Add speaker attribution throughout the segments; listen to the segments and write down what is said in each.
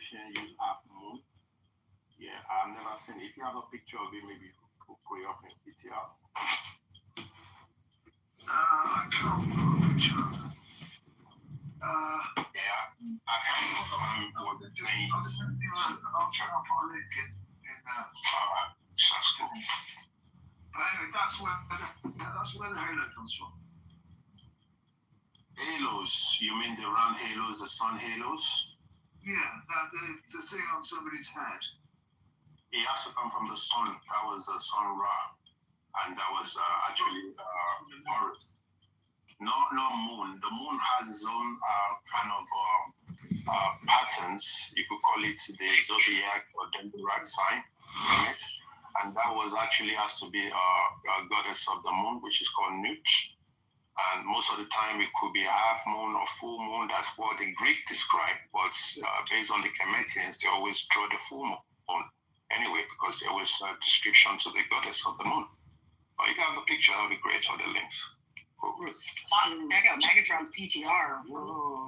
Speaker 1: Egyptians use half moon. Yeah, I've never seen it. If you have a picture of it, maybe put it up in PTR.
Speaker 2: I can't put a picture up.
Speaker 1: Yeah, I can't find what the thing.
Speaker 2: I'll try and put a link in
Speaker 1: Alright, that's cool.
Speaker 2: But anyway, that's where the halo comes from.
Speaker 1: Halos, you mean the round halos, the sun halos?
Speaker 2: Yeah, the thing on somebody's head.
Speaker 1: It has to come from the sun. That was the sun Ra, and that was actually Horus. Not moon. The moon has its own kind of patterns. You could call it the zodiac or dendritic sign from it, and that was actually has to be a goddess of the moon, which is called Nut. And most of the time it could be a half moon or full moon. That's what the Greek described. But based on the Chemetians, they always draw the full moon anyway, because there was a description to the goddess of the moon. But if you have a picture, that would be great, or the links. Cool.
Speaker 3: Check out Megatron's PTR.
Speaker 2: Whoa,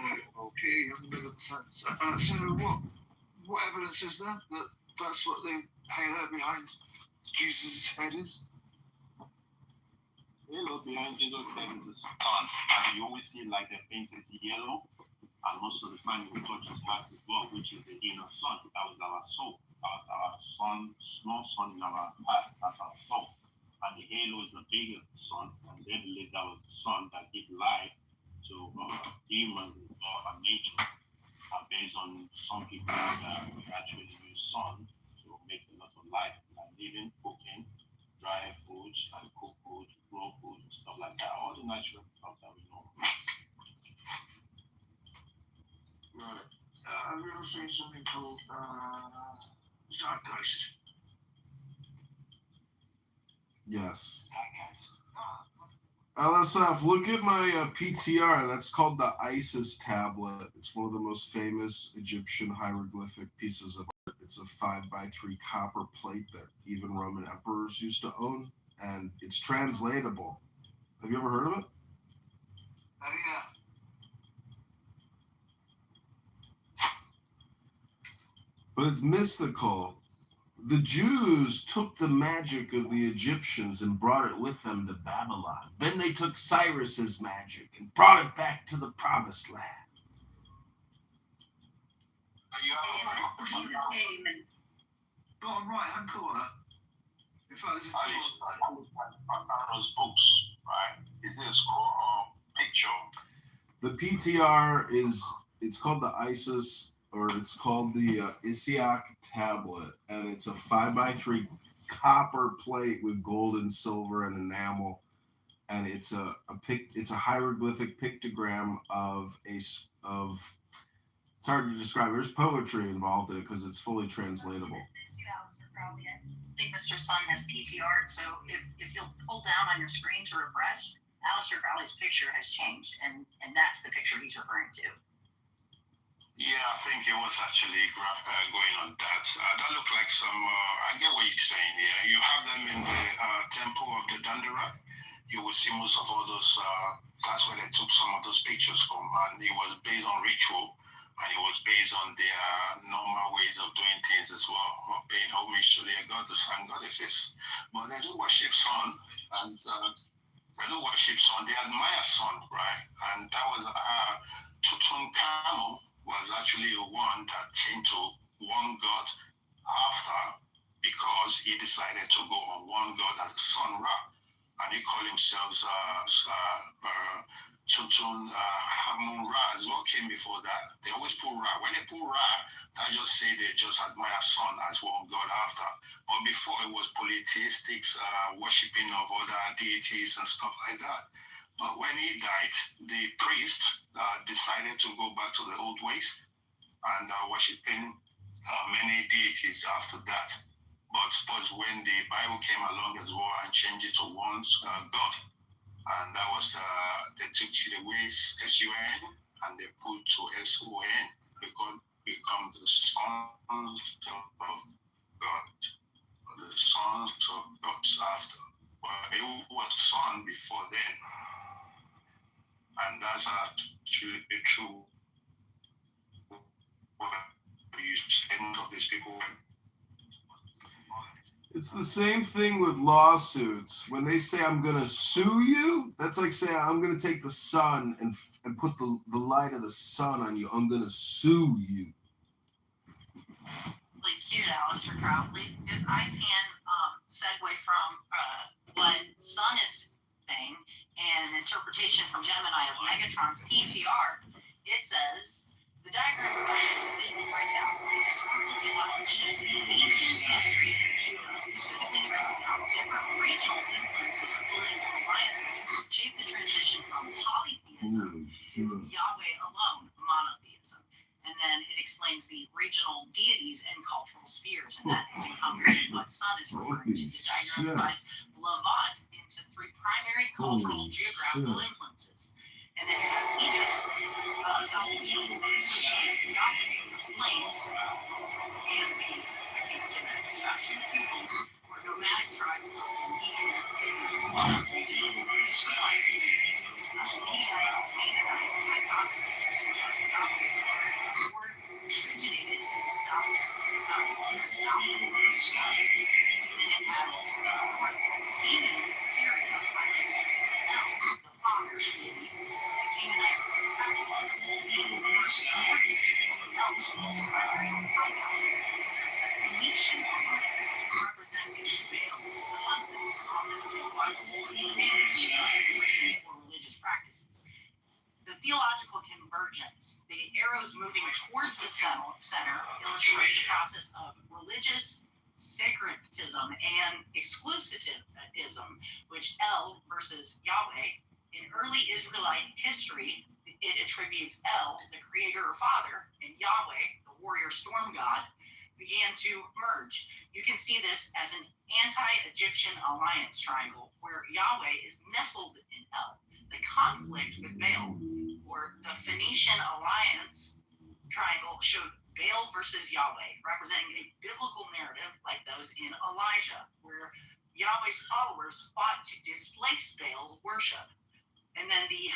Speaker 2: okay, I'm going to sense. So what evidence is there that that's what the halo behind Jesus' head is?
Speaker 1: Halo behind Jesus' head is the sun, and you always see like the paint is yellow, and most of the time you touch his heart as well, which is the inner sun. That was our soul. That was our sun, small sun in our heart. That's our soul. And the halo is the bigger sun, and they believe that was the sun that gave life to humans or nature. Based on some people that actually use sun to make a lot of life, like living, cooking, dry food, and cook food, raw food, and stuff like that. All the natural stuff that we know.
Speaker 2: Right. I've ever seen something called zeitgeist.
Speaker 4: Yes. LSF, look at my PTR. That's called the Isis tablet. It's one of the most famous Egyptian hieroglyphic pieces of art. It's a 5x3 copper plate that even Roman emperors used to own, and it's translatable. Have you ever heard of it?
Speaker 2: Yeah.
Speaker 4: But it's mystical. The Jews took the magic of the Egyptians and brought it with them to Babylon. Then they took Cyrus's magic and brought it back to the promised land.
Speaker 2: Bottom right hand corner. In fact, this is
Speaker 1: those books, right? Is it a scroll or picture?
Speaker 4: The PTR it's called the Isis, or it's called the Isiaq tablet, and it's a 5x3 copper plate with gold and silver and enamel, and it's a hieroglyphic pictogram of it's hard to describe. There's poetry involved in it because it's fully translatable.
Speaker 3: I think Mr. Sun has PTR, so if you'll pull down on your screen to refresh, Aleister Crowley's picture has changed, and that's the picture he's referring to.
Speaker 1: Yeah, I think it was actually going on that. That looked like some, I get what you're saying. Yeah, you have them in the temple of the Dandarak. You will see most of all those, that's where they took some of those pictures from. And it was based on ritual, and it was based on their normal ways of doing things as well, paying homage to their goddess and goddesses. But they do worship sun, and they do worship sun. They admire sun, right? And that was Tutankhamun was actually the one that came to one God after, because he decided to go on one God as the sun Ra, and he called himself Tutankhamun Ra as well. Came before that. They always put Ra. When they put Ra, they just say they just admire sun as one God after. But before, it was polytheistic worshipping of other deities and stuff like that. But when he died, the priest decided to go back to the old ways and worshipping many deities after that. But when the Bible came along as well and changed it to one God, and that was they took the ways S-U-N and they put to S-O-N, become the sons of God, or the sons of God after. But it was son before then. And that's actually true. What you statement of these people.
Speaker 4: It's the same thing with lawsuits. When they say I'm gonna sue you, that's like saying I'm gonna take the sun and put the light of the sun on you. I'm gonna sue you.
Speaker 3: Really cute, Alistair Crowley. If I can segue from what Sun is saying and an interpretation from Gemini of Megatron's PTR, it says the diagram provides a visual breakdown of the historical theological shift in ancient history in Judah, specifically tracing how different regional influences and political alliances shape the transition from polytheism to Yahweh alone monotheism. And then it explains the regional deities and cultural spheres, and that is encompassing what Sun is referring to. The diagram divides Levant into three primary cultural geographical influences. And then you have Egypt, South Egypt, which is Yahweh, the flame, and the, I can't say that, destruction people, or nomadic tribes of the Median region, like the Median Canaanite hypothesis, which suggests Yahweh originated in the south, and then it has north Canaan, Syria, highlights El, the father deity, the Canaanite and north El, the Phoenician alliance, representing Baal, the husband, often wife, and regions or religious practices. The theological convergence, the arrows moving towards the center, illustrate the process of religious syncretism and exclusivism, which El versus Yahweh. In early Israelite history, it attributes El, the creator or father, and Yahweh, the warrior storm god, began to merge. You can see this as an anti-Egyptian alliance triangle where Yahweh is nestled in El. The conflict with Baal, or the Phoenician alliance triangle, showed Baal versus Yahweh, representing a biblical narrative like those in Elijah, where Yahweh's followers fought to displace Baal's worship. And then the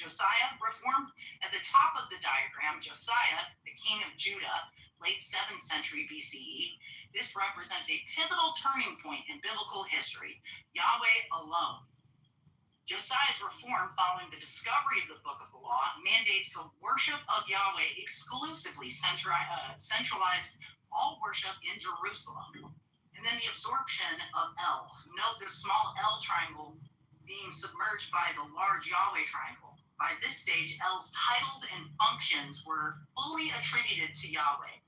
Speaker 3: Josiah reform. At the top of the diagram, Josiah, the king of Judah, late 7th century BCE. This represents a pivotal turning point in biblical history, Yahweh alone. Josiah's reform, following the discovery of the Book of the Law, mandates the worship of Yahweh exclusively, centralized all worship in Jerusalem. And then the absorption of El. Note the small L triangle being submerged by the large Yahweh triangle. By this stage, El's titles and functions were fully attributed to Yahweh.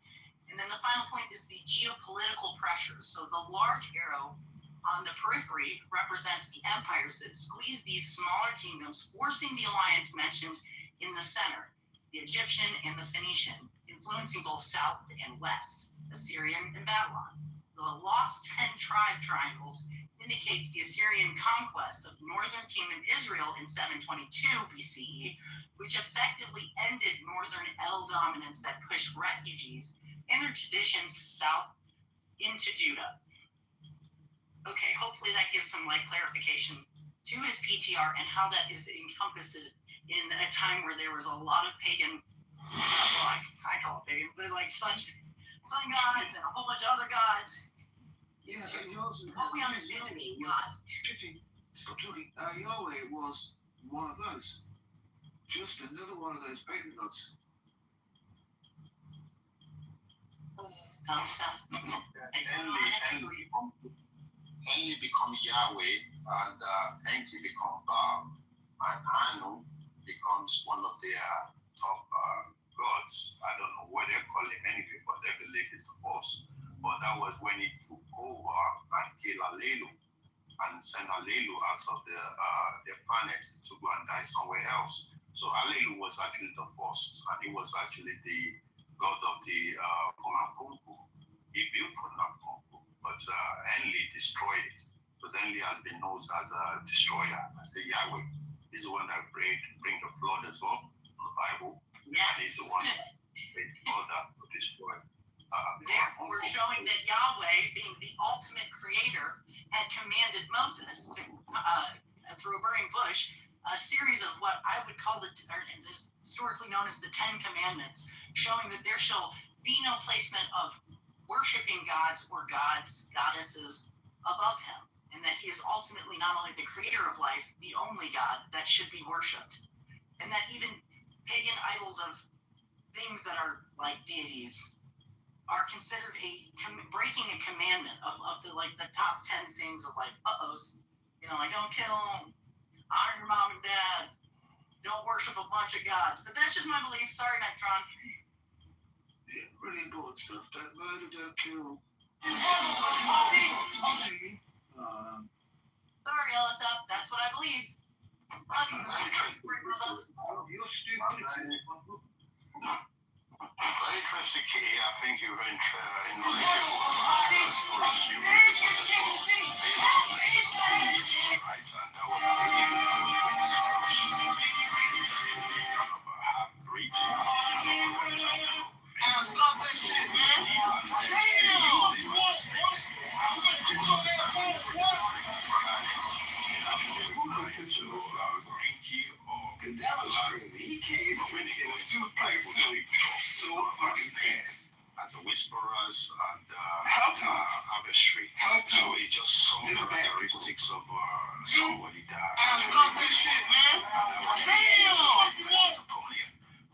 Speaker 3: And then the final point is the geopolitical pressures. So the large arrow on the periphery represents the empires that squeeze these smaller kingdoms, forcing the alliance mentioned in the center, the Egyptian and the Phoenician, influencing both south and west, Assyrian and Babylon. The lost 10 tribe triangles indicates the Assyrian conquest of northern kingdom Israel in 722 BCE, which effectively ended northern El dominance that pushed refugees and their traditions south into Judah. Okay, hopefully that gives some clarification to his PTR and how that is encompassed in a time where there was a lot of pagan, I call it pagan, but sun gods and a whole bunch of other gods.
Speaker 2: Yeah, so yours,
Speaker 3: what we understand to be God.
Speaker 2: Stop talking. Yahweh was one of those. Just another one of those pagan gods.
Speaker 3: Stuff.
Speaker 1: Enli become Yahweh, and Enki become Baal, and Anu becomes one of their top gods. I don't know what they're calling anything, but they believe it's the force. But that was when he took over and killed Alelu and sent Alelu out of the planet to go and die somewhere else. So Alelu was actually the first, and he was actually the god of the Punapumpu. He built Punapumpu, but Enli destroyed it, because Enli has been known as a destroyer, as the Yahweh. He's the one that bring the flood as well in the Bible.
Speaker 3: Yes.
Speaker 1: And he's the one that made all that to destroy.
Speaker 3: Therefore, showing that Yahweh, being the ultimate creator, had commanded Moses to, through a burning bush a series of what I would call historically known as the 10 Commandments, showing that there shall be no placement of worshiping gods or goddesses above him, and that he is ultimately not only the creator of life, the only God that should be worshipped, and that even pagan idols of things that are like deities are considered breaking a commandment of the top 10 things of like, don't kill, honor your mom and dad, don't worship a bunch of gods. But that's just my belief. Sorry, Nitron.
Speaker 2: Yeah, really important stuff. Don't murder, don't kill.
Speaker 3: Sorry, LSF. That's what I believe.
Speaker 2: You're stupid.
Speaker 1: Very interesting, Kitty. I think you're very knowledgeable. Right, and I would believe
Speaker 2: Stop that shit, man.
Speaker 1: That was crazy. He came in a suit so fucking fast. As a whisperers and
Speaker 2: How come?
Speaker 1: harvestry. So it's just some characteristics of somebody that.
Speaker 2: Stop this shit, man.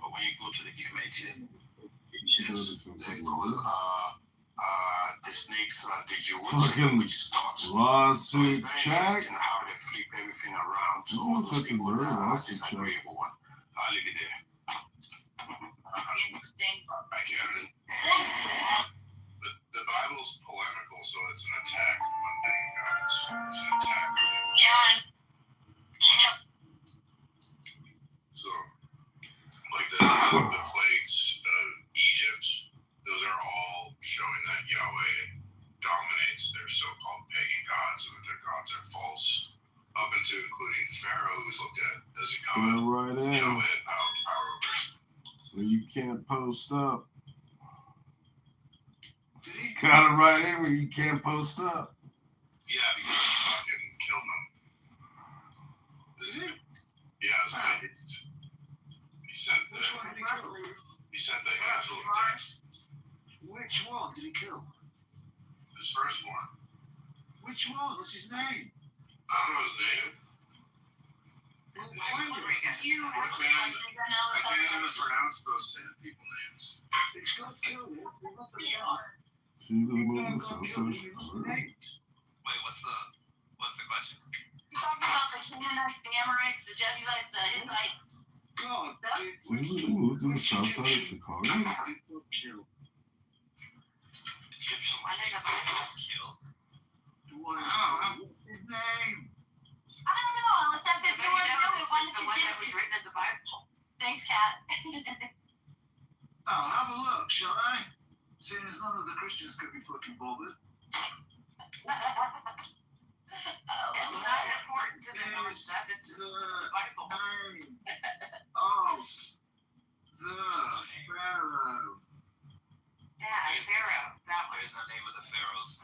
Speaker 1: But when you go to the Kemetic, they call the snakes the Jews, which is thoughts.
Speaker 4: Lawsuit
Speaker 1: It's very
Speaker 4: check.
Speaker 1: interesting how they flip everything around to all those
Speaker 4: Fucking
Speaker 1: people
Speaker 4: murder
Speaker 1: that are
Speaker 4: lawsuit check.
Speaker 1: disagreeable one. I'll leave it there.
Speaker 5: I can. But the Bible's polemical, so it's an attack on pagan gods. It's an attack on
Speaker 3: John.
Speaker 5: So, like the plagues of Egypt, those are all showing that Yahweh dominates their so-called pagan gods and that their gods are false, up into including Pharaoh, who's looked at as a god.
Speaker 4: Go right in.
Speaker 5: Yahweh had power over him.
Speaker 4: You can't post up.
Speaker 2: Did he?
Speaker 4: Got it right in where you can't post up.
Speaker 5: Yeah, because he fucking killed them.
Speaker 2: Did he?
Speaker 5: Yeah, it was amazing. He sent the
Speaker 2: Which one did he kill?
Speaker 5: angel of death.
Speaker 2: Which one did he kill?
Speaker 5: His firstborn.
Speaker 2: Which one? What's his name?
Speaker 5: I don't know his name. I can't even pronounce those sand people names.
Speaker 2: It's got killed. It must be
Speaker 4: To the moment, so social.
Speaker 6: Wait, what's the question?
Speaker 3: You're talking about the Canaanites, the Amorites, the Jebusites, the Hittites.
Speaker 2: God,
Speaker 4: Did we move to the south side of Chicago?
Speaker 6: Why did the Bible kill?
Speaker 2: What's his name?
Speaker 3: I don't know. Let's have it.
Speaker 6: Maybe that was just the one that was written in the Bible.
Speaker 3: Thanks, Kat.
Speaker 2: Oh, have a look, shall I? Seeing as none of the Christians could be fucking bothered.
Speaker 6: It's not important to the North stuff, it's just the Bible.
Speaker 2: Name of the Pharaoh.
Speaker 6: Yeah, Pharaoh, that one.
Speaker 7: There's no name of the pharaohs.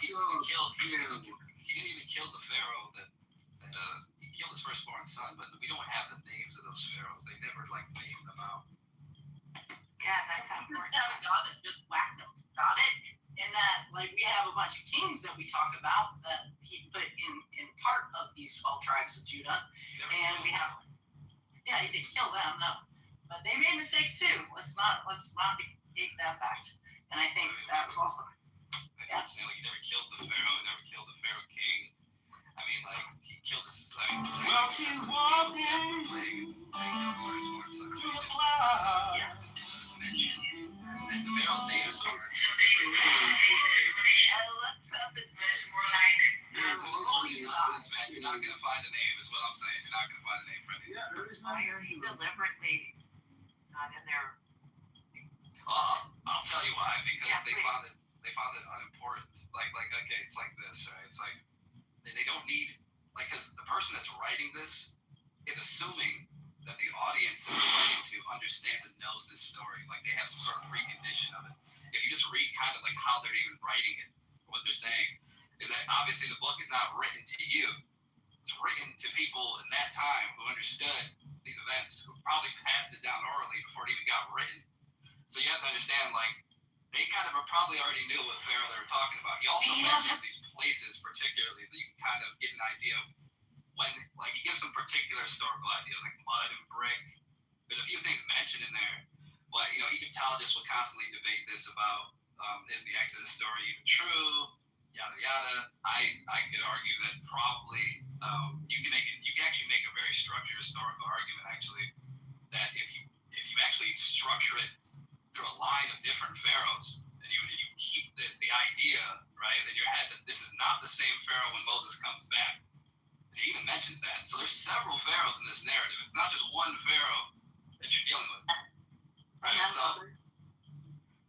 Speaker 7: He didn't even kill the pharaoh that he killed his firstborn son, but we don't have the names of those pharaohs. They never named them out.
Speaker 6: Yeah, that's how
Speaker 3: We
Speaker 6: important.
Speaker 3: have a God that just whacked them. Got it? And that, we have a bunch of kings that we talk about that he put in part of these 12 tribes of Judah. And we have, he didn't kill them, no. But they made mistakes too. Let's not negate that fact. And I think that was awesome.
Speaker 7: Yeah. He never killed the pharaoh. He never killed the pharaoh king. I mean, he killed his.
Speaker 1: Well, she's walking through the cloud.
Speaker 3: Yeah.
Speaker 7: And the pharaoh's name is over.
Speaker 3: What's up? It's more like
Speaker 7: You're not gonna find a name, is what I'm saying. You're not gonna find a name for it.
Speaker 2: Yeah, there is no
Speaker 6: Why are you
Speaker 2: name.
Speaker 6: deliberately not in there?
Speaker 7: I'll tell you why. Because
Speaker 6: Yeah,
Speaker 7: they
Speaker 6: please.
Speaker 7: found it unimportant. Okay, it's like this, right? It's like they don't need because the person that's writing this is assuming that the audience that they're writing to understands and knows this story. Like they have some sort of precondition of it. If you just read kind of how they're even writing it, what they're saying is that obviously the book is not written to you. it's written to people in that time who understood these events, who probably passed it down orally before it even got written. So you have to understand, like, they kind of probably already knew what pharaoh they were talking about. He also mentions these places particularly that you can kind of get an idea of when, like, he gives some particular historical ideas like mud and brick. There's a few things mentioned in there, but, you know, Egyptologists will constantly debate this about is the Exodus story even true, yada yada. I could argue that probably you can actually make a very structured historical argument actually that if you actually structure it through a line of different pharaohs, and you keep the idea, right, in your head that this is not the same pharaoh when Moses comes back. And he even mentions that. So there's several pharaohs in this narrative. It's not just one pharaoh that you're dealing with. Right?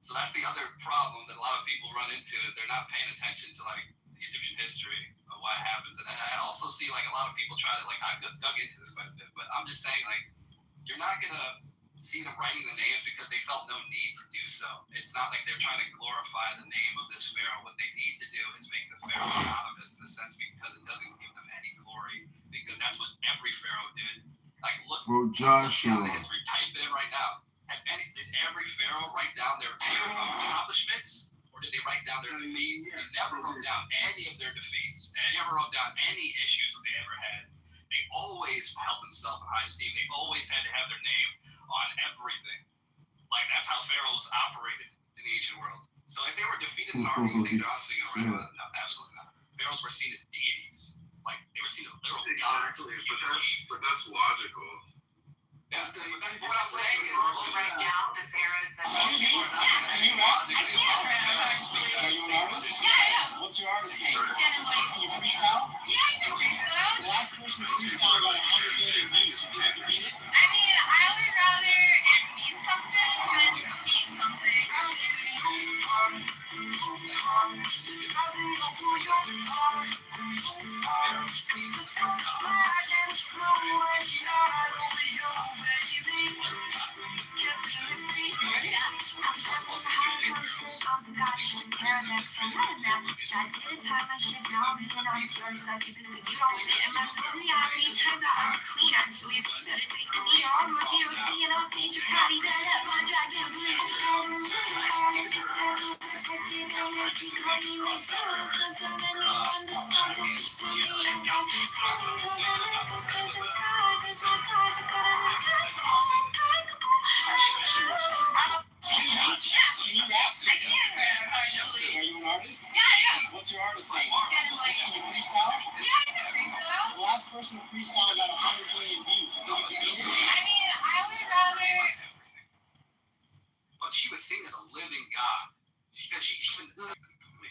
Speaker 7: So that's the other problem that a lot of people run into, is they're not paying attention to, like, the Egyptian history of what happens. And I also see, like, a lot of people try to, like, I've dug into this quite a bit, but I'm just saying, like, you're not going to see them writing the names because they felt no need to do so. It's not like they're trying to glorify the name of this pharaoh. What they need to do is make the pharaoh anonymous in the sense because it doesn't give them any glory, because that's what every pharaoh did. Like, look,
Speaker 4: Bro, Joshua.
Speaker 7: look down the history, type it in right now. Did every pharaoh write down their accomplishments, or did they write down their defeats? They never wrote down any of their defeats. They never wrote down any issues that they ever had. They always held themselves in high esteem. They always had to have their name on everything. Like, that's how pharaohs operated in the ancient world. So if they were defeated in an army, you think they're honestly going to write about it? No, absolutely not. Pharaohs were seen as deities. Like, they were seen as literal gods.
Speaker 5: Exactly, but that's logical.
Speaker 7: Yeah, but what I'm saying is,
Speaker 6: Right now, the pharaohs that
Speaker 8: Can you rap? Are you an artist?
Speaker 6: Yeah, I am.
Speaker 8: What's your artist name?
Speaker 6: Shannon Blake.
Speaker 8: Can you freestyle?
Speaker 6: Yeah, I can freestyle.
Speaker 8: The last person to freestyle got 100 million views. You think you can beat it?
Speaker 6: I mean, I would rather it mean something than beat something.
Speaker 8: Can you rap? Are you an artist?
Speaker 6: Yeah, I am.
Speaker 8: What's your artist name?
Speaker 6: Shannon Blake.
Speaker 8: Can you freestyle?
Speaker 6: Yeah, I can freestyle.
Speaker 8: The last person to freestyle got 100 million views. You think you can beat it?
Speaker 6: I mean, I would rather.
Speaker 7: but she was seen as a living god. Because she even said,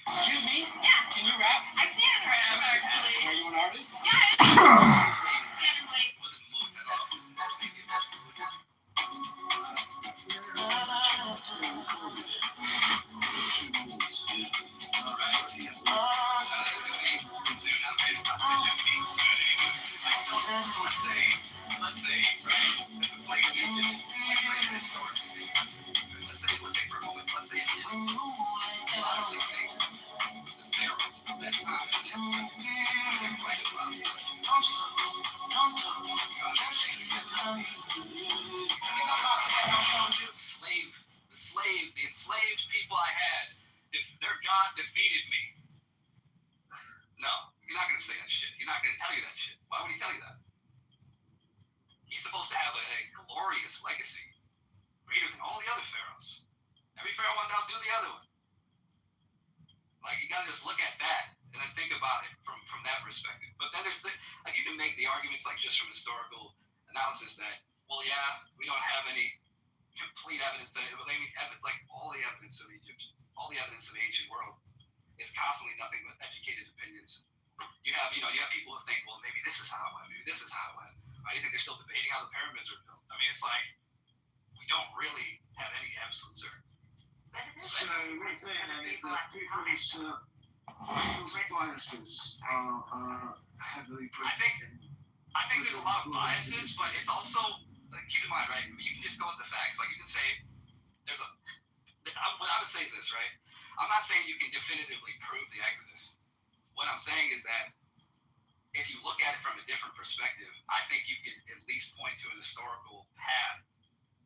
Speaker 8: Excuse me?
Speaker 6: Yeah,
Speaker 8: Can you rap?
Speaker 6: I can rap, actually.
Speaker 8: Are you an artist?
Speaker 6: Yeah, I am. Shannon Blake.
Speaker 7: wasn't moved at all. Let's say, right, the play of Egypt, let's say historically, let's say for a moment, let's say Egypt, honestly, the pharaoh of that time, they're right about this. The enslaved people I had, if their God defeated me. No, he's not going to say that shit. He's not going to tell you that shit. Why would he tell you that? He's supposed to have a glorious legacy, greater than all the other pharaohs. Every pharaoh wanted to outdo the other one. Like, you gotta just look at that and then think about it from that perspective. But then there's like, you can make the arguments, like, just from historical analysis that, well, yeah, we don't have any complete evidence to, like, all the evidence of Egypt, all the evidence of the ancient world is constantly nothing but educated opinions. You have people who think, well, maybe this is how it went, maybe this is how it went. Why do you think they're still debating how the pyramids are built? I mean, it's like, we don't really have any absolute certainty.
Speaker 6: But it is
Speaker 2: So we're saying then is that people's biases are heavily present.
Speaker 7: I think there's a lot of biases, but it's also, like, keep in mind, right? You can just go with the facts. Like, you can say, what I would say is this, right? I'm not saying you can definitively prove the Exodus. What I'm saying is that if you look at it from a different perspective, I think you could at least point to an historical path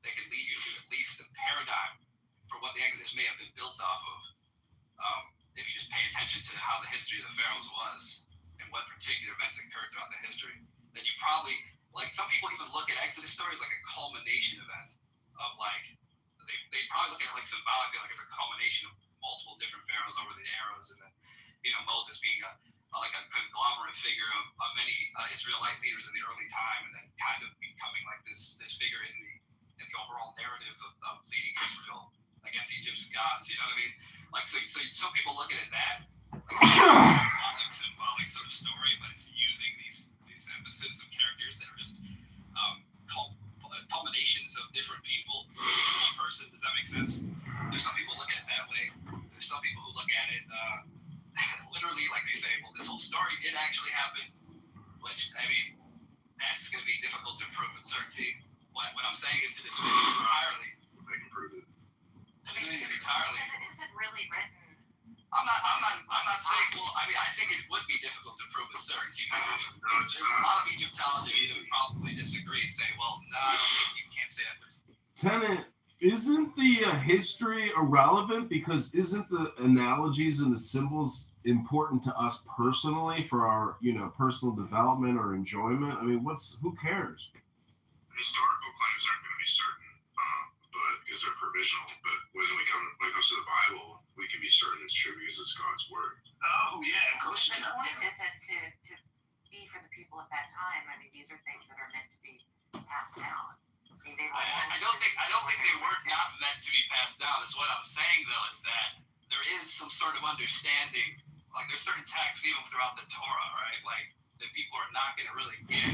Speaker 7: that could lead you to at least the paradigm for what the Exodus may have been built off of. If you just pay attention to how the history of the pharaohs was and what particular events occurred throughout the history, then you probably, like, some people even look at Exodus stories like a culmination event of, like, they probably look at it like symbolically, like it's a culmination of multiple different pharaohs over the eras, and then, you know, Moses being like a conglomerate figure of many Israelite leaders in the early time, and then kind of becoming like this figure in the overall narrative of leading Israel against Egypt's gods. You know what I mean? Like, so some people look at it that like a symbolic sort of story, but it's using these emphases of characters that are just culminations of different people in one person. Does that make sense? There's some people look at it that way. There's some people who look at it literally, like they say, well, this whole story did actually happen, which, I mean, that's going to be difficult to prove with certainty. What I'm saying is to dismiss it entirely.
Speaker 5: They can prove it.
Speaker 7: To dismiss it entirely.
Speaker 6: Is it really written?
Speaker 7: I'm not saying. Well, I mean, I think it would be difficult to prove with certainty. There's a lot of Egyptologists that would probably disagree and say, well, no, I don't think you can't say that.
Speaker 4: Tenant, isn't the history irrelevant, because isn't the analogies and the symbols important to us personally for our, you know, personal development or enjoyment? I mean, who cares?
Speaker 5: Historical claims aren't going to be certain, but because they're provisional. But when it comes to the Bible, we can be certain it's true because it's God's word.
Speaker 2: Oh yeah, of course you
Speaker 6: The
Speaker 2: can.
Speaker 6: point isn't to be for the people at that time. I mean, these are things that are meant to be passed down.
Speaker 7: I don't think they were not meant to be passed down. Is what I'm saying, though, is that there is some sort of understanding. Like, there's certain texts even throughout the Torah, right? Like, that people are not going to really get,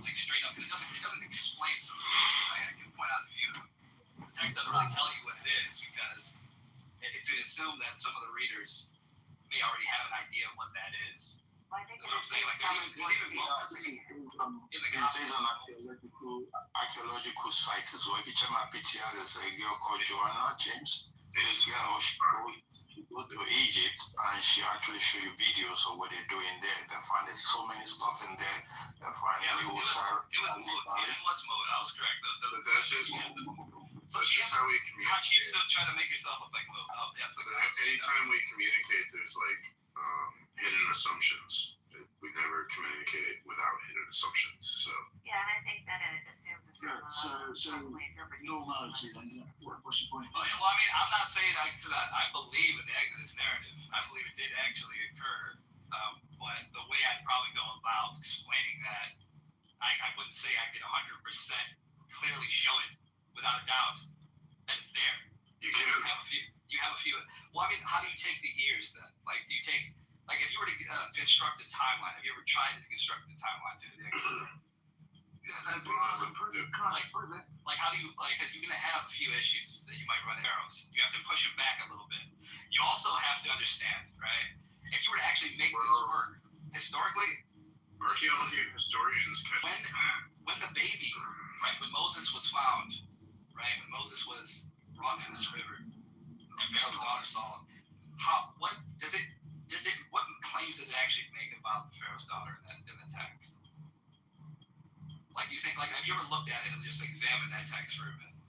Speaker 7: like, straight up. It doesn't explain some things, right? I can point out a few. The text doesn't really tell you what it is, because it's to assume that some of the readers may already have an idea of what that is.
Speaker 6: Well, I think
Speaker 7: You know what I'm saying? Like, there's even moments in the
Speaker 1: There's an archaeological site as well. If you check my PTR, there's a girl called Joanna James. This girl, she go to Egypt and she actually show you videos of what they're doing there. They find there's so many stuff in there. They find
Speaker 7: it was Moat. Yeah, it was Moat. I was correct.
Speaker 5: But that's just how we communicate.
Speaker 7: You still try to make yourself look like Moat. Oh, yeah,
Speaker 5: anytime we communicate, there's like hidden assumptions. We never communicate without hidden assumptions. So
Speaker 6: yeah, and I think that it assumes a certain
Speaker 2: So
Speaker 6: interpretation.
Speaker 2: normality then, yeah. What's your point?
Speaker 7: Well, I mean, I'm not saying that because I believe in the Exodus narrative. I believe it did actually occur. But the way I'd probably go about explaining that, I wouldn't say I could 100% clearly show it without a doubt that it's there.
Speaker 5: you can.
Speaker 7: You have a few. Well, I mean, how do you take the years then? Like, do you take, like, if you were to construct a timeline, have you ever tried to construct a timeline to the Exodus?
Speaker 2: Yeah, no, but prove it.
Speaker 7: Like, how do you, like, because you're going to have a few issues that you might run pharaohs. You have to push them back a little bit. You also have to understand, right? If you were to actually make this work historically,
Speaker 5: Archaeology and historians catch.
Speaker 7: when the baby, right, when Moses was found, right, when Moses was brought to this river, and Pharaoh's daughter saw him, what claims does it actually make about the Pharaoh's daughter in the text? Like, do you think, like, have you ever looked at it and just examined that text for a minute?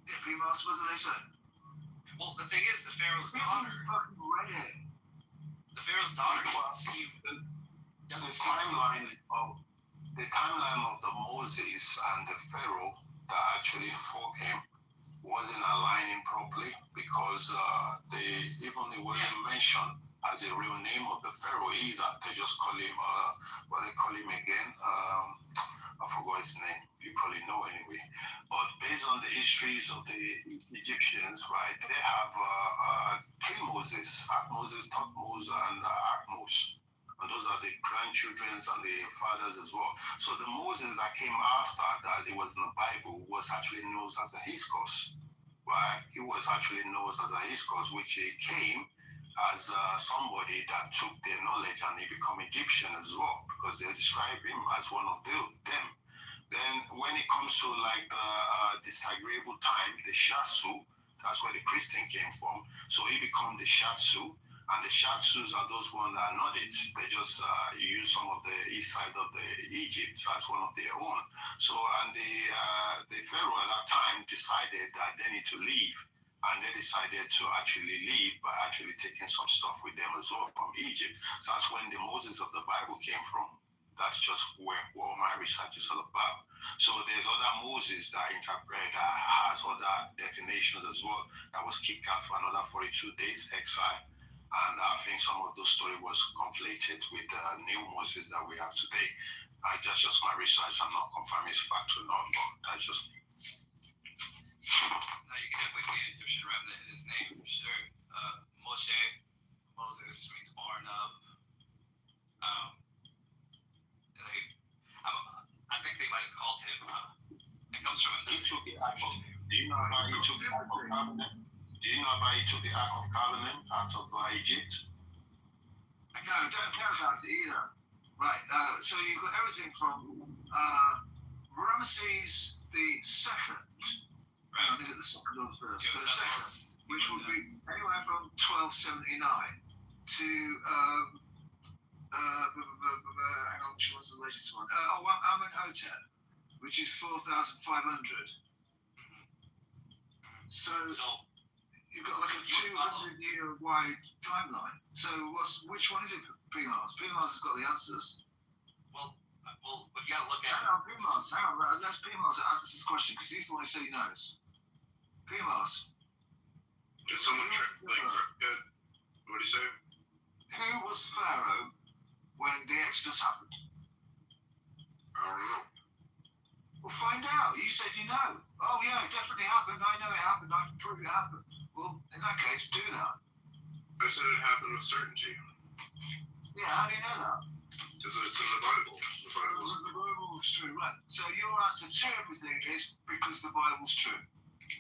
Speaker 2: Yeah, females, what do they say?
Speaker 7: Well, the thing is, the Pharaoh's daughter doesn't seem.
Speaker 1: The timeline of the Moses and the Pharaoh that actually fought him wasn't aligning properly, because it wasn't mentioned as a real name of the Pharaoh either. They just call him what they call him again. I forgot his name. You probably know anyway. But based on the histories of the Egyptians, right, they have three Moses: Moses, Thutmose, and Ahmose. And those are the grandchildren and the fathers as well. So the Moses that came after that, it was in the Bible, was actually known as a Hyksos, right? He was actually known as a Hyksos, which he came as somebody that took their knowledge and he became Egyptian as well, because they describe him as one of them. Then when it comes to like the disagreeable time, the Shasu, that's where the Christian came from. So he became the Shasu. And the Shatsus are those ones that are Nordics. They just use some of the east side of the Egypt as one of their own. So, and the Pharaoh at that time decided that they need to leave. And they decided to actually leave by actually taking some stuff with them as well from Egypt. So that's when the Moses of the Bible came from. That's just where all my research is all about. So there's other Moses that has other definitions as well, that was kicked out for another 42 days exile. And I think some of those stories was conflated with the new Moses that we have today. That's just my research. I'm not confirming it's fact or not, but that's just me.
Speaker 7: No, you can definitely see an Egyptian remnant in his name, for sure. Moses means born of. I think they might have called him. It comes from.
Speaker 1: He took the Ark of. Do you know about he took the Ark of Covenant? Do you know about he took the Ark of Covenant out of Egypt?
Speaker 2: No, don't care about it either. Right, so you've got everything from Ramesses the second.
Speaker 7: Right.
Speaker 2: Is it the second or the first?
Speaker 7: Yeah,
Speaker 2: The second, which would be anywhere from 1279 to hang on, which one's the latest one? Amenhotep, which is 4,500. So you've got like a 200-year wide timeline. So which one is it, P-Mars? P-Mars has got the answers.
Speaker 7: Well, you gotta look at.
Speaker 2: Hang on, P-Mars. Let's P-Mars answer this question because he's the one who said he knows. P-Mars.
Speaker 5: Did someone check? What do you say?
Speaker 2: Who was Pharaoh when the Exodus happened?
Speaker 5: I don't know.
Speaker 2: Well, find out. You said you know. Oh, yeah, it definitely happened. I know it happened. I can prove it happened. Well, in that case, do that.
Speaker 5: I said it happened with certainty.
Speaker 2: Yeah, how do you know that?
Speaker 5: Because it's in the Bible. The Bible's.
Speaker 2: The Bible's true, right. So your answer to everything is because the Bible's true.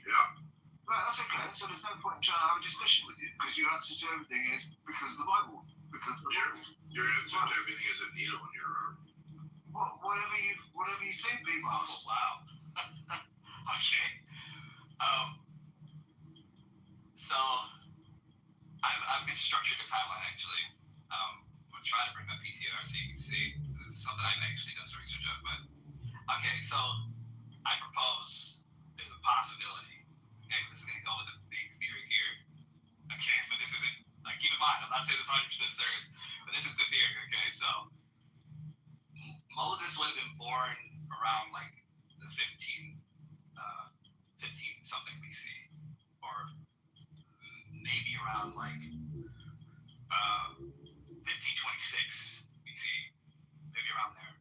Speaker 5: Yeah.
Speaker 2: Right, that's okay. So there's no point in trying to have a discussion with you because your answer to everything is because of the Bible. Because of the Bible.
Speaker 5: Your answer to everything is a needle in your arm.
Speaker 2: Whatever you think, B-Mars.
Speaker 7: Oh, wow. Okay. So I've constructed a timeline actually. I'm gonna try to bring my PTR so you can see. This is something I've actually done some research on. But okay, so I propose there's a possibility. Okay, this is gonna go with a big theory here. Okay, but this isn't. Like, keep in mind, I'm not saying this 100% certain, but this is the theory. Okay, so Moses would have been born around like the 15 something BC, or maybe around like 1526 BC, maybe around there,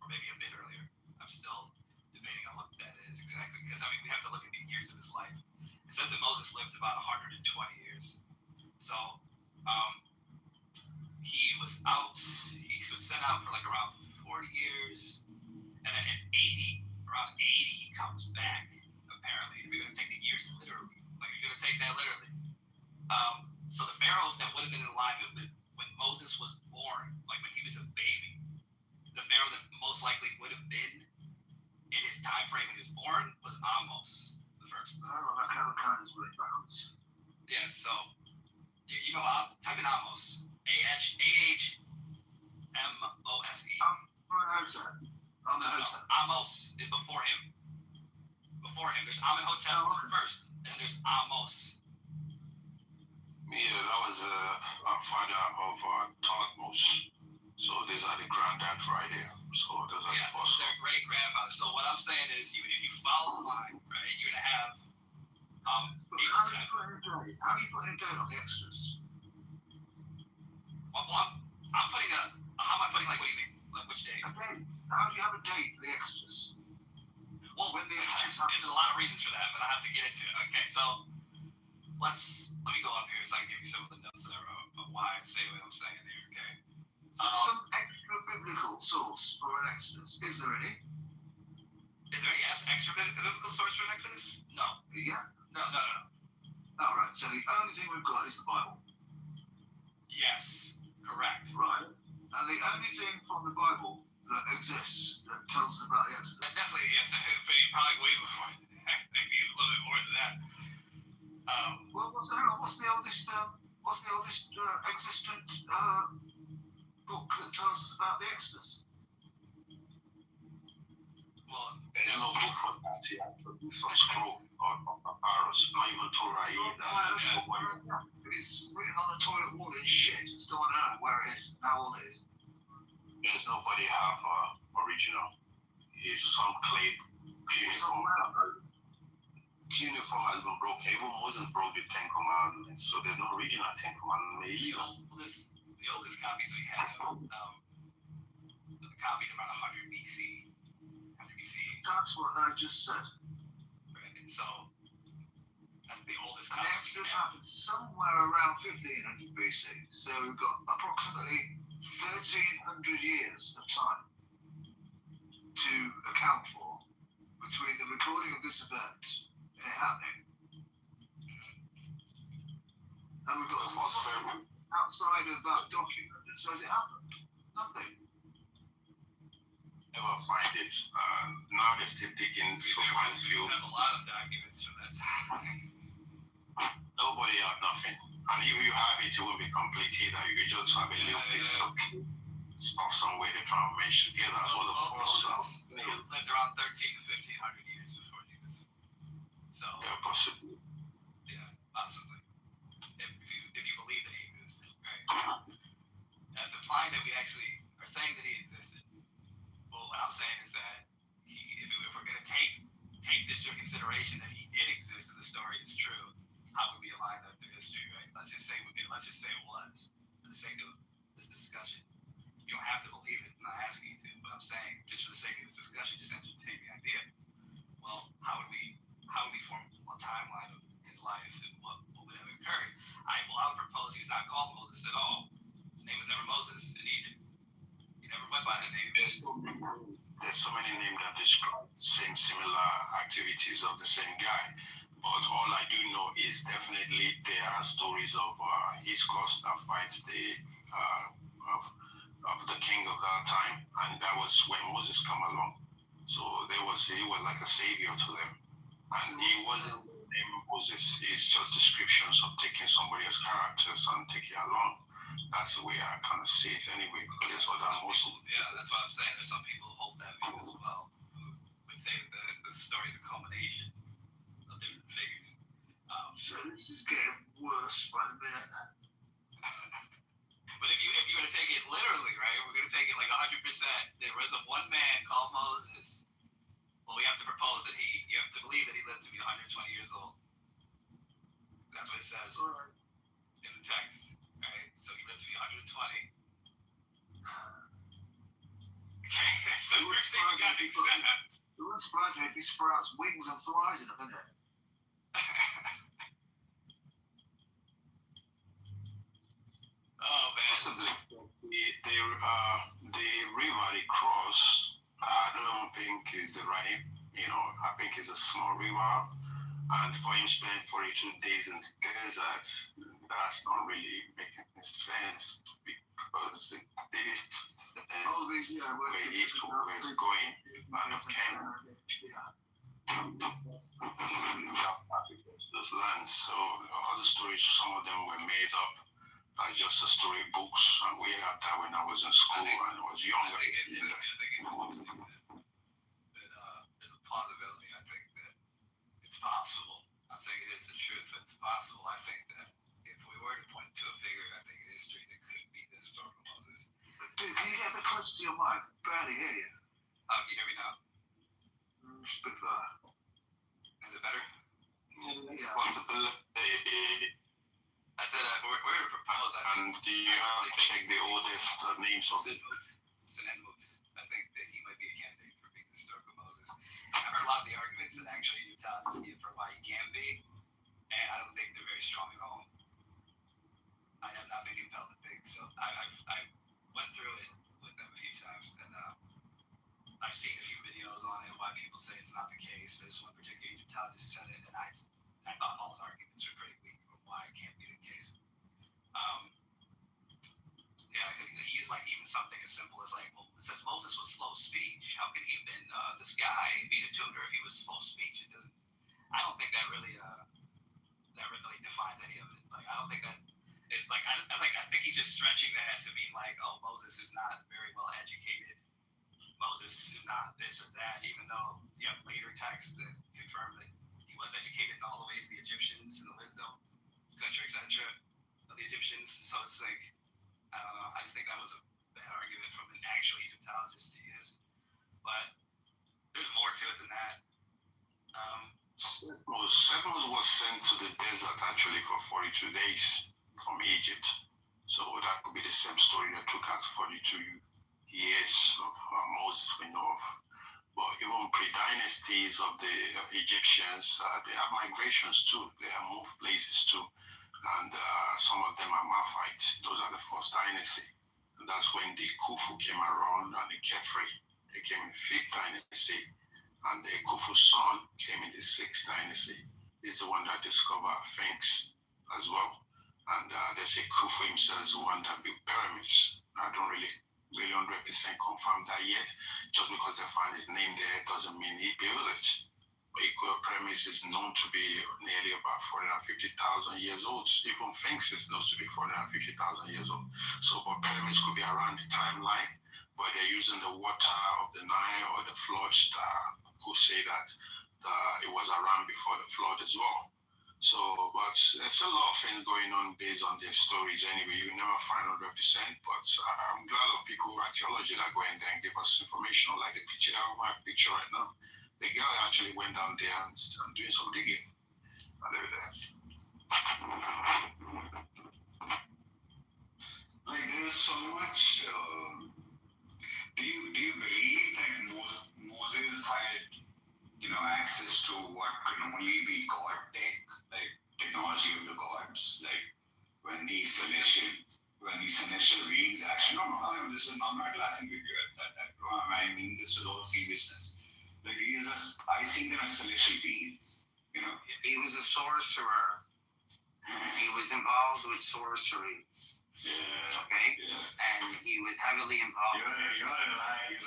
Speaker 7: or maybe a bit earlier. I'm still debating on what that is exactly, because I mean we have to look at the years of his life. It says that Moses lived about 120 years, so he was sent out for like around 40 years, and then around 80 he comes back. Apparently, if you're going to take the years literally, like you're going to take that literally. So the pharaohs that would have been in alignment with when Moses was born, like when he was a baby, the pharaoh that most likely would have been in his time frame when he was born was Amos the first.
Speaker 2: Oh, that kind is really backwards.
Speaker 7: Yeah, so you know, type in Amos. Ahmose.
Speaker 2: Amenhotep.
Speaker 7: Amos is before him. There's Amenhotep first, and there's Amos.
Speaker 1: Yeah, that was a father of Thutmose. So these are the granddads right here. So those are the first.
Speaker 7: Their great grandfather. So what I'm saying is, if you follow the line, right, you're gonna have.
Speaker 2: How do you put in a date on the Exodus?
Speaker 7: Well, I'm putting how am I putting, like, what do you mean? Like, which date?
Speaker 2: A date. How do you have a date for the Exodus?
Speaker 7: Well,
Speaker 2: When the Exodus happened.
Speaker 7: it's a lot of reasons for that, but I have to get into it. Okay, so let me go up here so I can give you some of the notes that I wrote of why I say what I'm saying here. Okay.
Speaker 2: So some extra biblical source for an Exodus. Is there any?
Speaker 7: Is there any extra biblical source for an Exodus? No.
Speaker 2: Yeah.
Speaker 7: No.
Speaker 2: All right. So the only thing we've got is the Bible.
Speaker 7: Yes. Correct.
Speaker 2: Right. And the only thing from the Bible that exists that tells us about the Exodus.
Speaker 7: That's definitely, yes, probably way before that, maybe a little bit more than that.
Speaker 2: Well, what's the oldest What's the oldest existent book that tells us about the Exodus?
Speaker 7: Well,
Speaker 1: There's no book for that. You have to do some scroll or papyrus, not even Torah either.
Speaker 2: It's written on the toilet wall in shit. It's going out where it is, how old it is.
Speaker 1: There's nobody have original. It's some clay cuneiform. Cuneiform has been broken. Even Moses broke the Ten Commandments, so there's no original Ten Commandments either.
Speaker 7: The oldest copies we had was a copy around 100 BC. 100 BC.
Speaker 2: That's what I just said.
Speaker 7: Right? And so that's the oldest
Speaker 2: And
Speaker 7: copy.
Speaker 2: the Exodus happened somewhere around 1500 BC. So we've got approximately 1300 years of time to account for between the recording of this event and it happening. And we've got nothing outside of that document that says it happened. Nothing.
Speaker 1: Never find it. Now they're still digging so far few.
Speaker 7: We have a lot of documents from that time.
Speaker 1: Nobody had nothing. And if you have it, it will be complete either. You just have a little piece of stuff somewhere they try to mesh together. But the first
Speaker 7: Moses lived around 13 to 1500 years before Jesus. So
Speaker 1: yeah, possibly.
Speaker 7: yeah, possibly. If you believe that he existed, right? That's implying that we actually are saying that he existed. Well, what I'm saying is that if we're going to take this into consideration that he did exist and the story is true, how would we align that to history, right? Let's just say it was, for the sake of this discussion. You don't have to believe it. I'm not asking you to, but I'm saying just for the sake of this discussion, just entertain the idea. Well, how would we form a timeline of his life and what would have occurred? I would propose he was not called Moses at all. His name was never Moses in Egypt. He never went by that name.
Speaker 1: There's so many names that describe similar activities of the same guy. But all I do know is definitely there are stories of his cost that fights of the king of that time, and that was when Moses come along. So he was like a savior to them, and he wasn't named Moses. It's just descriptions of taking somebody's characters and taking along. That's the way I kind of see it anyway. Because that's what I'm also.
Speaker 7: Yeah, that's what I'm saying. There's some people who hold that view as well, who would say that the story is a culmination of different figures.
Speaker 2: So this is getting worse by the minute.
Speaker 7: But if you're going to take it literally, right, we're going to take it like 100%. There was a one man called Moses. Well, we have to propose that you have to believe that he lived to be 120 years old. That's what it says in the text, right? So he lived to be 120. Okay, that's the first thing we got to accept.
Speaker 2: It wouldn't surprise me if he sprouts wings and flies in a minute.
Speaker 7: Oh man.
Speaker 1: Possibly. The river they cross, I don't think is the right. I think it's a small river, and for him spend 42 days in the desert, that's not really making sense because the distance where it's going out of Canada. Those lands. So all the stories, some of them were made up. Just a story books, and we had that when I was in school and I was younger.
Speaker 7: I think it's interesting that there's a plausibility. I think that it's possible. I'm not saying it is the truth, but it's possible. I think that if we were to point to a figure, I think in history that could be the historical Moses.
Speaker 2: Dude, can you get a bit closer to your mic? Barely hear you.
Speaker 7: Can you hear me now?
Speaker 2: It's a bit better.
Speaker 7: Is it better?
Speaker 1: It's possibility.
Speaker 7: I said if we're to propose,
Speaker 1: And do you check the oldest names of it?
Speaker 7: Senenmut. I think that he might be a candidate for being the historical Moses. I've heard a lot of the arguments that actually Utahs give for why he can be, and I don't think they're very strong at all. I have not been compelled to think so. I went through it with them a few times, and I've seen a few videos on it why people say it's not the case. There's one particular Utah just said it, and I thought all his arguments were pretty weak on why it can't be the case. Yeah, because he used like even something as simple as like, well, it says Moses was slow speech. How could he have been this guy being a tutor if he was slow speech? It doesn't. I don't think that really defines any of it. Like I don't think that. I think he's just stretching that to mean like, oh, Moses is not very well educated. Moses is not this or that, even though you have later texts that confirm that he was educated in all the ways of the Egyptians and the wisdom, etc., of the Egyptians. So it's like, I don't know. I just think that was a bad argument from an actual Egyptologist he is. But there's more to it than that.
Speaker 1: Settlers was sent to the desert actually for 42 days from Egypt. So that could be the same story that took us 42 years of Moses we know of. But even pre-dynasties of the Egyptians, they have migrations too. They have moved places too. And some of them are Maphites. Those are the first dynasty. And that's when the Khufu came around and the Khafre. They came in the 5th dynasty. And the Khufu's son came in the 6th dynasty. He's the one that discovered Sphinx as well. And they say Khufu himself is the one that built pyramids. I don't really 100% confirm that yet. Just because they find his name there doesn't mean he built it. But pyramids is known to be nearly about 450,000 years old. Even Sphinx is known to be 450,000 years old. So, but pyramids could be around the timeline, but they're using the water of the Nile or the floods who say that it was around before the flood as well. So, but there's a lot of things going on based on their stories anyway. You never find 100%, but I'm glad of people, archaeology, that go in there and give us information, like the picture that we have picture right now. The girl actually went down there and doing some digging. I live there.
Speaker 8: Like there's so much. Do you believe that Moses had access to what can only be God tech, like technology of the gods, like when these celestial beings actually? No, I'm not laughing with you at that. I mean this with all seriousness. Like I see them as celestial beings.
Speaker 9: He was a sorcerer. He was involved with sorcery.
Speaker 8: Yeah.
Speaker 9: Okay.
Speaker 8: Yeah.
Speaker 9: And he was heavily involved.
Speaker 8: You're alive.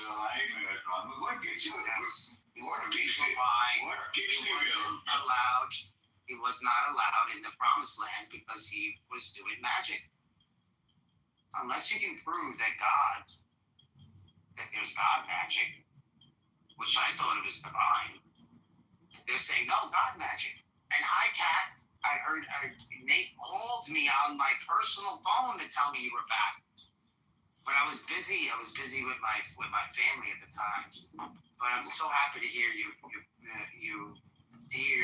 Speaker 8: What gets you?
Speaker 9: Yes.
Speaker 8: What gets you?
Speaker 9: He was not allowed in the promised land because he was doing magic. Unless you can prove that there's God magic, which I thought it was divine. They're saying, no, God magic. And hi, Kat, I heard Nate called me on my personal phone to tell me you were back. But I was busy. I was busy with my family at the time. But I'm so happy to hear your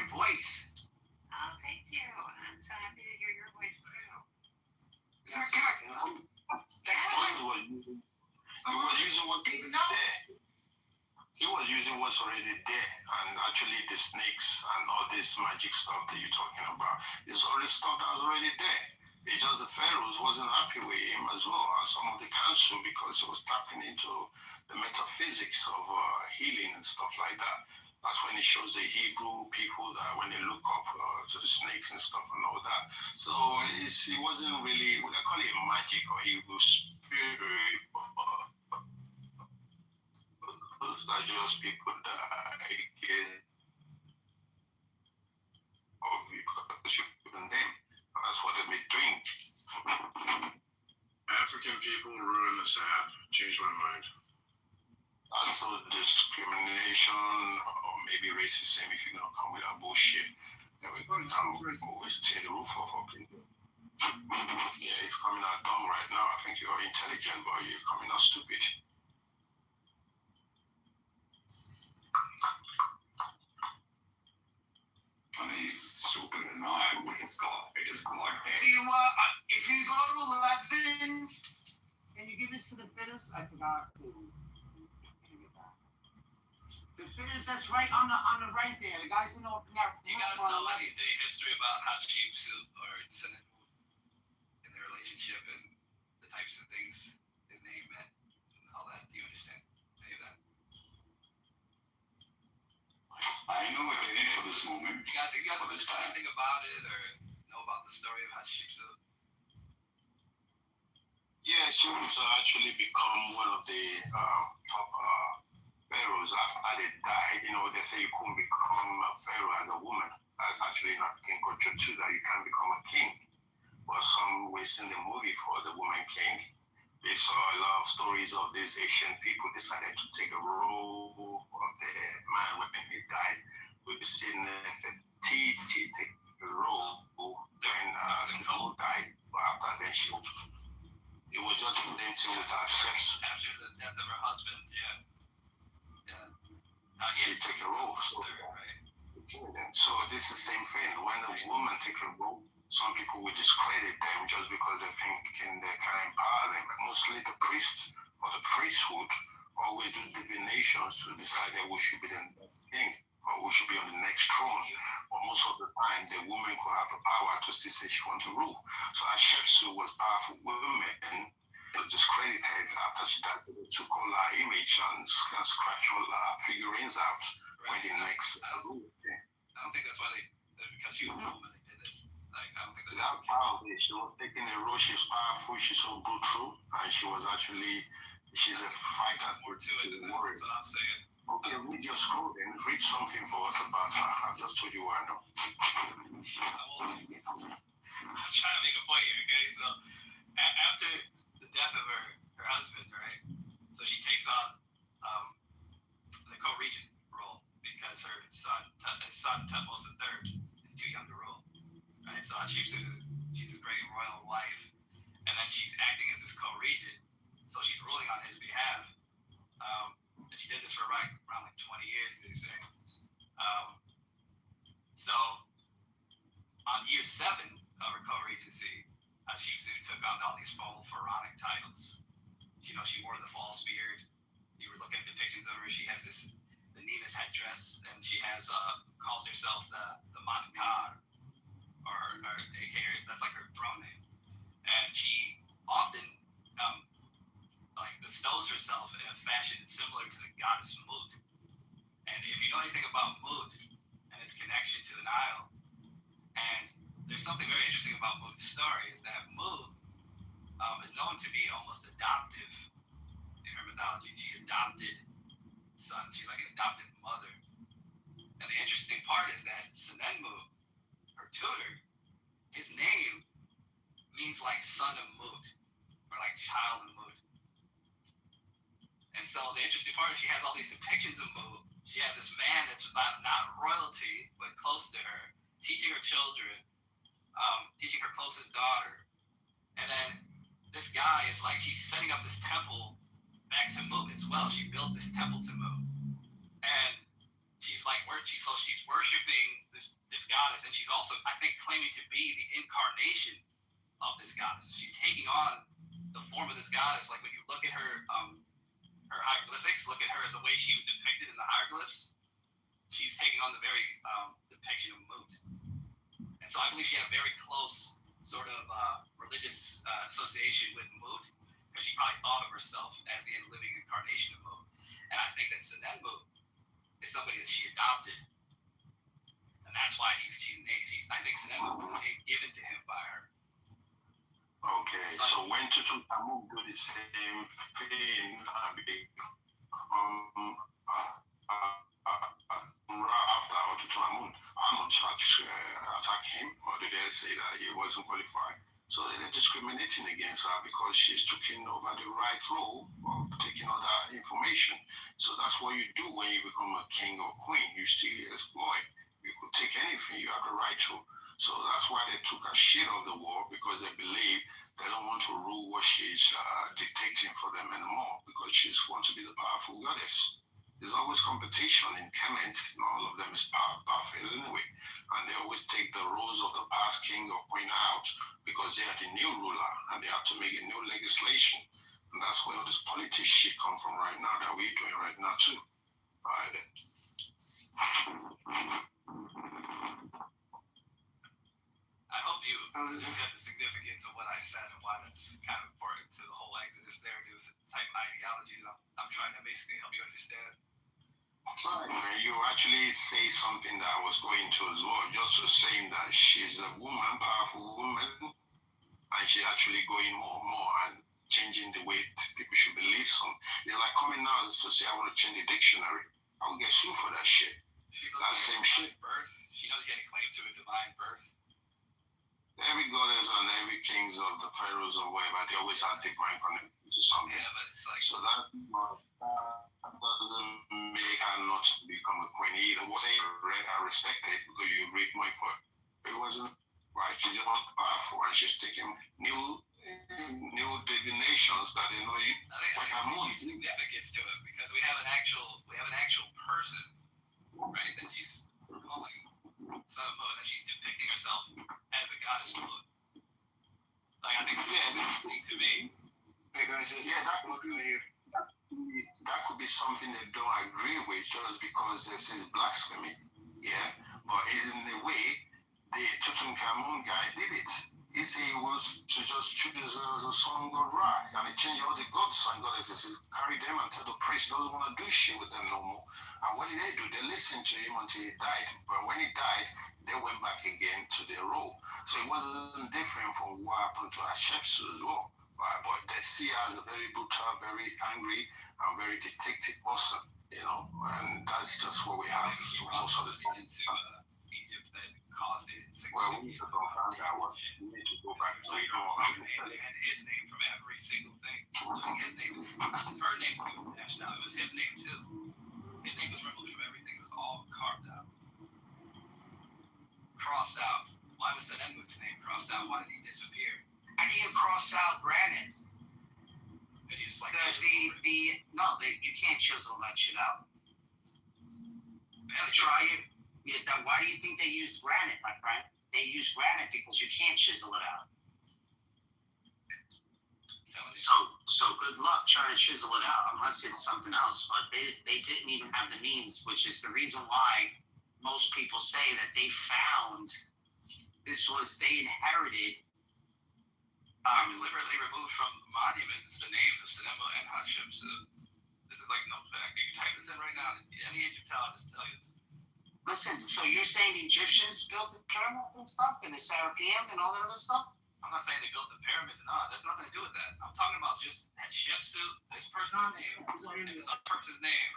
Speaker 9: voice.
Speaker 6: Oh, thank you. I'm so happy to hear your voice too.
Speaker 9: Yes.
Speaker 1: That's he was using what was there. He was using what's already there, and actually the snakes and all this magic stuff that you're talking about is already stuff that was already there. It's just the pharaohs wasn't happy with him as well as some of the council because he was tapping into the metaphysics of healing and stuff like that. That's when it shows the Hebrew people that when they look up to the snakes and stuff and all that. So it wasn't really, they call it magic or evil spirit. Those are just people that get of because you put on them. That's what they've been doing.
Speaker 5: African people ruin the sad. Change my mind.
Speaker 1: Also discrimination or maybe racism if you're gonna come with that bullshit. Then we go down, always tear the roof off of people. Yeah, it's coming out dumb right now. I think you're intelligent, but you're coming out stupid.
Speaker 8: I mean, it's stupid or not, but it's God. It is God.
Speaker 9: If you go to 11, can you give this to the fitters? I forgot to. The fitters that's right on the right there. The guys who know.
Speaker 7: Do you guys know any history about Hatshepsut or Senate and their relationship and the types of things his name meant and all that? Do you understand any of that?
Speaker 8: I know it in it for this moment.
Speaker 7: You guys ever study anything about it or know about the story of Hatshepsut?
Speaker 1: Yeah, she was actually become one of the top pharaohs after they died. They say you couldn't become a pharaoh as a woman. That's actually an African culture too, that you can't become a king. But some we seen the movie for the Woman King. They saw a lot of stories of these Asian people decided to take a role of the man when he died. We've seen Nefertiti take a role when Kitover died, but after then it was just the same thing with her sex.
Speaker 7: After the death of her husband,
Speaker 1: She take a role. So this is the same thing. When a woman take a role, some people will discredit them just because they think they can empower them. Mostly the priest or the priesthood always do divinations to decide who should be the next king or who should be on the next throne. But most of the time, the woman could have the power to still say she wants to rule. So Hatshepsut was powerful women. But discredited after she died. They took all her image and scratched all her figurines out when the next.
Speaker 7: I don't think that's why because she was a woman, they did it. Like, I don't think
Speaker 1: that's powerful. She was taking a role. She's powerful. She's so brutal, and she's a fighter.
Speaker 7: More to it than that's what I'm saying.
Speaker 1: Okay, read your scroll then. Read something for us about her. I've just told you what I know.
Speaker 7: I'm trying to make a point here, okay? So, after the death of her husband, right? So she takes on the co-regent role because her son Tutmos III, is too young to rule, right? So she's his great royal wife, and then she's acting as this co-regent, so she's ruling on his behalf. And she did this for around like 20 years, they say. So on year 7 of her co-regency, Hatshepsut took on all these full pharaonic titles. You know, she wore the false beard. You were looking at depictions of her. She has the Nevis headdress, and she calls herself the Matkar, or aka that's like her throne name. And she often bestows herself in a fashion similar to the goddess Mut. And if you know anything about Mut and its connection to the Nile, and there's something very interesting about Mut's story is that Mut is known to be almost adoptive in her mythology. She adopted sons. She's like an adopted mother. And the interesting part is that Senenmut, her tutor, his name means like son of Mut, or like child of Mut. And so the interesting part is she has all these depictions of Mut. She has this man that's not royalty, but close to her, teaching her children, teaching her closest daughter. And then this guy is like, she's setting up this temple back to Mut as well. She builds this temple to Mut. And she's worshiping this goddess. And she's also, I think, claiming to be the incarnation of this goddess. She's taking on the form of this goddess. Like when you look at her hieroglyphics, look at her, the way she was depicted in the hieroglyphs, she's taking on the very depiction of Mut. And so I believe she had a very close sort of religious association with Mut, because she probably thought of herself as the living incarnation of Mut. And I think that Senenmut is somebody that she adopted. And that's why I think Senenmut was a name given to him by her.
Speaker 1: Okay, so when Tutankhamun do the same thing and become after Tutankhamun, Amun attack him, or did they say that he wasn't qualified? So they're discriminating against her because she's taking over the right role of taking all that information. So that's what you do when you become a king or queen. You still exploit. You could take anything. You have the right to. So that's why they took her shit of the war, because they believe they don't want to rule what she's dictating for them anymore, because she wants to be the powerful goddess. There's always competition in Kemet, and all of them is powerful anyway. And they always take the roles of the past king or queen out because they are the new ruler and they have to make a new legislation. And that's where all this politics shit come from right now that we're doing right now too. All right.
Speaker 7: I hope you get the significance of what I said and why that's kind of important to the whole Exodus narrative, the type of ideology that I'm trying to basically help you understand.
Speaker 1: Right. You actually say something that I was going to as well, just to saying that she's a woman, powerful woman, and she's actually going more and more and changing the way people should believe some. It's like coming now to say I want to change the dictionary. I will get sued for that shit.
Speaker 7: She
Speaker 1: that same shit.
Speaker 7: Birth. She knows she had a claim to a divine birth.
Speaker 1: every goddess and every kings of the pharaohs or whatever, they always have different connection to something.
Speaker 7: Yeah, but it's like
Speaker 1: So that doesn't make her not become a queen either. Was I respected because you read my for it wasn't right. She just was powerful and she's taking new divinations that they know you.
Speaker 7: I think there's a huge significance to it because we have an actual person, right? That she's calling Son of Mo, that she's depicting herself as the goddess Mula. Like I think that's interesting to me.
Speaker 2: Hey guys,
Speaker 1: that could be something they don't agree with just because they say it's blasphemy. Yeah, but it's in the way the Tutankhamun guy did it. He said he was to just choose as a son god Ra, and he changed all the gods and goddesses, carry them and tell the priest he doesn't want to do shit with them no more. And what did they do? They listened to him until he died. But when he died, they went back again to their role. So it wasn't different from what happened to Hatshepsut as well. Right? But they see her as a very brutal, very angry, and very detective person, you know, and that's just what we have most of the time.
Speaker 7: Into Egypt that caused it.
Speaker 1: Well, we need to go find that one. We need to go back to it.
Speaker 7: And his name from every single thing. Including his name. Not just her name when he was dashed out, it was his name too. His name was removed from everything. It was all carved out. Crossed out. Why was Senenmut's name crossed out? Why did he disappear?
Speaker 9: How do you cross out granite?
Speaker 7: And he just like
Speaker 9: You can't chisel that shit out.
Speaker 7: man,
Speaker 9: Try it. Yeah, why do you think they use granite, my friend? They use granite because you can't chisel it out. So good luck trying to chisel it out unless it's something else. But they didn't even have the means, which is the reason why most people say that they found they inherited.
Speaker 7: Deliberately removed from monuments the names of Senenmut and Hatshepsut. This is like no fact. You can type this in right now. Any Egyptologist tell you this.
Speaker 9: Listen, so you're saying the Egyptians built the pyramid and stuff, and the Serapeum and all that other stuff?
Speaker 7: I'm not saying they built the pyramids and all. That's nothing to do with that. I'm talking about just Hatshepsut, this person's name, and this other person's name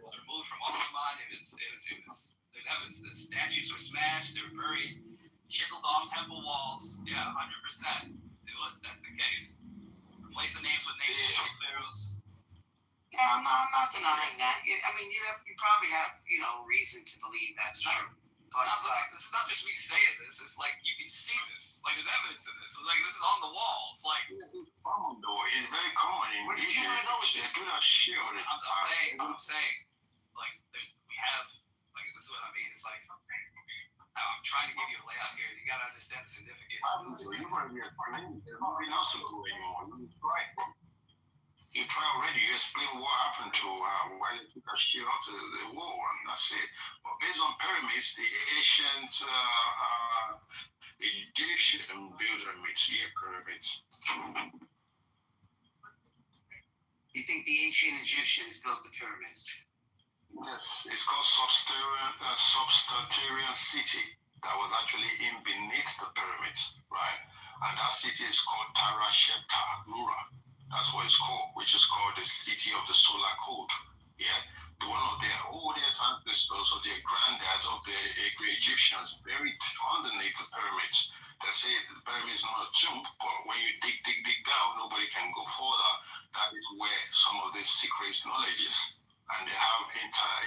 Speaker 7: was removed from all the monuments. There's evidence the statues were smashed, they were buried, chiseled off temple walls. Yeah, 100%. That's the case. Replace the names with names of pharaohs.
Speaker 9: Yeah, I'm not denying that. You probably have reason to believe that's true.
Speaker 7: This is not just me saying this. It's like you can see this. Like there's evidence of this. It's like this is on the wall. It's like
Speaker 1: common though. It's very common in
Speaker 9: Where did you want to go with this?
Speaker 1: They do not share it.
Speaker 7: I'm saying, like we have, like this is what I mean. It's like I'm trying to give you a layout here. You gotta understand the significance.
Speaker 1: You're going to be a friend. There's nothing else to do anymore. Right. You try already. You explain what happened to why they took a shit off the wall, and that's it. But based on pyramids, the ancient Egyptian pyramids.
Speaker 9: You think the ancient Egyptians built the pyramids?
Speaker 1: Yes, it's called subterranean city that was actually in beneath the pyramids, right? And that city is called Tara Shepta Nura. That's what it's called, which is called the city of the solar code. Yeah, one of their oldest ancestors or their granddad of the Egyptians buried underneath the pyramids. They say the pyramid is not a tomb, but when you dig down, nobody can go further. That is where some of this secret knowledge is. And they have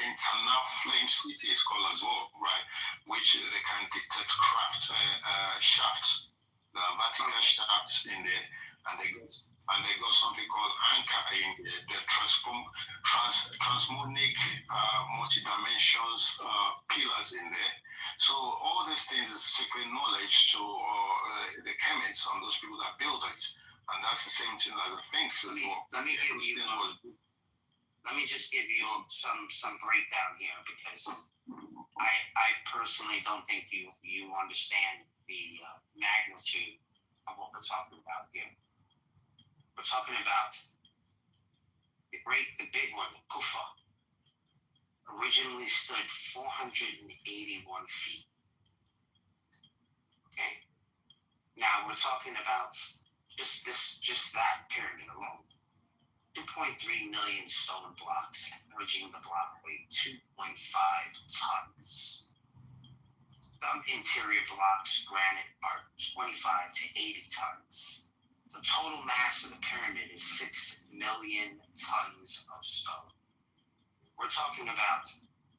Speaker 1: internal flame cities called as well, right? Which they can detect craft shafts, vertical shafts in there, and they got something called anchor in the transmonic multi-dimensions pillars in there. So all these things is secret knowledge to the chemists and those people that build it, and that's the same thing as the things as well.
Speaker 9: Let me just give you some breakdown here because I personally don't think you understand the magnitude of what we're talking about here. We're talking about the big one, Kufa, originally stood 481 feet. Okay? Now we're talking about just that pyramid alone. 2.3 million stone blocks, averaging the block weight 2.5 tons. Some interior blocks, granite, are 25 to 80 tons. The total mass of the pyramid is 6 million tons of stone. We're talking about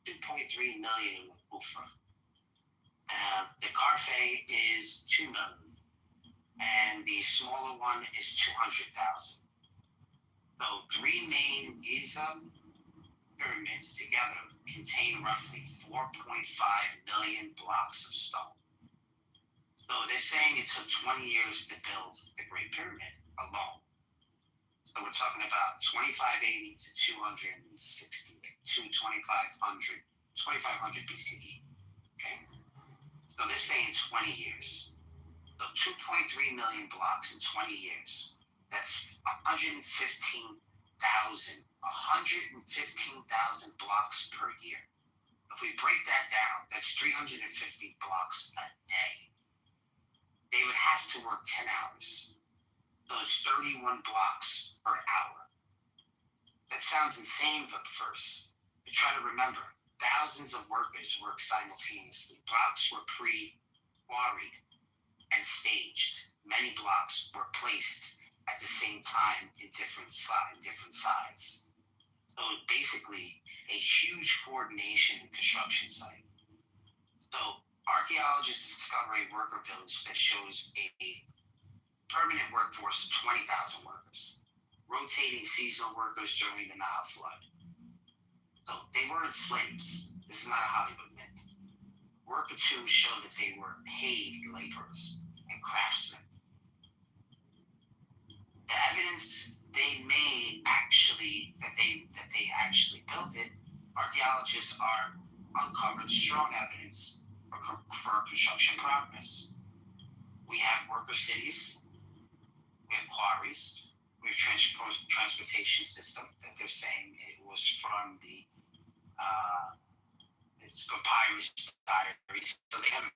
Speaker 9: 2.3 million in the Kufra. The Carfe is 2 million, and the smaller one is 200,000. So 3 main Giza pyramids together contain roughly 4.5 million blocks of stone. So they're saying it took 20 years to build the Great Pyramid alone. So we're talking about 2580 to 260 to 2500 BCE. Okay. So they're saying 20 years. So 2.3 million blocks in 20 years. That's 115,000 blocks per year. If we break that down, that's 350 blocks a day. They would have to work 10 hours. So it's 31 blocks per hour. That sounds insane at first. But try to remember, thousands of workers work simultaneously. Blocks were pre-quarried and staged. Many blocks were placed at the same time in different sides. So basically, a huge coordination and construction site. So archaeologists discover a worker village that shows a permanent workforce of 20,000 workers, rotating seasonal workers during the Nile flood. So they weren't slaves. This is not a Hollywood myth. Worker 2 showed that they were paid laborers and craftsmen. The evidence they made that they actually built it, archaeologists are uncovered strong evidence for construction progress. We have worker cities, we have quarries, we have transportation system that they're saying it was from the it's papyrus diaries, so they haven't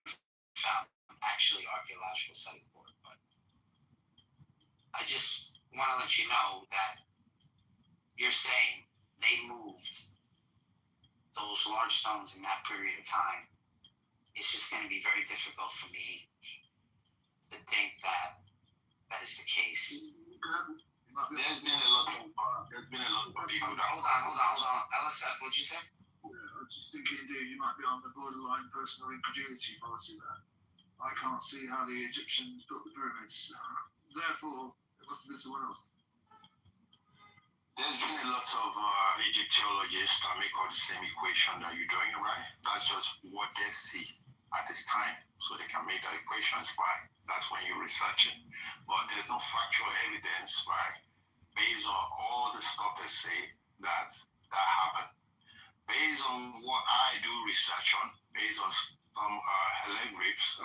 Speaker 9: found actually archaeological sites for it, but I just want to let you know that you're saying they moved those large stones in that period of time. It's just going to be very difficult for me to think that that is the case.
Speaker 1: There's been a lot of people that.
Speaker 9: Hold on. LSF, what'd you say?
Speaker 2: I just think indeed you might be on the borderline personal incredulity fallacy there. I can't see how the Egyptians built the pyramids. Therefore, it must have been someone else.
Speaker 1: There's been a lot of Egyptologists that make all the same equation that you're doing, right? That's just what they see at this time. So they can make that equation. It's fine. That's when you research it. But there's no factual evidence, right? Based on all the stuff they say that happened. Based on what I do research on, based on some hieroglyphics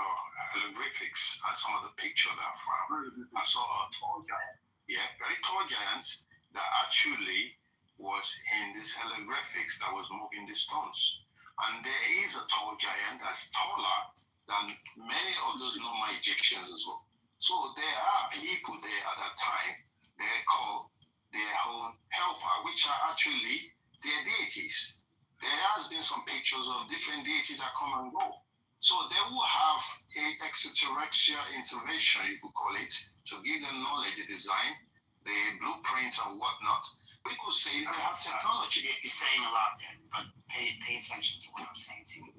Speaker 1: and some of the pictures that I found, I saw a tall giant. Yeah, very tall giant that actually was in these hieroglyphics that was moving the stones. And there is a tall giant that's taller than many of those normal Egyptians as well. So there are people there at that time, they call their own helper, which are actually their deities. There has been some pictures of different deities that come and go. So they will have a extraterrestrial intervention, you could call it, to give them knowledge, the design, the blueprint and whatnot. We could say they have technology.
Speaker 9: You're saying a lot there, but pay attention to what I'm saying to you.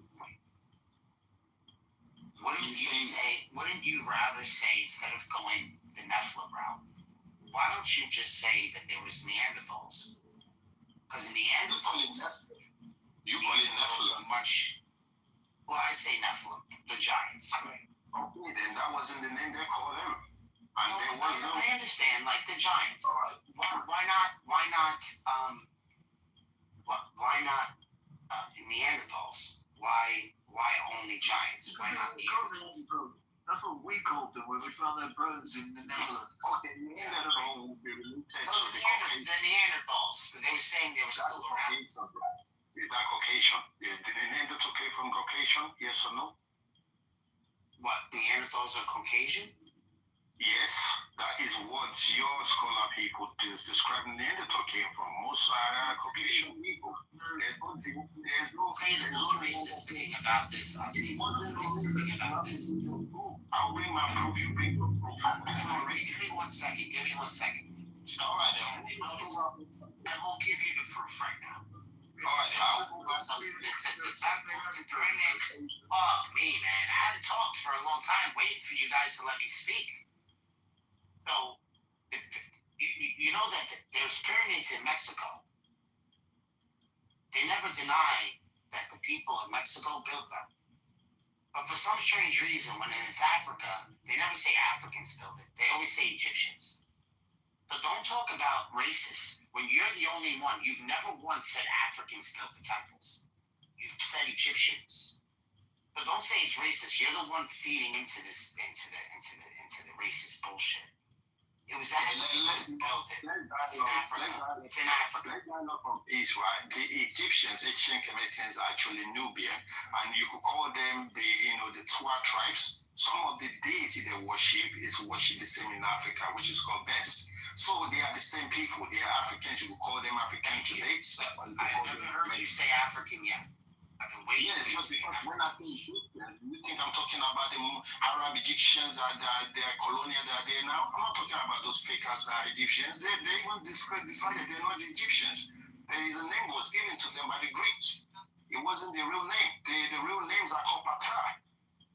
Speaker 9: Wouldn't you rather say, instead of going the Nephilim route, why don't you just say that there was Neanderthals? Because Neanderthals,
Speaker 1: you call it Nephilim.
Speaker 9: Well, I say Nephilim, the giants.
Speaker 1: Okay, then that wasn't the name they call them. And
Speaker 9: I understand, like the giants. Why not Neanderthals? Why only giants? Why not Neanderthals?
Speaker 2: That's what we called them when we found their bones in the Netherlands.
Speaker 1: Okay, Neanderthals would be related to
Speaker 9: the Neanderthals, because they were saying they were still around.
Speaker 1: Is that Caucasian? Did the Neanderthal came from Caucasian? Yes or no?
Speaker 9: What, Neanderthals are Caucasian?
Speaker 1: Yes, that is what your scholar people describing the Neanderthal came from. Most Caucasian people. There's no
Speaker 9: Say the most racist thing about this. I'll tell you one of the racist thing about this.
Speaker 1: I'll bring my proof. You bring your proof. It's not
Speaker 9: Give me 1 second. Give me 1 second.
Speaker 1: All right, then.
Speaker 9: I will give you the proof right now.
Speaker 1: All right,
Speaker 9: So the type of pyramids. Fuck me, man. I haven't talked for a long time, waiting for you guys to let me speak. So, you know that there's pyramids in Mexico. They never deny that the people of Mexico built them. But for some strange reason, when it's Africa, they never say Africans built it. They always say Egyptians. So don't talk about racists when you're the only one. You've never once said Africans built the temples. You've said Egyptians. But don't say it's racist. You're the one feeding into the racist bullshit. It was Africans who built it. It's in Africa. It's in Africa.
Speaker 1: Is right. The Egyptians, ancient Kemetans, are actually Nubia, and you could call them the Twa tribes. Some of the deity they worship is worshipped the same in Africa, which is called Bes. So they are the same people. They are Africans. You could call them African today.
Speaker 9: I've never heard you say African yet. I've been waiting.
Speaker 1: Yes, just because when I think Egyptians, you think I'm talking about the Arab Egyptians that they're colonial that are there now? I'm not talking about those fake ass Egyptians. They even decided they're not the Egyptians. There is a name was given to them by the Greeks. It wasn't the real name. The real names are called Pata.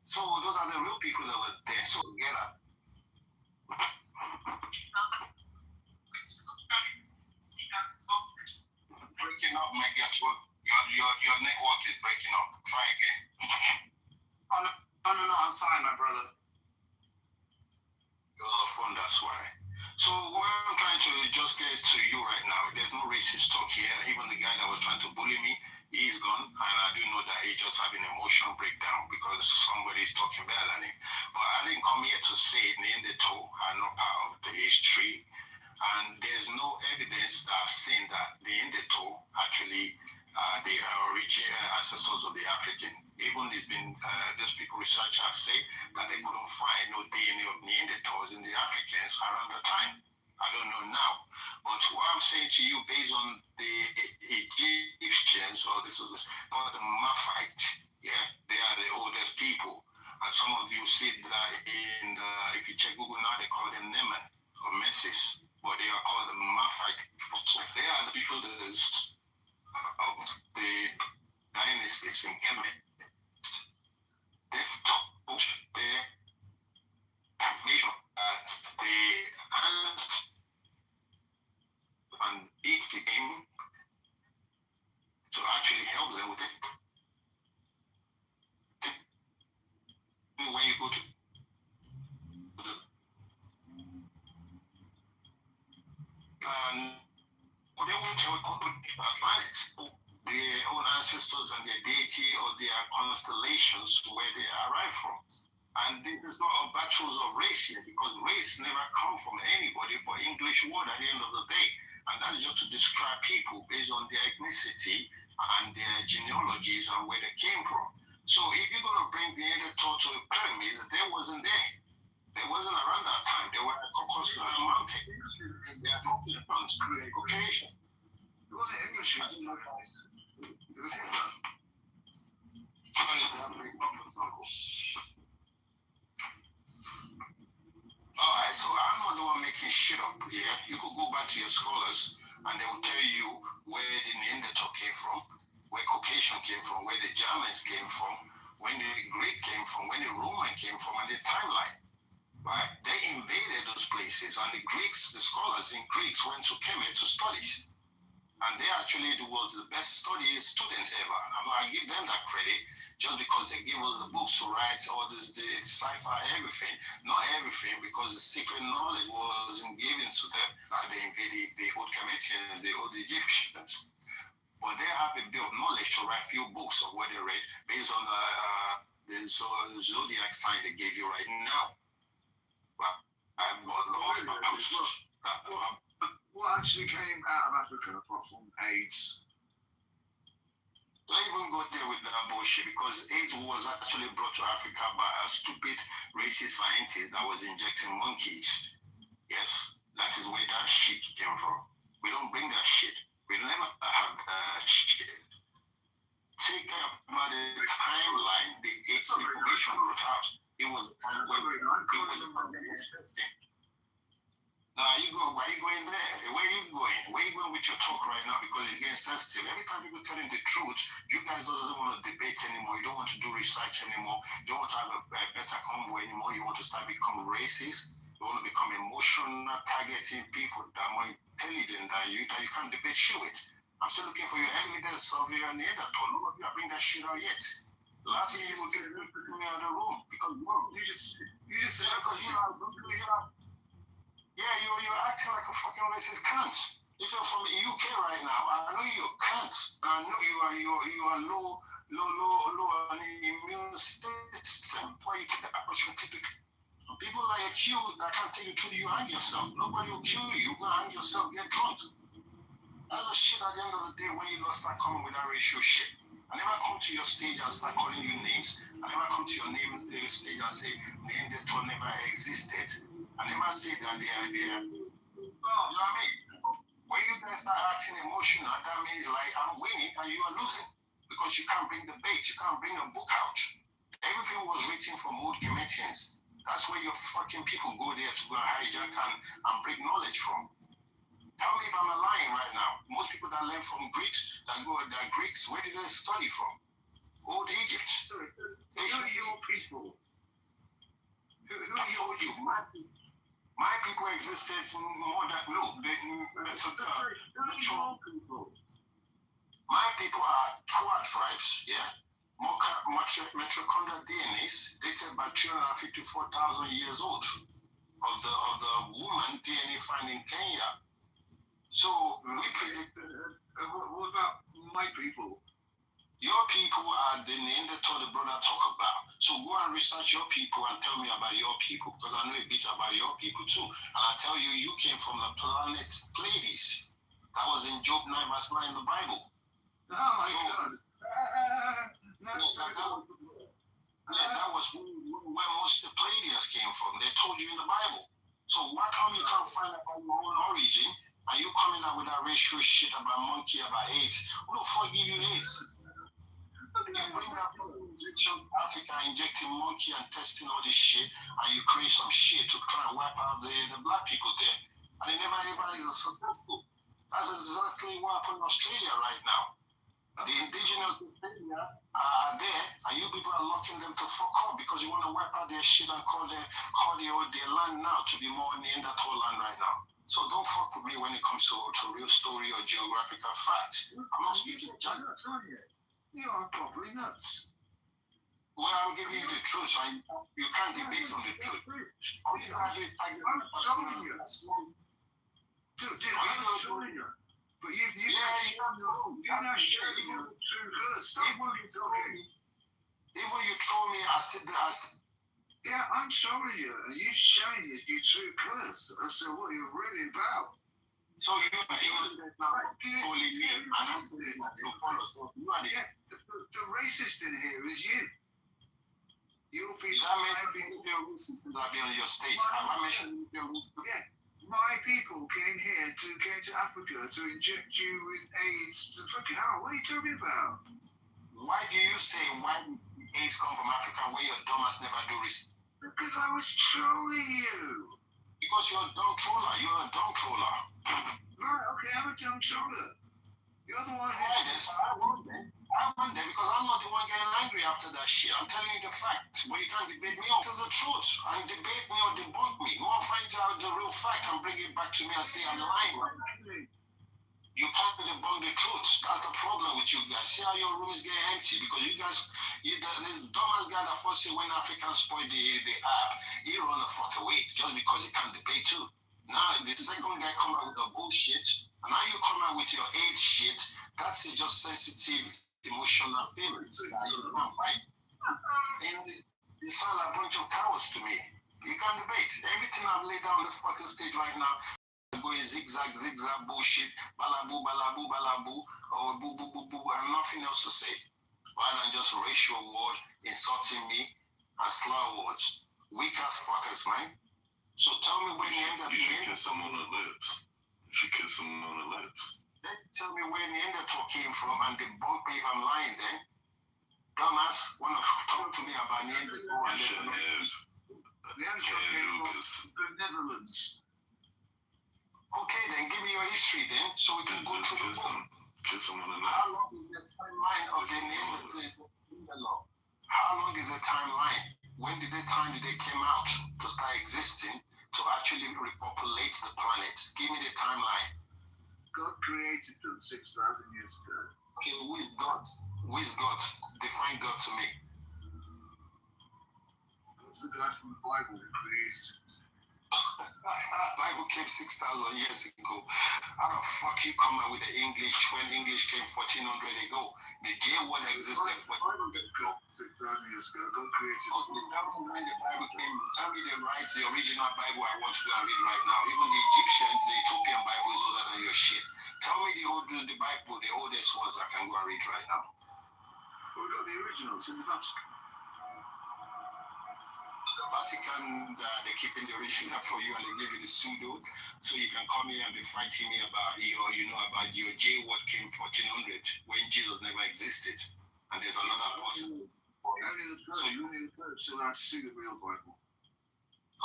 Speaker 1: So those are the real people that were there. So together. Breaking up, my network. Your network is breaking up. Try again.
Speaker 9: Oh, no, I'm fine, my brother.
Speaker 1: You're on the phone, that's why. So what I'm trying to just get to you right now, there's no racist talk here. Even the guy that was trying to bully me, he's gone. And I do know that he just having an emotional breakdown because somebody's talking bad at him. But I didn't come here to say Neanderthal are not part of the history. And there's no evidence that I've seen that the Neanderthal actually the original ancestors of the African. Even there's been these people research have said that they couldn't find no DNA of Neanderthals in the Africans around the time. I don't know now, but what I'm saying to you, based on the Egyptians, or this is called the Maphite, yeah, they are the oldest people, and some of you see that if you check Google now, they call them Neman or Mesis, but they are called the Maphite people. So they are the people that is of the dynasties in Kemet. They've told their information that the ants and it came to actually help them with it. When you go to the they won't tell planets, their own ancestors and their deity or their constellations where they arrive from. And this is not a battles of race here, because race never come from anybody but English word at the end of the day. And that's just to describe people based on their ethnicity and their genealogies and where they came from. So if you're going to bring the Neanderthal to the pyramids, they wasn't there. They wasn't around that time. They were at Caucasus Mountain. They are Caucasian.
Speaker 2: It wasn't English. It was Hitler.
Speaker 1: Alright, so I'm not the one making shit up here. You could go back to your scholars and they will tell you where the Neanderthal came from, where Caucasian came from, where the Germans came from, when the Greek came from, when the Roman came from, and the timeline. Right? They invaded those places, and the Greeks, the scholars in Greeks went to Kemet to study. And they actually was the best study students ever. I give them that credit just because they gave us the books to write all this, the cipher, everything. Not everything, because the secret knowledge wasn't given to them. They invaded the old Kemetians, the old Egyptians. But they have a bit of knowledge to write few books of what they read based on the zodiac sign they gave you right now.
Speaker 2: What actually came out of Africa apart from AIDS?
Speaker 1: Don't even go there with that bullshit, because AIDS was actually brought to Africa by a stupid racist scientist that was injecting monkeys. Yes, that is where that shit came from. We don't bring that shit. We never have that shit. Take about the timeline, the AIDS information brought out. It was time when it was interesting. Now you go, why are you going there? Where are you going? Where are you going with your talk right now? Because it's getting sensitive. Every time people telling the truth, you guys doesn't want to debate anymore. You don't want to do research anymore. You don't want to have a better convo anymore. You want to start becoming racist. You want to become emotional, targeting people that are more intelligent than you, that you can't debate shit with. I'm still looking for your evidence of your Neanderthal. None of you are bringing that shit out yet. The last thing you will get me out of the room because you just said because you're you're acting like a fucking racist cunt. If you're from the UK right now, I know you're a cunt. And I know you are low on the immune system. Why you take that opportunity? People like you that can't tell you the truth, you hang yourself. Nobody will kill you. You go hang yourself, get drunk. That's the shit at the end of the day when you don't start coming with that ratio shit. I never come to your stage and start calling you names. I never come to your stage and say Neanderthal never existed. I never say that they are there. You know what I mean? When you guys start acting emotional, that means like I'm winning and you are losing because you can't bring the bait, you can't bring a book out. Everything was written from old Comedians. That's where your fucking people go there to go and hijack and bring knowledge from. Tell me if I'm lying right now. Most people that learn from Greeks, that Greeks, where did they study from? Old Egypt.
Speaker 2: Sorry, who are your people? Who
Speaker 1: I told you, my people existed more than my people are 12 tribes, yeah. Mitochondrial DNAs dated by 354,000 years old of the woman DNA found in Kenya. So we predict.
Speaker 2: What about my people?
Speaker 1: Your people are the Neanderthal the brother talk about. So go and research your people and tell me about your people because I know a bit about your people too. And I tell you, you came from the planet Pleiades. That was in Job 9 verse 9 in the Bible.
Speaker 2: Oh my God.
Speaker 1: That was where most of the Pleiadians came from. They told you in the Bible. So why come you can't find out your own origin and you coming out with that racial shit about monkey, about AIDS? Who the fuck give you AIDS? You bring that injection Africa, injecting monkey and testing all this shit, and you create some shit to try and wipe out the black people there. And it never ever is successful. That's exactly what happened in Australia right now. The indigenous are there, and you people are locking them to fuck up because you want to wipe out their shit and call their land now to be more Neanderthal land right now. So don't fuck with me when it comes to real story or geographical fact. I'm not speaking Japanese.
Speaker 2: You are probably nuts.
Speaker 1: Well, I'm giving you the truth, so you can't debate on the truth. Oh, you can't debate. I'm showing you.
Speaker 2: Dude, I'm showing you. But you're not sharing your true good. Stop what you're talking.
Speaker 1: Even you throw me as
Speaker 2: yeah, I'm showing you. And you're showing your true colors. I said, what you're really about.
Speaker 1: So you are innocent now, totally me, and I'm saying that you follow. So you are
Speaker 2: the racist in here is you. You'll be
Speaker 1: that many people racist that be on your stage. Have I mentioned you?
Speaker 2: Yeah, my people came to Africa to inject you with AIDS. Fucking hell, what are you talking about?
Speaker 1: Why do you say why AIDS come from Africa where your dumbass never do research?
Speaker 2: Because I was trolling you.
Speaker 1: Because you're a dumb troller. You're a dumb troller.
Speaker 2: Right, okay, I'm a dumb troller. You're the one who...
Speaker 1: Right, then, so I won there because I'm not the one getting angry after that shit. I'm telling you the fact. But you can't debate me on. It's the truth. And debate me or debunk me. You want to find out the real fact and bring it back to me and say I'm lying. You can't debunk the truth. That's the problem with you guys. See how your room is getting empty because you guys, this dumbass guy that first say when Africans spoil the app, he run the fuck away just because he can't debate too. Now the second guy come out with the bullshit, and now you come out with your AIDS shit. That's just sensitive, emotional feelings. Right? And you sound like a bunch of cowards to me. You can't debate. Everything I've laid down on the fucking stage right now. Going zigzag bullshit, balabu, or boo, and nothing else to say. Rather than just racial word, insulting me, and slur words. Weak
Speaker 4: kiss him on the lips. You should kiss him on the lips.
Speaker 1: Then tell me where Neanderthal came from and the boat if I'm lying then. Dumbass, wanna talk to me about Neanderthal and
Speaker 4: You should
Speaker 1: then
Speaker 4: have
Speaker 2: Neanderthal came from the Netherlands.
Speaker 1: okay then give me your history then so we can go
Speaker 4: just
Speaker 1: through the book.
Speaker 4: kiss him on the neck.
Speaker 1: How long is the timeline of the Neanderthal? How long is the timeline? When did they came out to start existing to actually repopulate the planet? Give me the timeline.
Speaker 2: God created them 6,000 years ago.
Speaker 1: Okay, who is God? Who is God? Define God to me.
Speaker 2: God's the guy from the Bible who created it.
Speaker 1: Bible came 6,000 years ago. How the fuck you come out with the English when English came 1,400 ago? The J word existed for
Speaker 2: 6,000 years ago. God created it.
Speaker 1: okay, tell me when the Bible came. Tell me the original Bible I want to go and read right now. Even the Egyptians, the Ethiopian Bible is older than your shit. Tell me the Bible, the oldest ones I can go and read right now.
Speaker 2: Well, we got the originals in the Vatican.
Speaker 1: The Vatican, they're keeping the original for you and they give you the pseudo, so you can come here and be fighting me about about your J word came 1,400 when Jesus never existed, and there's another person.
Speaker 2: Only the Pope's allowed to see the real Bible.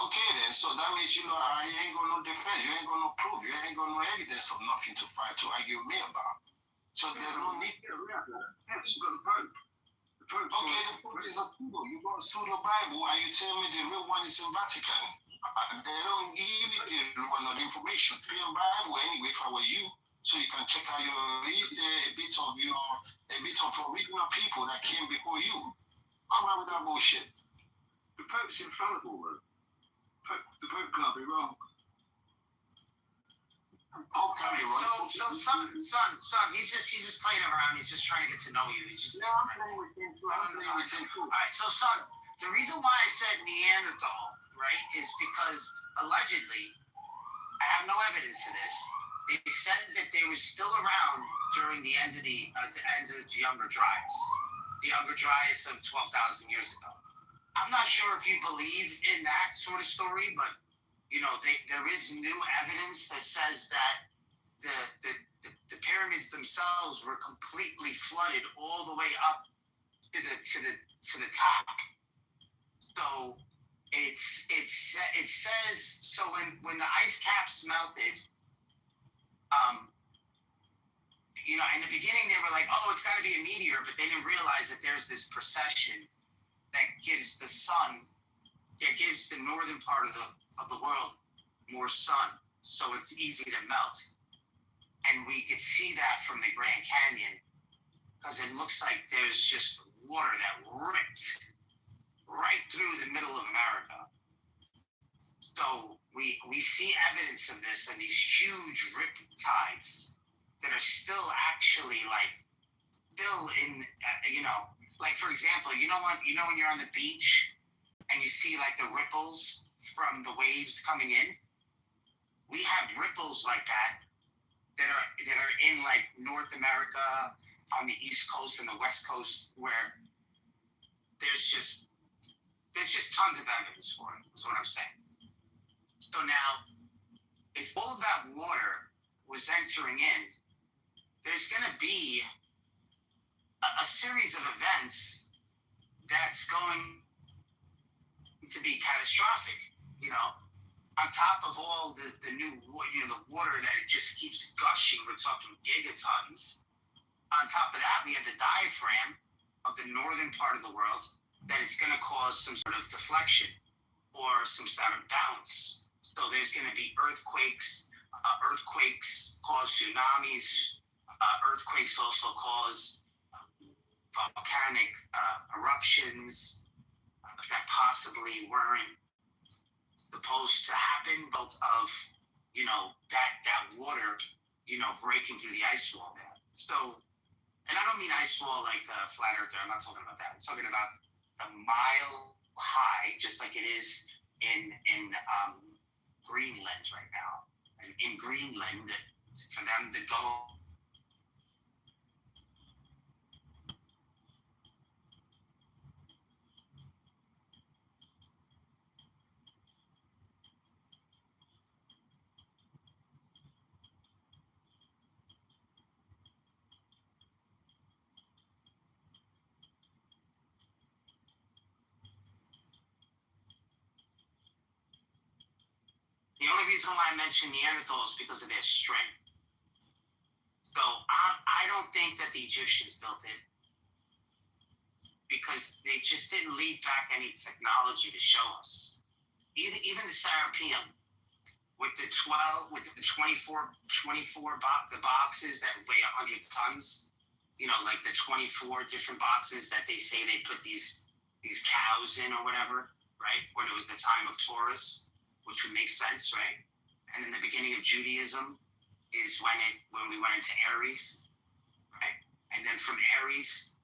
Speaker 1: Okay then, so that means you ain't got no defense, you ain't got no proof, you ain't got no evidence of nothing to fight to argue with me about. So there's no need.
Speaker 2: Yeah, we got the Pope.
Speaker 1: Okay, the Pope is a pseudo. You got a pseudo Bible, and you tell me the real one is in Vatican. They don't give you the one of the information. Pay a Bible anyway if I were you, so you can check out a bit of original people that came before you. Come out with that bullshit.
Speaker 2: The Pope's infallible, though. The Pope can't be wrong.
Speaker 1: Pope can be wrong.
Speaker 9: So son, he's just playing around. He's just trying to get to know you. He's just
Speaker 1: I'm playing with him too.
Speaker 9: All right, so son, the reason why I said Neanderthal, right, is because allegedly, I have no evidence to this. They said that they were still around during the end of the Younger Dryas, the Younger Dryas of 12,000 years ago. I'm not sure if you believe in that sort of story, but there is new evidence that says that the pyramids themselves were completely flooded all the way up to the top. So it says so when the ice caps melted, in the beginning they were like, oh, it's got to be a meteor, but they didn't realize that there's this precession that gives the sun, that gives the northern part of the world more sun, so it's easy to melt. And we could see that from the Grand Canyon because it looks like there's just water that ripped right through the middle of America. So we see evidence of this and these huge rip tides that are still actually still in, like for example, when you're on the beach and you see like the ripples from the waves coming in, we have ripples like that are in like North America, on the East Coast and the West Coast, where there's just tons of evidence for it, is what I'm saying. So now, if all of that water was entering in, there's going to be a series of events that's going to be catastrophic, on top of all the new, the water that it just keeps gushing. We're talking gigatons. On top of that, we have the diaphragm of the northern part of the world that is going to cause some sort of deflection or some sort of bounce. So there's going to be earthquakes. Earthquakes cause tsunamis. Earthquakes also cause volcanic eruptions that possibly weren't supposed to happen, but of that water breaking through the ice wall there. So, and I don't mean ice wall like flat earther. I'm not talking about that. I'm talking about the mile high, just like it is in Greenland right now. And in Greenland, for them to go reason why I mentioned Neanderthals because of their strength. So I don't think that the Egyptians built it because they just didn't leave back any technology to show us. Even the Serapeum with the 24 the boxes that weigh 100 tons, like the 24 different boxes that they say they put these cows in or whatever, right? When it was the time of Taurus, which would make sense, right? And then the beginning of Judaism is when we went into Aries, right? And then from Aries,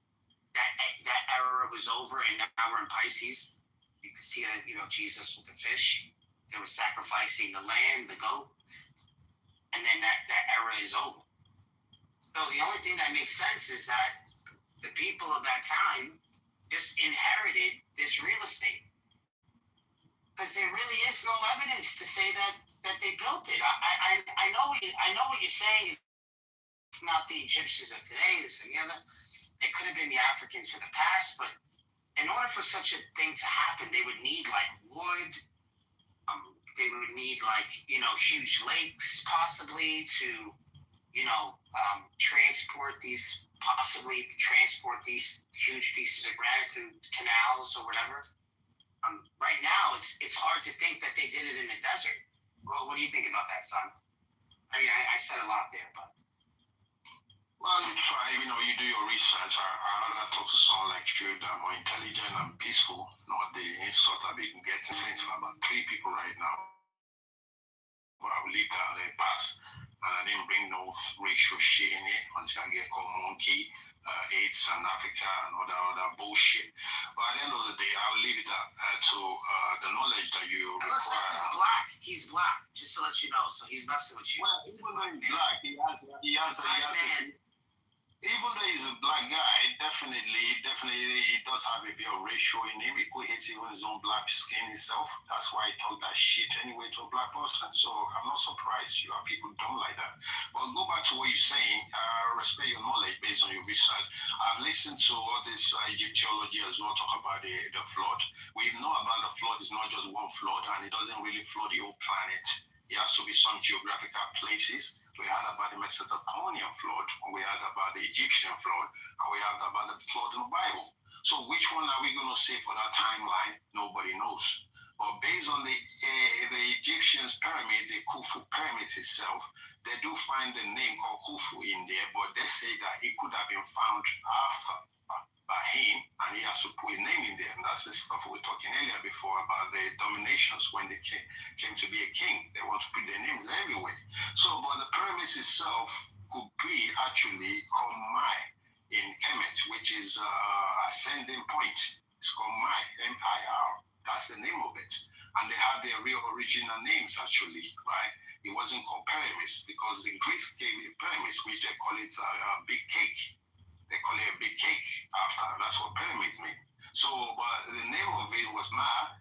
Speaker 9: that era was over, and now we're in Pisces. You can see that, Jesus with the fish. They were sacrificing the lamb, the goat, and then that era is over. So the only thing that makes sense is that the people of that time just inherited this real estate. Because there really is no evidence to say that they built it. I know what you're saying. It's not the Egyptians of today, this and the other. It could have been the Africans of the past, but in order for such a thing to happen, they would need like wood. They would need like huge lakes, possibly to transport these huge pieces of granite to canals or whatever. Right now, it's hard to think that they did it in the desert. Well, what do you think about that, son? I mean, I said a lot there, but.
Speaker 1: Well, you try, you do your research. I'd rather talk to someone like you that are more intelligent and peaceful, not the insult that they can get. Since about 3 people right now, but I will leave that they pass. And I didn't bring no racial shit in it until I get called monkey, AIDS, and Africa, and all that other bullshit. But at the end of the day, I'll leave it to the knowledge that you require.
Speaker 9: He's black, just to let you know. So he's messing with you.
Speaker 1: Well, even though he's black, even though he's a black guy, definitely he does have a bit of racial in him. He could hate even his own black skin himself. That's why he talked that shit anyway to a black person. So I'm not surprised you have people dumb like that. But go back to what you're saying. I respect your knowledge based on your research. I've listened to all this Egyptology as well, talk about the flood. We know about the flood. It's not just one flood, and it doesn't really flood the whole planet. It has to be some geographical places. We heard about the Mesopotamian flood, we heard about the Egyptian flood, and we heard about the flood in the Bible. So which one are we going to say for that timeline? Nobody knows. But based on the Egyptians' pyramid, the Khufu pyramid itself, they do find the name called Khufu in there, but they say that it could have been found after by him, and he has to put his name in there. And that's the stuff we were talking earlier before about the dominations when they came to be a king. They want to put their names everywhere. So, but the premise itself could be actually called Mai in Kemet, which is ascending point. It's called Mai, M-I-R. That's the name of it. And they have their real original names actually, right? It wasn't called pyramids because the Greeks gave it pyramids, which they call it a big cake. They call it a big cake after. That's what pyramid mean. So, but the name of it was Ma,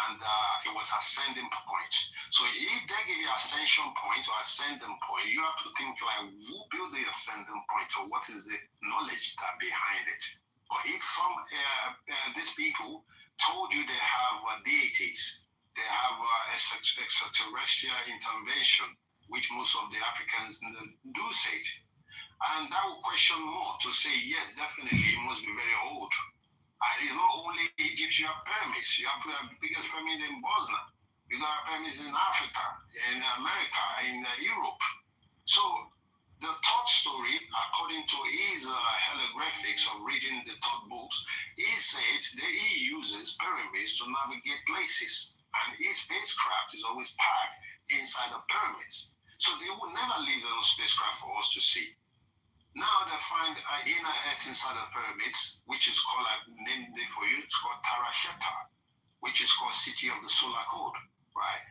Speaker 1: and it was ascending point. So if they give you ascension point or ascending point, you have to think like, who built the ascending point, or what is the knowledge that behind it? Or if some these people told you they have deities, they have extraterrestrial intervention, which most of the Africans do say it. And that will question more to say, yes, definitely, it must be very old. And it's not only Egypt, you have pyramids. You have the biggest pyramid in Bosnia. You got pyramids in Africa, in America, in Europe. So the third story, according to his hieroglyphics of reading the third books, he says that he uses pyramids to navigate places. And his spacecraft is always packed inside the pyramids. So they would never leave the spacecraft for us to see. Now they find an inner earth inside the pyramids, which is called, I named it for you, it's called Tarasheta, which is called City of the Solar Code, right?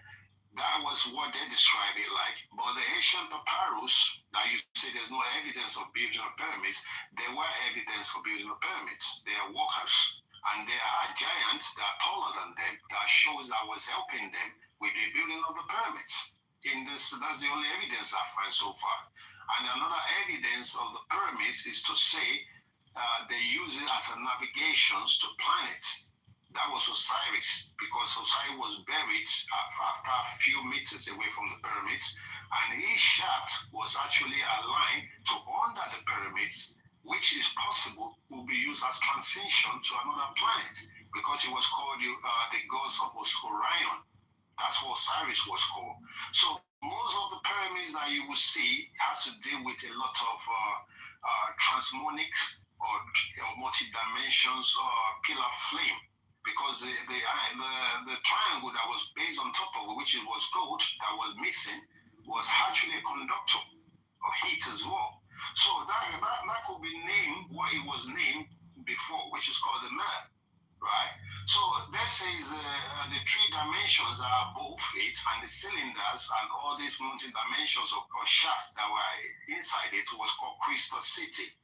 Speaker 1: That was what they describe it like. But the ancient papyrus, that you say there's no evidence of building of pyramids, there were evidence of building of pyramids. They are workers, and there are giants that are taller than them that shows that was helping them with the building of the pyramids. That's the only evidence I find so far. And another evidence of the pyramids is to say they use it as a navigations to planets. That was Osiris, because Osiris was buried after a few meters away from the pyramids, and his shaft was actually aligned to under the pyramids, which is possible will be used as transition to another planet, because he was called the gods of Orion. That's what Osiris was called. So most of the pyramids that you will see has to deal with a lot of transmonics or multi-dimensions or pillar flame, because the triangle that was based on top of it, which was gold, that was missing, was actually a conductor of heat as well. So that could be named what it was named before, which is called the map, right? So that says the three dimensions are above it, and the cylinders and all these multi-dimensions or shafts that were inside it was called Crystal City,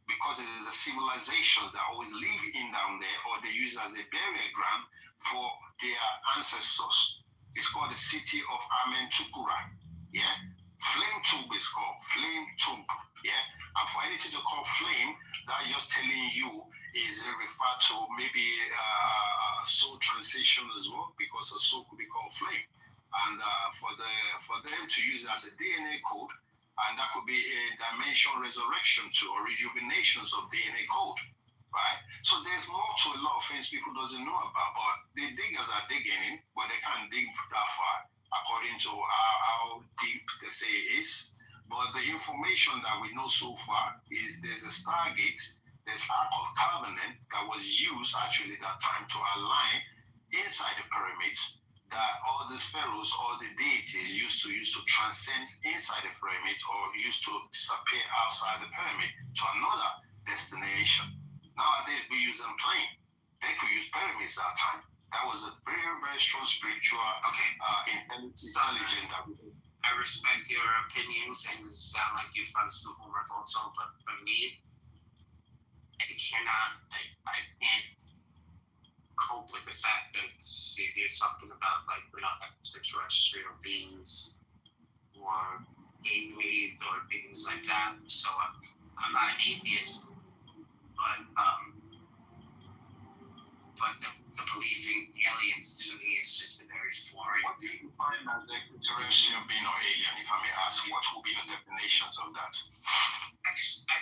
Speaker 1: because it is a civilization that always live in down there, or they use it as a burial ground for their ancestors. It's called the city of Amentukura. Yeah, flame tube is called flame tube. Yeah, and for anything to call flame, that just telling you is referred to maybe soul transition as well, because a soul could be called flame, and for them to use it as a DNA code. And that could be a dimension resurrection to or rejuvenations of DNA code, right? So there's more to a lot of things people doesn't know about, but the diggers are digging in, but they can't dig that far according to how deep they say it is. But the information that we know so far is there's a Stargate, there's Ark of Covenant that was used actually that time to align inside the pyramids, that all these pharaohs, all the deities used to transcend inside the pyramids or used to disappear outside the pyramid to another destination. Nowadays, we use them plane. They could use pyramids that time. That was a very, very strong spiritual intelligence.
Speaker 9: I respect your opinions and it sound like you've done some homework also, but for me, I can't cope with the fact that there's something about like we're not extraterrestrial beings or alien or things like that. So I'm not an atheist, but the belief in aliens to me is just a very foreign.
Speaker 1: What do you find as extraterrestrial being or alien? If I may ask, what will be your definitions of that?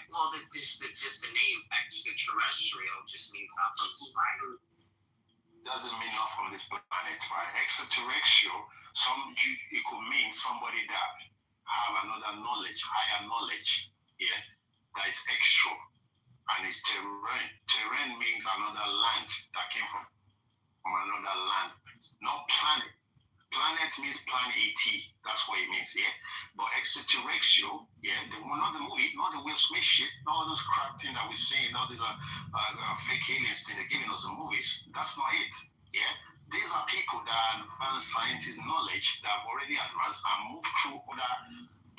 Speaker 9: Well, just the name extraterrestrial just means not from this planet.
Speaker 1: Doesn't mean not from this planet, right? Extraterrestrial, it could mean somebody that have another knowledge, higher knowledge, yeah, that is extra, and it's terrain. Terrain means another land that came from another land, not planet. Planet means planet ET, that's what it means, yeah? But extraterrestrial, yeah, not the movie, not the Will Smith shit, not all those crap things that we're seeing, all these fake aliens thing they're giving us in movies, that's not it, yeah? These are people that advance scientist knowledge that have already advanced and moved through other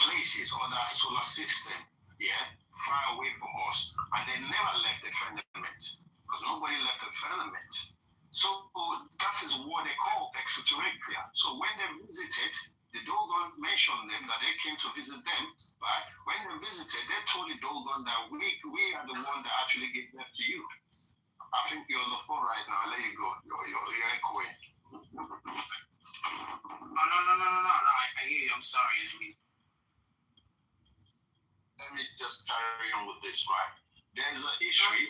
Speaker 1: places, other solar system, yeah, far away from us, and they never left the firmament, because nobody left the firmament. So that is what they call extraterrestrial. So when they visited, the Dogon mentioned them that they came to visit them, right? When they visited, they told the Dogon that we are the one that actually gave birth to you. I think you're on the phone right now. I'll let you go. You're echoing.
Speaker 9: Oh, no. I hear you. I'm sorry.
Speaker 1: Let me just carry on with this, right? There's an history.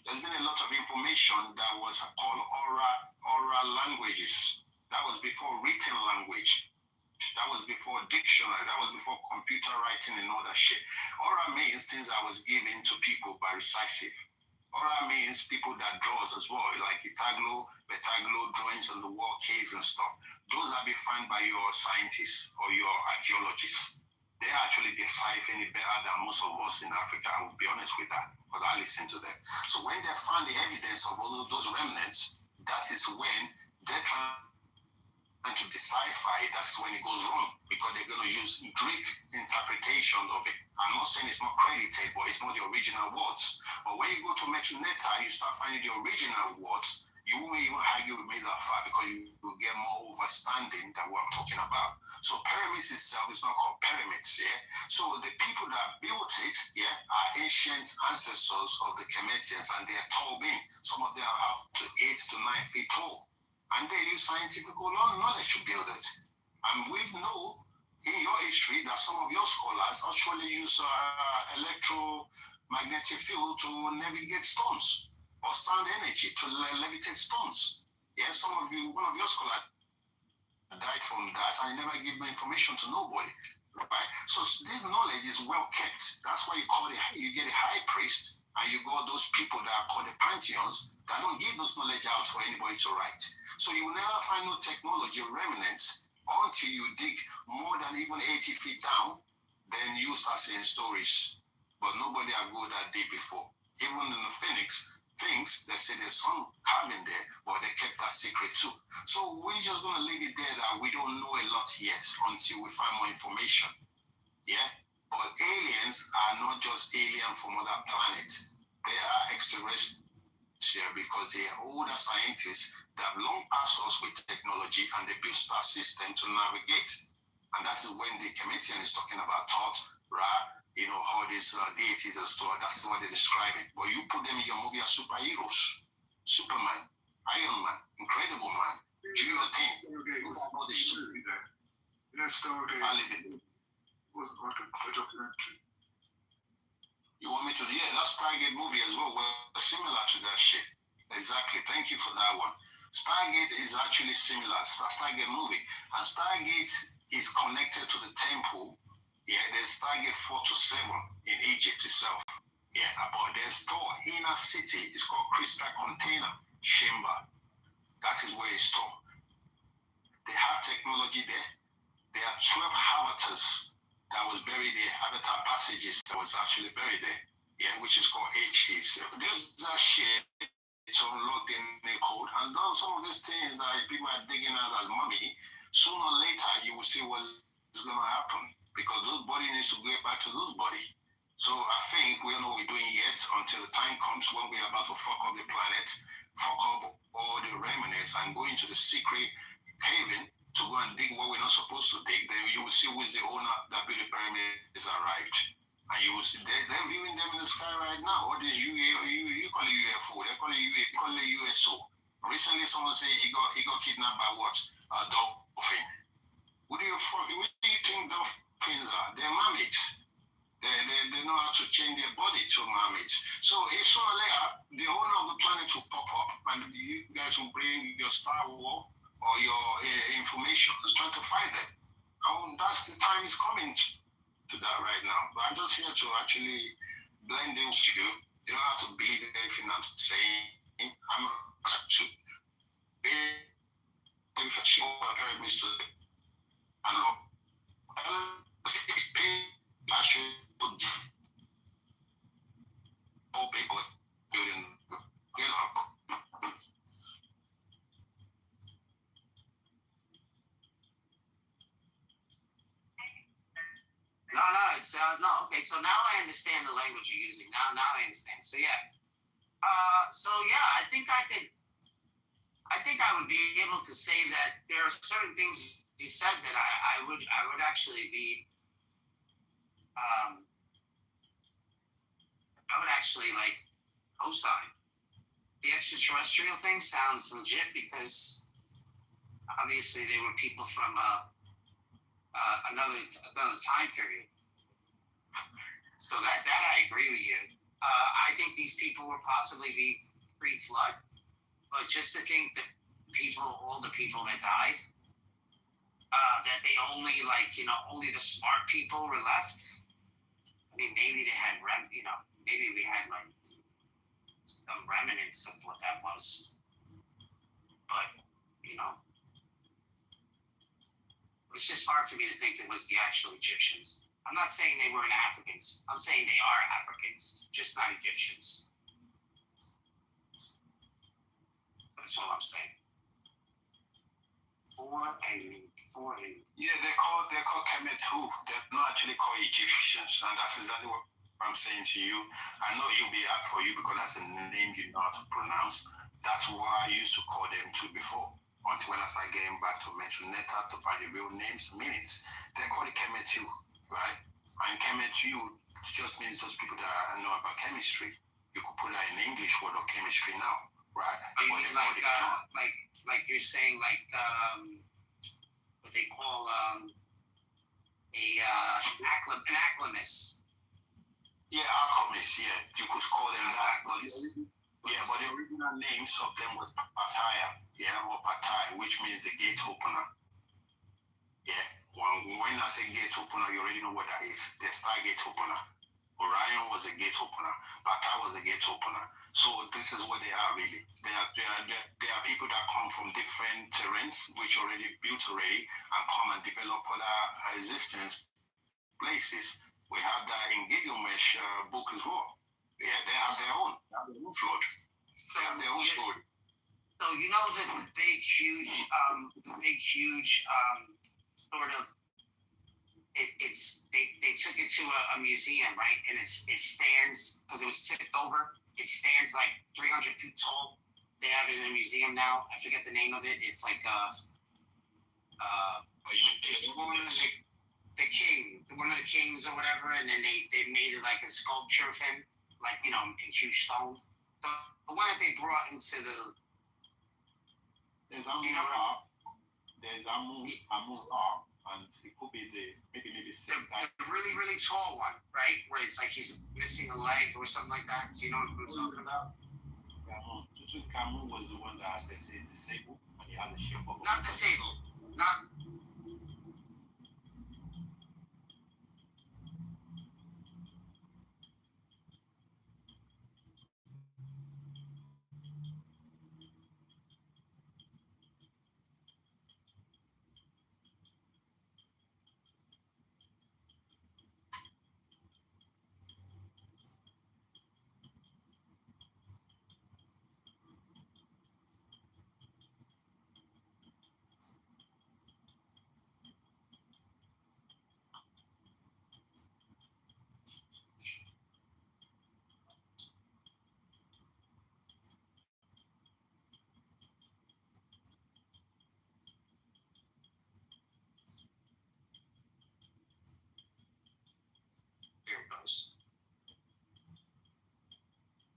Speaker 1: There's been a lot of information that was called oral languages. That was before written language. That was before dictionary. That was before computer writing and all that shit. Oral means things that was given to people by recisive. Oral means people that draws as well, like Itaglo, Betaglo, drawings on the wall, caves and stuff. Those are defined by your scientists or your archaeologists. They actually decipher it better than most of us in Africa. I will be honest with that, because I listen to them. So when they find the evidence of all of those remnants, that is when they're trying to decipher it. That's when it goes wrong, because they're going to use Greek interpretation of it. I'm not saying it's not credited, but it's not the original words. But when you go to Metuneta, you start finding the original words you won't even argue with me that far because you will get more understanding than what I'm talking about. So pyramids itself is not called pyramids, yeah? So the people that built it, yeah, are ancient ancestors of the Kemetians, and they are tall being. Some of them are up to 8 to 9 feet tall. And they use scientific knowledge to build it. And we know in your history that some of your scholars actually use electromagnetic field to navigate stones or sound energy to levitate stones. Yeah, some of you, one of your scholars died from that and never give the information to nobody, right? So this knowledge is well kept. That's why you get a high priest, and you got those people that are called the pantheons that don't give those knowledge out for anybody to write. So you will never find no technology remnants until you dig more than even 80 feet down. Then you start seeing stories, but nobody have go that deep before. Even in the Phoenix things, they say there's some carving there, but they kept that secret too. So we're just gonna leave it there that we don't know a lot yet until we find more information. Yeah, but aliens are not just alien from other planets; they are extraterrestrial because they are older scientists that have long passed us with technology, and they built star system to navigate. And that's when the Comedian is talking about Thoth, Ra, you know, all these deities and stuff. That's what they describe it. But you put them in your movie as superheroes. Superman, Iron Man, Incredible Man, do your thing.
Speaker 2: Stargate was all the movie there. You know, Stargate wasn't like a documentary.
Speaker 1: You want me to? Yeah, that Stargate movie as well. Well, similar to that shit. Exactly. Thank you for that one. Stargate is actually similar. Stargate movie. And Stargate is connected to the temple. Yeah, there's Stargate 4 to 7 in Egypt itself. Yeah, but there's stored inner city. It's called Crystal Container Chamber. That is where it's stored. They have technology there. There are 12 avatars that was buried there. Avatar passages that was actually buried there. Yeah, which is called HTs. There's that shit. It's unlocked in the code. And now some of these things that people are digging out as mummy, sooner or later you will see what is going to happen. Because those body needs to get back to those body. So I think we don't know what we're doing yet until the time comes when we're about to fuck up the planet, fuck up all the remnants, and go into the secret cavern to go and dig what we're not supposed to dig. Then you will see who is the owner that built the pyramids arrived. And you will see they're viewing them in the sky right now. All this you call it UFO, they call it USO. Recently someone said he got kidnapped by what? A dolphin. What do you think dolphins are? They're mermaids. They know how to change their body to mermaids. So if sooner or later, the owner of the planet will pop up and you guys will bring your Star War or your information. Just trying to find them. That's the time is coming to that right now. But I'm just here to actually blend in with you. You don't have to believe anything I'm saying. I'm to be infection pyramids to and it's pain, passion, all people building, you know.
Speaker 9: No. Okay, so now I understand the language you're using. Now I understand. So yeah. I think I would be able to say that there are certain things you said that I would actually be I would actually like co-sign. The extraterrestrial thing sounds legit because obviously they were people from another time period. So that I agree with you. I think these people were possibly the pre-flood, but just to think that all the people that died, that they only only the smart people were left. I mean, maybe they had maybe we had like some remnants of what that was, but it's just hard for me to think it was the actual Egyptians. I'm not saying they weren't Africans. I'm saying they are Africans, just not Egyptians. That's all I'm saying.
Speaker 1: Yeah, they're called Kemet who? They're not actually called Egyptians, and that's exactly what I'm saying to you. I know it'll be hard for you because that's a name you know how to pronounce. That's why I used to call them too before. Until when I started getting back to Metroneta to find the real names, meanings. They call it Kemetu, right? And Kemetu just means those people that know about chemistry. You could put that in English word of chemistry now, right?
Speaker 9: You mean like you're saying what they call an acclimist.
Speaker 1: Yeah, alchemists, yeah. You could call them that. But the original names of them was Pataya, or Patai, which means the gate opener. Yeah. When I say gate opener, you already know what that is. The star gate opener. Orion was a gate opener. Patai was a gate opener. So this is what they are really. They are people that come from different terrains, which already built already, and come and develop other existence places. We have that in Gilgamesh book as well. Yeah, they have their own flood. They have their own flood.
Speaker 9: So you know the big huge sort of they took it to a museum, right? And it stands because it was tipped over. It stands like 300 feet tall. They have it in a museum now. I forget the name of it. It's like it's the king, one of the kings or whatever, and then they made it like a sculpture of him, like in huge stone. The one that they brought into the
Speaker 10: there's Amun-Ra, there's Amun-Ra, and it could be maybe six times.
Speaker 9: The really tall one, right? Where it's like he's missing a leg or something like that. Do you know what I'm talking about?
Speaker 10: Tutankhamun was the one that they say disabled, and he had the shape of
Speaker 9: not disabled, not.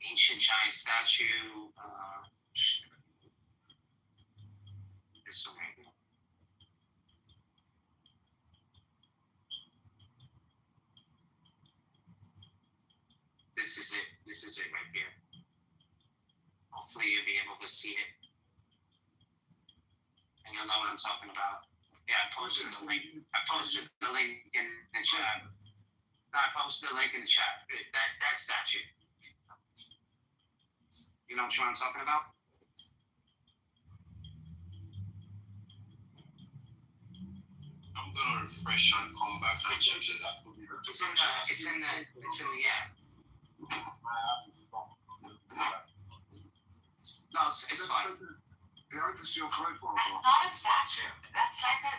Speaker 9: Ancient giant statue. This one right here. This is it right here. Hopefully you'll be able to see it. And you'll know what I'm talking about. Yeah, I posted the link. I posted the link in the chat. No, I posted the link in the chat. That statue. You know what I'm talking about?
Speaker 1: I'm gonna refresh and come back and check it out.
Speaker 9: It's in the app. No, it's fine.
Speaker 2: It opens to your profile.
Speaker 6: That's not a statue. That's like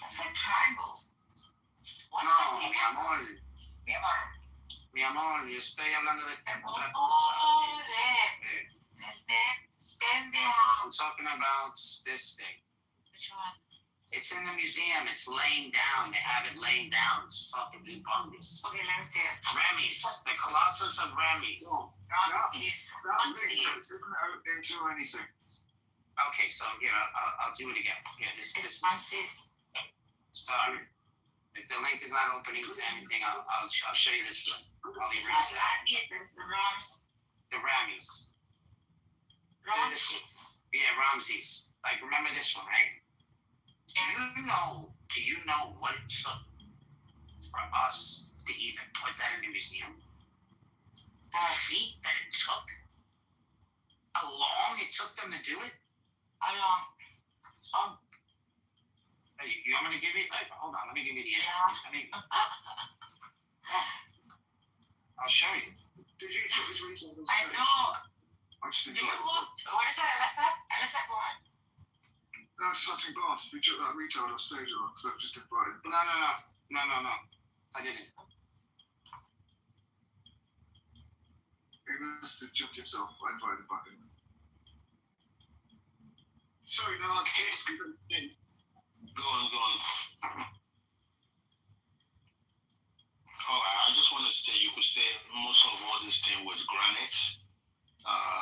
Speaker 6: that's like triangles. What's
Speaker 9: No,
Speaker 6: that?
Speaker 9: mi amor, yo estoy hablando de otra cosa.
Speaker 6: Oh,
Speaker 9: I'm talking about this thing.
Speaker 6: which one?
Speaker 9: It's in the museum. It's laying down. They have it laying down. It's fucking humongous.
Speaker 6: Okay, let me see it.
Speaker 9: Ramses, the Colossus of Ramses.
Speaker 6: Ramses.
Speaker 2: It doesn't open to anything.
Speaker 9: Okay, so here I'll do it again. Yeah, this.
Speaker 6: Ramses.
Speaker 9: Sorry, if the link is not opening to anything, I'll show you this link. I'll
Speaker 6: It's
Speaker 9: erase it.
Speaker 6: there's the Rams.
Speaker 9: The Ramses.
Speaker 6: Ramses.
Speaker 9: Yeah, Ramses. Like, remember this one, right? Do you know what it took for us to even put that in the museum? The feat that it took? How long it took them to do it?
Speaker 6: How long?
Speaker 9: Hey, you want me to give you? Like, hold on, let me give you the answer.
Speaker 6: Yeah.
Speaker 9: I'll show you.
Speaker 2: Did you put this reason on the
Speaker 6: I
Speaker 2: stage?
Speaker 6: know.
Speaker 2: I just
Speaker 6: Do
Speaker 2: didn't
Speaker 6: you
Speaker 2: like
Speaker 6: look? What is that? LSF? LSF what?
Speaker 2: No, it's Slutting Blast. We took that retard off stage or not, because that just invited.
Speaker 9: No. I didn't.
Speaker 2: In goes to judge himself. I invited him back in.
Speaker 1: Sorry, no, okay. Go on. I just want to say, you could say most of all this thing was granite.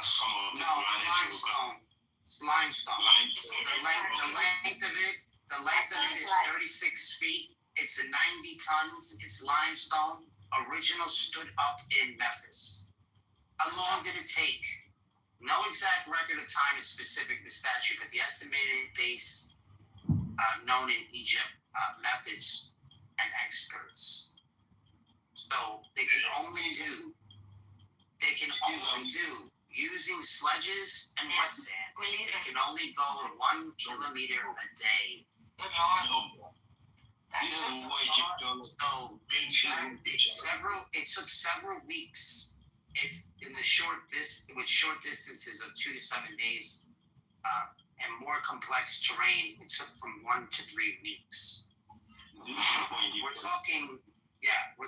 Speaker 1: Some of the granite
Speaker 9: it's limestone. The length of it is 36 feet. It's 90 tons. It's limestone. Original stood up in Memphis. How long did it take? No exact record of time is specific to the statue, but the estimated base known in Egypt, methods and experts. So they can only do using sledges and wet sand. They can only go 1 kilometer a day. So it took several weeks. If in the with short distances of 2 to 7 days, and more complex terrain, it took from 1 to 3 weeks. We're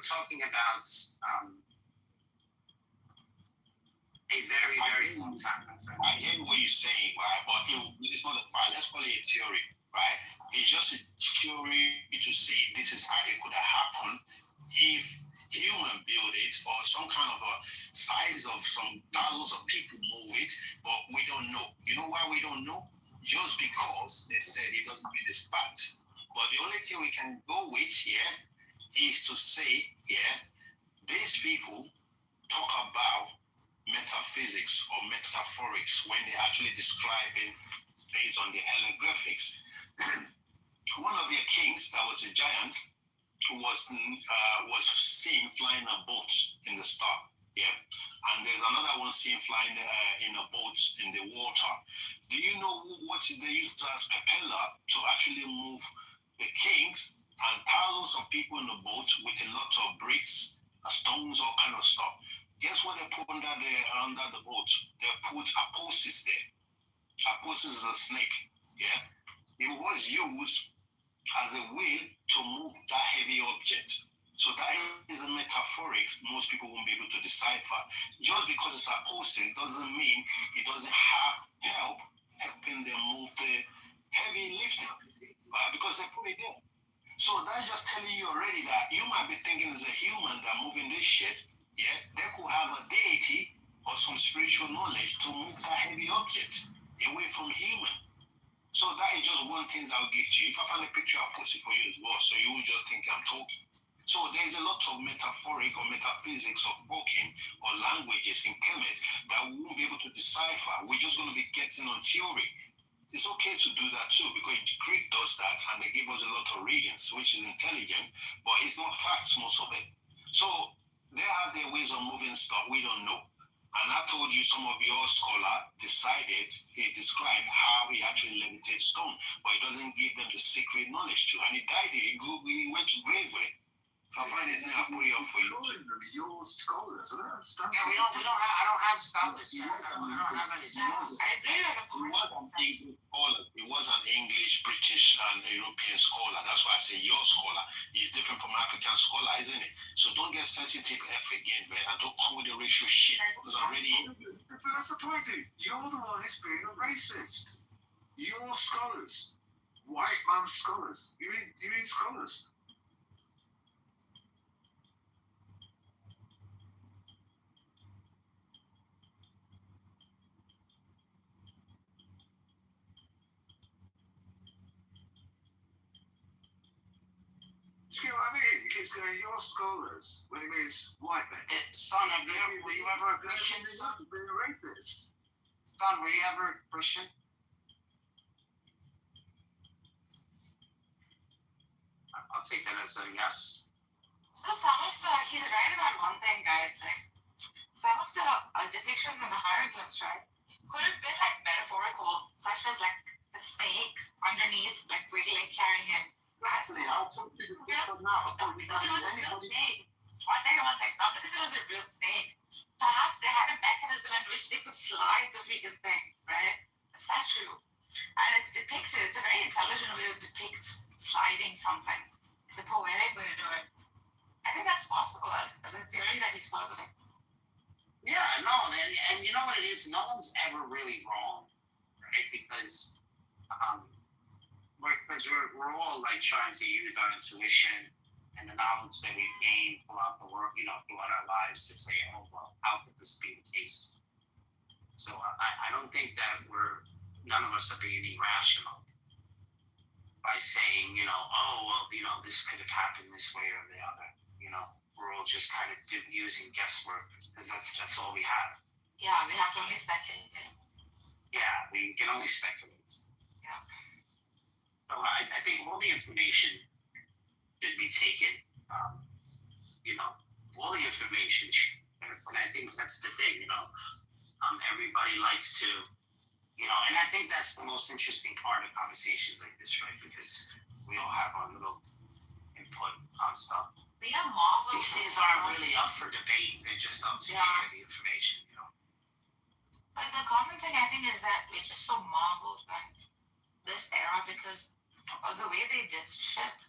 Speaker 9: talking about a very, very long time.
Speaker 1: I hear what you're saying, right? But it's not a fact. Let's call it a theory, right? It's just a theory to say this is how it could have happened if human build it or some kind of a size of some thousands of people move it, but we don't know. You know why we don't know? Just because they said it doesn't mean it's fact. But the only thing we can go with here is to say, these people talk about metaphysics or metaphorics when they actually describe it based on the hieroglyphics. One of their kings, that was a giant, who was seen flying a boat in the star. And there's another one seen flying in a boat in the water. Do you know what they use as propeller to actually move the kings and thousands of people in the boat with a lot of bricks, stones, all kind of stuff? Guess what they put under the boat? They put Aposis there. Aposis is a snake. It was used as a way to move that heavy object. So that is a metaphoric most people won't be able to decipher. Just because it's Aposis doesn't mean it doesn't have helping them move the heavy lifting, right? Because they put it there. So that's just telling you already that you might be thinking it's a human that moving this shit. They could have a deity or some spiritual knowledge to move that heavy object away from human. So that is just one thing I'll give to you. If I find a picture, I'll post it for you as well, so you won't just think I'm talking. So there's a lot of metaphoric or metaphysics of spoken or languages in Kemet that we won't be able to decipher. We're just going to be guessing on theory. It's okay to do that too, because Greek does that and they give us a lot of readings, which is intelligent, but it's not facts, most of it. So they have their ways of moving stuff we don't know. And I told you some of your scholar described how he actually levitates stone, but it doesn't give them the secret knowledge to. And he died it. He went to grave with it. If I find his name, I'll put it up for you.
Speaker 2: Your scholars, I don't understand.
Speaker 9: I don't have scholars here. I don't have any scholars. I agree with
Speaker 1: It was an English, British, and European scholar. That's why I say your scholar is different from African scholar, isn't it? So don't get sensitive F again, man, and don't come with the racial shit, because already.
Speaker 2: That's the point, dude. You're the one who's being a racist. Your scholars, white man scholars. You mean scholars? Do you know what I mean? He keeps going, your scholars, when he means white men.
Speaker 9: Son, were you ever a Christian?
Speaker 2: Son, being a racist.
Speaker 9: Son, were you ever a Christian? I'll take that as a yes.
Speaker 6: So he's right about one thing, guys. Like, some of the depictions in the hieroglyphs, right, could have been like metaphorical, such as like the snake underneath, like wiggling, carrying him.
Speaker 2: Actually, I'll talk to you now.
Speaker 6: One second. Not because it was a real snake. Perhaps they had a mechanism in which they could slide the freaking thing, right? A statue. And it's depicted. It's a very intelligent way to depict sliding something. It's a poetic way to do it. I think that's possible as a theory that he's posing.
Speaker 9: Yeah, no, and you know what it is? No one's ever really wrong, right? Because we're all like trying to use our intuition and the knowledge that we've gained throughout the work, throughout our lives to say, oh, well, how could this be the case? So I don't think that none of us are being irrational by saying, oh, well, this could have happened this way or the other. We're all just kind of using guesswork because that's all we have.
Speaker 6: Yeah, we have to only speculate.
Speaker 9: Yeah, we can only speculate.
Speaker 6: Yeah.
Speaker 9: So I think all the information should be taken, all the information, and I think that's the thing, everybody likes to, and I think that's the most interesting part of conversations like this, right? Because we all have our little input on stuff.
Speaker 6: We are marvelous.
Speaker 9: These things aren't really up for debate. They're just up to share the information,
Speaker 6: But the common thing I think is that we're just so marveled by this era because of the way they did shit.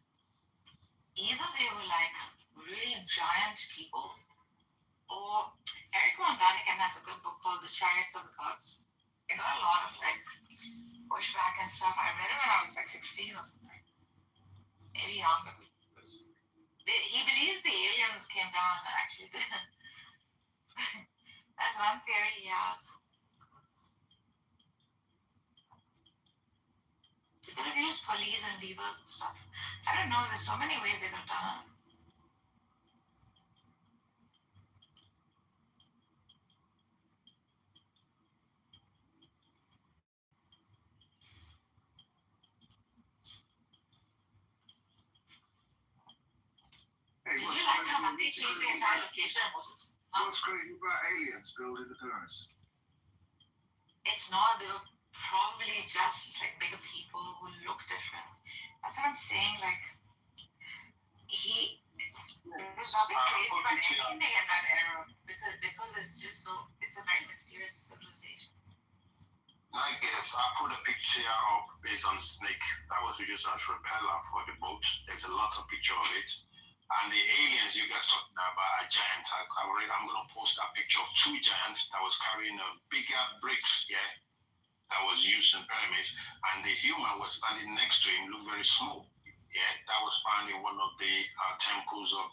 Speaker 6: Either they were like really giant people, or Eric Von Daniken has a good book called The Chariots of the Gods. It got a lot of like pushback and stuff. I read it when I was like 16 or something, maybe younger. He believes the aliens came down and actually did. That's one theory he has. They could have used police and levers and stuff. I don't know, there's so many ways they could have done it.
Speaker 2: Hey,
Speaker 6: Did you like how they changed the entire location of Moses?
Speaker 2: What's crazy about aliens building the Paris?
Speaker 6: It's not, they were probably just like bigger people who look different. That's what I'm saying. Like, there's nothing crazy about anything in that era because it's just it's a very mysterious civilization.
Speaker 1: I guess I put a picture up based on the snake that was used as repeller for the boat. There's a lot of picture of it. And the aliens you guys talking about a giant. I'm going to post that picture of two giants that was carrying bigger bricks, that was used in pyramids. And the human was standing next to him, looked very small. That was found in one of the temples of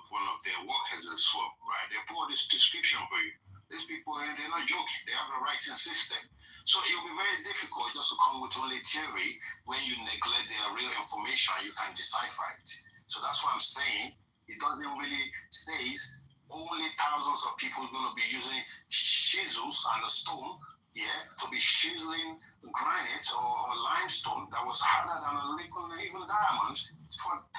Speaker 1: one of their workers as well, right? They put this description for you. These people, they're not joking. They have a writing system. So it will be very difficult just to come with only theory when you neglect the real information. You can decipher it. So that's what I'm saying. It doesn't really say only thousands of people are going to be using chisels and a stone, to be chiseling granite or limestone that was harder than a nickel, even diamond,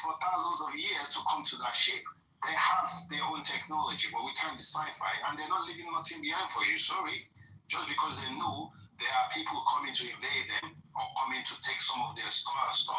Speaker 1: for thousands of years to come to that shape. They have their own technology, but we can't decipher it, and they're not leaving nothing behind for you. Sorry, just because they know there are people coming to invade them or coming to take some of their stuff. So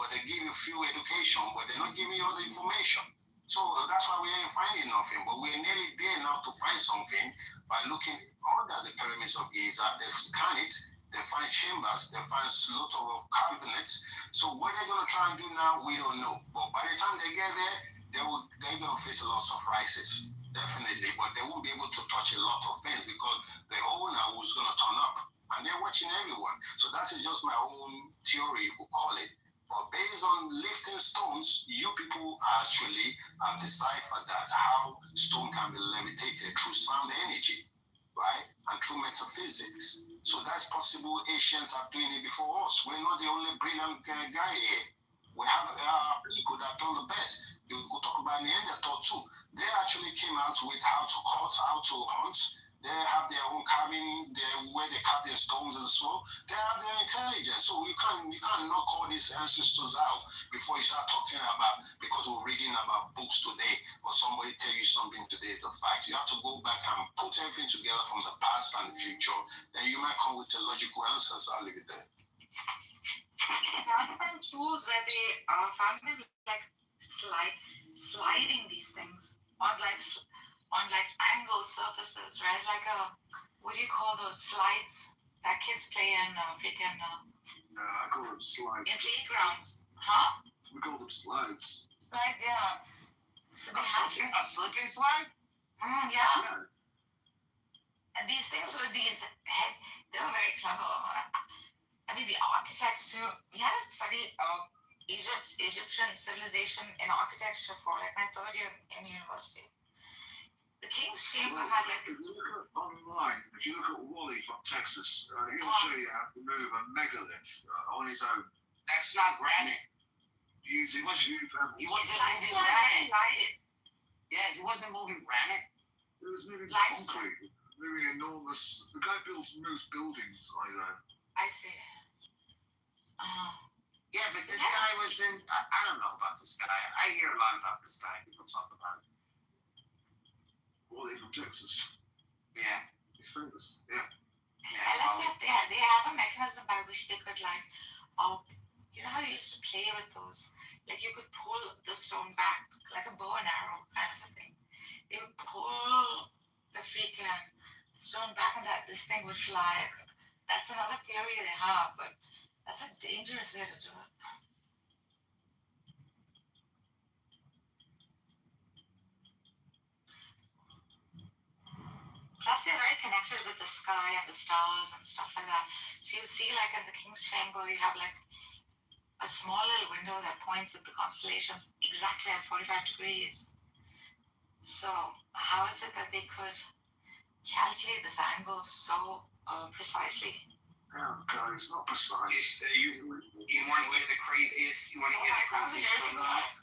Speaker 1: they give you few education, but they're not giving you all the information. So that's why we ain't finding nothing. But we're nearly there now to find something by looking under the pyramids of Giza. They scan it, they find chambers, they find a lot of cabinets. So what they're going to try and do now, we don't know. But by the time they get there, they're going to face a lot of surprises. Definitely, but they won't be able to touch a lot of things because the owner who's going to turn up, and they're watching everyone. So that's just my own theory, we'll call it. But based on lifting stones, you people actually have deciphered that how stone can be levitated through sound energy, right? And through metaphysics. So that's possible. Asians have doing it before us. We're not the only brilliant guy here. We have people that done the best. You could talk about Neanderthal too. They actually came out with how to cut, how to hunt. They have their own carving, where they carve their stones and so. They have their intelligence. So you can't knock all these ancestors out before you start talking about, because we're reading about books today or somebody tell you something today is the fact. You have to go back and put everything together from the past and the future. Then you might come with a logical answers. I'll leave it there.
Speaker 6: I found some tools where they found them like sliding these things on angle surfaces, right? Like what do you call those slides that kids play in freaking
Speaker 2: I call them slides.
Speaker 6: in playgrounds? Huh?
Speaker 2: We call them slides.
Speaker 6: Slides, yeah. So they
Speaker 9: A slipping slide?
Speaker 6: Yeah. And these things were they were very clever. I mean, the architects too. We had to study Egyptian civilization in architecture for like my third year in university. The King's Chamber had like.
Speaker 2: If you look at online, if you look at Wally from Texas, he'll show you how to move a megalith on his own.
Speaker 9: That's not granite.
Speaker 2: Using
Speaker 9: He wasn't moving granite. Yeah, he wasn't moving granite.
Speaker 2: It was moving concrete, moving enormous. The guy moves buildings like that.
Speaker 6: I see.
Speaker 9: Yeah, but this guy was in. I don't know about this guy. I hear a lot about this guy. People talk about it.
Speaker 2: Wally from Texas.
Speaker 9: Yeah.
Speaker 2: He's famous. Yeah.
Speaker 6: LSF, they have a mechanism by which they could like, you know how you used to play with those? Like you could pull the stone back, like a bow and arrow kind of a thing. They would pull the freaking stone back and this thing would fly. That's another theory they have, but that's a dangerous way to do it. Plus, they're very connected with the sky and the stars and stuff like that. So you see, like in the King's Chamber, you have like a small little window that points at the constellations exactly at 45 degrees. So how is it that they could calculate this angle so precisely?
Speaker 2: Oh, God, it's not precise.
Speaker 9: You want to hear the craziest? You want to hear the craziest?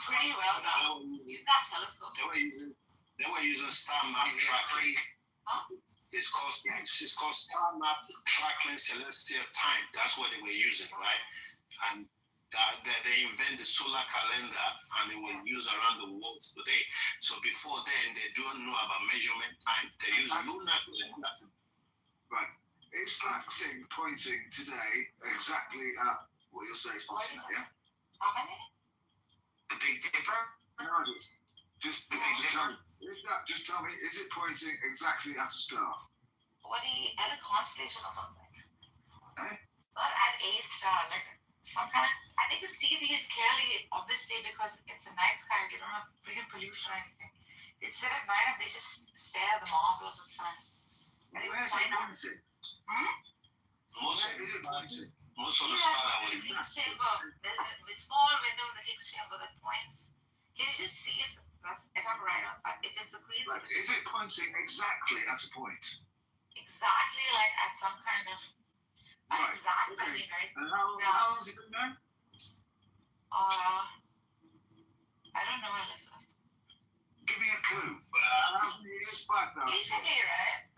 Speaker 6: Pretty well done. Use that telescope.
Speaker 1: They were using star map tracking.
Speaker 6: Huh?
Speaker 1: It's called star map tracking celestial time. That's what they were using, right? And they invent the solar calendar and it was used around the world today. So before then, they don't know about measurement time. They use lunar calendar.
Speaker 2: Right. Is that thing pointing today exactly at what you're saying is pointing at, yeah?
Speaker 6: How many?
Speaker 9: The Big Dipper?
Speaker 2: No, just tell me, is it pointing exactly at a star?
Speaker 6: At a constellation or something?
Speaker 2: Eh?
Speaker 6: It's not at a star, like some kind of. I think you see these clearly, obviously, because it's a night sky. They don't have freaking pollution or anything. They sit at night and they just stare at the marble of the sky.
Speaker 2: Where's it pointing?
Speaker 1: Most of the stars are
Speaker 6: in the King's Chamber. There's a small window in the King's Chamber that points. Can you just see if I'm right on that? If it's the Queen's.
Speaker 2: Right. Is it pointing exactly at a point?
Speaker 6: Exactly like at some kind of.
Speaker 2: Right.
Speaker 6: Exactly.
Speaker 2: Okay. And how long has it been there?
Speaker 6: I don't know, Alyssa.
Speaker 2: Give me a clue. How many years? 5,000.
Speaker 6: Basically, right?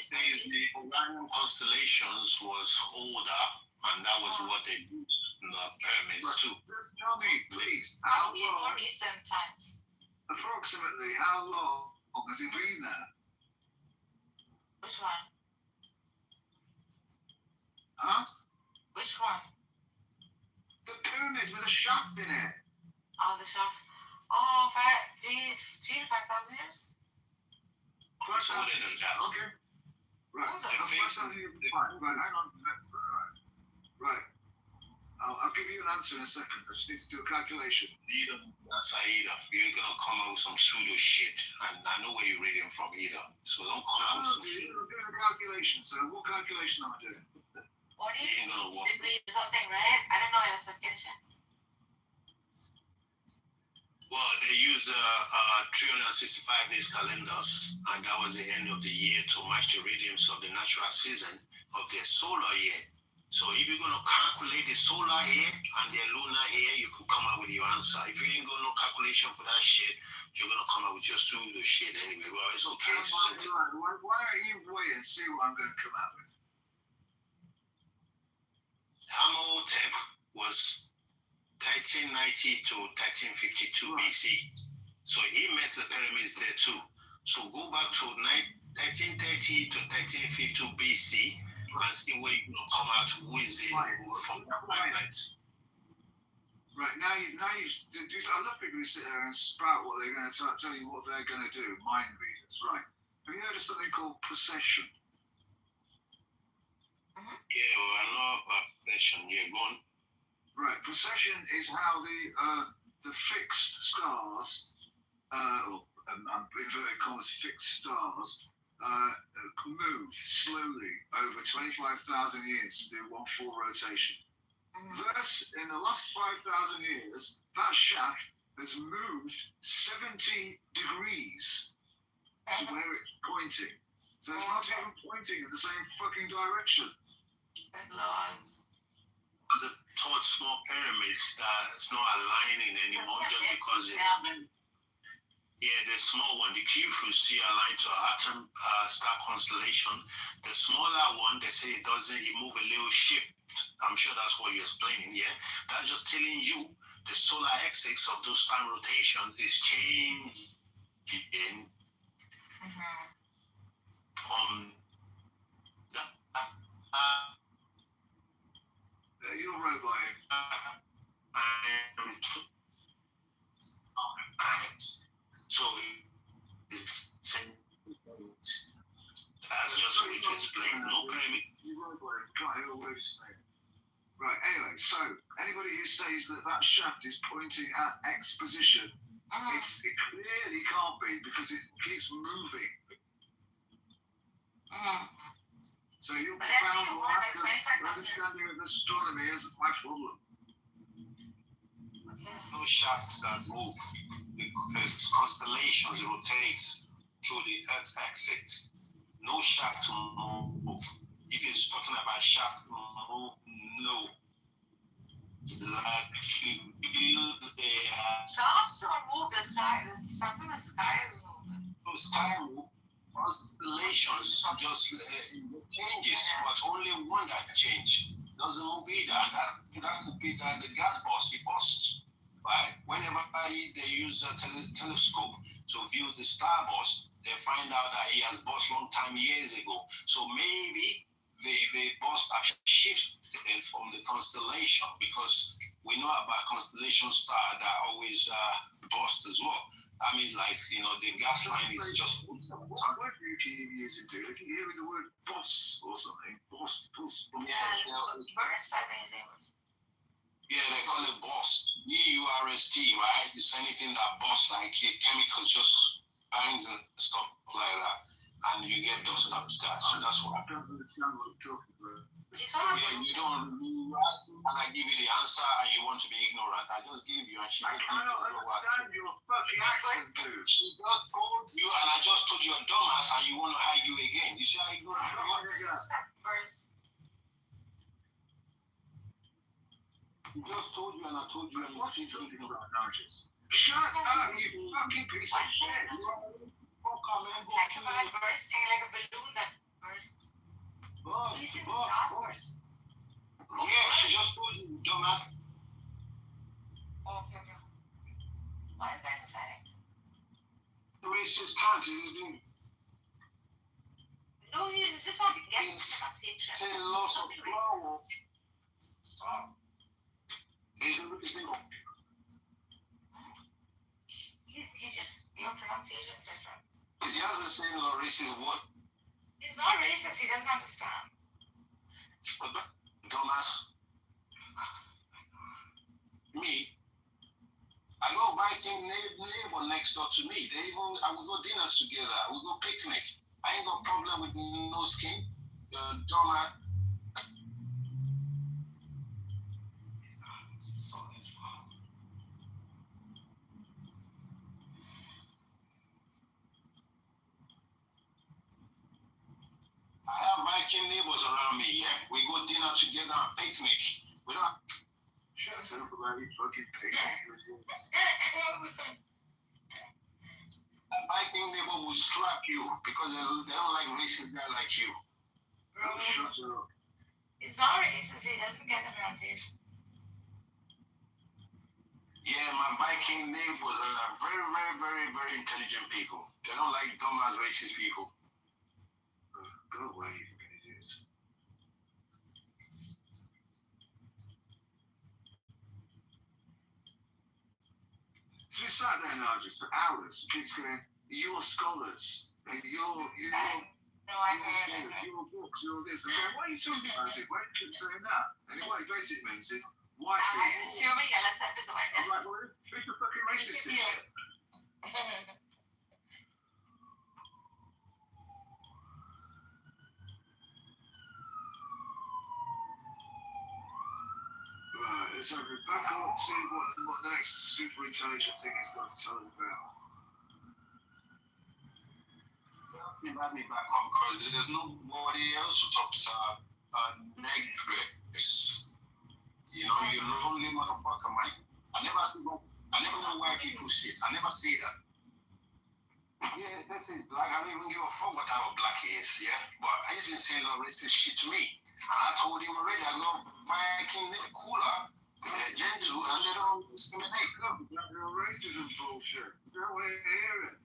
Speaker 1: says the Orion constellations was older, and that was what they used in the pyramids too.
Speaker 2: Tell me, please,
Speaker 6: Probably in more recent times.
Speaker 2: approximately how long has it been there?
Speaker 6: Which one?
Speaker 2: Huh?
Speaker 6: Which one?
Speaker 2: The pyramid with a shaft in it.
Speaker 6: Oh, the shaft. 3 to 5,000 years?
Speaker 1: It's older than that.
Speaker 2: Okay. Right.
Speaker 6: Older.
Speaker 2: Right, hang on. Right. I'll give you an answer in a second. I just need to do a calculation.
Speaker 1: That's either. You're gonna come out with some pseudo shit, and I know where you're reading from either. So don't come out with some shit.
Speaker 2: I'm doing a calculation. So what calculation am I doing?
Speaker 6: What do you
Speaker 1: Ain't gonna work.
Speaker 6: did read something, right? I don't know, Elsa. Finish it.
Speaker 1: Well, they use 365 days calendars, and that was the end of the year to match the rhythms of the natural season of their solar year. So if you're gonna calculate the solar year and the lunar year, you can come up with your answer. If you ain't got no calculation for that shit, you're gonna come up with your pseudo shit anyway. Well, it's okay.
Speaker 2: Why don't you wait and see what I'm going to come out with?
Speaker 1: Amenhotep was 1390 to 1352 BC. So he met the pyramids there too. So go back to 1330 to 1352 BC and see where you're going to come out who is the from that point.
Speaker 2: Right, now I love people who sit there and spout what they're going to tell you what they're going to do, mind readers, right. Have you heard of something called procession?
Speaker 1: Yeah, well, I know about procession. Yeah, go on.
Speaker 2: Right, procession is how the fixed stars, inverted commas, fixed stars move slowly over 25,000 years to do one full rotation. Thus, in the last 5,000 years, that shaft has moved 70 degrees to where it's pointing. So it's not even pointing in the same fucking direction.
Speaker 1: Because the tall small pyramids it's not aligning anymore just because it's the small one, the Kitover, is still aligned to Atom star constellation. The smaller one, they say it move a little shift. I'm sure that's what you're explaining. Yeah, that's just telling you the solar axis of those time rotations is changing from the
Speaker 2: you're roboting.
Speaker 1: So it's that's just a way to explain. No pyramid.
Speaker 2: You're roboting. Can't hear a word you're saying. Right. Anyway, so anybody who says that shaft is pointing at X position, it clearly can't be because it keeps moving. So your profound lack of understanding of astronomy is my problem.
Speaker 1: No shafts that move. The constellations rotate through the Earth axis. No shaft to move. If he's talking about shaft, no. Like you build
Speaker 6: shafts don't move the sky. Something the sky is moving.
Speaker 1: the sky move. Constellations just changes, but only one that change doesn't move either. That could be the gas burst. It bursts, right? Whenever they use a telescope to view the star burst, they find out that he has burst long time years ago. So maybe the burst have shifted from the constellation because we know about constellation star that always burst as well. I mean, like, the gas line is just.
Speaker 2: What word do you keep using to? If you hear the word boss or something, boss.
Speaker 6: Burst, I think is English.
Speaker 1: Yeah, they call it burst. BURST, right? It's anything that bursts, like chemicals just bangs and stuff like that. And you get dust after that. So that's what.
Speaker 2: I don't understand what you're talking about.
Speaker 1: Yeah, you ask me and I give you the answer and you want to be ignorant. I just gave you and she
Speaker 2: I cannot understand your fucking accent, dude.
Speaker 1: She just told you and I just told you a dumbass and you want to argue again. You see how ignorant you are? He just told you and I told you and you seem to be ignorant.
Speaker 2: Shut up, you fucking piece of shit.
Speaker 6: Like a bad bursting, like a balloon that bursts.
Speaker 1: Burst. Yeah, she just told you, dumbass.
Speaker 6: Okay. Why are you guys fighting?
Speaker 1: The racist can't even.
Speaker 6: No, he's just not getting pronunciation.
Speaker 1: Say the loss of power. Stop.
Speaker 6: Your pronunciation is different.
Speaker 1: His husband saying a racist word.
Speaker 6: He's not racist, he doesn't understand.
Speaker 1: Dumbass. Me, I go inviting neighbor next door to me. I will go dinners together. I will go picnic. I ain't got problem with no skin. Dumbass. I have Viking neighbors around me, yeah? We go dinner together and picnic. We don't.
Speaker 2: Shut up about you fucking picnic.
Speaker 1: A Viking neighbor will slap you because they don't like racist guy like you.
Speaker 2: Bro, shut up.
Speaker 6: He's not racist, he doesn't get the pronunciation.
Speaker 1: Yeah, my Viking neighbors are very, very, very, very intelligent people. They don't like dumb as racist people.
Speaker 2: Go away, you fucking idiots. So we sat there now just for hours. Kids going, you're scholars. You're scholars. You're books. You're this. And going, why are you talking about it? Why do you keep saying that? And what it basically means is white people.
Speaker 6: I'm assuming LSF is white.
Speaker 2: I was like, well, who's the fucking racist in here? So back up, see what the next super intelligent thing is going to tell us about.
Speaker 1: Invite me back up because there's nobody else who talks negress. You know, you lonely motherfucker, man. I never know why people say it. I never say that. Yeah, this is black. I don't even give a fuck what type of black he is, yeah? But he's been saying all racist shit to me. And I told him already, I go Viking cooler, they're gentle, and they don't discriminate.
Speaker 2: Your racism bullshit. Don't want to hear it.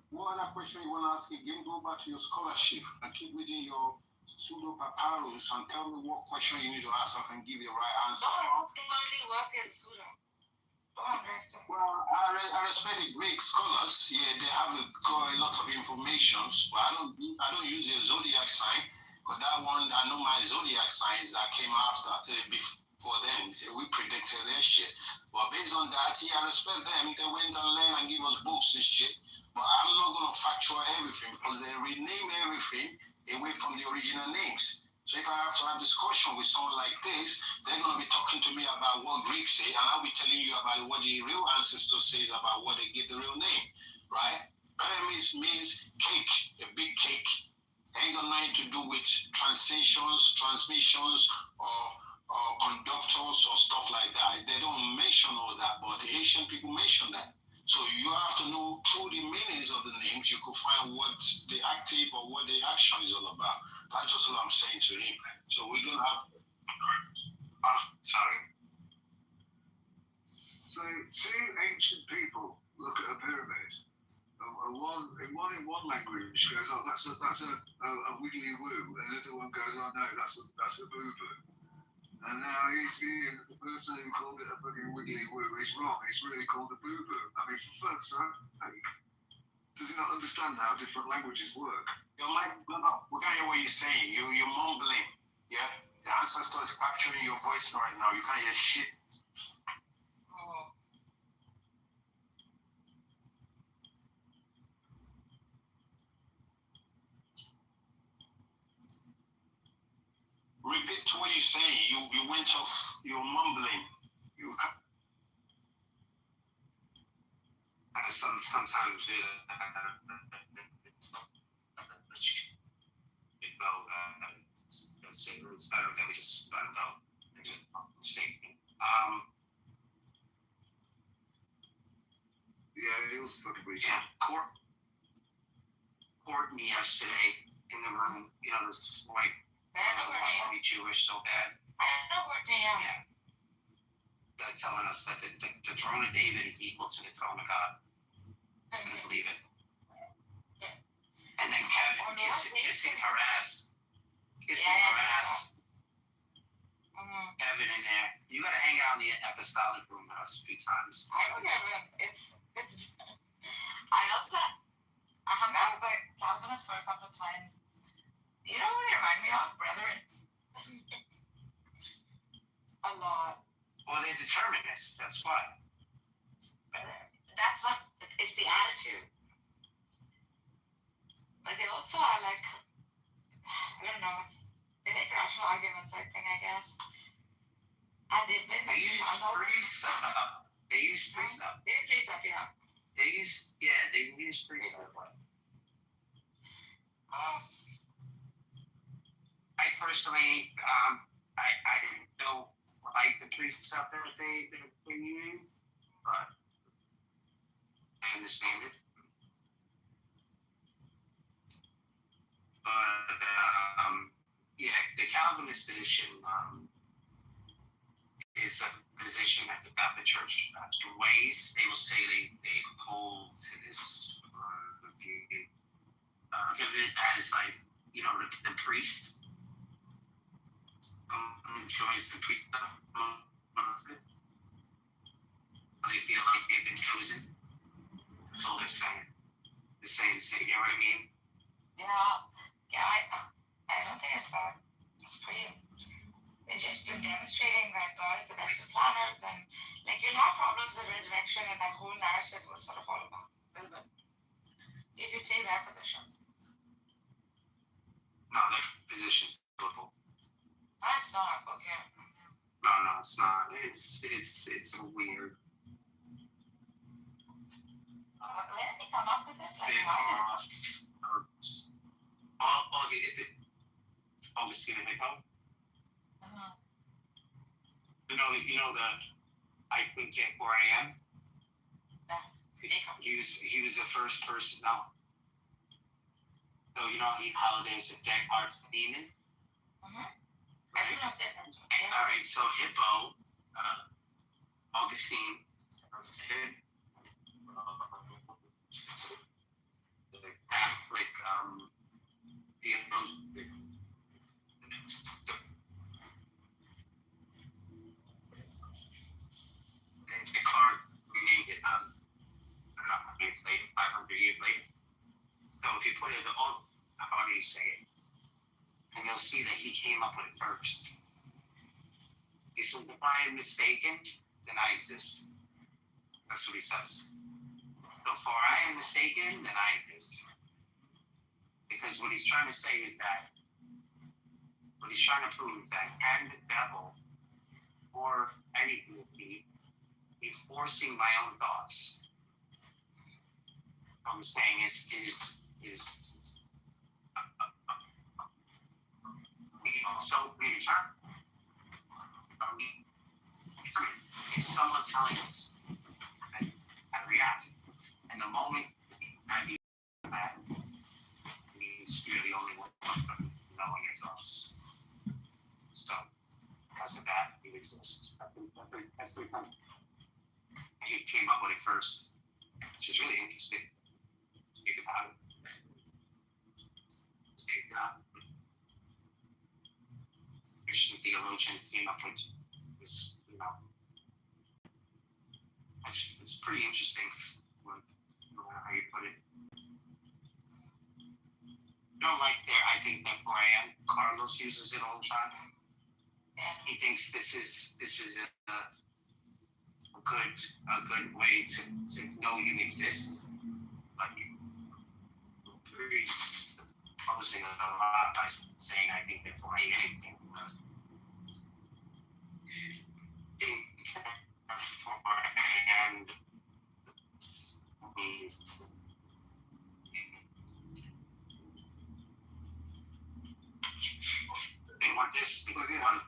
Speaker 1: What other question you want to ask again? Go back to your scholarship and keep reading your pseudo papyrus and tell me what question you need to ask so I can give you the right answer.
Speaker 6: No, only work is pseudo. Don't understand.
Speaker 1: Well, I respect the Greek scholars. Yeah, they have got a lot of information, but I don't use the zodiac sign. But that one, I know my zodiac signs that came after before them. We predicted their shit. But based on that, yeah, I respect them. They went and learned and give us books and shit. But I'm not going to factor everything because they rename everything away from the original names. So if I have to have discussion with someone like this, they're going to be talking to me about what Greeks say, and I'll be telling you about what the real ancestor says about what they give the real name, right? Pyramids means cake, a big cake. Ain't got nothing to do with transmissions, or conductors or stuff like that. They don't mention all that, but the Asian people mention that. So you have to know through the meanings of the names, you could find what the active or what the action is all about. That's just what I'm saying to him. So we're gonna have. Sorry.
Speaker 2: So two ancient people look at a pyramid. One in one language goes, oh, that's a wiggly woo, and the other one goes, oh no, that's a boo boo. And now the person who called it a fucking wiggly woo is wrong. It's really called a boo boo. I mean, for fuck's sake, does he not understand how different languages work?
Speaker 1: Your mic, we can't hear what you're saying. You're mumbling. Yeah, the ancestor is capturing your voice right now. You can't hear shit. Repeat what you're saying. You went off. You're mumbling. You can't.
Speaker 9: Sometimes it's better that we just let it go.
Speaker 2: Yeah, it was fucking weird.
Speaker 9: Yeah, Courtney yesterday in the room, you know, this white girl wants to be Jewish so bad.
Speaker 6: I know Courtney,
Speaker 9: yeah. They're telling us that the throne of David is equal to the throne of God. I couldn't believe it.
Speaker 6: Yeah.
Speaker 9: And then Kevin kissing her ass. Kevin in there. You gotta hang out in the apostolic room with us a few times.
Speaker 6: I know Kevin. It's I hung out with the Calvinists for a couple of times. You know who they remind me of? Brethren. A lot.
Speaker 9: Well, they're determinists, that's why.
Speaker 6: That's not, it's the attitude. But they also are like, I don't know, they make rational arguments, I guess. And they've been like,
Speaker 9: They use precept,
Speaker 6: yeah.
Speaker 9: They use precept. I personally, I don't like the precept that they use, but I understand it. But yeah, the Calvinist position is a position that the Baptist Church ways. They will say they hold to this view. Give it as like, you know, the priest joins the priest. They feel like they've been chosen. That's all they're saying. They're saying, you know what I mean?
Speaker 6: Yeah, I don't think it's that. It's pretty. It's just demonstrating that God is the best of planners, and like you'll have problems with resurrection, and that whole narrative will sort of fall apart a little bit if you take that position.
Speaker 9: No, their position's total.
Speaker 6: it's not. Okay.
Speaker 9: No, it's not. It's weird.
Speaker 6: When did they come up with it? Like,
Speaker 9: They
Speaker 6: why did
Speaker 9: Augustine Hippo.
Speaker 6: Mhm.
Speaker 9: You know the I think at 4 a.m. He was the first person. No. So you know how there's a dead arts demon.
Speaker 6: I do not get them. Yes.
Speaker 9: All right, so Hippo, Augustine, was a kid. The Catholic, it's a card renamed it. I don't know how many years later, 500 years later. So if you put it on, how do you say it? And you'll see that he came up with it first. He says, if I am mistaken, then I exist. That's what he says. So for I am mistaken, then I exist. Because what he's trying to say is that, what he's trying to prove is that can the devil or any deity be forcing my own thoughts? What I'm saying is so return. Is someone telling us and react? And the moment I do that, means you're the only one knowing your thoughts. So, because of that, you exist. That's pretty funny. He came up with it first, which is really interesting. Think about it. Christian theologians came up with this, it's pretty interesting how you put it. I think that Brian Carlos uses it all the time. He thinks this is a good way to know you exist. Like he's posing a lot by saying I think before anything. And they want this because they want.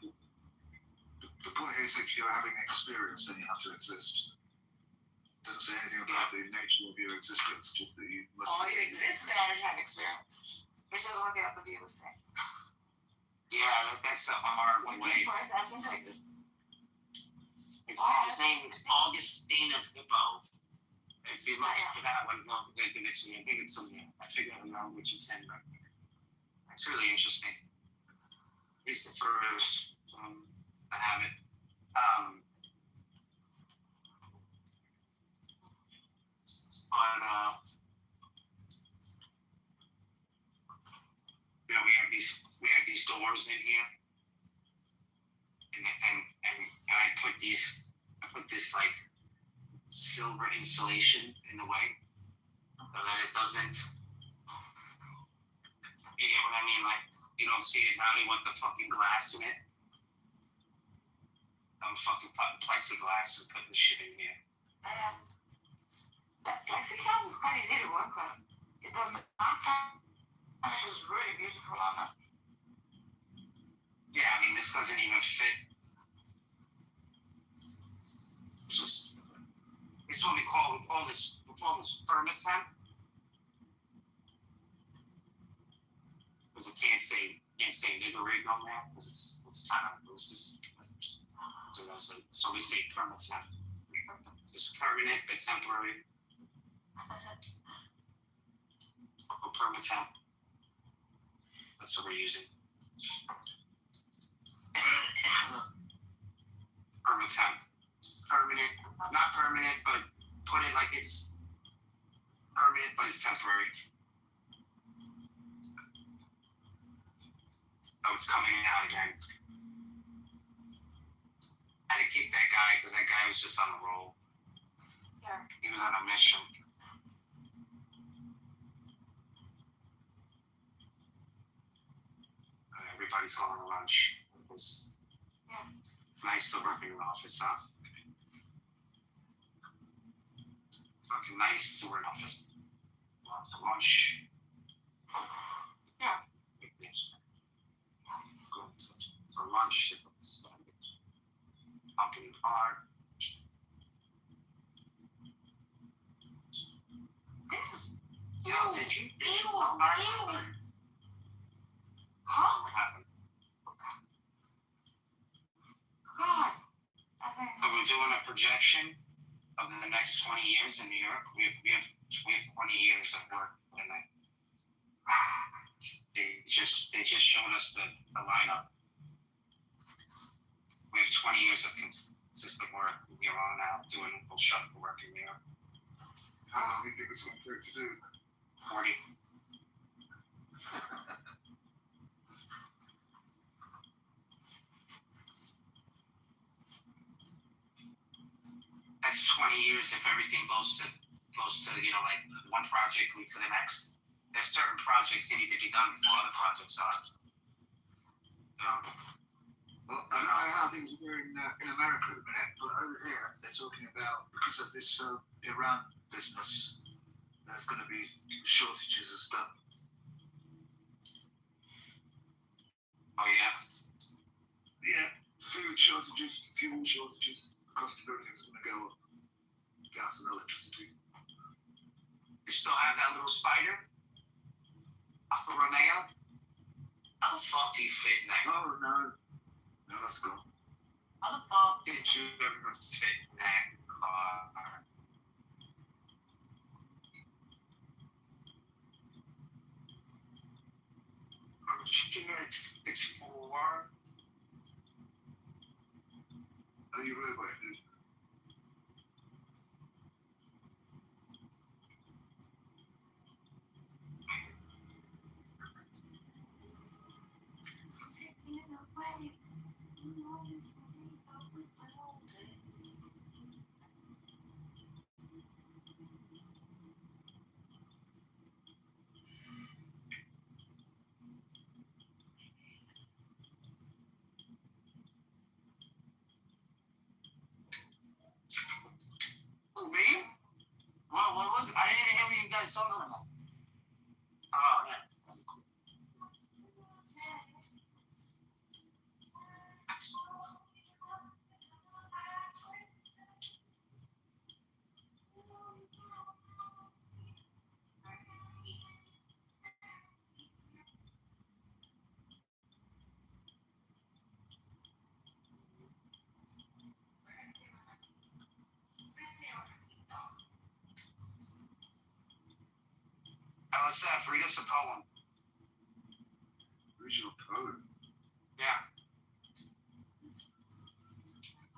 Speaker 2: The point is, if you're having an experience, then you have to exist. It doesn't say anything about the nature of your existence, just that you must.
Speaker 6: Oh, you exist in order to have experience, which is what the other view was saying.
Speaker 9: Yeah, that's a hard
Speaker 6: When
Speaker 9: way.
Speaker 6: people are asking to exist.
Speaker 9: His name is Augustine of Hippo. If you look at that one, I think it's I figured out which it's in. It's really interesting. He's the first I have it. We have these doors in here, and I put this like silver insulation in the way so that it doesn't. You get what I mean? Like you don't see it now. You want the fucking glass in it. I'm fucking putting plexiglass and putting the shit in here.
Speaker 6: That plexiglass is quite easy to work with. The finish is really beautiful on it.
Speaker 9: Yeah, I mean this doesn't even fit. This is what we call this permatemp. Because we can't say nigger rig on that because it's kind of loose. So we say permatemp. It's permanent but temporary. Or permatemp. That's what we're using. Permatemp. Permanent, not permanent, but put it like it's permanent, but it's temporary. Oh, it's coming out again. I had to keep that guy because that guy was just on a roll.
Speaker 6: Yeah.
Speaker 9: He was on a mission. Everybody's going to lunch. Nice to work in an office, huh? Fucking nice to work in an office. Lots of lunch.
Speaker 6: Yeah.
Speaker 9: Going for lunch. Company car. Did you?
Speaker 6: Huh?
Speaker 9: What happened?
Speaker 6: God.
Speaker 9: So we're doing a projection of the next 20 years in New York. We have 20 years of work, and they just showed us the lineup. We have 20 years of consistent work from here on out, doing full shuttle work in New York.
Speaker 2: How long do you think it's going to take to do?
Speaker 9: 40. That's 20 years if everything goes to like one project leads to the next. There's certain projects that need to be done before other projects are.
Speaker 2: Well, I don't know how things are going in America at the minute, but over here they're talking about, because of this Iran business, there's going to be shortages of stuff.
Speaker 9: Oh yeah.
Speaker 2: Yeah, food shortages, fuel shortages, the cost of everything's going to go up. Gas and electricity.
Speaker 9: You still have that little spider? Alfa Romeo? How the fuck do you fit in that?
Speaker 2: Oh no, that's gone.
Speaker 9: How the fuck did you ever fit in that car? I'm chicken at 6'4".
Speaker 2: Are you robot, dude?
Speaker 9: Oh, me? Well, what was it? I didn't hear what you guys talking about. Oh, yeah. What's that? Read us a poem.
Speaker 2: Who's your poem?
Speaker 9: Yeah.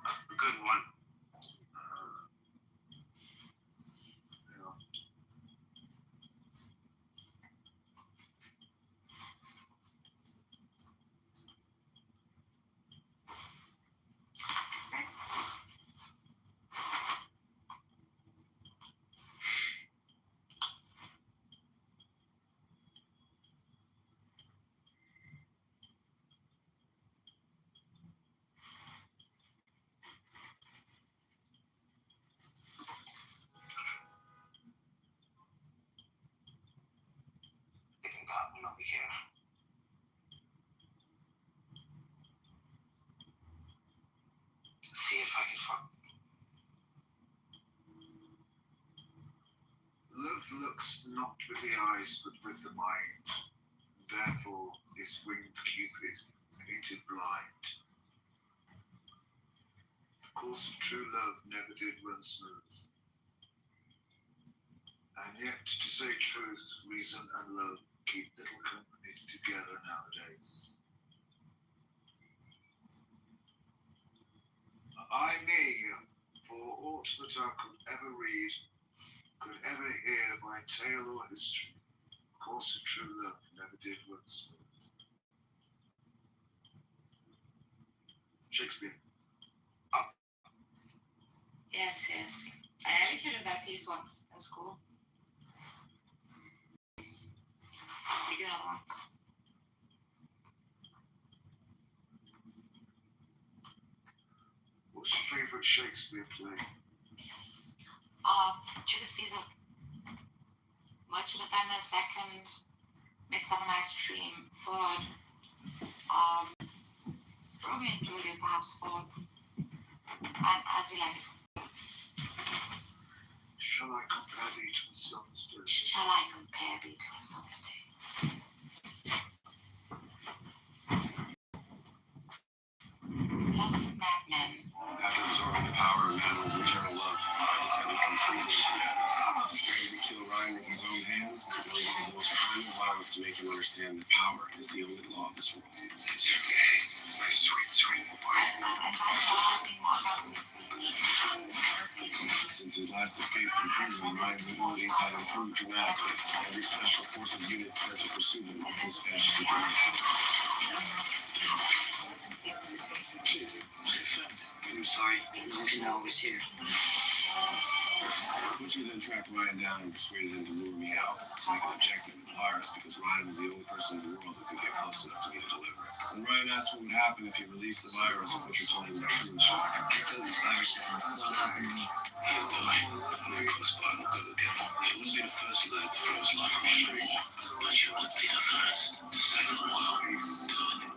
Speaker 9: A good one.
Speaker 2: Yeah.
Speaker 9: I think I got one over here. Let's see if I can find.
Speaker 2: Love looks not with the eyes but with the mind. Therefore is winged Cupid painted blind. The course of true love never did run smooth. And yet, to say truth, reason and love keep little company together nowadays. I me, for aught that I could ever read, could ever hear by tale or history, course of true love never did run smooth. Shakespeare.
Speaker 6: Yes, yes. I allocated that piece once in school. You do another one.
Speaker 2: Shakespeare play?
Speaker 6: Judas Caesar. Merchant of Venice, second. Midsummer Night's Dream, third. Romeo and Juliet, perhaps fourth. And As You Like It.
Speaker 2: Shall I compare thee to a summer's day?
Speaker 6: Shall I compare thee to a summer's day? Lovers and madmen.
Speaker 4: After absorbing the power of Madeline's eternal love, I descended completely into madness. Ready to kill Ryan with his own hands, and to use the most primal violence to make him understand that power is the only law of this world.
Speaker 5: It's okay, my sweet, sweet boy.
Speaker 4: Since his last escape from prison, Ryan's abilities have improved dramatically. Every Special Forces unit sent to pursue him is dispatched to Greece.
Speaker 5: Jeez, I'm sorry, I didn't know it was here.
Speaker 4: Butcher then tracked Ryan down and persuaded him to lure me out so he could inject him with the virus because Ryan was the only person in the world who could get close enough to me to deliver it. When Ryan asked what would happen if he released the virus, Butcher told him the truth.
Speaker 9: I said this virus will happen to me.
Speaker 5: He'll die. Very close by, we'll go get him. He wouldn't be the first alert to throw his life away anymore. But you would be the first to save the world. Good.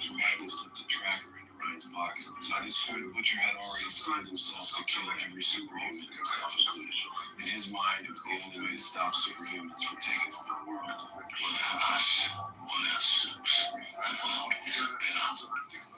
Speaker 4: Ryan slipped a tracker into Ryan's pocket. By this point, Butcher had already steeled himself to kill every superhuman, himself included. In his mind, it was the only way to stop superhumans from taking over the world.
Speaker 5: Without us, without soups, the world is a better,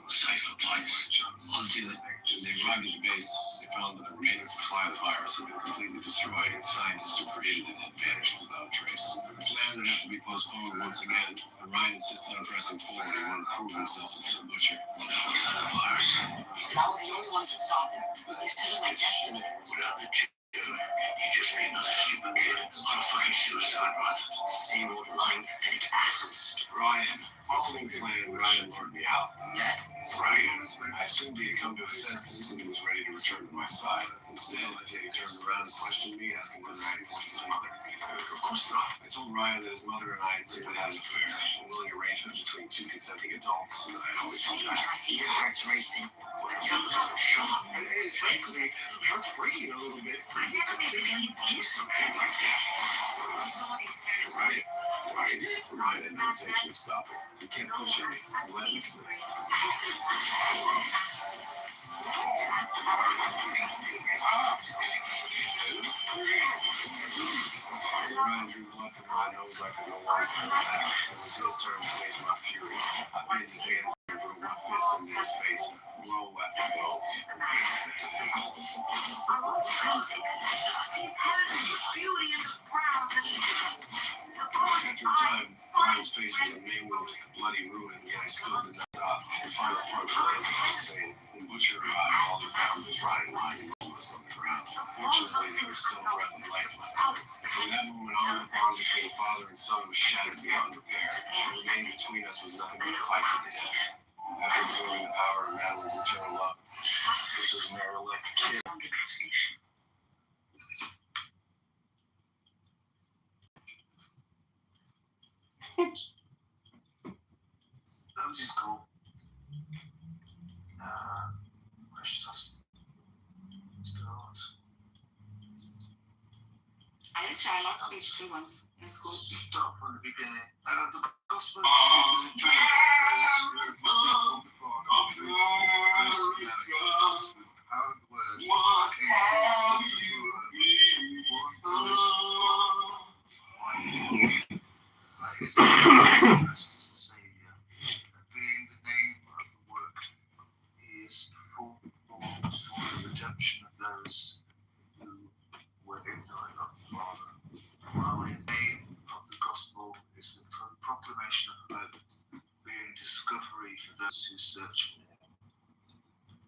Speaker 5: safer place.
Speaker 4: Until when they arrived at the base, they found that the remaining supply of the virus had been completely destroyed, and scientists who created it had vanished without a trace. The plan would have to be postponed once again, but Ryan insisted on pressing forward. He wanted to prove himself before the Butcher.
Speaker 5: Without the virus,
Speaker 3: He said I was the only one who could stop him. If to my destiny.
Speaker 5: without the chip, he'd just be another stupid kid on a fucking suicide run.
Speaker 3: Same old lying, pathetic assholes.
Speaker 4: Ryan, following the plan, Ryan lured me out.
Speaker 3: Dead?
Speaker 5: Ryan,
Speaker 4: I assumed he had come to his senses and he was ready to return to my side. Instead, he turned around and questioned me, asking whether I had forced his mother. Of course not. I told Ryan that his mother and I had simply had an affair, a willing arrangement between two consenting adults, and that I had always come back.
Speaker 3: These hearts racing.
Speaker 2: Hey, frankly, heart's breaking a little bit. You could think you'd do something like that.
Speaker 4: Right, Ryan had no intention of stopping. He kept pushing me relentlessly. Ryan drew blood from my nose like a no longer. It was his turn to face my fury. I bit his hands and threw my fists into his face, blow after blow.
Speaker 3: Our old friend, see heaven's beauty in the brow of the evening. The poet's
Speaker 4: After a time, Ryan's face was a mangled, bloody ruin, yet I still did not stop. The final part was insane. When Butcher arrived, all he found was Ryan lying motionless on the ground. Fortunately, there was still breath of life left. From that moment on, the bond between father and son was shattered beyond repair. What remained between us was nothing but a fight to the death. After absorbing the power of Madeline's eternal love, this was never left a kid.
Speaker 2: That was his call. Where should I start?
Speaker 6: I did Shylock speech too once in school.
Speaker 2: Start from the beginning. The gospel of truth is a journey. Yourself on before God. Power of the word. His Christ is the Savior, and being the name of the work, he is performed for the redemption of those who were ignorant of the Father. While the name of the gospel is the proclamation of the hope, being discovery for those who search for him.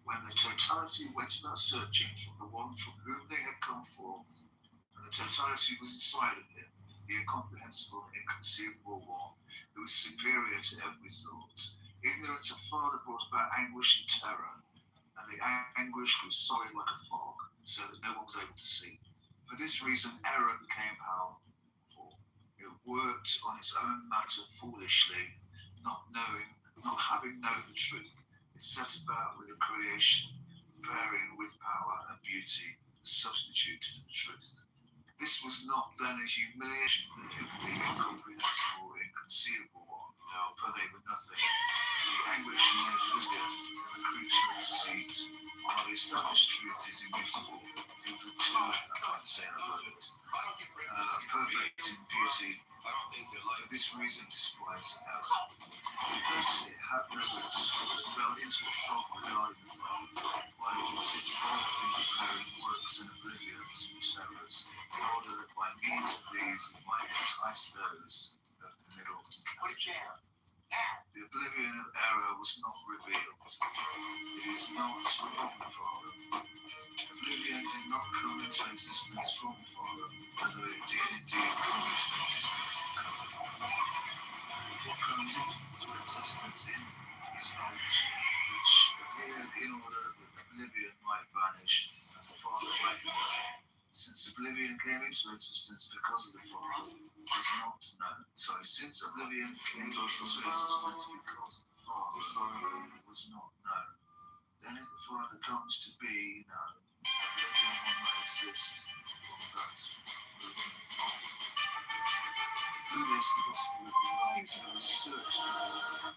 Speaker 2: When the totality went about searching for the one from whom they had come forth, and the totality was inside of him, the incomprehensible and inconceivable one, who was superior to every thought. Ignorance of Father brought about anguish and terror, and the anguish grew solid like a fog, so that no one was able to see. For this reason, error became powerful. It worked on its own matter foolishly, not having known the truth. It set about with a creation pairing with power and beauty as substitute for the truth. This was not then a humiliation for him, the incomprehensible, inconceivable one, for they were nothing. The anguish in their oblivion, and the creature of deceit, while the established truth is immutable, and for two, I can't say that word, perfect in beauty, for this reason despises hell. Because it had no roots, it fell into a fog regarding the Father, while it was involved in preparing works and oblivions and terrors, in order that by means of these it might entice those of the middle camp. The oblivion of error was not revealed. It is not from the Father. Oblivion did not come into existence from the Father, although it did indeed come into existence because of the Father. What comes into existence in is knowledge, which appeared in order that oblivion might vanish and the Father might be known. Since oblivion came into existence because of the Father, it was not known. Sorry, since oblivion came into existence because of the Father, it was not known. Then if the Father comes to be known, oblivion will not exist from that movement on. Through this, the gospel belongs to the search for God,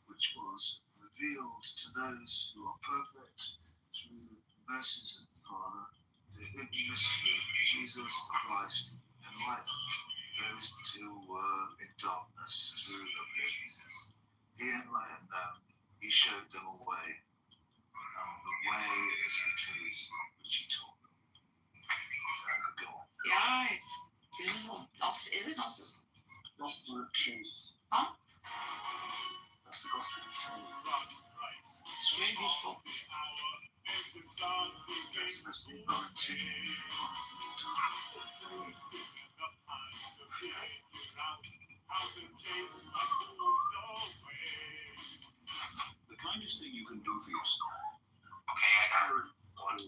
Speaker 2: which was revealed to those who are perfect through the mercies of the Father. The hidden mystery, Jesus the Christ, enlightened those who were in darkness through oblivion. He enlightened them, he showed them a way, and the way is the truth which he taught them. Go on.
Speaker 6: Yeah, it's beautiful. Is it Gnosis?
Speaker 2: Gospel of truth.
Speaker 6: Huh?
Speaker 2: That's the gospel of truth.
Speaker 6: It's really beautiful.
Speaker 2: That's supposed to be 19.
Speaker 8: The kindest thing you can do for yourself.
Speaker 9: Okay, I got one.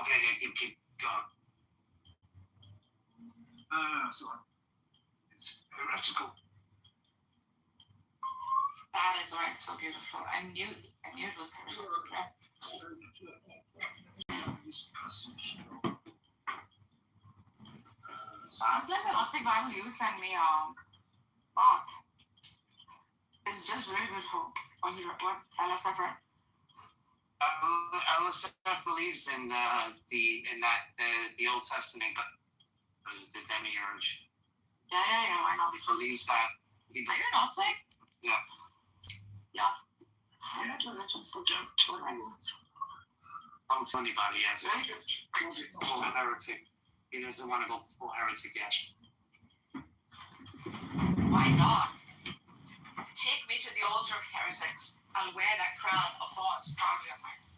Speaker 9: Okay, keep going.
Speaker 2: No, sorry. It's heretical.
Speaker 6: That is right. So beautiful. I knew it was heretical. Right?
Speaker 2: This passage.
Speaker 6: Sounds like the Gnostic Bible you sent me path. It's just really beautiful. What LSF read?
Speaker 9: LSF believes in the Old Testament is the demiurge.
Speaker 6: Yeah, I know.
Speaker 9: He believes that.
Speaker 6: Are you Gnostic?
Speaker 9: Yeah.
Speaker 6: Yeah. I read religion, so don't tell anyone.
Speaker 9: Don't tell anybody, yes.
Speaker 6: Very good.
Speaker 9: It's full heretic. He doesn't want to go full heretic yet.
Speaker 6: Why not? Take me to the altar of heretics and wear that crown of thorns proudly on my head.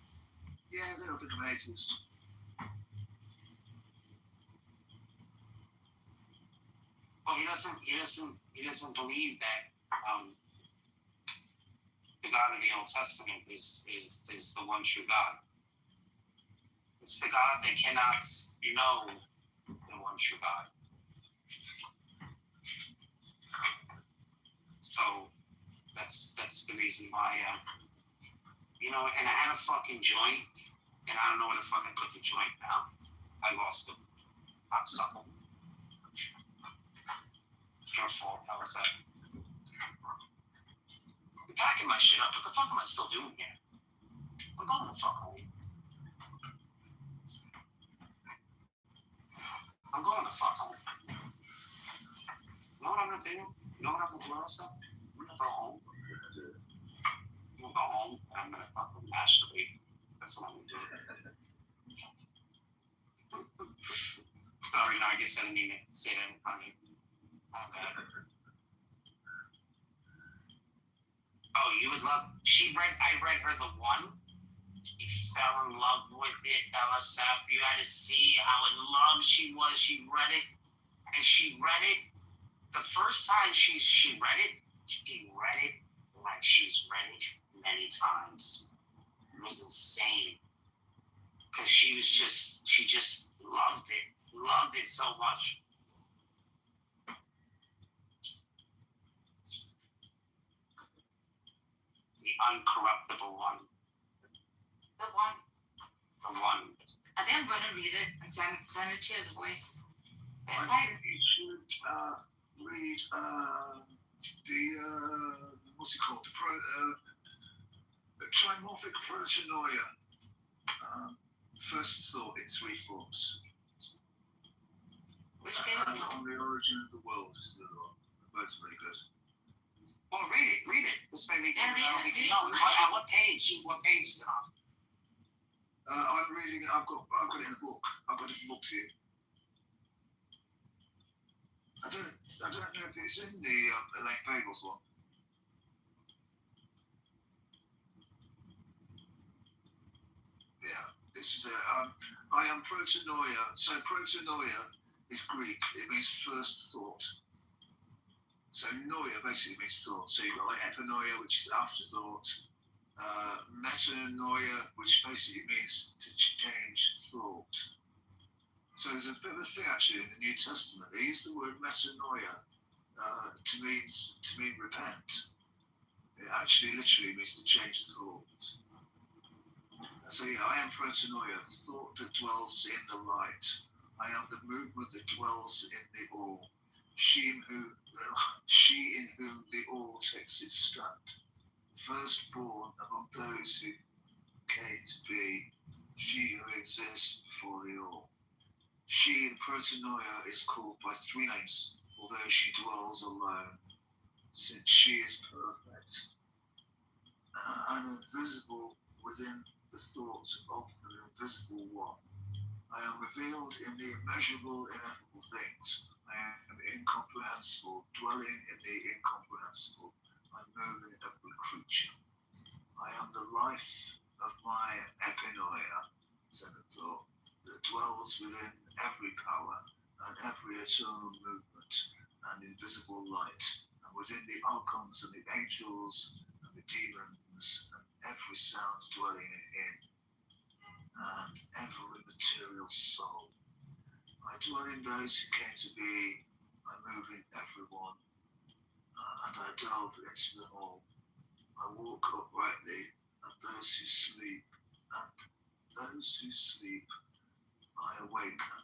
Speaker 2: Yeah, they don't think I'm an atheist.
Speaker 9: Well, he doesn't believe that the God of the Old Testament is the one true God. It's the God that cannot know the one true God. So that's the reason why and I had a fucking joint and I don't know where to fucking put the joint now. I lost it. I'm sorry. Your fault, that was it. I'm packing my shit up, what the fuck am I still doing here? I'm going the fuck home. I'm going the fuck home. You know what I'm gonna do? You know what I'm gonna do also? I'm gonna go home. I'm gonna go home and I'm gonna fucking masturbate. That's what I'm gonna do. Sorry, no, I guess I didn't mean to say that in front of you. Oh, you would love. I read her the one. She fell in love with it, LSF. You had to see how in love she was. She read it, and she read it. The first time she read it like she's read it many times. It was insane because she just loved it so much. The uncorruptible one.
Speaker 6: The one
Speaker 9: The one.
Speaker 6: I think I'm going to read it and send it to you as a voice.
Speaker 2: I
Speaker 6: It's like,
Speaker 2: think you should read what's it called? The Trimorphic Protanoia. First thought in three forms.
Speaker 6: which page is
Speaker 2: And
Speaker 6: it?
Speaker 2: on the origin of the world is the other one. They're both really good.
Speaker 9: Well, read it. This may be
Speaker 6: Yeah, read it.
Speaker 9: No, what page? What page is it on?
Speaker 2: I'm reading it. I've got it in a book. I've got a book here. I don't know if it's in the Elaine Pagels one. Yeah, this is I am protanoia. So protanoia is Greek. It means first thought. So noia basically means thought. So you've got like epinoia, which is afterthought. Metanoia, which basically means to change thought. So there's a bit of a thing actually in the New Testament. They use the word metanoia to mean repent. It actually literally means to change thought. So yeah, I am protanoia, thought that dwells in the light. I am the movement that dwells in the all. She in whom the all takes its stand. Firstborn among those who came to be, she who exists before the all. She in protanoia is called by three names, although she dwells alone, since she is perfect and invisible within the thought of the invisible one. I am revealed in the immeasurable, ineffable things. I am incomprehensible, dwelling in the incomprehensible. I move in every creature. I am the life of my epinoia, second thought, that dwells within every power and every eternal movement and invisible light, and within the archons and the angels and the demons and every sound dwelling in, and every material soul. I dwell in those who came to be, I move in everyone, and I delve into them all. I walk uprightly, and those who sleep, I awaken.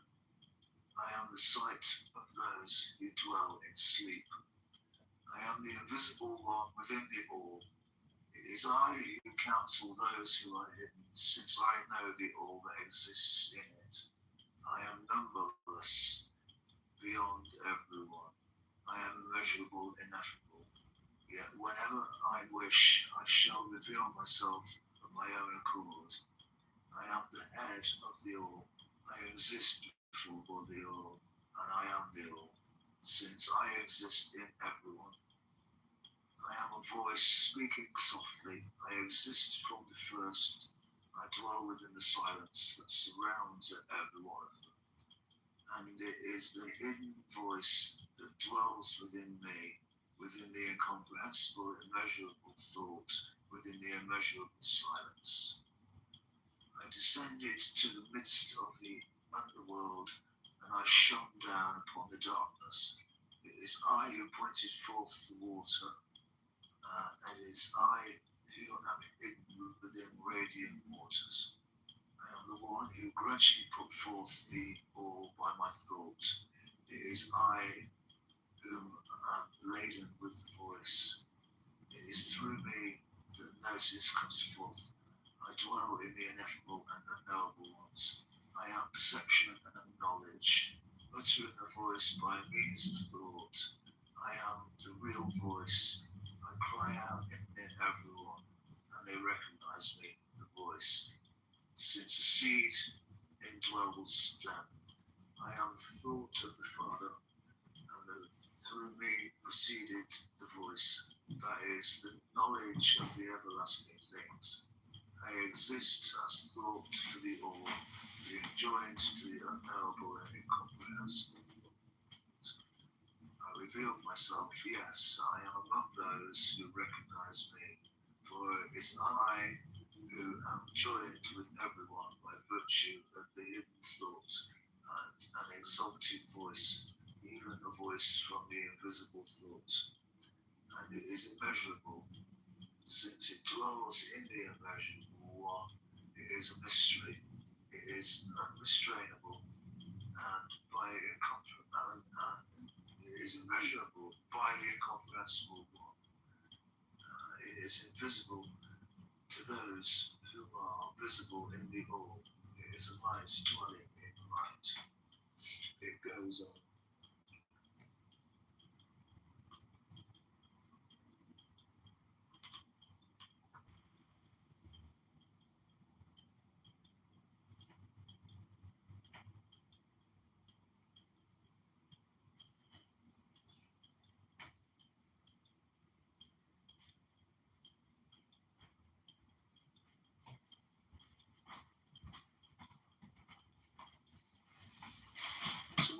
Speaker 2: I am the sight of those who dwell in sleep. I am the invisible one within the all. It is I who counsel those who are hidden, since I know the all that exists in it. I am numberless, beyond everyone. I am immeasurable, ineffable. Yet whenever I wish, I shall reveal myself of my own accord. I am the head of the all. I exist before the all, and I am the all, since I exist in everyone. I am a voice speaking softly. I exist from the first. I dwell within the silence that surrounds every one of them. And it is the hidden voice that dwells within me, within the incomprehensible, immeasurable thought, within the immeasurable silence. I descended to the midst of the underworld, and I shone down upon the darkness. It is I who pointed forth the water. It is I who am hidden within radiant waters. I am the one who gradually put forth the all by my thought. It is I whom am laden with the voice. It is through me that gnosis comes forth. I dwell in the ineffable and unknowable ones. I am perception and knowledge, uttering a voice by means of thought. I am the real voice. I cry out in everyone, and they recognize me, the voice. Since a seed indwells them, I am the thought of the Father, and through me proceeded the voice. That is the knowledge of the everlasting things. I exist as thought for the all, being joined to the unknowable and incomprehensible thought. I revealed myself, yes, I am among those who recognize me, for it is I who am joined with everyone by virtue of the hidden thought and an exalted voice, even a voice from the invisible thought. And it is immeasurable, since it dwells in the immeasurable one. It is a mystery. is unrestrainable and it is immeasurable by the incomprehensible one. It is invisible to those who are visible in the all. It is a light dwelling in light. It goes on.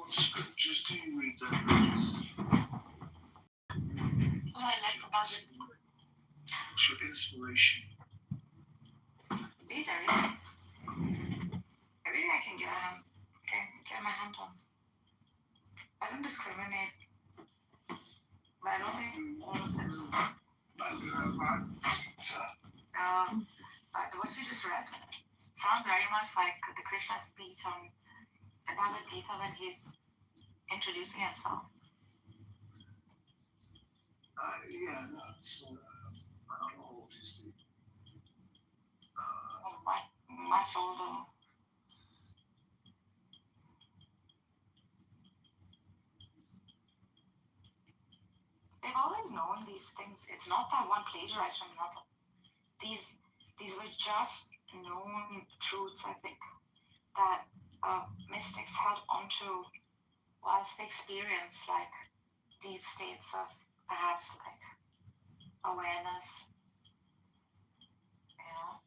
Speaker 2: Scriptures do you read then?
Speaker 6: I like the budget.
Speaker 2: What's your inspiration?
Speaker 6: Read everything. Everything I can get my hand on. I don't discriminate. But I don't think all of it. But what you just read sounds very much like the Krishna speech on the Bhagavad Gita when he's introducing himself.
Speaker 2: Yeah, that's how old is the
Speaker 6: Much older. They've always known these things. It's not that one plagiarized from another. These were just known truths, I think, that mystics held onto whilst they experienced like deep states of perhaps like awareness, you know.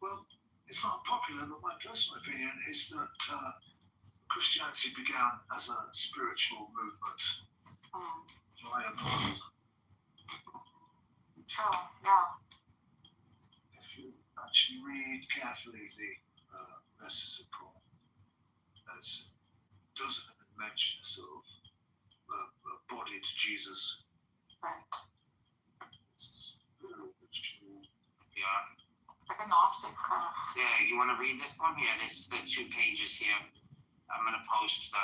Speaker 2: Well, it's not popular, but my personal opinion is that Christianity began as a spiritual movement.
Speaker 6: Sure, yeah.
Speaker 2: If you actually read carefully the letters of Paul, it doesn't mention a sort of embodied Jesus.
Speaker 6: Right.
Speaker 2: It's very ritual.
Speaker 9: Yeah.
Speaker 6: Like a Gnostic kind of.
Speaker 9: Yeah, you want to read this one? Yeah, there's the 2 pages here. I'm going to post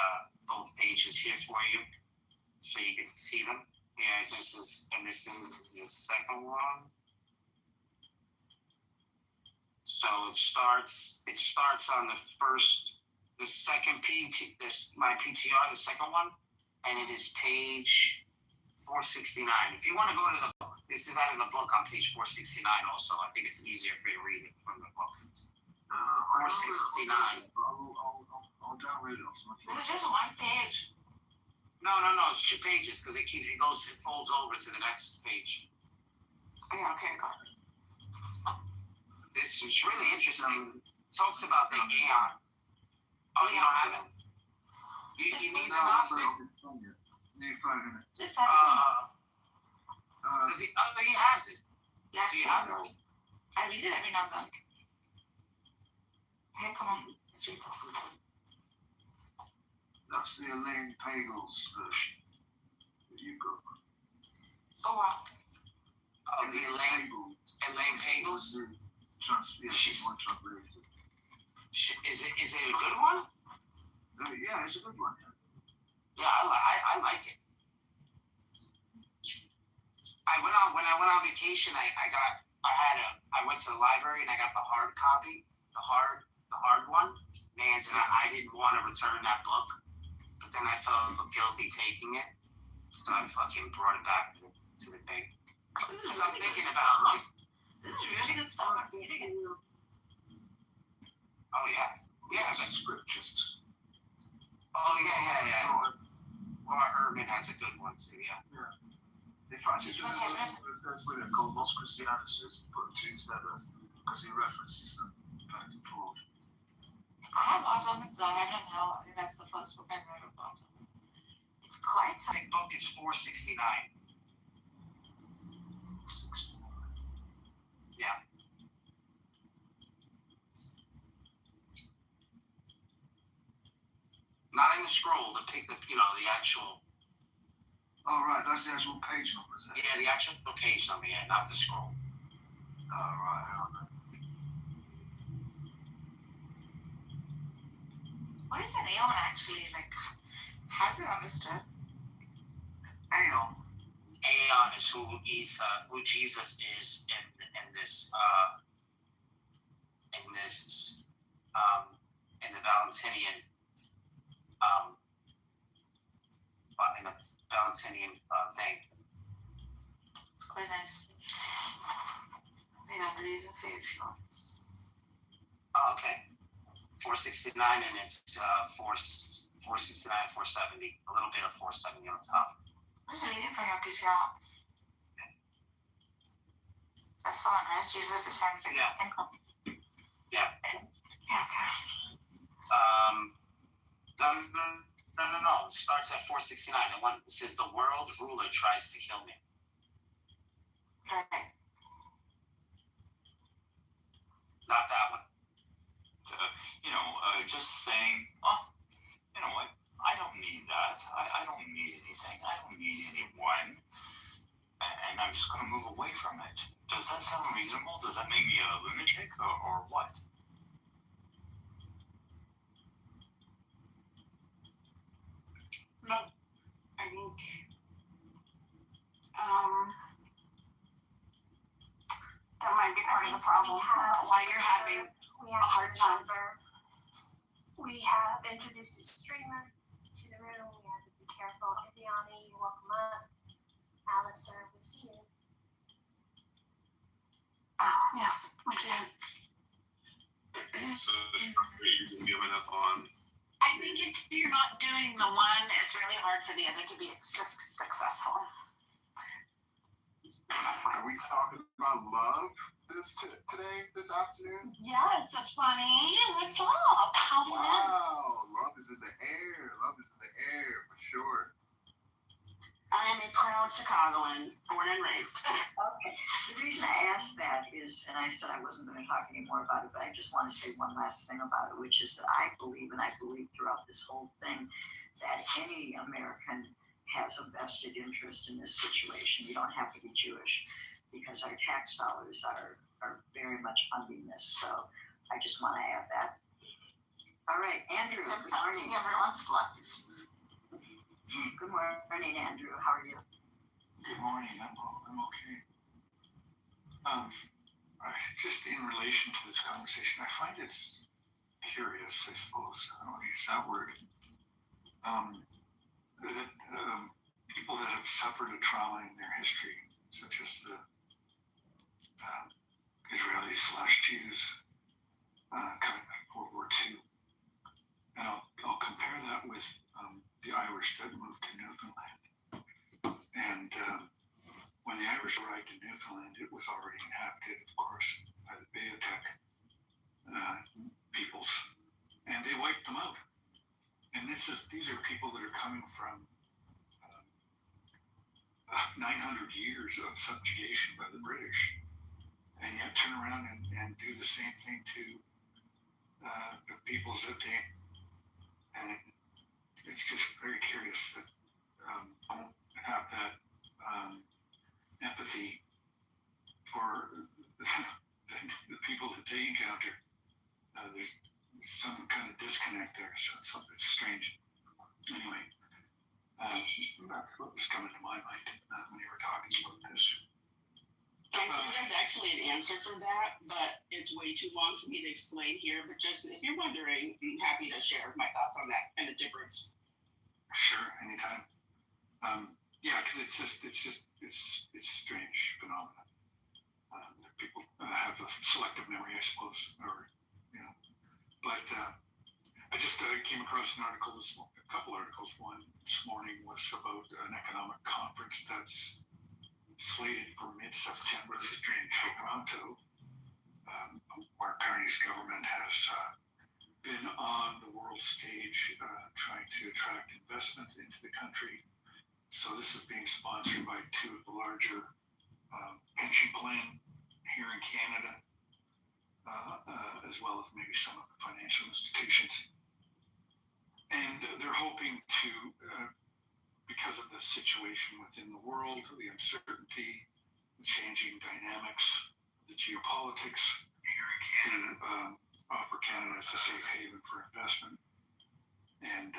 Speaker 9: both pages here for you so you can see them. Yeah, this is the second one. So it starts on the second my PTR, the second one, and it is page 469. If you want to go to the book, this is out of the book on page 469 also. I think it's easier for you to read it from the book. 469.
Speaker 2: I'll download it off my phone.
Speaker 6: This is just one page.
Speaker 9: No, it's 2 pages because it folds over to the next page.
Speaker 6: Oh, yeah, okay, got it.
Speaker 9: This is really interesting. It talks about the Aeon. Oh, you don't have it? You need the Gnostic?
Speaker 6: Just send it to me.
Speaker 9: He has it.
Speaker 6: Yeah,
Speaker 9: Do you have it?
Speaker 6: I read it every now and then. Hey, come on, let's read this.
Speaker 2: That's the Elaine Pagels version that you've got.
Speaker 6: So what?
Speaker 9: Oh, the Elaine Pagels?
Speaker 2: She's one translation.
Speaker 9: Is it a good one?
Speaker 2: Yeah, it's a good one.
Speaker 9: Yeah, I like it. When I went on vacation, I went to the library and I got the hard copy, the hard one. Man, and I didn't want to return that book, but then I felt guilty taking it, so I fucking brought it back to the thing. Because I'm thinking about
Speaker 6: this is really good stuff. I'm reading it.
Speaker 9: Oh yeah, but
Speaker 2: scriptures.
Speaker 9: Oh yeah. Well, Urban has a good one too. Yeah.
Speaker 2: In fact, it's really called Lost Christianities, put the 2 together because he references them back and forth.
Speaker 6: I have Atomic Zion as well. I think that's the first book I read about him. It's quite
Speaker 9: I think book is 469.
Speaker 2: 69.
Speaker 9: Yeah. Not in the scroll, the actual
Speaker 2: Oh, right, that's the actual page number, is it?
Speaker 9: Yeah, the actual page number, yeah, not the scroll.
Speaker 2: Oh, right, hold on.
Speaker 6: What is an aeon actually? Like, how's it understood?
Speaker 2: Aeon.
Speaker 9: Aeon is who Jesus is in the Valentinian thing.
Speaker 6: It's quite nice. I got the reason for your shorts.
Speaker 9: Oh, okay. 469 and it's 469, 470. A little bit of 470 on top.
Speaker 6: What's the reading from your PTR? That's the one, right? Jesus descends again.
Speaker 9: Yeah.
Speaker 6: Yeah, okay.
Speaker 9: No. It starts at 469. The one says the world ruler tries to kill me.
Speaker 6: Right.
Speaker 9: Not that one.
Speaker 8: Just saying, oh, you know what? I don't need that. I don't need anything. I don't need anyone. And I'm just going to move away from it. Does that sound reasonable? Does that make me a lunatic or what?
Speaker 3: No, I think that might be part of the problem. Why you're having a hard time.
Speaker 11: We have introduced a streamer to the room. We have to be careful. Viviani, you're welcome up. Alistair, we see you.
Speaker 6: Yes, we do.
Speaker 5: So you're giving up on.
Speaker 3: I think if you're not doing the one, it's really hard for the other to be successful.
Speaker 12: Are we talking about love today, this afternoon?
Speaker 3: Yes, funny. What's up? How you doing?
Speaker 12: Wow, love is in the air. Love is in the air, for sure.
Speaker 3: I am a proud Chicagoan, born and raised.
Speaker 13: Okay. The reason I asked that is, and I said I wasn't going to talk anymore about it, but I just want to say one last thing about it, which is that I believe, and I believe throughout this whole thing, that any American has a vested interest in this situation. You don't have to be Jewish, because our tax dollars are very much funding this. So I just want to add that. All right, Andrew.
Speaker 6: It's impacting everyone's lives.
Speaker 13: Good morning, Andrew. How are you?
Speaker 14: Good morning. I'm okay. Just in relation to this conversation, I find it's curious, I suppose. I don't want to use that word. That people that have suffered a trauma in their history, such as the Israelis/Jews coming out of World War II. And I'll compare that with the Irish that moved to Newfoundland. And when the Irish arrived in Newfoundland, it was already inhabited, of course, by the Beothuk peoples. And they wiped them out. And these are people that are coming from 900 years of subjugation by the British. And yet turn around and do the same thing to the peoples that they... And it's just very curious that I don't have that empathy for the people that they encounter. There's some kind of disconnect there, so it's strange. Anyway, that's what was coming to my mind when you were talking about this.
Speaker 3: There's actually an answer for that, but it's way too long for me to explain here. But just if you're wondering, I'm happy to share my thoughts on that and the difference.
Speaker 14: Sure, anytime. Yeah, because it's a strange phenomenon. That people have a selective memory, I suppose, or But I just came across an article a couple articles. One this morning was about an economic conference that's slated for mid-September in Toronto. Mark Carney's government has been on the world stage trying to attract investment into the country. So this is being sponsored by two of the larger pension plan here in Canada, as well as maybe some of the financial institutions. And they're hoping to because of the situation within the world, the uncertainty, the changing dynamics, the geopolitics, to offer Canada as a safe haven for investment. And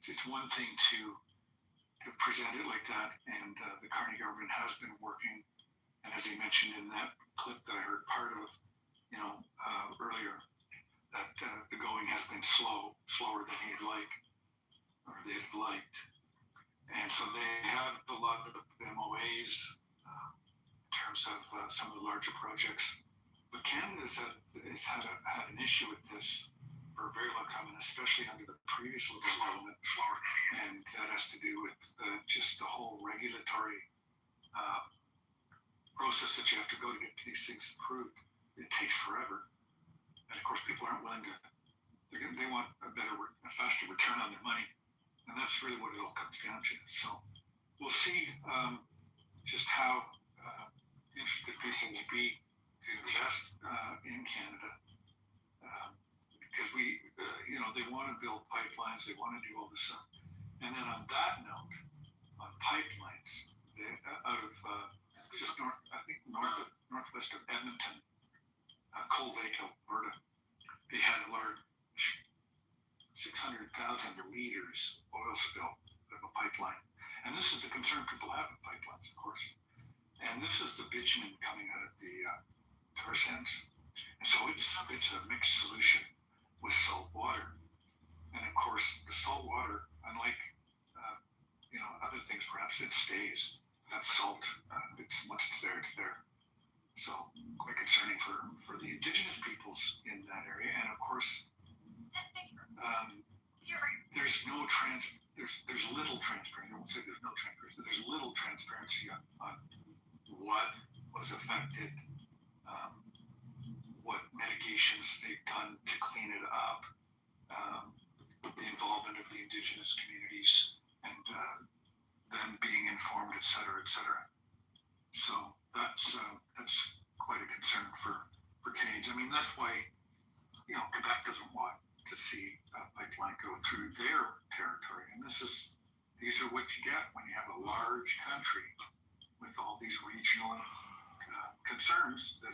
Speaker 14: it's one thing to present it like that, and the Carney government has been working, and as he mentioned in that clip that I heard part of, earlier, that the going has been slower than he'd like, or they'd have liked. And so they have a lot of MOAs in terms of some of the larger projects. But Canada has had an issue with this for a very long time, and especially under the previous Liberal government. And that has to do with just the whole regulatory process that you have to go to get these things approved. It takes forever. And of course, people aren't willing to, they want a faster return on their money. And that's really what it all comes down to. So we'll see just how interested people will be to invest in Canada. Because they want to build pipelines, they want to do all this stuff. And then on that note, on pipelines, out of just northwest of Edmonton, Cold Lake, Alberta, they had a large 600,000 liters oil spill of a pipeline. And this is the concern people have with pipelines, of course. And this is the bitumen coming out of the tar sands. And so it's a mixed solution with salt water. And of course, the salt water, unlike other things, perhaps it stays. That salt, once it's there, it's there. So quite concerning for the Indigenous peoples in that area. And of course, there's little transparency. I won't say there's no transparency, but there's little transparency on what was affected, what mitigations they've done to clean it up, the involvement of the Indigenous communities, and them being informed, et cetera, et cetera. So that's quite a concern for Canadians. I mean, that's why Quebec doesn't want to see a pipeline go through their territory. And these are what you get when you have a large country with all these regional concerns that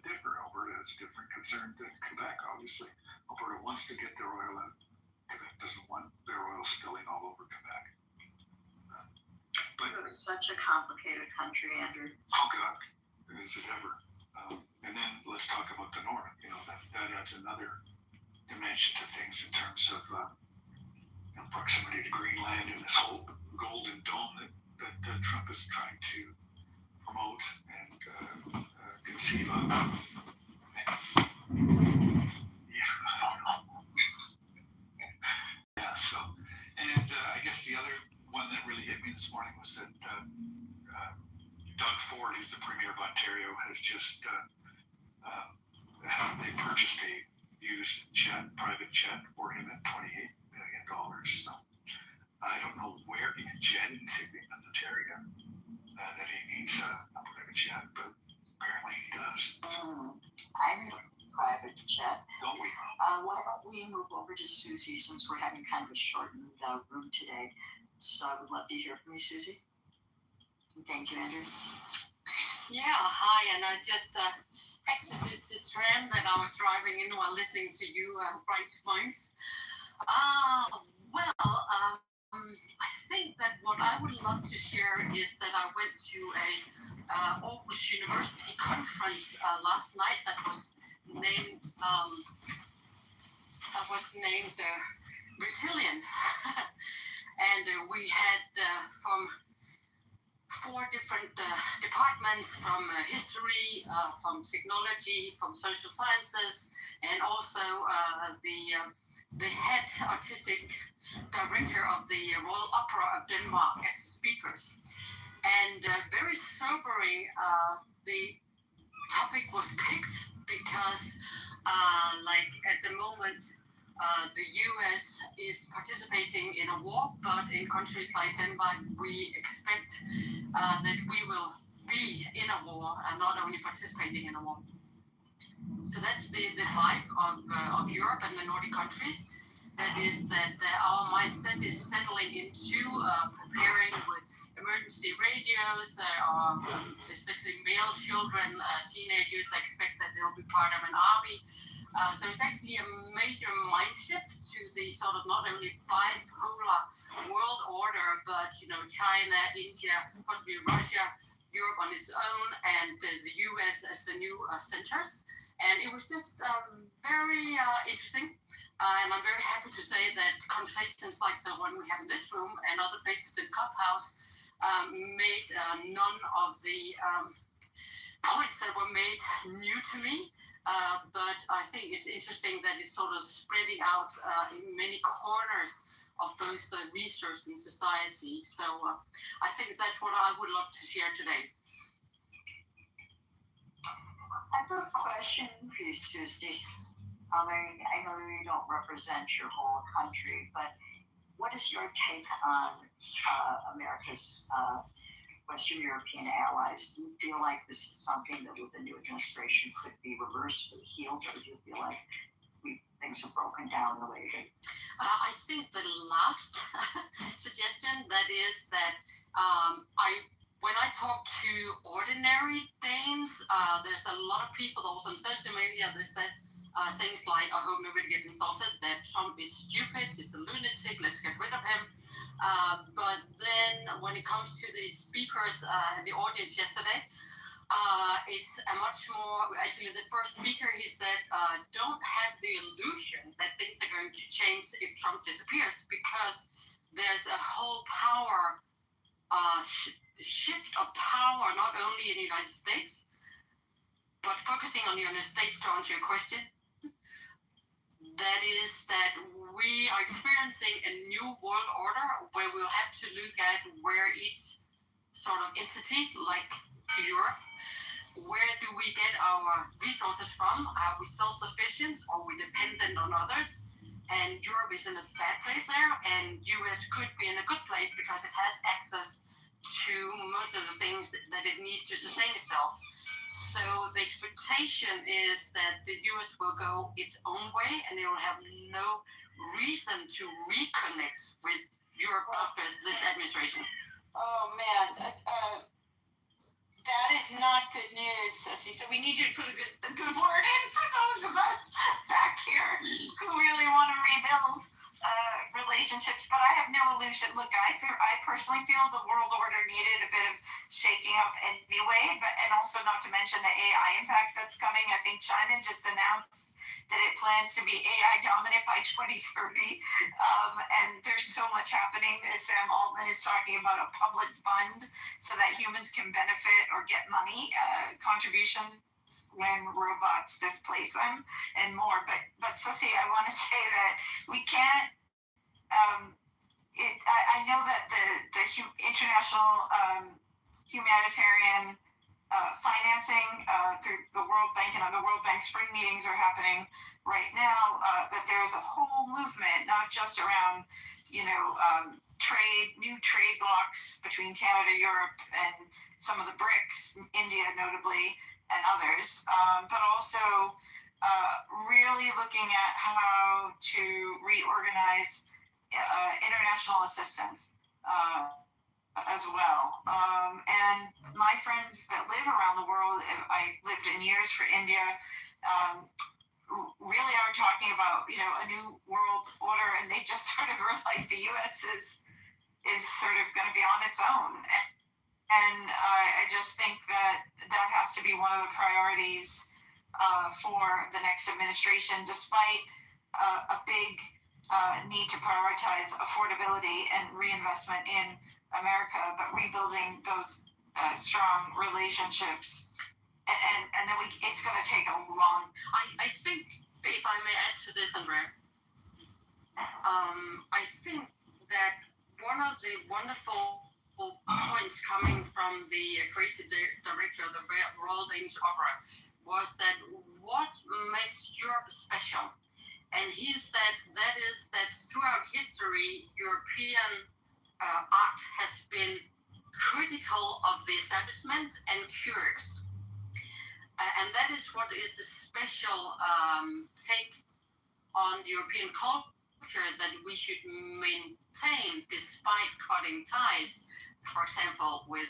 Speaker 14: differ. Alberta has a different concern than Quebec, obviously. Alberta wants to get their oil out. Quebec doesn't want their oil spilling all over Quebec. But
Speaker 13: it's such a complicated country, Andrew.
Speaker 14: Oh God, is it ever? And then let's talk about the North. That adds another dimension to things in terms of proximity to Greenland and this whole golden dome that Trump is trying to promote and conceive of. Yeah, so, and I guess the other one that really hit me this morning was that Doug Ford, who's the Premier of Ontario, has just, they purchased a used private jet for him at $28 million. So I don't know where he jetted to in Ontario that he needs a private jet, but apparently he does.
Speaker 13: I need a private jet.
Speaker 14: Don't we?
Speaker 13: Why don't we move over to Susie, since we're having kind of a shortened room today? So I would love to hear from you, Susie. Thank you, Andrew.
Speaker 15: Yeah, hi, and I just exited the tram that I was driving in while listening to you, Bright Points. I think that what I would love to share is that I went to a Aarhus University conference last night that was named Resilience. And we had from 4 different departments, from history, from technology, from social sciences, and also the head artistic director of the Royal Opera of Denmark as speakers. And very sobering, the topic was picked because, at the moment, the U.S. is participating in a war, but in countries like Denmark, we expect that we will be in a war and not only participating in a war. So that's the vibe of Europe and the Nordic countries. that is that our mindset is settling into preparing with emergency radios. There are especially male children, teenagers that expect that they'll be part of an army. So it's actually a major mind shift to the sort of not only bipolar world order, but China, India, possibly Russia, Europe on its own, and the US as the new centers. And it was just very interesting. And I'm very happy to say that conversations like the one we have in this room and other places in Clubhouse made none of the points that were made new to me. But I think it's interesting that it's sort of spreading out in many corners of both research and society. So I think that's what I would love to share today.
Speaker 13: I have a question for you, Susie. I know you don't represent your whole country, but what is your take on America's Western European allies? Do you feel like this is something that with the new administration could be reversed or healed, or do you feel like things have broken down the way they?
Speaker 15: I think the last suggestion, that is that when I talk to ordinary Danes, there's a lot of people also on social media that says things like, I hope nobody gets insulted, that Trump is stupid, he's a lunatic, let's get rid of him. But then when it comes to the speakers in the audience yesterday, it's a much more, actually the first speaker, he said, don't have the illusion that things are going to change if Trump disappears, because there's a whole power, shift of power, not only in the United States, but focusing on the United States to answer your question, that is that we are experiencing a new world order where we'll have to look at where each sort of entity, like Europe, where do we get our resources from? Are we self-sufficient or are we dependent on others? And Europe is in a bad place there, and US could be in a good place because it has access to most of the things that it needs to sustain itself. So the expectation is that the US will go its own way, and they will have no reason to reconnect with Europe after this administration.
Speaker 3: Oh man, that is not good news, Susie. So we need you to put a good word in for those of us back here who really want to rebuild relationships. But I have no illusion. Look, I personally feel the world order needed a bit of shaking up anyway, and also not to mention the AI impact that's coming. I think China just announced that it plans to be AI dominant by 2030. And there's so much happening. Sam Altman is talking about a public fund so that humans can benefit or get money, contributions when robots displace them, and more. But Susie, I want to say that we can't. I know that the international humanitarian financing through the World Bank and the World Bank spring meetings are happening right now. That there's a whole movement, not just around new trade blocks between Canada, Europe, and some of the BRICS, India notably, and others, but also really looking at how to reorganize international assistance as well. And my friends that live around the world, I lived in years for India, really are talking about a new world order, and they just sort of are like the U.S. is sort of going to be on its own, and I just think that has to be one of the priorities for the next administration, despite a big need to prioritize affordability and reinvestment in America, but rebuilding those strong relationships. And then it's going to take a long.
Speaker 15: I think, if I may add to this, Andrea, I think that one of the wonderful points coming from the creative director of the Royal Danish Opera was that what makes Europe special, and he said that is that throughout history, European art has been critical of the establishment and curious. And that is what is the special take on the European culture that we should maintain despite cutting ties, for example, with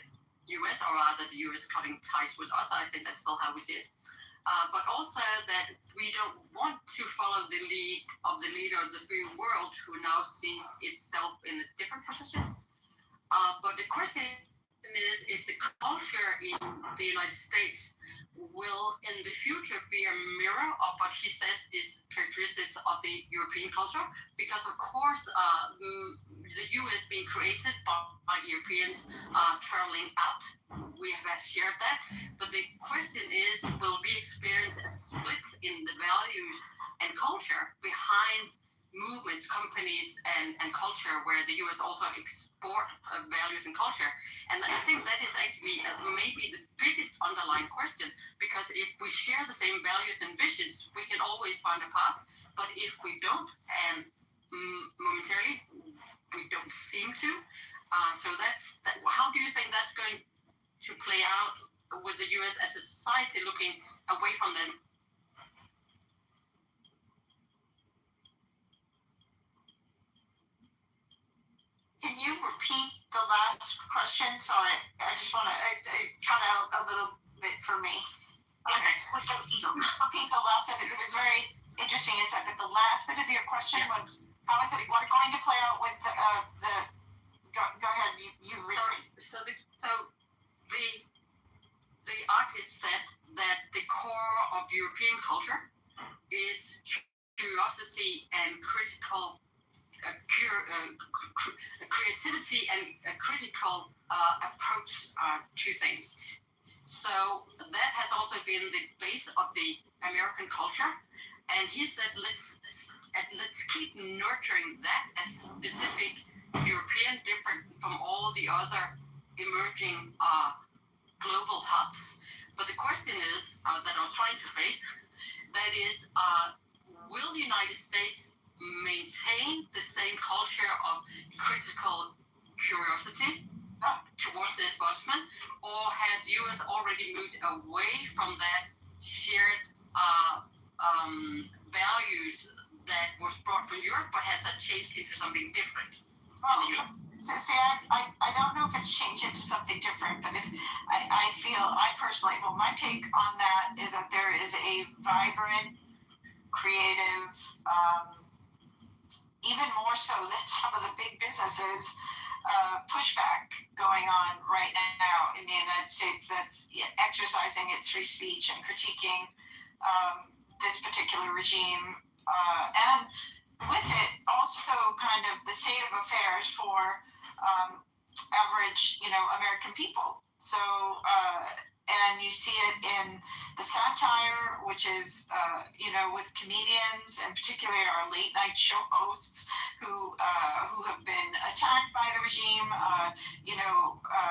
Speaker 15: US, or rather the US cutting ties with us. I think that's still how we see it. But also that we don't want to follow the lead of the leader of the free world, who now sees itself in a different position. But the question is, if the culture in the United States will in the future be a mirror of what he says is characteristics of the European culture, because of course the US being created by Europeans traveling out, we have shared that, but the question is, will we experience a split in the values and culture behind movements, companies, and culture, where the US also export values and culture? And I think that is actually maybe the biggest underlying question, because if we share the same values and visions, we can always find a path. But if we don't, and momentarily we don't seem to, so that's that. How do you think that's going to play out with the US as a society looking away from them?
Speaker 3: Can you repeat the last question? Sorry, I just want to cut out a little bit for me.
Speaker 15: Okay.
Speaker 3: Repeat the last sentence. It was very interesting insight, but the last bit of your question was, how is it going to play out with the go ahead, you rephrase.
Speaker 15: So the artist said that the core of European culture is curiosity and critical creativity and a critical approach to things. So that has also been the base of the American culture. And he said, let's keep nurturing that as specific European, different from all the other emerging global hubs. But the question is, that I was trying to phrase, that is, will the United States maintain the same culture of critical curiosity towards the establishment, or have the US already moved away from that shared values that was brought from Europe, but has that changed into something different?
Speaker 3: Well, see, I don't know if it's changed into something different, but if I feel, I personally, well, my take on that is that there is a vibrant, creative, even more so than some of the big businesses, pushback going on right now in the United States that's exercising its free speech and critiquing this particular regime, and with it also kind of the state of affairs for average, American people. So, and you see it in the satire, which is, with comedians, and particularly our late night show hosts who have been attacked by the regime.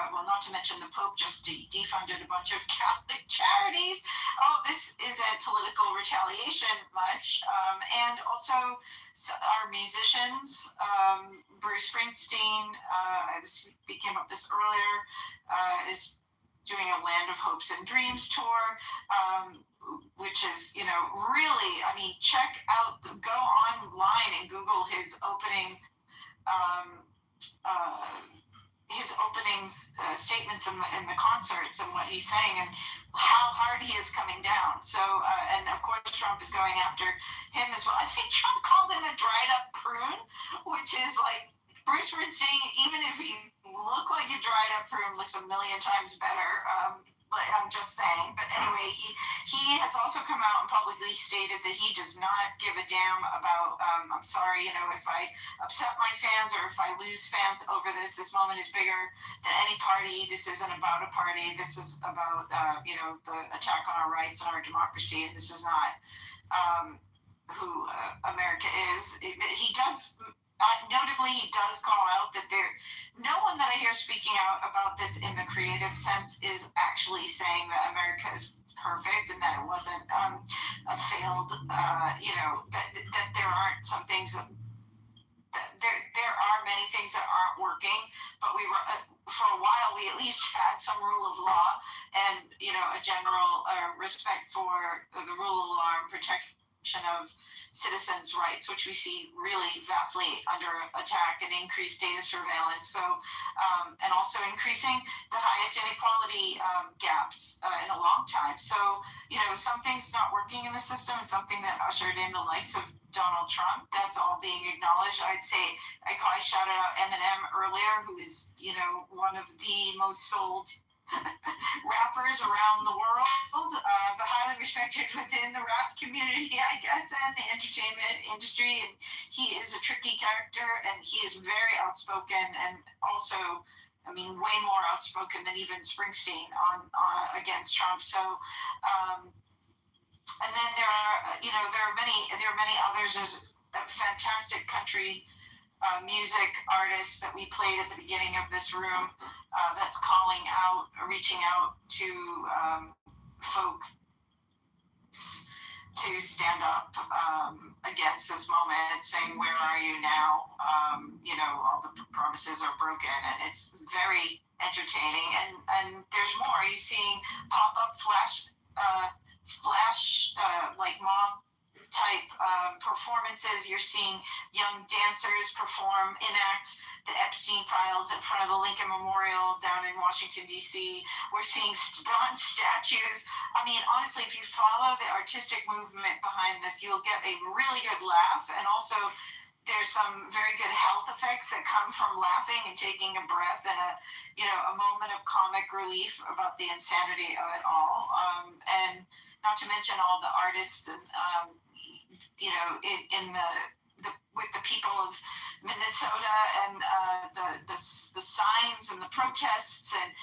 Speaker 3: Well, not to mention the Pope just defunded a bunch of Catholic charities. Oh, this isn't political retaliation much. And also our musicians, Bruce Springsteen, I was speaking about this earlier, is doing a Land of Hopes and Dreams tour, which is, really, check out, go online and Google his opening statements in the concerts and what he's saying and how hard he is coming down. So, and of course, Trump is going after him as well. I think Trump called him a dried up prune, which is like, Bruce Springsteen, even if he looked like a dried up prune, looks a million times better. I'm just saying. But anyway, he has also come out and publicly stated that he does not give a damn about, I'm sorry, if I upset my fans or if I lose fans over this moment is bigger than any party. This isn't about a party. This is about, the attack on our rights and our democracy. And this is not who America is. He does... notably, he does call out that no one that I hear speaking out about this in the creative sense is actually saying that America is perfect and that it wasn't a failed, that there aren't some things that there are many things that aren't working, but we were, for a while, we at least had some rule of law and, a general respect for the rule of law and protection
Speaker 6: of citizens' rights, which we see really vastly under attack, and increased data surveillance. So, and also increasing the highest inequality gaps in a long time. So, something's not working in the system. It's something that ushered in the likes of Donald Trump. That's all being acknowledged. I'd say I shouted out Eminem earlier, who is, one of the most sold rappers around the world, but highly respected within the rap community, I guess, and the entertainment industry. And he is a tricky character, and he is very outspoken, and also, way more outspoken than even Springsteen on against Trump. So, and then there are many others. There's a fantastic country music artist that we played at the beginning of this room that's reaching out to folks to stand up against this moment, saying, where are you now? All the promises are broken, and it's very entertaining. And there's more. Are you seeing pop-up flash like mob type performances? You're seeing young dancers enact the Epstein files in front of the Lincoln Memorial down in Washington, D.C. We're seeing bronze statues. Honestly, if you follow the artistic movement behind this, you'll get a really good laugh. And also, there's some very good health effects that come from laughing and taking a breath, and a moment of comic relief about the insanity of it all. And not to mention all the artists and with the people of Minnesota, and the signs and the protests, and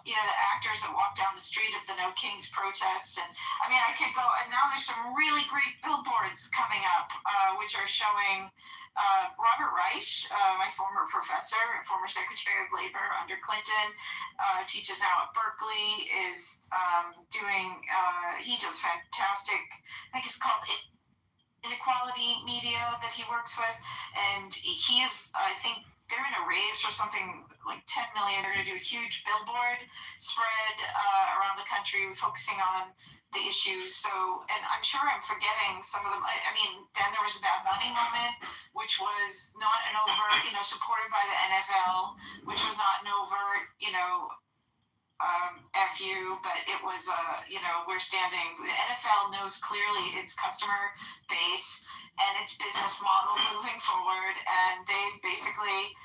Speaker 6: the actors that walk down the street of the No Kings protests. And I could go, and now there's some really great billboards coming up, which are showing Robert Reich, my former professor and former Secretary of Labor under Clinton, teaches now at Berkeley, is he does fantastic, I think it's called Inequality Media that he works with, and he is, I think, they're in a race for something like $10 million. They're going to do a huge billboard spread around the country focusing on the issues. So, and I'm sure I'm forgetting some of them. Then there was a Bad Bunny moment, which was not an overt, supported by the NFL, which was not an overt, F you, but it was, we're standing. The NFL knows clearly its customer base and its business model moving forward, and they basically,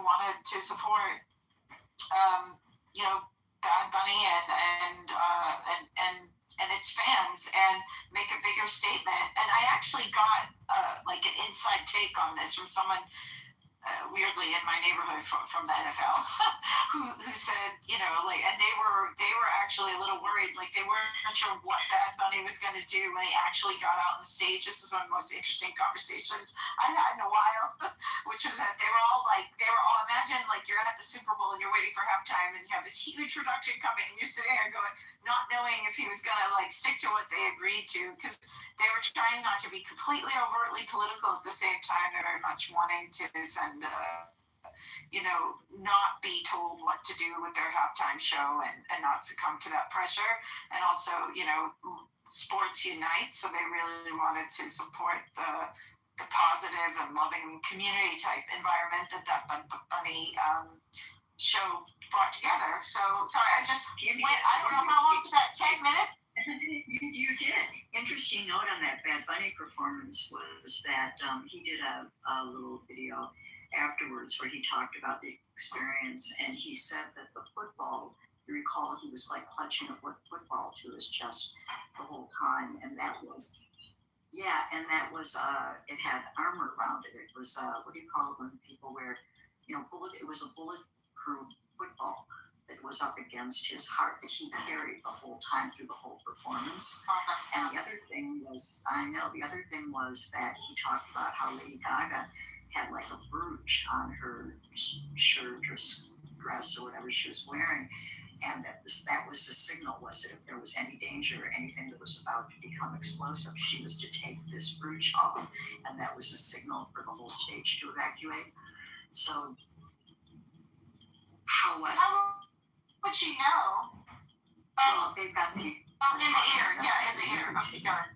Speaker 6: wanted to support, Bad Bunny and its fans, and make a bigger statement. And I actually got an inside take on this from someone weirdly in my neighborhood from the NFL who said, and they were actually a little worried, like they weren't sure what Bad Bunny was going to do when he actually got out on stage. This was one of the most interesting conversations I've had in a while, which was that they were all imagine like you're at the Super Bowl and you're waiting for halftime, and you have this huge production coming, and you're sitting there going, not knowing if he was going to stick to what they agreed to, because they were trying not to be completely overtly political at the same time. They're very much wanting to send not be told what to do with their halftime show, and not succumb to that pressure. And also, sports unite, so they really wanted to support the positive and loving community type environment that Bunny show brought together. So sorry, I just went, I don't know how long was that, 10 minutes?
Speaker 13: You did. Interesting note on that Bad Bunny performance was that he did a little video afterwards where he talked about the experience, and he said that the football, you recall, he was clutching a football to his chest the whole time, and that was it had armor around it. It was what do you call it when people wear, it was a bulletproof football that was up against his heart that he carried the whole time through the whole performance. And the other thing was that he talked about how Lady Gaga had a brooch on her shirt or dress or whatever she was wearing, and that was the signal, was that if there was any danger or anything that was about to become explosive, she was to take this brooch off, and that was a signal for the whole stage to evacuate. So how would she know? Well, they've got
Speaker 6: Oh, in the air. Yeah, in the air. Okay, got it.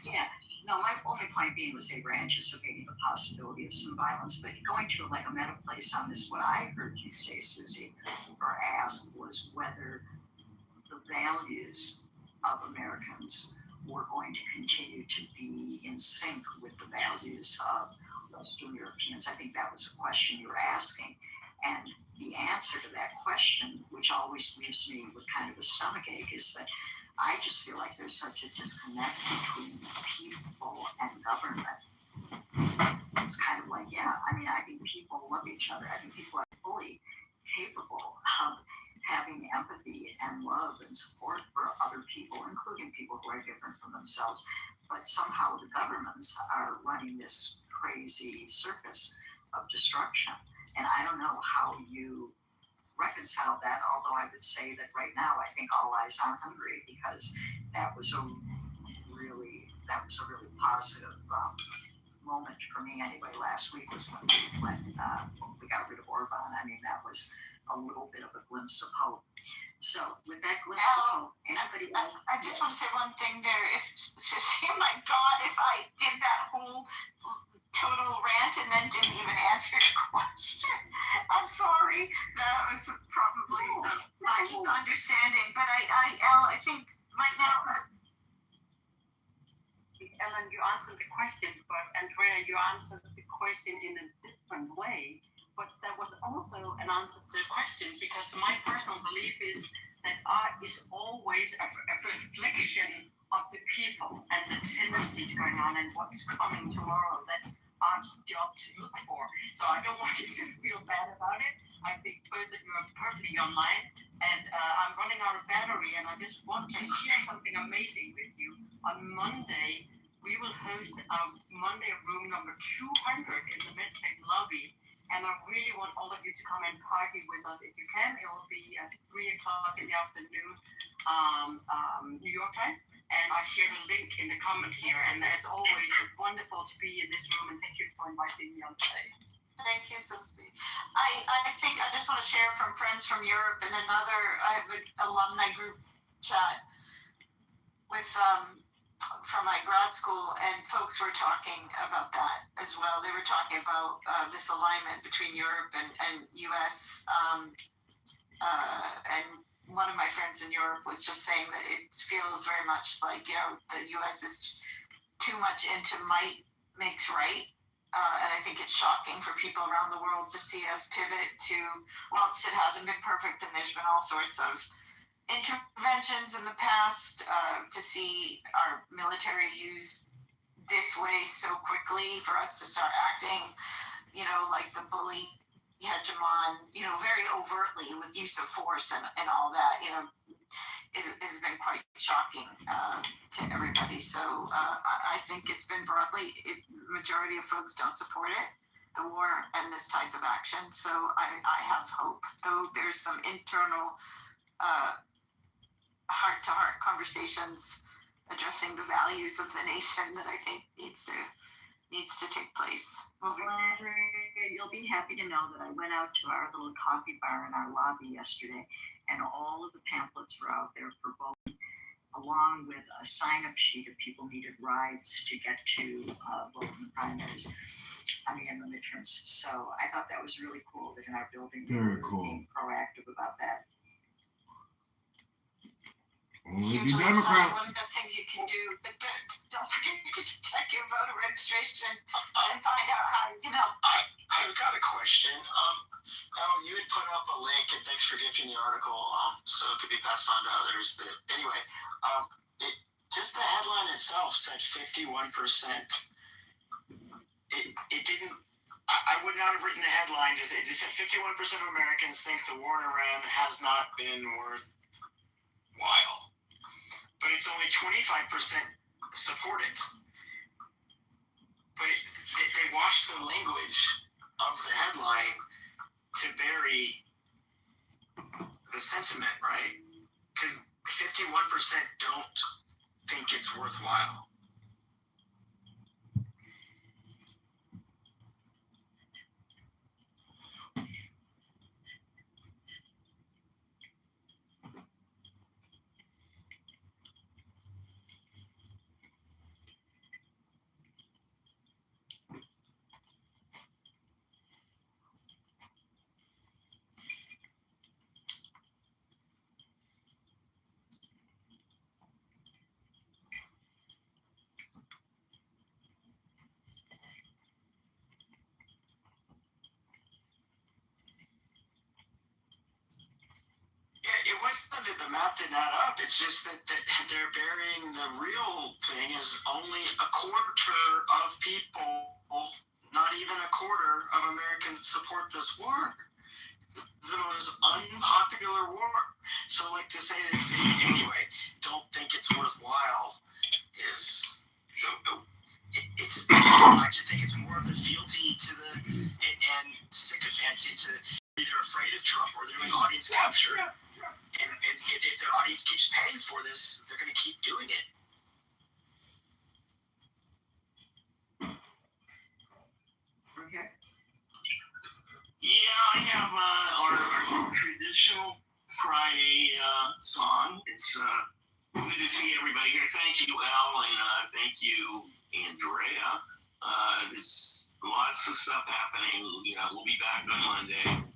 Speaker 13: Yeah. No, my only point being was they were anticipating the possibility of some violence, but going to like a meta place on this, what I heard you say, Susie, or ask was whether the values of Americans were going to continue to be in sync with the values of Western Europeans. I think that was a question you were asking. And the answer to that question, which always leaves me with kind of a stomachache, is that I just feel like there's such a disconnect between people and government. It's kind of like, yeah, I mean, I think people love each other. I think people are fully capable of having empathy and love and support for other people, including people who are different from themselves. But somehow the governments are running this crazy circus of destruction. And I don't know how you reconcile that, although I would say that right now I think all eyes on Hungary, because that was a really positive moment for me anyway. Last week was when we got rid of Orban. I mean, that was a little bit of a glimpse of hope. So with that glimpse of hope, anybody else?
Speaker 6: I just want to say one thing there. Oh my God, if I did that whole total rant and then didn't even answer your question, I'm sorry. That was probably my misunderstanding. But I think right now.
Speaker 15: Ellen, you answered the question, but Andrea, you answered the question in a different way. But that was also an answer to the question, because my personal belief is that art is always a reflection of the people and the tendencies going on and what's coming tomorrow. That's art's job to look for. So I don't want you to feel bad about it. I think both that you are perfectly online, and I'm running out of battery, and I just want to share something amazing with you. On Monday, we will host Monday room number 200 in the MedTech lobby. And I really want all of you to come and party with us if you can. It will be at 3 o'clock in the afternoon, New York time. And I shared a link in the comment here. And as always, it's wonderful to be in this room. And thank you for inviting me on today.
Speaker 6: Thank you, Susie. I think I just want to share from friends from Europe and I have an alumni group chat with from my grad school, and folks were talking about that as well. They were talking about this alignment between Europe and US, and one of my friends in Europe was just saying that it feels very much like, the US is too much into might makes right. And I think it's shocking for people around the world to see us pivot to, whilst it hasn't been perfect, and there's been all sorts of interventions in the past, to see our military used this way so quickly for us to start acting, like the bully hegemon, very overtly with use of force and all that, has been quite shocking to everybody. So I think it's been majority of folks don't support it, the war and this type of action. So I have hope, though there's some internal heart-to-heart conversations addressing the values of the nation that I think needs to take place.
Speaker 13: You'll be happy to know that I went out to our little coffee bar in our lobby yesterday, and all of the pamphlets were out there for voting, along with a sign-up sheet of people needed rides to get to vote in the primaries. In the midterms. So I thought that was really cool that in our building they were being proactive about that.
Speaker 6: Hugely exciting. One of the best things you can do. But don't forget to check your voter registration and find out how you can help.
Speaker 1: I've got a question. You had put up a link, and thanks for giving the article, so it could be passed on to others. Just the headline itself said 51%. It didn't. I would not have written the headline. It said 51% of Americans think the war in Iran has not been worthwhile, but it's only 25% support it. But they washed the language of the headline to bury the sentiment, right? Because 51% don't think it's worthwhile.
Speaker 16: wasn't that the map didn't add up. It's just that they're burying the real thing is only a quarter of people, not even a quarter of Americans support this war. It's the most unpopular war. So, like, to say that anyway, don't think it's worthwhile is it's. I just think it's more of the fealty to the and sycophancy to either afraid of Trump or they're doing audience capture. And if their audience keeps paying for this, they're going to keep doing it.
Speaker 13: Okay.
Speaker 1: Yeah, I have our traditional Friday song. It's good to see everybody here. Thank you, Elle, and thank you, Andrea. There's lots of stuff happening. We'll be back on Monday.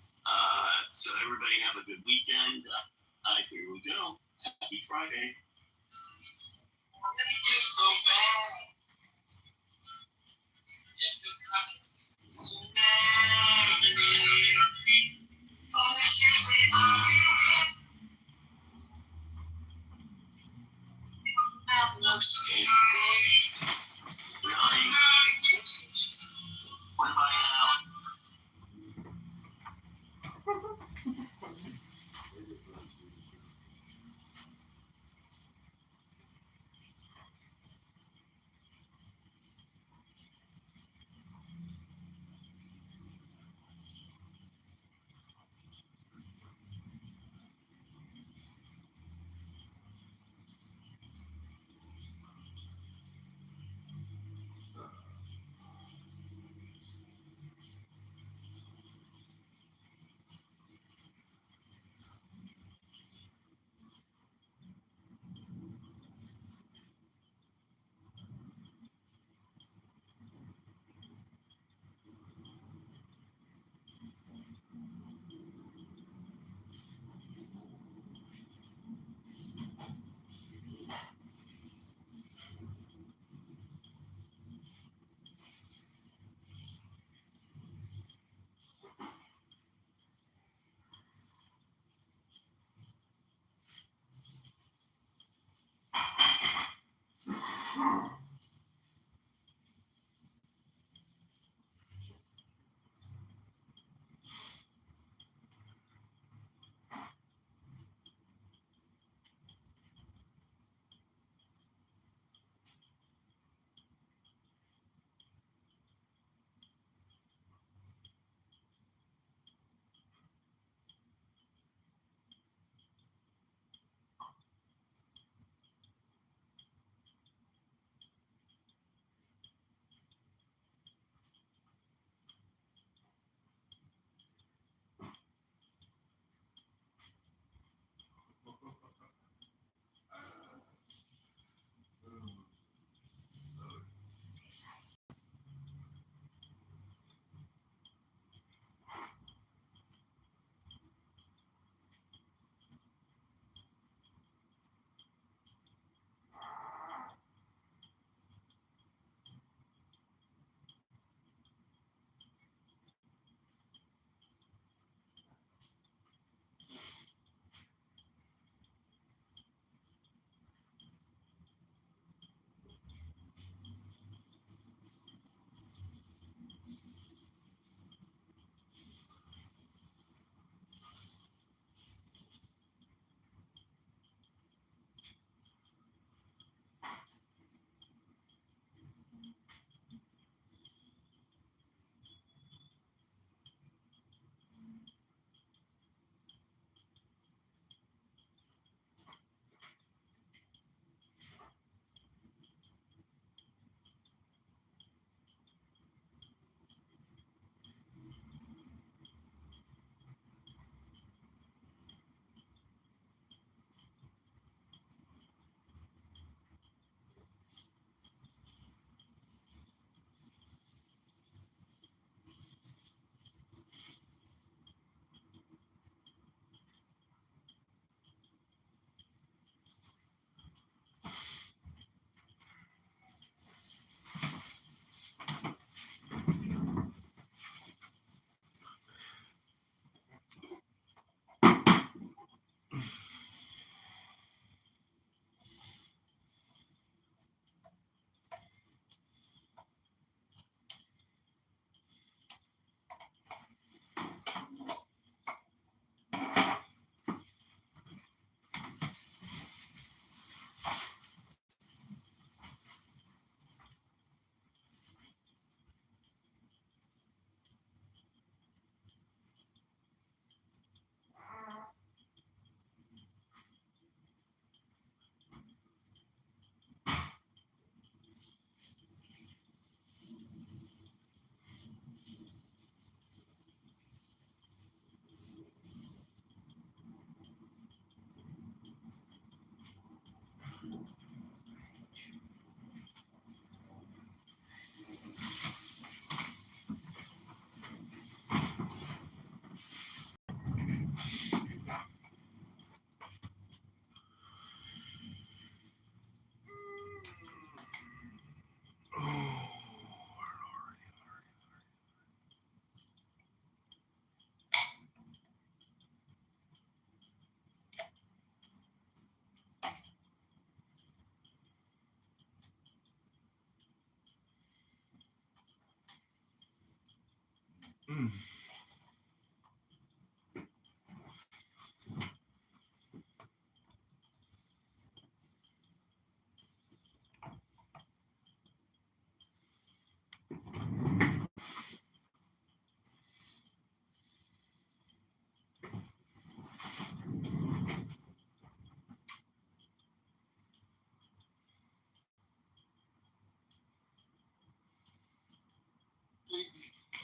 Speaker 1: So everybody have a good weekend. Here we go. Happy Friday. So bad. What about now?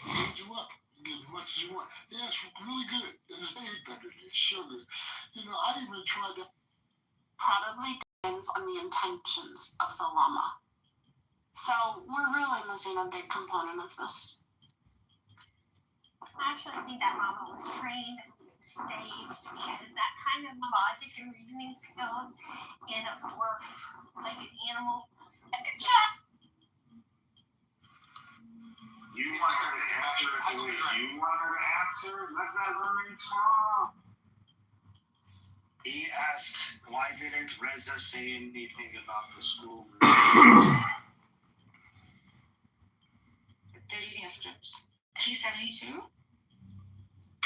Speaker 12: Build you up. You get as much as you want. Yeah, it's really good. And it's made better than sugar. You know, I even tried to.
Speaker 17: Probably depends on the intentions of the llama. So we're really missing a big component of this.
Speaker 11: I actually think that llama was trained and staged because that kind of logic and reasoning skills in a four-legged animal.
Speaker 9: You want her to answer the way you want her to answer? Let that woman talk. He asked, why didn't Reza say anything about the school?
Speaker 6: The reading scripts. 372?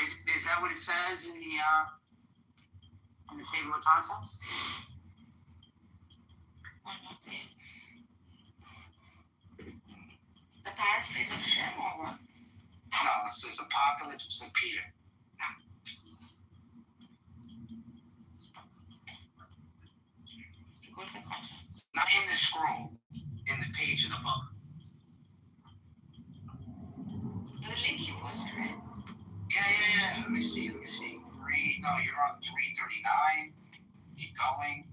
Speaker 9: Is that what it says in the table of contents?
Speaker 6: The paraphrase of Shem or what?
Speaker 9: No, it says Apocalypse of Peter.
Speaker 6: Go to the contents.
Speaker 9: Not in the scroll, in the page of the book.
Speaker 6: The link you posted, right?
Speaker 9: Yeah. Let me see. No, you're on 339. Keep going.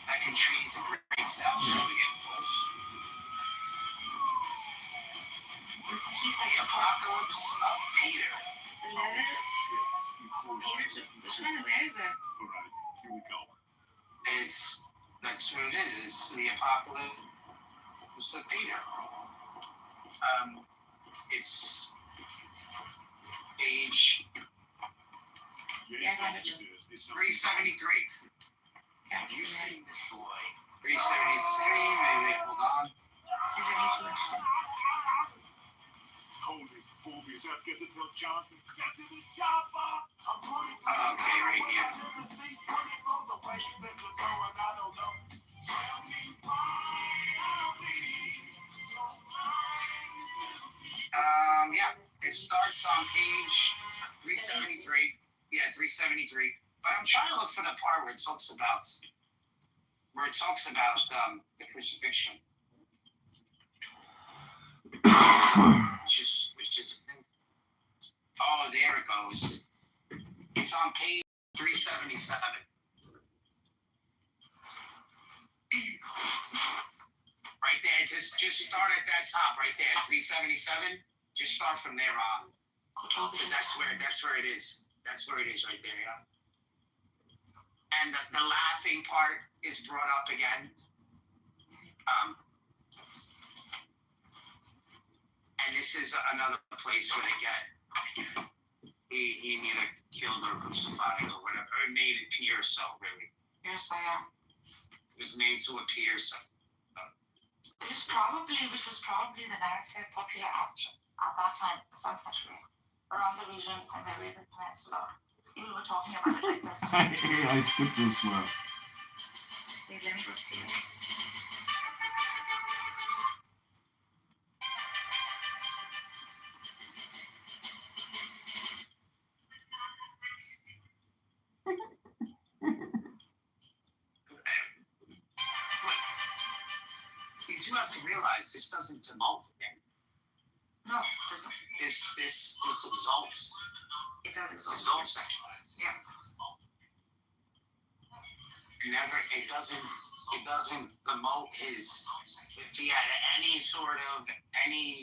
Speaker 9: That contributes a great sound when we get close. The Apocalypse of Peter.
Speaker 6: The letter Peter to which one? Where is that?
Speaker 12: Alright, here we go.
Speaker 9: That's what it is. It's the Apocalypse of Peter. It's page 373.
Speaker 6: Can't do that.
Speaker 9: 373. Wait, hold on.
Speaker 6: Is it each one?
Speaker 12: Hold it, boobies. I'll get the job. Get to the job.
Speaker 9: Okay, right here. Yeah, it starts on page 373. Yeah, 373. But I'm trying to look for the part where it talks about the crucifixion. Which is oh, there it goes. It's on page 377. Right there, just start at that top right there, 377. Just start from there on. That's where it is. That's where it is right there, yeah. And the laughing part is brought up again. And this is another place where they get he neither killed or crucified or whatever, or made it appear so, really.
Speaker 6: Yes, I am.
Speaker 9: It was made to appear so.
Speaker 6: Which was probably the narrative popular at that time, the 7th century, around the region and the Arabian Peninsula. People were talking about it like this.
Speaker 4: I skipped this one.
Speaker 6: Wait, let me go see it.
Speaker 9: You do have to realize this doesn't demote again.
Speaker 6: No,
Speaker 9: this exalts.
Speaker 6: It does
Speaker 9: Exalts that.
Speaker 6: Yeah.
Speaker 9: It doesn't promote his, if he had any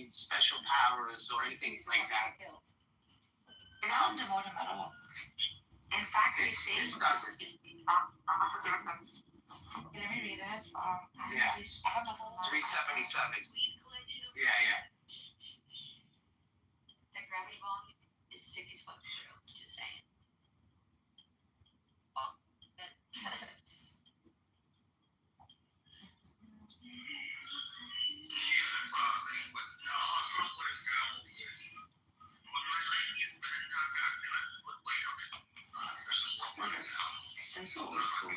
Speaker 9: special powers or anything like that.
Speaker 6: They don't demote him at all. In fact, they say
Speaker 9: this doesn't.
Speaker 6: Let me read it.
Speaker 9: Yeah. 377. Yeah.
Speaker 6: That gravity bong is sick as fuck, bro. Just saying. Oh, since old school.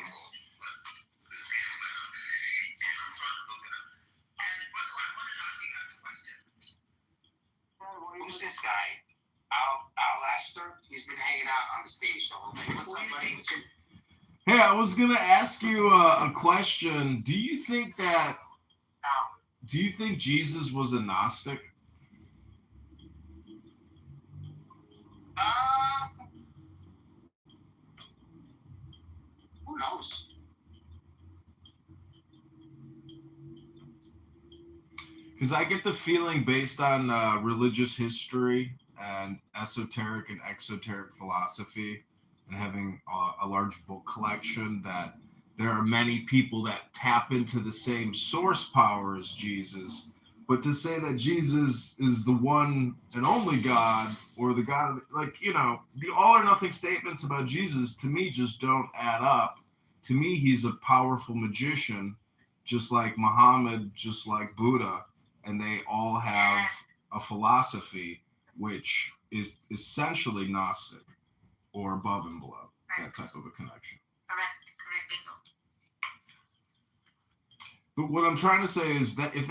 Speaker 9: Who's this guy? Al Lester? He's been hanging out on the stage the whole day. What's up, buddy?
Speaker 4: Hey, I was gonna ask you a question. Do you think Jesus was a Gnostic?
Speaker 9: Who knows?
Speaker 4: Because I get the feeling, based on religious history and esoteric and exoteric philosophy, and having a large book collection, that there are many people that tap into the same source power as Jesus. But to say that Jesus is the one and only God, or the God, the all or nothing statements about Jesus, to me, just don't add up. To me, he's a powerful magician, just like Muhammad, just like Buddha. And they all have a philosophy which is essentially Gnostic, or above and below, that type of a connection.
Speaker 6: Correct, bingo.
Speaker 4: But what I'm trying to say is that if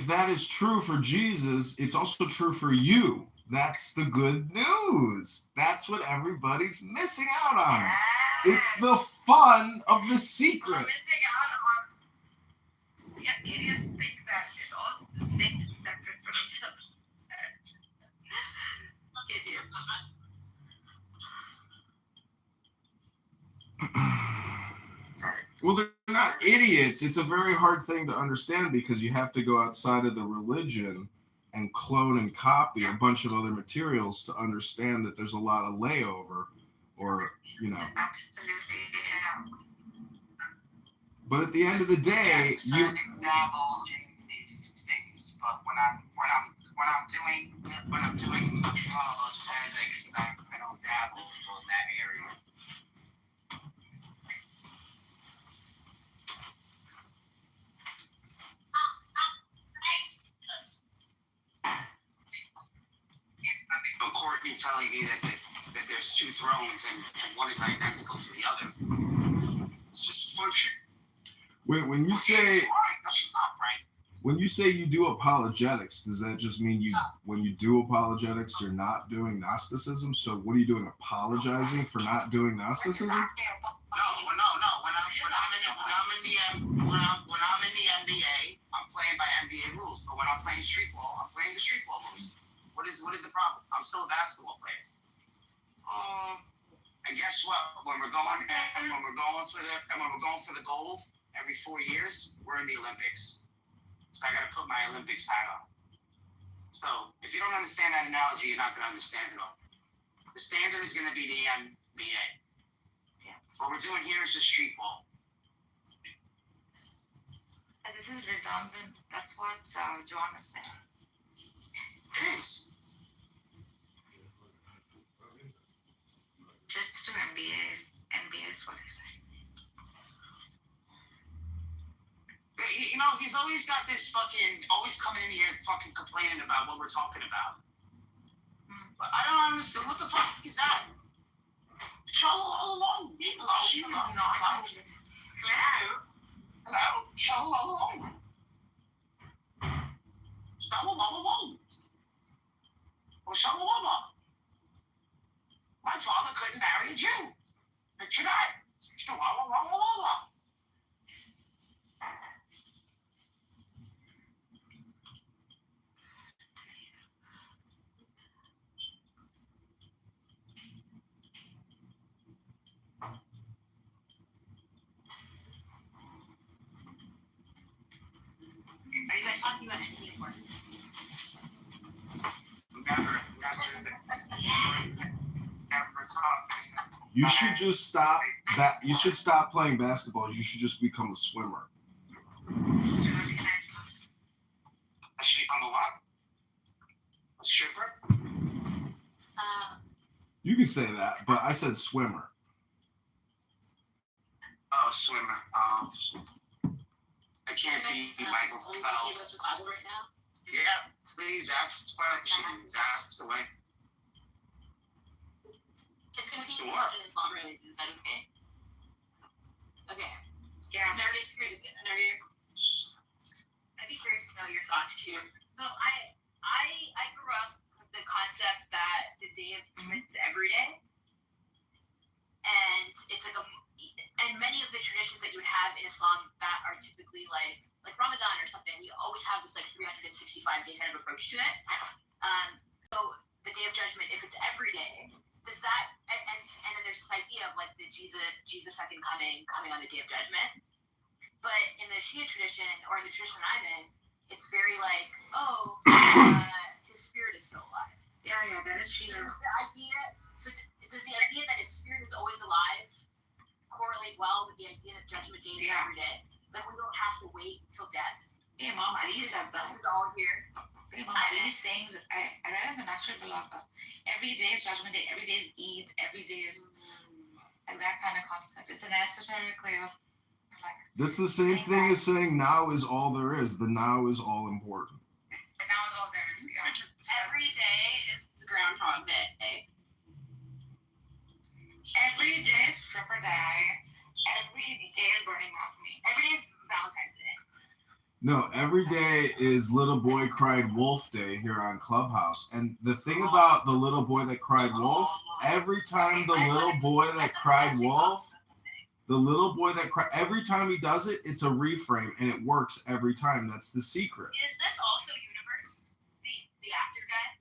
Speaker 4: that is true for Jesus, it's also true for you. That's the good news. That's what everybody's missing out on. It's the fun of the secret.
Speaker 6: Missing out on. Yeah, idiots think that it's all distinct and separate from each other. Idiot.
Speaker 4: Well, they're not idiots. It's a very hard thing to understand, because you have to go outside of the religion and clone and copy a bunch of other materials to understand that there's a lot of layover, or,
Speaker 6: Absolutely, yeah.
Speaker 4: But at the end of the day,
Speaker 9: you dabble in these things, but when I'm doing physics, I don't dabble in that area. But Courtney telling me that there's two thrones and one is identical to the other. It's just bullshit.
Speaker 4: Wait, when you say you do apologetics, does that just mean when you do apologetics, you're not doing Gnosticism? So what are you doing, apologizing for not doing Gnosticism?
Speaker 9: No. When I'm in the NBA, I'm playing by NBA rules. But when I'm playing street ball, I'm playing the street ball rules. What is the problem? I'm still a basketball player. And guess what? When we're going for the gold every 4 years, we're in the Olympics. So I got to put my Olympics hat on. So if you don't understand that analogy, you're not going to understand it all. The standard is going to be the NBA.
Speaker 6: Yeah.
Speaker 9: What we're doing here is just street ball.
Speaker 6: This is redundant. That's what John is saying.
Speaker 9: It is.
Speaker 6: Just to NBA is what he's saying.
Speaker 9: He's always got this always coming in here fucking complaining about what we're talking about. But I don't understand. What the fuck is that? Shallow alone. Hello? Shallow alone. Shallow alone. Or shallow alone. My father couldn't marry a Jew. Picture that. Shallow alone.
Speaker 15: about anything important.
Speaker 9: Never talk.
Speaker 4: You should just stop that. You should stop playing basketball. You should just become a swimmer.
Speaker 9: I should become a what? A stripper?
Speaker 4: You can say that, but I said swimmer.
Speaker 9: Oh, swimmer. I can't be Michael Phelps.
Speaker 15: Right now?
Speaker 9: Yeah, please ask questions. Ask away.
Speaker 15: It's gonna be
Speaker 9: Sure.
Speaker 15: interesting and fun, right? Is that okay? Okay. Yeah. I'd be curious to know your thoughts too. So I grew up with the concept that the Day of Judgment is every day, and it's like and many of the traditions that you would have in Islam that are typically like Ramadan or something, you always have this like 365-day kind of approach to it. So the Day of Judgment, if it's every day, does that and then there's this idea of like the Jesus second coming on the Day of Judgment. But in the Shia tradition, or in the tradition I'm in, it's very like, his spirit is still alive.
Speaker 6: Yeah, that is Shia.
Speaker 15: Does the idea that his spirit is always alive correlate well with the idea that Judgment Day is every day? Like we don't have to wait till death.
Speaker 6: Imam Ali said that.
Speaker 15: This is all here.
Speaker 6: Imam Ali saying, I read in the Natural Philosopher, every day is Judgment Day, every day is Eid, every day is like that kind of concept. It's an esoteric way of
Speaker 4: That's the same thing as saying now is all there is. The now is all important.
Speaker 6: now is all there is. Yeah.
Speaker 15: Every day is Groundhog Day.
Speaker 6: Every day is Stripper Day. Every day is Burning Man for me.
Speaker 15: Every day is Valentine's Day.
Speaker 4: No, every day is Little Boy Cried Wolf Day here on Clubhouse. And the thing about the little boy that cried wolf, every time the little boy that cried wolf, every time he does it, it's a reframe and it works every time. That's the secret.
Speaker 15: Is this also Universe? The actor guy?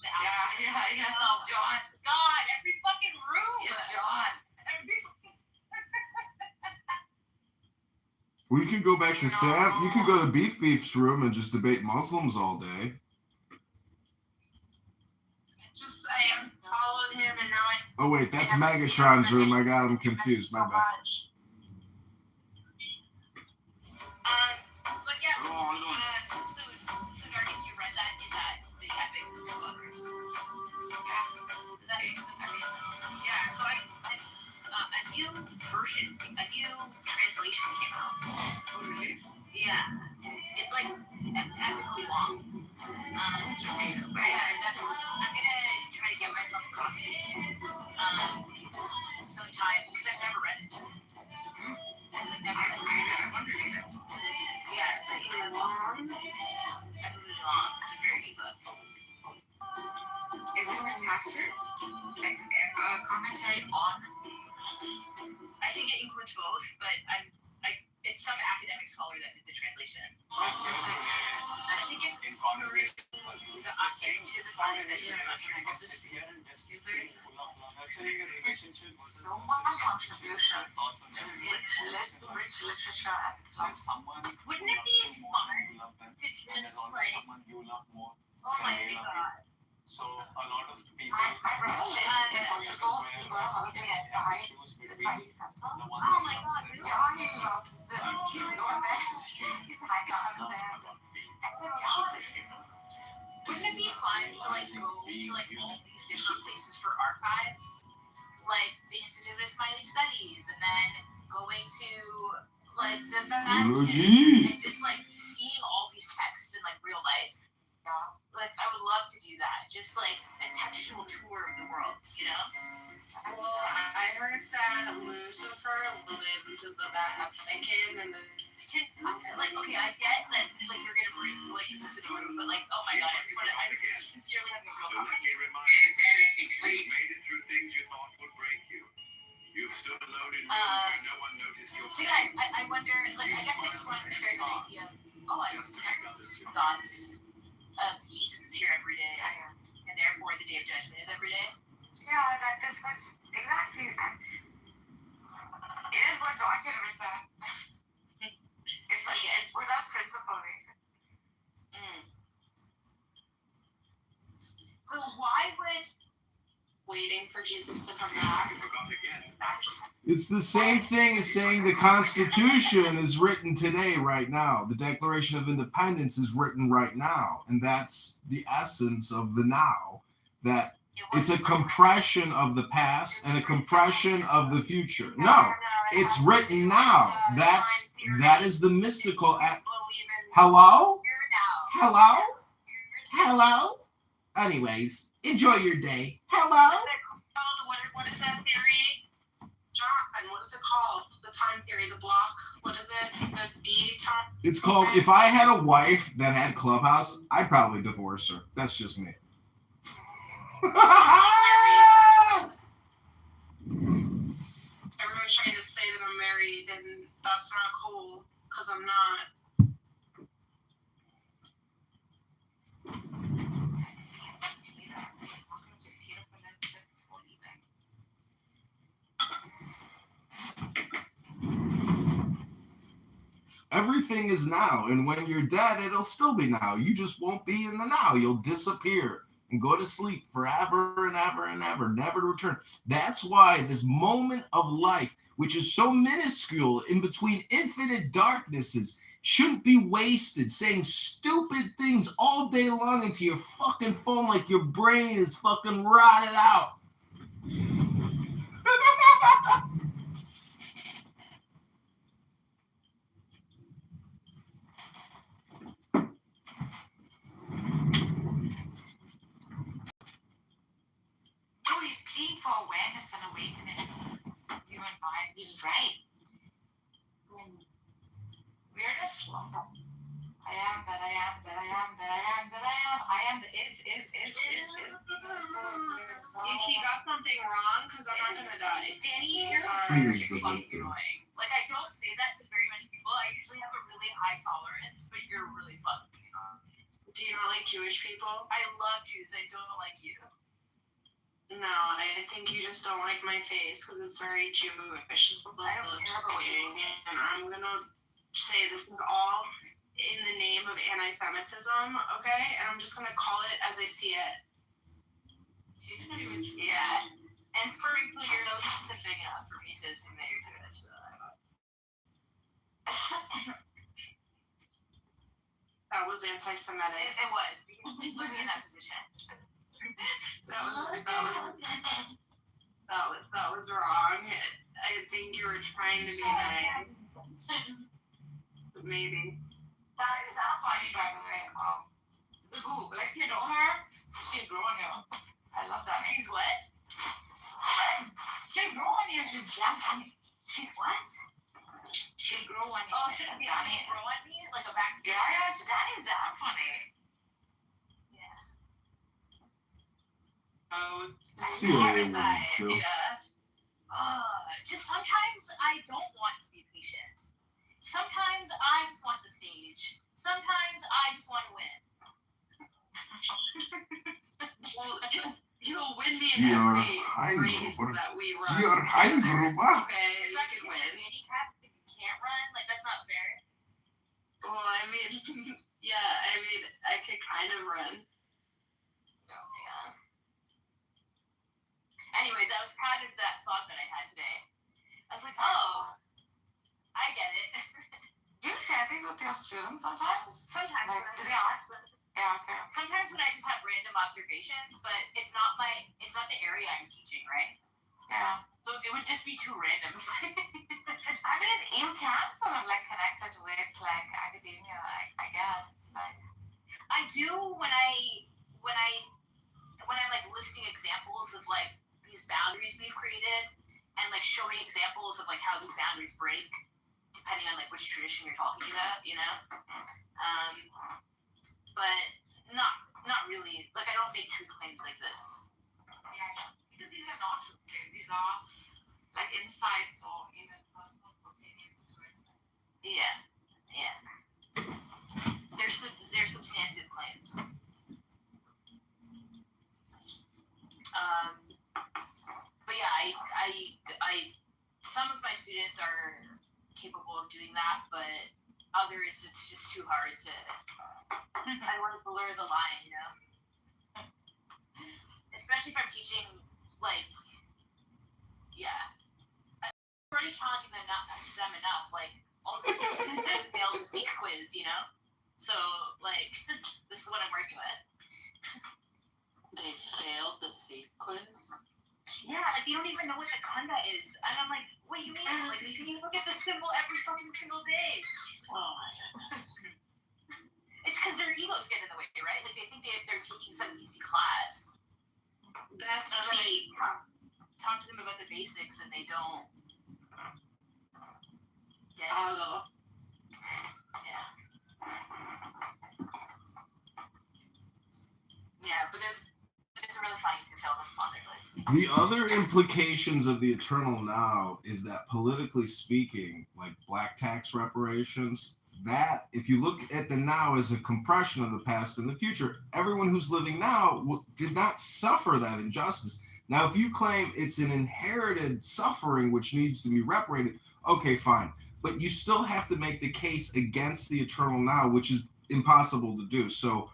Speaker 6: Yeah.
Speaker 15: Oh,
Speaker 6: John.
Speaker 15: God, every fucking room.
Speaker 6: It's John.
Speaker 4: We can go back to Sam. You can go to Beef's room and just debate Muslims all day.
Speaker 11: Just I followed him and now I.
Speaker 4: Oh wait, that's Megatron's room. I got him confused. My bad.
Speaker 15: But yeah, so Darkest, you read that? Is that the epic book? Yeah. So a new version, a new translation came out.
Speaker 6: Oh, really?
Speaker 15: Yeah. It's like epically long. I'm gonna try to get myself a copy sometime because I've never read it.
Speaker 6: I wonder if it.
Speaker 15: Yeah, it's like really long. It's a very big book.
Speaker 6: Is it a tafsir? Like a commentary on?
Speaker 15: I think it includes both, but it's some academic scholar that did the translation. I think it's
Speaker 10: so much
Speaker 6: contribution to rich literature and
Speaker 15: Wouldn't it be fun to just like, oh my god.
Speaker 10: So a lot of people
Speaker 6: I read it in Portugal. You go to holiday at the height.
Speaker 15: Oh my god,
Speaker 6: He's going back. He's hiding out there.
Speaker 15: Wouldn't it be fun to like go to like all these different places for archives? Like the Institute of Ismaili Studies, and then going to like the Vatican and just like seeing all these texts in like real life. Like I would love to do that. Just like a textual tour of the world, you know?
Speaker 11: Well, I heard that Lucifer lives in the Vatican and the.
Speaker 15: Like, okay, I get that like you're gonna bring like this into the room, but like, oh my god, I'm sincerely having a real conversation.
Speaker 8: Made it through things you thought would break you. You've stood alone in rooms where no one noticed your
Speaker 15: So guys, I wonder, like, I guess I just wanted to share the idea of, I just have those two thoughts of Jesus is here every day, and therefore the Day of Judgment is every day.
Speaker 6: Yeah, like this was exactly. It is what John Kitover said. It's like it's for that principle, basically. why would waiting for Jesus to come back?
Speaker 4: It's the same thing as saying the Constitution is written today, right now. The Declaration of Independence is written right now. And that's the essence of the now. That it's a compression of the past and a compression of the future. No, it's written now. That is the mystical. Hello? Hello? Anyways, enjoy your day. Hello?
Speaker 6: What is that theory? John, what is it called? The time theory, the block. What is it? The B time?
Speaker 4: It's called, if I had a wife that had Clubhouse, I'd probably divorce her. That's just me.
Speaker 6: Everyone's trying to say that I'm married, and that's not cool, because I'm not.
Speaker 4: Everything is now, and when you're dead, it'll still be now. You just won't be in the now. You'll disappear and go to sleep forever and ever and ever, never to return. That's why this moment of life, which is so minuscule in between infinite darknesses, shouldn't be wasted saying stupid things all day long into your fucking phone like your brain is fucking rotted out.
Speaker 6: Oh, he's pleading for awareness and awakening. Human mind. He's right. We're in a slumber. I am that I am that I am that I am that I am. I am the is. If he got something wrong, because I'm not gonna die. Danny, you're fucking annoying. Like, I don't say that to very many people. I usually have a really high tolerance, but you're really fucking annoying. Do you not like Jewish people? I love Jews. I don't like you. No, I think you just don't like my face because it's very Jewish. I don't care about you. And I'm gonna say this is all in the name of anti-Semitism, okay? And I'm just gonna call it as I see it. Yeah. And for your nose is big enough for me to assume that you're Jewish. That was anti-Semitic. It was, because you put me in that position. That was wrong. I think you were trying to be nice. Maybe. That is not funny, by the way. Zabu, like you know her? She's growing you. I love that. She's what? She'll grow on you and just jump on you. She's what? She'll grow on you. Oh, she's Danny grow on me? Like a back. Yeah, Danny's down funny. Oh, yeah. Just sometimes I don't want to be patient. Sometimes I just want the stage. Sometimes I just want to win. Well, you'll win me in every race that we run. Okay, you can win. Handicap if you can't run? Like, that's not fair. Well, I mean, yeah, I could kind of run. Yeah. Anyways, I was proud of that thought that I had today. I was like, oh, I get it. Do you share these with your students sometimes? Sometimes. Like, to be honest. Yeah, okay. Sometimes when I just have random observations, but it's not the area I'm teaching, right? Yeah. So it would just be too random. I mean, you can sort of like connect it with like academia, I guess. Like, I do when I'm like listing examples of like these boundaries we've created and like showing examples of like how these boundaries break depending on like which tradition you're talking about, you know? But not really. Like, I don't make truth claims like this. Yeah, because these are not truth claims. These are like insights or even personal opinions to extent. Yeah. They're substantive claims. But yeah, I some of my students are capable of doing that, but others it's just too hard to. I want to blur the line, you know.
Speaker 18: especially if I'm teaching, like, yeah. I'm already challenging them enough. Like, all of the students have failed the SEEK quiz, you know? So, like, this is what I'm working with.
Speaker 19: They failed the SEEK quiz?
Speaker 18: Yeah, like, they don't even know what the kanda is. And I'm like, what do you mean? Like, you can look at the symbol every fucking single day.
Speaker 19: Oh my goodness.
Speaker 18: It's because their egos get in the way, right? Like, they think they're taking some easy class.
Speaker 19: That's
Speaker 18: and then I talk to them about the basics, and they don't get it. Yeah. Yeah, but it's really funny to tell them on their list.
Speaker 4: The other implications of the eternal now is that politically speaking, like black tax reparations, that if you look at the now as a compression of the past and the future, everyone who's living now did not suffer that injustice. Now, if you claim it's an inherited suffering which needs to be reparated, okay, fine. But you still have to make the case against the eternal now, which is impossible to do. So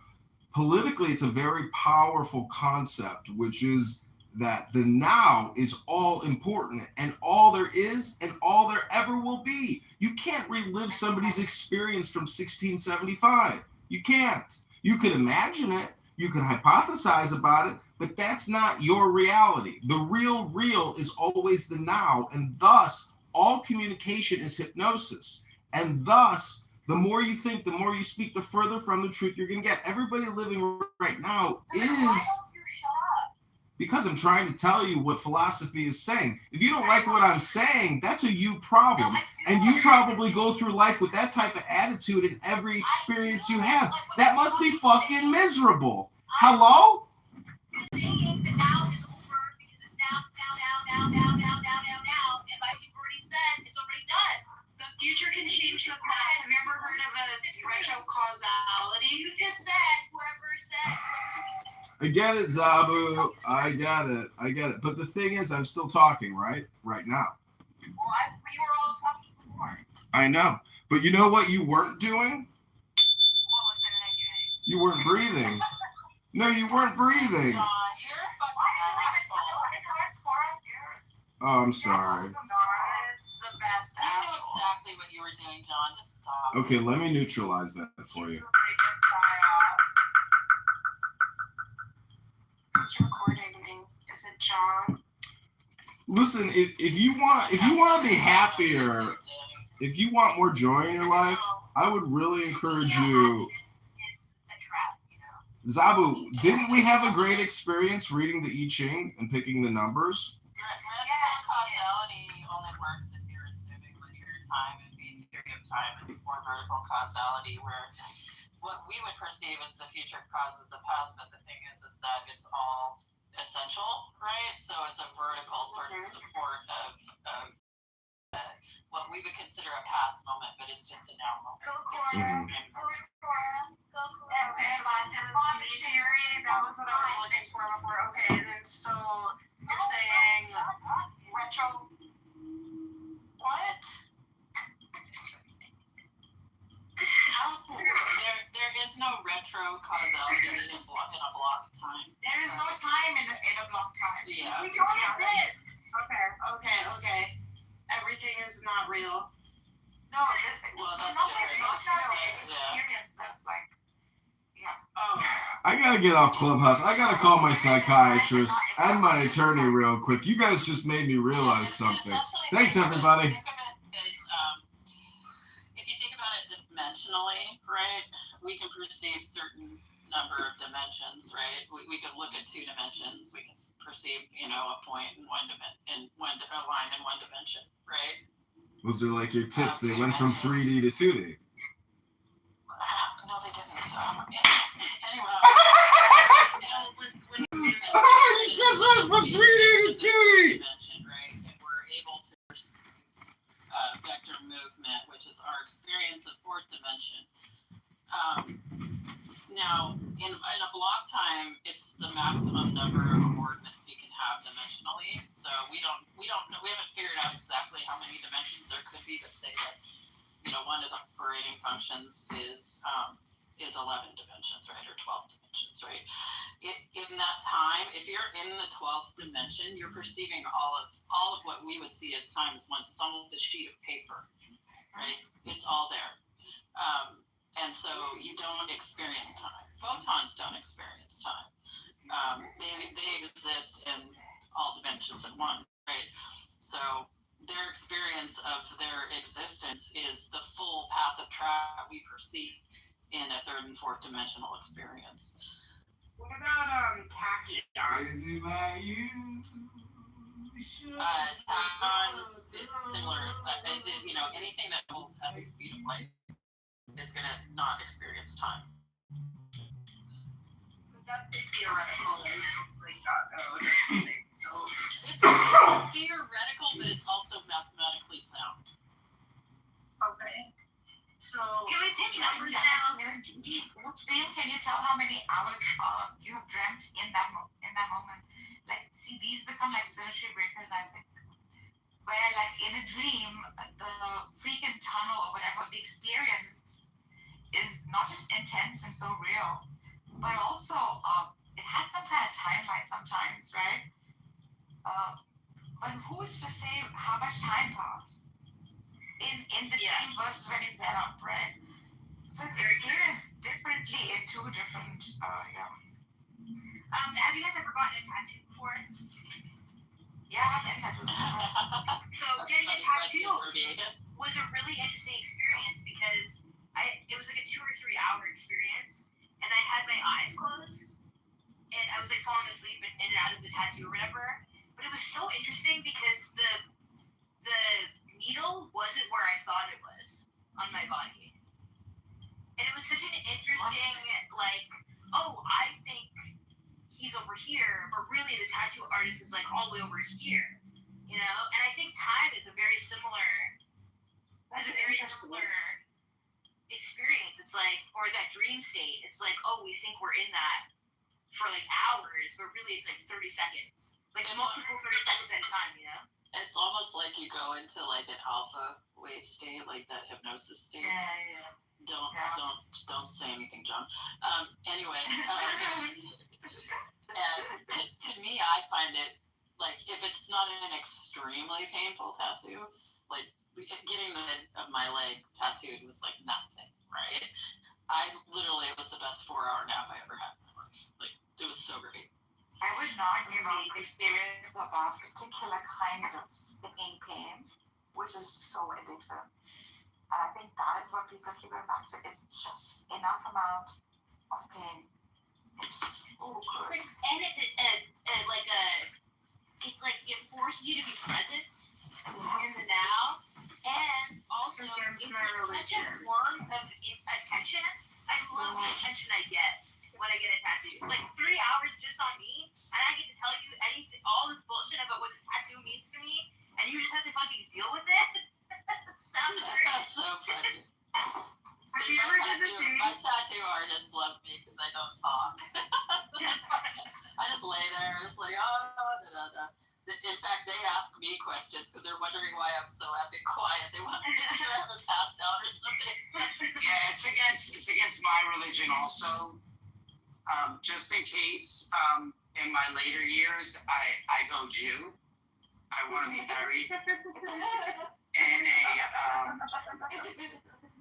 Speaker 4: politically, it's a very powerful concept, which is that the now is all important and all there is and all there ever will be. You can't relive somebody's experience from 1675. You can't. You could imagine it. You can hypothesize about it, but that's not your reality. The real is always the now, and thus all communication is hypnosis. And thus, the more you think, the more you speak, the further from the truth you're going to get. Everybody living right now is... Because I'm trying to tell you what philosophy is saying. If you don't like what I'm saying, that's a you problem. And you probably go through life with that type of attitude in every experience you have. That must be fucking miserable. Hello?
Speaker 18: The now is over because it's now. And like we've already said, it's already done.
Speaker 11: The future can change the past. Have you ever heard of a retrocausality?
Speaker 18: You just said, whoever said.
Speaker 4: I get it, Zabu. I get it. But the thing is, I'm still talking, right? Right now.
Speaker 18: Well, we were all talking before.
Speaker 4: I know. But you know what you weren't doing?
Speaker 18: What was I doing?
Speaker 4: You weren't breathing. No, you weren't breathing. Oh, I'm sorry.
Speaker 19: The best. I know exactly what you were doing, John. Just stop.
Speaker 4: Okay, let me neutralize that for you.
Speaker 11: Who's recording? Is it John?
Speaker 4: Listen, if you want to be happier, if you want more joy in your life, I would really encourage you. Zabu, didn't we have a great experience reading the I Ching and picking the numbers?
Speaker 19: Causality only works if you're assuming linear time, and being theory of time is more vertical causality, where what we would perceive as the future causes the past, but the thing is that it's all essential, right? So it's a vertical sort of support of what we would consider a past moment, but it's just a now moment.
Speaker 11: Go Cora. On the theory, that was what I was looking for before. Okay, then so you're saying retro. What?
Speaker 19: There is no retro causality in a block time.
Speaker 3: There is no time in a block time.
Speaker 19: Yeah.
Speaker 3: We don't exist.
Speaker 11: Okay. Everything is not real.
Speaker 3: No, that's experience. That's like, yeah.
Speaker 11: Oh.
Speaker 4: I gotta get off Clubhouse. I gotta call my psychiatrist and my attorney real quick. You guys just made me realize something. Thanks, everybody.
Speaker 19: If you think about it dimensionally, right, we can perceive certain number of dimensions, right? We could look at two dimensions. We can perceive, a point in one dimension, a line in one dimension, right?
Speaker 4: Those are like your tits. They went from 3D to 2D.
Speaker 19: No, they didn't. Anyway.
Speaker 4: You just went from 3D to 2D.
Speaker 19: Right? And we're able to perceive vector movement, which is our experience of fourth dimension. Now, in a block time, it's the maximum number of coordinates you can have dimensionally. So we haven't figured out exactly how many dimensions there could be, but say that one of the operating functions is 11 dimensions, right, or 12 dimensions, right? In that time, if you're in the 12th dimension, you're perceiving all of what we would see as time as once. It's almost a sheet of paper, right? It's all there. And so you don't experience time. Photons don't experience time. They exist in all dimensions at once, right? So their experience of their existence is the full path of travel we perceive in a third and fourth dimensional experience.
Speaker 18: What about tachyons?
Speaker 4: Crazy about you.
Speaker 19: Tachyons, it's similar. Anything that moves at the speed of light is going to not experience time.
Speaker 18: That's theoretical.
Speaker 19: It's theoretical, but it's also mathematically sound.
Speaker 18: Okay. So
Speaker 6: can we pick numbers down? Can you tell how many hours you have dreamt in that moment? Like, see, these become like symmetry breakers, I think. Where, like, in a dream, the freaking tunnel or whatever, the experience is not just intense and so real, but also it has some kind of timeline sometimes, right? But who's to say how much time passed in the dream versus when you get up, right? So it's experienced differently in two different,
Speaker 18: have you guys ever gotten a tattoo before?
Speaker 6: Yeah, I've been tattooed.
Speaker 18: So getting a tattoo was a really interesting experience because it was like a 2 or 3 hour experience, and I had my eyes closed, and I was like falling asleep and in and out of the tattoo or whatever. But it was so interesting because the needle wasn't where I thought it was on my body, and it was such an interesting like, oh, I think he's over here, but really the tattoo artist is like all the way over here, you know? And I think time is a very similar experience. It's like, or that dream state, it's like, oh, we think we're in that for like hours, but really it's like 30 seconds. Like multiple 30 seconds at a time, you know?
Speaker 19: It's almost like you go into like an alpha wave state, like that hypnosis state.
Speaker 6: Yeah.
Speaker 19: Don't say anything, John. Anyway, and to me, I find it like, if it's not an extremely painful tattoo, like getting the head of my leg tattooed was like nothing, right? It was the best 4-hour nap I ever had in my life. Like, it was so great.
Speaker 6: I would not give up experience of that particular kind of stinging pain, which is so addictive. And I think that is what people keep going back to. It's just enough amount of pain. It's so good.
Speaker 18: It's like, and it's like it forces you to be present in the now, and also it's like such a form of attention. I love the attention I get when I get a tattoo. Like 3 hours just on me, and I get to tell you all this bullshit about what this tattoo means to me, and you just have to fucking deal with it. Sounds great.
Speaker 19: That's so funny.
Speaker 18: Have you ever done the same?
Speaker 19: My tattoo artists love me because I don't talk. I just lay there, just like, da. In fact, they ask me questions because they're wondering why I'm so effing quiet. They want to make sure I haven't passed out or something.
Speaker 9: Yeah, it's against my religion also. Just in case, in my later years, I go Jew. I want to be buried in a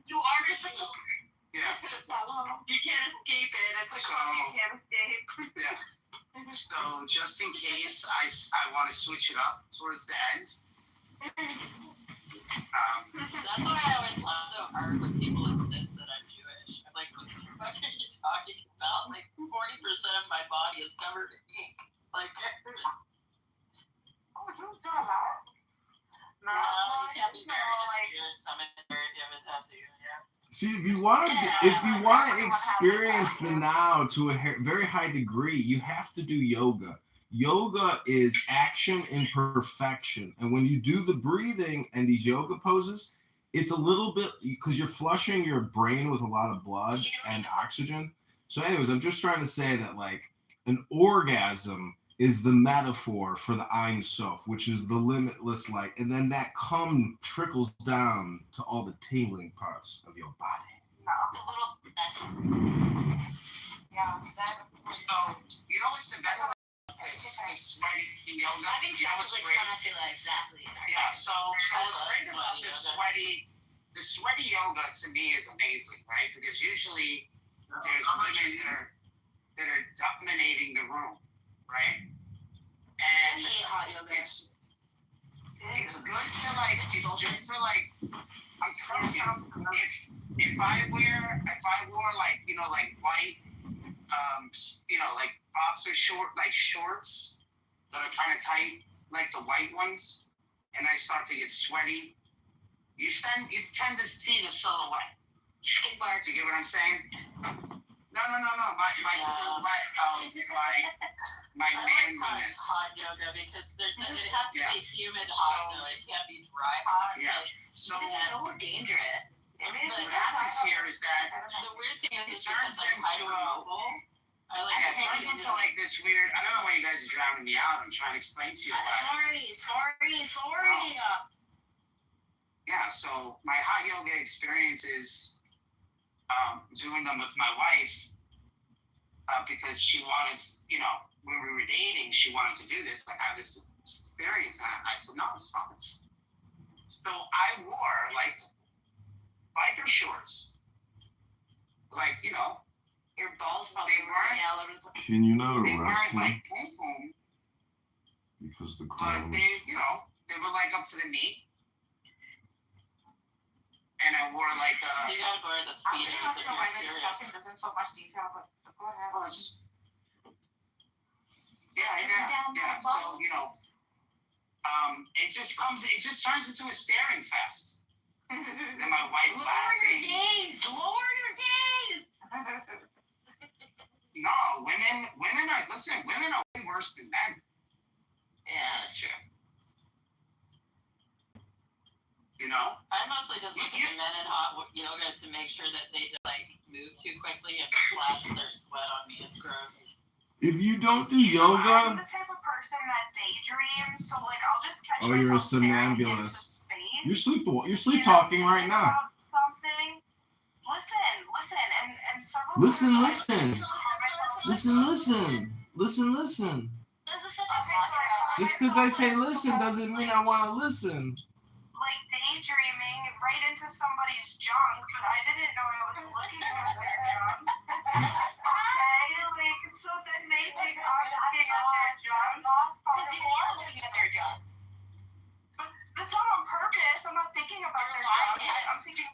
Speaker 18: You are a Jew.
Speaker 9: Yeah.
Speaker 18: You can't escape it. It's like you can't escape.
Speaker 9: Yeah. So just in case, I want to switch it up towards the end.
Speaker 19: That's why I always laugh so hard when people insist that I'm Jewish. I'm like, what the fuck are you talking about? Like, 40% of my body is covered in ink. Like,
Speaker 6: oh, Jews don't allow?
Speaker 19: No, you can't be buried in a Jewish cemetery if you have a tattoo, yeah.
Speaker 4: See, if you want to experience the now to a very high degree, you have to do yoga. Yoga is action in perfection, and when you do the breathing and these yoga poses, it's a little bit because you're flushing your brain with a lot of blood and oxygen. So, anyways, I'm just trying to say that like an orgasm is the metaphor for the Ein Sof, which is the limitless light. And then that cum trickles down to all the tingling parts of your body.
Speaker 6: Yeah.
Speaker 9: So, you know what's the best? This yoga.
Speaker 18: I think
Speaker 9: You know what's
Speaker 18: like
Speaker 9: great?
Speaker 18: kind of feel exactly.
Speaker 9: Yeah. So what's great about the sweaty yoga to me is amazing, right? Because usually there's women that are dominating the room, right? And
Speaker 18: I hate hot yoga.
Speaker 9: It's good to like. It's good for like. I'm telling you, if I wore like like white, like boxer shorts that are kind of tight, like the white ones, and I start to get sweaty, you tend to see the silhouette.
Speaker 18: Skid mark.
Speaker 9: Do you get what I'm saying? No. My silhouette of my manliness.
Speaker 19: Hot yoga because it has to be humid hot though. It can't be dry hot.
Speaker 9: Yeah. So
Speaker 18: It's so dangerous.
Speaker 9: But what happens here is that
Speaker 19: The weird thing is
Speaker 9: it
Speaker 19: it's
Speaker 9: turns
Speaker 19: like
Speaker 9: into
Speaker 19: hypermobile.
Speaker 9: it turns into like this weird. I don't know why you guys are drowning me out. I'm trying to explain to you.
Speaker 18: Sorry.
Speaker 9: Yeah. So my hot yoga experience is doing them with my wife because she wanted, when we were dating, she wanted to do this. I have this experience, and I said, no, it's fine. So I wore like biker shorts, like
Speaker 18: your balls probably all over the place.
Speaker 4: Can you not
Speaker 9: they
Speaker 4: arrest
Speaker 9: weren't
Speaker 4: him?
Speaker 9: like boom boom,
Speaker 4: Because the
Speaker 9: but
Speaker 4: crowd was...
Speaker 9: they were like up to the knee. And I wore like
Speaker 19: You gotta wear the speedos if you're serious.
Speaker 6: This in so much detail, but go ahead.
Speaker 9: Yeah. So it just turns into a staring fest. And my wife laughing.
Speaker 18: Lower your gaze.
Speaker 9: No, women are way worse than men.
Speaker 18: Yeah, that's true.
Speaker 19: I mostly just look at the men in hot yoga to make sure that they don't move too quickly and splash their sweat on me. It's gross.
Speaker 4: If you don't do
Speaker 6: I'm
Speaker 4: yoga...
Speaker 6: the type of person that daydreams, so I'll just catch
Speaker 4: Oh, you're a
Speaker 6: myself staring into
Speaker 4: somnambulist.
Speaker 6: space.
Speaker 4: You're sleep talking right now.
Speaker 6: Something. Listen, and several
Speaker 4: Listen.
Speaker 6: times I
Speaker 4: Listen. Just because I say listen doesn't mean I want to listen.
Speaker 6: like daydreaming right into somebody's junk, but I didn't know I was looking at their junk. Okay, so then they think I'm looking at their junk.
Speaker 18: Because you are looking at their junk.
Speaker 6: But that's not on purpose. I'm not thinking about their junk. I'm thinking.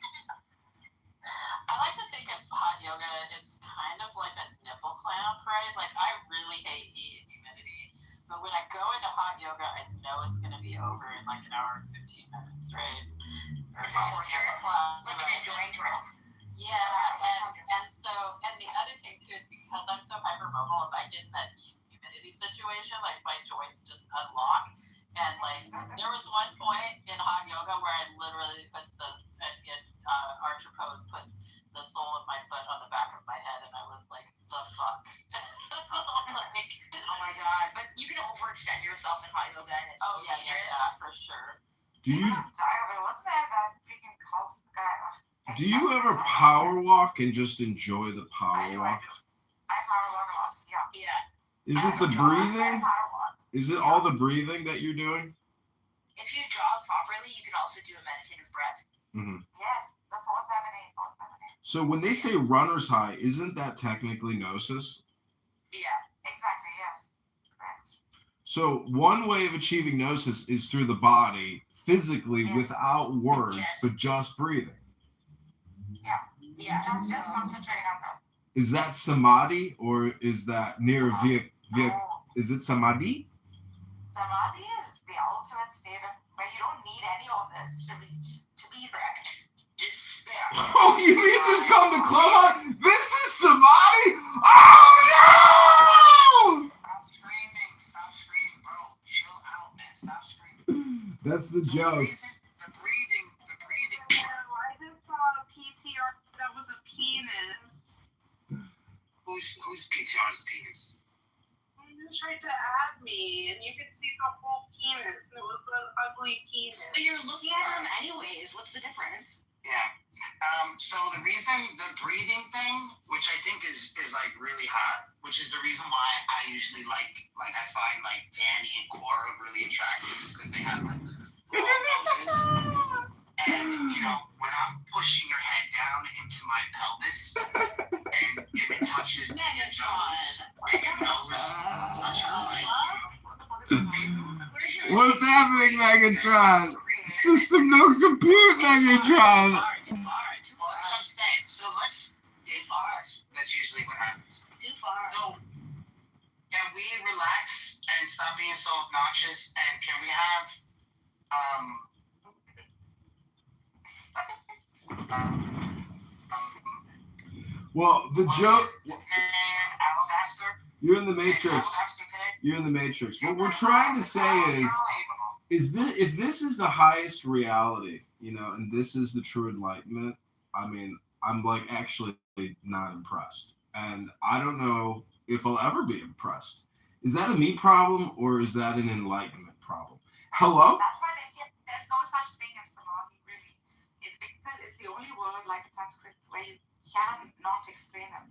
Speaker 19: I like to think of hot yoga as kind of like a nipple clamp, right? Like I really hate heat and humidity, but when I go into hot yoga, I know it's gonna be over in like an hour and 15 minutes, right? Or torture class,
Speaker 18: like an enjoying drill.
Speaker 19: Yeah, and the other thing too is because I'm so hypermobile, if I get in that heat and humidity situation, like my joints just unlock. And like there was one point in hot yoga where I literally put archer pose, put the sole of my foot on the back of my head, and I was like, the fuck.
Speaker 18: Oh my god! But you can overextend yourself in hot yoga, and it's
Speaker 19: yeah, for sure.
Speaker 4: Do you
Speaker 6: Wasn't that freaking Cubs guy?
Speaker 4: do you ever power walk and just enjoy the power walk?
Speaker 6: I power walk a lot. Yeah.
Speaker 4: Is it the breathing? Is it all the breathing that you're doing?
Speaker 18: If you jog properly, you can also do a meditative breath.
Speaker 4: Mm-hmm.
Speaker 6: Yes, the 478.
Speaker 4: So when they say runner's high, isn't that technically gnosis?
Speaker 6: Yeah, exactly. Yes, correct.
Speaker 4: So one way of achieving gnosis is through the body, physically, without words, but just breathing.
Speaker 6: Yeah. Just concentrating on breath.
Speaker 4: Is that samadhi or is that near is it samadhi?
Speaker 6: Samadhi is the ultimate state of where you don't need any of this to be there.
Speaker 18: Just
Speaker 4: Oh, you mean just come to clubhouse? This is samadhi? Oh no!
Speaker 9: Stop screaming, bro. Chill out, man. Stop screaming.
Speaker 4: That's the joke.
Speaker 9: The breathing.
Speaker 6: I just saw a PTR that was a penis.
Speaker 9: Whose PTR is a penis?
Speaker 6: You tried to add me, and you could see the whole penis, and it was an ugly penis.
Speaker 18: But you're looking at them anyways. What's the difference?
Speaker 9: Yeah. So the reason the breathing thing, which I think is like really hot, which is the reason why I usually like I find like Danny and Cora really attractive, is because they have like long noses. And you know, when I'm pushing your head down into my pelvis, and if it touches your nose, and your nose touches my
Speaker 4: What's happening, Megatron? System no compute, Megatron.
Speaker 9: Well, that's what I'm saying. So that's usually what happens.
Speaker 18: Too far.
Speaker 9: So, can we relax and stop being so obnoxious? And can we have
Speaker 4: Well, the joke.
Speaker 9: Alabaster?
Speaker 4: You're in the Matrix. You're in the Matrix. What we're trying to say is this: if this is the highest reality, you know, and this is the true enlightenment, I mean, I'm like actually not impressed, and I don't know if I'll ever be impressed. Is that a me problem or is that an enlightenment problem? Hello?
Speaker 6: That's why there's no such thing as samadhi, really. Because it's the only word like Sanskrit where you can not explain it.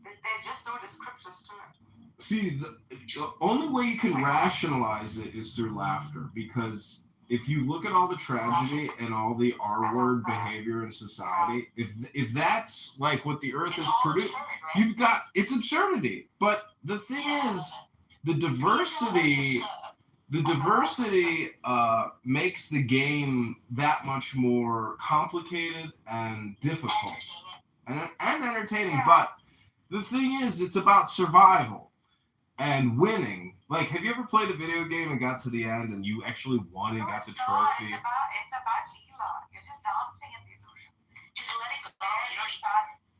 Speaker 6: There's just no descriptors to it.
Speaker 4: See, the only way you can rationalize it is through laughter, because if you look at all the tragedy and all the R-word behavior in society, if that's like what the earth is producing, you've got, it's absurdity. But the thing is, the diversity makes the game that much more complicated and difficult and entertaining. But the thing is, it's about survival and winning. Like, have you ever played a video game and got to the end and you actually won and got the trophy?
Speaker 6: It's about Leela. You're just dancing in the illusion. Just let it go.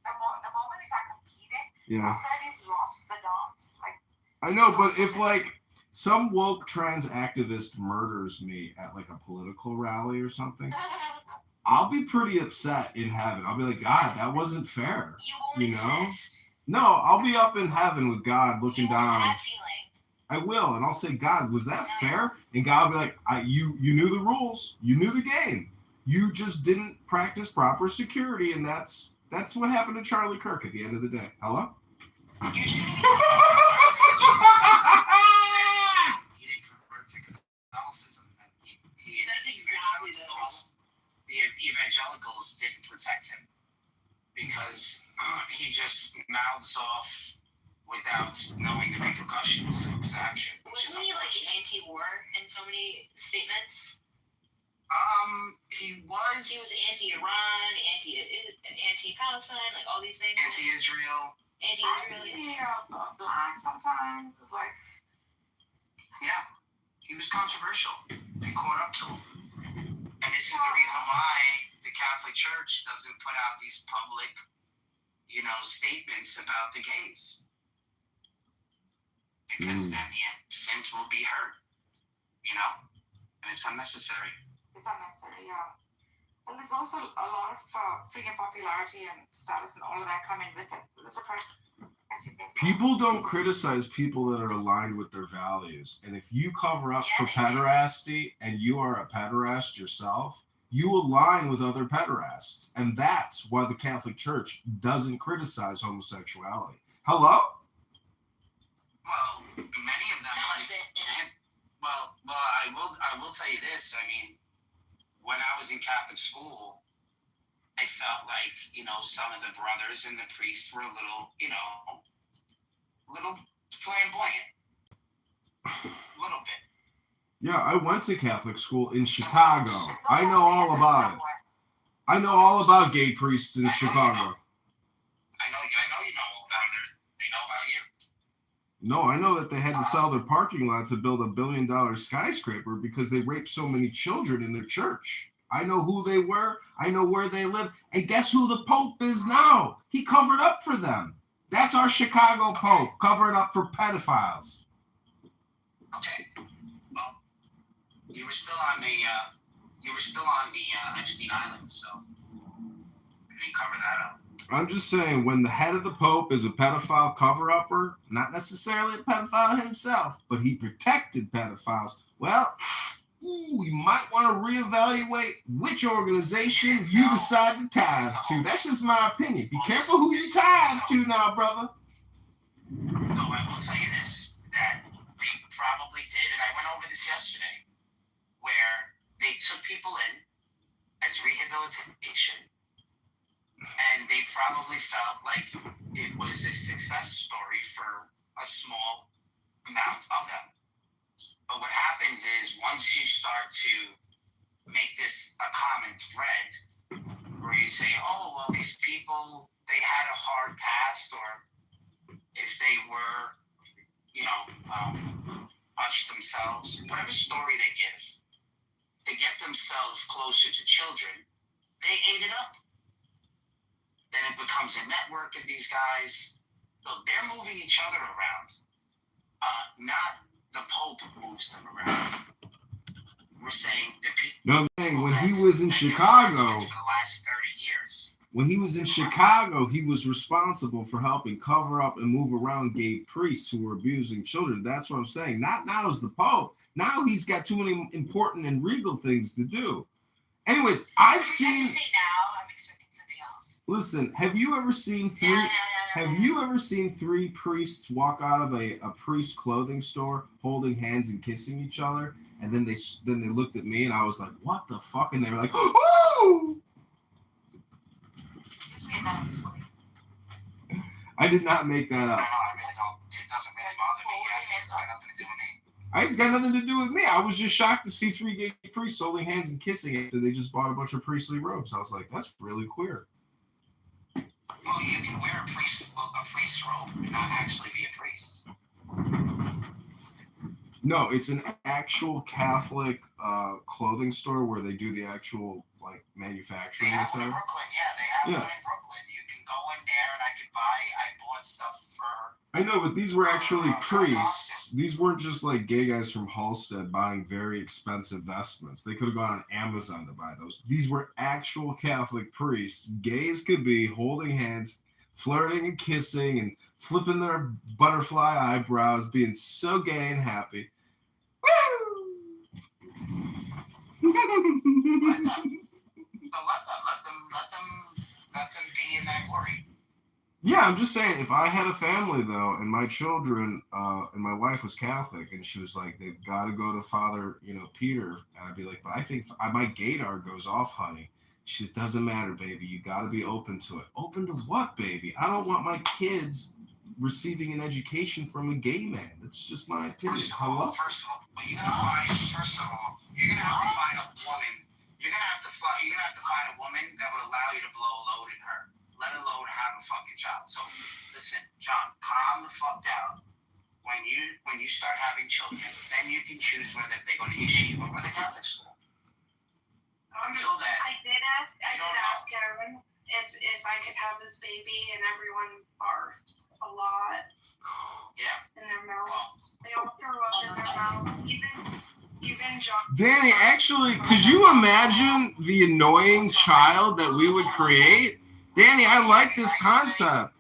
Speaker 6: The moment you start competing,
Speaker 4: Yeah.
Speaker 6: you've lost the dance. Like,
Speaker 4: I know, but if like some woke trans activist murders me at like a political rally or something, I'll be pretty upset in heaven. I'll be like, God, that wasn't fair. You know? No, I'll be up in heaven with God looking down. I will, and I'll say, God, was that fair? And God will be like, you knew the rules, you knew the game, you just didn't practice proper security, and that's what happened to Charlie Kirk at the end of the day. Hello?
Speaker 9: He didn't convert to Catholicism. The evangelicals didn't protect him because he just mouths off without knowing the repercussions of his action.
Speaker 18: Wasn't he like anti-war in so many statements?
Speaker 9: He was.
Speaker 18: He was anti-Iran, anti-Palestine, like all these things.
Speaker 9: Anti-Israel.
Speaker 6: Black sometimes, like.
Speaker 9: Yeah, he was controversial. They caught up to him, and this is the reason why the Catholic Church doesn't put out these public, statements about the gays. Because then the innocent will be hurt, and it's unnecessary.
Speaker 6: It's unnecessary, yeah. And there's also a lot of freaking popularity and status and all of that coming with it.
Speaker 4: People don't criticize people that are aligned with their values. And if you cover up for pederasty and you are a pederast yourself, you align with other pederasts. And that's why the Catholic Church doesn't criticize homosexuality. Hello?
Speaker 9: Well, many of them. I will tell you this. I mean, when I was in Catholic school, I felt like, some of the brothers and the priests were a little flamboyant. A little bit.
Speaker 4: Yeah, I went to Catholic school in Chicago. I know all about it. I know all about gay priests in Chicago.
Speaker 9: I know you know about it. They know about you.
Speaker 4: No, I know that they had to sell their parking lot to build $1 billion skyscraper because they raped so many children in their church. I know who they were. I know where they live. And guess who the Pope is now? He covered up for them. That's our Chicago Pope, covering up for pedophiles.
Speaker 9: Okay. Well, you were still on the Epstein Island, so you didn't cover that up.
Speaker 4: I'm just saying, when the head of the Pope is a pedophile cover-upper, not necessarily a pedophile himself, but he protected pedophiles, well, you might want to reevaluate which organization you decide to tithe to. That's just my opinion. Be careful who you tithe to now, brother.
Speaker 9: So I will tell you this, that they probably did, and I went over this yesterday, where they took people in as rehabilitation, and they probably felt like it was a success story for a small amount of them. But what happens is once you start to make this a common thread, where you say, oh, well, these people, they had a hard past, or if they were, touched themselves, whatever story they give, to get themselves closer to children, they ate it up. Then it becomes a network of these guys. So they're moving each other around. Not the Pope moves them around. We're saying the people.
Speaker 4: No, when he was in Chicago,
Speaker 9: for the last 30 years.
Speaker 4: When he was in Chicago, he was responsible for helping cover up and move around gay priests who were abusing children. That's what I'm saying. Not now as the Pope. Now he's got too many important and regal things to do. Anyways, I've seen. Listen, have you ever seen three priests walk out of a priest clothing store holding hands and kissing each other? And then they looked at me and I was like, what the fuck? And they were like, oh! I did not make that up.
Speaker 9: No, I really don't. It doesn't really bother me. It's got nothing to do with me.
Speaker 4: It's got nothing to do with me. I was just shocked to see three gay priests holding hands and kissing after they just bought a bunch of priestly robes. I was like, that's really queer.
Speaker 9: Well, you can wear a priest robe and not actually be a priest.
Speaker 4: No, it's an actual Catholic clothing store where they do the actual manufacturing.
Speaker 9: They have one in Brooklyn. Yeah, they have one in Brooklyn. You can go in there and I bought stuff for.
Speaker 4: I know, but these were actually priests. These weren't just like gay guys from Halstead buying very expensive vestments. They could have gone on Amazon to buy those. These were actual Catholic priests, gay as could be, holding hands, flirting and kissing and flipping their butterfly eyebrows, being so gay and happy.
Speaker 9: Let them be in that glory.
Speaker 4: Yeah, I'm just saying, if I had a family, though, and my children, and my wife was Catholic, and she was like, they've got to go to Father, Peter, and I'd be like, but I think my gaydar goes off, honey. She said, doesn't matter, baby. You got to be open to it. Open to what, baby? I don't want my kids receiving an education from a gay man. That's just my opinion.
Speaker 9: First of all, you're gonna have to find a woman. You're gonna have to find a woman that would allow you to blow a load in her, let alone have a fucking child. So listen, John, calm the fuck down. When you start having children, then you can choose whether if they go to yeshiva or the Catholic school. Until then,
Speaker 11: I did ask Aaron if I could have this baby, and everyone barfed a lot.
Speaker 9: Yeah.
Speaker 11: In their mouths. They all threw up in their mouths. Even John.
Speaker 4: Danny, actually, could you imagine the annoying child that we would create? Danny, I like this concept.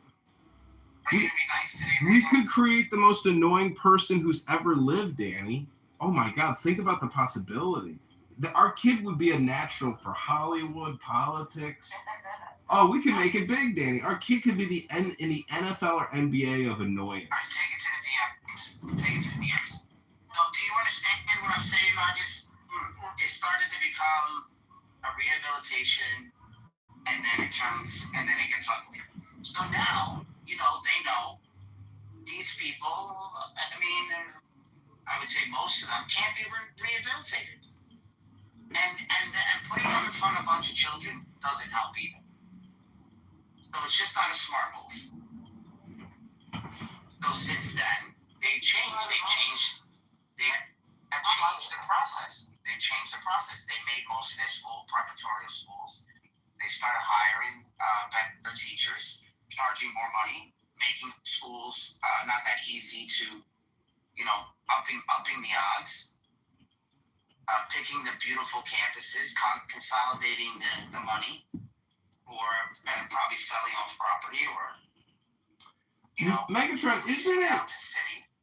Speaker 4: We could create the most annoying person who's ever lived, Danny. Oh my God, think about the possibility. Our kid would be a natural for Hollywood, politics. Oh, we could make it big, Danny. Our kid could be in the NFL or NBA of annoyance.
Speaker 9: All right, take it to the DMs. No, do you understand what I'm saying, Marcus? It started to become a rehabilitation, and then it gets ugly. So now, they know these people, I would say most of them can't be rehabilitated. And putting them in front of a bunch of children doesn't help either. So it's just not a smart move. So since then, they have changed the process. They changed the process. They made most of their preparatory schools. They started hiring better teachers, charging more money, making schools not that easy to, upping the odds. Picking the beautiful campuses, consolidating the money, or probably selling off property, or
Speaker 4: Megatron, isn't it?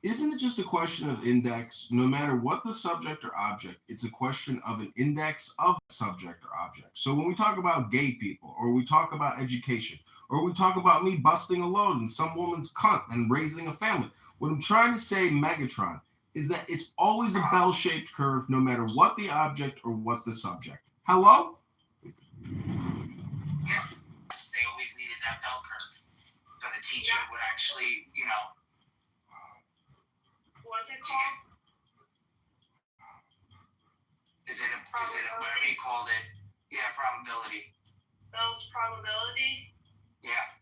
Speaker 4: isn't it just a question of index? No matter what the subject or object, it's a question of an index of subject or object. So when we talk about gay people, or we talk about education, or we talk about me busting a load in some woman's cunt and raising a family, what I'm trying to say, Megatron, is that it's always a bell-shaped curve, no matter what the object or what the subject. Hello?
Speaker 9: Yeah, they always needed that bell curve. So the teacher would actually, you know.
Speaker 11: What's it called?
Speaker 9: Is it whatever you called it? Yeah, probability.
Speaker 11: Bell's probability?
Speaker 9: Yeah.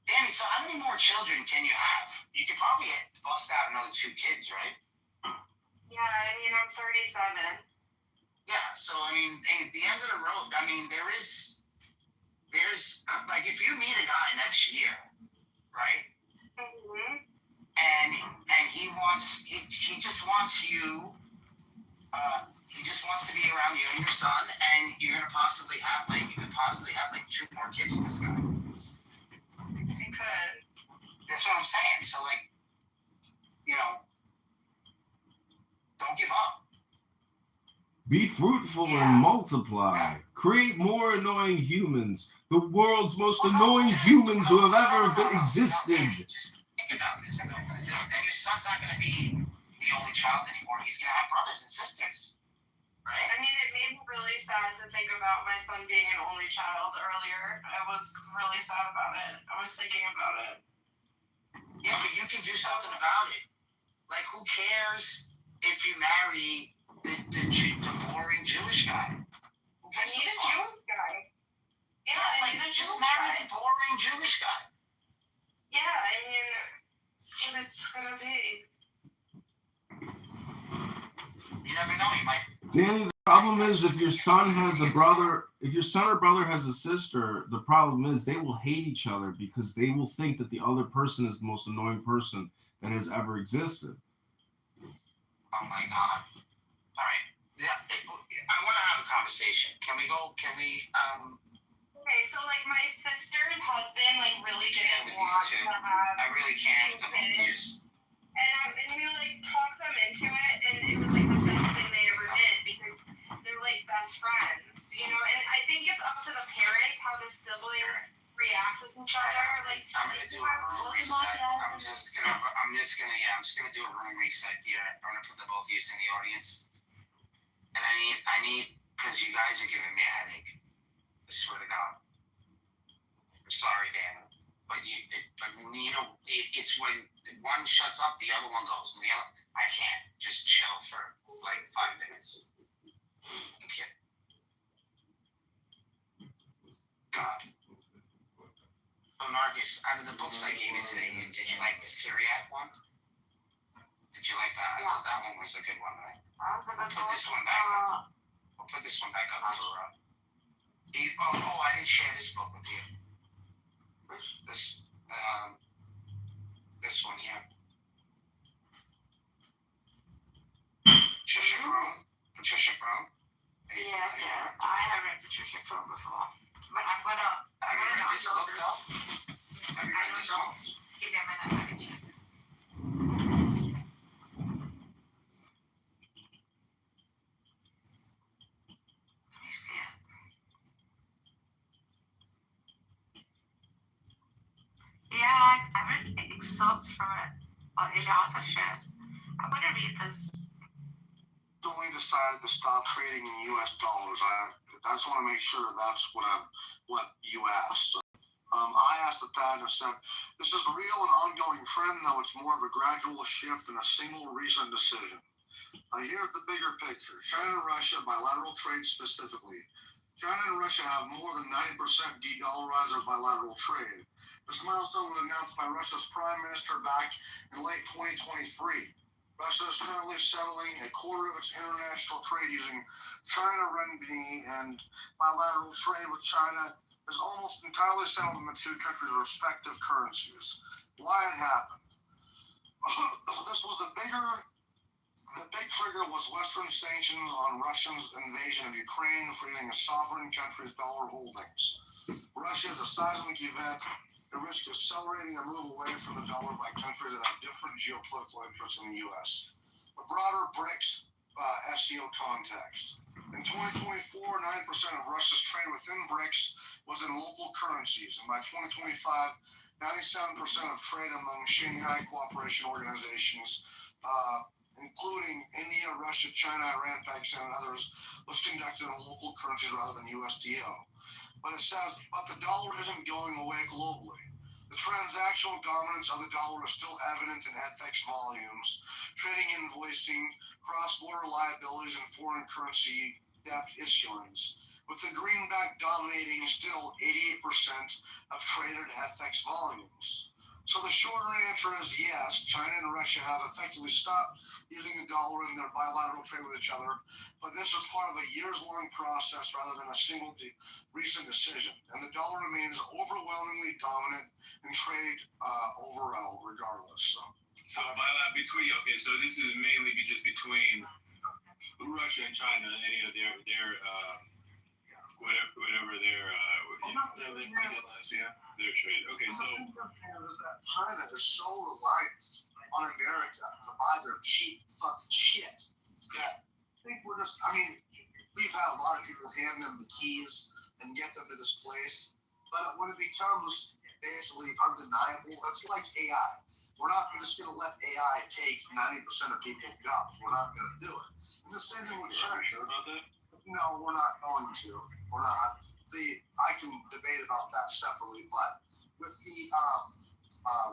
Speaker 9: Danny, so how many more children can you have? You could probably bust out another 2 kids, right?
Speaker 11: Yeah, I mean, I'm 37.
Speaker 9: Yeah, so I mean, at the end of the road, I mean, there's like, if you meet a guy next year, right?
Speaker 11: Mm-hmm.
Speaker 9: And he just wants you, he just wants to be around you and your son, and you could possibly have like 2 more kids with this guy.
Speaker 11: You could.
Speaker 9: That's what I'm saying. So, like, you know, don't give up.
Speaker 4: Be fruitful and multiply. Create more annoying humans. The world's most annoying humans who have ever existed.
Speaker 9: Just think about this, though. Because then your son's not going to be the only child anymore. He's going to have brothers and sisters. Right?
Speaker 11: I mean, it made me really sad to think about my son being an only child earlier. I was really sad about it. I was thinking about it.
Speaker 9: Yeah, but you can do something about it. Like, who cares if you marry the boring Jewish guy? Who
Speaker 11: I need a Jewish guy. Yeah, I need a
Speaker 9: just
Speaker 11: Jewish
Speaker 9: marry
Speaker 11: guy.
Speaker 9: the boring Jewish guy.
Speaker 11: Yeah, I mean, it's what it's gonna be.
Speaker 9: You never know. You might.
Speaker 4: Danny, the problem is if your son has a brother, if your son or brother has a sister, the problem is they will hate each other because they will think that the other person is the most annoying person that has ever existed.
Speaker 9: Oh my God. All right. Yeah, I want to have a conversation. Can we?
Speaker 11: Okay, so like my sister's husband like really didn't
Speaker 9: with
Speaker 11: want
Speaker 9: these 2.
Speaker 11: to have
Speaker 9: I really can't with the both
Speaker 11: kids.
Speaker 9: years.
Speaker 11: And we like talked them into it, and it was like the best thing they ever did because they're like best friends, you know. And I think it's up to the parents how the siblings react with each other. Like
Speaker 9: I'm gonna do a room reset. I'm just gonna do a room reset here. I'm gonna put the both of you in the audience, and I need because you guys are giving me a headache. I swear to God. I'm sorry, Dan, but it's when one shuts up, the other one goes, and the other. I can't just chill for like 5 minutes. Okay. God. Oh, Marcus, out of the books I gave you today, did you like the Syriac one? Did you like that? I thought that one was a good one, right? I'll put this one back up. I'll put this one back up for. I didn't share this book with you. This one here. Patricia Crone.
Speaker 6: Yes. I have read Patricia Crone before. But I'm gonna
Speaker 9: read this book though? Have you read this one?
Speaker 6: Give me a minute, let me check. Let me see it. Yeah, I read excerpts from it. Eliasa shared. I'm gonna read this.
Speaker 12: Only decided to stop trading in U.S. dollars. I just want to make sure that's what you asked. So, I asked that and said, this is a real and ongoing trend, though it's more of a gradual shift than a single recent decision. Here's the bigger picture. China and Russia, bilateral trade specifically. China and Russia have more than 90% de-dollarized their bilateral trade. This milestone was announced by Russia's Prime Minister back in late 2023. Russia is currently settling a quarter of its international trade using China renminbi, and bilateral trade with China is almost entirely settled in the 2 countries' respective currencies. Why it happened? This was the big trigger was Western sanctions on Russia's invasion of Ukraine, freeing a sovereign country's dollar holdings. Russia is a seismic event and risk accelerating a move away from the dollar by countries that have different geopolitical interests in the U.S. A broader BRICS SEO context. In 2024, 9% of Russia's trade within BRICS was in local currencies, and by 2025, 97% of trade among Shanghai Cooperation Organizations, including India, Russia, China, Iran, Pakistan, and others, was conducted in local currencies rather than USDO. But it says, but the dollar isn't going away globally. The transactional dominance of the dollar is still evident in FX volumes, trading, invoicing, cross-border liabilities, and foreign currency debt issuance, with the greenback dominating still 88% of traded FX volumes. So the shorter answer is yes, China and Russia have effectively stopped using the dollar in their bilateral trade with each other, but this is part of a years-long process rather than a single recent decision. And the dollar remains overwhelmingly dominant in trade overall, regardless.
Speaker 20: So between, okay, so this is mainly just between Russia and China, any of their whatever their their trade. Okay, so
Speaker 12: China is so reliant on America to buy their cheap fucking shit that I think we're just, I mean, we've had a lot of people hand them the keys and get them to this place, but when it becomes basically undeniable, it's like AI. We're not just going to let AI take 90% of people's jobs. We're not going to do it. And the same thing with China.
Speaker 20: Sure about that?
Speaker 12: No, we're not going to. We're not. I can debate about that separately, but with the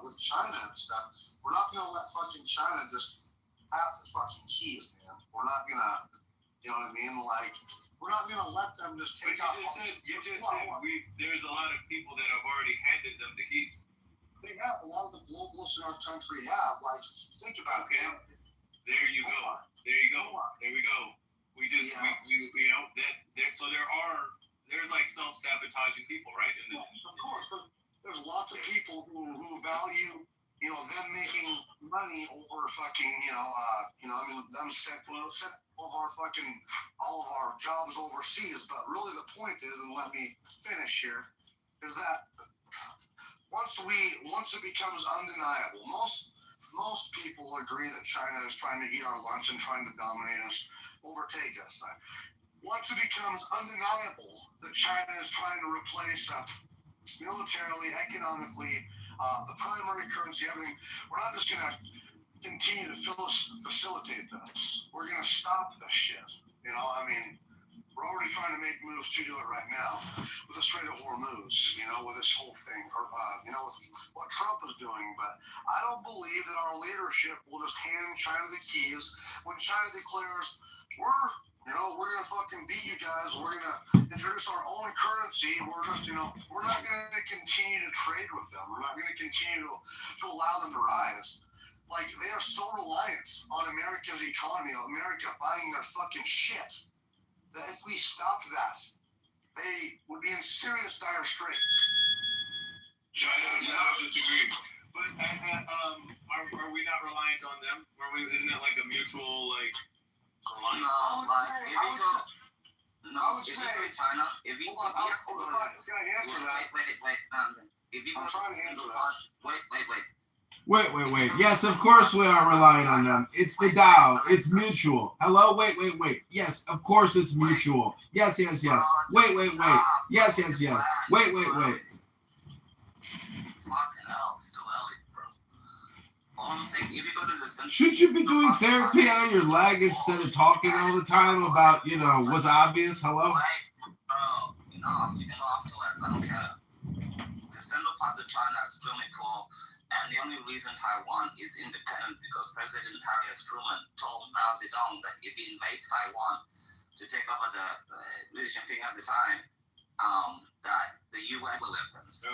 Speaker 12: with China and stuff, we're not going to let fucking China just have the fucking keys, man. We're not going to, you know what I mean? Like, we're not going to let them just take off.
Speaker 20: You just said there's a lot of people that have already handed them the keys.
Speaker 12: They have. A lot of the globalists in our country have. Like, think about it, man.
Speaker 20: There you go. There you go. There we go. We just we know that so there's like self-sabotaging people, right?
Speaker 12: Of course, there's lots of people who value, you know, them making money over fucking, I mean, them set all of our jobs overseas. But really, the point is, and let me finish here, is that once it becomes undeniable, most people agree that China is trying to eat our lunch and trying to dominate us, overtake us. Once it becomes undeniable that China is trying to replace militarily, economically, the primary currency, everything, we're not just going to continue to facilitate this. We're going to stop this shit. You know, I mean, we're already trying to make moves to do it right now with the Strait of Hormuz, you know, with this whole thing, or, with what Trump is doing. But I don't believe that our leadership will just hand China the keys when China declares, we're going to fucking beat you guys. We're going to introduce our own currency. We're just, we're not going to continue to trade with them. We're not going to continue to allow them to rise. Like, they are so reliant on America's economy, America buying their fucking shit, that if we stopped that, they would be in serious dire straits.
Speaker 20: I disagree. But are we not reliant on them? Isn't it like a mutual, like, reliance?
Speaker 16: No, like, if we go... No, basically China, if we...
Speaker 12: Hold on, can I answer that?
Speaker 16: Wait. If you go...
Speaker 12: I'm trying to answer that.
Speaker 4: Wait. Yes, of course we are relying on them. It's the Dow. It's mutual. Hello? Wait. Yes, of course it's mutual. Yes. Wait. Yes. Wait.
Speaker 16: Fucking hell, it's too early, bro. All I'm saying, if you go to the central...
Speaker 4: Should you be doing therapy on your leg instead of talking all the time about, what's obvious? Hello?
Speaker 16: Bro, you can go afterwards. I don't care. The central parts of China is extremely poor. And the only reason Taiwan is independent because President Harry S. Truman told Mao Zedong that if he invades Taiwan to take over the British Empire at the time, that the U.S. weapons.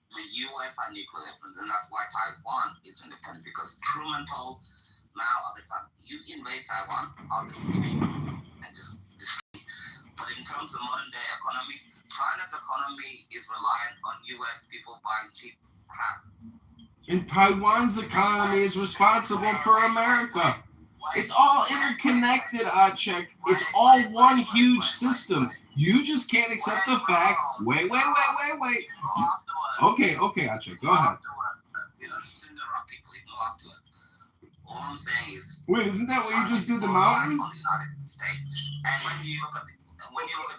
Speaker 16: The U.S. had nuclear weapons, and that's why Taiwan is independent because Truman told Mao at the time, you invade Taiwan, I'll destroy you. And just destroy you. But in terms of modern day economy, China's economy is reliant on U.S. people buying cheap crap.
Speaker 4: And Taiwan's economy is responsible for America. It's all interconnected, Achek. It's all one huge system. You just can't accept the fact. Wait. Okay, Achek, go ahead.
Speaker 21: Shouldn't rock people, go afterwards. All I'm saying is,
Speaker 4: Wait, isn't that what you just did the mountain?
Speaker 21: on the United States. And when you look at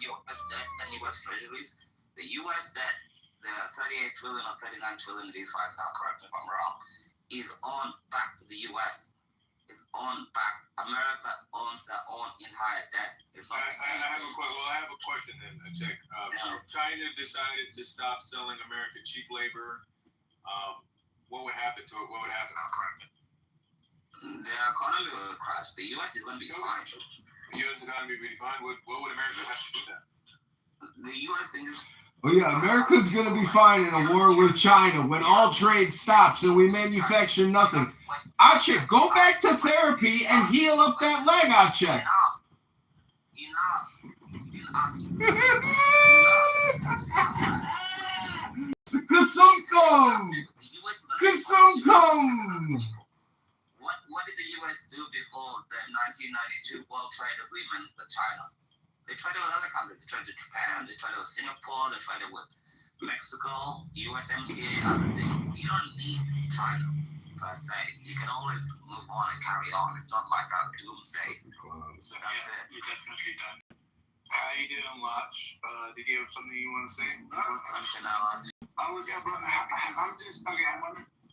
Speaker 21: US debt and US treasuries, the US debt, the 38 trillion or 39 trillion it is right now, correct me if I'm wrong, is on back to the US. It's on back. America owns their own entire debt. It's not the same
Speaker 20: I have a question then, Achek. China decided to stop selling American cheap labor. What would happen to it? What would happen?
Speaker 21: The economy will crash. The US is going to be fine.
Speaker 20: The US economy will be fine. What would America have to do that?
Speaker 21: The US can just.
Speaker 4: Oh yeah, America's gonna be fine in a war with China when all trade stops and we manufacture nothing. Achek, go back to therapy and heal up that leg, Achek.
Speaker 21: Enough. You didn't ask me.
Speaker 4: Kasumkum.
Speaker 21: What did the US do before the 1992 World Trade Agreement with China? They tried it with other countries. They tried it with Japan, they tried it with Singapore, they tried it with Mexico, USMCA, other things. You don't need China per se. You can always move on and carry on. It's not like a doomsday. So that's it.
Speaker 2: You're definitely done. How you doing, Lach? Did you have something you want to say?
Speaker 21: Something else.
Speaker 2: I'm just okay.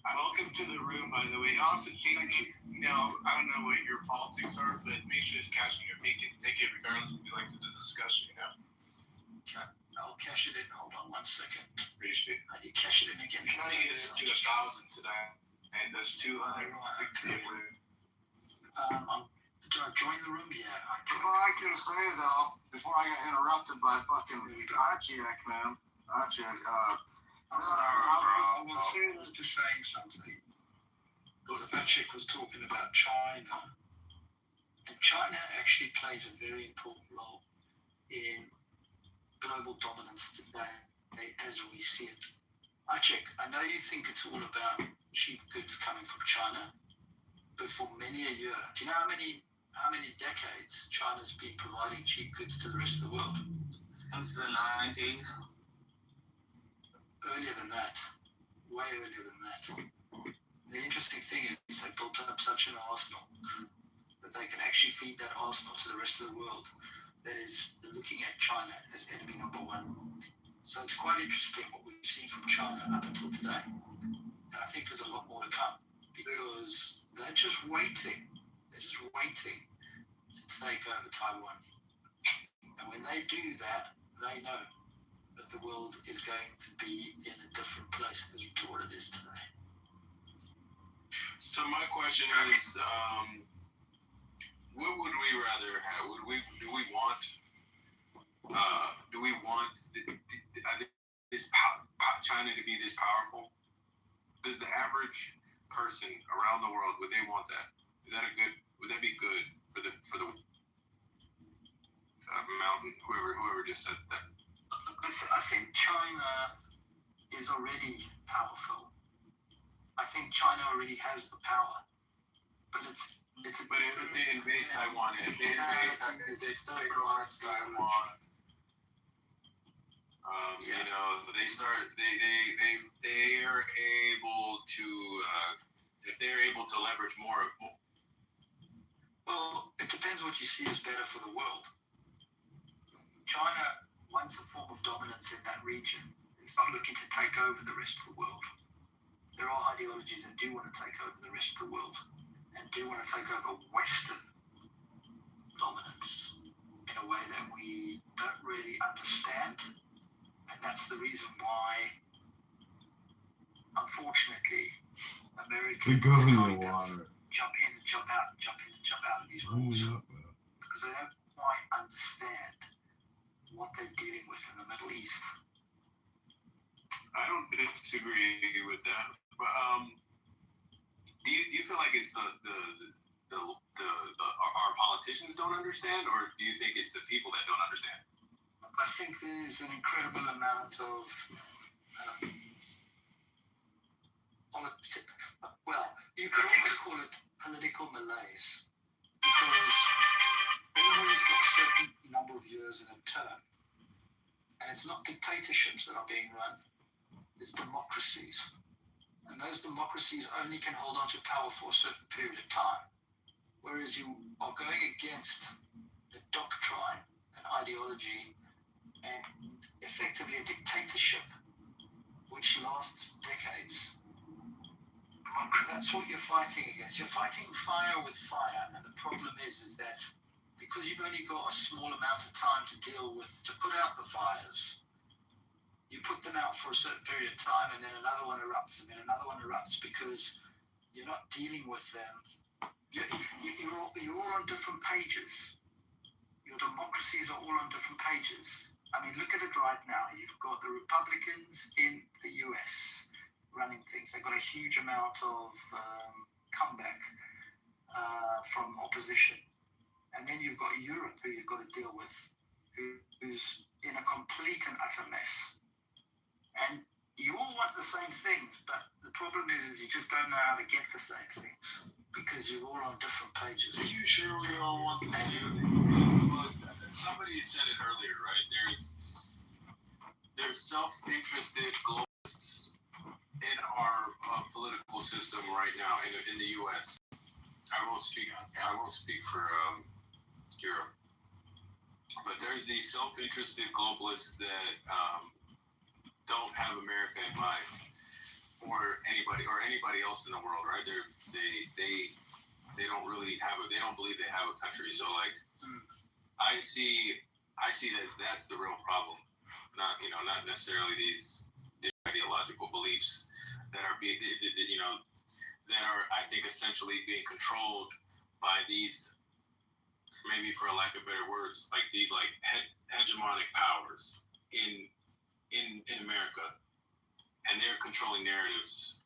Speaker 2: Welcome to the room, by the way. Austin, I don't know what your politics are, but make sure to cash in your ticket regardless if you like the discussion,
Speaker 22: Okay, I'll cash it in. Hold on 1 second.
Speaker 2: Appreciate it.
Speaker 22: How do you cash it in again?
Speaker 2: Trying to get it to 1,000 today, and that's 200.
Speaker 22: Do I join the room? Yeah, I joined.
Speaker 12: All I can say, though, before I got interrupted by fucking Achek, man. Achek,
Speaker 22: I was serious just saying something. Because Achek was talking about China. And China actually plays a very important role in global dominance today as we see it. Achek, I know you think it's all about cheap goods coming from China, but for many a year, do you know how many decades China's been providing cheap goods to the rest of the world?
Speaker 21: Since the 90s.
Speaker 22: Earlier than that. Way earlier than that. The interesting thing is they built up such an arsenal that they can actually feed that arsenal to the rest of the world that is looking at China as enemy number one. So it's quite interesting what we've seen from China up until today. And I think there's a lot more to come because they're just waiting. They're just waiting to take over Taiwan. And when they do that, they know that the world is going to be in a different place as to what it is today.
Speaker 20: So my question is, what would we rather have? Do we want China to be this powerful? Does the average person around the world, would they want that? Would that be good for the mountain? Whoever just said that.
Speaker 22: I think China is already powerful. I think China already has the power, but it's
Speaker 20: But if they invade Taiwan, if they invade Taiwan, you know, they are able to, if they're able to leverage more.
Speaker 22: Well, it depends what you see as better for the world. China wants a form of dominance in that region. It's not looking to take over the rest of the world. There are ideologies that do want to take over the rest of the world and do want to take over Western dominance in a way that we don't really understand. And that's the reason why, unfortunately, Americans kind of jump in, jump out of these wars because they don't quite understand what they're dealing with in the Middle East.
Speaker 20: I don't disagree with that, but do you feel like it's our politicians don't understand, or do you think it's the people that don't understand?
Speaker 22: I think there's an incredible amount of you could almost call it political malaise, because everybody's got a certain number of years in a term, and it's not dictatorships that are being run. there's democracies. And those democracies only can hold on to power for a certain period of time. Whereas you are going against a doctrine, an ideology, and effectively a dictatorship which lasts decades. That's what you're fighting against. You're fighting fire with fire, and the problem is that because you've only got a small amount of time to deal with, to put out the fires, you put them out for a certain period of time, and then another one erupts, and then another one erupts because you're not dealing with them. You're all on different pages. Your democracies are all on different pages. I mean, look at it right now. You've got the Republicans in the US running things. They've got a huge amount of comeback from opposition. And then you've got Europe, who you've got to deal with, who's in a complete and utter mess. And you all want the same things, but the problem is you just don't know how to get the same things because you're all on different pages.
Speaker 20: Are you sure we all want the same? Somebody said it earlier, right? There's self-interested globalists in our political system right now in the U.S. I won't speak for Europe, but there's these self-interested globalists that don't have America in mind, or anybody else in the world, right? They don't really have they don't believe they have a country. So like, I see that that's the real problem, not necessarily these ideological beliefs that are I think essentially being controlled by these, maybe for lack of better words, like these like hegemonic powers in America, and they're controlling narratives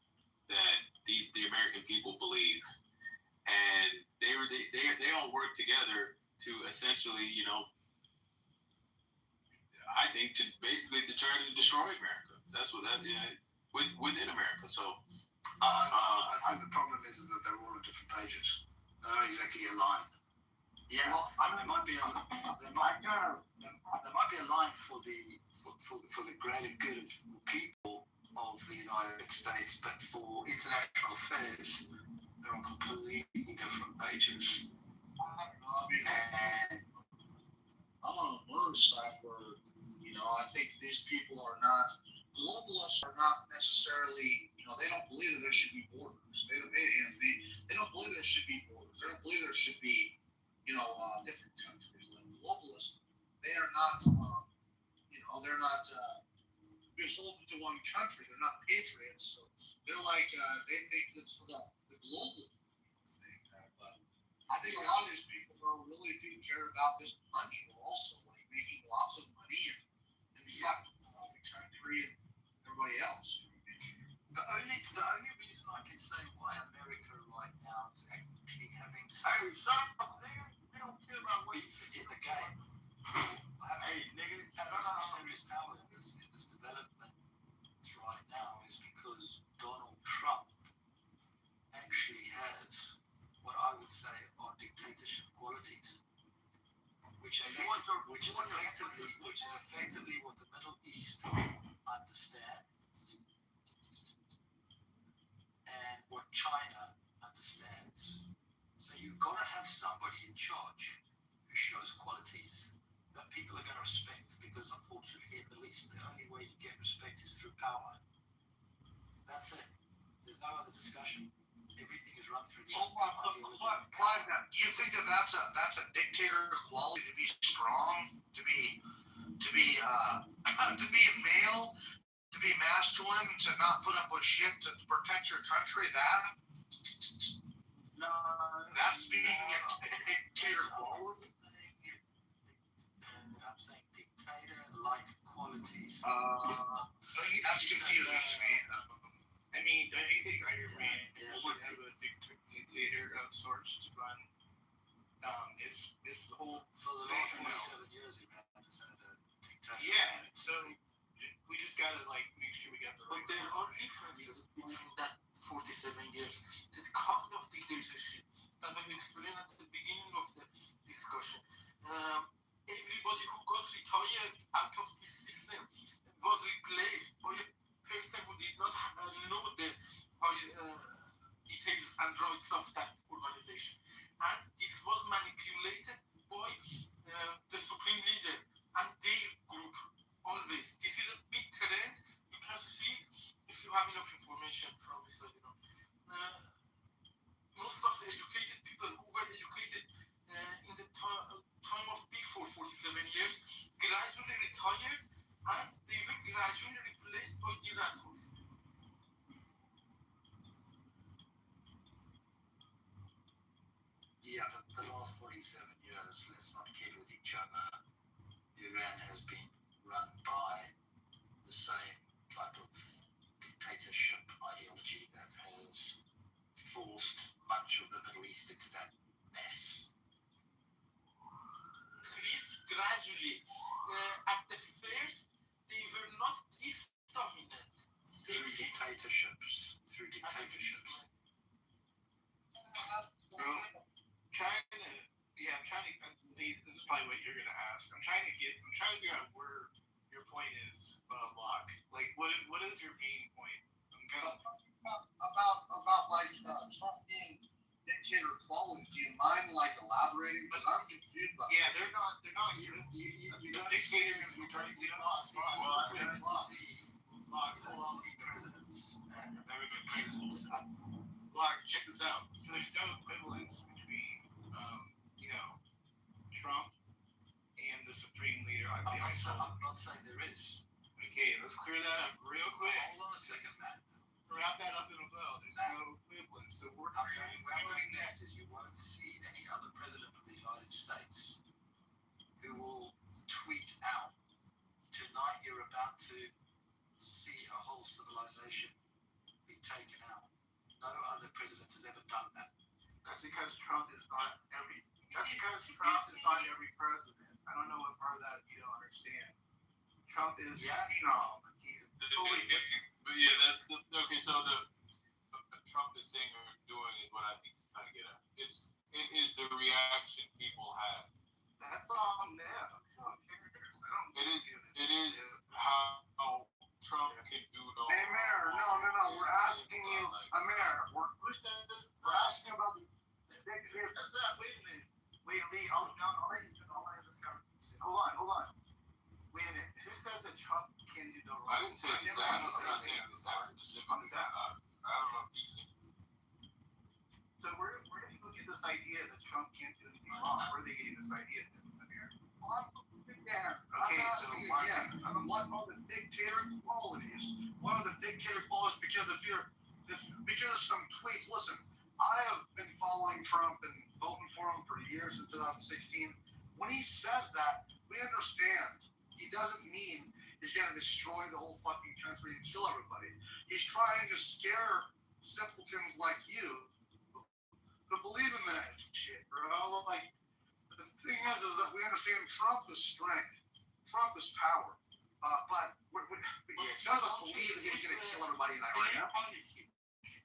Speaker 20: that the American people believe, and they all work together to essentially, I think to try to destroy America. That's what within America. So
Speaker 22: I think the problem is that they're all on different pages. They're not exactly aligned. Yeah, well, there might be a line for the greater good of the people of the United States, but for international affairs, they're on completely different pages.
Speaker 12: I'm on the Murr's side where, I think these people globalists are not necessarily, they don't believe that there should be borders. They don't believe there should be borders. They don't believe there should be, different countries. Like globalists, they are not, they're not beholden to one country. They're not patriots. So they're like, they think it's for the global thing. But I think a lot of these people are really do care about this money. They're also like making lots of money and fuck the country and everybody else.
Speaker 22: The only reason I can say why America right now is actually having beef in the game, having some serious power in this development right now, is because Donald Trump actually has what I would say are dictatorship qualities, which is effectively what the Middle East understands and what China understands. So you've got to have somebody in charge who shows qualities that people are going to respect, because unfortunately in the Middle East, the only way you get respect is through power. That's it. There's no other discussion. Everything is run through the ideology of power.
Speaker 12: You think that that's a dictator quality, to be strong, to be male, to be masculine, to not put up with shit, to protect your country? That's being a dictator quality.
Speaker 22: I'm saying dictator-like qualities.
Speaker 12: That's confusing to me.
Speaker 10: I mean, anything on your man would have a dictator of sorts to run. It's the whole
Speaker 22: for the last 47 years, he ran as a dictator.
Speaker 10: Yeah, so we just gotta make sure we got the right.
Speaker 22: But there are differences between that 47 years. That kind of dictatorship that I explained at the beginning of the discussion. Everybody who got retired out of this system was replaced by a person
Speaker 5: of that organization. And this was manipulated by the supreme leader and their group always. This is a big trend. You can see if you have enough information from this, most of the educated people who were educated in the time of before 47 years gradually retired, and they were gradually replaced by these assholes.
Speaker 22: Yeah, but the last 47 years, let's not kid with each other. Iran has been run by the same type of dictatorship ideology that has forced much of the Middle East into that mess.
Speaker 5: At least gradually. At the first, they were not this dominant.
Speaker 22: Through dictatorships.
Speaker 10: This is probably what you're gonna ask. I'm trying to figure out where your point is, Locke. Like, what is your main point?
Speaker 12: About like Trump being dictator qualities. Do you mind like elaborating? Because I'm confused about.
Speaker 10: Yeah, they're not.
Speaker 22: You don't see presidents and American presidents.
Speaker 10: Locke, check this out. So there's no equivalence between, Trump and the supreme leader.
Speaker 22: I'm not saying there is.
Speaker 10: Okay, let's clear that up real quick.
Speaker 22: Hold on a second, man.
Speaker 10: Wrap that up in a bow. There's no equivalence. So
Speaker 22: What I'm going next is you won't see any other president of the United States who will tweet out, tonight you're about to see a whole civilization be taken out. No other president has ever done that.
Speaker 10: That's because Trump is not every. That's because Trump is not every president. I don't know what part of that you don't understand. Trump is phenom. He's totally different.
Speaker 7: But yeah, that's okay. So what Trump is saying or doing is what I think he's trying to get at. It is the reaction people have.
Speaker 10: That's on them.
Speaker 7: It is how Trump can do no.
Speaker 12: Hey, Mayor, no. We're asking you, Mayor. We're asking about the dictator.
Speaker 10: That's that. Wait a minute. Wait, Lee. I'll let you end this conversation. Hold on. Wait a minute. Who says that Trump can do no wrong?
Speaker 7: I didn't say this. I'm not saying this specifically. I don't know if he's.
Speaker 10: So where do people get this idea that Trump can't do anything wrong? Where are they getting this idea?
Speaker 12: Okay, so again, what are the dictator qualities? What are the dictator qualities? Because of some tweets. Listen, I have been following Trump and voting for him for years since 2016. When he says that, we understand. He doesn't mean he's going to destroy the whole fucking country and kill everybody. He's trying to scare simpletons like you who believe in that shit, bro. Like, the thing is that we understand Trump is strength. Trump is power. But none of us believe that he was going to kill everybody in Iraq.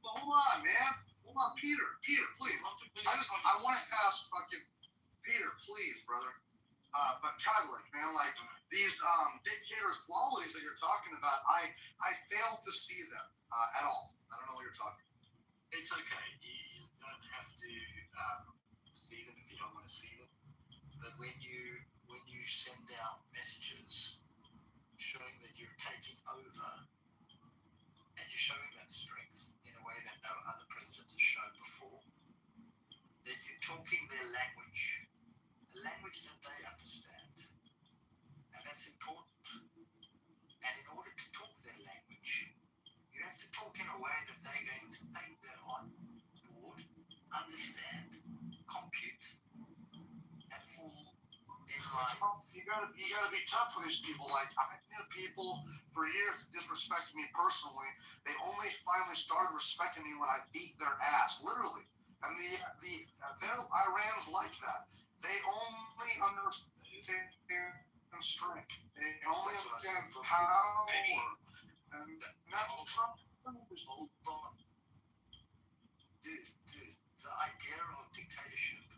Speaker 12: Well, hold on, man. Hold on, Peter, please. I want to ask fucking Peter, please, brother. But Kaglik, man, like these dictator qualities that you're talking about, I fail to see them at all. I don't know what you're talking about.
Speaker 22: It's okay. You don't have to see them if you don't want to see them. But when you send out messages showing that you're taking over and you're showing that strength in a way that no other president has shown before, that you're talking their language, a language that they understand, and that's important. And in order to talk their language, you have to talk in a way that they're going to take that on board, understand, compute, and fall in line.
Speaker 12: You gotta be tough with these people. Like, I knew people for years disrespecting me personally. They only finally started respecting me when I beat their ass, literally. And their Iran's like that. They only understand strength. They only understand power. And that's Trump.
Speaker 22: Hold on. Dude, the idea of dictatorship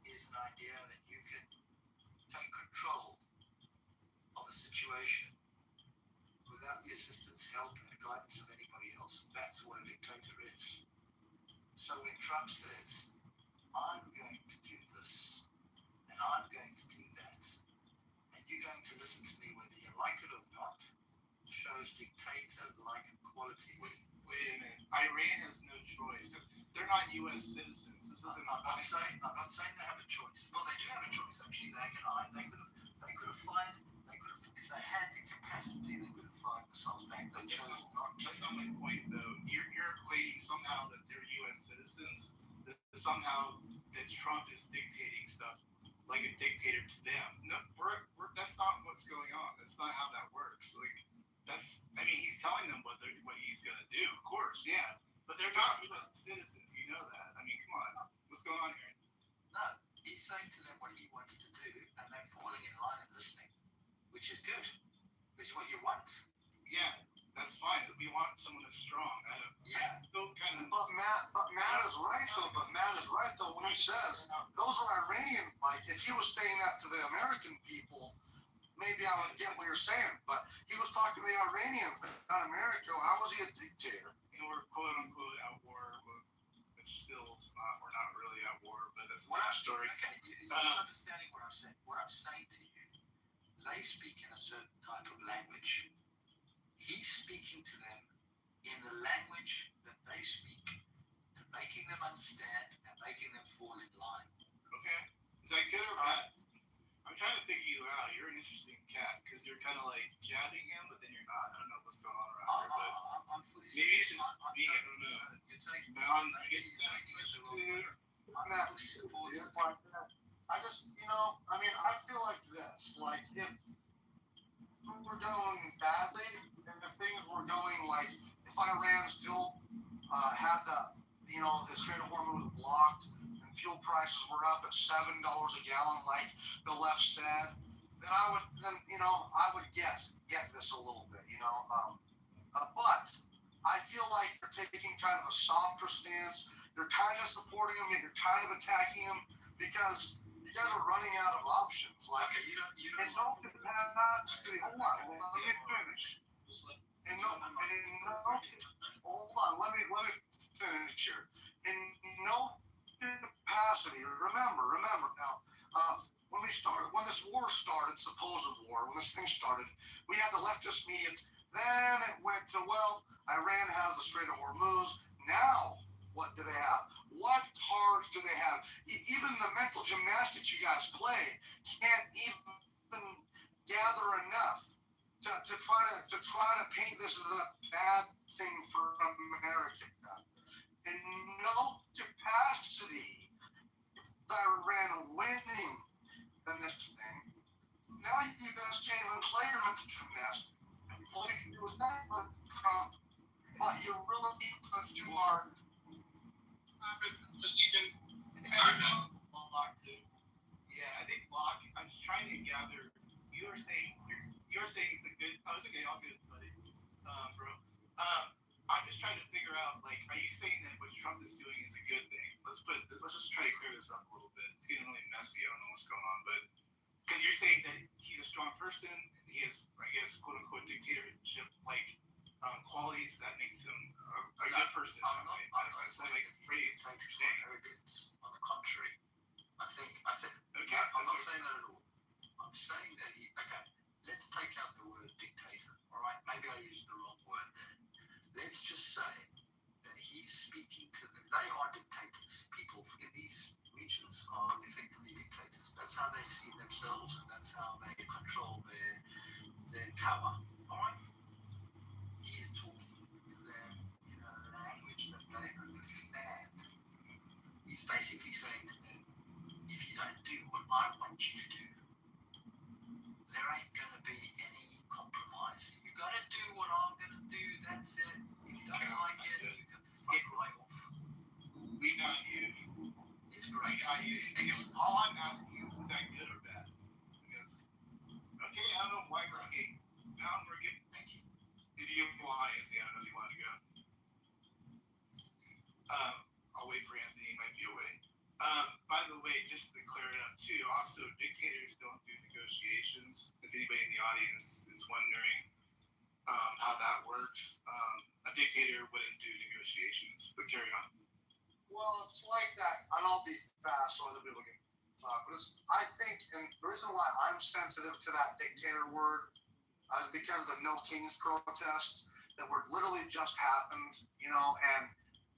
Speaker 22: is an idea that you can take control of a situation without the assistance, help, and guidance of anybody else. That's what a dictator is. So when Trump says, I'm going to do this, and I'm going to do that, and you're going to listen to me whether you like it or not, shows dictator-like qualities.
Speaker 10: Wait a minute. Iran has no choice. They're not U.S. citizens. This isn't.
Speaker 22: I'm not saying they have a choice. Well, they do have a choice. Actually, they could have find. If they had the capacity, they could have fired themselves back. They chose not to.
Speaker 10: That's not my point, though. You're equating somehow that they're U.S. citizens, that somehow that Trump is dictating stuff like a dictator to them. No, that's not what's going on. That's not how that works. Like, he's telling them what he's going to do, of course, yeah. But they're not U.S. citizens. You know that. I mean, come on. What's going on here?
Speaker 22: No, he's saying to them what he wants to do, and they're falling in line and listening, which is good. Which is what you want.
Speaker 10: Yeah, that's fine. We want someone that's strong.
Speaker 22: Yeah.
Speaker 12: But Matt is right though. When he says those are Iranian, like if he was saying that to the American people, maybe I would get what you're saying. But he was talking to the Iranians, not America. How was he a dictator?
Speaker 10: And we're quote unquote at war, which still is not. We're not really at war, but that's
Speaker 22: What
Speaker 10: another
Speaker 22: I'm
Speaker 10: story.
Speaker 22: Okay, you're understanding what I'm saying. What I'm saying to you, they speak in a certain type of language. He's speaking to them in the language that they speak and making them understand and making them fall in line.
Speaker 10: Okay. Is that good or bad? I'm trying to figure you out. You're an interesting cat because you're kind of like jabbing him, but then you're not. I don't know what's going on around here, but
Speaker 22: I'm fully
Speaker 10: maybe it's just me. I don't know.
Speaker 22: You're taking
Speaker 10: it
Speaker 22: the wrong way. I'm fully supportive.
Speaker 12: I just, I feel like this. Like if we're going badly, and if things were going like, if Iran still had the Strait of Hormuz blocked and fuel prices were up at $7 a gallon, like the left said, then I would get this a little bit, but I feel like you're taking kind of a softer stance. You're kind of supporting him, yet you're kind of attacking him because you guys are running out of options. Like,
Speaker 22: okay, you don't
Speaker 12: hold on, let me finish. Hold on, let me finish here. In no capacity, remember now, when this war started, supposed war, when this thing started, we had the leftist media. Then it went to, Iran has the Strait of Hormuz. Now, what do they have? What cards do they have? Even the mental gymnastics you guys play can't even gather enough to try to paint this as a bad thing for America. In no capacity, Iran winning in this thing. Now you guys can't even play your mental gymnastics. All you can do is that, but you really because you are.
Speaker 10: Yeah, I think Locke. I'm just trying to gather. You're saying it's a good. Oh, it's okay. All good, buddy. Bro. I'm just trying to figure out. Like, are you saying that what Trump is doing is a good thing? Let's just try to clear this up a little bit. It's getting really messy. I don't know what's going on, but because you're saying that he's a strong person, he has, I guess, quote unquote dictatorship like qualities that makes him a good person.
Speaker 22: I'm not saying that he's arrogance. On the contrary, I think. Okay, I'm not saying that at all. I'm saying that let's take out the word dictator. All right, maybe I used the wrong word there. Let's just say that he's speaking to them. They are dictators. People in these regions are effectively dictators. That's how they see themselves, and that's how they control their power. All right. He is talking to them in a language that they understand. He's basically saying to them, if you don't do what I want you to do, there ain't going to be any compromise. You got to do what I'm going to do. That's it. If you don't like it, you can fuck right off.
Speaker 10: We got you.
Speaker 22: It's great.
Speaker 10: All I'm asking you is that good or bad? Because, okay, I don't know why we're getting. Now we're getting.
Speaker 22: Thank you.
Speaker 10: Did you want anything? I don't know if you want to go. I'll wait for Anthony. He might be away. By the way, just to clear it up too, also dictators don't do negotiations. If anybody in the audience is wondering how that works, a dictator wouldn't do negotiations. But carry on.
Speaker 12: Well, it's like that, and I'll be fast so other people can talk. But I think, and the reason why I'm sensitive to that dictator word is because of the No Kings protests that were literally just happened, and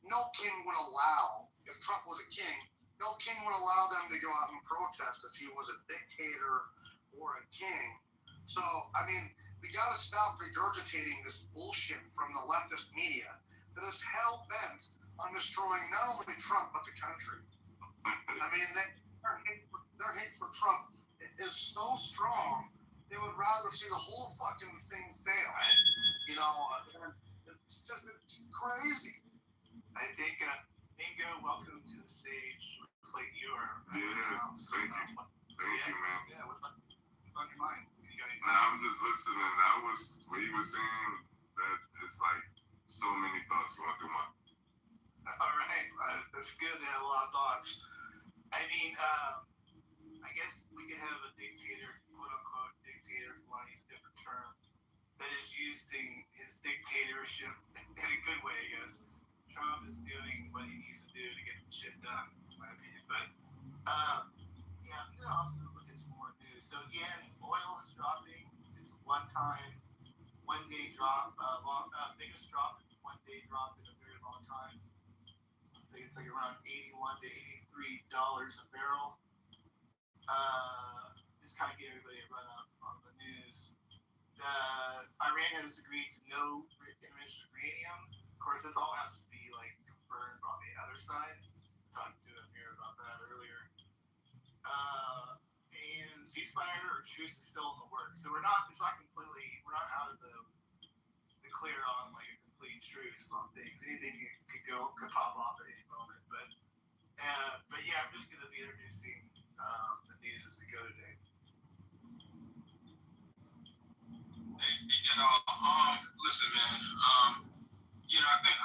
Speaker 12: no king would allow, if Trump was a king, no king would allow them to go out and protest if he was a dictator or a king. So, I mean, we got to stop regurgitating this bullshit from the leftist media that is hell-bent on destroying not only Trump, but the country. I mean, their hate for Trump is so strong, they would rather see the whole fucking thing fail. It's just crazy.
Speaker 10: I think, Ingo, welcome to the stage. Looks like you are.
Speaker 13: Yeah, thank you. Thank you, man.
Speaker 10: Yeah, what's on your mind?
Speaker 13: I'm just listening. That was what he was saying. That it's like so many thoughts going through my.
Speaker 10: All right, that's good to have a lot of thoughts. I mean, I guess we could have a dictator, quote unquote dictator, if you want to use a different term, that is using his dictatorship in a good way, I guess. Trump is doing what he needs to do to get the shit done, in my opinion. But, yeah, I'm going to also look at some more news. So, again, oil is dropping. It's one-day drop, biggest drop, one-day drop in a very long time. I think it's like around $81 to $83 a barrel. Just kind of give everybody a run-up on the news. Iran has agreed to no enriched uranium. Of course, this all has to be like confirmed on the other side. Talked to Amir about that earlier. And ceasefire or truce is still in the works. So we're not out of the clear on like a complete truce on things. Anything could pop off at any moment. But yeah, I'm just going to be introducing the news as we go today.
Speaker 1: Listen, man. I think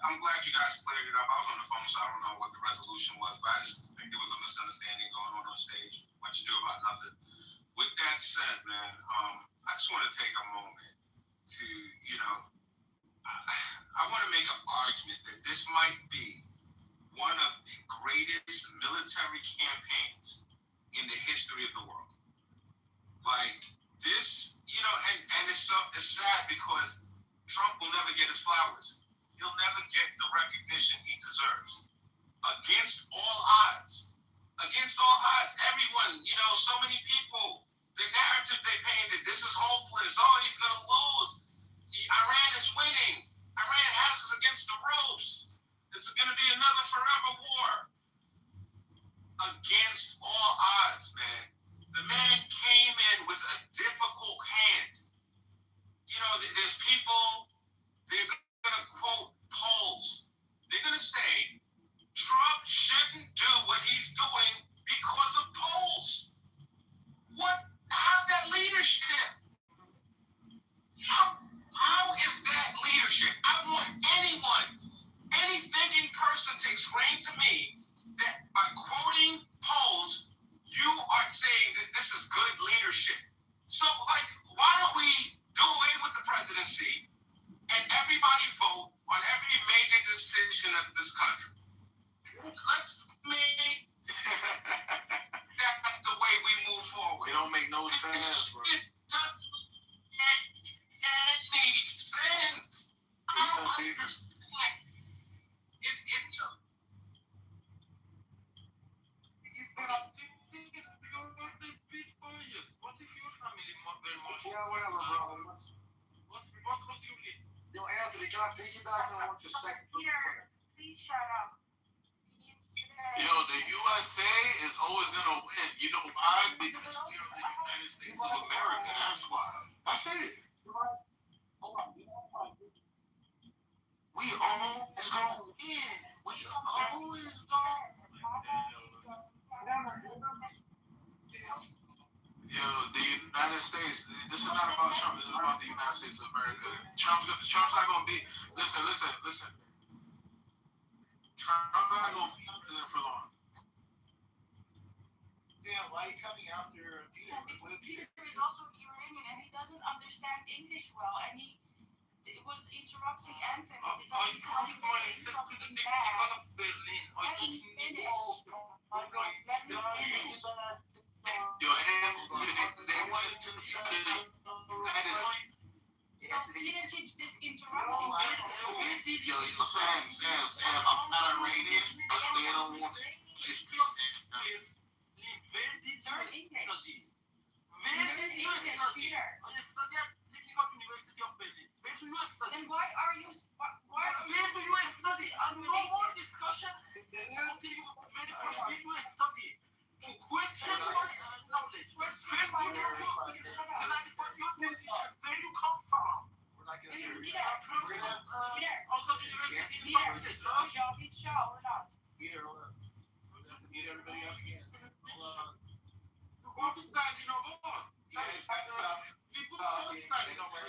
Speaker 1: I'm glad you guys cleared it up. I was on the phone, so I don't know what the resolution was, but I just think there was a misunderstanding going on stage. What you do about nothing. With that said, man, I just want to take a moment to, I want to make an argument that this might be one of the greatest military campaigns in the history of the world. Like this, and it's sad because Trump will never get his flowers. He'll never get the recognition he deserves. Against all odds, everyone, so many people, the narrative they painted, this is hopeless. Oh, he's going to lose. Iran is winning. Iran has us against the ropes. This is going to be another forever war. Against all odds, man. The man came in with a difficult hand. There's people, they're going to quote polls. They're going to say, Trump shouldn't do what he's doing because of polls. How's that leadership? How is that leadership? I want any thinking person to explain to me that by quoting polls, you are saying that this is good leadership. So, why don't we do away with the presidency and everybody vote on every major decision of this country? Let's make that the way we move forward.
Speaker 4: It don't make no sense, bro.
Speaker 1: It doesn't make any sense. I don't understand.
Speaker 5: What if your family were more?
Speaker 12: Yeah, whatever, bro.
Speaker 5: What was your lead?
Speaker 12: Yo, Anthony, can I piggyback on what you said?
Speaker 11: Peter, please shut up.
Speaker 4: Yo, the USA is always gonna win. You know why? Because we are the United States of America. That's why. That's it. We always gonna win. We always gonna. Yo, the United States. This is not about Trump. This is about the United States of America. Trump's not gonna be. Listen. Trump's not gonna be president for long.
Speaker 10: Damn, why are you coming after Peter?
Speaker 3: Peter is also Iranian and he doesn't understand English well, and It was interrupting Anthony
Speaker 5: I
Speaker 3: because he thought he
Speaker 5: proved my
Speaker 3: was saying
Speaker 5: existence to the
Speaker 3: something
Speaker 5: people
Speaker 3: bad.
Speaker 5: of Berlin. I
Speaker 3: Let
Speaker 5: don't
Speaker 3: me
Speaker 5: need
Speaker 3: finish.
Speaker 5: my
Speaker 3: Let me finish.
Speaker 22: Yo, and they wanted to that is
Speaker 3: So Peter keeps this interrupting.
Speaker 22: yo, Sam, I'm not Iranian, but they don't want to speak.
Speaker 5: Where did you study? Where
Speaker 3: Where
Speaker 5: did
Speaker 3: did
Speaker 5: you
Speaker 3: you
Speaker 5: study?
Speaker 3: Peter?
Speaker 5: I studied at Technical University of Berlin. Where do you study?
Speaker 3: Then why are you? Why are
Speaker 5: Where do you study? No more discussion. Where do you study? To question my knowledge. First, you need to clarify your position. Where you come from? Also, the university is not with us,
Speaker 3: Shot or not?
Speaker 10: Peter, hold up. We're gonna have to meet everybody up again.
Speaker 5: What's inside, you know, what?
Speaker 10: You guys got to stop.
Speaker 5: People go inside, you know, what?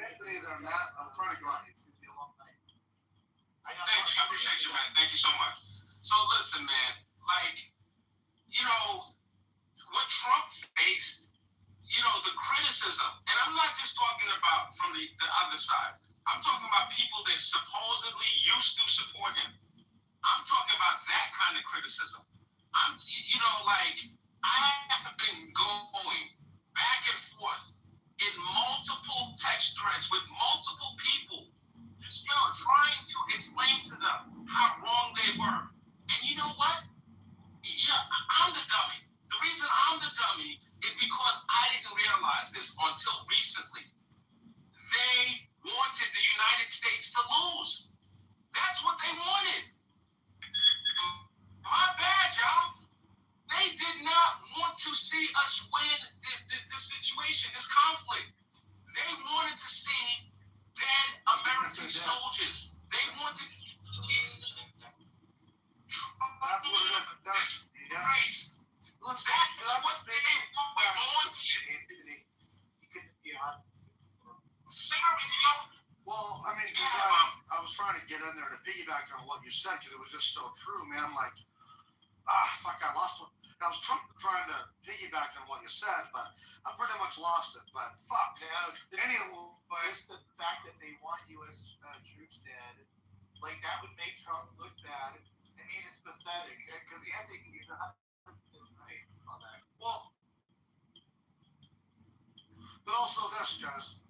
Speaker 12: Anthony, there, Matt. I'm trying to go on.
Speaker 10: It's gonna be a long night.
Speaker 20: Thank you. I appreciate you, man. Thank you so much. So listen, man, like, you know, what Trump faced, you know, the criticism, and I'm not just talking about from the other side. I'm talking about people that supposedly used to support him. I'm talking about that kind of criticism. You know, like, I have been going back and forth in multiple text threads with multiple people, just, you know, trying to explain to them how wrong they were. And you know what? Yeah, I'm the dummy. The reason I'm the dummy is because I didn't realize this until recently. They wanted the United States to lose. That's what they wanted. My bad, y'all. They did not want to see us win the situation, this conflict. They wanted to see dead American soldiers. They wanted
Speaker 12: That's what it is. That's, yeah.
Speaker 20: race.
Speaker 12: Let's
Speaker 20: That's what they wanted.
Speaker 10: You could, yeah.
Speaker 20: Sorry, y'all.
Speaker 12: Well, I mean, because I was trying to get in there to piggyback on what you said because it was just so true, man. Like, fuck, I lost one. I was trying to piggyback on what you said, but I pretty much lost it. But fuck. Anyway,
Speaker 10: Just the fact that they want U.S. Troops dead, like that would make Trump look bad. I mean, it's pathetic because Anthony, you're not right on that.
Speaker 12: Well, but also this, guys.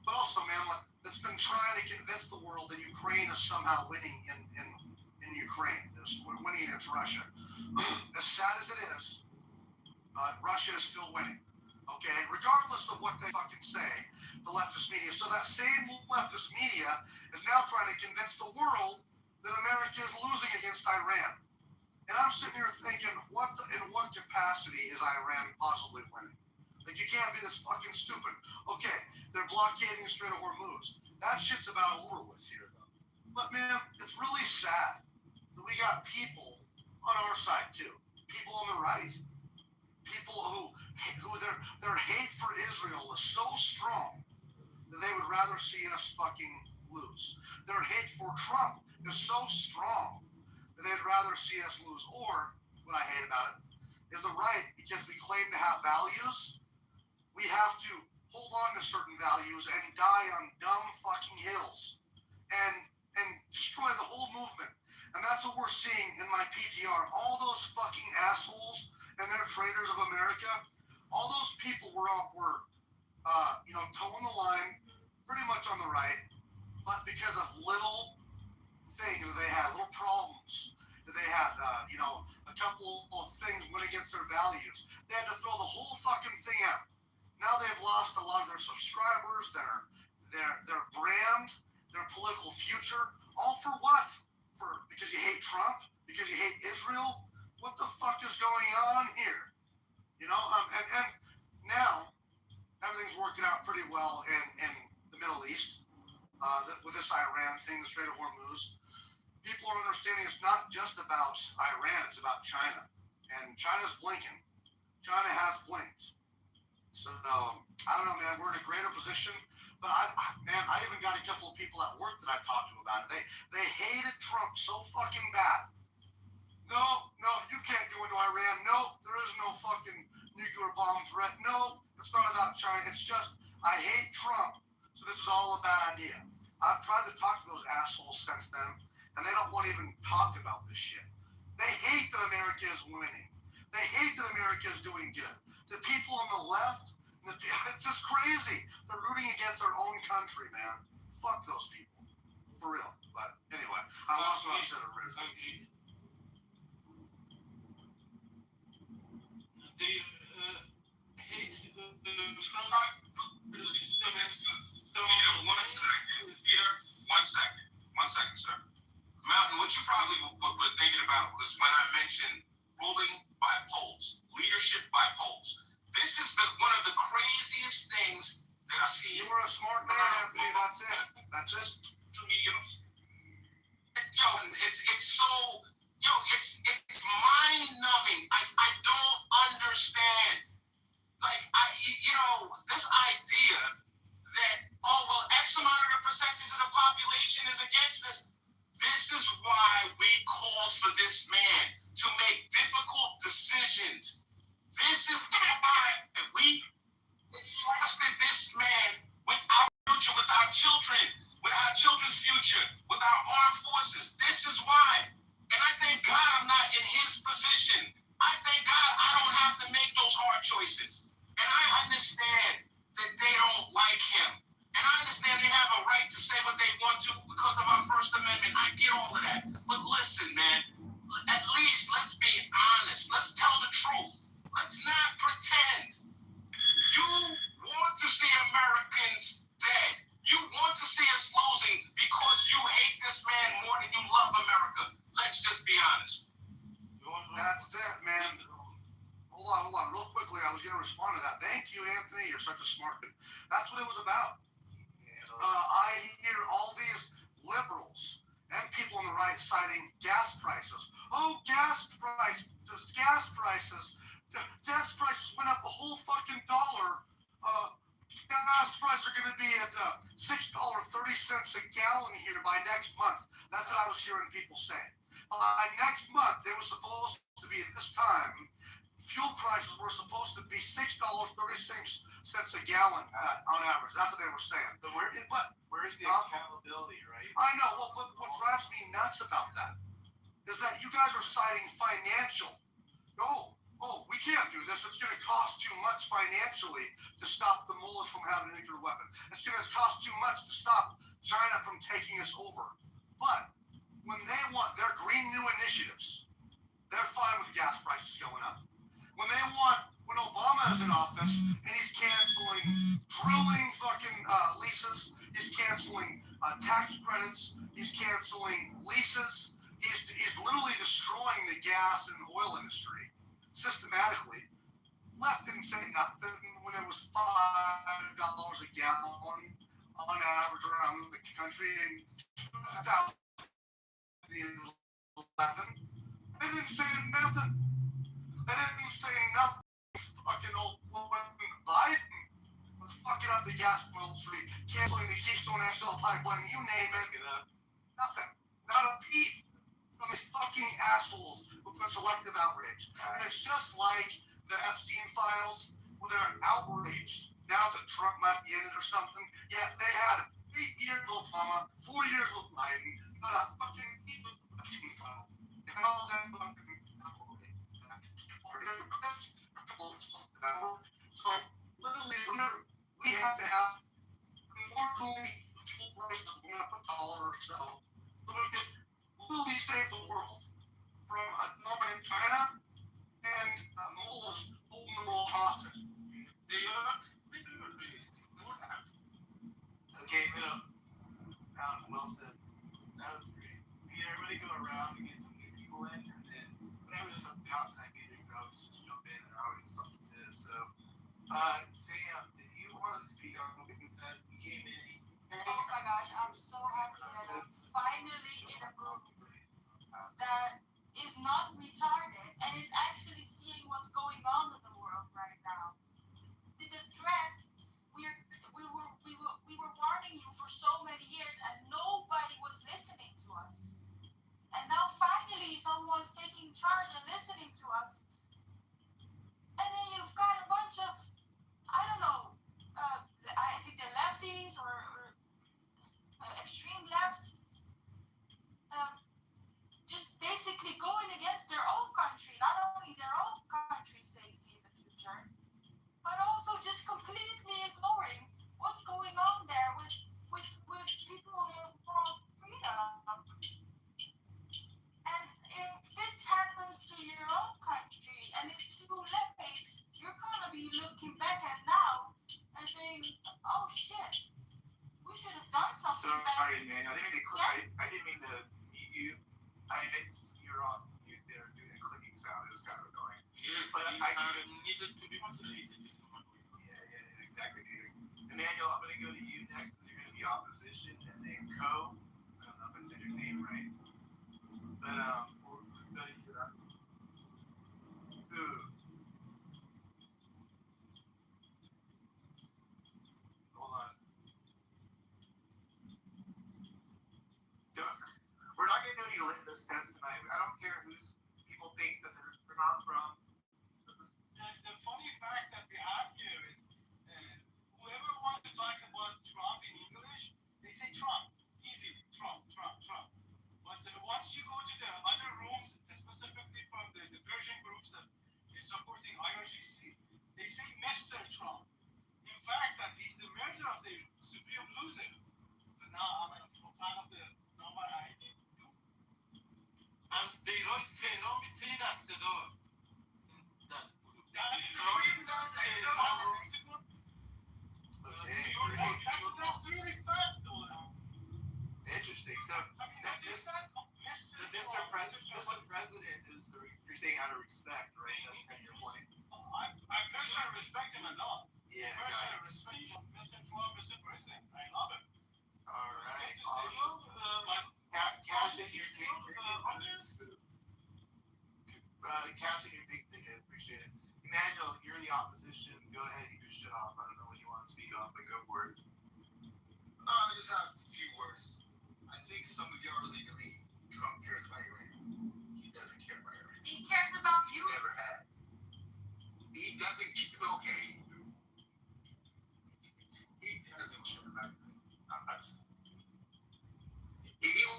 Speaker 12: But also, man, like, it's been trying to convince the world that Ukraine is somehow winning in Ukraine. It's winning against Russia. As sad as it is, Russia is still winning. Okay? Regardless of what they fucking say, the leftist media. So that same leftist media is now trying to convince the world that America is losing against Iran. And I'm sitting here thinking, in what capacity is Iran possibly winning? Like, you can't be this fucking stupid. Okay, they're blockading Strait of Hormuz. That shit's about over with here, though. But, man, it's really sad that we got people on our side, too. People on the right. People who their hate for Israel is so strong that they would rather see us fucking lose. Their hate for Trump is so strong that they'd rather see us lose. Or, what I hate about it, is the right, because we claim to have values, we have to hold on to certain values and die on dumb fucking hills and destroy the whole movement. And that's what we're seeing in my PTR. All those fucking assholes and their traitors of America, all those people were towing the line pretty much on the right, but because of little things that they had, little problems that they had, a couple of things went against their values. They had to throw the whole fucking thing out. Now they've lost a lot of their subscribers, their brand, their political future. All for what? Because you hate Trump? Because you hate Israel? What the fuck is going on here? And now everything's working out pretty well in the Middle East with this Iran thing, the Strait of Hormuz. People are understanding it's not just about Iran, it's about China. And China's blinking. China has blinked. So, I don't know, man, we're in a greater position. But, I even got a couple of people at work that I talked to about it. They hated Trump so fucking bad. No, you can't go into Iran. No, there is no fucking nuclear bomb threat. No, if It's not about China. It's just, I hate Trump, so this is all a bad idea. I've tried to talk to those assholes since then, and they don't want to even talk about this shit. They hate that America is winning. They hate that America is doing good. The people on the left, it's just crazy. They're rooting against their own country, man. Fuck those people. For real. But anyway, I lost what I said, Riz.
Speaker 5: They hate
Speaker 1: One second, sir. Mountain, what you probably were thinking about was when I mentioned ruling by polls, leadership by polls. This is one of the craziest things that I see.
Speaker 12: You were a smart man, Anthony. That's it. That's it.
Speaker 1: Yo, it's so, it's mind numbing. I don't understand. Like, this idea that, X amount of the percentage of the population is against this. This is why we called for this man to make difficult decisions. This is why we trusted this man with our future, with our children, with our children's future, with our armed forces. This is why. And I thank God I'm not in his position. I thank God I don't have to make those hard choices. And I understand that they don't like him. And I understand they have a right to say what they want to because of our First Amendment. I get all of that. But listen, man, at least let's be honest. Let's tell the truth. Let's not pretend. You want to see Americans dead. You want to see us losing because you hate this man more than you love America. Let's just be honest.
Speaker 12: That's it, man. Hold on. Real quickly, I was going to respond to that. Thank you, Anthony. You're such a smart dude. That's what it was about. I hear all these liberals and people on the right citing gas prices. Oh, gas prices. Gas prices went up a whole fucking dollar. Gas prices are going to be at $6.30 a gallon here by next month. That's what I was hearing people say. By next month, it was supposed to be at this time, fuel prices were supposed to be $6.36 a gallon on average. That's what they were saying.
Speaker 10: But where's the accountability, right?
Speaker 12: I know. What drives me nuts about that is that you guys are citing financial. Oh, we can't do this. It's going to cost too much financially to stop the mullahs from having a nuclear weapon. It's going to cost too much to stop China from taking us over. But when they want their green new initiatives, they're fine with gas prices going up. When Obama is in office and he's canceling drilling fucking leases, he's canceling tax credits, he's canceling leases, he's literally destroying the gas and oil industry systematically. Left didn't say nothing when it was $5 a gallon on average around the country in 2011. They didn't say nothing. They didn't say nothing. Fucking old Biden was fucking up the gas industry, canceling the Keystone XL pipeline, you name it. Nothing. Not a peep from these fucking assholes with their selective outrage. And it's just like the Epstein files where they're outraged now that Trump might be in it or something. Yeah, they had 8 years with Obama, 4 years with Biden, not a fucking peep with the Epstein file. And all that fucking so literally we have to have, unfortunately, fuel prices went up $1 or so we can literally save the world from a dominant China and mullahs holding the world hostage.
Speaker 10: Okay, well said. That was great. Everybody go around and get some new people in, and then whenever there's some outside meeting, I always just jump in and always something to this. So, Sam, did you want to speak on what you said? You came in.
Speaker 14: Oh my gosh, I'm so happy that I'm finally in a group that is not retarded and is actually seeing what's going on in the world right now. The threat, we were warning you for so many years and nobody was listening to us. And now finally someone's taking charge and listening to us. And then you've got a bunch of, I don't we should have done something better.
Speaker 10: Sorry, man. I didn't mean to mute you. You're on mute there doing a clicking sound. It was kind of annoying.
Speaker 5: Yes,
Speaker 10: but
Speaker 5: I needed to be moderated.
Speaker 10: Yeah, exactly, Peter. Emmanuel, I'm going to go to you next because you're going to be opposition, and then Co. I don't know if I said your name right, but we'll go to you. Hold on. We're not going to do any litmus tests tonight. I don't care who's people think that they're not from.
Speaker 5: The funny fact that we have here is whoever wants to talk about Trump in English, they say Trump. Easy. Trump. But once you go to the other rooms, specifically from the Persian groups that are supporting IRGC, they say Mr. Trump. In fact, that he's the murderer of the supreme loser. But now I'm a fan of the number I do. And they write Tehran between us the door. That's really fact, though.
Speaker 10: Interesting. So, the Mr. President is you're saying out of respect, right? That's kind of your point.
Speaker 5: I personally respect him a lot.
Speaker 10: Yeah.
Speaker 5: I personally respect him. Mr. Trump is a president. I love him.
Speaker 10: All right. Awesome. Cashing your big ticket. Cashing your big ticket. Appreciate it. Emmanuel, you're the opposition. Go ahead, you can shut off. I don't know when you want to speak up, but go for it.
Speaker 8: I just have a few words. I think some of y'all really believe Trump cares about Iran. He doesn't care about Iran.
Speaker 14: He cares about you.
Speaker 8: He never had. He doesn't keep okay. He doesn't care about Iran. If you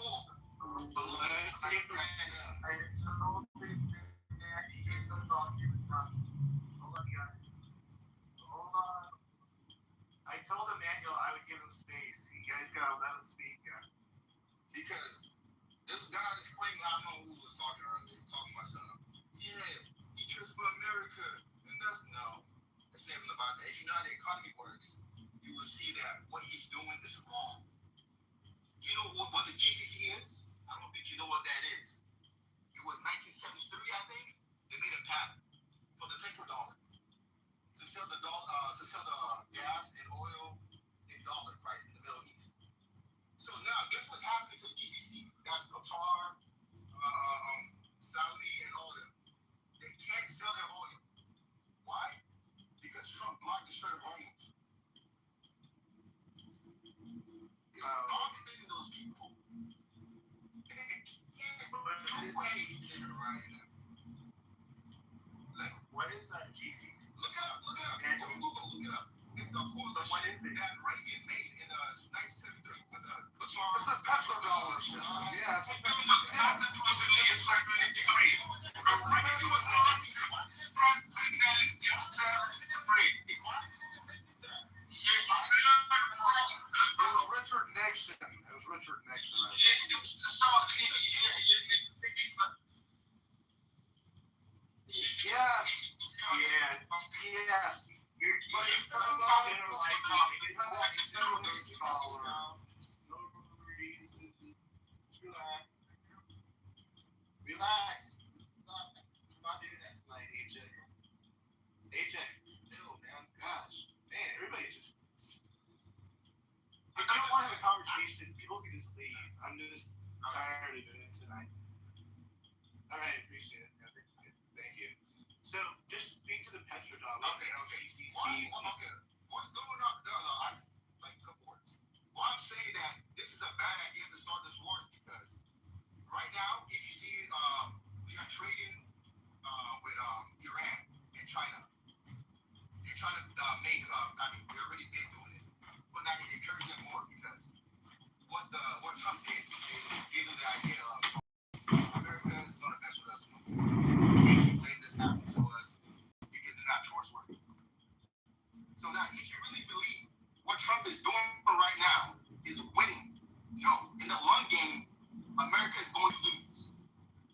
Speaker 10: I told Emmanuel I would give him space. You guys gotta let him speak.
Speaker 8: Because this guy is claiming, I don't know who was talking earlier, talking about something. Yeah, he cares about America. And that's nothing about that. If you know how the economy works, you will see that what he's doing is wrong. You know what the GCC is? I don't think you know what that is. It was 1973, I think. They made a pact for the petrodollar to sell the gas and oil in dollar price in the Middle East. So now, guess what's happening to the GCC? That's Qatar, Saudi, and all of them. They can't sell their oil. Why? Because Trump blocked the Strait of Hormuz. It's bombing those people.
Speaker 10: What is that GCC?
Speaker 8: Look it up. Go on Google, look it up. It's a coalition that Reagan made in 1973 with
Speaker 12: It's a petrodollar system. Yeah. It was Richard Nixon. Yes.
Speaker 10: Relax. I'm not doing that tonight, AJ. No, man. Gosh. Man, everybody just... If you don't want to have a conversation, people can just leave. I'm just tired of doing it tonight. All right, appreciate it. Thank you. So, just speak to the petrodollar.
Speaker 8: Okay.
Speaker 10: GCC.
Speaker 8: What's going on? No, I'm like a couple words. Well, I'm saying that this is a bad idea to start this war because right now, if you see, we are trading with Iran and China. They're trying to make, they already been doing it, but now they encourage them more because what Trump did, they gave them the idea of America is going to mess with us. We can't keep letting this happen to us because it's not trustworthy. So now, if you really believe what Trump is doing right now is winning, no, in the long game, America is going to lose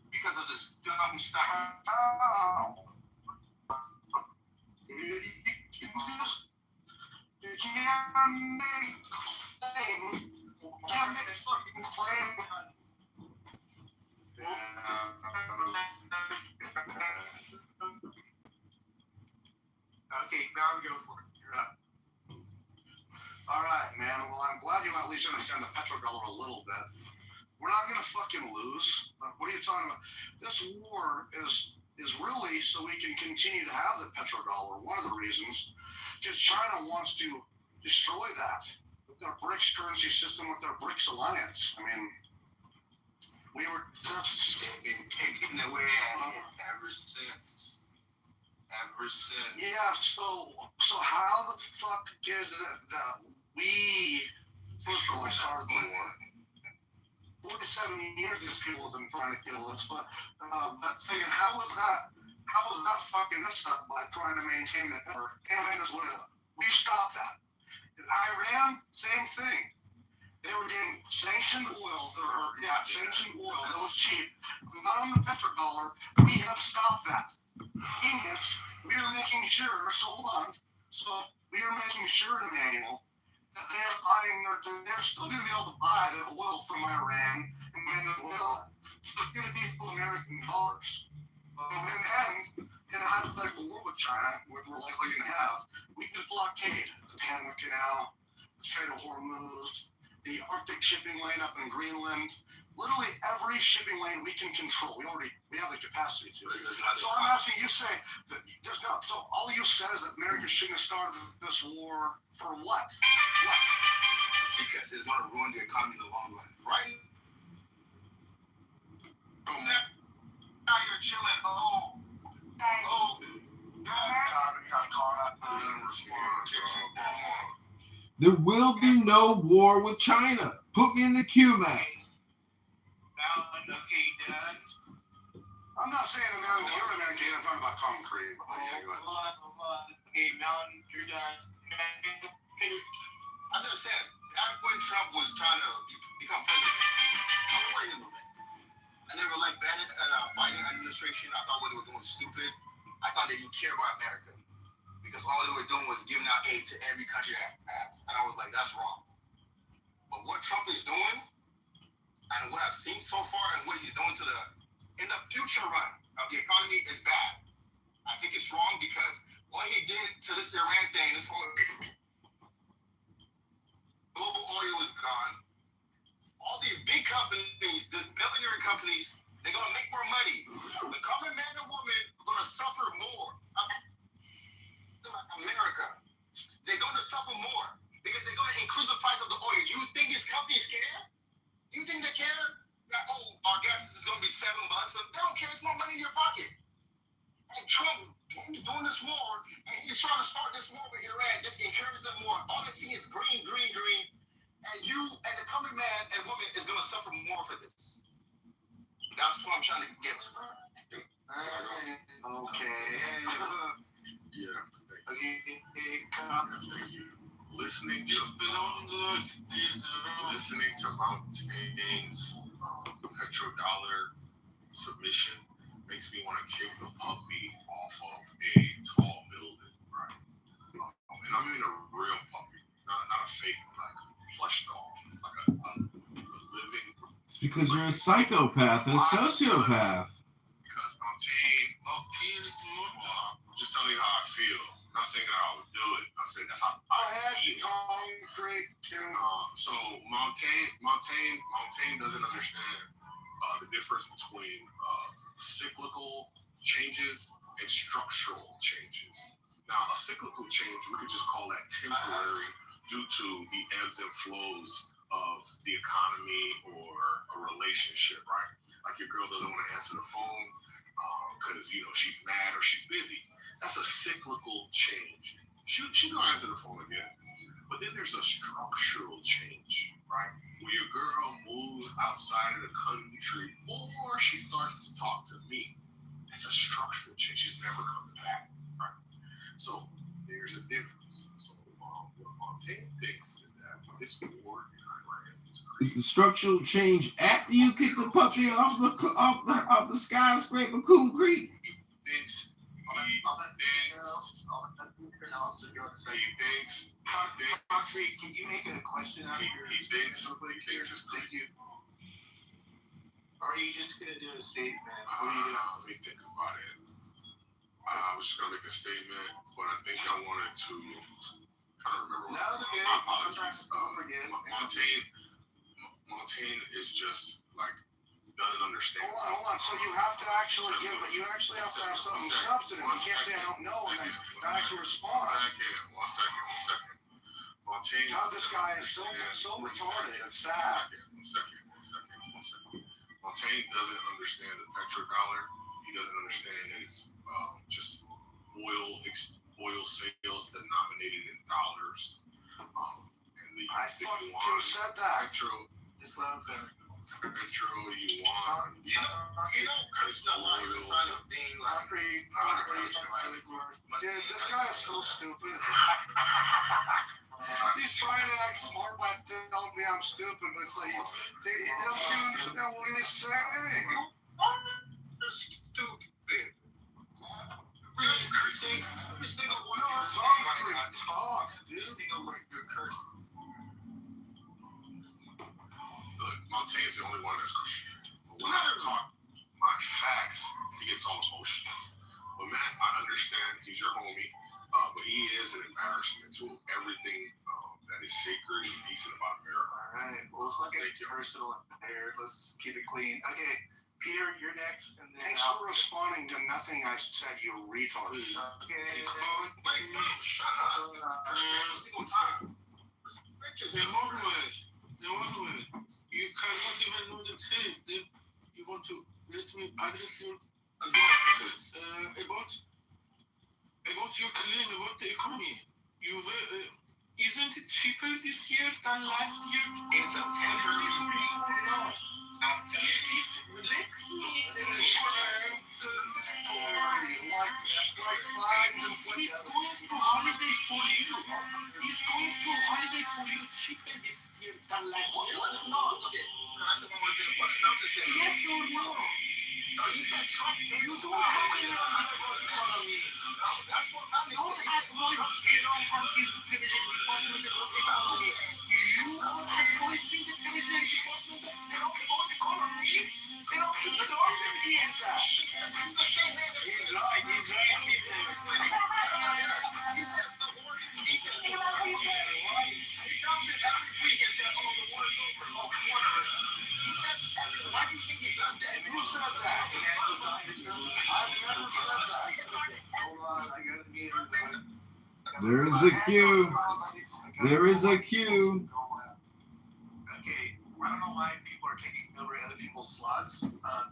Speaker 8: because of this dumb stuff. You can't make
Speaker 10: Mountain, go for it. You're up.
Speaker 12: All right, man. Well, I'm glad you at least understand the petrodollar a little bit. We're not going to fucking lose. What are you talking about? This war is really so we can continue to have the petrodollar. One of the reasons, because China wants to destroy that with their BRICS currency system, with their BRICS alliance. I mean, we were just
Speaker 8: been taking away ever since.
Speaker 12: Yeah. So how the fuck is it that we first of all started the war? 47 years these people have been trying to kill us, but thinking how was that fucking us up by trying to maintain the power in Venezuela? We stopped that. In Iran, same thing. They were getting sanctioned oil, sanctioned oil that was cheap. Not on the petrodollar. We have stopped that. Genius. We are making sure, Emmanuel, that they're still going to be able to buy the oil from Iran and Venezuela. It's going to be American dollars. And in a hypothetical war with China, which we're likely going to have, we could blockade the Panama Canal, the Strait of Hormuz, the Arctic shipping lane up in Greenland. Literally every shipping lane we can control. We have the capacity to. So I'm asking you, say that there's not. So all you said is that America shouldn't have started this war for what?
Speaker 8: Because it's going to ruin the economy in the long run, right? Now you're chilling.
Speaker 4: There will be no war with China. Put me in the queue, man.
Speaker 10: Okay, Dad.
Speaker 12: I'm not saying American, you're American, I'm talking about concrete.
Speaker 10: Hold on. Okay, Mountain, you're done.
Speaker 8: As I said, when Trump was trying to become president, I wanted him to win. I never liked Biden administration. I thought what they were doing was stupid. I thought they didn't care about America because all they were doing was giving out aid to every country that has. And I was like, that's wrong. But what Trump is doing, and what I've seen so far, and what he's doing in the future run of the economy is bad. I think it's wrong because what he did to this Iran thing, this whole global oil is gone. All these big companies, these billionaire companies, they're going to make more money. The common man and woman are going to suffer more. America, they're going to suffer more because they're going to increase the price of the oil. Do you think these companies care? You think they care that, our gas is going to be $7? They don't care. It's more money in your pocket. And Trump doing this war, and he's trying to start this war with Iran, just encourage them more. All they see is green. And you and the common man and woman is going to suffer more for this. That's what I'm trying to get to.
Speaker 12: Okay.
Speaker 13: Yeah.
Speaker 12: Thank you.
Speaker 13: Listening to Mountain's petrodollar submission makes me want to kick the puppy off of a tall building, right? And I mean a real puppy, not a fake, like plush doll, like a living.
Speaker 4: It's because you're a psychopath and a sociopath.
Speaker 13: Because I'm just telling you how I feel. Not saying that I would do it. I said that's how I feel. So Montaigne doesn't understand the difference between cyclical changes and structural changes. Now, a cyclical change, we could just call that temporary due to the ebbs and flows of the economy or a relationship, right? Like your girl doesn't want to answer the phone because, she's mad or she's busy. That's a cyclical change. She gonna answer the phone again. But then there's a structural change, right? Where your girl moves outside of the country or she starts to talk to me. It's a structural change. She's never coming back, right? So there's a difference. So what Montaigne thinks is that this war in Iran is crazy.
Speaker 4: It's the structural change after you kick the puppy off the skyscraper concrete.
Speaker 10: Concrete, can you make a question out of your Thank you. Or are you just going to do a statement? What are you doing?
Speaker 13: Let me think about it. I I was just gonna make a statement, but I think I wanted to try to remember.
Speaker 2: No, the good.
Speaker 13: My apologies.
Speaker 2: Don't forget.
Speaker 13: Montaigne is just like doesn't understand.
Speaker 12: Hold on. So you have to actually give it. You actually have to have something substantive. You can't say I don't know and then not actually respond.
Speaker 13: One second. Montaigne.
Speaker 12: God, this guy is so retarded. It's sad.
Speaker 13: One second. Montaigne doesn't understand the petrodollar. He doesn't understand that it's just oil sales denominated in dollars.
Speaker 12: I fucking said that.
Speaker 13: Petro, yuan.
Speaker 8: You don't curse the line to sign a thing like.
Speaker 12: Dude, this guy is so stupid. He's trying to act smart by telling me I'm stupid, but it's like he doesn't understand what he's saying.
Speaker 8: Stupid. Really cursing? Every single one.
Speaker 12: Talk, dude.
Speaker 8: Every single word you're cursing.
Speaker 13: Look, Montaigne's the only one that's Christian. But when I talk my facts, he gets all emotional. But Matt, I understand he's your homie, but he is an embarrassment to everything that is sacred and decent about America.
Speaker 2: All right. Well, let's not get personal there. Let's keep it clean. Okay, Peter, you're next, and then.
Speaker 12: Thanks for responding to nothing I said, you retard.
Speaker 2: Okay.
Speaker 8: Shut up. Every single time. Respect yourself.
Speaker 5: The one word. You cannot even know the tape. Then you want to let me address your about your claim about the economy. Isn't it cheaper this year than last year?
Speaker 8: In September. I'm telling you.
Speaker 5: He's going to holiday for you. He's going to holiday for you cheaper this year than last year.
Speaker 8: That's what I'm saying.
Speaker 5: Yes or no?
Speaker 8: You said Trump.
Speaker 5: You don't have any economy.
Speaker 8: That's what I'm saying.
Speaker 5: Don't advise Trump and his television department about economy. You are advising the television department about economy. They don't keep it on in the end.
Speaker 8: It's the same man.
Speaker 5: He's right.
Speaker 8: He says the war is decent. He comes in every week and says, oh, the war is over. Oh, we won already. He says every. Why do you think he does that?
Speaker 12: Who said that? I've never said that.
Speaker 2: Hold on, I gotta get it.
Speaker 4: There is a queue. There is a queue.
Speaker 2: Okay, I don't know why people are taking over other people's slots.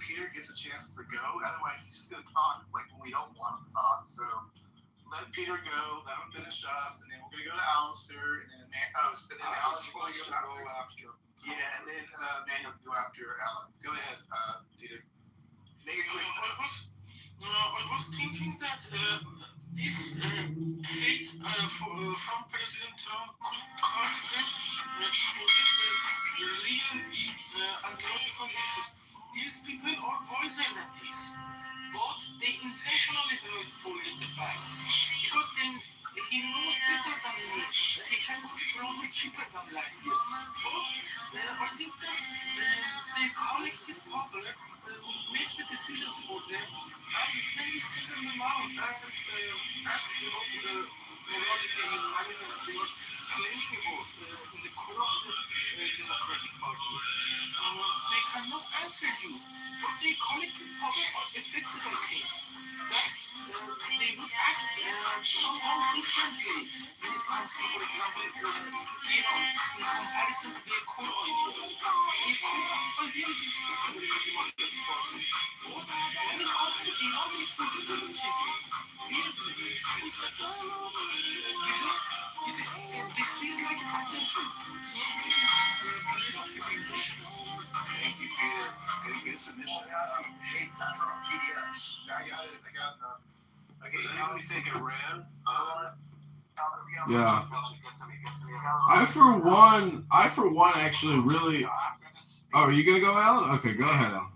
Speaker 2: Peter gets a chance to go. Otherwise, he's just gonna talk like when we don't want him to talk. So let Peter go. Let him finish up, and then we're gonna go to Alistair, and then Alistair will go after. Yeah, and then Manuel will go after Alan. Go ahead, Peter. Make it quick.
Speaker 5: I was thinking that this hate from President Trump could cause them to this real and logical issues. These people are wiser than this, but they intentionally forget the fact because then he knows better than me that he can control it cheaper than last year. But I think that the collective public makes the decisions for them, and then we send them out and ask about the morality and humanism they were claiming about in the corrupt Democratic Party. They cannot answer you, but the collective public are affected by things that they would act somehow differently when it comes to, for example, Iran in comparison to their core ideas. The core ideas is different with the Democratic Party. But when it comes to Iran, they feel the same thing. It's like, they feel like attention.
Speaker 2: Thank you, Peter. Gonna get submission. Hate from TDS. I got it. Okay, now we think it ran.
Speaker 4: Yeah. I for one actually really. Oh, are you gonna go, Alan? Okay, go ahead, Alan.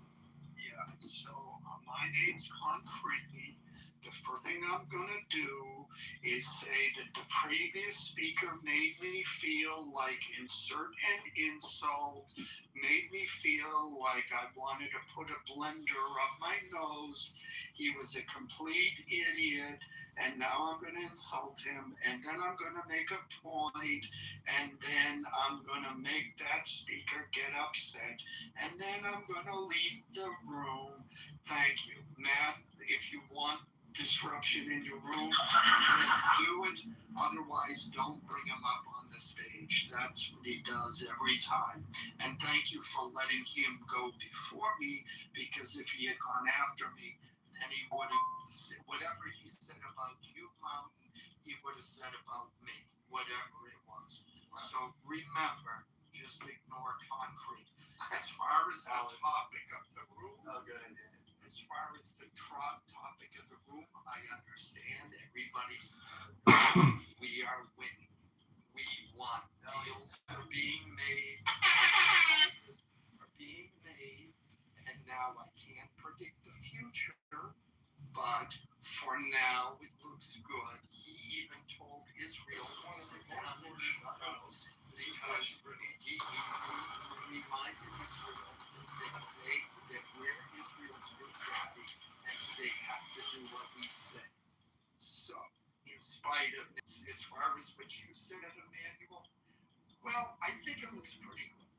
Speaker 15: Yeah. So my name's concretely The first thing I'm going to do is say that the previous speaker made me feel like insert an insult, made me feel like I wanted to put a blender up my nose. He was a complete idiot, and now I'm going to insult him, and then I'm going to make a point, and then I'm going to make that speaker get upset, and then I'm going to leave the room. Thank you. Matt, if you want disruption in your room, do it. Otherwise, don't bring him up on the stage. That's what he does every time. And thank you for letting him go before me, because if he had gone after me, then he would have, whatever he said about you, Mountain, he would have said about me, whatever it was. So remember, just ignore concrete. As far as the topic of the room, as far as the topic of the room, I understand everybody's. We are winning. We won. Deals are being made. Are being made, and now I can't predict the future. But for now, it looks good. He even told Israel to sit down and shut up, because he reminded Israel that we're Israel's good daddy, and they have to do what we say. So, in spite of this, as far as what you said, Emmanuel, well, I think it looks pretty good.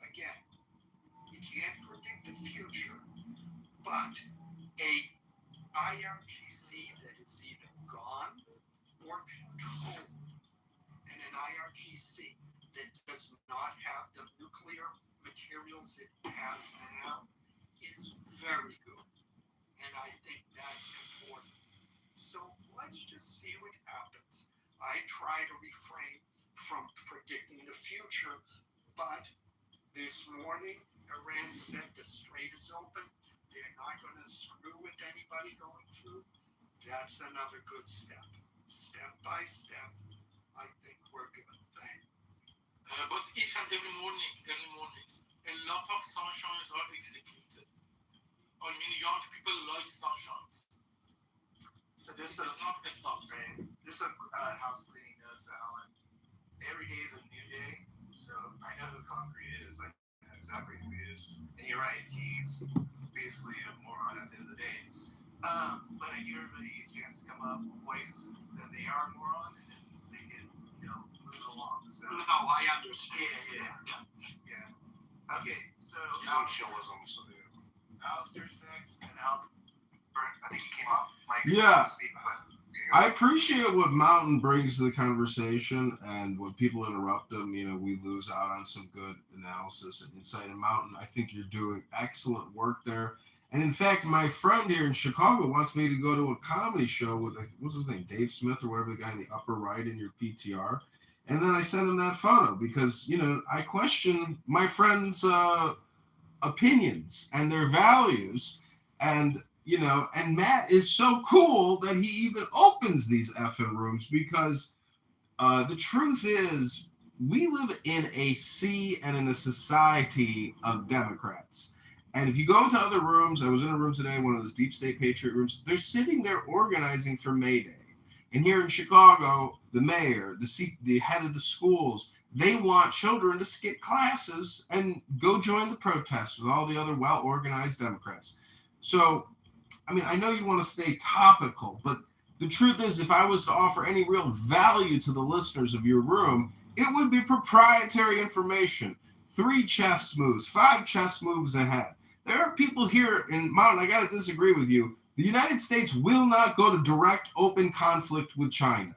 Speaker 15: Again, you can't predict the future, but a IRGC that is either gone or controlled, and an IRGC that does not have the nuclear materials it has now is very good. And I think that's important. So let's just see what happens. I try to refrain from predicting the future, but this morning, Iran said the strait is open. They're not going to screw with anybody going through. That's another good step. Step by step, I think we're good. Thanks.
Speaker 5: But each and every morning, early mornings, a lot of sunshines are executed. I mean, young people like sunshines.
Speaker 10: So this
Speaker 5: is not a stop.
Speaker 10: Just a house cleaning does, Alan. Every day is a new day. So I know who Concrete is. I know exactly who he is. And you're right, he's basically a moron at the end of the day. But I give everybody a chance to come up, voice that they are a moron, and then they can, move it along. So
Speaker 15: no, I understand.
Speaker 10: Yeah. Okay, so
Speaker 12: socialism. So
Speaker 10: Alistair's next, and Albert, I think he came off.
Speaker 4: Yeah. I appreciate what Mountain brings to the conversation, and when people interrupt him, we lose out on some good analysis and insight. And Mountain, I think you're doing excellent work there. And in fact, my friend here in Chicago wants me to go to a comedy show with, what's his name, Dave Smith or whatever, the guy in the upper right in your PTR. And then I sent him that photo because, I question my friends' opinions and their values. And and Matt is so cool that he even opens these effing rooms because the truth is we live in a sea and in a society of Democrats. And if you go into other rooms, I was in a room today, one of those deep state patriot rooms, they're sitting there organizing for May Day. And here in Chicago, the mayor, the head of the schools, they want children to skip classes and go join the protests with all the other well-organized Democrats. So, I know you want to stay topical, but the truth is, if I was to offer any real value to the listeners of your room, it would be proprietary information. 3 chess moves, 5 chess moves ahead. There are people here in Mountain, I got to disagree with you. The United States will not go to direct open conflict with China.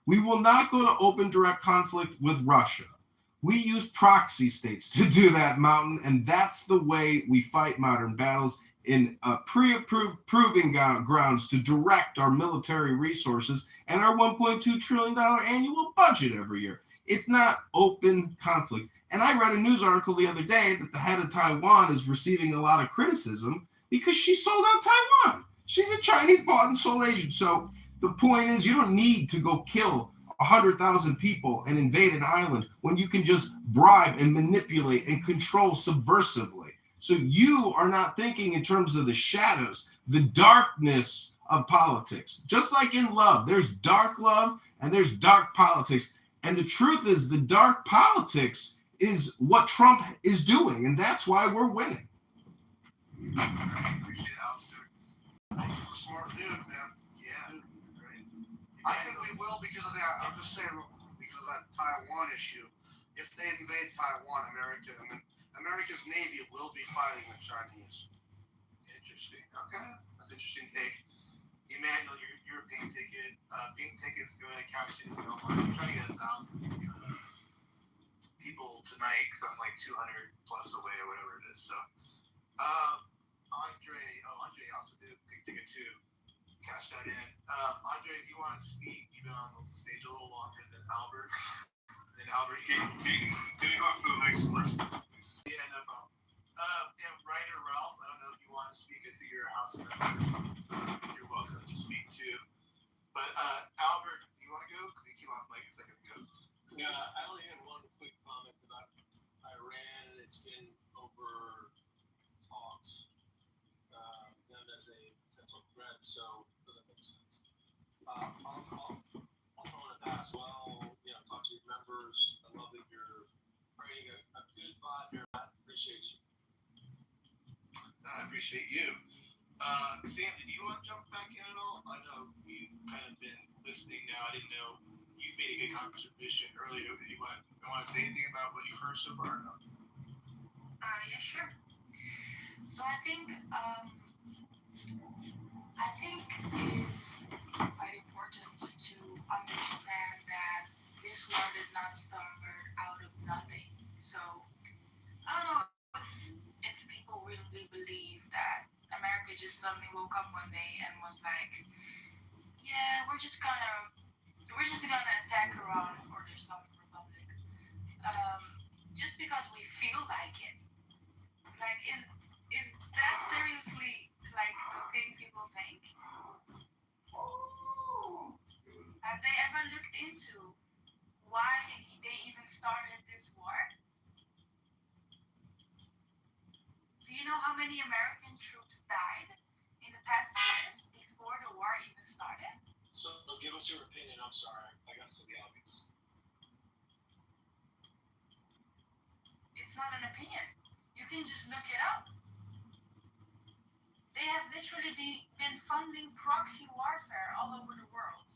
Speaker 4: We will not go to open direct conflict with Russia. We use proxy states to do that, Mountain, and that's the way we fight modern battles, in pre-approved proving grounds to direct our military resources and our $1.2 trillion annual budget every year. It's not open conflict. And I read a news article the other day that the head of Taiwan is receiving a lot of criticism because she sold out Taiwan. She's a Chinese bought and sold agent. So the point is, you don't need to go kill 100,000 people and invade an island when you can just bribe and manipulate and control subversively. So you are not thinking in terms of the shadows, the darkness of politics. Just like in love, there's dark love and there's dark politics. And the truth is, the dark politics is what Trump is doing, and that's why we're winning.
Speaker 2: Appreciate it, Alistair.
Speaker 12: Smart dude, man.
Speaker 2: Yeah, right.
Speaker 12: I think we will because of that. I'm just saying because of that Taiwan issue. If they invade Taiwan, America's Navy will be fighting the Chinese.
Speaker 10: Interesting. Okay, that's an interesting take. Emmanuel, your pink ticket. Pink tickets, go ahead and cash in if you don't mind. I'm trying to get 1,000 people tonight because I'm like 200 plus away or whatever it is. So, Andre also did pink ticket too. Cash that in. Andre, if you want to speak, you've been on the stage a little longer than Albert. Albert,
Speaker 20: can you go through the next list, please?
Speaker 10: Yeah, no problem. Ryder Ralph, I don't know if you want to speak. I see you're a house member. You're welcome to speak too. But Albert, you want to go? Because you came off mic a second ago.
Speaker 17: Yeah, I only had one quick comment about Iran, and it's been over talks them as a potential threat, so it doesn't make sense. I'll throw in a pass. Well, talk to your members. I love that you're creating a good vibe here. I appreciate you.
Speaker 10: I appreciate you. Sam, did you want to jump back in at all? I know you've kind of been listening now. I didn't know you made a good contribution earlier. Do you want to say anything about what you've heard so far?
Speaker 14: Yeah, sure. So I think it is quite important to understand that this war did not start out of nothing. So I don't know if people really believe that America just suddenly woke up one day and was like, yeah, we're just gonna attack Iran or the Islamic Republic. Just because we feel like it. Like, is that seriously like the thing people think? Have they ever looked into why they even started this war? Do you know how many American troops died in the past years before the war even started?
Speaker 17: So give us your opinion. I'm sorry, I got to say the obvious.
Speaker 14: It's not an opinion. You can just look it up. They have literally been funding proxy warfare all over the world.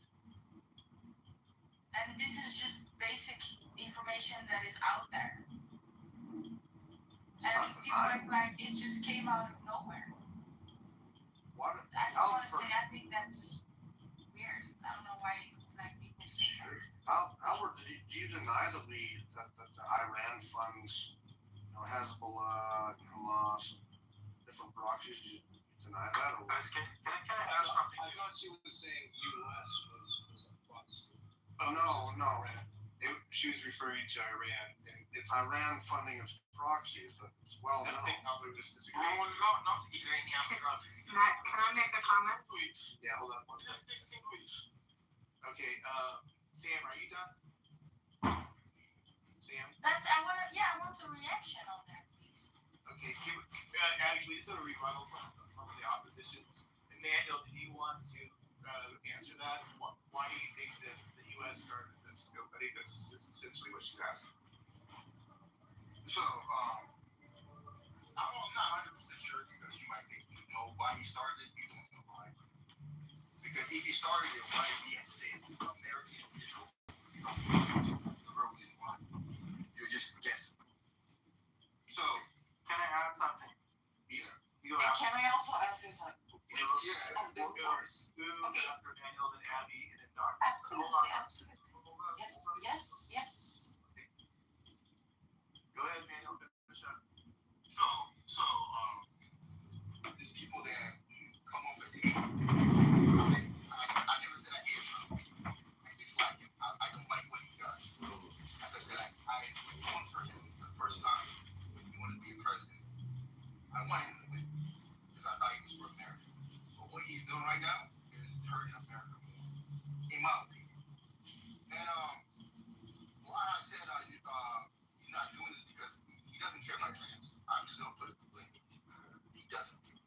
Speaker 14: And this is just basic information that is out there. And people act like it just came out of nowhere. I just want to say, I think that's weird. I don't know why people say that.
Speaker 12: Albert, do you deny that Iran funds Hezbollah, Hamas, different proxies? Do you deny that? Or
Speaker 10: Guys, can I add something?
Speaker 17: I thought she was saying U.S. was a proxy.
Speaker 12: Oh, no.
Speaker 10: She was referring to Iran, and it's
Speaker 12: Iran funding its proxies. That's well known.
Speaker 10: I think Albert was disagreeing.
Speaker 5: Not Iranian.
Speaker 6: Can I make a comment?
Speaker 10: Yeah, hold on one second. Okay, Sam, are you done? Sam?
Speaker 14: I want a reaction on that, please.
Speaker 10: Okay, Abby, we just have a rebuttal from the opposition. Emmanuel, do you want to answer that? Why do you think that the U.S. started this? I think that's essentially what she's asking.
Speaker 8: So, I'm not 100% sure because you might think you know why he started it. You don't know why. Because if he started it, why did he have to say American official? You don't know the real reason why. You're just guessing. So,
Speaker 5: Can I add something?
Speaker 10: Yeah.
Speaker 6: Can I also ask you something?
Speaker 10: Yeah.
Speaker 6: Dr.
Speaker 10: Emmanuel, then Abby, and then Dr.
Speaker 6: Absolutely. Yes.
Speaker 10: Go ahead, Emmanuel. Finish up.
Speaker 8: So, there's people that come off as hate. I never said I hate Trump. I dislike him. I don't like what he does. As I said, I won for him the first time when he wanted to be a president. I want him to win because I thought he was for America. But what he's doing right now is hurting America more, in my opinion. And why I said he's not doing it because he doesn't care about Trump. I'm just gonna put it completely. He doesn't.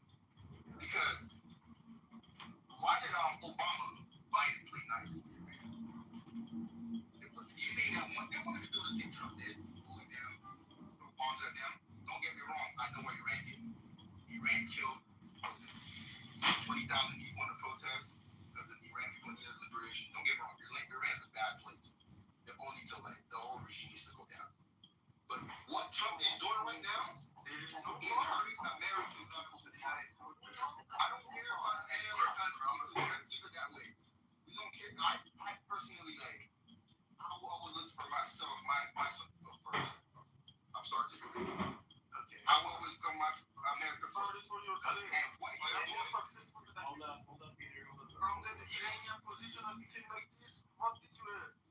Speaker 8: and killed 20,000 people in the protest because the Iran people needed liberation. Don't get me wrong, Iran's a bad place. They all need to the whole regime needs to go down. But what Trump is doing right now is hurting American people. I don't care about any other country. If we want to keep it that way, we don't care. I personally I always look for myself, myself first. I'm sorry to you. Okay. I always come my America first. And what he's doing.
Speaker 10: Hold up, Peter. From the Iranian position of meeting like this, what did you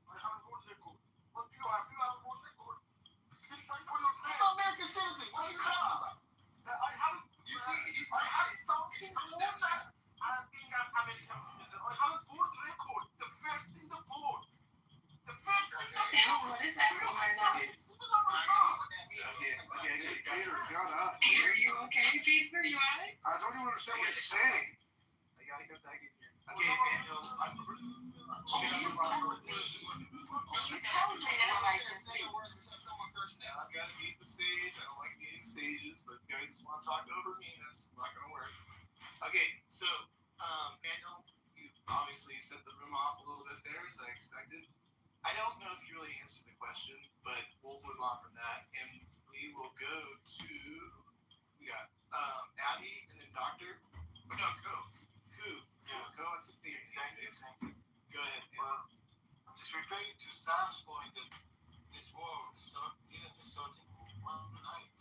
Speaker 10: I have a vote record. What do you have? You have a vote record. Speak for yourself.
Speaker 8: I'm an American citizen. What are you talking about?
Speaker 10: I have something more than being an American citizen. I have a fourth record. The first in the fourth.
Speaker 11: What is that from right now?
Speaker 12: Hey, Peter, shut up.
Speaker 11: Peter, you okay? Peter, you alright?
Speaker 12: I don't even understand what he's saying.
Speaker 10: I gotta get back in here. Okay, Daniel.
Speaker 6: You told me never like to speak.
Speaker 10: I've got to meet the stage. I don't like meeting stages, but you guys want to talk over me, that's not going to work. Okay, so, Daniel, you obviously set the room off a little bit there, as I expected. I don't know if you really answered the question, but we'll move on from that, and we will go to, we got Abby, and then Doctor. Oh, no, go. Go, I can see your name. Go ahead.
Speaker 18: I'm just referring to Sam's point that this war didn't start in one night.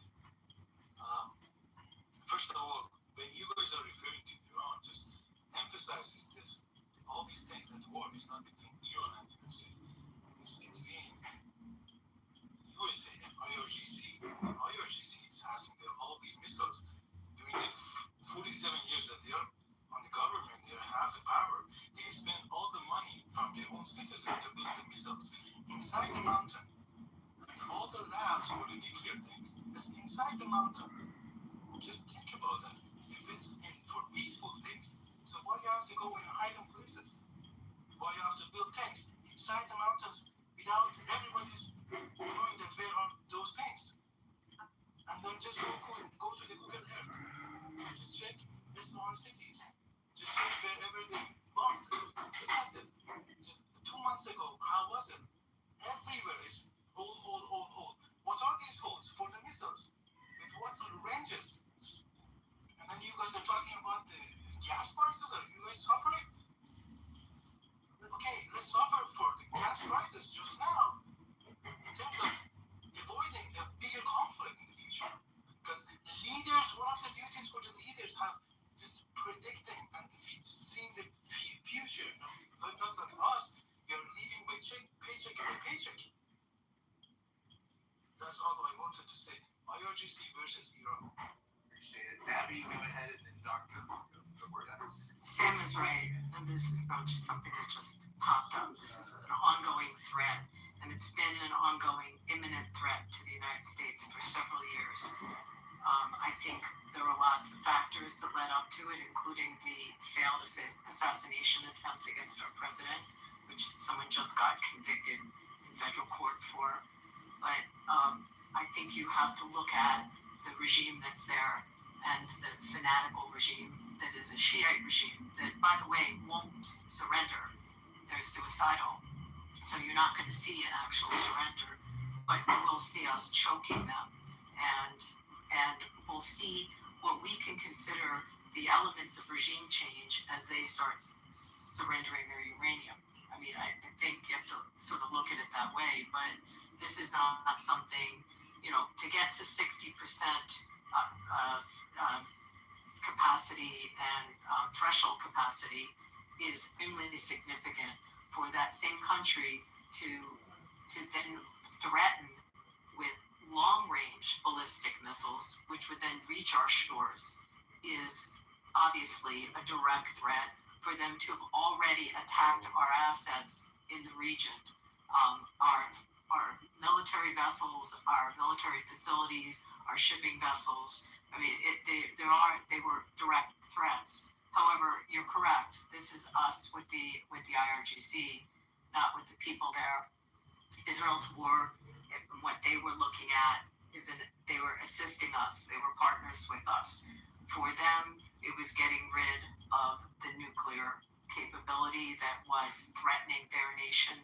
Speaker 18: First of all, when you guys are referring to Iran, just emphasizes this. All these things that the war is not between Iran and the USA. It's between USA and IRGC. And IRGC is having all these missiles during the 47 years that they are on the government. They have the power. They spend all the money from their own citizens to build the missiles inside the mountain. And all the labs for the nuclear things is inside the mountain. Just think about that. If it's for peaceful things, so why you have to go in hiding places? Why you have to build tanks inside the mountains without everybody's knowing that where are those things? And then just go to the Google Earth. Just check this one cities. Just check wherever they bombed. Look at it. Just 2 months ago, how was it? Everywhere is hole. What are these holes? For the missiles. With what ranges? And then you guys are talking about the gas prices. Are you guys suffering? Okay, let's suffer for the gas prices just now in terms of avoiding a bigger conflict in the future. Because the leaders, one of the duties for the leaders have just predicting and seeing the future. Not like us, we are living by paycheck by paycheck. That's all I wanted to say. IRGC versus Iran.
Speaker 10: Appreciate it. Abby, go ahead, and then Doctor.
Speaker 3: Sam is right, and this is not just something that just popped up. This is an ongoing threat, and it's been an ongoing imminent threat to the United States for several years. I think there were lots of factors that led up to it, including the failed assassination attempt against our president, which someone just got convicted in federal court for. But I think you have to look at the regime that's there and the fanatical regime that is a Shiite regime that, by the way, won't surrender. They're suicidal. So you're not going to see an actual surrender, but you will see us choking them. And we'll see what we can consider the elements of regime change as they start surrendering their uranium. I mean, I think you have to sort of look at it that way, but this is not something, to get to 60% of capacity and threshold capacity is extremely significant for that same country to then threaten with long-range ballistic missiles, which would then reach our shores, is obviously a direct threat for them to have already attacked our assets in the region. Our military vessels, our military facilities, our shipping vessels. I mean, they were direct threats. However, you're correct. This is us with the IRGC, not with the people there. Israel's war, what they were looking at is they were assisting us. They were partners with us. For them, it was getting rid of the nuclear capability that was threatening their nation,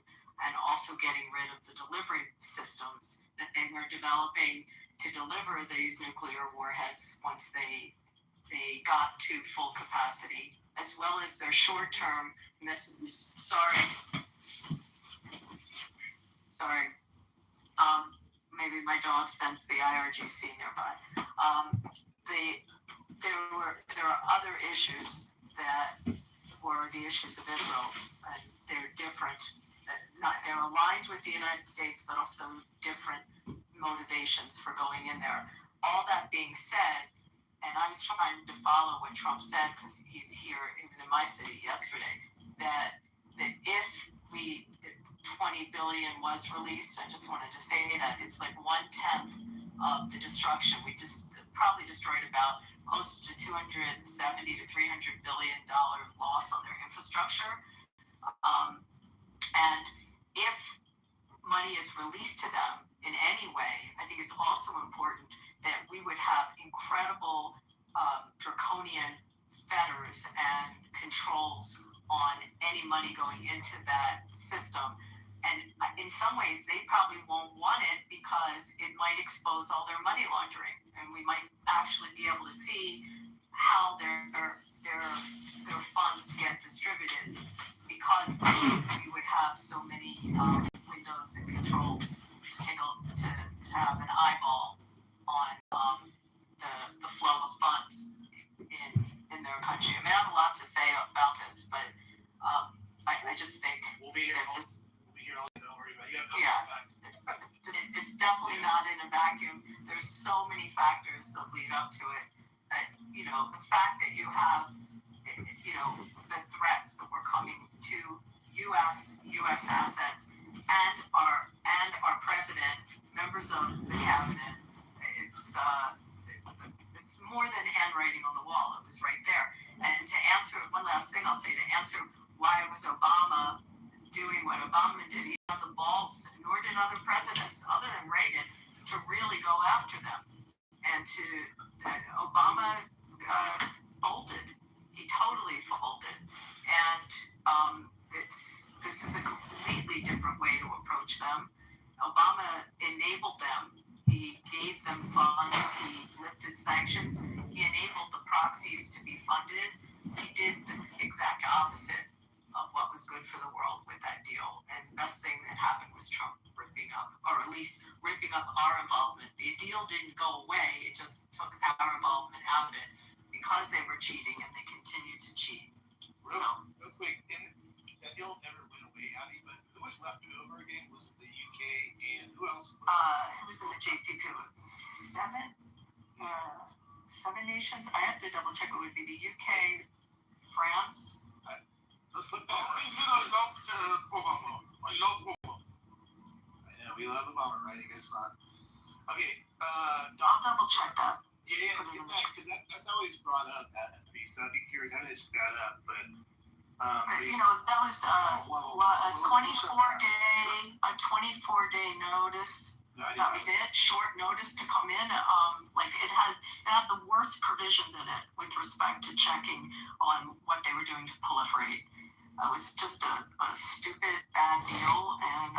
Speaker 3: and also getting rid of the delivery systems that they were developing to deliver these nuclear warheads once they got to full capacity, as well as their short-term missiles. Sorry. Maybe my dog sensed the IRGC nearby. There are other issues that were the issues of Israel, and they're different. They're aligned with the United States, but also different motivations for going in there. All that being said, and I was trying to follow what Trump said because he's here. He was in my city yesterday. That if 20 billion was released, I just wanted to say that it's like 1/10 of the destruction. We just probably destroyed about close to $270 to $300 billion loss on their infrastructure. And if money is released to them in any way, I think it's also important that we would have incredible draconian fetters and controls on any money going into that system. And in some ways, they probably won't want it because it might expose all their money laundering, and we might actually be able to see how their funds get distributed, because we would have so many windows and controls to have an eyeball on the flow of funds in their country. I mean, I have a lot to say about this, but I just think that this. It's definitely not in a vacuum. There's so many factors that lead up to it. The fact that you have, the threats that were coming to U.S. assets and our president, members of the cabinet. It's more than handwriting on the wall. It was right there. And to answer one last thing, I'll say to answer why was Obama doing what Obama did. He had the balls, nor did other presidents, other than Reagan, to really go after them. And Obama folded. He totally folded. And this is a completely different way to approach them. Obama enabled them. He gave them funds. He lifted sanctions. He enabled the proxies to be funded. He did the exact opposite of what was good for the world with that deal. And the best thing that happened was Trump ripping up, or at least ripping up our involvement. The deal didn't go away. It just took our involvement out of it because they were cheating, and they continued to cheat.
Speaker 10: Real quick, that deal never went away, Abby, but who was left over again? Was it the UK and who else?
Speaker 3: Who was in the JCP? Seven nations? I have to double check. It would be the UK, France.
Speaker 10: Let's put that.
Speaker 5: I love Obama. I love Obama.
Speaker 10: I know, we love Obama, right? I guess not. Okay,
Speaker 3: I'll double check that.
Speaker 10: Yeah, because that's always brought up at me, so I'd be curious how they screwed that up, but
Speaker 3: that was a 24-day notice. That was it. Short notice to come in. It had the worst provisions in it with respect to checking on what they were doing to proliferate. It was just a stupid, bad deal, and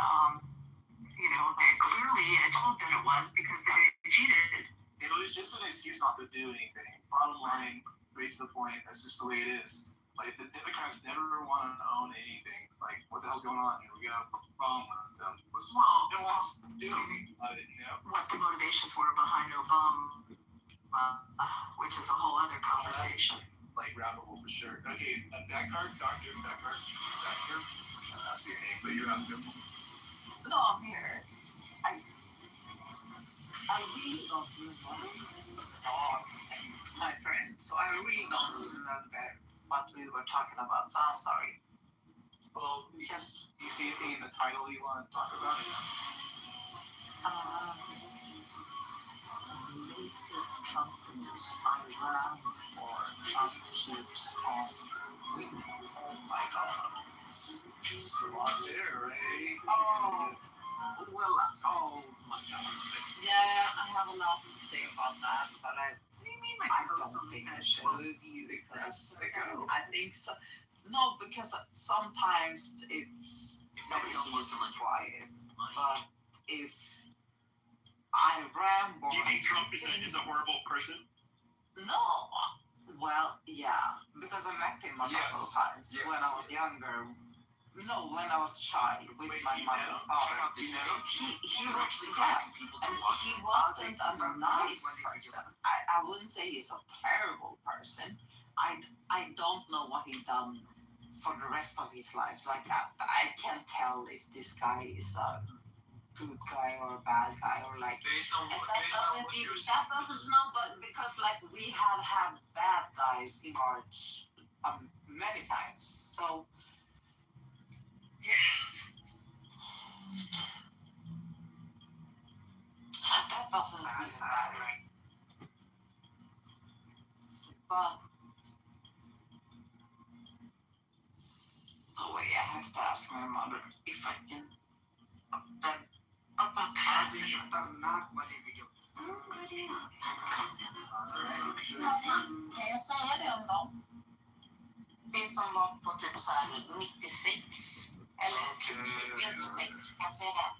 Speaker 3: they clearly told that it was because they cheated.
Speaker 10: It was just an excuse not to do anything. Bottom line, right to the point. That's just the way it is. Like, the Democrats never want to own anything. Like, what the hell's going on here? We got a problem with them.
Speaker 3: What the motivations were behind Obama, which is a whole other conversation.
Speaker 10: Like, rabbit hole for sure. Okay, Dr. Dr. I see your name, but you're not good.
Speaker 9: No, I'm here. I really don't remember my friend, so I really don't remember what we were talking about, so I'm sorry.
Speaker 10: Well, because you see anything in the title you want to talk about?
Speaker 9: Latest companies I ran for Trump keeps on winning. Oh my God.
Speaker 10: There, right?
Speaker 9: Oh, well, oh my God. Yeah, I have a lot to say about that, but I don't think I show you because I think so. No, because sometimes it's quiet. But if I ramble,
Speaker 16: Do you think Trump is a horrible person?
Speaker 9: no. Well, yeah, because I met him a couple of times when I was younger. No, when I was a child with my mother and father. He wasn't a nice person. I wouldn't say he's a terrible person. I don't know what he done for the rest of his life. Like I can't tell if this guy is a good guy or a bad guy or like. That doesn't know, but because like we have had bad guys in charge many times, so. Yeah. That doesn't really matter. But oh wait, I have to ask my mother if I can. About kan jag säga det om dem? Det som var på typ såhär 96 eller 96, kan jag säga det?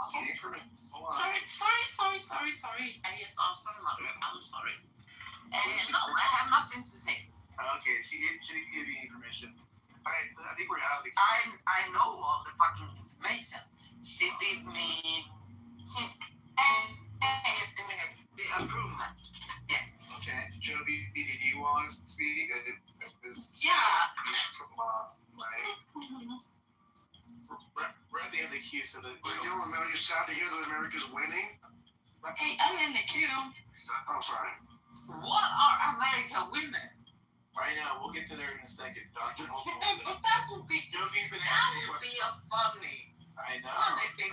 Speaker 9: Okay. Sorry. I just asked my mother. I'm sorry. No, I have nothing to say.
Speaker 10: Okay, she didn't give you information. Alright, I think we're out of the
Speaker 9: I know all the fucking information. She did me the improvement. Yeah.
Speaker 10: Okay. Joby, did you want to speak?
Speaker 9: Yeah.
Speaker 10: We're at the end of the queue, so that
Speaker 12: You're sad to hear that America's winning?
Speaker 9: Hey, I'm in the queue.
Speaker 12: Oh, sorry.
Speaker 9: What are America women?
Speaker 10: Right now, we'll get to there in a second, Doctor.
Speaker 9: But that would be a funny.
Speaker 10: I know.
Speaker 9: Funny thing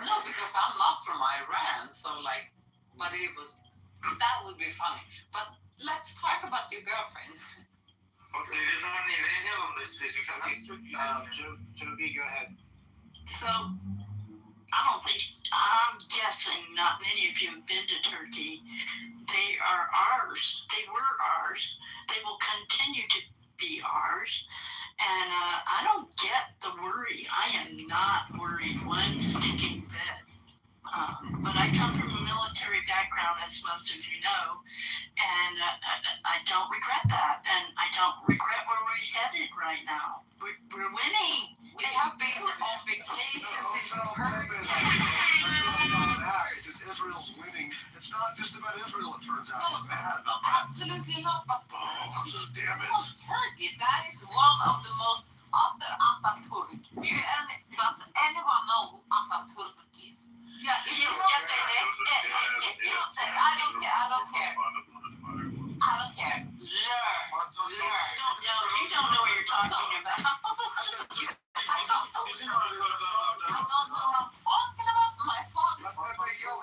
Speaker 9: no, because I'm not from Iran, so like, but that would be funny. But let's talk about your girlfriend.
Speaker 10: Joby, go ahead.
Speaker 19: So, I'm guessing not many of you have been to Turkey. They are ours. They were ours. They will continue to be ours. And I don't get the worry. I am not worried one stinking bit. But I come from a military background, as most of you know, and I don't regret that. And I don't regret where we're headed right now. We're winning.
Speaker 9: We have been on vacation since
Speaker 12: Because Israel's winning. It's not just about Israel, it turns out.
Speaker 9: No,
Speaker 12: it's bad about that.
Speaker 9: Absolutely not. But
Speaker 12: damn it.
Speaker 9: Turkey, that is one of the most after Atatürk. Does anyone know who Atatürk is? Yeah, he's getting it. I don't care. Learn.
Speaker 19: You don't know what you're talking about.
Speaker 9: I don't know what I'm talking about. My father.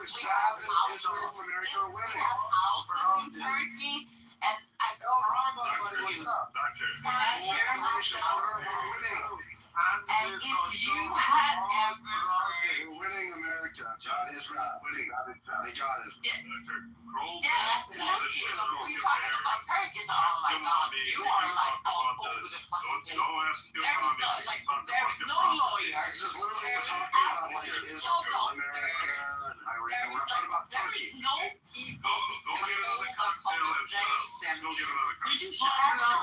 Speaker 12: It's sad that Israel and America are winning.
Speaker 9: We have houses in Turkey, and I don't know.
Speaker 12: What's up?
Speaker 9: And if you had ever
Speaker 12: we're winning America. Israel winning. They got it.
Speaker 9: Yeah, absolutely. So we're talking about Turkey. Oh my God, you are like all over the fucking place. There is no lawyers.
Speaker 12: This is literally we're talking about like Israel, America, and Iran. We're talking about Turkey.
Speaker 9: There is no people who can hold a conversation.
Speaker 19: Would you shut your mouth?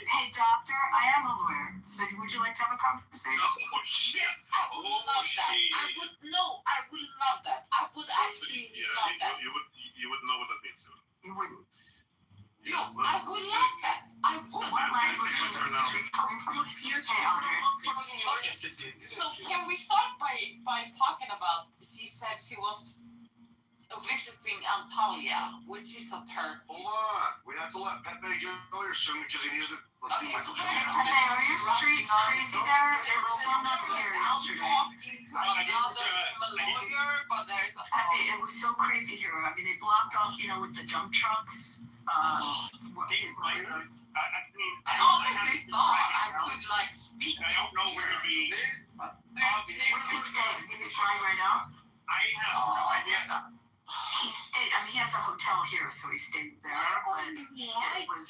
Speaker 14: Hey, doctor, I am a lawyer. So would you like to have a conversation?
Speaker 9: Oh, shit. I would love that. I would love that. I would actually love that.
Speaker 13: You wouldn't know what that means.
Speaker 14: You wouldn't.
Speaker 9: I would love that. I would.
Speaker 14: What language is coming from? Okay, Andre.
Speaker 9: Okay. So can we start by talking about, she said she was visiting Antalya, which is a Turk.
Speaker 12: Hold on. We have to let Pepe go here soon because he needs to.
Speaker 14: Okay, are your streets crazy there? It was so nuts here yesterday. Pepe, it was so crazy here. I mean, they blocked off, with the dump trucks.
Speaker 9: I honestly thought I could, speak.
Speaker 16: I don't know where the...
Speaker 14: Where's he staying? Is he flying right now?
Speaker 5: I have no idea.
Speaker 6: He stayed. I mean, he has a hotel here, so he stayed there. But it was,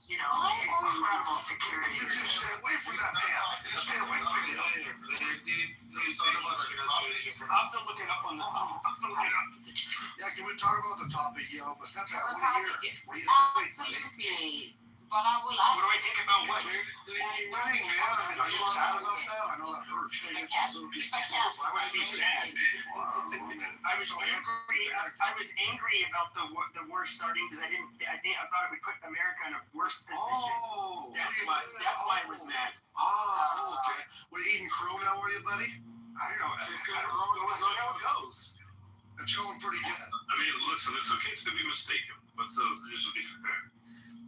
Speaker 6: you know, incredible security.
Speaker 12: You two stay away from that man. You stay away from him.
Speaker 5: I'll have to look it up on the. I'll have to look it up.
Speaker 12: Yeah, can we talk about the topic, yo? But Pepe, I want to hear. What do you think?
Speaker 9: Absolutely. But I will
Speaker 5: What do I think about what?
Speaker 12: Winning, man. I mean, are you sad about that? I know that hurts.
Speaker 5: Why would I be sad? I was angry. I was angry about the war starting because I thought it would put America in a worse position.
Speaker 12: Oh,
Speaker 5: That's why I was mad.
Speaker 12: Oh, okay. We're eating crow now, are you, buddy?
Speaker 5: I don't know. We'll see how it goes.
Speaker 12: It's going pretty good.
Speaker 13: I mean, listen, it's okay to be mistaken, but just to be fair.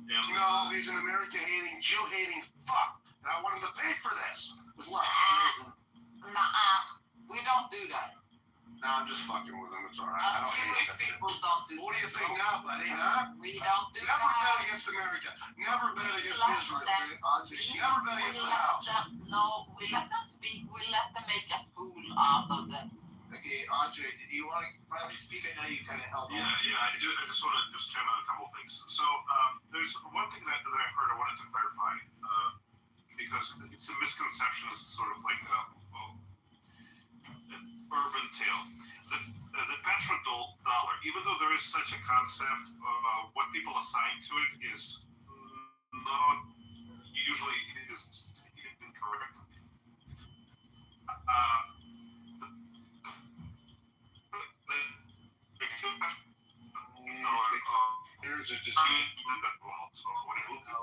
Speaker 13: Yeah.
Speaker 12: No, he's an America-hating, Jew-hating fuck, and I want him to pay for this with love.
Speaker 9: Nah, we don't do that.
Speaker 12: No, I'm just fucking with him. It's all right. I don't hate that.
Speaker 9: People don't do
Speaker 12: What do you think now, buddy? Huh?
Speaker 9: We don't do
Speaker 12: Never
Speaker 9: that.
Speaker 12: bet against America. Never bet against Israel. Never bet against the house.
Speaker 9: No, we let them speak. We let them make a fool out of them.
Speaker 10: Okay, Andre, did you want to finally speak? I know you kind of held on.
Speaker 13: Yeah, I just want to chime on a couple of things. So there's one thing that I heard I wanted to clarify because it's a misconception. It's sort of like an urban tale. The petrodollar, even though there is such a concept, what people assign to it is not usually is incorrect.
Speaker 10: Ears are just.
Speaker 12: No,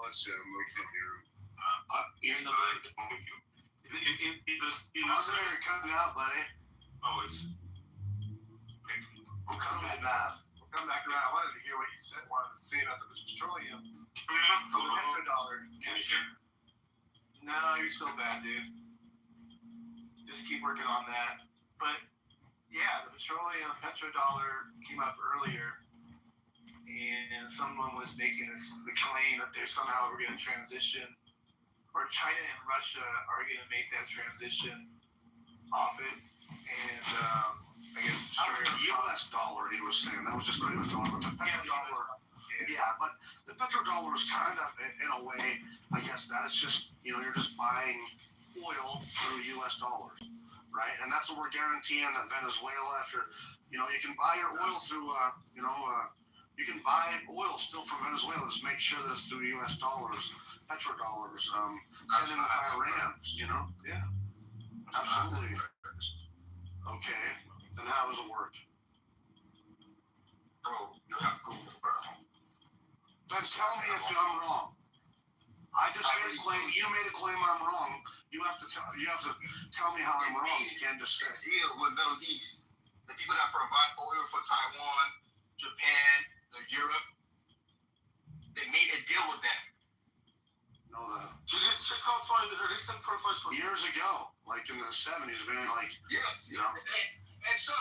Speaker 12: it's him. We can't hear him.
Speaker 10: You're in the mic.
Speaker 12: You're cutting out, buddy.
Speaker 13: Oh, it's.
Speaker 12: We'll come back now.
Speaker 10: We'll come back around. I wanted to hear what you said. Wanted to say about the petroleum. The petrodollar.
Speaker 13: Can you hear?
Speaker 10: No, you're still bad, dude. Just keep working on that. But yeah, the petrodollar came up earlier, and someone was making the claim that they're somehow we're going to transition, or China and Russia are going to make that transition off it, and I guess
Speaker 12: U.S. dollar, he was saying. That was just what he was talking about. The petrodollar. Yeah, but the petrodollar is kind of, in a way, I guess that it's just, you're just buying oil through U.S. dollars, right? And that's what we're guaranteeing that Venezuela, if you can buy your oil through, you can buy oil still from Venezuela. Just make sure that it's through U.S. dollars, petrodollars, sending with Iran, Yeah, absolutely. Okay, and how does it work?
Speaker 8: Bro, you have to go, bro.
Speaker 12: Then tell me if I'm wrong. I just made a claim. You made a claim. I'm wrong. You have to tell me how I'm wrong. You can't just say.
Speaker 8: Here with Middle East, the people that provide oil for Taiwan, Japan, Europe, they made a deal with them.
Speaker 12: Know that.
Speaker 5: So this check out for the recent profiles for
Speaker 12: years ago, like in the 70s, man. Like
Speaker 8: yes, and so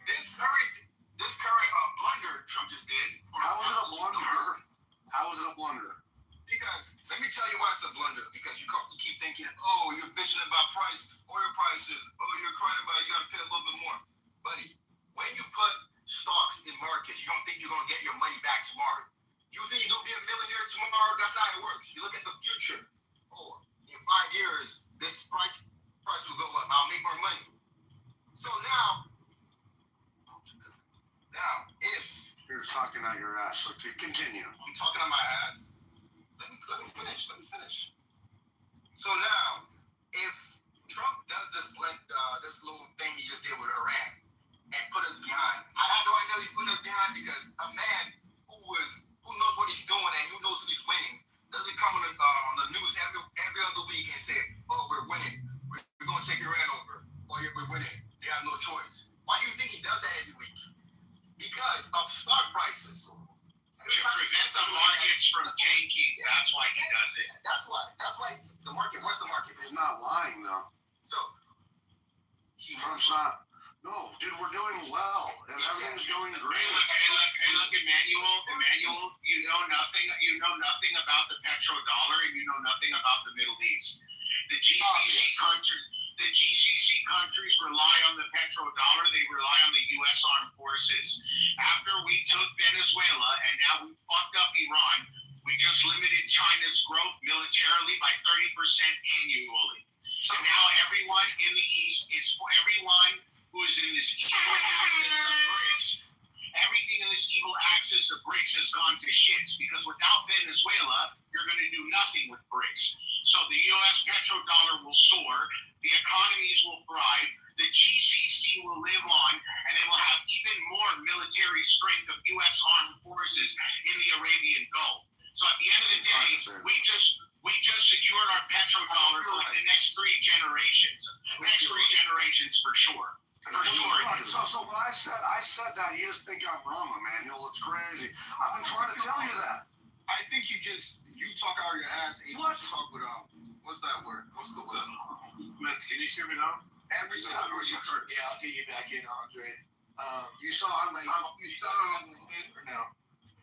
Speaker 8: this current blunder Trump just did.
Speaker 12: How was it a blunder? How was it a blunder?
Speaker 8: Because let me tell you why it's a blunder. Because you keep thinking, oh, you're bitching about oil prices. Oh, you're crying about you got to pay a little bit more, buddy. When you put stocks in markets, you don't think you're gonna get your money back tomorrow. You think you're gonna be a millionaire tomorrow? That's not how it works. You look at the future. Oh, in 5 years, this price will go up. I'll make more money. So now, if
Speaker 12: you're talking out your ass, so continue.
Speaker 8: I'm talking on my ass. Let me finish. So now, if Trump does this little thing he just did with Iran and put us behind, how do I know he's putting us behind? Because a man who knows what he's doing and who knows who he's winning doesn't come on the news every other week and say, "Oh, we're winning. We're going to take Iran over. Oh, yeah, we're winning. They have no choice." Why do you think he does that every week? Because of stock prices.
Speaker 5: To prevent the markets from tanking, that's why he does it.
Speaker 8: That's why the market. What's the market?
Speaker 12: He's not lying though.
Speaker 8: So
Speaker 12: Trump's not. No, dude, we're doing well. And everything's going great.
Speaker 5: Hey, look, Emmanuel. You know nothing about the petrodollar, and you know nothing about the Middle East. The GCC countries.
Speaker 8: the GCC countries rely on the petrodollar. They rely on the U.S. armed forces. After we took Venezuela and now we fucked up Iran, we just limited China's growth militarily by 30% annually. So now everyone in the East is for everyone who is in this evil axis of BRICS. Everything in this evil axis of BRICS has gone to shits because without Venezuela, you're going to do nothing with BRICS. So the U.S. petrodollar will soar, the economies will thrive, the GCC will live on, and they will have even more military strength of U.S. armed forces in the Arabian Gulf. So at the end of the day, we just secured our petrodollar for like the next 3 generations. Next 3 generations for sure.
Speaker 12: So when I said that, you just think I'm wrong, Emmanuel. It's crazy. I've been trying to tell you that.
Speaker 8: I think you talk out of your ass. What? Talk with what's that word? What's the word?
Speaker 20: Matt, can you hear me now?
Speaker 8: Every single word you heard.
Speaker 10: Yeah, I'll get you back in, Andre.
Speaker 8: You sound like you sound or no?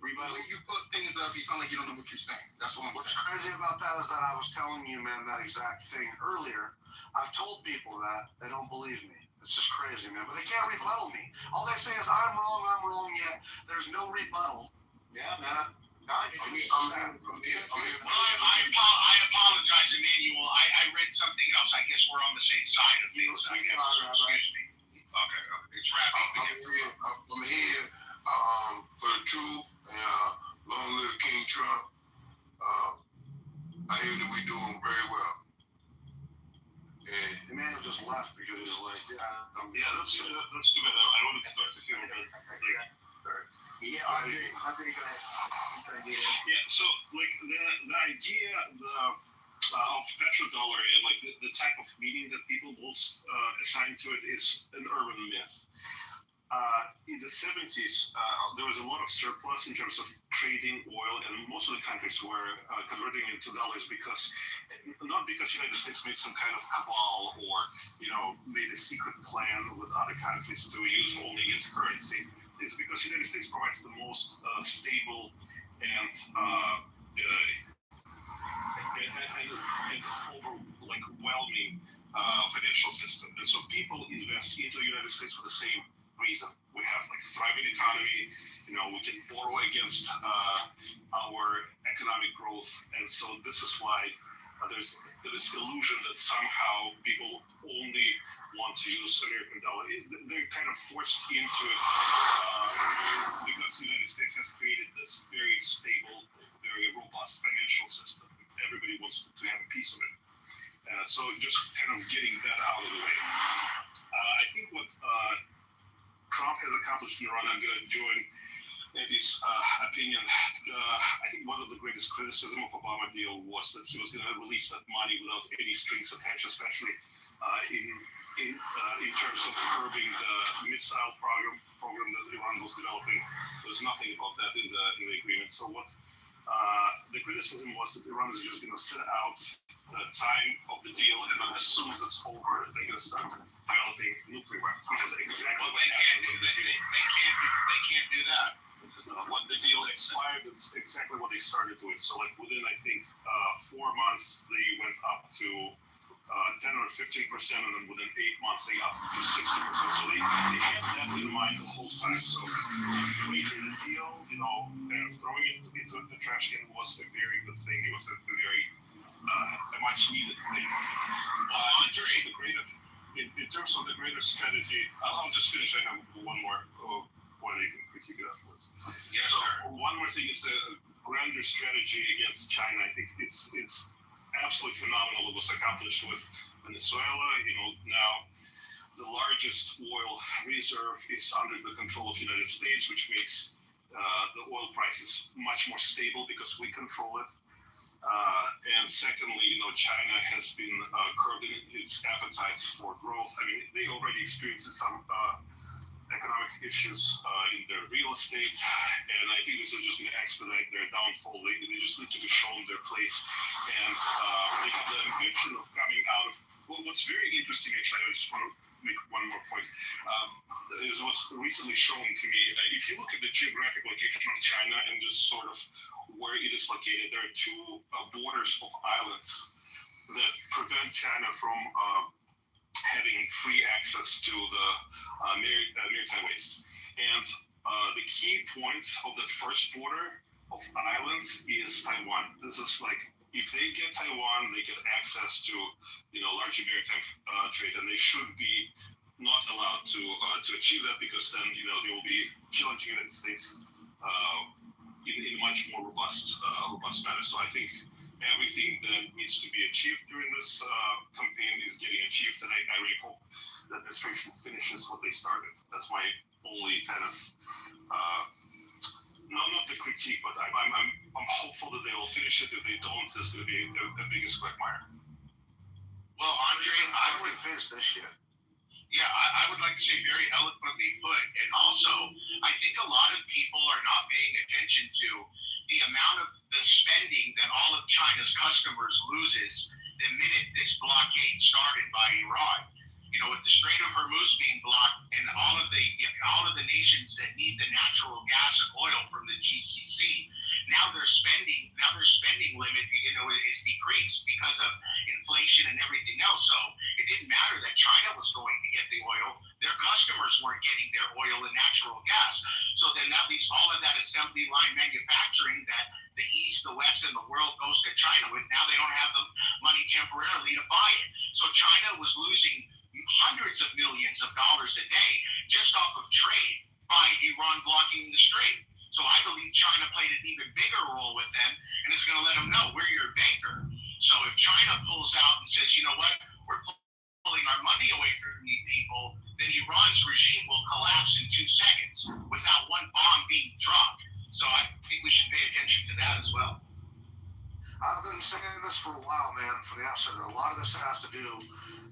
Speaker 8: Rebuttal. You put things up. You sound like you don't know what you're saying. That's what I'm.
Speaker 12: What's crazy about that is that I was telling you, man, that exact thing earlier. I've told people that they don't believe me. It's just crazy, man. But they can't rebuttal me. All they say is I'm wrong, yet there's no rebuttal.
Speaker 8: Yeah, man.
Speaker 1: I apologize, Emmanuel. I read something else. I guess we're on the same side of things. I guess. Excuse me. Okay. It's wrapping.
Speaker 8: I'm here for the truth. Long live King Trump. I hear that we're doing very well.
Speaker 12: And Emmanuel just left because he was like,
Speaker 20: that's too bad. I wanted to talk to him.
Speaker 8: Yeah, Andre, go ahead.
Speaker 20: Yeah, so like the idea of petrodollar and like the type of meaning that people will assign to it is an urban myth. In the 70s, there was a lot of surplus in terms of trading oil, and most of the countries were converting it to dollars not because the United States made some kind of cabal or made a secret plan with other countries to use only its currency. It's because the United States provides the most stable and overwhelming financial system, and so people invest into the United States for the same reason. We have like thriving economy. We can borrow against our economic growth, and so this is why there's this illusion that somehow people only want to use American dollar. They're kind of forced into it because the United States has created this very stable, very robust financial system. Everybody wants to have a piece of it. So just kind of getting that out of the way. I think what Trump has accomplished in Iran, I'm going to join Eddie's opinion. I think one of the greatest criticism of Obama deal was that he was going to release that money without any strings attached, especially in terms of curbing the missile program that Iran was developing. There's nothing about that in the agreement. So what the criticism was that Iran is just going to sit out the time of the deal, and then as soon as it's over, they're going to start developing nuclear weapons, which is exactly what happened.
Speaker 1: They can't do that.
Speaker 20: When the deal expired, it's exactly what they started doing. So like within, I think, 4 months, they went up to 10 or 15%, and then within 8 months, they up to 60%. So they had that in mind the whole time. So breaking the deal, kind of throwing it into the trash can was a very good thing. It was a very much needed thing. In terms of the greater strategy, I'll just finish. I have one more point I can critique it afterwards.
Speaker 1: Yes,
Speaker 20: so
Speaker 1: sir.
Speaker 20: One more thing is a grander strategy against China. I think it's absolutely phenomenal what was accomplished with Venezuela. Now the largest oil reserve is under the control of the United States, which makes the oil prices much more stable because we control it. And secondly, China has been curbing its appetite for growth. I mean, they already experienced some economic issues in their real estate, and I think this is just going to expedite their downfall. They just need to be shown their place, and they have the ambition of coming out of. Well, what's very interesting, actually, I just want to make one more point. Is what's recently shown to me. If you look at the geographic location of China and just sort of where it is located, there are two borders of islands that prevent China from
Speaker 1: having free access to the maritime ways. And the key point of the first border of islands is Taiwan. This is like, if they get Taiwan, they get access to, larger maritime trade, and they should be not allowed to achieve that, because then, they will be challenging the United States in a much more robust manner. So I think everything that needs to be achieved during this campaign is getting achieved, and I really hope the administration finishes what they started. That's my only kind of not the critique, but I'm hopeful that they will finish it. If they don't, there's going to be a biggest quagmire.
Speaker 8: Well, Andre, I would
Speaker 12: finish this shit.
Speaker 8: Yeah, I would like to say very eloquently put. And also, I think a lot of people are not paying attention to the amount of the spending that all of China's customers loses the minute this blockade started by Iran. With the Strait of Hormuz being blocked and all of the nations that need the natural gas and oil from the GCC, now their spending limit, is decreased because of inflation and everything else. So it didn't matter that China was going to get the oil; their customers weren't getting their oil and natural gas. So then that leaves all of that assembly line manufacturing that the East, the West, and the world goes to China with. Now they don't have the money temporarily to buy it. So China was losing hundreds of millions of dollars a day just off of trade by Iran blocking the strait. So I believe China played an even bigger role with them, and it's going to let them know we're your banker. So if China pulls out and says, you know what, we're pulling our money away from you people, then Iran's regime will collapse in 2 seconds without one bomb being dropped. So I think we should pay attention to that as well.
Speaker 12: I've been saying this for a while, man, from the outset. A lot of this has to do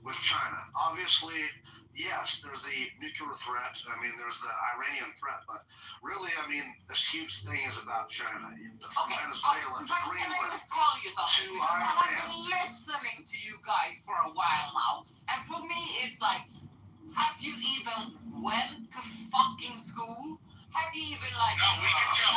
Speaker 12: with China. Obviously, yes, there's the nuclear threat. I mean, there's the Iranian threat. But really, I mean, this huge thing is about China. From Venezuela to Greenland to Iran.
Speaker 9: I've been listening to you guys for a while now. And for me, it's like, have you even went to fucking school? Have you even like...
Speaker 8: No, we can tell.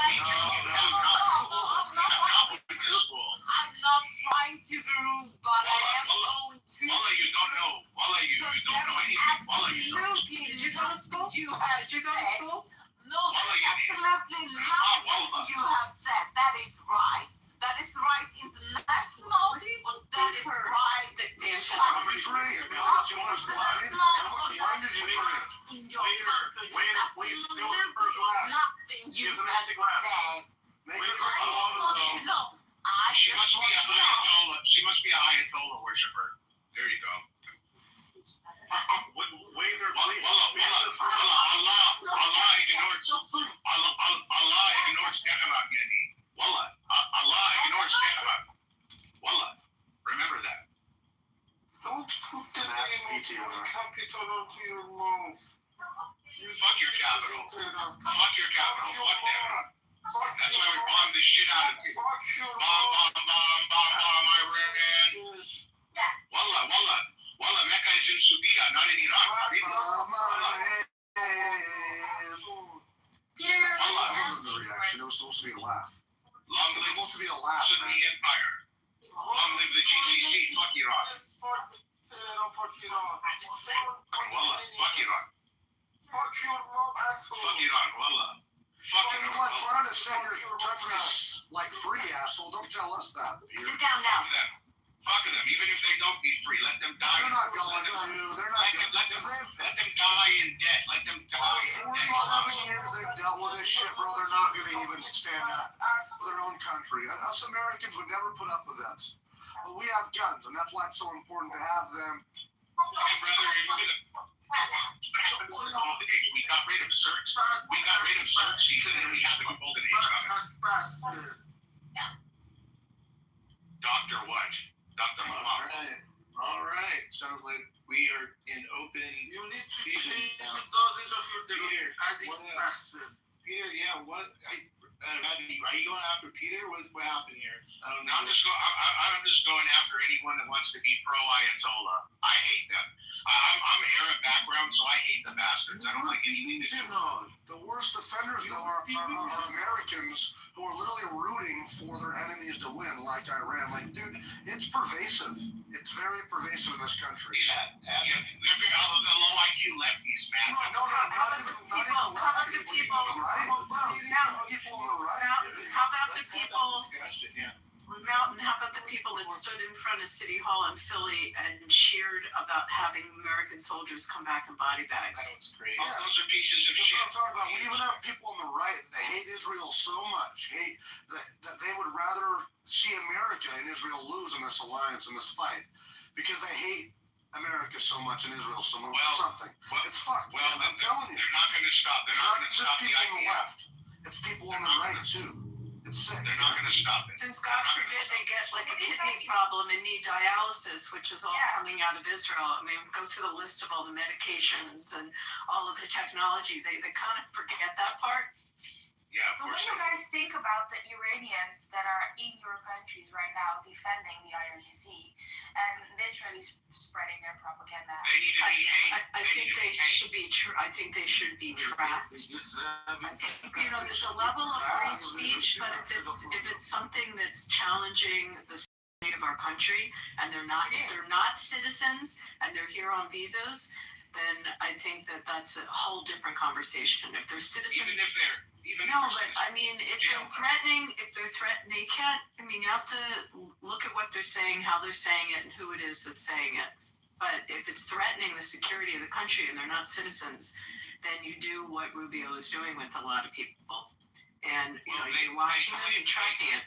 Speaker 9: I'm not trying to be rude, but I am going to...
Speaker 8: Walla, you don't know. Walla, you don't know anything. Walla, you don't.
Speaker 9: Did you go to school? Did you go to school? No,
Speaker 8: Walla, you did.
Speaker 9: absolutely nothing you have said. That is right. That is right international, but that is right.
Speaker 12: How much wine did you drink?
Speaker 9: In your country, nothing you have said. Look,
Speaker 8: She must be a Ayatollah. She must be a Ayatollah worshiper. There you go. Allah ignores Kitover. Wallah, Allah ignores Kitover. Wallah, remember that.
Speaker 15: Don't put the name of your capital onto your mouth.
Speaker 8: Fuck your capital. Fuck your capital. Fuck them. That's why we bomb the shit out of you. Bomb, Iran. Wallah, Mecca is in Sudia, not in Iraq.
Speaker 12: Peter, the reaction. It was supposed to be a laugh.
Speaker 8: Long live
Speaker 12: supposed to be a laugh,
Speaker 8: the Empire. Long live the GCC. Fuck Iraq. Wallah, fuck Iraq. Fuck Iran, wallah.
Speaker 12: You're not trying to set your countries like free, asshole. Don't tell us that.
Speaker 19: Sit down now.
Speaker 8: Fuck them. Even if they don't be free, let them die.
Speaker 12: They're not going to. They're not going to.
Speaker 8: Let them die in debt. Let them die in debt.
Speaker 12: 47 years they've dealt with this shit, bro. They're not going to even stand up for their own country. Us Americans would never put up with this. But we have guns, and that's why it's so important to have them.
Speaker 8: Hey, brother, we got rid of Xerxes, and then we have the golden age coming. Dr. what? Dr. Muhammad.
Speaker 10: All right. Sounds like we are in open.
Speaker 5: You need to change the dosage of your
Speaker 10: Peter,
Speaker 5: addict passive.
Speaker 10: Peter, yeah, what?
Speaker 8: I
Speaker 10: Are you going after Peter? What happened here? I don't know.
Speaker 1: I'm just going after anyone that wants to be pro-Ayatollah. I hate them. I'm Arab background, so I hate the bastards. I don't like anything to do.
Speaker 12: The worst offenders, though, are Americans who are literally rooting for their enemies to win, like Iran. Like, dude, it's pervasive. It's very pervasive in this country.
Speaker 1: Yeah, they're very the low IQ lefties, man.
Speaker 12: No, not even lefties.
Speaker 6: How about the people?
Speaker 12: Right? People on the right.
Speaker 6: How about the people?
Speaker 10: Yeah.
Speaker 6: Mountain, how about the people that stood in front of City Hall in Philly and cheered about having American soldiers come back in body bags?
Speaker 10: That was great.
Speaker 1: Yeah. Those are pieces of
Speaker 12: That's
Speaker 1: shit.
Speaker 12: what I'm talking about. We even have people on the right that hate Israel so much, that they would rather see America and Israel lose in this alliance, in this fight, because they hate America so much and Israel so much. It's fucked.
Speaker 1: Well,
Speaker 12: I'm telling you.
Speaker 1: They're not going to stop. They're not going to stop the
Speaker 12: people on the
Speaker 1: idea.
Speaker 12: left. It's people on the right, too. It's sick.
Speaker 1: They're not going to stop it.
Speaker 6: Since God forbid they get like a kidney problem and need dialysis, which is all coming out of Israel. I mean, go through the list of all the medications and all of the technology. They kind of forget that part.
Speaker 1: Yeah, of
Speaker 14: But what
Speaker 1: course.
Speaker 14: do you guys think about the Iranians that are in your countries right now defending the IRGC and literally spreading their propaganda?
Speaker 1: They need to be hate.
Speaker 6: I think they should be. I think they should be trapped. I think there's a level of free speech, but if it's something that's challenging the state of our country, and if they're not citizens and they're here on visas, then I think that's a whole different conversation. If they're citizens, I mean, if they're threatening, they can't. I mean, you have to look at what they're saying, how they're saying it, and who it is that's saying it. But if it's threatening the security of the country and they're not citizens, then you do what Rubio is doing with a lot of people, and you're watching them and tracking it.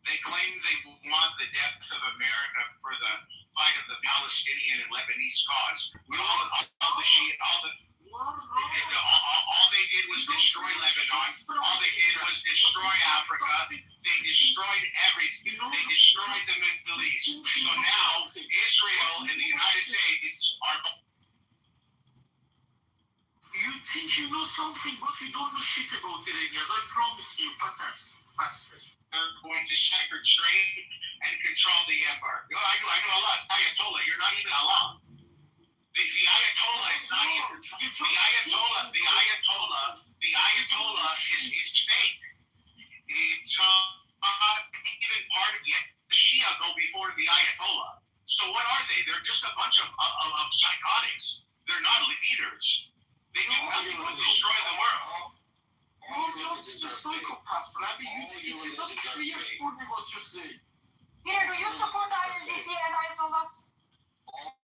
Speaker 1: They claim they want the death of America for the fight of the Palestinian and Lebanese cause. But all they did was destroy Lebanon. All they did was destroy Africa. They destroyed everything. They destroyed the Middle East. So now Israel and the United States are.
Speaker 5: You think you know something, but you don't know shit about Iranians. I promise you, fantastic.
Speaker 1: They're going to secret straight and control the empire. I know a lot. Ayatollah, you're not even Allah. The Ayatollah is not even. The Ayatollah is fake. It's not even part of it. The Shia go before the Ayatollah. So what are they? They're just a bunch of psychotics. They're not leaders. They do nothing but destroy the world.
Speaker 5: You're just a psychopath, Rabbi. It is not clear for me what you say.
Speaker 14: Peter, do you support the IRGC and Ayatollahs?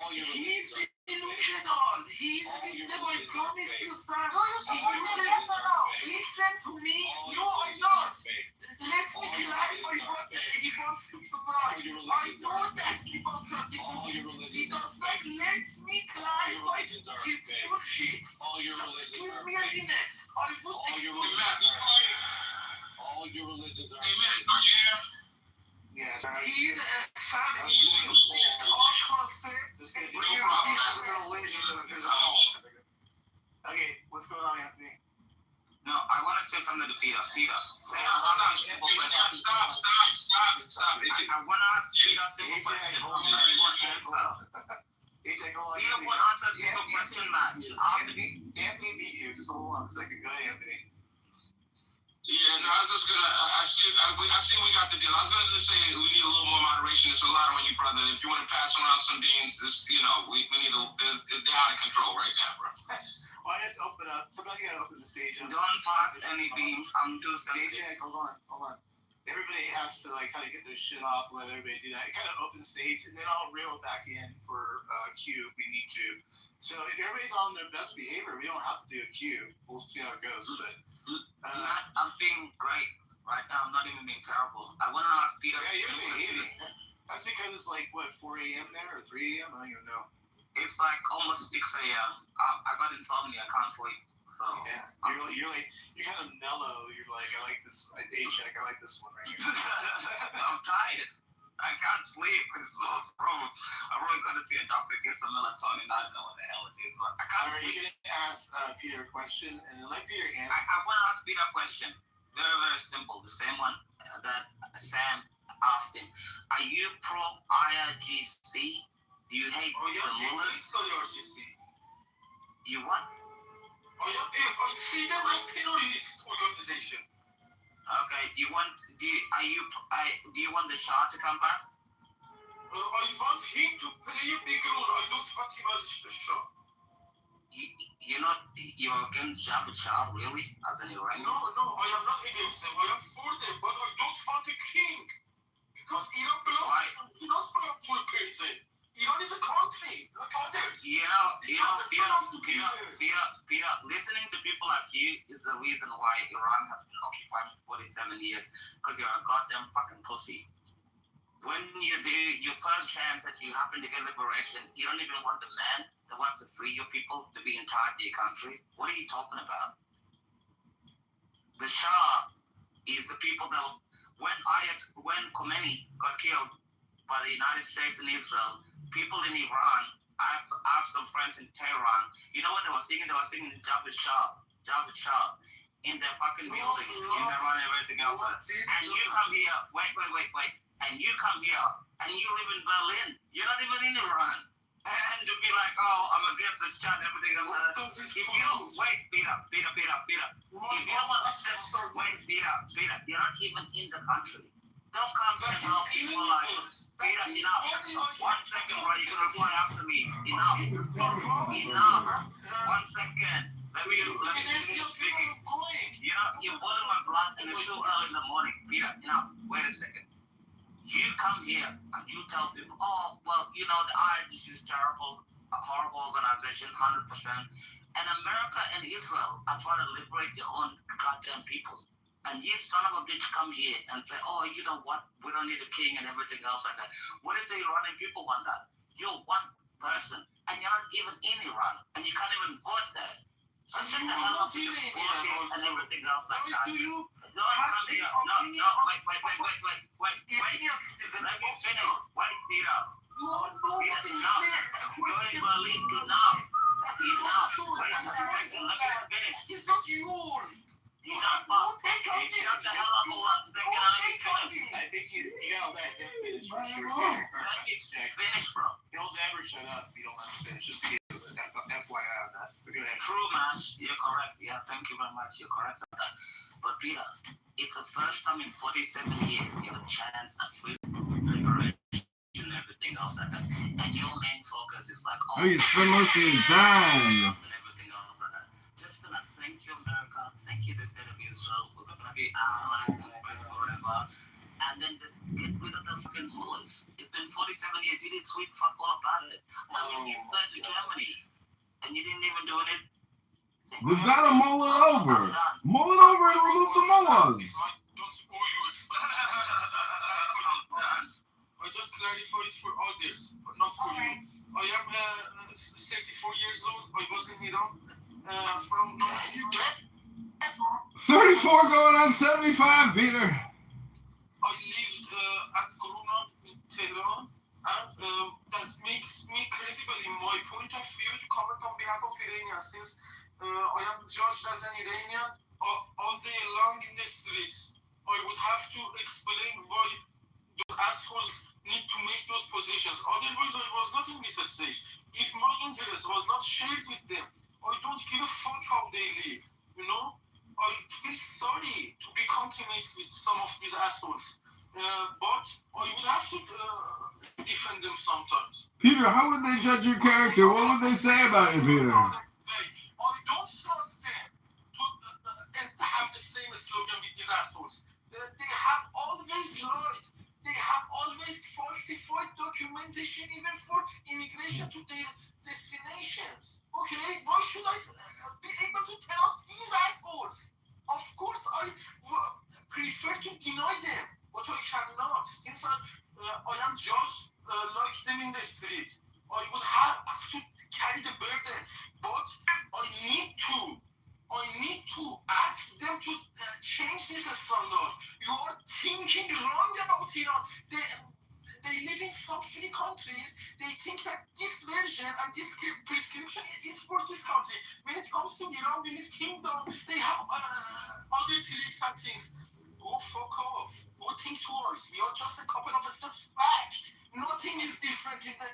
Speaker 5: He's delusional. He's victim. I promise you, sir.
Speaker 14: Do you support them, yes or no?
Speaker 5: Listen to me. No, I'm not. Let me clarify what he wants to provide. I know that he wants to He does not let me clarify his bullshit. Just give me a minute. I will explain.
Speaker 20: All your religions are.
Speaker 1: Amen. Are you here?
Speaker 5: Yes. He's a savage. All concepts. Okay, what's going on, Anthony?
Speaker 7: No, I want to say something to Peter. Peter.
Speaker 1: Stop. I
Speaker 7: want to ask Peter a simple question.
Speaker 5: AJ, go on.
Speaker 7: Peter won't answer a simple question, man.
Speaker 5: Anthony beat you. Just hold on a second. Go ahead, Anthony.
Speaker 20: Yeah, no, I was just gonna. I see we got the deal. I was gonna just say we need a little more moderation. It's a lot on you, brother. If you want to pass around some beans, we need they're out of control right now, bro.
Speaker 5: Why just open up? Somebody gotta open the stage up.
Speaker 7: Don't pass any beans. I'm too sensitive.
Speaker 5: AJ, hold on. Everybody has to kind of get their shit off. Let everybody do that. Kind of open the stage, and then I'll reel it back in for Q if we need to. So if everybody's on their best behavior, we don't have to do a Q. We'll see how it goes. But
Speaker 7: I'm being great right now. I'm not even being terrible. I want to ask Peter.
Speaker 5: Yeah, you're behaving. That's because it's like, what, 4 a.m. there or 3 a.m.? I don't even know.
Speaker 7: It's like almost 6 a.m. I got insomnia. I can't sleep. So
Speaker 5: yeah, you're kind of mellow. You're like, I like this paycheck. I like this one right here.
Speaker 7: I'm tired. I can't sleep. It's so wrong. I'm really going to see a doctor, get some melatonin. I don't know what the hell it is. I can't sleep.
Speaker 5: You're going to ask Peter a question, and then let Peter answer.
Speaker 7: I want to ask Peter a question. very, very simple. The same one that Sam asked him. Are you pro IRGC? Do you hate the mullahs? You what?
Speaker 5: I see them as terrorist organization.
Speaker 7: Okay. Do you want the Shah to come back?
Speaker 5: I want him to play a big role. I don't want him as the Shah.
Speaker 7: You're against Jabhat Shah, really? As an Iranian?
Speaker 5: No, I am not against them. I am for them, but I don't want a king. Because Iran belongs to not belong to a person. Iran is a country, like others.
Speaker 7: Peter, listening to people like you is the reason why Iran has been occupied for 47 years. Because you're a goddamn fucking pussy. When you do your first chance that you happen to get liberation, you don't even want the man that wants to free your people to be in charge of your country. What are you talking about? The Shah is the people that, when Khomeini got killed by the United States and Israel, people in Iran, I have some friends in Tehran, you know what they were singing? They were singing Jabhat Shah, in their fucking building, in Tehran and everything else. And you come here, wait. And you come here, and you live in Berlin. You're not even in Iran. And to be like, oh, I'm against the Shah and everything else. If you don't, wait, Peter. If you don't want to step, wait, Peter, you're not even in the country. Don't come here and tell people like, Peter, enough. 1 second, bro, you can reply after me. Enough. 1 second. Let me finish speaking. You're boiling my blood, and it's too early in the morning. Peter, enough. Wait a second. You come here and you tell people, oh, well, the IRGC is terrible, a horrible organization, 100%. And America and Israel are trying to liberate their own goddamn people. And you son of a bitch come here and say, oh, you know what? We don't need a king and everything else like that. What if the Iranian people want that? You're one person, and you're not even in Iran, and you can't even vote there. So shut the hell up with your bullshit and everything else like that. No, come here. No, wait. Let me finish. Wait, Peter. Enough. You're in Berlin. Enough. Wait a second. Let me finish.
Speaker 5: It's not yours.
Speaker 7: Shut the hell up for 1 second. Let me finish.
Speaker 17: I think you got that finish for sure.
Speaker 7: Let me finish, bro.
Speaker 17: He'll never shut up if you don't let him finish. Just to give FYI on that.
Speaker 7: True, man. You're correct. Yeah, thank you very much. You're correct on that. But Peter, it's the first time in 47 years you have a chance at freedom, liberation, and everything else like that. And your main focus is like,
Speaker 4: oh, you spend most of your time.
Speaker 7: And everything else like that. Just gonna thank you, America. Thank you, the state of Israel. We're gonna be allies and friends forever. And then just get rid of the fucking mullahs. It's been 47 years. You did sweet fuck all about it. I mean, you fled to Germany, and you didn't even do it.
Speaker 4: We've got to mull it over. Mull it over and remove the mullahs.
Speaker 5: I just clarified for others, but not for you. I am 34 years old. I was in Iran from
Speaker 4: 34 going on 75, Peter.
Speaker 5: I lived and grown up in Tehran, and that makes me credible in my point of view to comment on behalf of Iranians, since I am judged as an Iranian all day long in the streets. I would have to explain why those assholes need to make those positions. Otherwise, I was not in this stage. If my interest was not shared with them, I don't give a fuck how they live. I feel sorry to become teammates with some of these assholes. But I would have to defend them sometimes.
Speaker 4: Peter, how would they judge your character? What would they say about you, Peter?
Speaker 5: I don't trust them to have the same slogan with these assholes. They have always lied. They have always falsified documentation, even for immigration to their destinations. Okay, why should I be able to tell us these assholes? Of course, I prefer to deny them, but I cannot. Since I am judged like them in the street, I would have to carry the burden. But I need to ask them to change this standard. You are thinking wrong about Iran. They live in some free countries. They think that this version and this prescription is for this country. When it comes to Iran, we need kingdom. They have other lips and things. Oh, fuck off. Oh, think twice. We are just a couple of steps back. Nothing is different in the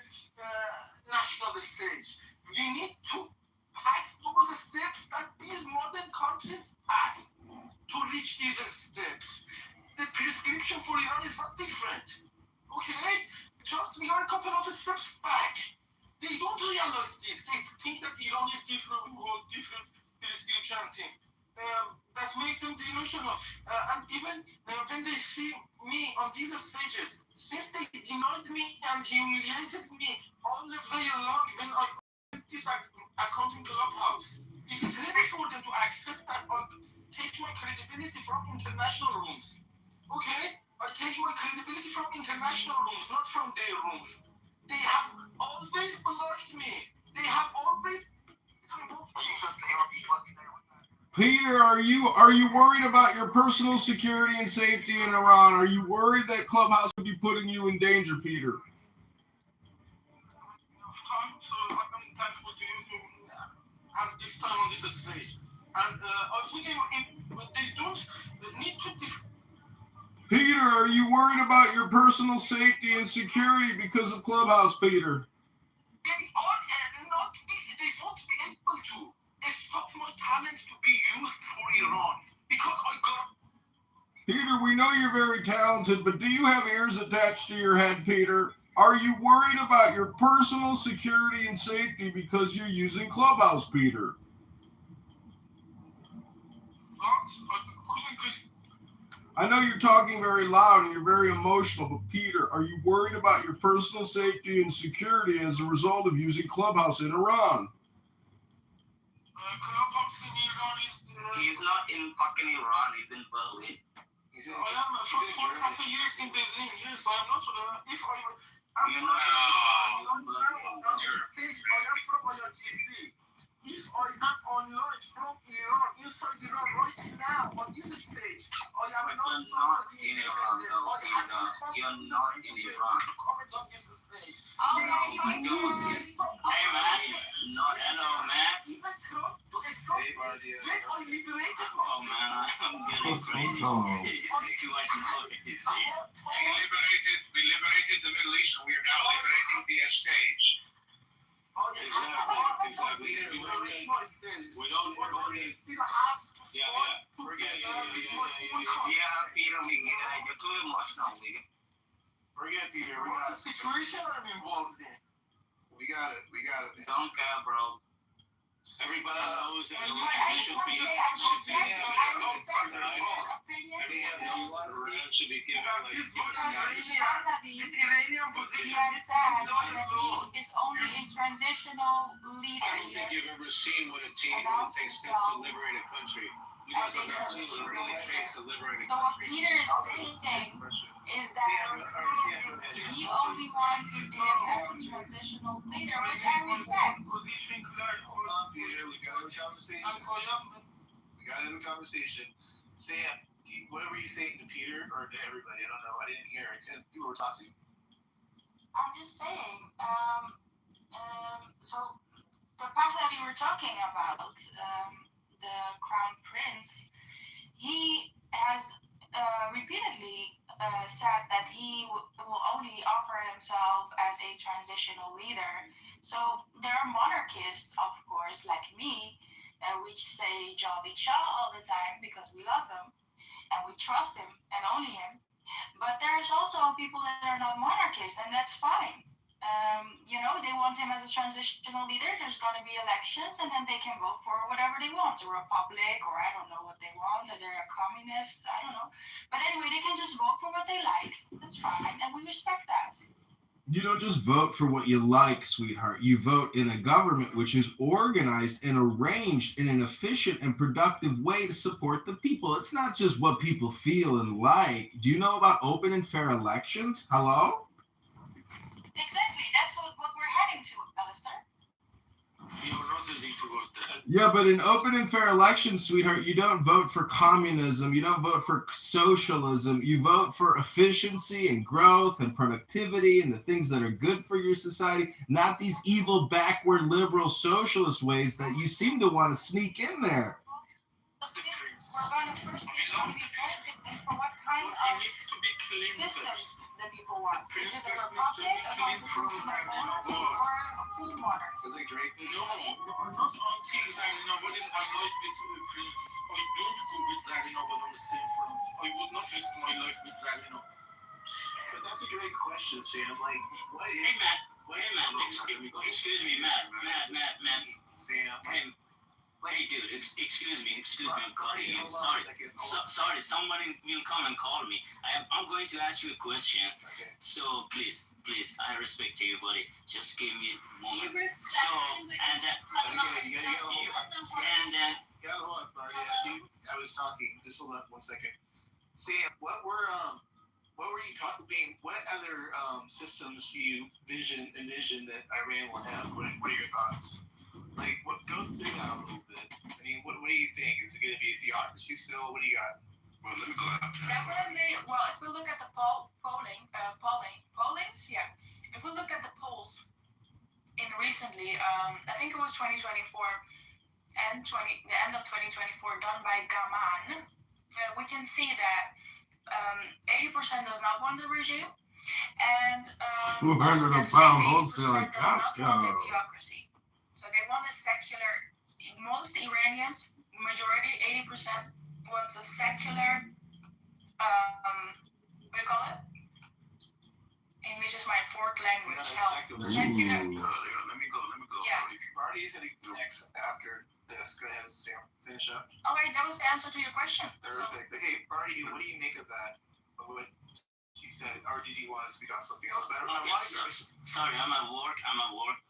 Speaker 5: national stage. We need to pass those steps that these modern countries pass to reach these steps. The prescription for Iran is not different. Okay? Just we are a couple of steps back. They don't realize this. They think that Iran is different, different prescription thing. That makes them delusional. And even when they see me on these stages, since they denied me and humiliated me all the way along when I opened this account in Clubhouse, it is heavy for them to accept that I take my credibility from international rooms. Okay? I take my credibility from international rooms, not from their rooms. They have always blocked me. They have always removed me.
Speaker 4: Peter, are you worried about your personal security and safety in Iran? Are you worried that Clubhouse could be putting you in danger, Peter?
Speaker 5: So I'm thankful to you to have this time on this stage. And I think they don't need to.
Speaker 4: Peter, are you worried about your personal safety and security because of Clubhouse, Peter?
Speaker 5: They won't be able to stop my talent to be used for Iran because I got.
Speaker 4: Peter, we know you're very talented, but do you have ears attached to your head, Peter? Are you worried about your personal security and safety because you're using Clubhouse, Peter? I know you're talking very loud and you're very emotional, but Peter, are you worried about your personal safety and security as a result of using Clubhouse in Iran?
Speaker 5: Clubhouse in Iran is.
Speaker 7: He's not in fucking Iran. He's in Berlin.
Speaker 5: I am for a couple years in Berlin. Yes, I am not. If I am
Speaker 7: You're
Speaker 5: from
Speaker 7: not.
Speaker 5: stage, I am from IRGC. If I am online from Iran, inside Iran right now on this stage, I am
Speaker 7: But
Speaker 5: not
Speaker 7: you're not in Iran, though, Peter. You're not in Iran.
Speaker 5: comment on this stage.
Speaker 7: Hey, man. Not hello, man.
Speaker 5: Even Trump to stop when I liberated
Speaker 20: Oh man, I'm getting crazy. This is too much information.
Speaker 8: We liberated the Middle East, and we are now liberating the stage.
Speaker 20: Exactly. We don't worry. Yeah,
Speaker 7: Peter, we get it. You're too emotional, nigga.
Speaker 8: Forget Peter. We
Speaker 5: What
Speaker 8: got
Speaker 5: the situation I'm involved in?
Speaker 8: We got it.
Speaker 7: Don't care, bro.
Speaker 20: Everybody knows that
Speaker 9: I
Speaker 20: should be should be given like
Speaker 9: He has said that he is only a transitional leader.
Speaker 20: I don't think you've ever seen what a team takes to liberate a country. You guys have never seen what it really takes to liberate a
Speaker 9: So what
Speaker 20: country.
Speaker 9: Peter is saying is that he only wants him as a transitional leader, which I respect.
Speaker 8: Peter, we got to have a conversation. We got to have a conversation. Sam, whatever you say to Peter or to everybody, I don't know. I didn't hear it. People were talking.
Speaker 9: I'm just saying, so the path that we were talking about, the Crown Prince, he has repeatedly said that he will only offer himself as a transitional leader. So there are monarchists, of course, like me, which say Javi Shah all the time because we love him and we trust him and only him. But there's also people that are not monarchists, and that's fine. They want him as a transitional leader. There's going to be elections, and then they can vote for whatever they want, a republic, or I don't know what they want, or they're communists, I don't know. But anyway, they can just vote for what they like. That's fine, and we respect that.
Speaker 4: You don't just vote for what you like, sweetheart. You vote in a government which is organized and arranged in an efficient and productive way to support the people. It's not just what people feel and like. Do you know about open and fair elections? Hello?
Speaker 9: Exactly. That's what we're heading to, Alistair.
Speaker 5: You're not heading toward that.
Speaker 4: Yeah, but in open and fair elections, sweetheart, you don't vote for communism. You don't vote for socialism. You vote for efficiency and growth and productivity and the things that are good for your society, not these evil, backward, liberal, socialist ways that you seem to want to sneak in there.
Speaker 9: We're going to first
Speaker 6: And for what kind
Speaker 5: But
Speaker 6: of
Speaker 5: it needs to be clean
Speaker 6: system
Speaker 5: first.
Speaker 6: the people want? Is it a
Speaker 5: Princess
Speaker 6: republic,
Speaker 5: needs
Speaker 6: a
Speaker 5: to be clean
Speaker 6: constitutional monarchy, or a full monarchy?
Speaker 5: Is it great? No, not until Zarina. What is allied with Prince? I don't go with Zarina, but on the same front. I would not risk my life with Zarina.
Speaker 10: But that's a great question, Sam. Like, what is?
Speaker 7: Hey, Matt.
Speaker 10: What
Speaker 7: Hey, Matt. Excuse me, Matt.
Speaker 10: Sam.
Speaker 7: Hey, dude. Excuse me. I'm calling you. Sorry. Somebody will come and call me. I'm going to ask you a question.
Speaker 10: Okay.
Speaker 7: So please, I respect you, buddy. Just give me a moment. So and
Speaker 10: You gotta hold on, Barney. I was talking. Just hold on 1 second. Sam, what were you talking? What other systems do you envision that Iran will have? What are your thoughts? Like, go through that a little bit. I mean, what do you think? Is it going to be a theocracy still? What do you got?
Speaker 13: Well, let me go out.
Speaker 6: Definitely. Well, if we look at the pollings, yeah. If we look at the polls in recently, I think it was 2024 and the end of 2024 done by Gaman, we can see that 80% does not want the regime, and
Speaker 4: 200 a
Speaker 6: 80%
Speaker 4: pound wholesale at
Speaker 6: does not want a
Speaker 4: Costco.
Speaker 6: theocracy. So they want a secular. Most Iranians, majority, 80% wants a secular. What do you call it? English is my fourth language. Secular.
Speaker 13: Let me go.
Speaker 6: Yeah.
Speaker 10: Marty's going to next after this. Go ahead, Sam. Finish up.
Speaker 6: All right, that was the answer to your question.
Speaker 10: Perfect. Okay, Marty, what do you make of that? What she said, or did you want to speak on something else? But
Speaker 7: sorry, I'm at work,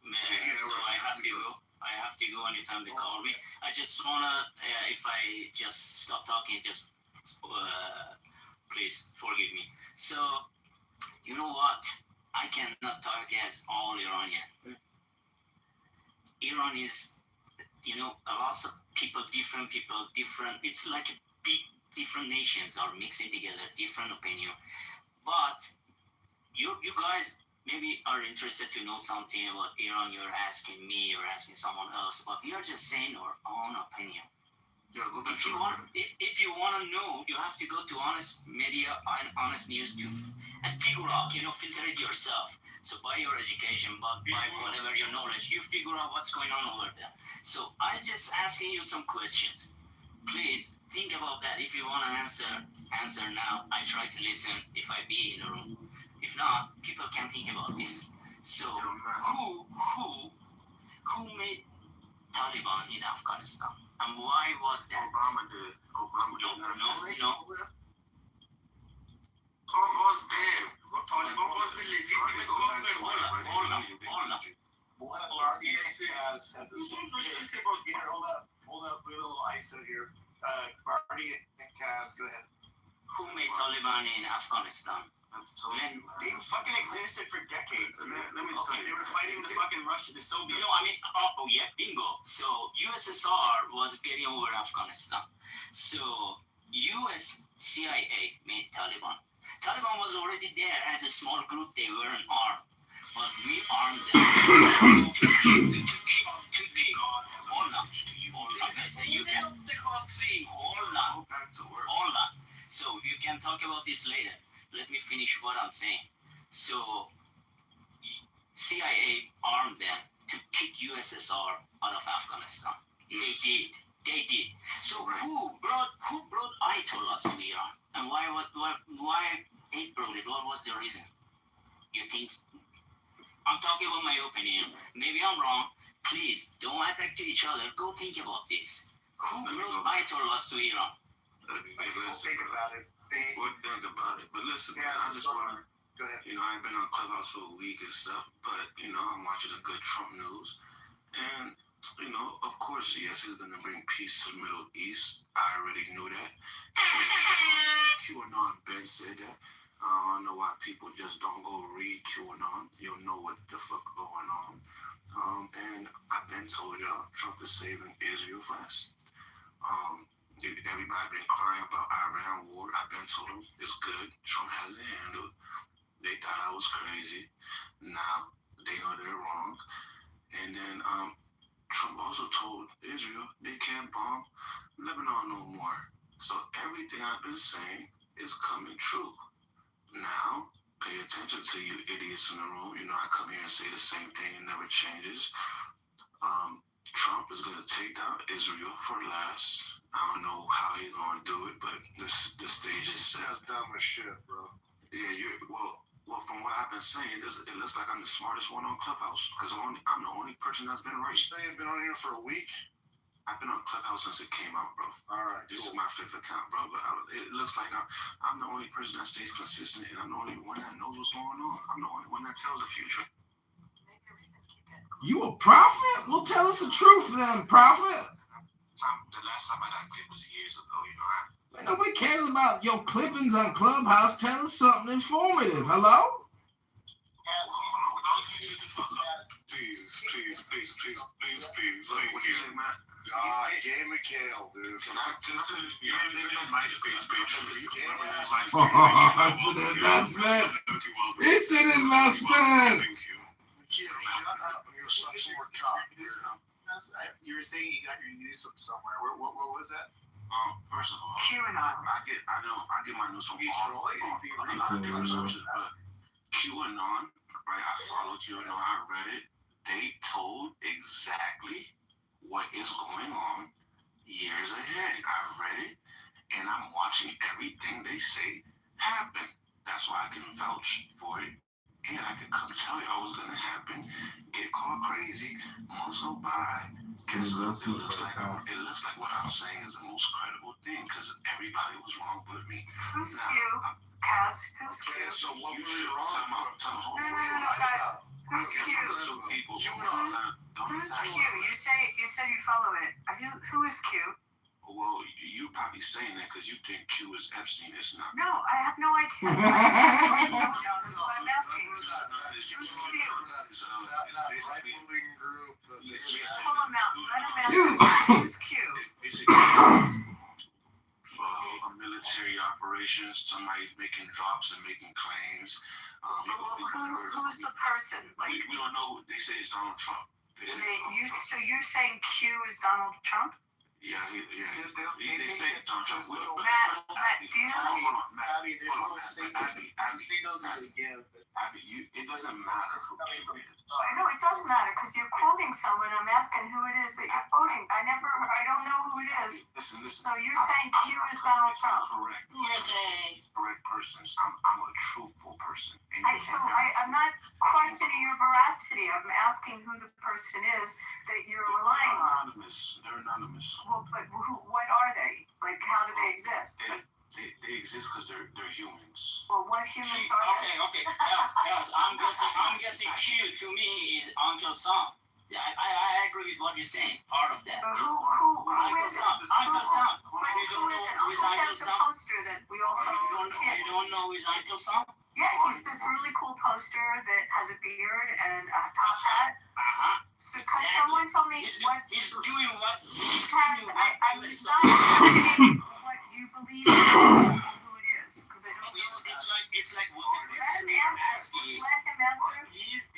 Speaker 7: man, so I have to go. I have to go anytime they call me. I just wanna, if I just stop talking, just please forgive me. So, you know what? I cannot talk as all Iranian. Iran is, lots of people, different. It's like a big, different nations are mixing together, different opinion. But you guys maybe are interested to know something about Iran. You're asking me, you're asking someone else, but we are just saying our own opinion.
Speaker 13: Yeah, go back
Speaker 7: If you want to know, you have to go to honest media and honest news and figure out, filter it yourself. So by your education, by whatever your knowledge, you figure out what's going on over there. So I'm just asking you some questions. Please think about that. If you want to answer now. I try to listen if I be in the room. If not, people can think about this. So who made Taliban in Afghanistan? And why was that?
Speaker 13: Obama did.
Speaker 7: No.
Speaker 13: Almost dead. Taliban was the legitimate government.
Speaker 10: Hold up, we have a little ISO here. Barty and Kaz, go ahead.
Speaker 7: Who made Taliban in Afghanistan?
Speaker 21: They fucking existed for decades. Let me tell you. They were fighting the fucking Russia, the Soviets.
Speaker 7: Bingo. So USSR was getting over Afghanistan. So US CIA made Taliban. Taliban was already there as a small group. They weren't armed, but we armed them to keep. Hold on. Okay, so you can hold on. So you can talk about this later. Let me finish what I'm saying. So CIA armed them to kick USSR out of Afghanistan. They did. So who brought Ayatollahs to Iran? And why they brought it? What was the reason? You think? I'm talking about my opinion. Maybe I'm wrong. Please don't attack to each other. Go think about this. Who brought Ayatollahs to Iran?
Speaker 10: Think about it.
Speaker 13: Think about it. But listen, I just want to, I've been on Clubhouse for a week and stuff, but, I'm watching the good Trump news. And, of course, yes, he's going to bring peace to the Middle East. I already knew that. QAnon Ben said that. I don't know why people just don't go read QAnon. You'll know what the fuck going on. And I've been told y'all, Trump is saving Israel fast. Everybody been crying about Iran war. I've been told them it's good. Trump has it handled. They thought I was crazy. Now they know they're wrong. And then Trump also told Israel they can't bomb Lebanon no more.
Speaker 12: So everything I've been saying is coming true. Now, pay attention to you idiots in the room. You know, I come here and say the same thing and never changes. Trump is going to take down Israel for last. I don't know how he's going to do it, but the stage is set.
Speaker 4: That's dumb as shit, bro.
Speaker 12: Yeah, well, from what I've been saying, it looks like I'm the smartest one on Clubhouse because I'm the only person that's been right.
Speaker 4: You have been on here for a week?
Speaker 12: I've been on Clubhouse since it came out, bro.
Speaker 4: All right,
Speaker 12: this is my 5th account, bro. But it looks like I'm the only person that stays consistent, and I'm the only one that knows what's going on. I'm the only one that tells the future.
Speaker 4: You a prophet? Well, tell us the truth then, prophet.
Speaker 12: The last time I got clipped was years ago, you know.
Speaker 4: Man, nobody cares about your clippings on Clubhouse. Tell us something informative. Hello?
Speaker 12: Please.
Speaker 4: What you say, Matt? God, Gay McHale, dude.
Speaker 12: You're in MySpace, bitch.
Speaker 4: It's an investment. It's an investment.
Speaker 8: Shut up and you'll suck some more cock.
Speaker 10: You were saying you got your news from somewhere. What was that?
Speaker 12: First of all,
Speaker 9: QAnon.
Speaker 12: I get my news from all a lot of different sources, but QAnon, right? I follow QAnon. I read it. They told exactly what is going on years ahead. I read it, and I'm watching everything they say happen. That's why I can vouch for it. And I could come tell y'all what's gonna happen. Get called crazy. Months go by. Guess what? It looks like what I'm saying is the most credible thing because everybody was wrong but me.
Speaker 9: Who's Q? Kaz, who's Q?
Speaker 12: So what was wrong?
Speaker 9: No, guys. Who's Q? Who's Q? You said you follow it. Who is Q?
Speaker 12: Well, you probably saying that because you think Q is Epstein. It's not.
Speaker 9: No, I have no idea. I don't know. That's why I'm asking. Who's Q?
Speaker 4: That right-wing group.
Speaker 9: Pull him out. Let him answer. Who's Q?
Speaker 12: Military operations, somebody making drops and making claims.
Speaker 9: Who's the person? Like
Speaker 12: we don't know. They say it's Donald Trump.
Speaker 9: So you're saying Q is Donald Trump?
Speaker 12: Yeah. They say it's Donald Trump.
Speaker 9: Matt, do you know this?
Speaker 10: Abby, there's no signals I would give.
Speaker 12: Abby, it doesn't matter who Q is.
Speaker 9: I know it does matter because you're quoting someone. I'm asking who it is that you're quoting. I don't know who it is.
Speaker 12: Listen,
Speaker 9: so you're saying Q is Donald Trump?
Speaker 12: Correct. Correct person. I'm a truthful person.
Speaker 9: I'm not questioning your veracity. I'm asking who the person is that you're relying on.
Speaker 12: They're anonymous.
Speaker 9: Well, but what are they? Like, how do they exist?
Speaker 12: They exist because they're humans.
Speaker 9: Well, what humans are they?
Speaker 2: Okay. Yes. I'm guessing Q to me is Uncle Sam. I agree with what you're saying. Part of that.
Speaker 9: Who is it?
Speaker 2: Uncle Sam.
Speaker 9: Who is it? Uncle Sam's a poster that we all saw as kids.
Speaker 2: You don't know who is Uncle Sam?
Speaker 9: Yeah, he's this really cool poster that has a beard and a top hat. So could someone tell me
Speaker 2: he's doing what?
Speaker 9: Because I'm not asking what you believe is who it is. Because
Speaker 2: it's like what?
Speaker 9: Let him answer. Just let him answer.
Speaker 12: He's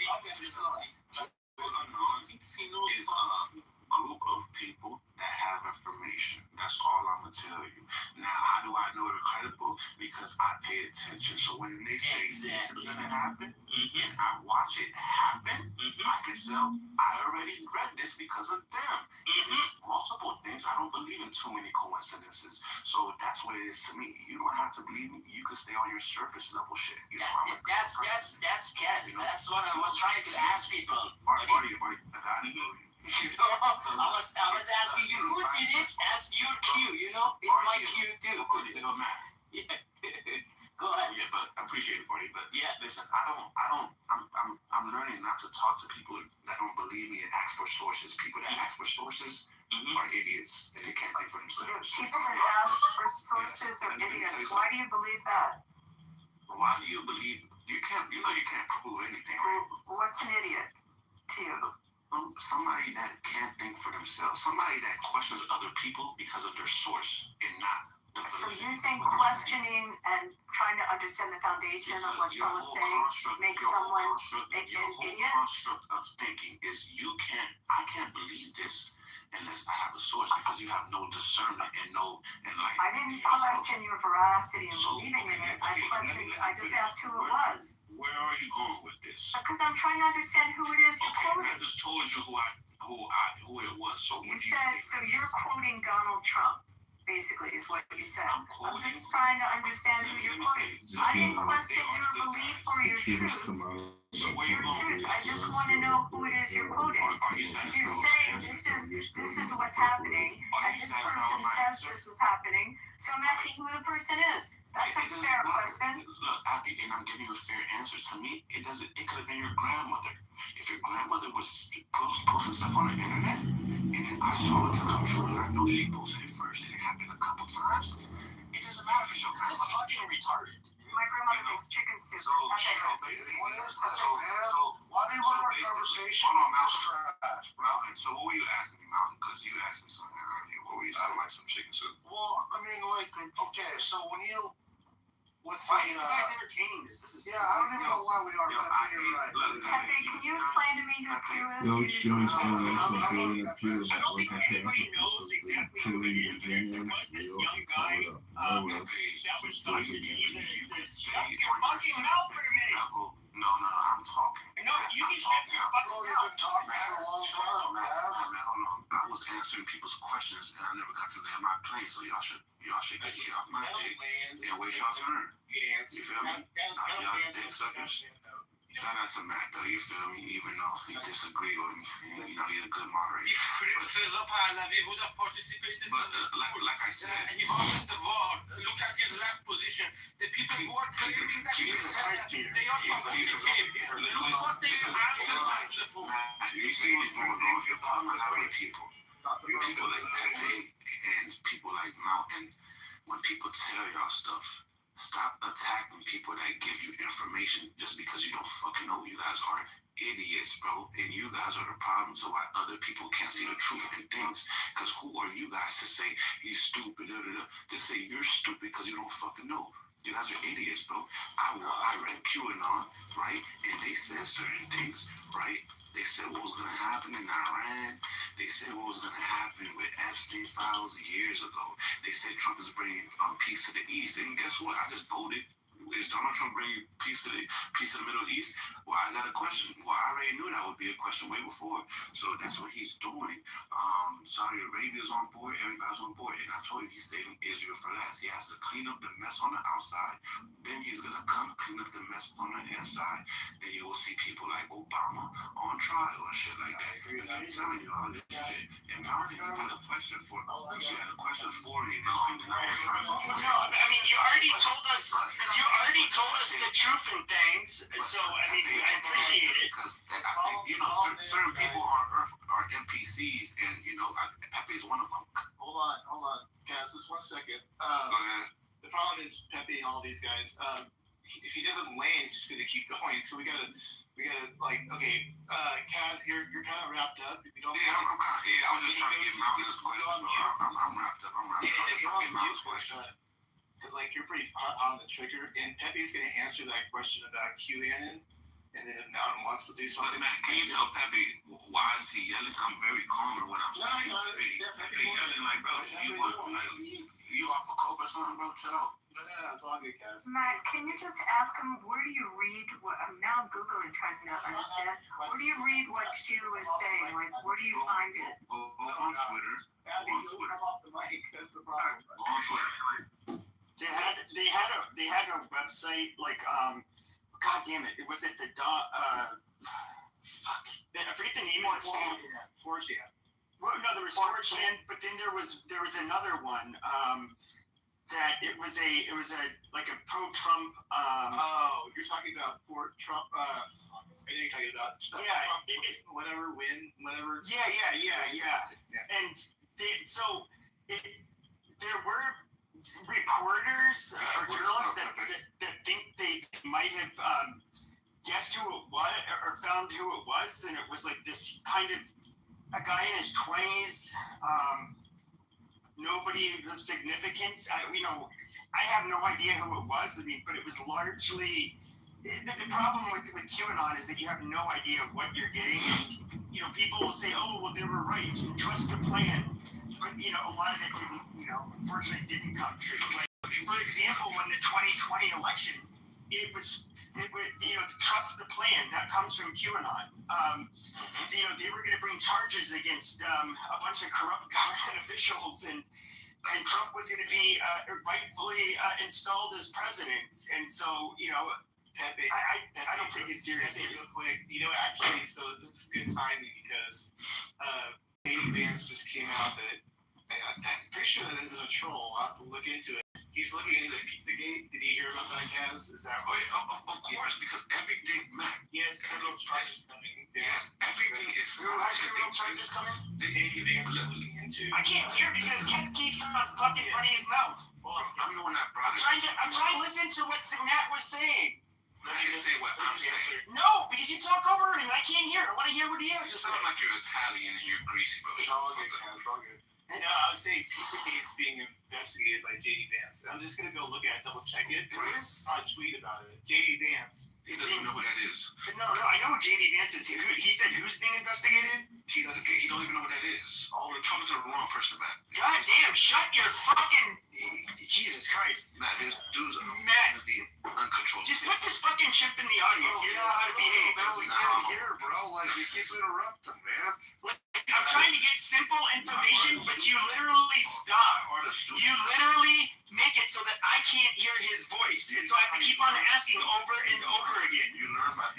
Speaker 12: a group of people that have information. That's all I'm gonna tell you. Now, how do I know they're credible? Because I pay attention. So when they say this is gonna happen, and I watch it happen, I can tell I already read this because of them. There's multiple things. I don't believe in too many coincidences. So that's what it is to me. You don't have to believe me. You can stay on your surface level shit. You know,
Speaker 2: that's Kaz. That's what I was trying to ask people. I was asking you who did it as your Q, you know? It's my Q too. Yeah. Go ahead.
Speaker 12: Yeah, but I appreciate it, buddy. But listen, I'm learning not to talk to people that don't believe me and ask for sources. People that ask for sources are idiots and they can't think for themselves.
Speaker 9: People that ask for sources are idiots. Why do you believe that?
Speaker 12: Why do you believe you can't prove anything, right?
Speaker 9: What's an idiot to you?
Speaker 12: Somebody that can't think for themselves. Somebody that questions other people because of their source and not the
Speaker 9: So you think questioning and trying to understand the foundation of what someone's saying makes someone an idiot?
Speaker 12: The whole construct of thinking is I can't believe this unless I have a source, because you have no discernment and no enlightenment.
Speaker 9: I didn't question your veracity and believing in it. I just asked who it was.
Speaker 12: Where are you going with this?
Speaker 9: Because I'm trying to understand who it is you're quoting.
Speaker 12: I just told you who it was. So
Speaker 9: you said, so you're quoting Donald Trump, basically, is what you said. I'm just trying to understand who you're quoting. I didn't question your belief or your truth. It's your truth. I just want to know who it is you're quoting. Because you're saying this is what's happening, and this person says this is happening. So I'm asking who the person is. That's a fair question.
Speaker 12: Look, Abby, and I'm giving you a fair answer. To me, it could have been your grandmother. If your grandmother was posting stuff on the internet, and then I saw it to come true, and I know she posted it first, and it happened a couple times, it doesn't matter if it's your grandmother.
Speaker 21: This is fucking retarded.
Speaker 9: My grandmother makes chicken soup.
Speaker 12: Why do you want our conversation on Mouse Trash, bro? And so what were you asking me, Mountain? Because you asked me something earlier. What were you saying? I like some chicken soup.
Speaker 8: Well, I mean, like, okay, so when you with
Speaker 21: why are you guys entertaining this? This is
Speaker 8: I don't even know why we are.
Speaker 9: Pepe, can you explain to me who Q is?
Speaker 4: No, Jones International Billion Appeals.
Speaker 21: I don't think anybody knows exactly who it is. There was this young guy that was starting to use shut your fucking mouth for a minute.
Speaker 12: No, I'm talking.
Speaker 21: No, you can shut your fucking mouth.
Speaker 12: Talking for a long time, man. Hold on. I was answering people's questions and I never got to land my plane, so y'all should get off my dick and wait y'all turn. You feel me? Y'all dick suckers. Shout out to Matt, though, you feel me? Even though he disagreed with me, you know, he's a good moderator. But like I said,
Speaker 2: he voted the vote. Look at his last position. The people who are claiming that
Speaker 21: Jesus Christ, Peter.
Speaker 2: They are fucking him. Look what they answer to the poll.
Speaker 12: You see what's going on? The problem I have with people like Pepe and people like Mountain, when people tell y'all stuff, stop attacking people that give you information just because you don't fucking know. You guys are idiots, bro. And you guys are the problem to why other people can't see the truth in things. Because who are you guys to say he's stupid? Just say you're stupid because you don't fucking know. You guys are idiots, bro. I read QAnon, right? And they said certain things, right? They said what was going to happen in Iran. They said what was going to happen with Epstein files years ago. They said Trump is bringing peace to the East. And guess what? I just voted. Is Donald Trump bringing peace to the Middle East? Why is that a question? Well, I already knew that would be a question way before. So that's what he's doing. Saudi Arabia's on board. Everybody's on board. And I told you he's saving Israel for last. He has to clean up the mess on the outside. Then he's going to come clean up the mess on the inside. Then you will see people like Obama on trial and shit like that. I'm telling you all this shit. And Mountain, you had a question for me. You had a question for me, Mountain, and I was trying to
Speaker 21: No, I mean, you already told us the truth and things, so, I mean, I appreciate it.
Speaker 12: Because I think, you know, certain people on Earth are NPCs, and, you know, Pepe is one of them.
Speaker 10: Hold on, Cass, just 1 second. The problem is Pepe and all these guys. If he doesn't land, he's just gonna keep going. So we gotta like, okay, Cass, you're kind of wrapped up. If you don't,
Speaker 12: I was just trying to get Mountain's question, bro. I'm wrapped up. I'm just trying to get Mountain's question.
Speaker 10: Because like you're pretty hot on the trigger, and Pepe's gonna answer that question about QAnon, and then if Mountain wants to do something.
Speaker 12: But man, can you tell Pepe why is he yelling? I'm very calm when I'm saying. Pepe yelling like, bro, you off a coke or something, bro? Chill out.
Speaker 10: No, it's all good, guys.
Speaker 9: Matt, can you just ask him, where do you read what, I'm now Googling trying to understand, where do you read what Q is saying? Like, where do you find it?
Speaker 12: Go on Twitter.
Speaker 10: Abby, you come off the mic, that's the problem.
Speaker 12: Go on Twitter.
Speaker 21: They had a website like God damn it! Was it the fuck? I forget the name of it.
Speaker 10: Forgia.
Speaker 21: Well, no, there was Forgia, but then there was another one. That it was a like a pro-Trump.
Speaker 10: Oh, you're talking about for Trump. I know you're talking about.
Speaker 21: Yeah.
Speaker 10: Trump, whatever.
Speaker 21: Yeah. And there were reporters or journalists that think they might have guessed who it was or found who it was, and it was like this kind of a guy in his 20s, nobody of significance. I have no idea who it was. I mean, but it was largely the problem with QAnon is that you have no idea what you're getting. And, you know, people will say, oh, well, they were right, and trust the plan. But, you know, a lot of it didn't, you know, unfortunately didn't come true. Like, for example, when the 2020 election, it was, you know, trust the plan, that comes from QAnon. You know, they were going to bring charges against a bunch of corrupt government officials, and Trump was going to be rightfully installed as president. And so, you know,
Speaker 10: Pepe,
Speaker 21: I don't take it seriously.
Speaker 10: Pepe, real quick, you know, actually, so this is good timing because J.D. Vance just came out that, I'm pretty sure that isn't a troll. I'll have to look into it. He's looking into the game. Did you hear about that, Kaz? Is that right?
Speaker 8: Of course, because everything, man.
Speaker 10: He has criminal charges coming.
Speaker 8: Yes, everything is.
Speaker 21: Who has criminal charges coming?
Speaker 10: The J.D. Vance is looking into.
Speaker 21: I can't hear because Kaz keeps on fucking running his mouth.
Speaker 8: Well, I'm doing that, brother.
Speaker 21: I'm trying to listen to what Signat was saying.
Speaker 8: Let me say what I'm saying.
Speaker 21: No, because you talk over him and I can't hear. I want to hear what he has
Speaker 8: You
Speaker 21: to say.
Speaker 8: sound like you're Italian and you're greasy, bro.
Speaker 10: It's all good, Kaz. It's all good. No, I was saying Pizzagate is being investigated by J.D. Vance. I'm just going to go look at it, double check it. I'll tweet about it. J.D. Vance.
Speaker 8: He doesn't know who that is.
Speaker 21: No, I know who J.D. Vance is. He said who's being investigated?
Speaker 8: He don't even know what that is. You're talking to the wrong person, man.
Speaker 21: God damn, shut your fucking... Jesus Christ.
Speaker 8: Matt, this dude's
Speaker 21: Matt,
Speaker 8: uncontrolled.
Speaker 21: just put this fucking chimp in the audience. He doesn't know how to behave.
Speaker 4: Man, we can't hear, bro. Like, you keep interrupting, man.
Speaker 21: I'm trying to get simple information, but you literally stop. You literally make it so that I can't hear his voice. And so I have to keep on asking over and over again.
Speaker 8: You learn my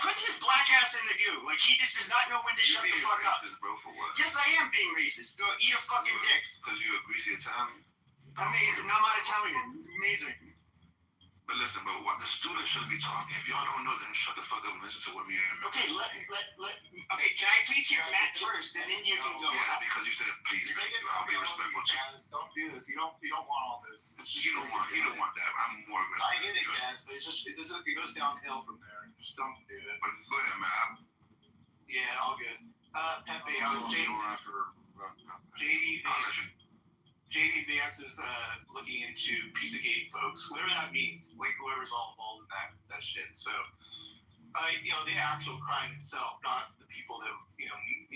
Speaker 21: Put his black ass in the goo. Like, he just does not know when to shut the fuck up.
Speaker 8: Bro, for what?
Speaker 21: Yes, I am being racist. Go eat a fucking dick.
Speaker 8: Because you're a greasy Italian?
Speaker 21: Amazing. I'm not Italian. Amazing.
Speaker 8: But listen, bro, what the students should be talking. If y'all don't know, then shut the fuck up and listen to what me and
Speaker 21: Okay, okay, can I please hear Matt first, and then you can go.
Speaker 8: Yeah, because you said please. I'll be respectful to you.
Speaker 10: Don't do this. You don't want all this.
Speaker 8: He don't want that. I'm more aggressive.
Speaker 10: I get it, Kaz, but it's just it goes downhill from there. Just don't do it.
Speaker 8: But go ahead, man.
Speaker 10: Yeah, all good. Pepe, I was JD Vance is looking into Pizzagate, folks. Whatever that means, like whoever's all involved in that shit. So, you know, the actual crime itself, not the people that you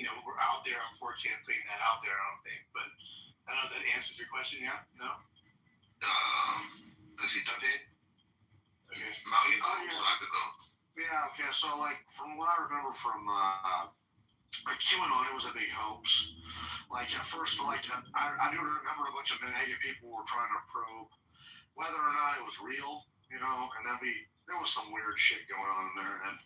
Speaker 10: know were out there on 4chan putting that out there. I don't think, but I don't know if that answers your question. Yeah, no.
Speaker 8: Let's see,
Speaker 10: Okay.
Speaker 8: So I could go.
Speaker 12: Yeah, okay, so like from what I remember from QAnon, it was a big hoax. Like at first, like I do remember a bunch of mega people were trying to probe whether or not it was real, you know, and then there was some weird shit going on in there, and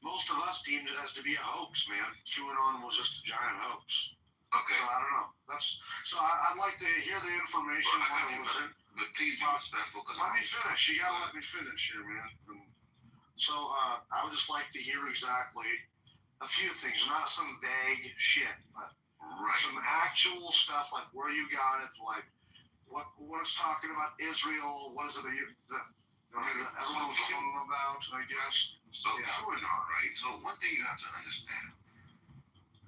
Speaker 12: most of us deemed it as to be a hoax, man. QAnon was just a giant hoax.
Speaker 8: Okay.
Speaker 12: So I don't know. I'd like to hear the information.
Speaker 8: Well, but please be respectful, because
Speaker 12: let me finish. You gotta let me finish here, man. So I would just like to hear exactly a few things, not some vague shit, but some actual stuff, like where you got it, like what it's talking about Israel. What is it that everyone was talking about? I guess.
Speaker 8: So QAnon, right? So one thing you have to understand: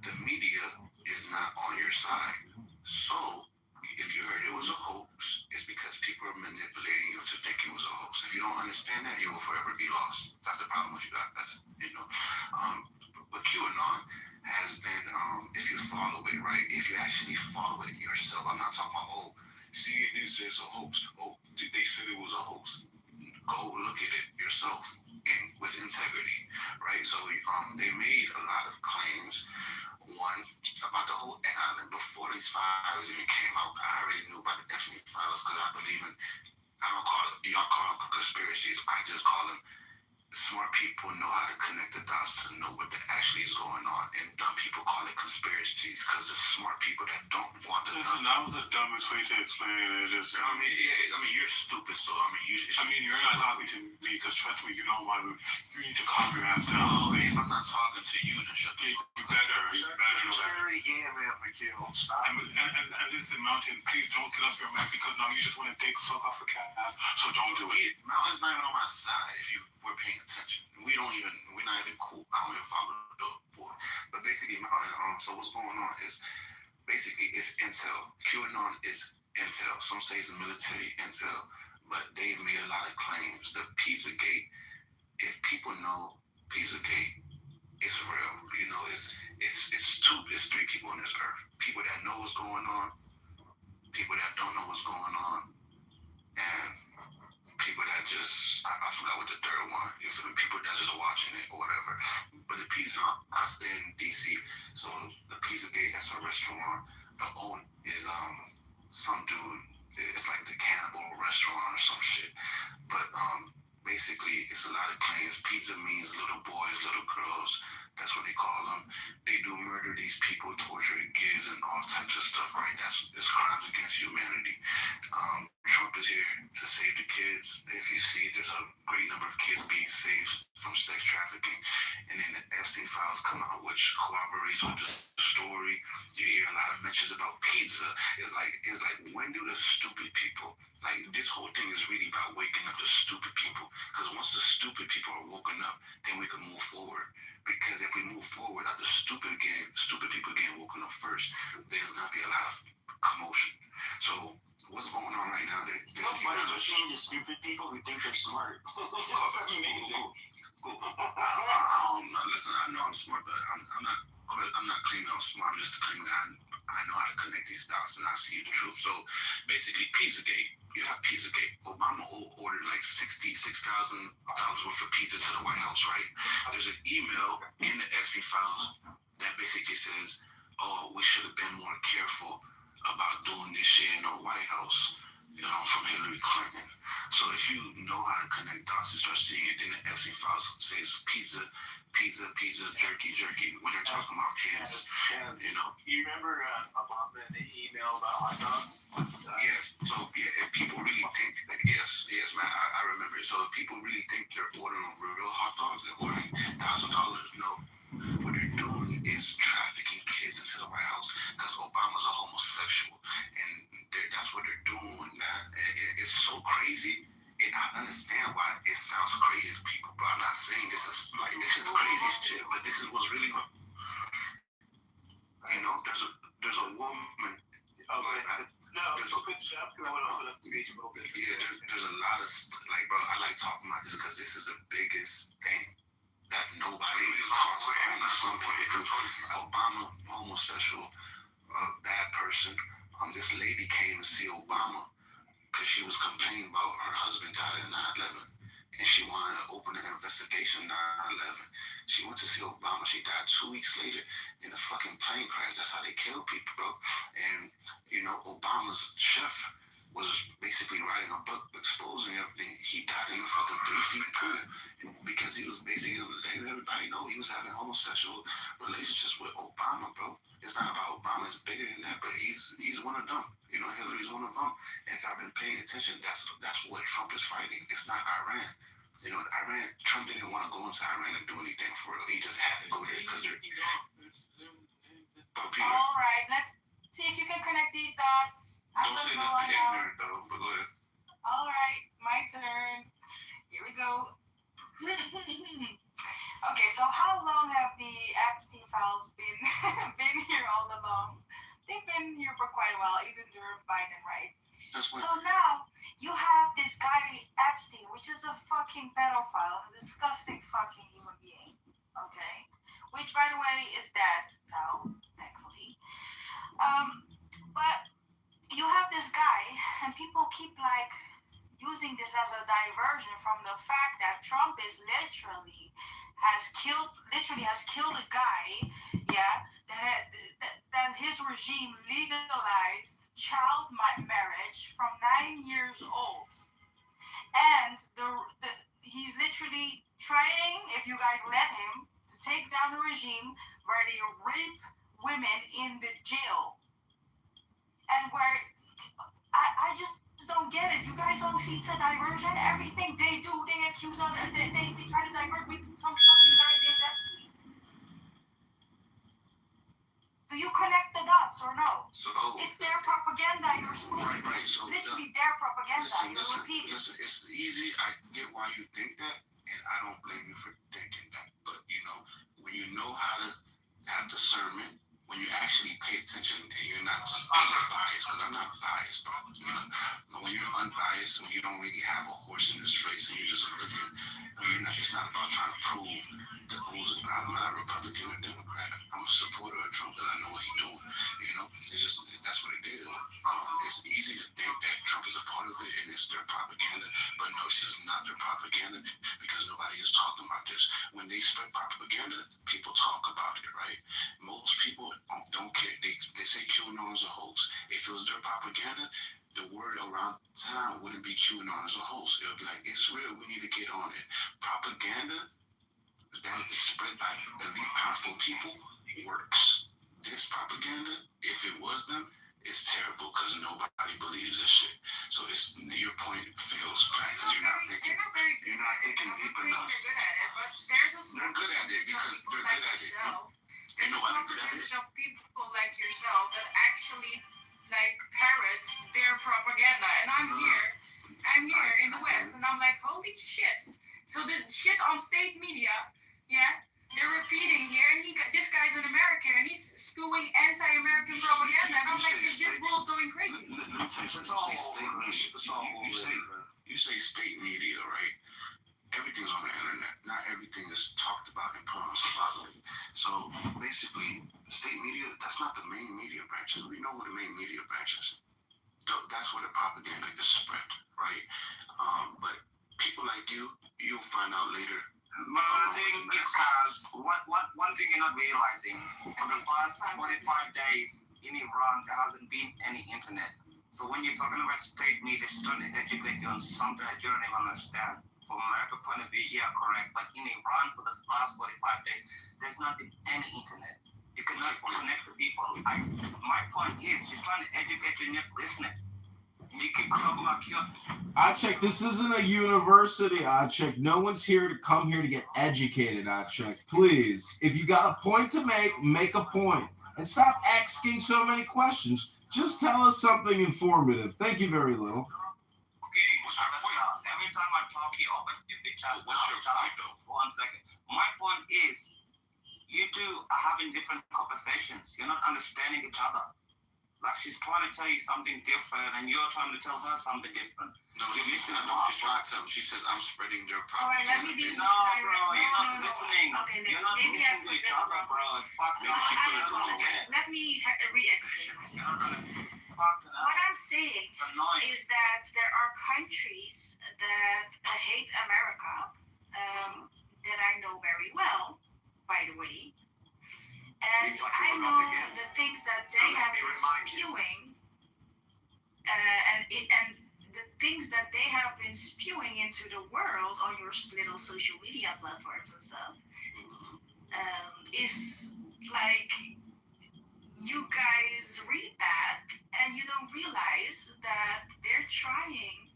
Speaker 8: the media is not on your side. So if you heard it was a hoax, it's because people are manipulating you to think it was a hoax. If you don't understand that, you will forever be lost. That's the problem with you got. That's, you know. But QAnon has been, if you follow it, right? If you actually follow it yourself, I'm not talking about, CNN says it's a hoax. They said it was a hoax. Go look at it yourself and with integrity, right? So they made a lot of claims. One, about the whole island before these files even came out. I already knew about the Epstein files because I believe in, y'all call them conspiracies. I just call them smart people know how to connect the dots to know what actually is going on. And dumb people call it conspiracies because the smart people that don't want to.
Speaker 11: Listen, that was the dumbest way to explain it. Just,
Speaker 8: I mean, you're stupid, so
Speaker 11: you're not talking to me because trust me, you don't want to. You need to calm your ass down.
Speaker 8: Oh, if I'm not talking to you, then shut the fuck up.
Speaker 11: You better know that.
Speaker 12: Yeah, man, McHugh, stop.
Speaker 11: And listen, Mountain, please don't get off your map because now you just want to take suck off a cat. So don't do it.
Speaker 8: Mountain's not even on my side if you were paying attention. We're not even cool. I don't even follow the board. But basically, so what's going on is basically it's intel. QAnon is intel. Some say it's military intel. but they've made a lot of claims. The Pizzagate, if people know Pizzagate, it's real. You know, it's three people on this earth. People that know what's going on, people that don't know what's going on, and people that just, I forgot what the third one, you feel me? People that's just watching it or whatever. But the pizza, I stay in DC, so the Pizzagate, that's a restaurant. The owner is some dude, it's like the cannibal restaurant or some shit. But basically, it's a lot of claims. Pizza means little boys, little girls. That's what they call them. They do murder these people, torture kids, and all types of stuff, right? It's crimes against humanity. Trump is here to save the kids. If you see, there's a great number of kids being saved from sex trafficking. And then the Epstein files come out, which corroborates with the story. You hear a lot of mentions about pizza. It's like when do the stupid people, like this whole thing is really about waking up the stupid people. Because once the stupid people are woken up, then we can move forward. Because if we move forward, the stupid people getting woken up first, there's gonna be a lot of commotion. So what's going on right now?
Speaker 21: It's so funny listening to stupid people who think they're smart. It's amazing.
Speaker 8: Listen, I know I'm smart, but I'm not claiming I'm smart. I'm just claiming I know how to connect these dots and I see the truth. So basically, Pizzagate. You have Pizzagate. Obama ordered like $66,000 worth of pizza to the White House, right? There's an email in the Epstein files that basically says, "Oh, we should have been more careful about doing this shit in the White House." You know, from Hillary Clinton. So if you know how to connect dots and start seeing it, then the Epstein files says pizza, jerky. When they're talking about kids, you know.
Speaker 10: You remember Obama in the email about hot dogs?
Speaker 8: Yes. So if people really think, yes, man, I remember it. So if people really think they're ordering real hot dogs, they're ordering $1,000. No, what they're doing is trafficking kids into the White House because Obama's a homosexual, and that's what they're doing, man. It's so crazy. And I understand why it sounds crazy to people, but I'm not saying this is crazy shit, but this is what's really, you know, there's a woman. There's a lot of, like, bro, I like talking about this because this is the biggest thing that nobody really talks about. And some people do. Obama, homosexual, bad person. This lady came to see Obama because she was complaining about her husband died in 9/11, and she wanted to open an investigation 9/11. She went to see Obama. She died 2 weeks later in a fucking plane crash. That's how they kill people, bro. And you know, Obama's chef was basically writing a book exposing everything. He died in a fucking 3-feet pool because he was basically letting everybody know he was having homosexual relationships with Obama, bro. It's not about Obama, it's bigger than that, but he's one of them. You know, Hillary's one of them. And if I've been paying attention, that's what Trump is fighting. It's not Iran. You know, Trump didn't want to go into Iran and do anything for it. He just had to go there because they're.
Speaker 14: All right, let's see if you can connect these dots.
Speaker 8: Don't say nothing ignorant though, but go ahead.
Speaker 14: All right, my turn. Here we go. Okay, so how long have the Epstein files been here all along? They've been here for quite a while, even during Biden, right? So now you have this guy Epstein, which is a fucking pedophile, a disgusting fucking human being. Okay, which by the way is dead now, thankfully. But you have this guy, and people keep like using this as a diversion from the fact that Trump is literally has killed a guy, yeah, that his regime legalized child marriage from 9 years old, and he's literally trying, if you guys let him, to take down the regime where they rape women in the jail. And where I just don't get it. You guys don't see it's a diversion. Everything they do, they accuse of, they try to divert with some fucking guy named Epstein. Do you connect the dots or no?
Speaker 8: So
Speaker 14: it's their propaganda. You're spooning.
Speaker 8: Right. So
Speaker 14: literally their propaganda.
Speaker 8: Listen. It's easy. I get why you think that, and I don't blame you for thinking that. But you know, when you know how to have discernment, when you actually pay attention and you're not being biased, because I'm not biased, bro. You know, but when you're unbiased, when you don't really have a horse in this race, and you're just looking. It's not about trying to prove I'm not a Republican or Democrat. I'm a supporter of Trump, and I know what he's doing. That's what it is. It's easy to think that Trump is a part of it, and it's their propaganda. But no, this is not their propaganda because nobody is talking about this. When they spread propaganda, people talk about it, right? Most people don't care. They say QAnon is a hoax. If it was their propaganda, the word around town wouldn't be QAnon as a host. It would be like, it's real, we need to get on it. Propaganda that is spread by elite, powerful people works. This propaganda, if it was them, is terrible because nobody believes this shit. So your point feels flat because you're not thinking deep enough.
Speaker 6: They're good at it because they're good at it. There's a small percentage of people like yourself that actually like parrots their propaganda, and I'm here in the West, and I'm like, holy shit. So this shit on state media, yeah, they're repeating here, and this guy's an American, and he's spewing anti-American propaganda, and I'm like, is this world going crazy?
Speaker 8: Let me tell you something. You say state media, right? Everything's on the internet. Not everything is talked about and put on a spotlight. So basically, state media, that's not the main media branches. We know what the main media branches. That's where the propaganda is spread, right? But people like you'll find out later.
Speaker 7: But the thing is, one thing you're not realizing, for the past 45 days in Iran, there hasn't been any internet. So when you're talking about state media, it's trying to educate you on something that you don't even understand. From America's point of view, yeah, correct. But in Iran, for the last 45 days, there's not been any internet. You cannot connect to people. My point is, she's trying to educate you and you're listening. You keep talking about
Speaker 4: Check. This isn't a university. Check. No one's here to come here to get educated. Check. Please, if you got a point to make a point, and stop asking so many questions. Just tell us something informative. Thank you very little.
Speaker 7: Okay, every time I talk, you open your pictures. What's your point, though? 1 second. My point is, you two are having different conversations. You're not understanding each other. Like she's trying to tell you something different, and you're trying to tell her something different.
Speaker 8: No, she's not. She's trying to tell me. She says I'm spreading their propaganda.
Speaker 6: All right, let me be.
Speaker 7: No, bro, you're not listening.
Speaker 6: Okay,
Speaker 7: you're not
Speaker 6: maybe
Speaker 7: listening to each other, bro. It's fucking.
Speaker 6: I apologize. Let me re-explain myself. What I'm saying is that there are countries that hate America, that I know very well, by the way. And I know the things that they have been spewing, and the things that they have been spewing into the world on your little social media platforms and stuff, is like, you guys read that and you don't realize that they're trying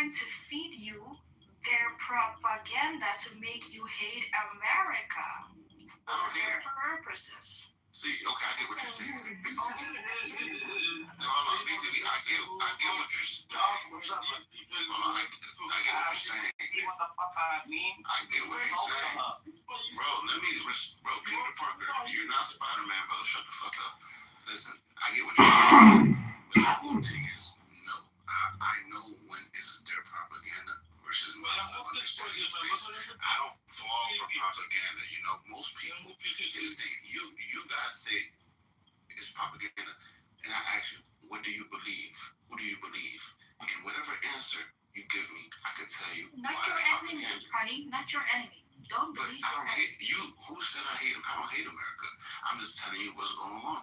Speaker 6: to feed you their propaganda to make you hate America for their purposes.
Speaker 8: See, okay, I get what you're saying. No, basically, I get what you're saying. I get what you're saying. I get what you're saying. Bro, Peter Parker, you're not Spider-Man, bro. Shut the fuck up. Listen, I get what you're saying. But the whole thing is, no, I know when it's their propaganda versus my understanding of things. I don't fall for propaganda. You know, most people, you guys say it's propaganda, and I ask you, what do you believe? Who do you believe? And whatever answer you give me, I can tell you
Speaker 6: not
Speaker 8: why
Speaker 6: your
Speaker 8: it's
Speaker 6: enemy,
Speaker 8: propaganda.
Speaker 6: honey. Not your enemy. Don't believe.
Speaker 8: I don't hate you. Who said I hate him? I don't hate America. I'm just telling you what's going on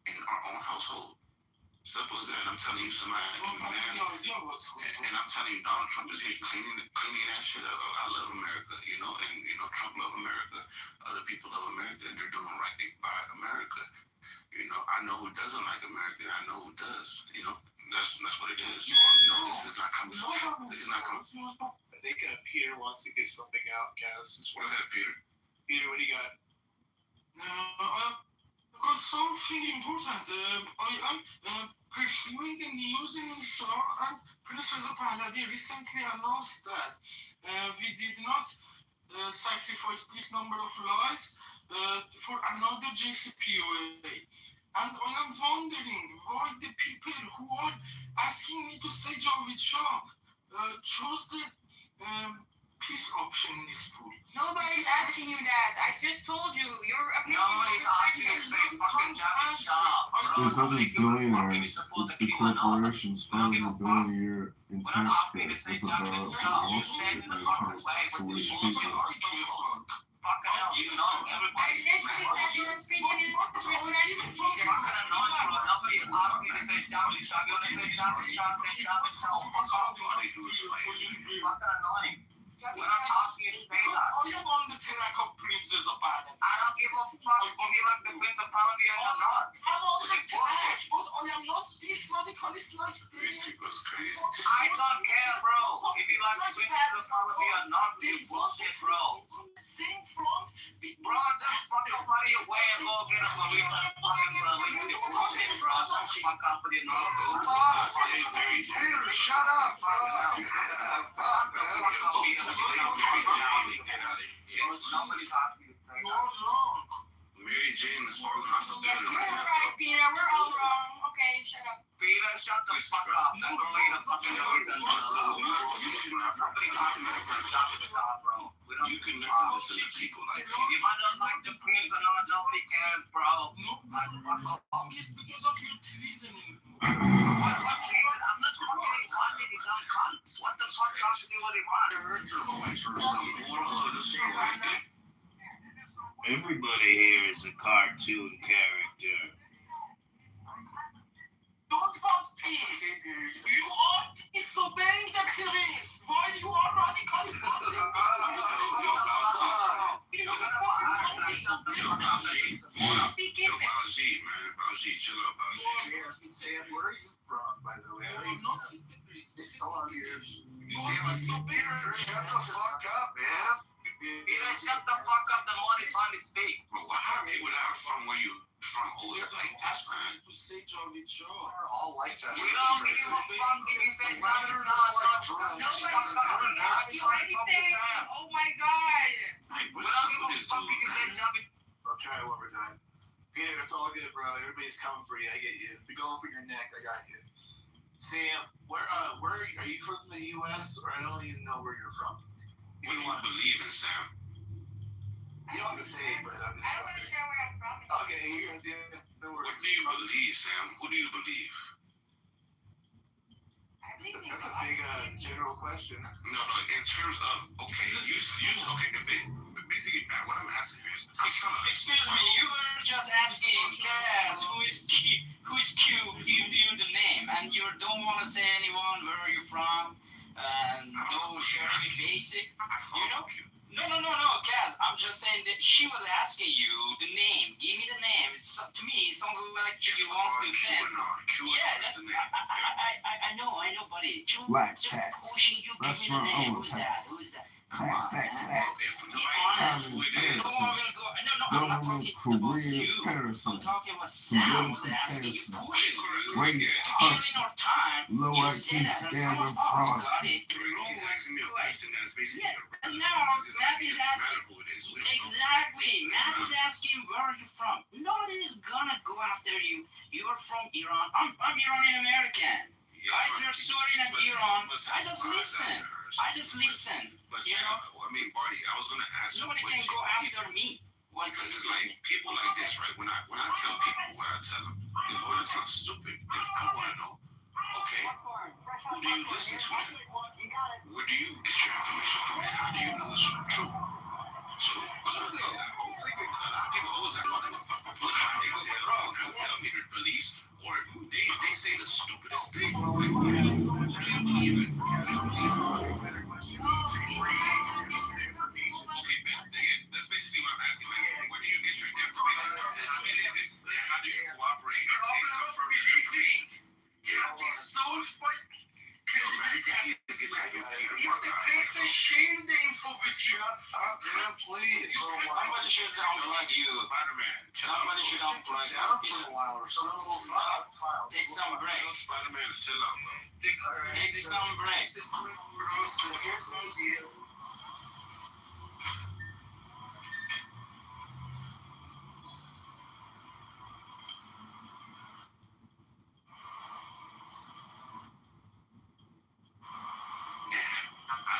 Speaker 8: in our own household. Simple as that. I'm telling you, somebody, man, and I'm telling you, Donald Trump is here cleaning that shit up. I love America, you know, and Trump love America. Other people love America, and they're doing right by America. You know, I know who doesn't like America, and I know who does. You know, that's what it is. No, this is not coming. This is not coming.
Speaker 10: I think Peter wants to get something out, Kaz.
Speaker 8: Go ahead, Peter.
Speaker 10: Peter, what do you got?
Speaker 5: I've got something important. I am pursuing the news in Islam, and Prince Reza Pahlavi recently announced that we did not sacrifice this number of lives for another JCPOA. And I am wondering why the people who are asking me to say Javed Shah chose the peace option in this pool.
Speaker 6: Nobody's asking you that. I just told you. Your opinion.
Speaker 7: Nobody's asking you to say fucking Javed Shah.
Speaker 4: It's not just billionaires, it's the corporations funding the billion-a-year in tax cuts. That's what they're up for Wall Street and the tax foolish people.
Speaker 7: Fucking hell, you know, everybody.
Speaker 6: I literally said your opinion is disrespectful.
Speaker 7: Fucking annoying, bro. Nobody's asking you to say Javed Shah. You want to say Javed Shah, say Javed Shah. Fuck off. Fucking annoying. We're not asking you to say that.
Speaker 5: I am on the track of Prince Reza Pahlavi.
Speaker 7: I don't give a fuck if you like the Prince of Pahlavi or not.
Speaker 5: I'm on the track, but I am not this radicalist like
Speaker 13: These people is crazy.
Speaker 7: I don't care, bro. If you like the Prince of Pahlavi or not, you bullshit, bro.
Speaker 5: On the same front with
Speaker 7: Bro, just fuck up out of your way and go get a career and fucking with the bullshit, bro. Don't fuck up with your nose.
Speaker 12: Shut up.
Speaker 7: Nobody's asking you to say that.
Speaker 13: Mary Jane is falling off the
Speaker 6: Yes,
Speaker 13: building
Speaker 6: you're
Speaker 13: right now.
Speaker 6: right, Peter. We're all wrong. Okay, shut up.
Speaker 7: Peter, shut the fuck up and go eat a fucking nose and nobody's asking you to say Javed Shah, bro.
Speaker 13: You can never listen to people like
Speaker 7: You
Speaker 13: Peter.
Speaker 7: might not like the Prince or not, nobody cares, bro.
Speaker 5: It's because of your treasoning.
Speaker 7: I'm not fucking Iran, you dumb cunt. What the fuck got to do with Iran?
Speaker 18: Everybody here is a cartoon character.
Speaker 5: Don't want peace. You are disobeying the police while you are radical.
Speaker 13: Baji, chill out, Baji.
Speaker 10: Sam, where are you from, by the way?
Speaker 5: I am not with the police. This is
Speaker 10: How long years?
Speaker 5: you are disobeying.
Speaker 12: Shut the fuck up, man.
Speaker 7: Peter, shut the fuck up, the more it's time to speak.
Speaker 13: Bro, why are people that are from where you from always like this, man?
Speaker 5: To say Javed Shah.
Speaker 12: We're all like that.
Speaker 7: We don't give a fuck if you say Javed Shah.
Speaker 6: Nobody asked you anything. Oh my god.
Speaker 13: Like,
Speaker 7: We
Speaker 13: what's
Speaker 7: don't
Speaker 13: up
Speaker 7: give a
Speaker 13: with this
Speaker 7: fuck if
Speaker 13: dude,
Speaker 7: you say
Speaker 13: man?
Speaker 7: Javed.
Speaker 10: I'll try it one more time. Peter, it's all good, bro. Everybody's coming for you. I get you. If you're going for your neck, I got you. Sam, where are you from the U.S. or I don't even know where you're from?
Speaker 13: What do you believe in, Sam?
Speaker 10: You don't have to say, but I'm just.
Speaker 6: I don't want to share where I'm from.
Speaker 10: Okay, you're gonna do it. No worries.
Speaker 13: What do you believe, Sam? Who do you believe?
Speaker 6: I believe in
Speaker 10: That's a
Speaker 6: God.
Speaker 10: big general question.
Speaker 13: No, in terms of, okay, basically, Pat, what I'm asking you is,
Speaker 2: Excuse me, you were just asking Kaz who is Q, give you the name, and you don't want to say anyone, where are you from, and no sharing the basic, you know? No, Kaz, I'm just saying that she was asking you the name. Give me the name. To me, it sounds like she wants to send. Yeah, I know, buddy.
Speaker 4: Black tax.
Speaker 2: Pushing you, give
Speaker 4: That's
Speaker 2: me the
Speaker 4: right,
Speaker 2: name.
Speaker 4: old
Speaker 2: Who's
Speaker 4: tax.
Speaker 2: that? Come on,
Speaker 4: Tax.
Speaker 2: man. Be honest.
Speaker 4: Government
Speaker 2: I'm not talking about
Speaker 4: career
Speaker 2: you.
Speaker 4: parasite.
Speaker 2: I'm talking about Sam was asking you, pushing you,
Speaker 4: Race
Speaker 2: killing
Speaker 4: hustle.
Speaker 2: our time.
Speaker 4: Low
Speaker 2: You
Speaker 4: IQ
Speaker 2: said that, and some
Speaker 4: scandal
Speaker 2: of us
Speaker 4: fraud.
Speaker 2: got it through.
Speaker 13: He's asking me a question that's basically
Speaker 2: Yeah, and now Matt is asking. Exactly. Matt is asking where are you from. Nobody is gonna go after you. You're from Iran. I'm Iranian American. Guys, you're sorting at Iran. I just listen.
Speaker 13: But
Speaker 2: You know,
Speaker 13: I mean, Barty, I was gonna ask you.
Speaker 2: nobody can go after me. What
Speaker 13: Because it's like people like this, right? When I tell people what I tell them, if all it sounds stupid, then I want to know, okay, who do you listen to? Where do you get your information from? And how do you know it's true? So a lot of people always have to look how they go wrong and tell me their beliefs, or they say the stupidest things. Like, who do you believe in? Okay, that's basically what I'm asking. Like, where do you get your information? How do you cooperate and confirm your information?
Speaker 5: If the person share the info with you,
Speaker 12: Please.
Speaker 2: Somebody should unplug you. Somebody should unplug you.
Speaker 12: Down for a while or so.
Speaker 2: Take some break.
Speaker 13: Spider-Man, chill out, bro.
Speaker 2: Take some break.
Speaker 10: Here's my deal.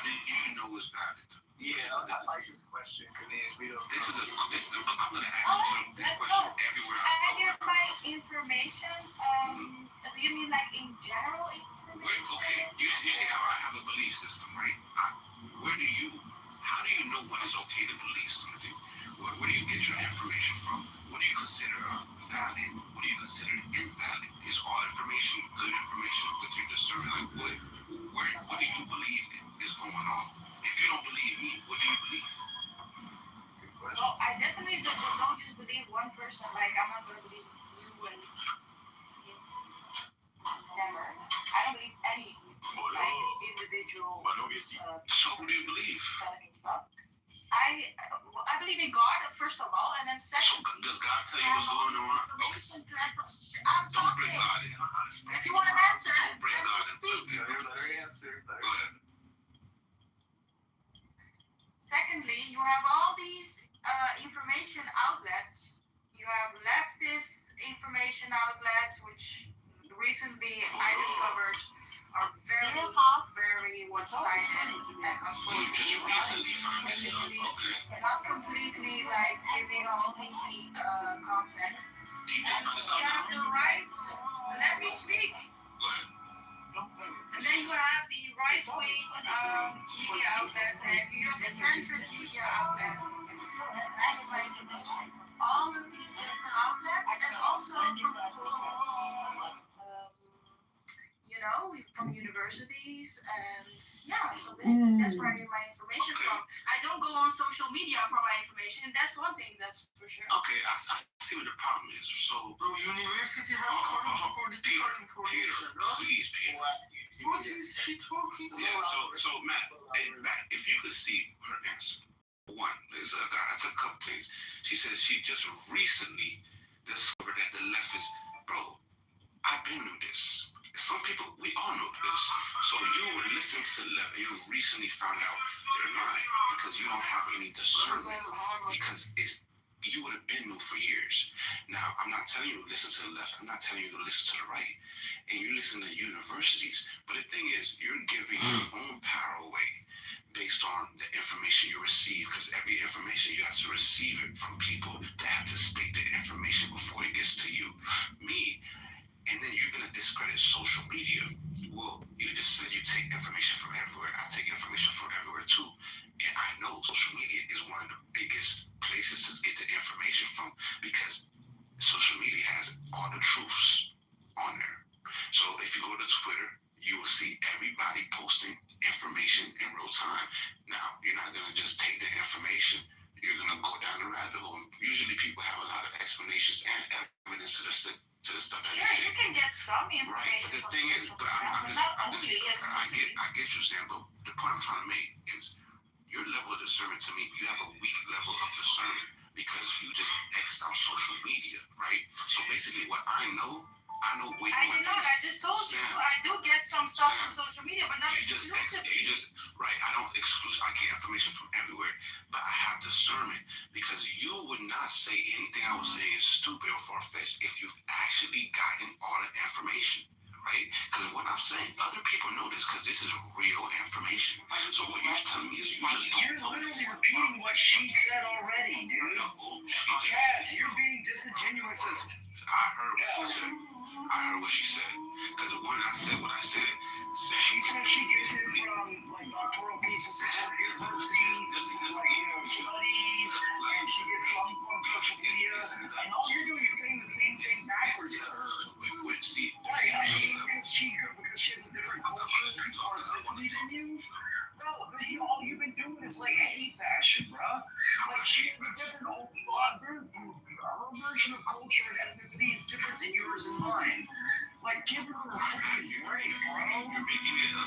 Speaker 13: do you know is valid?
Speaker 10: Yeah, I like this question because we don't.
Speaker 13: I'm gonna ask you this question everywhere
Speaker 14: I get my information. Do you mean like in general information?
Speaker 13: Okay, you see how I have a belief system, right? How do you know what is okay to believe something? Where do you get your information from? What do you consider valid? What do you consider invalid? Is all information good information with your discernment? Like what do you believe is going on? If you don't believe me, what do you believe?
Speaker 14: Well, I definitely don't just believe one person. Like, I'm not going to believe you and never. I don't believe any like individual.
Speaker 13: So who do you believe?
Speaker 14: Stuff. I believe in God first of all, and then second.
Speaker 13: So does God tell you what's going on?
Speaker 14: Okay. I'm
Speaker 13: Don't bring
Speaker 14: talking.
Speaker 13: God in.
Speaker 14: If you want an answer,
Speaker 13: Don't bring
Speaker 14: then
Speaker 13: God
Speaker 14: you
Speaker 13: in.
Speaker 14: speak.
Speaker 10: Let her answer.
Speaker 13: Go ahead.
Speaker 14: Secondly, you have all these information outlets. You have leftist information outlets, which recently I discovered are very one-sided and unfortunately not completely like giving all the context.
Speaker 13: You just found this
Speaker 14: You
Speaker 13: out
Speaker 14: have the right. Let me speak.
Speaker 13: Go ahead.
Speaker 14: And then you have the right-wing media outlets, and you have the centrist media outlets. And that is my information. All of these different outlets, and also from universities, and so that's where I get my information from. I don't go on social media for my information. That's one thing, that's for sure.
Speaker 13: Okay, I see what the problem is. So,
Speaker 5: Bro, university have political information, bro.
Speaker 13: Please, Peter.
Speaker 5: What is she talking about?
Speaker 13: Yeah, so Matt, if you could see her answer. One is I took a couple things. She says she just recently discovered that the left is, bro, I've been knew this. Some people, we all know this. So you were listening to the left, and you recently found out they're lying because you don't have any discernment. Because you would have been new for years. Now, I'm not telling you to listen to the left. I'm not telling you to listen to the right. And you listen to universities. But the thing is, you're giving your own power away based on the information you receive. Because every information, you have to receive it from people that have to speak the information before it gets to you. Me, and then you're going to discredit social media. Well, you just said you take information from everywhere. I take information from everywhere too. And I know social media is one of the biggest places to get the information from because social media has all the truths on there. So if you go to Twitter, you will see everybody posting information in real time. Now, you're not going to just take the information. You're going to go down the rabbit hole. Usually people have a lot of explanations and evidence to the stuff that they say.
Speaker 14: You can get some information.
Speaker 13: Right, but the thing is, I get you, Sam, but the point I'm trying to make is your level of discernment to me, you have a weak level of discernment because you just X'd out social media, right? So basically what I know way more.
Speaker 14: I did not, I just told you, I do get some stuff from social media, but not
Speaker 13: right, I don't exclude, I get information from everywhere, but I have discernment because you would not say anything I would say is stupid or far-fetched if you've actually gotten all the information. Right? Because what I'm saying, other people know this because this is real information. So what you're telling me is you just
Speaker 3: You're literally repeating what she said already, dude. Kaz, you're being disingenuous as.
Speaker 13: I heard what she said. Because when I said what I said,
Speaker 3: she said she gets it from like doctoral thesis at universities, studies, and she gets some from social media. And all you're doing is saying the same thing backwards to her. Because she has a different culture and more ethnicity than you. Bro, all you've been doing is like hate fashion, bro. Like she has a different her version of culture and ethnicity is different than yours and mine. Like give her a freaking break, bro.
Speaker 13: You're making it a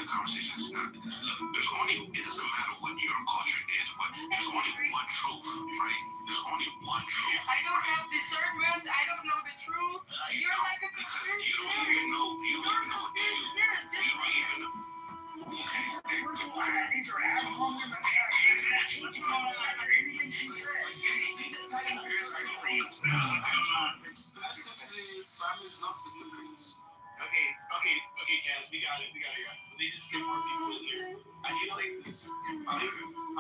Speaker 13: conversation. It's not. Look, it doesn't matter what your culture is, but there's only one truth, right? There's only one truth.
Speaker 14: I don't have discernment. I don't know the truth. You're like a conspiracy theorist.
Speaker 13: Okay.
Speaker 3: First of all, these are ad hominem attacks. What's going on? Anything she said.
Speaker 5: Explicitly, Sam is not with the prince.
Speaker 10: Okay, Kaz, we got got it. Let me just get more people in here. I do like this. I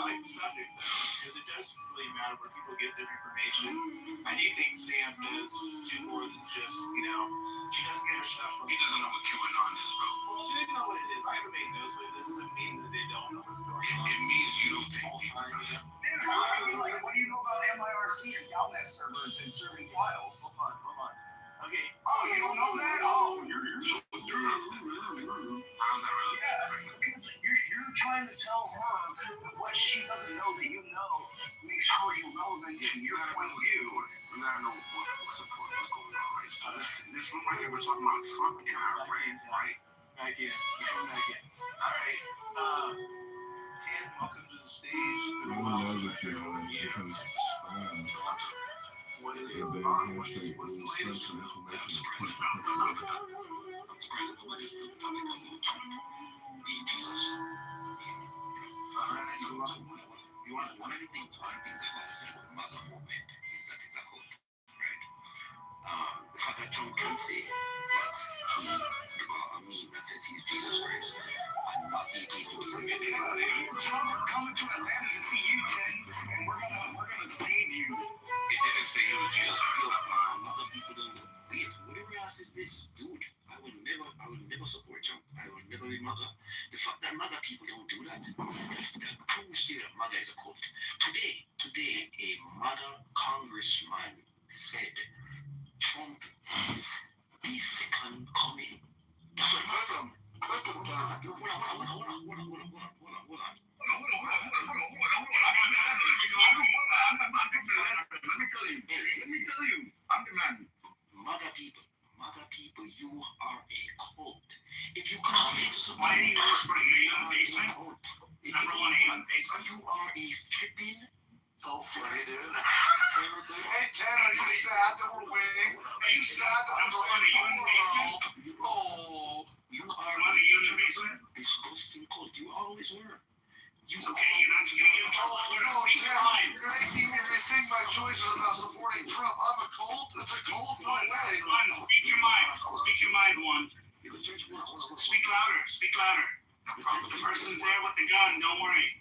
Speaker 10: like the subject though, because it does really matter where people get their information. I do think Sam does do more than just, she does get her stuff from.
Speaker 8: He doesn't know what QAnon is, bro.
Speaker 10: Well, she didn't know what it is. Everybody knows what it is. It doesn't mean that they don't know what's going on.
Speaker 8: It means you don't think people know.
Speaker 3: What do you know about MIRC and Galnet servers and serving files?
Speaker 10: Hold on. Okay.
Speaker 3: Oh, you don't know that? Oh, you're so
Speaker 8: How's that really?
Speaker 3: yeah, because you're trying to tell her what she doesn't know that you know makes her irrelevant to your point of view.
Speaker 8: We gotta know what's important, what's going on, right? This room right here, we're talking about Trump and Iran, right?
Speaker 10: Back in. Come back in. All right. Ken, welcome to the stage.
Speaker 4: No one knows what you're doing because it's spam.
Speaker 10: What is
Speaker 4: The
Speaker 10: it?
Speaker 4: big handshake will sensitive information is quick.
Speaker 8: Jesus. One of the things I want to say about the mother movement is that it's a cult, right? The fact that Trump can say that that says he's Jesus Christ and not the
Speaker 3: Trump, we're coming to Atlanta to see you, Ken, and we're gonna save you.
Speaker 8: It didn't say he was Jesus Christ. Other people don't wait. Whatever else is this, dude? I will never support Trump. I will never be MAGA. The fact that MAGA people don't do that proves to you that MAGA is a cult. Today, a MAGA congressman said Trump is the second coming. That's what Hold on. Let me tell you, I'm the man. MAGA people, you are a cult. If you come into
Speaker 3: Why are you whispering? Are you in the basement? Number one, are you in the basement?
Speaker 8: You are a flipping.
Speaker 12: So funny, dude. Hey, Ted, are you sad that we're winning? Are you sad that we're
Speaker 3: Are you in the basement?
Speaker 8: Oh, you are
Speaker 3: in the basement?
Speaker 8: Disgusting cult. You always were.
Speaker 3: It's okay. You're not going to get in trouble. You're going to speak your mind.
Speaker 12: You're making me rethink my choices about supporting Trump. I'm a cult. It's a cult. No way.
Speaker 3: One, speak your mind. Speak your mind, one. Speak louder. Speak louder. The person's there with the gun. Don't worry.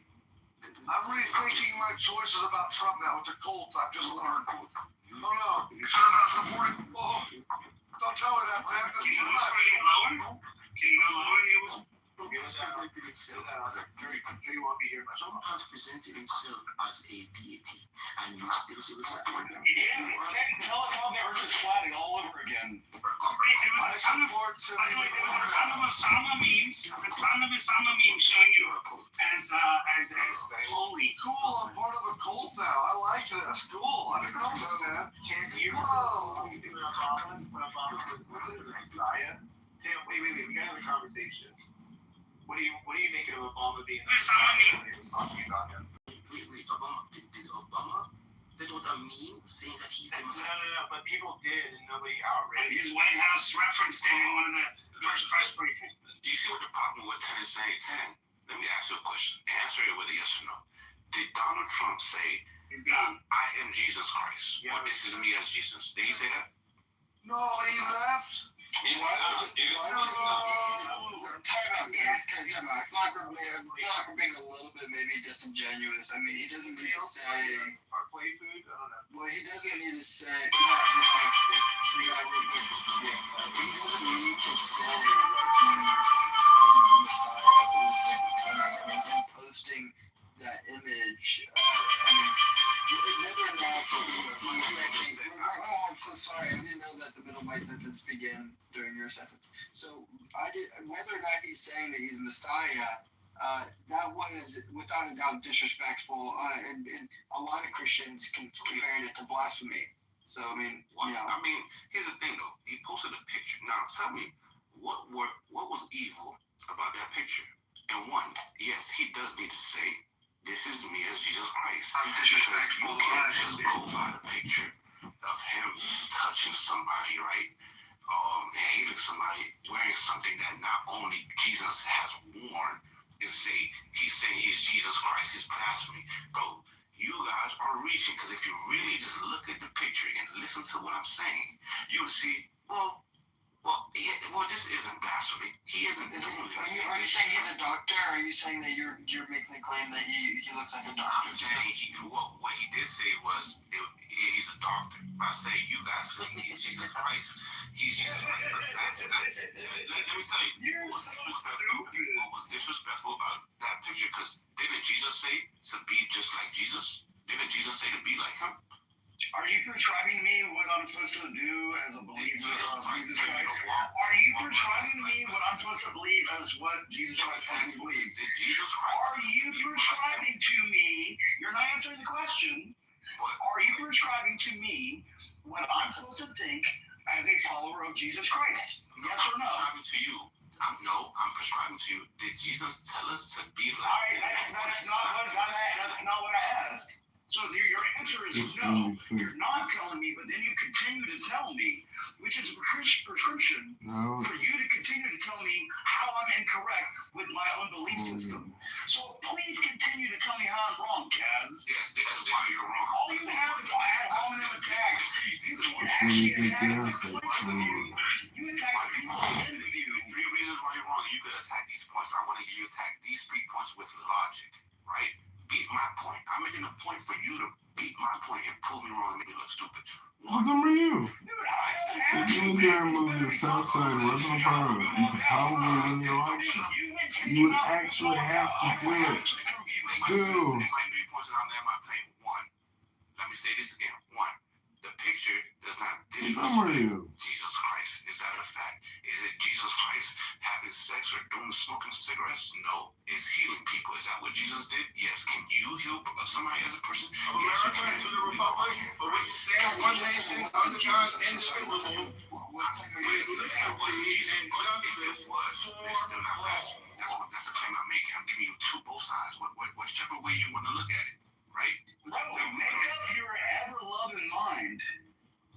Speaker 12: I'm rethinking my choices about Trump now. It's a cult. I've just learned. No. It's about supporting. Oh, don't tell me that, man.
Speaker 3: Can you whisper any lower? Can you go lower?
Speaker 8: Trump has presented himself as a deity, and you still see the support.
Speaker 3: Tell us how they were just flatting all over again.
Speaker 12: I support
Speaker 3: There was a ton of Osama memes showing you as holy.
Speaker 12: Cool, I'm part of a cult now. I like this. Cool. I didn't know that. Whoa.
Speaker 10: Messiah. Tim, wait. We gotta have a conversation. What do you make of Obama being the
Speaker 3: Osama
Speaker 10: Messiah when he was talking about him?
Speaker 8: Wait, Obama? Did Obama? Did what I mean saying that he's the Messiah?
Speaker 10: No, but people did, and nobody outraged.
Speaker 3: His White House referenced it in one of the first press briefings.
Speaker 8: You see what the problem with 10 is saying? Let me ask you a question. Answer it with a yes or no. Did Donald Trump say,
Speaker 3: he's gone,
Speaker 8: I am Jesus Christ, or this is me as Jesus? Did he say that?
Speaker 12: No, he left.
Speaker 2: He's gone, dude.
Speaker 16: Time out, guys. Time out. I feel like we're being a little bit maybe disingenuous. I mean, he doesn't need to say.
Speaker 10: Our play food? I don't know.
Speaker 16: Well, he doesn't need to say. He doesn't need to say like he is the Messiah for the sake of coming. I mean, him posting that image. Whether or not I'm so sorry. I didn't know that the middle of my sentence began during your sentence. So whether or not he's saying that he's Messiah, that was without a doubt disrespectful, and a lot of Christians comparing it to blasphemy. So I mean,
Speaker 8: here's the thing though. He posted a picture. Now tell me, what was evil about that picture? And one, yes, he does need to say, this is me as Jesus Christ.
Speaker 12: I'm disrespectful.
Speaker 8: You can't just go by the picture of him touching somebody, right? Hating somebody, wearing something that not only Jesus has worn, and say he's saying he's Jesus Christ, he's blasphemy. Bro, you guys are reaching, because if you really just look at the picture and listen to what I'm saying, you'll see, well, this isn't blasphemy. He isn't doing
Speaker 16: you saying that you're making the claim that he looks like a doctor?
Speaker 8: I'm saying what he did say was he's a doctor. I say you guys say he's Jesus Christ. He's Jesus Christ. Let me tell you.
Speaker 16: You're so stupid.
Speaker 8: What was disrespectful about that picture? Because didn't Jesus say to be just like Jesus? Didn't Jesus say to be like him?
Speaker 3: Are you prescribing me what I'm supposed to do as a believer of Jesus Christ? Are you prescribing me what I'm supposed to believe as what Jesus Christ wants me to believe? Are you prescribing to me? You're not answering the question. Are you prescribing to me what I'm supposed to think as a follower of Jesus Christ? Yes or no?
Speaker 8: I'm prescribing to you. I'm prescribing to you. Did Jesus tell us to be like?
Speaker 3: All right, that's not what I asked. So your answer is no. You're not telling me, but then you continue to tell me, which is a prescription for you to continue to tell me how I'm incorrect with my own belief system. So please continue to tell me how I'm wrong, Kaz.
Speaker 8: Yes, this is why you're wrong.
Speaker 3: All you have is ad hominem attack. You can't actually attack the points of the view. You attack the people within the view.
Speaker 8: 3 reasons why you're wrong. You could attack these points. I want to hear you attack these 3 points with logic, right? Beat my point. I'm making a point for you to beat my point and prove me wrong and make me look stupid.
Speaker 4: Look at you. If you and Darren moved to the South Side wasn't a part of it, you could probably win the election. You would actually have to do it. Still.
Speaker 8: My 3 points and I'll land my plane. 1. Let me say this again. 1. The picture does not disrespect Jesus Christ. Is that a fact? Is it Jesus Christ having sex or smoking cigarettes? No. It's healing people. Is that what Jesus did? Yes. Can you heal somebody as a person?
Speaker 5: America to the Republic, for which it stands one nation under God, indivisible, with liberty and justice for all.
Speaker 8: That's the claim I'm making. I'm giving you both sides. Whichever way you want to look at it, right?
Speaker 3: Bro, make up your ever-loving mind.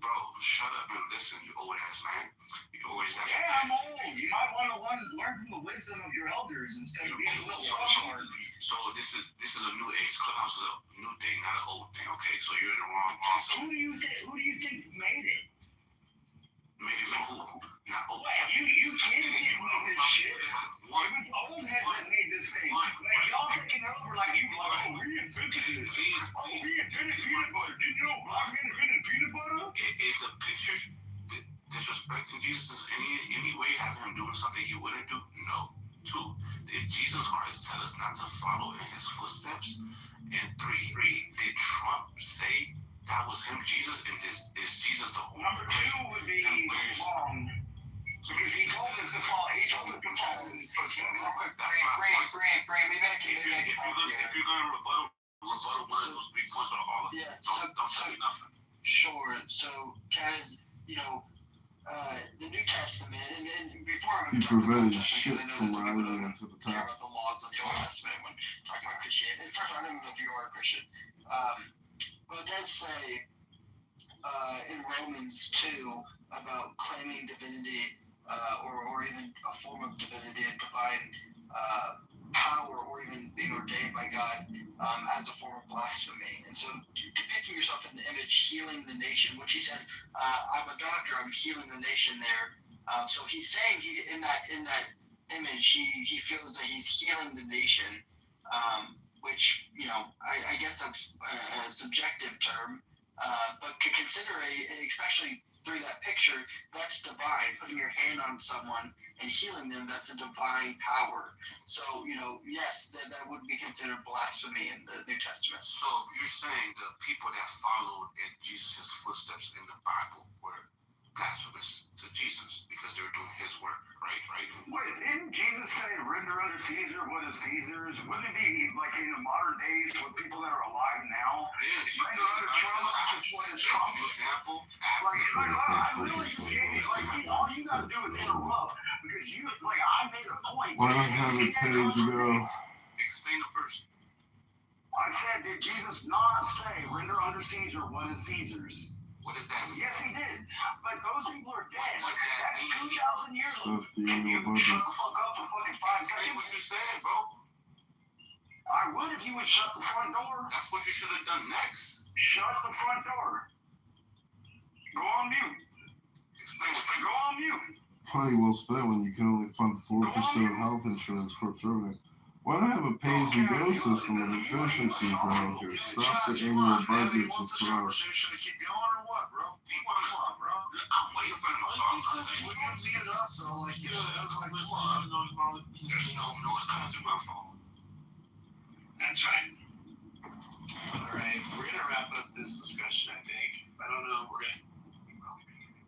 Speaker 8: Bro, shut up and listen, you old ass man. You always have.
Speaker 3: Yeah, I'm old. You might want to learn from the wisdom of your elders instead of being a little fucktard.
Speaker 8: So this is a new age. Clubhouse is a new thing, not an old thing. Okay, so you're in the wrong place.
Speaker 3: Who do you think made it?
Speaker 8: Made it for who? Not old.
Speaker 3: You kids didn't make this shit. It was the old heads that made this thing. Like y'all taking it over like you like, oh, we invented it. Oh, we invented peanut butter. Didn't you know black men invented peanut butter?
Speaker 8: Is the picture disrespecting Jesus in any way, have him doing something he wouldn't do? No. 2, did Jesus Christ tell us not to follow in his footsteps? And 3, did Trump say that was him, Jesus, and is Jesus the whole?
Speaker 3: Number 2 would be wrong. Because he told us to follow. He told us to follow his footsteps.
Speaker 8: If you're going to rebuttal one of those 3 points or all of them, don't tell me nothing.
Speaker 16: Sure. So, Kaz, the New Testament, and before I'm
Speaker 4: prevented shit from rising to the top.
Speaker 16: About the laws of the Old Testament when talking about Christianity. First, I don't even know if you are a Christian, but it does say in Romans 2 about claiming divinity or even a form of divinity and divine power, or even being ordained by God as a form of blasphemy. And so depicting yourself in the image, healing the nation, which he said, I'm a doctor, I'm healing the nation there. So he's saying in that image, he feels that he's healing the nation, which, I guess that's a subjective term, but could consider especially through that picture, that's divine. Putting your hand on someone and healing them, that's a divine power. So, yes, that would be considered blasphemy in the New Testament.
Speaker 8: So you're saying the people that followed in Jesus' footsteps in the Bible were blasphemous to Jesus because they were doing his work, right?
Speaker 3: Wait, didn't Jesus say, render unto Caesar what is Caesar's? Wouldn't it be like in the modern days with people that are alive now? Render unto Trump what is Trump's? I really just gave you, all you gotta do is interrupt because I made a point.
Speaker 4: Why not have it page go?
Speaker 8: Explain the verse.
Speaker 3: I said, did Jesus not say, render unto Caesar what is Caesar's?
Speaker 8: What does that mean?
Speaker 3: Yes, he did. But those people are dead. That's 2,000 years old.
Speaker 4: The
Speaker 3: Can you shut the fuck up for fucking 5 seconds?
Speaker 8: What you said, bro?
Speaker 3: I would if you would shut the front door.
Speaker 8: That's what you should have done next.
Speaker 3: Shut the front door. Go on mute. Go on mute.
Speaker 4: Money well spent when you can only fund 4% of health insurance corpse revenue. Why not have a pay-as-you-go system with efficiency for healthcare? Stop the annual budgets and stuff.
Speaker 8: Should keep going or what, bro? Come on, bro.
Speaker 1: I'm waiting for him to talk.
Speaker 8: Well, you muted us, so like you said, like come on.
Speaker 1: There's no noise coming through my phone.
Speaker 10: That's right. All right, we're gonna wrap up this discussion. I think. I don't know. We're gonna.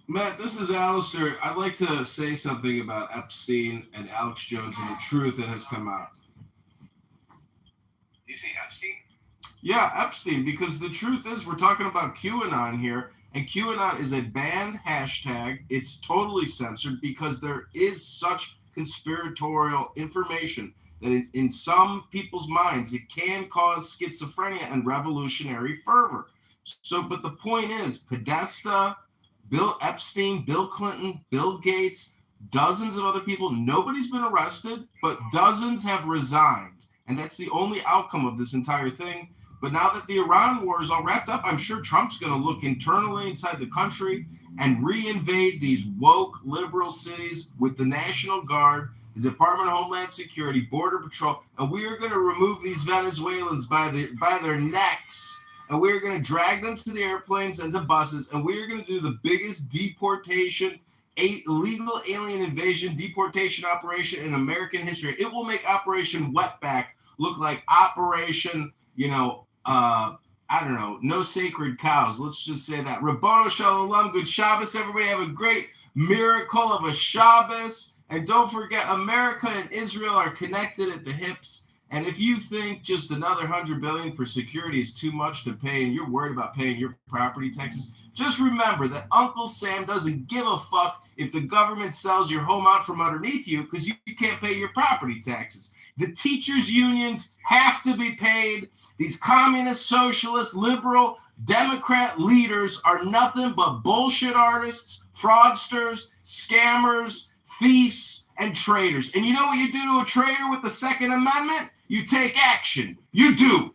Speaker 4: Matt, this is Alistair. I'd like to say something about Epstein and Alex Jones and the truth that has come out.
Speaker 10: You say Epstein?
Speaker 4: Yeah, Epstein, because the truth is we're talking about QAnon here, and QAnon is a banned hashtag. It's totally censored because there is such conspiratorial information that in some people's minds it can cause schizophrenia and revolutionary fervor. So, but the point is, Podesta, Bill Epstein, Bill Clinton, Bill Gates, dozens of other people, nobody's been arrested, but dozens have resigned. And that's the only outcome of this entire thing. But now that the Iran war is all wrapped up, I'm sure Trump's going to look internally inside the country and reinvade these woke liberal cities with the National Guard, the Department of Homeland Security, Border Patrol, and we are going to remove these Venezuelans by their necks. And we're going to drag them to the airplanes and to buses, and we are going to do the biggest deportation, illegal alien invasion deportation operation in American history. It will make Operation Wetback look like Operation, I don't know, no sacred cows. Let's just say that. Rabbano Shalom, good Shabbos. Everybody have a great miracle of a Shabbos. And don't forget, America and Israel are connected at the hips. And if you think just another $100 billion for security is too much to pay and you're worried about paying your property taxes, just remember that Uncle Sam doesn't give a fuck if the government sells your home out from underneath you because you can't pay your property taxes. The teachers' unions have to be paid. These communist, socialist, liberal, Democrat leaders are nothing but bullshit artists, fraudsters, scammers, thieves, and traitors. And you know what you do to a traitor with the Second Amendment? You take action. You do.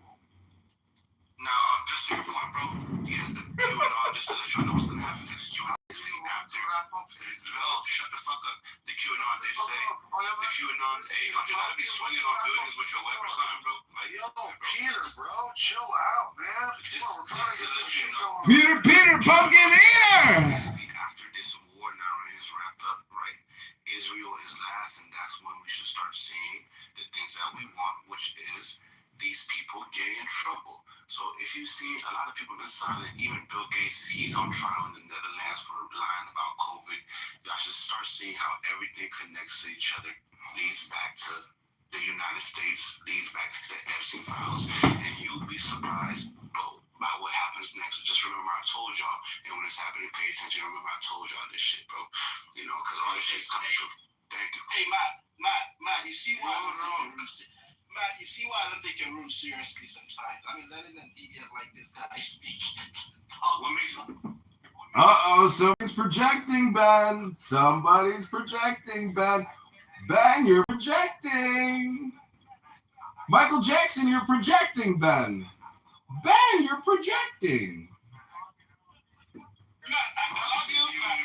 Speaker 1: Now, just to your point, bro, yes, the QAnon, just to let y'all know what's going to happen next. QAnon is saying after. Oh, shut the fuck up. The QAnon, they say, the QAnon, hey, don't you got to be swinging on buildings with your web or something, bro? Like,
Speaker 8: Yo, Peter, bro, chill out, man. Come on, we're trying to get this shit going.
Speaker 4: Peter, pumpkin eater!
Speaker 1: After this war in Iran is wrapped up, right, Israel is last, and that's when we should start seeing the things that we want, which is these people getting in trouble. So if you see a lot of people have been silent, even Bill Gates, he's on trial in the Netherlands for lying about COVID. Y'all should start seeing how everything connects to each other, leads back to the United States, leads back to the Epstein files, and you'll be surprised by what happens next. So just remember I told y'all, and when it's happening, pay attention. Remember I told y'all this shit, bro. Because all this shit's coming true. Thank you.
Speaker 10: Hey, Matt, you see why Matt, you see why I don't take your room seriously sometimes. I mean, letting an idiot like this guy speak.
Speaker 1: What makes him?
Speaker 4: Somebody's projecting, Ben. Somebody's projecting, Ben. Ben, you're projecting. Michael Jackson, you're projecting, Ben. Ben, you're projecting.
Speaker 10: Matt, I love you, Matt.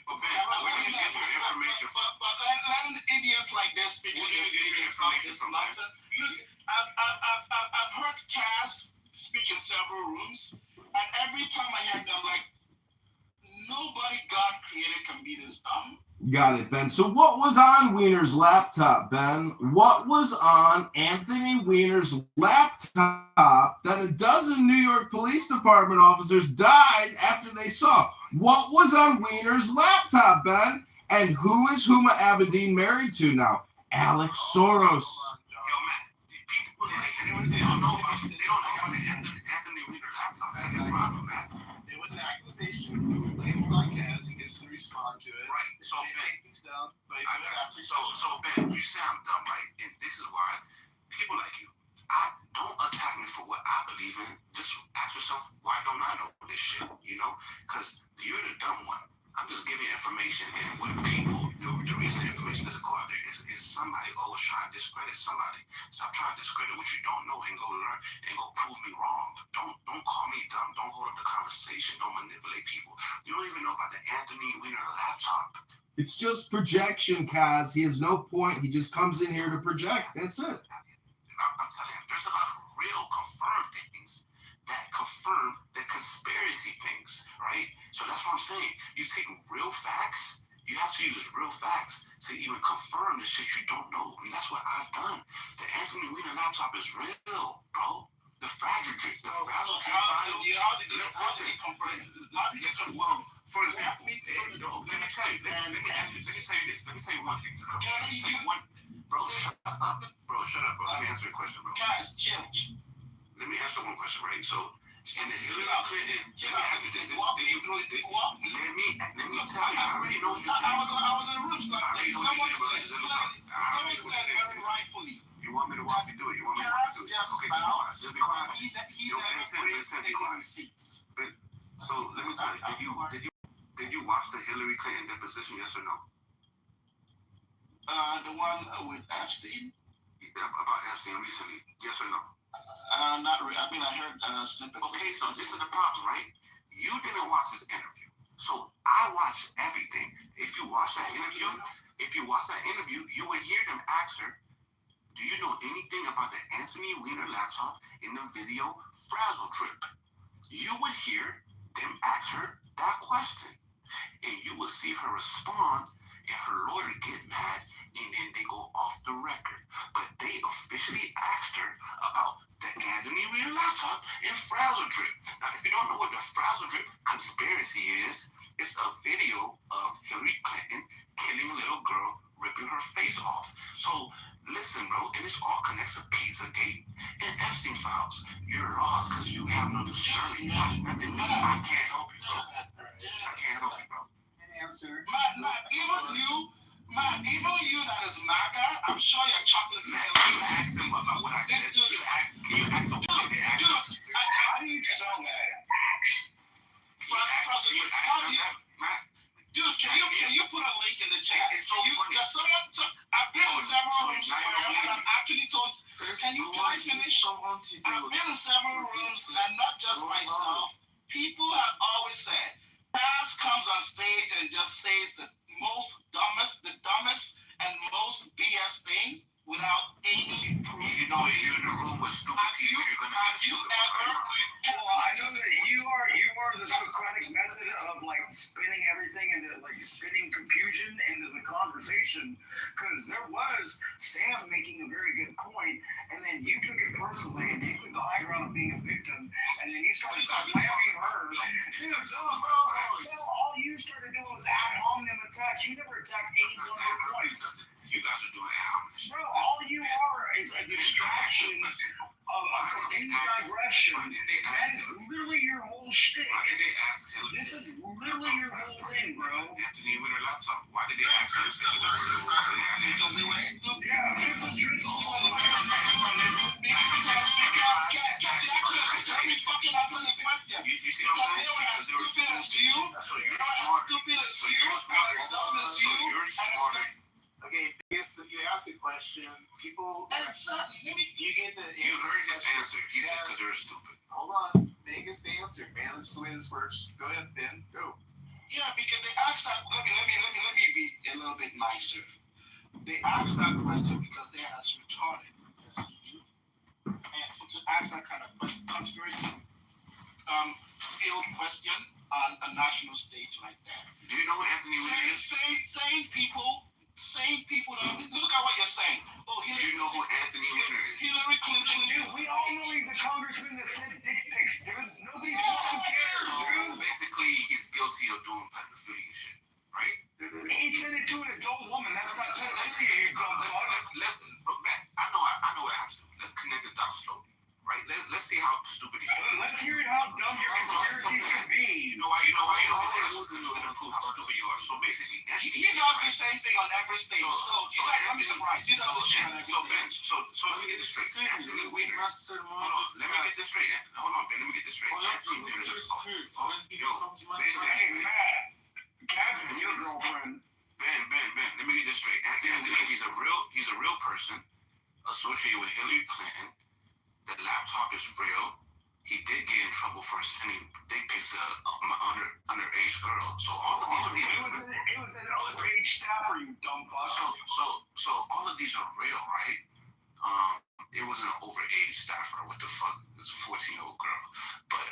Speaker 1: But where do you get your information from?
Speaker 10: But letting idiots like this speak
Speaker 1: Where do you get your information from, man?
Speaker 10: Look, I've heard Cass speak in several rooms, and every time I hear them, like, nobody God created can be this dumb.
Speaker 4: Got it, Ben. So what was on Wiener's laptop, Ben? What was on Anthony Wiener's laptop that a dozen New York Police Department officers died after they saw? What was on Wiener's laptop, Ben? And who is Huma Abedin married to now? Alex Soros.
Speaker 1: Yo, man, people like him, they don't know about the Anthony Wiener laptop. That's the problem, man.
Speaker 10: There was an accusation claimed by Cass. He gets to respond to it.
Speaker 1: Right. So, Ben,
Speaker 10: so
Speaker 1: Ben, you say I'm dumb, right? And this is why people like you, don't attack me for what I believe in. Just ask yourself, why don't I know this shit? Because you're the dumb one. I'm just giving you information, and what people, the reason the information doesn't go out there is somebody always trying to discredit somebody. Stop trying to discredit what you don't know and go learn and go prove me wrong. Don't call me dumb. Don't hold up the conversation. Don't manipulate people. You don't even know about the Anthony Weiner laptop.
Speaker 4: It's just projection, Kaz. He has no point. He just comes in here to project. That's it.
Speaker 8: I'm telling you, there's a lot of real confirmed things that confirm the conspiracy things, right? So that's what I'm saying. You take real facts, you have to use real facts to even confirm the shit you don't know. And that's what I've done. The Anthony Weiner laptop is real, bro. The fragile drip, file. Well, for example, let me tell you this. Let me tell you one thing. Bro, shut up, bro. Let me answer your question, bro.
Speaker 10: Guys, chill.
Speaker 8: Let me answer one question, right? So, in the Hillary Clinton, let me tell you, I already know you.
Speaker 10: I was in the room, so
Speaker 8: I already know you.
Speaker 10: very rightfully.
Speaker 8: You want me to walk you through it? You want me to walk you through it? Okay, just be quiet. Yo, Ben 10, be quiet. So, let me tell you, did you watch the Hillary Clinton deposition, yes or no?
Speaker 10: The one with Epstein?
Speaker 8: About Epstein recently, yes or no?
Speaker 10: Not really. I mean, I heard snippets.
Speaker 8: Okay, so this is the problem, right? You didn't watch this interview. So I watched everything. If you watch that interview, you would hear them ask her, do you know anything about the Anthony Weiner laptop in the video Frazzle Trip? You would hear them ask her that question. And you would see her respond, and her lawyer get mad, and then they go off the record. But they officially asked her about the Anthony Weiner laptop and Frazzle Drip. Now, if you don't know what the Frazzle Drip conspiracy is, it's a video of Hillary Clinton killing a little girl, ripping her face off. So, listen, bro, and this all connects to Pizzagate and Epstein files. You're lost because you have no discernment. You have nothing. I can't help you, bro. I can't help you, bro.
Speaker 10: Answer. Even you that is MAGA, I'm sure you're chocolate.
Speaker 8: Man, you asked him about what I said. Can you ask him what they asked him?
Speaker 3: How do you spell that?
Speaker 10: Dude, can you put a link in the chat?
Speaker 8: It's so funny.
Speaker 10: I've been in several rooms and I've actually told. Can I finish? I've been in several rooms and not just myself. People have always said, Paz comes on stage and just says the dumbest and most BS thing without any proof.
Speaker 8: You know, if you're in a room with stupid people, you're going to be stupid.
Speaker 3: Well, I know that you are the Socratic method of like spinning everything into like spinning confusion into the conversation. Because there was Sam making a very good point, and then you took it personally, and you took the high ground of being a victim, and then you started slamming her. Dude, all you started doing was ad hominem attacks. You never attacked any one of her points.
Speaker 8: You guys are doing ad hominem.
Speaker 3: Bro, all you are is a distraction of a complete digression. That is literally your whole shtick.
Speaker 8: Why did they ask Hillary?
Speaker 3: This is literally your whole thing, bro.
Speaker 8: Anthony Weiner laptop. Why did they ask her?
Speaker 10: Because they were stupid.
Speaker 3: Yeah, this is true.
Speaker 10: Okay, you asked the question. People, you get the.
Speaker 8: You heard his answer. He said because they're stupid.
Speaker 10: Hold on, biggest answer, man. This is the way this works. Go ahead, Ben. Go. Yeah, because they asked that. Let me be a little bit nicer. They asked that question because they're as retarded as you, and to ask that kind of conspiracy field question on a national stage like that.
Speaker 8: Do you know who Anthony Weiner is?
Speaker 10: Same people don't look at what you're saying. Oh,
Speaker 8: do you know who Anthony Weiner is?
Speaker 10: Hillary Clinton.
Speaker 3: Dude, we all know he's a congressman that sent dick pics, dude. Nobody fucking cares, dude.
Speaker 8: Basically, he's guilty of doing pedophilia shit, right?
Speaker 3: He sent it to an adult woman. That's not pedophilia, you dumb fuck.
Speaker 8: I know what I have to do. Let's connect the dots slowly, right? Let's see how stupid he is.
Speaker 3: Let's hear how dumb your conspiracies can be.
Speaker 8: You know why? This is going to prove how stupid you are. So basically,
Speaker 10: he does the same thing on every stage. So you guys, I'm surprised. He does the shit on every stage.
Speaker 8: So let me get this straight. Anthony Weiner. Hold on. Let me get this straight. Hold on, Ben. Let me get this straight. Anthony Weiner is
Speaker 3: Hey, Matt. Catherine, your girlfriend.
Speaker 8: Ben. Let me get this straight. Anthony Weiner, he's a real person associated with Hillary Clinton. The laptop is real. he did get in trouble for sending dick pics to underage girl. So all of these are
Speaker 3: it was an underage staffer, you dumb fuck.
Speaker 8: So all of these are real, right? It was an overage staffer. What the fuck? It was a 14-year-old girl. But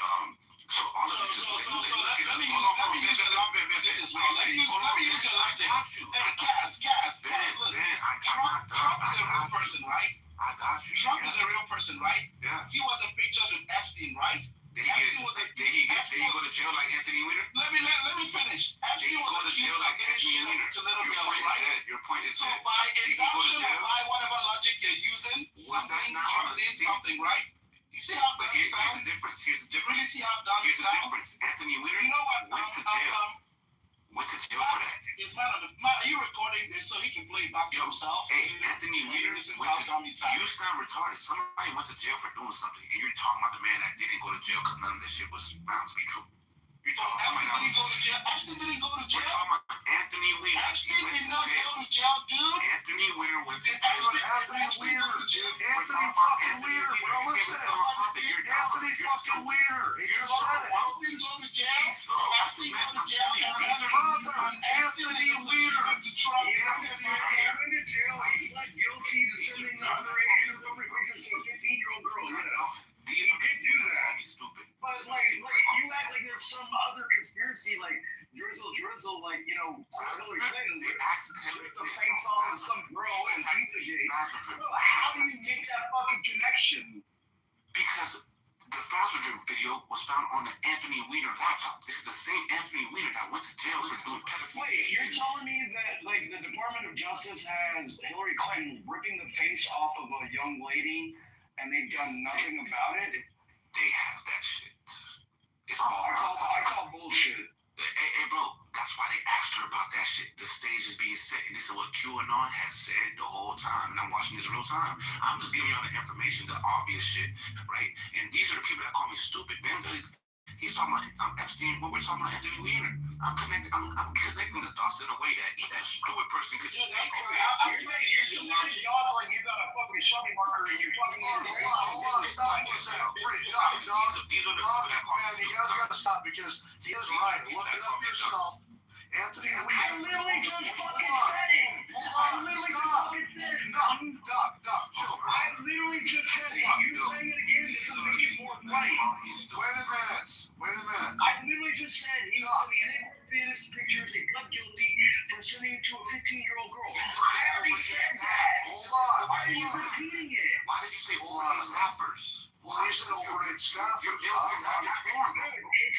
Speaker 8: so all of this is
Speaker 3: let me use your logic. I got you. Hey, Cass, Trump is a real person, right?
Speaker 8: I got you.
Speaker 3: Trump is a real person, right?
Speaker 8: Yeah.
Speaker 3: He was in pictures with Epstein, right?
Speaker 8: Did he go to jail like Anthony Weiner?
Speaker 3: Let me finish. Epstein was accused of giving shit to little girls, right?
Speaker 8: Your point is
Speaker 3: so
Speaker 8: that.
Speaker 3: by induction or by whatever logic you're using, Trump did something, right? You see how
Speaker 8: But here's the difference.
Speaker 3: You really see how dumb
Speaker 8: Here's the difference. Anthony Weiner went to jail. Went to jail for that.
Speaker 3: Are you recording this so he can play back to himself?
Speaker 8: Hey, Anthony Weiner you sound retarded. Somebody went to jail for doing something, and you're talking about the man that didn't go to jail because none of this shit was found to be true. You're talking about somebody
Speaker 3: go to jail. Epstein didn't go to jail.
Speaker 8: We're talking about Anthony Weiner.
Speaker 3: Epstein did not go to jail, dude.
Speaker 8: Anthony Weiner went to jail.
Speaker 12: Anthony fucking Weiner, bro. Listen. Anthony fucking Weiner. He just said it.
Speaker 3: Epstein go to jail. Epstein go to jail.
Speaker 12: Anthony Weiner.
Speaker 3: He went to jail. He pled guilty to sending inappropriate pictures to a 15-year-old girl. He did do that. But like you act like there's some other conspiracy, like drizzle, like Hillary Clinton ripped the face off of some girl in Pizzagate. How do you make that fucking connection?
Speaker 8: Because the Fauser video was found on the Anthony Weiner laptop. This is the same Anthony Weiner that went to jail for doing pedophilia.
Speaker 3: Wait, you're telling me that like the Department of Justice has Hillary Clinton ripping the face off of a young lady and they've done nothing about it?
Speaker 8: They have that shit. It's
Speaker 3: I call bullshit.
Speaker 8: Hey, bro, that's why they asked her about that shit. The stage is being set, and this is what QAnon has said the whole time. And I'm watching this real time. I'm just giving y'all the information, the obvious shit, right? And these are the people that call me stupid. Ben, he's talking about Epstein, but we're talking about Anthony Weiner. I'm connecting the dots in a way that even a stupid person could just think, okay,
Speaker 3: I'm trying to use your logic. Y'all like you got a fucking shoving marker and you're fucking
Speaker 12: Stop for a second.
Speaker 8: These are the people that call me.
Speaker 12: You guys gotta stop because he is right. Look it up yourself. Anthony Weiner.
Speaker 3: I literally just fucking said it. I literally just fucking said it.
Speaker 12: Doc, chill.
Speaker 3: I literally just said it. You saying it again doesn't make it more right.
Speaker 12: Wait a minute.
Speaker 3: I literally just said he was sending inappropriate pictures and pled guilty for sending it to a 15-year-old girl. I already said that.
Speaker 12: Hold on.
Speaker 3: Why are you repeating it?
Speaker 8: Why did you say overage staffers?
Speaker 12: Well, you said overage staffers.
Speaker 3: It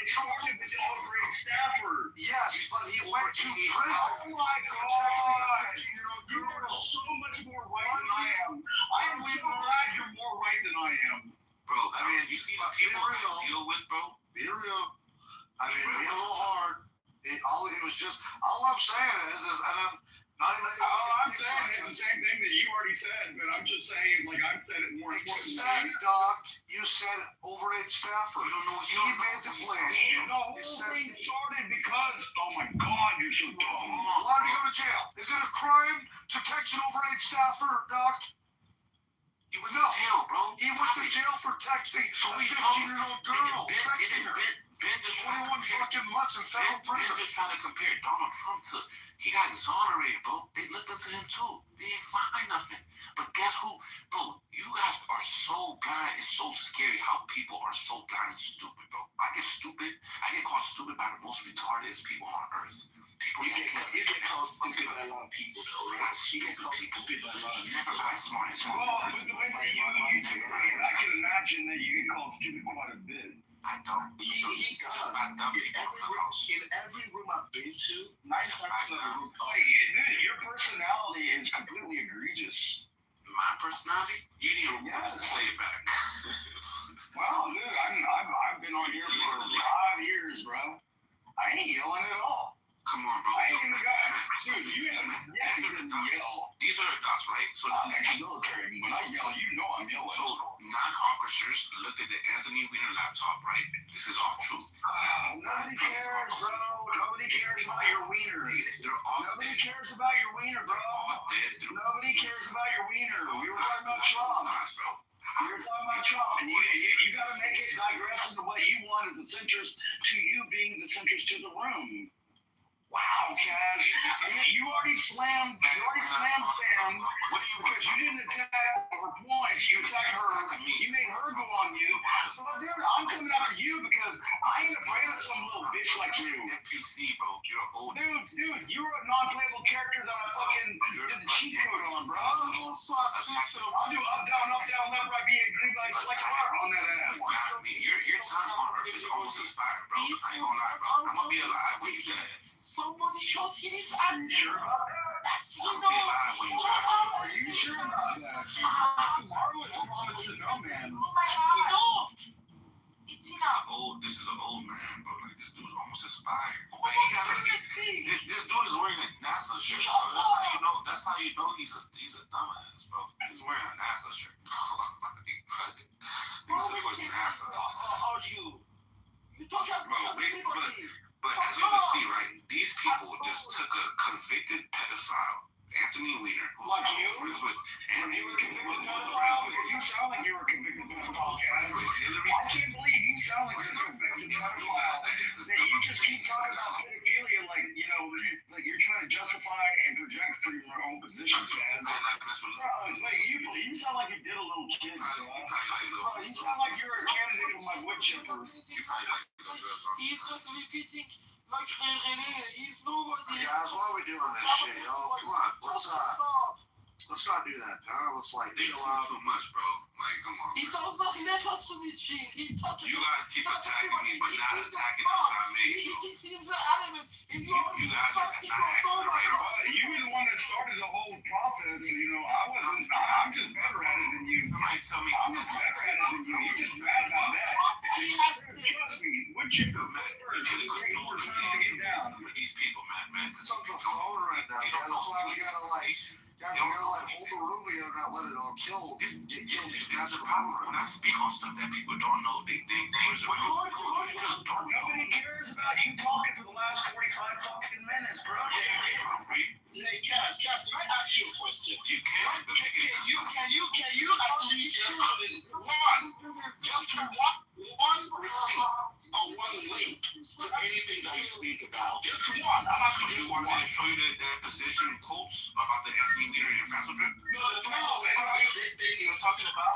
Speaker 3: started with the overage staffer.
Speaker 12: Yes, but he went to prison.
Speaker 3: Oh my God. You are so much more right than I am. I am so glad you're more right than I am.
Speaker 8: Bro, I mean, you see the people I deal with, bro?
Speaker 12: Be real. I mean, be a little hard. All I'm saying is, and I'm not even.
Speaker 3: All I'm saying is the same thing that you already said, but I'm just saying, like, I've said it more important.
Speaker 12: Doc, you said overage staffer.
Speaker 8: You don't know.
Speaker 12: He made the claim.
Speaker 3: The whole thing started because, oh my God, you're so dumb.
Speaker 12: Why did he go to jail? Is it a crime to text an overage staffer, Doc?
Speaker 8: He went to jail, bro.
Speaker 12: He went to jail for texting a 15-year-old girl. Sexting her.
Speaker 8: Ben just
Speaker 12: 21 fucking months in federal prison.
Speaker 8: Ben just trying to compare Donald Trump to, he got exonerated, bro. They looked into him too. They didn't find nothing. But guess who? Bro, you guys are so blind. It's so scary how people are so blind and stupid, bro. I get called stupid by the most retarded people on earth. You get called stupid by a lot of people, though, right? You get called stupid by a lot of people. Never by smart.
Speaker 3: Well, with the way that I can imagine that you get called stupid quite a bit.
Speaker 8: I don't.
Speaker 3: He does. In every room I've been to, 95% of the room. Dude, your personality is completely egregious.
Speaker 8: My personality? You need to say it back.
Speaker 3: Well, dude, I've been on here for 5 years, bro. I ain't yelling at all.
Speaker 8: Come on, bro.
Speaker 3: I ain't even got. Dude, you didn't yell.
Speaker 8: These are the dots, right? So
Speaker 3: I'm ex-military. When I yell, you know I'm yelling.
Speaker 8: So 9 officers looked at the Anthony Weiner laptop, right? This is all true.
Speaker 3: Nobody cares, bro. Nobody cares about your wiener. Nobody cares about your wiener, bro. Nobody cares about your wiener. We were talking about Trump. We were talking about Trump, and you gotta make it the centrist to you being the centrist to the room. Wow, Kaz, you already slammed Sam because you didn't attack her points. You attacked her. You made her go on you. So, dude, I'm coming after you because I ain't afraid of some little bitch like you.
Speaker 8: NPC, bro. You're old.
Speaker 3: Dude, you were a non-playable character that I fucking did the cheat code on, bro. I'll do up, down, left, right, B, green light, select star on that ass.
Speaker 8: Your time on Earth is almost expired, bro. I ain't gonna lie, bro. I'm gonna be alive when you die.
Speaker 5: Somebody shot his
Speaker 3: Are you sure about that?
Speaker 8: I'm gonna be alive when you die.
Speaker 3: Are you sure about that? Tomorrow is promised to no man.
Speaker 5: Oh my God.
Speaker 6: It's enough.
Speaker 8: This is an old man, bro. Like, this dude's almost expired. Like, this dude is wearing a NASA shirt, bro. That's how you know he's a dumbass, bro. He's wearing a NASA shirt. He supports NASA.
Speaker 5: Are you? You talk as much as anybody.
Speaker 8: But as you can see, right, these people just took a convicted pedophile, Anthony Weiner, who's
Speaker 3: Like you?
Speaker 8: friends with
Speaker 3: You were convicted pedophile? Because you sound like you were convicted pedophile, Kaz. I can't believe you sound like you're a convicted pedophile. You just keep talking about pedophilia like, you know, like you're trying to justify and project for your own position, Kaz. You sound like you did a little kid, bro. You sound like you're a candidate for my wood chipper.
Speaker 5: He's just repeating like René. He's nobody.
Speaker 12: Guys, why are we doing this shit, y'all? Come on, let's not do that, huh? Let's like chill out.
Speaker 8: Too much, bro. Like, come on.
Speaker 5: He does not let us to his gene. He touches.
Speaker 8: You guys keep attacking me, but not attacking the family.
Speaker 5: He thinks he's an element.
Speaker 8: You guys are not acting the right way.
Speaker 3: You were the one that started the whole process. You know, I wasn't. I'm just better at it than you.
Speaker 8: Somebody tell me.
Speaker 3: I'm just better at it than you. You're just bad about that. Trust me. Would you go first? Take more time to get down.
Speaker 8: These people, man.
Speaker 12: It's on the phone right now. That's why we gotta like hold the room together and not let it all get killed.
Speaker 8: That's the problem. When I speak on stuff that people don't know, they just don't know.
Speaker 3: Nobody cares about you talking for the last 45 fucking minutes, bro.
Speaker 8: Hey, Cass, can I ask you a question? You can. Can you at least just put in one receipt or one link to anything that you speak about? Just one. I'm asking you one. I want to show you that position quotes about the Anthony Weiner and Francis Drip. You're talking about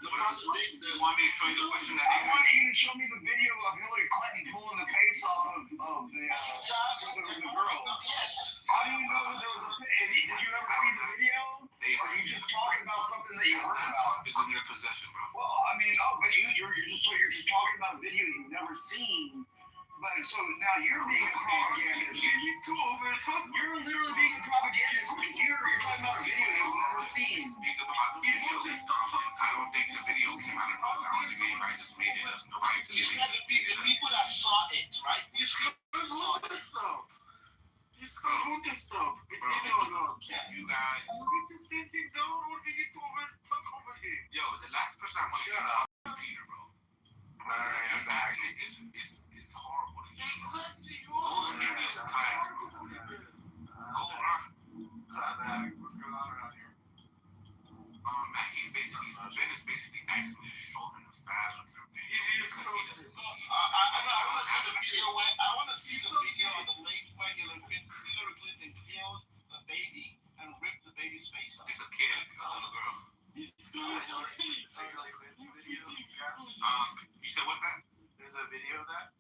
Speaker 8: the Francis Drip. You want me to show you the question that they
Speaker 3: I want you to show me the video of Hillary Clinton pulling the face off of the girl.
Speaker 5: Yes.
Speaker 3: How do you know that there was a? Did you ever see the video? Or are you just talking about something that you heard about?
Speaker 8: It's in their possession, bro.
Speaker 3: Well, I mean, but you're just talking about a video you've never seen. But so now you're being a propagandist. You're literally being a propagandist because you're talking about a video you've never seen.
Speaker 8: I don't think the video came out of nowhere. I don't think anybody just made it up. Nobody just
Speaker 5: You said the people that saw it, right? You wrote this stuff. It's wrote this stuff. It's even or not.
Speaker 8: You guys.
Speaker 5: We need to sit him down or we need to talk over here.
Speaker 8: Yo, the last person I want to get up, Peter, bro. It's horrible.
Speaker 5: Exactly.
Speaker 8: Go in there and tie. Go run.
Speaker 12: What's going on around here?
Speaker 8: He's basically asking me to show him the fast with your video because he doesn't know.
Speaker 5: I want to see the video of the late when Hillary Clinton killed the baby and ripped the baby's face off.
Speaker 8: It's a kid, a little girl. You said what, man?
Speaker 10: There's a video of that?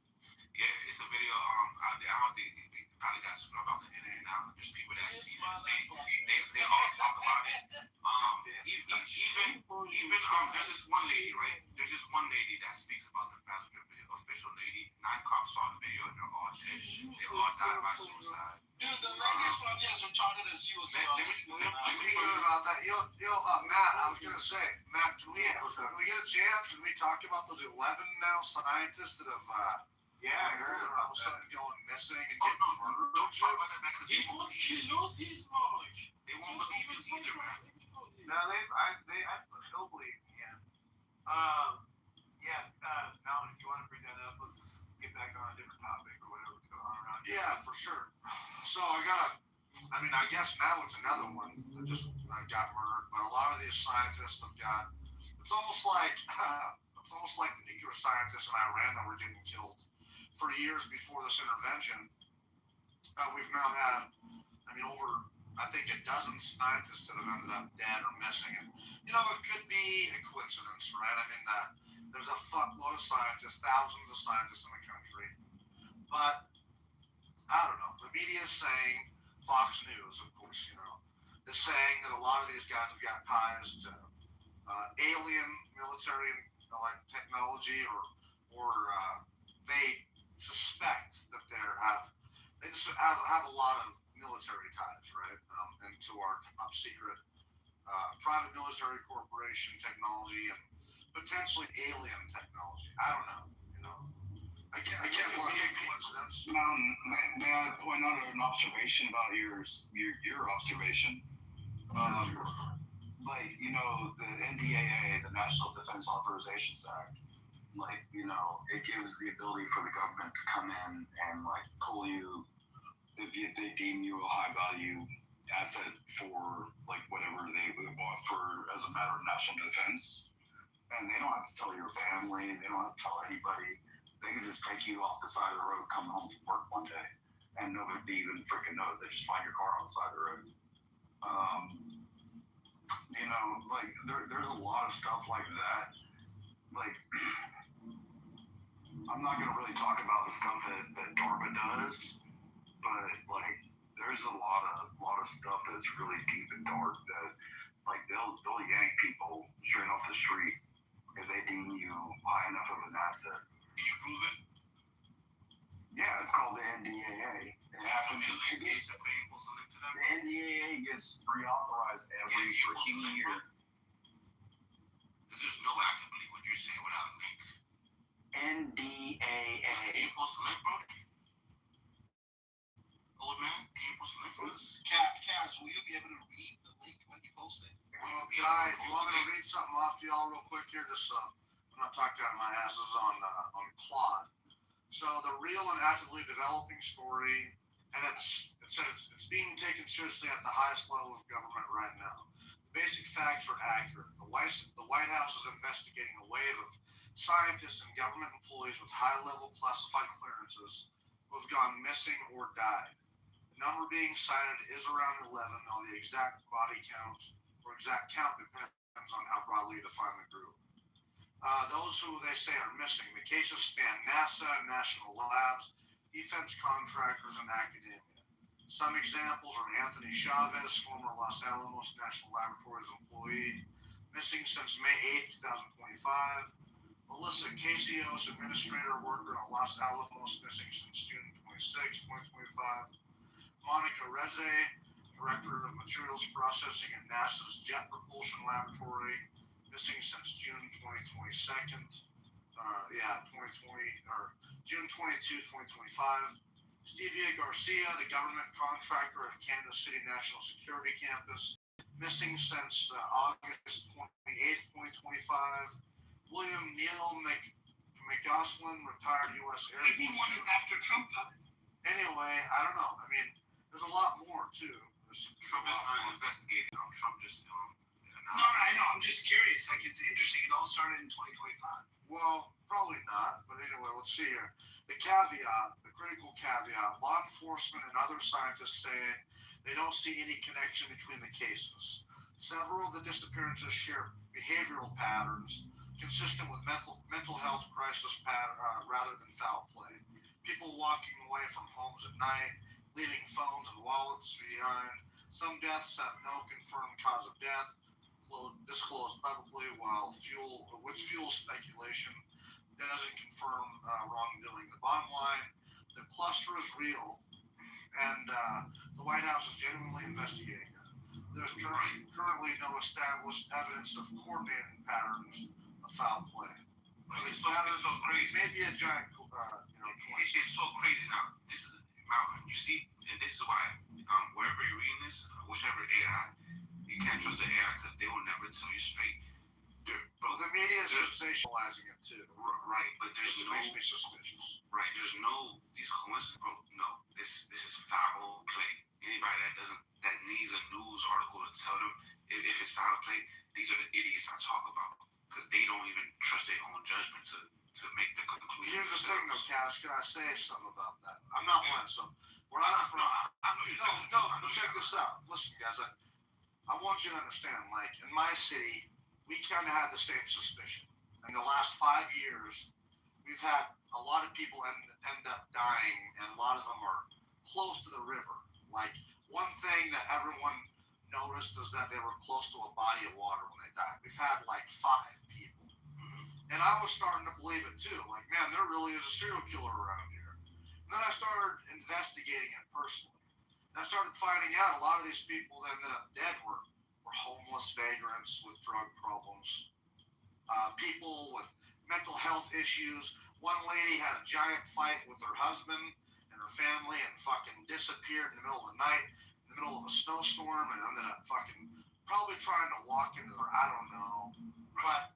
Speaker 8: Yeah, it's a video. I don't think it probably got screwed about the internet now. There's people that see it. They all talk about it. Even there's this one lady, right? There's this one lady that speaks about the fast trip video, official lady. 9 cops saw the video and they're all dead. They all died by suicide.
Speaker 5: Dude, the lady is probably as retarded as you.
Speaker 12: Let me hear about that. Matt, I was gonna say, Matt, can we get a chance? Can we talk about those 11 now scientists that have heard that all of a sudden going missing and getting murdered?
Speaker 8: Don't talk about that, man, because
Speaker 5: She lost his mind.
Speaker 8: They won't believe you either, man.
Speaker 10: No, they'll believe me, yeah. Now if you want to bring that up, let's just get back on a different topic or whatever's going on around here.
Speaker 12: Yeah, for sure. So I guess now it's another one that just got murdered, but a lot of these scientists have got, it's almost like It's almost like the nuclear scientists in Iran that were getting killed for years before this intervention. We've now had, over, I think, a dozen scientists that have ended up dead or missing. And, it could be a coincidence, right? There's a fuckload of scientists, thousands of scientists in the country. But, I don't know. The media is saying, Fox News, of course, is saying that a lot of these guys have got ties to alien military technology, or they suspect that they just have a lot of military ties, right? Into our top secret private military corporation technology and potentially alien technology. I don't know. I can't be a coincidence.
Speaker 3: May I point out an observation about your observation? The NDAA, the National Defense Authorizations Act, it gives the ability for the government to come in and pull you if they deem you a high value asset for whatever they want for as a matter of national defense. And they don't have to tell your family, they don't have to tell anybody. They can just take you off the side of the road, come home from work one day, and nobody even freaking knows. They just find your car on the side of the road. There's a lot of stuff like that. I'm not gonna really talk about the stuff that DARPA does, but there's a lot of stuff that's really deep and dark that they'll yank people straight off the street if they deem you high enough of an asset.
Speaker 8: Can you prove it?
Speaker 3: Yeah, it's called the NDAA. It happens. The NDAA gets reauthorized every freaking year.
Speaker 8: There's no I can believe what you're saying without a link.
Speaker 3: NDAA.
Speaker 8: Can you post a link, bro? Old man, can you post a link for us?
Speaker 10: Kaz, will you be able to read the link when you post it?
Speaker 12: Well, guys, you want me to read something off to y'all real quick here? Just I'm not talking out of my ass. This is on Claude. So the real and actively developing story, and it's being taken seriously at the highest level of government right now. The basic facts are accurate. The White House is investigating a wave of scientists and government employees with high-level classified clearances who have gone missing or died. The number being cited is around 11, though the exact body count or exact count depends on how broadly you define the group. Those who they say are missing. The cases span NASA, national labs, defense contractors, and academia. Some examples are Anthony Chavez, former Los Alamos National Laboratories employee, missing since May 8, 2025. Melissa Casios, administrator worker at Los Alamos, missing since June 26, 2025. Monica Reze, director of materials processing at NASA's Jet Propulsion Laboratory, missing since June 2022, June 22, 2025. Stevia Garcia, the government contractor at Kansas City National Security Campus, missing since August 28, 2025. William Neal McGoslin, retired U.S. Air Force.
Speaker 8: Everyone is after Trump.
Speaker 12: Anyway, I don't know. There's a lot more, too.
Speaker 8: Trump is not investigating. Trump just...
Speaker 3: No, I know. I'm just curious. It's interesting. It all started in 2025.
Speaker 12: Well, probably not. But anyway, let's see here. The critical caveat, law enforcement and other scientists say they don't see any connection between the cases. Several of the disappearances share behavioral patterns consistent with mental health crisis rather than foul play. People walking away from homes at night, leaving phones and wallets behind. Some deaths have no confirmed cause of death disclosed publicly, which fuels speculation, doesn't confirm wrongdoing. The bottom line, the cluster is real, and the White House is genuinely investigating it. There's currently no established evidence of coordinated patterns of foul play.
Speaker 8: It's so crazy.
Speaker 12: Maybe a giant,
Speaker 8: it's so crazy now. This is you see, and this is why wherever you're reading this, whichever AI, you can't trust the AI because they will never tell you straight.
Speaker 12: Well, the media is sensationalizing it too.
Speaker 8: Right, but
Speaker 12: It makes me suspicious.
Speaker 8: Right, there's no these coincidences. Bro, no, this is foul play. Anybody that needs a news article to tell them if it's foul play, these are the idiots I talk about. because they don't even trust their own judgment to make the conclusion.
Speaker 12: Here's the thing, though, Cash. Can I say something about that? I'm not one. So where I'm from.
Speaker 8: I know you're
Speaker 12: No. Check this out. Listen, guys. I want you to understand. Like in my city, we kind of had the same suspicion. In the last 5 years, we've had a lot of people end up dying, and a lot of them are close to the river. Like one thing that everyone noticed is that they were close to a body of water when they died. We've had like 5 people, and I was starting to believe it too. Like, man, there really is a serial killer around here. And then I started investigating it personally. And I started finding out a lot of these people that ended up dead were homeless vagrants with drug problems, people with mental health issues. One lady had a giant fight with her husband and her family and fucking disappeared in the middle of the night, in the middle of a snowstorm, and ended up fucking probably trying to walk into her. I don't know. But,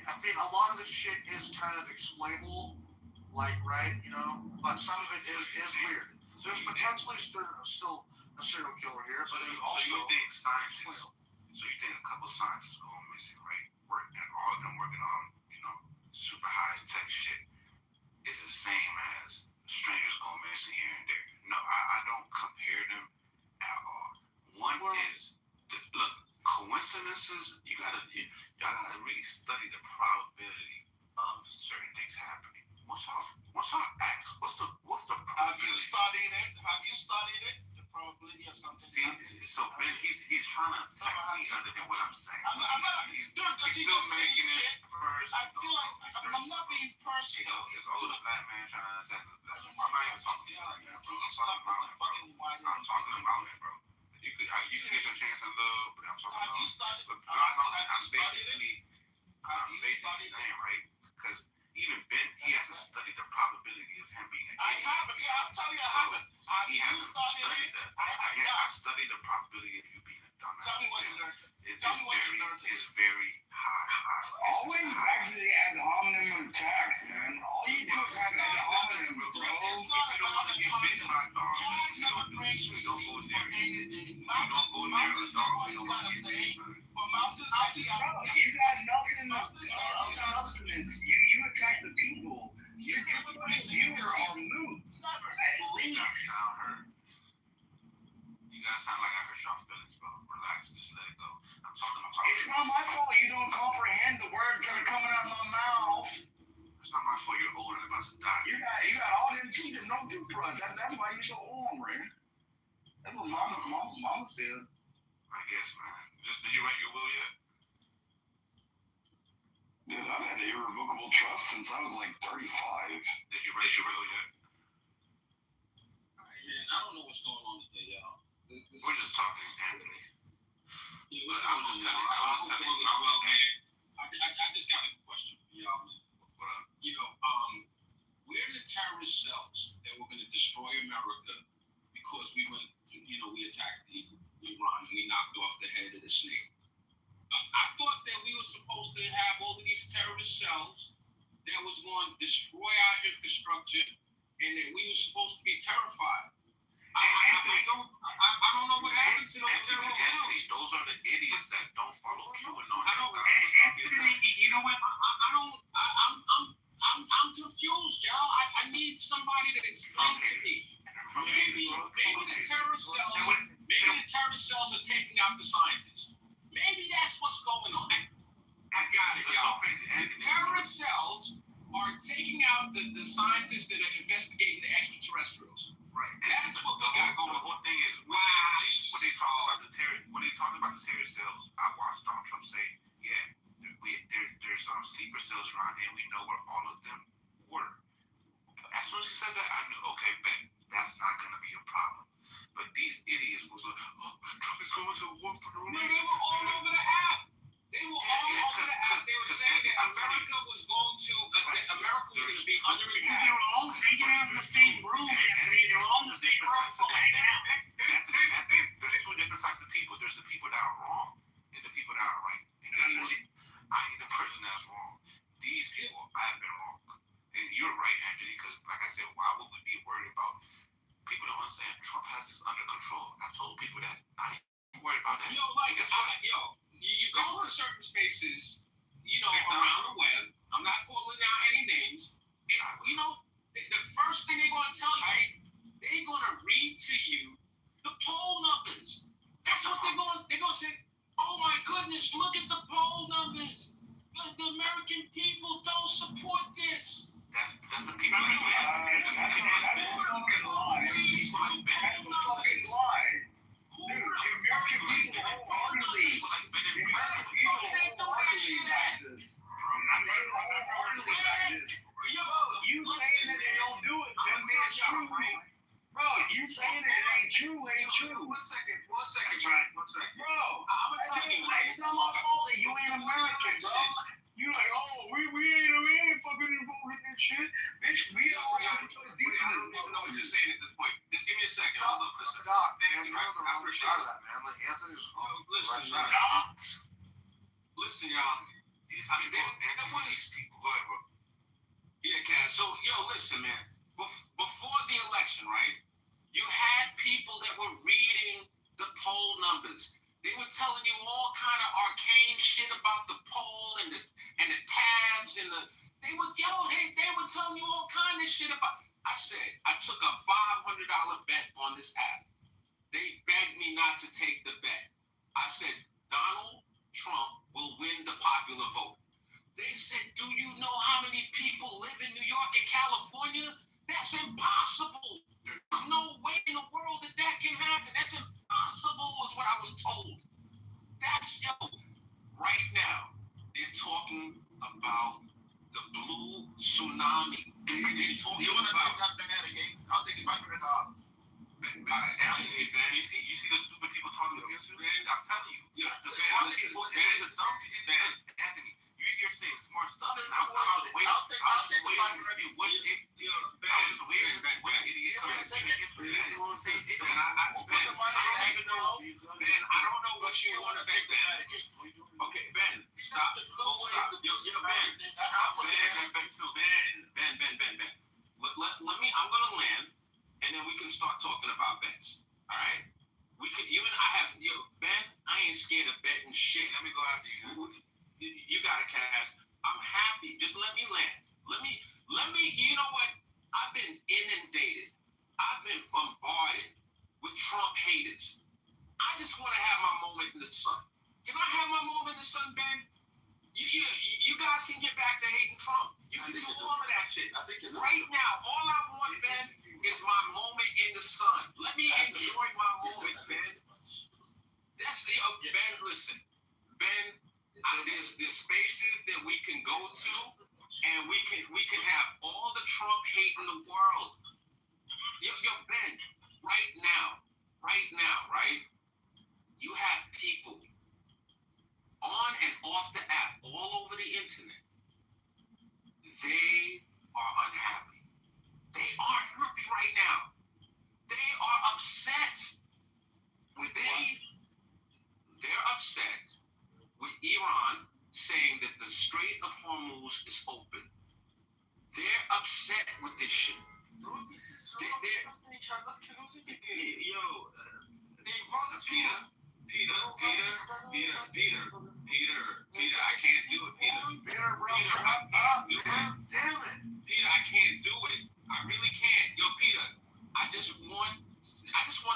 Speaker 12: I mean, a lot of this shit is kind of explainable, like, right, you know? But some of it is weird. There's potentially still a serial killer here, but there's also...
Speaker 8: So you think scientists, a couple scientists go missing, right? And all of them working on, super high tech shit is the same as strangers going missing here and there. No, I don't compare them at all. One is, look, coincidences, you gotta really study the probability of certain things happening. Once y'all ask, what's the probability?
Speaker 5: Have you studied it? The probability of something.
Speaker 8: So Ben, he's trying to attack me other than what I'm saying.
Speaker 5: I'm not.
Speaker 8: He's
Speaker 5: because
Speaker 8: still making it personal.
Speaker 5: I feel like I'm not being personal.
Speaker 8: It's always a black man trying to attack the black man. I'm not even talking to you like that, bro. I'm talking about it, bro. You could get your chance in love, but I'm talking about it. I'm basically saying, right? Because even Ben, he has to study the probability of him being an idiot.
Speaker 5: I haven't. Yeah, I'll tell you I haven't.
Speaker 8: He hasn't studied that. I've studied the probability of you being a dumbass.
Speaker 5: Tell me what you learned.
Speaker 8: It's very high.
Speaker 3: Always back to the ad hominem attacks, man. All you do is have ad hominems, bro.
Speaker 8: If you don't want to get bitten by a dog, you don't go there. You don't go near a dog. You don't want to get bitten.
Speaker 3: You got nothing of substance. You attack the people. Your viewer are moot. At least.
Speaker 8: You guys sound like I hurt y'all feelings, bro. Relax, just let it go. I'm talking about.
Speaker 3: It's not my fault you don't comprehend the words that are coming out of my mouth.
Speaker 8: It's not my fault you're old and about to die.
Speaker 3: You got all them teeth and no toothbrush. That's why you're so ornery. That's what mama said.
Speaker 8: I guess, man. Did you write your will yet?
Speaker 3: Dude, I've had irrevocable trust since I was like 35.
Speaker 8: Did you write your will yet?
Speaker 15: Man, I don't know what's going on today, y'all.
Speaker 8: We're just talking, Anthony.
Speaker 15: Yeah, what's going on, y'all? I hope all is well, man. I just got a question for y'all, man.
Speaker 8: What up?
Speaker 15: We're the terrorist cells that were going to destroy America because we went to, we attacked Iran and we knocked off the head of the snake. I thought that we were supposed to have all of these terrorist cells that was going to destroy our infrastructure and that we were supposed to be terrified. I don't know what happened to those terrorist cells.
Speaker 8: Those are the idiots that don't follow QAnon.
Speaker 15: You know what? I'm confused, y'all. I need somebody to explain to me. Maybe the terrorist cells are taking out the scientists. Maybe that's what's going on. I got it, y'all. The terrorist cells are taking out the scientists that are investigating the extraterrestrials.
Speaker 8: Right.
Speaker 15: That's what we got going on.
Speaker 8: The whole thing is when they talk about the terrorist cells, I watched Donald Trump say, there's sleeper cells around and we know where all of them were. As soon as he said that, I knew, okay, bet that's not going to be a problem. But these idiots was like, Trump is going to war for the religion.
Speaker 15: They were all over the app. They were saying that America was going to be under attack. Because they were all hanging out in the same room, Anthony. They were all in the same room hanging out.
Speaker 8: Anthony, there's two different types of people. There's the people that are wrong and the people that are right. And I ain't the person that's wrong. These people, I have been wrong. And you're right, Anthony, because like I said, why would we be worried about? People don't understand Trump has this under control. I told people that. I ain't worried about that.
Speaker 15: You go into certain spaces, around the web. I'm not calling out any names. And the first thing they're gonna tell you, right? They're gonna read to you the poll numbers. That's what they're gonna say. Oh my goodness, look at the poll numbers. The American people don't support this.
Speaker 8: That's the people. That's a fucking lie. That's a fucking lie. Dude, the American people don't believe. The American people don't believe like this. You saying that they don't do it, that man's true. Bro, you saying that it ain't true, ain't true.
Speaker 15: One second. Right. One second.
Speaker 8: Bro, I'm gonna tell you, it's not my fault that you ain't American, bro. You like, oh, we ain't fucking involved in this shit. Bitch, we don't want to put deep in this.
Speaker 15: I don't know what you're saying at this point. Just give me a second. Hold on for a second.
Speaker 12: Doc, man, you're on the wrong side of that, man. Like, Anthony's on the
Speaker 15: Listen,
Speaker 12: right side.
Speaker 15: Listen, y'all.
Speaker 8: These people, go ahead, bro.
Speaker 15: Yeah, Cass. So, listen, man. Before the election, right, you had people that were reading the poll numbers. They were telling you all kind of arcane shit about the poll and the tabs and they were telling you all kind of shit about. I said I took a $500 bet on this app. They begged me not to take the bet. I said Donald Trump will win the popular vote. They said, do you know how many people live in New York and California? That's impossible. There's no way in the world that can happen. That's impossible is what I was told. That's, right now, they're talking about the blue tsunami. They're talking about...
Speaker 8: that banana game? I'll take $500. Anthony, you see the stupid people talking against you? I'm telling you. The smart people and the dumb people. Anthony, you're saying smart stuff. I was waiting. I was waiting to see what idiot.
Speaker 15: Ben, I don't know what you want to bet, Ben. Okay, Ben, stop. Stop. Ben. Let me, I'm going to land, and then we can start talking about bets. All right? You and I have, Ben, I ain't scared of betting shit.
Speaker 8: Let me go after you.
Speaker 15: You got it, Cass. I'm happy. Just let me land. Let me, you know what? I've been inundated. I've been bombarded with Trump haters. I just want to have my moment in the sun. Can I have my moment in the sun, Ben? You guys can get back to hating Trump. You can do all of that shit. Right now, all I want, Ben, is my moment in the sun. Let me enjoy my moment, Ben. That's Ben, listen. Ben, there's spaces that we can go to, and we can have all the Trump hate in the world. Ben, right now, right? You have people on and off the app, all over the internet. They are unhappy. They aren't happy right now. They are upset. They're upset with Iran saying that the Strait of Hormuz is open. They're upset with this shit. Peter, I can't do it, Peter. Peter, I can't do it. I really can't. Peter, I just want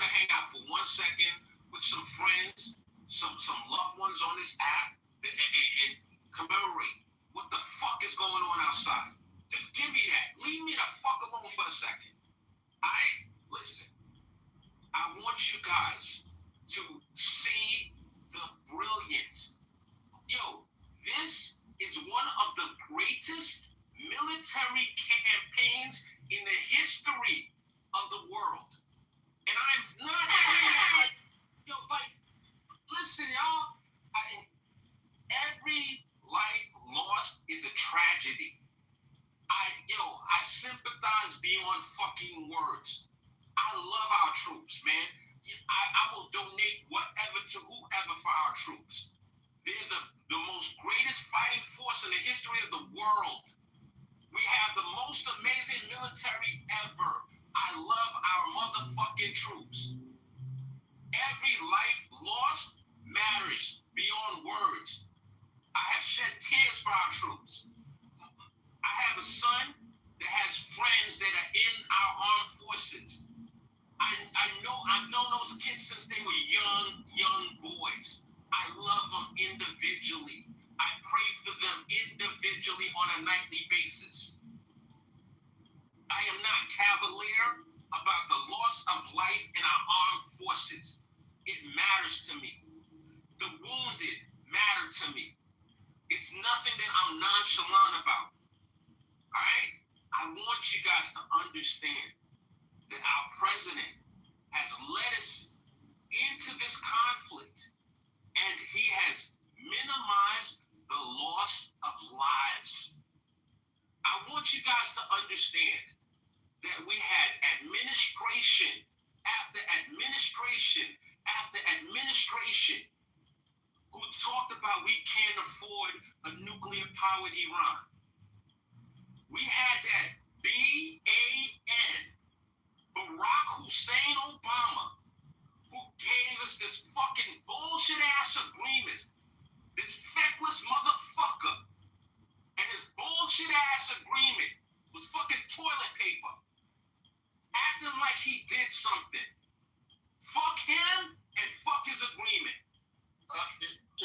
Speaker 15: to hang out for 1 second with some friends, some loved ones on this app, and commemorate what the fuck is going on outside. Just give me that. Leave me the fuck alone for a second. Alright? Listen. I want you guys to see the brilliance. This is one of the greatest military campaigns in the history of the world. And I'm not saying that, but listen, y'all, every life lost is a tragedy. I sympathize beyond fucking words. I love our troops, man. I will donate whatever to whoever for our troops. They're the most greatest fighting force in the history of the world. We have the most amazing military ever. I love our motherfucking troops. Every life lost matters beyond words. I have shed tears for our a son that has friends that are in our armed forces. I've known those kids since they were young boys. I love them individually. I pray for them individually on a nightly basis. I am not cavalier about the loss of life in our armed forces. It matters to me. The wounded matter to me. It's nothing that I'm nonchalant about. All right? I want you guys to understand that our president has led us into this conflict, and he has minimized the loss of lives. I want you guys to understand that we had administration after administration after administration who talked about we can't afford a nuclear-powered Iran. We had that BAN, Barack Hussein Obama, who gave us this fucking bullshit-ass agreement, this feckless motherfucker, and his bullshit-ass agreement was fucking toilet paper, acting like he did something. Fuck him and fuck his agreement.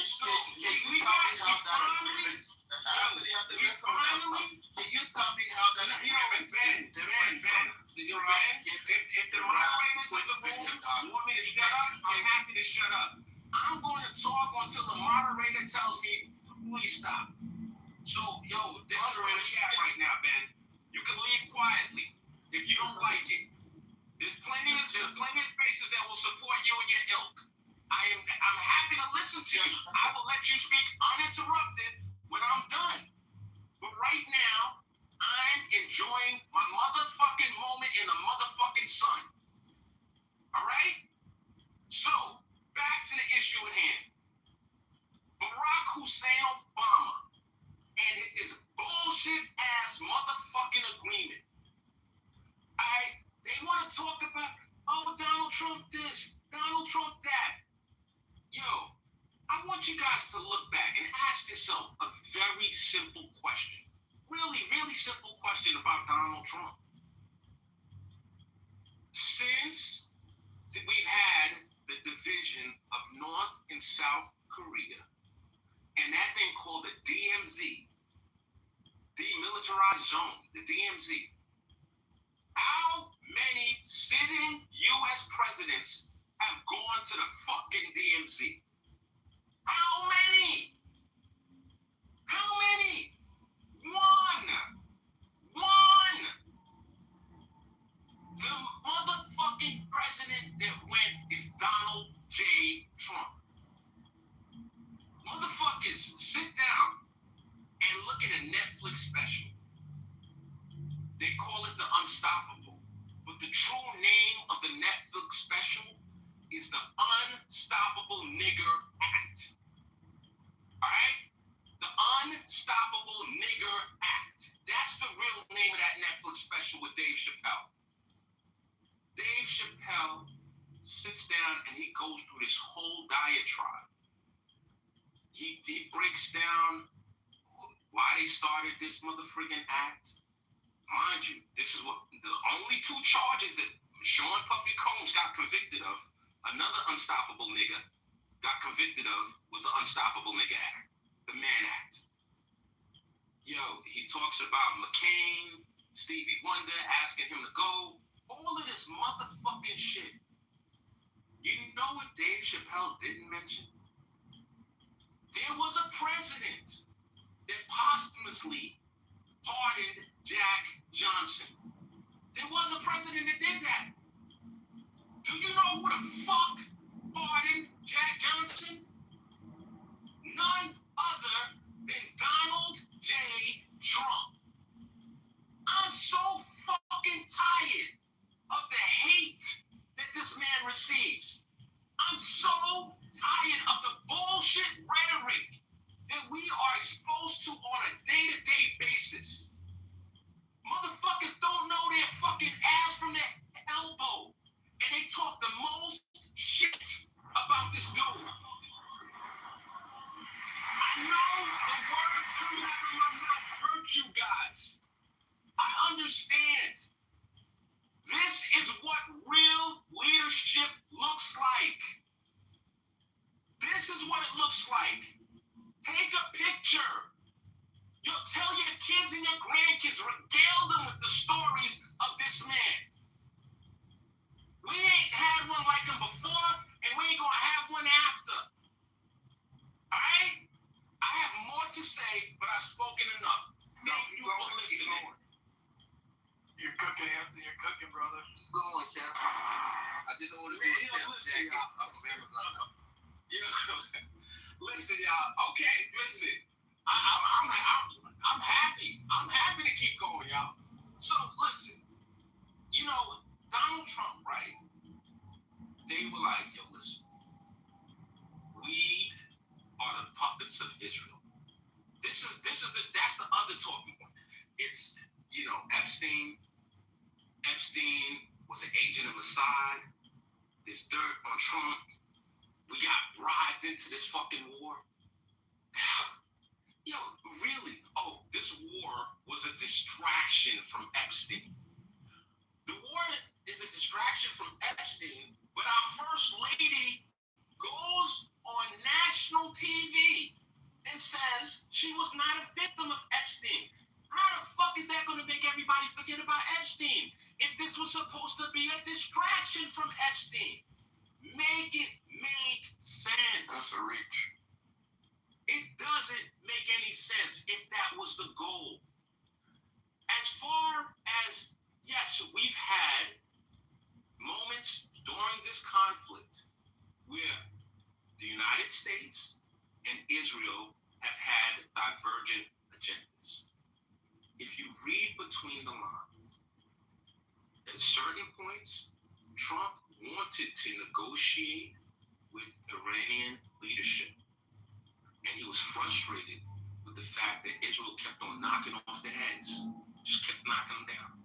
Speaker 15: So we finally,
Speaker 8: can you tell me how that agreement is different from
Speaker 15: if the moderators of the room want me to shut up, I'm happy to shut up. I'm going to talk until the moderator tells me, please stop. So, yo, this is where we at right now, Ben. You can leave quietly if you don't like it. There's plenty of spaces that will support you and your ilk. I'm happy to listen to you. I will let you speak uninterrupted when I'm done. But right now, I'm enjoying my motherfucking moment in the motherfucking sun. All right? So, back to the issue at hand. Barack Hussein Obama and his bullshit-ass motherfucking agreement. They want to talk about, oh, Donald Trump this, Donald Trump that. Yo, I want you guys to look back and ask yourself a very simple question. Really, really simple question about Donald Trump. Since we've had the division of North and South Korea, and that thing called the DMZ, Demilitarized Zone, the DMZ, how many sitting U.S. presidents have gone to the fucking DMZ? How many? How many? One. The motherfucking president that went is Donald J. Trump. Motherfuckers, sit down and look at a Netflix special. They call it The Unstoppable. But the true name of the Netflix special is the Unstoppable Nigger Act. Alright? The Unstoppable Nigger Act. That's the real name of that Netflix special with Dave Chappelle. Dave Chappelle sits down and he goes through this whole diatribe. He breaks down why they started this motherfucking act. Mind you, this is what the only two charges that Sean Puffy Combs got convicted of, another unstoppable nigga got convicted of, was the Unstoppable Nigga Act, the Mann Act. Yo, he talks about McCain, Stevie Wonder asking him to go, all of this motherfucking shit. You know what Dave Chappelle didn't mention? There was a president that posthumously pardoned Jack Johnson. There was a president that did that. Do you know who the fuck pardoned Jack Johnson? None other than Donald J. Trump. I'm so fucking tired of the hate that this man receives. I'm so tired of the bullshit rhetoric that we are exposed to on a day-to-day basis. Motherfuckers don't know their fucking ass from their elbow. And they talk the most shit about this dude. Take a picture. You'll tell your kids and your grandkids, regale them with the stories of this man. We ain't had one like him before, and we ain't gonna have one after. All right? I have more to say, but I've spoken enough. Thank you for listening.
Speaker 10: You're cooking, Anthony. You're cooking, brother.
Speaker 8: Keep going, Chef. I just ordered you a Chef jacket off of Amazon.
Speaker 15: Listen, y'all. Okay, listen. I'm happy. I'm happy to keep going, y'all. So listen, you know, Donald Trump, right? They were like, yo, listen, we are the puppets of Israel. That's the other talking point. It's, you know, Epstein was an agent of Mossad. There's dirt on Trump. We got bribed into this fucking war. Yo, really? Oh, this war was a distraction from Epstein. The war is a distraction from Epstein, but our first lady goes on national TV and says she was not a victim of Epstein. How the fuck is that going to make everybody forget about Epstein if this was supposed to be a distraction from Epstein? Make it make sense.
Speaker 8: That's a reach.
Speaker 15: It doesn't make any sense if that was the goal. As far as, yes, we've had moments during this conflict where the United States and Israel have had divergent agendas. If you read between the lines, at certain points, Trump wanted to negotiate with Iranian leadership. And he was frustrated with the fact that Israel kept on knocking off their heads, just kept knocking them down.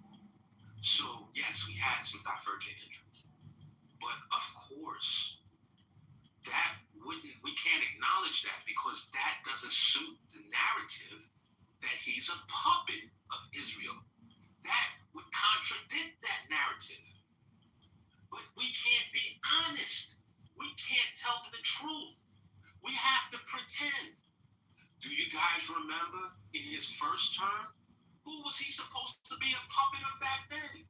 Speaker 15: So, yes, we had some divergent interests. But, of course, we can't acknowledge that because that doesn't suit the narrative that he's a puppet of Israel. That would contradict that narrative. But we can't be honest. We can't tell the truth. We have to pretend. Do you guys remember in his first term, who was he supposed to be a puppet of back then?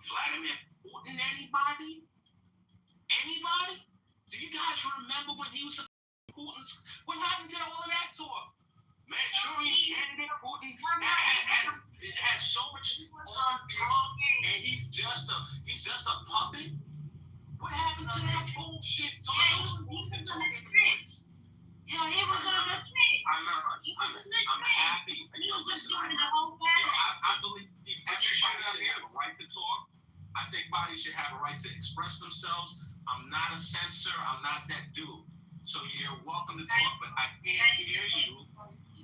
Speaker 15: Vladimir Putin, anybody? Anybody? Do you guys remember when he was Putin's? What happened to all of that talk? Manchurian candidate Putin has so much on Trump, and he's just a puppet. What happened to that bullshit?
Speaker 14: Yeah, he was on the thing.
Speaker 15: I'm happy. You know, listen, I believe everybody should have a right to talk. I think bodies should have a right to express themselves. I'm not a censor. I'm not that dude. So you're welcome to talk, but I can't hear you.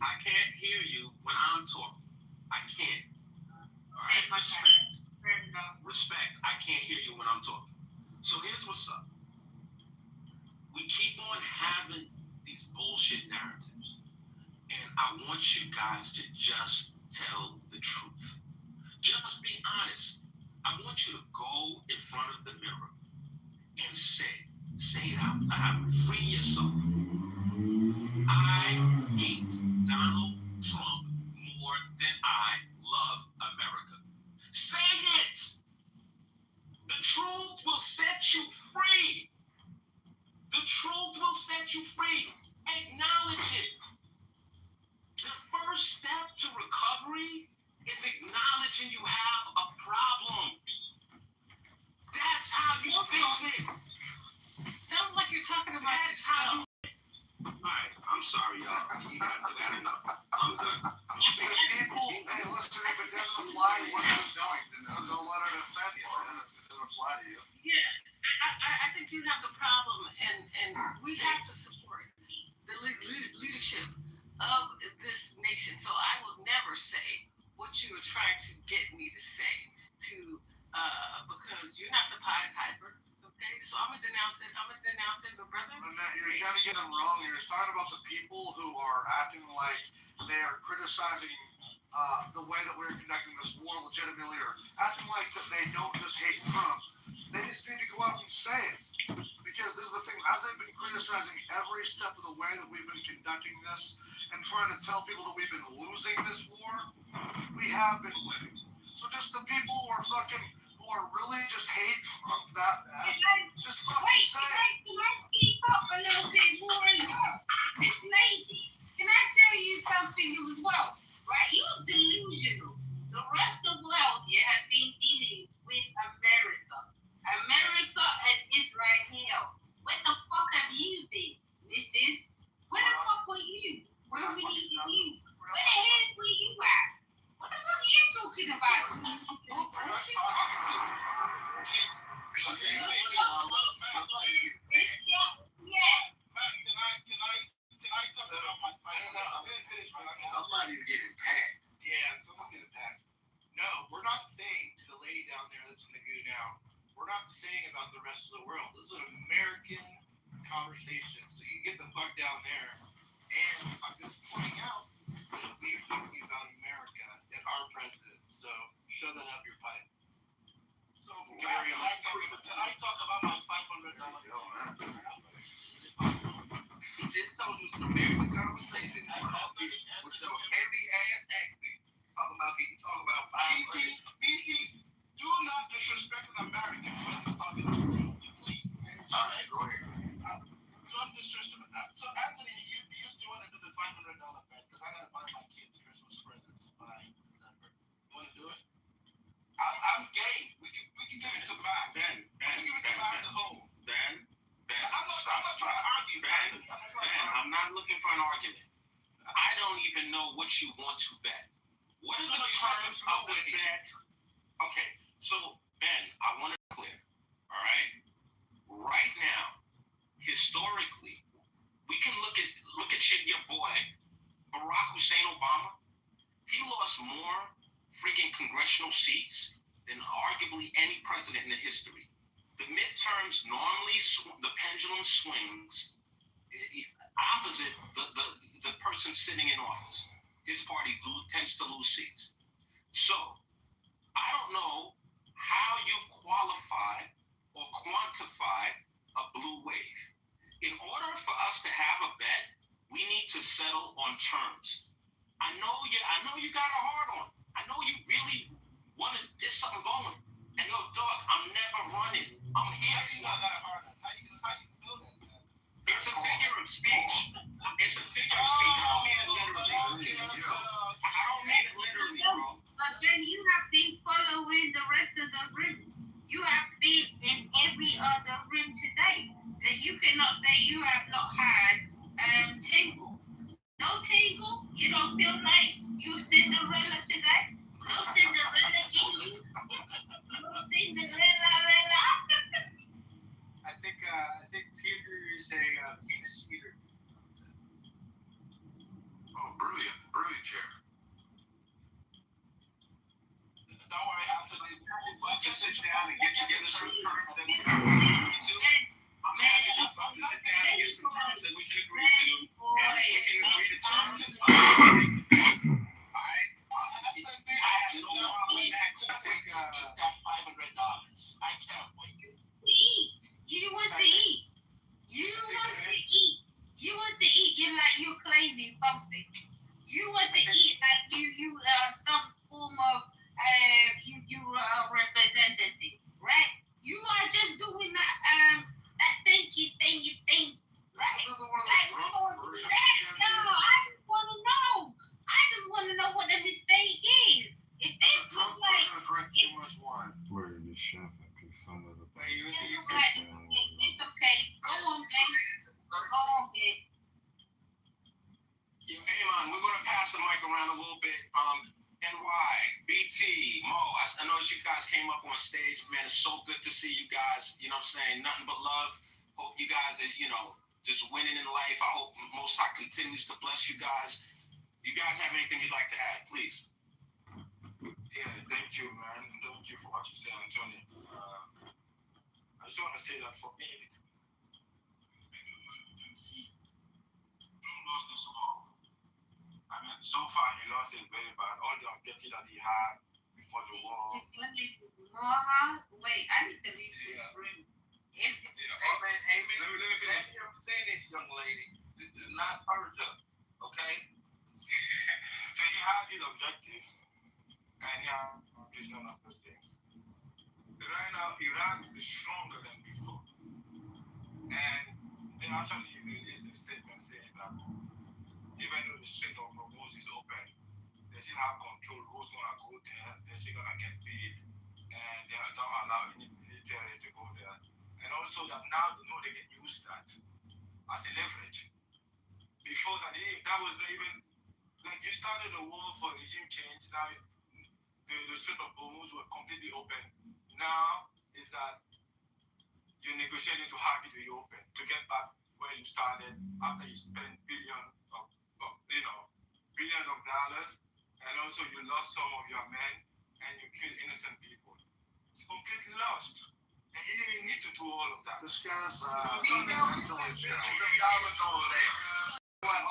Speaker 15: I can't hear you when I'm talking. I can't. All right? Respect. I can't hear you when I'm talking. So here's what's up. We keep on having these bullshit narratives. And I want you guys to just tell the truth. Just be honest. I want you to go in front of the mirror and say it out loud. Free yourself. I hate Donald Trump more than I love America. Say it. The truth will set you free. The truth will set you free. Acknowledge it. The first step to recovery is acknowledging you have a problem. That's how you fix it.
Speaker 14: Sounds like you're talking about
Speaker 15: That's how you. Alright, I'm sorry, y'all. You guys have had enough. I'm good.
Speaker 12: To the people, hey, listen, if it doesn't apply, what are you doing? Then don't let it offend you. It doesn't apply to you.
Speaker 14: Yeah, I think you have the problem, and we have to support the leadership of this nation. So I will never say what you are trying to get me to say, because you're not the Pied Piper. Okay, so I'm gonna denounce it, but brother.
Speaker 12: You're kind of getting them wrong. You're talking about the people who are acting like they are criticizing the way that we're conducting this war legitimately, or acting like that they don't just hate Trump. They just need to go out and say it. because this is the thing, as they've been criticizing every step of the way that we've been conducting this and trying to tell people that we've been losing this war, we have been winning. So just the people who are really just hate Trump that bad, just fucking say it.
Speaker 19: Can I speak up a little bit more as well? Miss Lady, can I tell you something as well? Right? You're delusional. The rest of the world here has been dealing with America. America and Israel. Where the fuck have you been, missus? Where the fuck were you? Where were you? Where the hell were you at? What the fuck are you talking about?
Speaker 8: Somebody's getting packed.
Speaker 10: Yeah, someone's getting packed. No, we're not saying to the lady down there that's in the goo now, we're not saying about the rest of the world. This is an American conversation. So you get the fuck down there. And I'm just pointing out that we're talking about America and our president. So shove that up your pipe.
Speaker 5: So Gary, I talk about my $500.
Speaker 8: This told you it's an American conversation. With your heavy ass accent. Talk about
Speaker 5: BT, do not disrespect an American when he's talking to you. Please.
Speaker 8: All right, go ahead.
Speaker 5: Don't disrespect that. So Anthony, you still want to do the $500 bet because I gotta buy my kids Christmas presents by December. You want to do it? I'm game. We can give it to Matt.
Speaker 15: Ben,
Speaker 5: we can give it to Matt to hold.
Speaker 15: Ben,
Speaker 5: I'm not trying to argue.
Speaker 15: Ben, I'm not looking for an argument. I don't even know what you want to bet. What are the terms of the bet? Okay, so Ben, I want to clear. All right, right now, historically, we can look at your boy Barack Hussein Obama. He lost more freaking congressional seats than arguably any president in the history. The midterms normally the pendulum swings opposite the person sitting in office. His party tends to lose seats. So I don't know how you qualify or quantify a blue wave. In order for us to have a bet, we need to settle on terms. I know you got a hard on. I know you really want to get something going. And yo, dog, I'm never running. I'm here. It's a figure of speech. It's a figure of speech. I don't mean it literally. I don't mean it literally, bro.
Speaker 19: But then you have been following the rest of the room. You have been in every other room today. That you cannot say you have not had tingle. No tingle? You don't feel like you Cinderella today? No Cinderella in you? No Cinderella.
Speaker 3: I think Peter is a penis eater.
Speaker 8: Oh, brilliant, Chair.
Speaker 5: Don't worry, Anthony. Let's just sit down and get together some terms that we can agree to. I'm happy to sit down and get some terms that we can agree to. And we can agree to terms. Alright? I have no problem with that. I think got $500. I can't wait.
Speaker 19: You want to eat. You want to eat. You want to eat. You're claiming something. You want to eat like you some form of you representative, right? You are just doing that thingy thing, right? No, I just want to know. I just want to know what the mistake is. If this was like
Speaker 12: too much wine.
Speaker 4: Murdered the chef after he found out about
Speaker 19: it's okay. Go on, babe. Go on, babe.
Speaker 15: Elon, we're going to pass the mic around a little bit. NY, BT, Mo, I noticed you guys came up on stage. Man, it's so good to see you guys. You know what I'm saying? Nothing but love. Hope you guys are, just winning in life. I hope Most High continues to bless you guys. You guys have anything you'd like to add, please?
Speaker 11: Yeah, thank you, man. Thank you for what you said, Antonio. I just want to say that for me, June lost us all. I mean, so far he lost it very bad. All the objectives that he had before the war.
Speaker 19: Wait, I need to leave this room.
Speaker 8: Amen. Let me finish, young lady. This is not personal, okay?
Speaker 11: So he had his objectives, and he had vision of those things. Right now, Iran is stronger than before. And they actually released a statement saying that even though the Strait of Hormuz is open, they still have control who's going to go there, they're still going to get paid, and they don't allow any military to go there. And also that now they know they can use that as a leverage. Before that, that was not even, like you started a war for regime change, now the Strait of Hormuz were completely open. Now is that you're negotiating to have it reopen, to get back where you started after you spent billions of dollars, and also you lost some of your men and you killed innocent people. It's completely lost. And he didn't need to do all of that.
Speaker 12: This guy's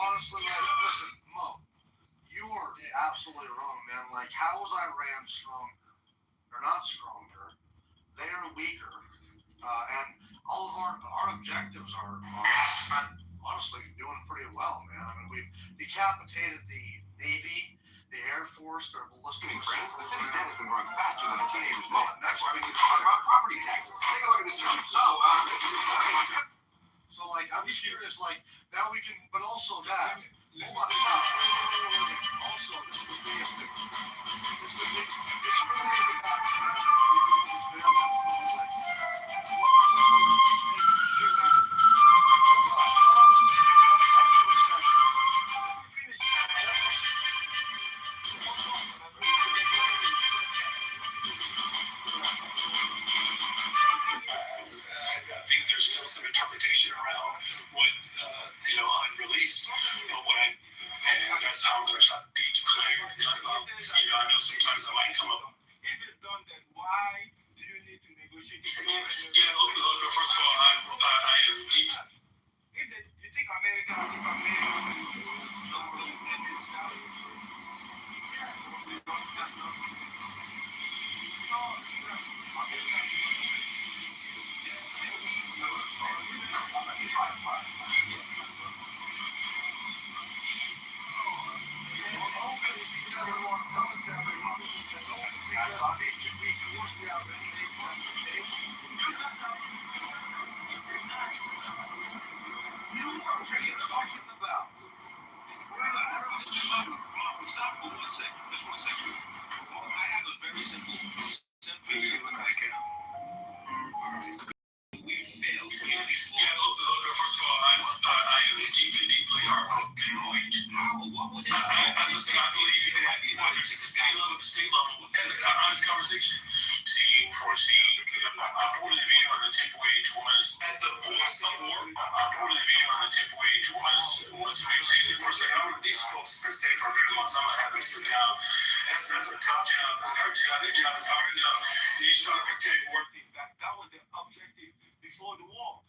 Speaker 12: honestly, listen, Mo, you are absolutely wrong, man. Like, how is Iran stronger? They're not stronger. They are weaker. And all of our objectives are honestly doing pretty well, man. I mean, we've decapitated the Navy, the Air Force, their ballistic missiles.
Speaker 17: The city's debt has been growing faster than a teenager's mullet. That's why we need to talk about property taxes. Take a look at this chart.
Speaker 12: So, like, I'm just curious, like, now we can, but also that. Hold on, stop. Wait. Also, this is the biggest thing. This really is about
Speaker 22: I think there's still some interpretation around what unreleased, but and that's how I'm going to be declared. Kind of, I know sometimes I might come up.
Speaker 11: If it's done, then why do you need to negotiate?
Speaker 22: Look, first of all, I am deep.
Speaker 11: You think America
Speaker 22: deeply heartbroken. Listen, I believe that when you see the state level, and an honest conversation, our board review on the temple age was at the voice of war. Our board review on the temple age was for a second. I want these folks to stay for a very long time. I have them sit down. That's a tough job. Their job is hard enough. He's trying to protect war.
Speaker 11: That was the objective before the war.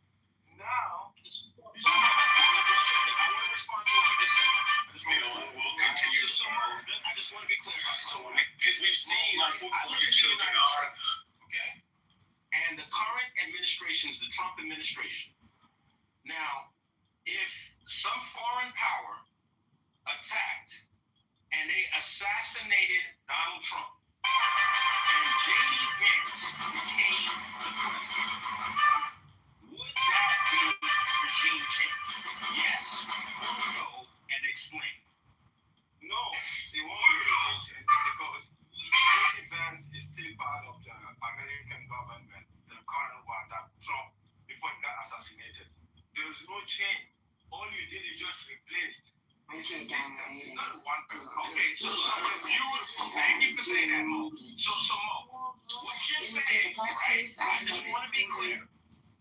Speaker 11: Now,
Speaker 22: I want to respond to what you just said. We'll continue. I just want to be clear. So, because we've seen where your children are.
Speaker 15: Okay? And the current administration is the Trump administration. Now, if some foreign power attacked and they assassinated Donald Trump, and J.D. Vance became the president, would that be regime change? Yes or no? And explain.
Speaker 11: No, it won't be regime change because J.D. Vance is still part of the American government, the current one that Trump, before he got assassinated. There is no change. All you did is just replace the system. It's not one person.
Speaker 15: Okay, so you, thank you for saying that, Mo. So Mo, what you're saying, right? I just want to be clear.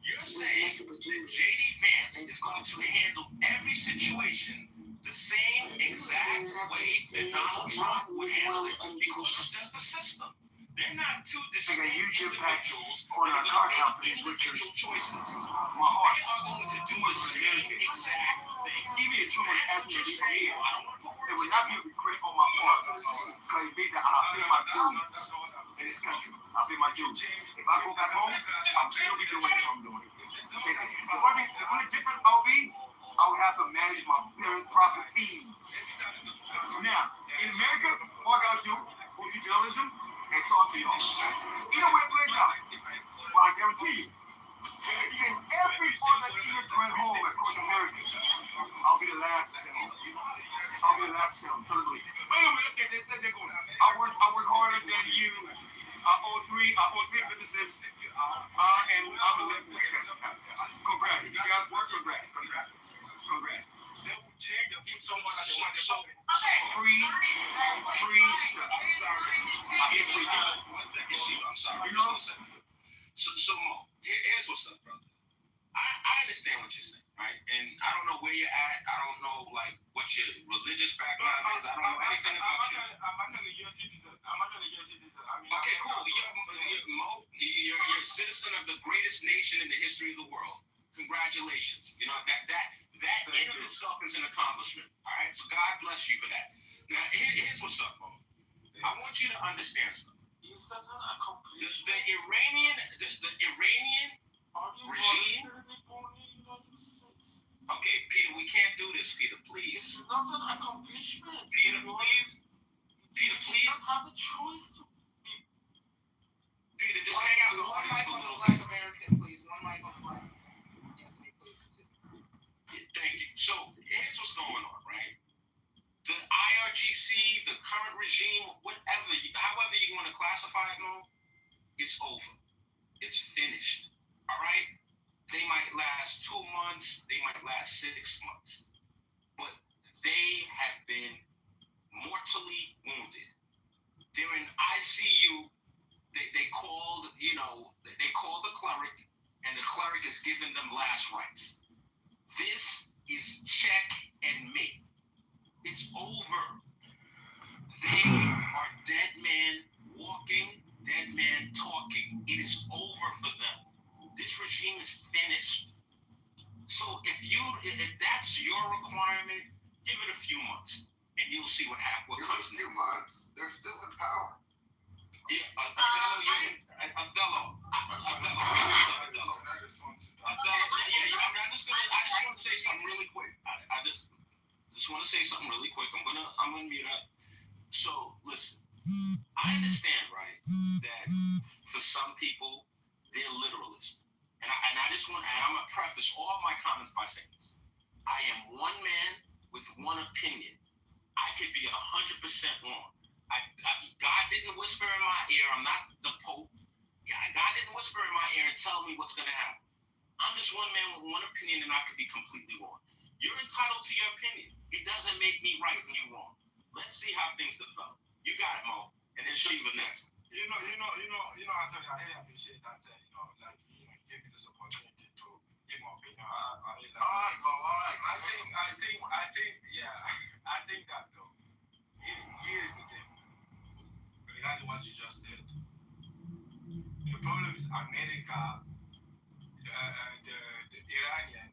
Speaker 15: You're saying that J.D. Vance is going to handle every situation the same exact way that Donald Trump would handle it because it's just a system. They're not two distinct individuals
Speaker 17: on our car companies,
Speaker 15: individual choices.
Speaker 17: My heart.
Speaker 15: They are going to do the same exact thing.
Speaker 17: Even if someone asked me to leave here, it would not be a regret on my part. Because it means that I pay my dues. And this country. I'll pay my dues. If I go back home, I'll still be doing what I'm doing. The same thing. The only difference I'll be, I would have to manage my parents' proper fees. Now, in America, all I gotta do, go do journalism and talk to y'all. Either way it plays out, well, I guarantee you, they can send every other immigrant home across America. I'll be the last to send home. I'll be the last to send home. Totally. Wait a minute, let's get going. I work harder than you. I own three businesses, and I'm a left. Congrats. You guys work. Congrats.
Speaker 11: They will change and put someone at the one
Speaker 17: Free stuff. I get free stuff.
Speaker 15: I'm sorry. You know? So Mo, here's what's up, brother. I understand what you're saying, right? And I don't know where you're at. I don't know like what your religious background is. I don't know anything about you.
Speaker 11: I'm actually a US citizen.
Speaker 15: Okay, cool. Mo, you're a citizen of the greatest nation in the history of the world. Congratulations. You know that in of itself is an accomplishment. All right. So God bless you for that. Now here's what's up, Mo. I want you to understand something. The Iranian regime. Okay, Peter, we can't do this, Peter. Please.
Speaker 8: It's not an accomplishment.
Speaker 15: Peter, please. Peter, please.
Speaker 8: You don't have a choice to be.
Speaker 15: Peter, just hang out.
Speaker 16: One mic on the Black American, please. One mic on Black. Anthony, please continue.
Speaker 15: Thank you. So here's what's going on, right? The IRGC, the current regime, however you want to classify it, Mo, it's over. It's finished. All right? They might last 2 months. They might last 6 months. But they have been mortally wounded. They're in ICU. They called the cleric, and the cleric is giving them last rites. This is check and mate. It's over. They are dead man walking, dead man talking. It is over for them. This regime is finished. So if that's your requirement, give it a few months, and you'll see what happens. What comes next.
Speaker 8: Months. They're still in power.
Speaker 15: Yeah, Othello. I just want to say something really quick. I just want to say something really quick. I'm gonna mute up. So listen, I understand, right, that for some people they're literalists, and I'm gonna preface all my comments by saying this: I am one man with one opinion. I could be 100% wrong. God didn't whisper in my ear. I'm not the Pope. God didn't whisper in my ear and tell me what's gonna happen. I'm just one man with one opinion, and I could be completely wrong. You're entitled to your opinion. It doesn't make me right and you wrong. Let's see how things develop. You got it, Mo. And then Shiva next.
Speaker 11: You know, Anthony, I really appreciate that, you gave me this opportunity to give my opinion. I really like
Speaker 8: All right, Mo, all right.
Speaker 11: I think that, though, here's the thing. Regarding what you just said, the problem is America, the Iranian,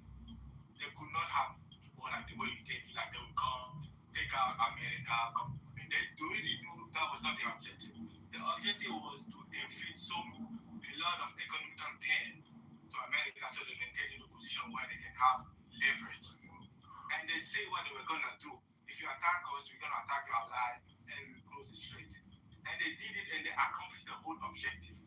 Speaker 11: they could not have people like the way you take it, like they would come, take out America, come. They already knew that was not the objective. The objective was to inflict a lot of economical pain to America so they can get in a position where they can have leverage. And they say what they were going to do. If you attack us, we're going to attack your ally and we close the strait. And they did it and they accomplished the whole objective.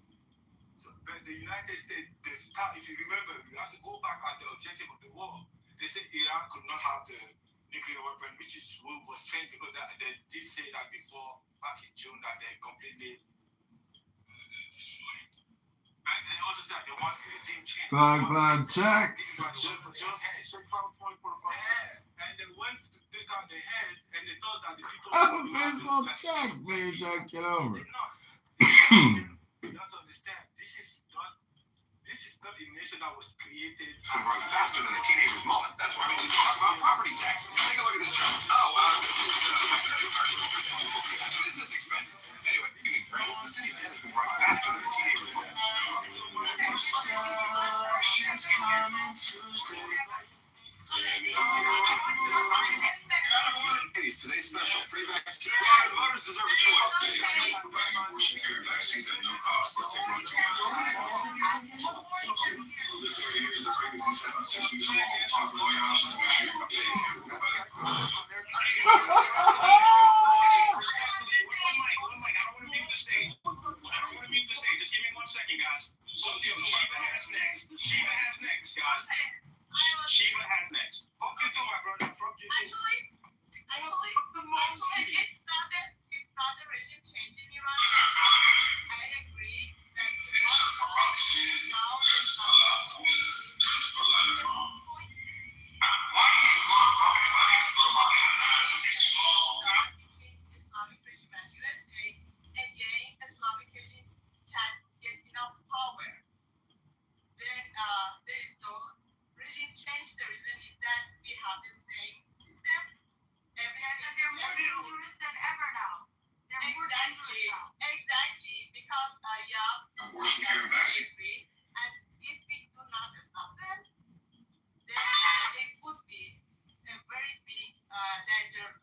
Speaker 11: So the United States, if you remember, you have to go back at the objective of the war. They said Iran could not have the nuclear weapon, which is what was strange because they did say that before, back in June, that they completely destroyed. And they also said they want the regime change.
Speaker 4: Check.
Speaker 11: And they went to take out the head, and they thought that the people.
Speaker 4: Baseball check, Mayor John Kitover.
Speaker 11: You have to understand, this is not a nation that was created.
Speaker 17: I'm growing faster than a teenager's mullet. That's why we need to talk about property taxes. Take a look at this chart. This is business expenses. Anyway, you mean friends? The city's debt has been growing faster than a teenager's mullet.
Speaker 9: Elections coming Tuesday.
Speaker 17: Today's special free vaccine.
Speaker 8: Voters deserve a choice.
Speaker 9: Vaccines at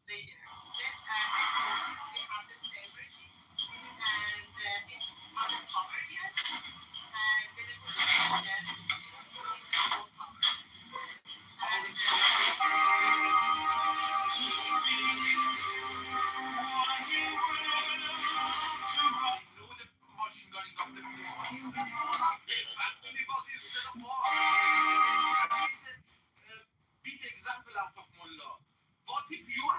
Speaker 6: they sit and they have the same regime, and it's uncovered yet, and then it was then in the full power. And
Speaker 5: machine gunning up the big example out of Mullah. What if your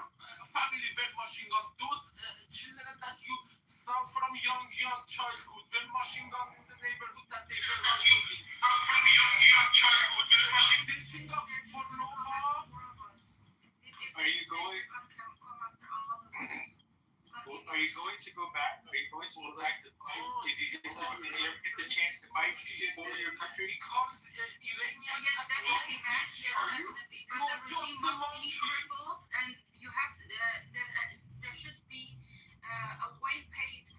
Speaker 5: family were machine gun? Those children that you saw from young childhood were machine gun in the neighborhood that they were shooting. From young childhood were machine gun for no harm.
Speaker 2: Are you going? Are you going to go back? Are you going to go back to fight? If you ever get the chance to fight for your country?
Speaker 5: Because
Speaker 6: Iranian yes, definitely, man. Yes, definitely. But the regime must be crippled, and you have there should be a way paved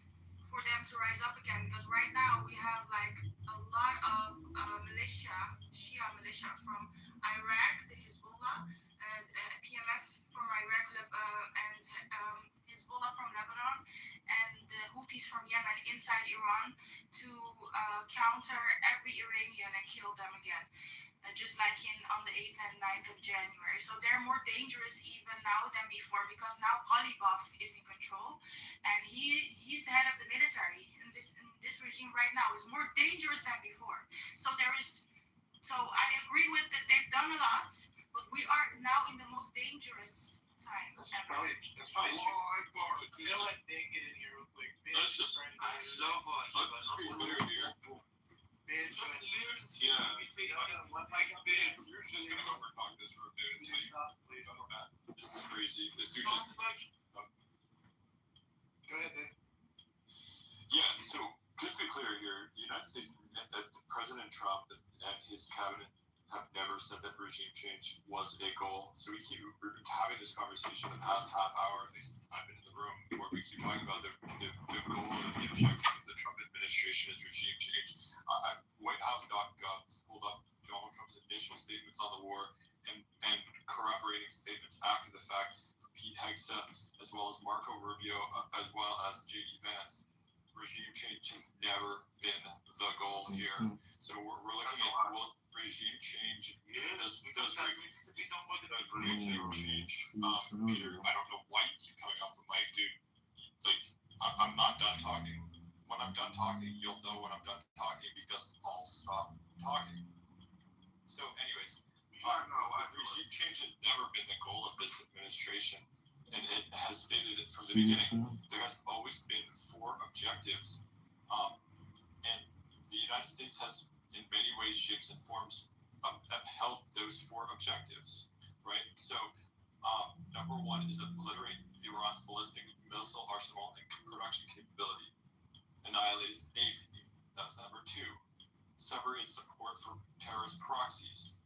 Speaker 6: for them to rise up again. Because right now we have like a lot of militia, Shia militia from Iraq, the Hezbollah, and PMF from Iraq, and Hezbollah from Lebanon, and the Houthis from Yemen inside Iran to counter every Iranian and kill them again, just like on the 8th and 9th of January. So they're more dangerous even now than before, because now Polybov is in control, and he's the head of the military, and this regime right now is more dangerous than before. So I agree with that they've done a lot, but we are now in the most dangerous time.
Speaker 10: That's probably you know what? They get in here real quick.
Speaker 15: Let's just.
Speaker 10: I love us.
Speaker 15: Let's be clear here.
Speaker 10: Bitch,
Speaker 15: yeah. You're just gonna overtalk this room, dude. Until you stop that. This is crazy. This dude just.
Speaker 10: Go ahead, dude.
Speaker 15: Yeah. So just to be clear here, the United States, President Trump and his cabinet have never said that regime change was a goal. So we've been having this conversation the past half hour, at least since I've been in the room, where we keep talking about the goal and the objective of the Trump administration is regime change. WhiteHouse.gov has pulled up Donald Trump's initial statements on the war and corroborating statements after the fact from Pete Hegseth, as well as Marco Rubio, as well as J.D. Vance. Regime change has never been the goal here. So we're looking at regime change. Does regime change? Peter, I don't know why you keep coming off the mic, dude. Like, I'm not done talking. When I'm done talking, you'll know when I'm done talking because I'll stop talking. So, anyways, regime change has never been the goal of this administration, and it has stated it from the beginning. There has always been 4 objectives, and the United States has, in many ways, shapes, and forms, upheld those 4 objectives, right? So, number 1 is obliterate Iran's ballistic missile arsenal and production capability, annihilate its Navy. That's number 2. Sever its support for terrorist proxies,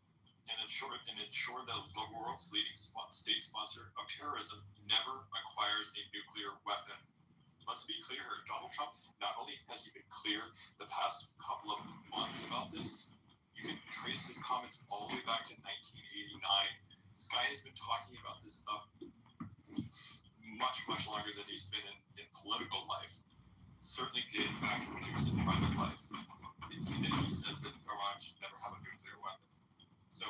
Speaker 15: and ensure that the world's leading state sponsor of terrorism never acquires a nuclear weapon. Let's be clear, Donald Trump, not only has he been clear the past couple of months about this, you can trace his comments all the way back to 1989. This guy has been talking about this stuff much, much longer than he's been in political life. Certainly dating back to when he was in private life. He says that Iran should never have a nuclear weapon. So,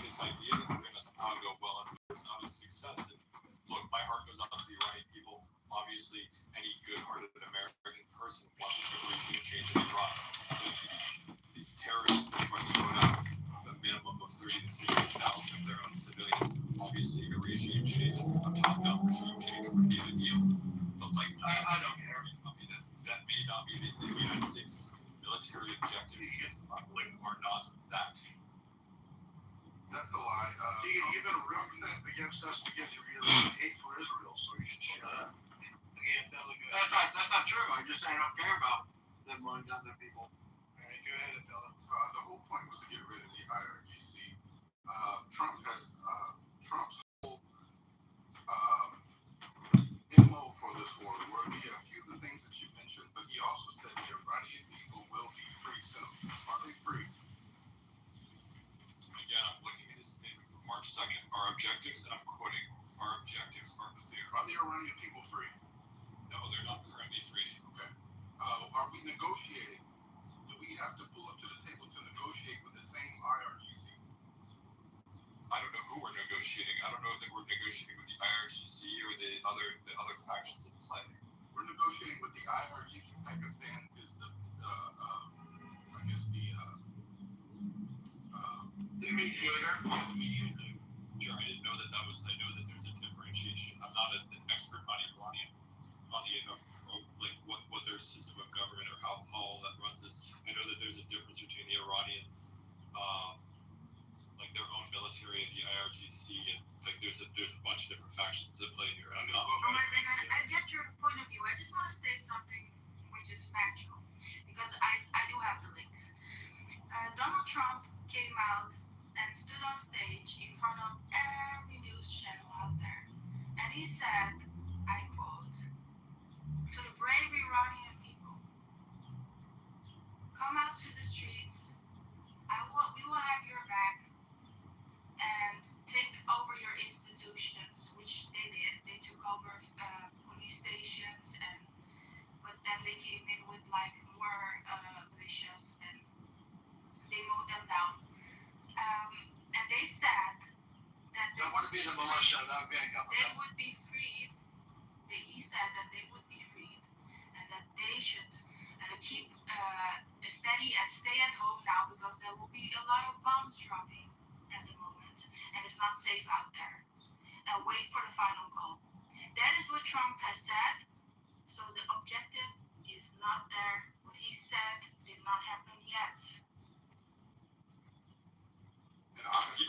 Speaker 15: this idea that we're going to somehow go, well, if there's not a success, look, my heart goes out to the Iranian people. Obviously, any good-hearted American person wants to regime change in Iran. These terrorists are going to throw out a minimum of 30,000 to 50,000 of their own civilians. Obviously, a regime change, a top-down regime change would be the deal. But, like, I don't care. That may not be the United States' military objectives against the conflict are not that.
Speaker 12: That's a lie. You've been rooting against us because of your hate for Israel, so you should shut up.
Speaker 10: Yeah, that's not true. I just say I don't care about them mowing down their people. All right, go ahead, Abdullah.
Speaker 8: The whole point was to get rid of the IRGC. Trump's whole MO for this war were a few of the things that you mentioned, but he also said the Iranian people will be free soon. Are they free?
Speaker 15: Again, I'm looking at his statement from March 2nd. Our objectives, and I'm quoting,
Speaker 8: free?
Speaker 15: No, they're not currently free.
Speaker 8: Okay. Are we negotiating? Do we have to pull up to the table to negotiate with the same IRGC?
Speaker 15: I don't know who we're negotiating. I don't know that we're negotiating with the IRGC or the other factions in play.
Speaker 8: We're negotiating with the IRGC. Pakistan is the I guess the mediator. Yeah, the mediator.
Speaker 15: Sure, I didn't know that was. I know that there's a differentiation. I'm not an expert on Iranian, like what their system of government or how all that runs is. I know that there's a difference between the Iranian, like their own military and the IRGC, and like there's a bunch of different factions at play here. I'm not.
Speaker 6: I get your point of view. I just want to state something which is factual, because I do have the links. Donald Trump came out and stood on stage in front of every news channel out there, and he said, I quote, "To the brave Iranian people, come out to the streets. We will have your back and take over your institutions," which they did. They took over police stations, but then they came in with like more militias and they mowed them down. And they said that
Speaker 12: That wouldn't be the militia, that would be a
Speaker 6: they
Speaker 12: government.
Speaker 6: would be freed. He said that they would be freed and that they should keep steady and stay at home now, because there will be a lot of bombs dropping at the moment and it's not safe out there. And wait for the final call. That is what Trump has said. So the objective is not there. What he said did not happen yet.
Speaker 8: And honestly,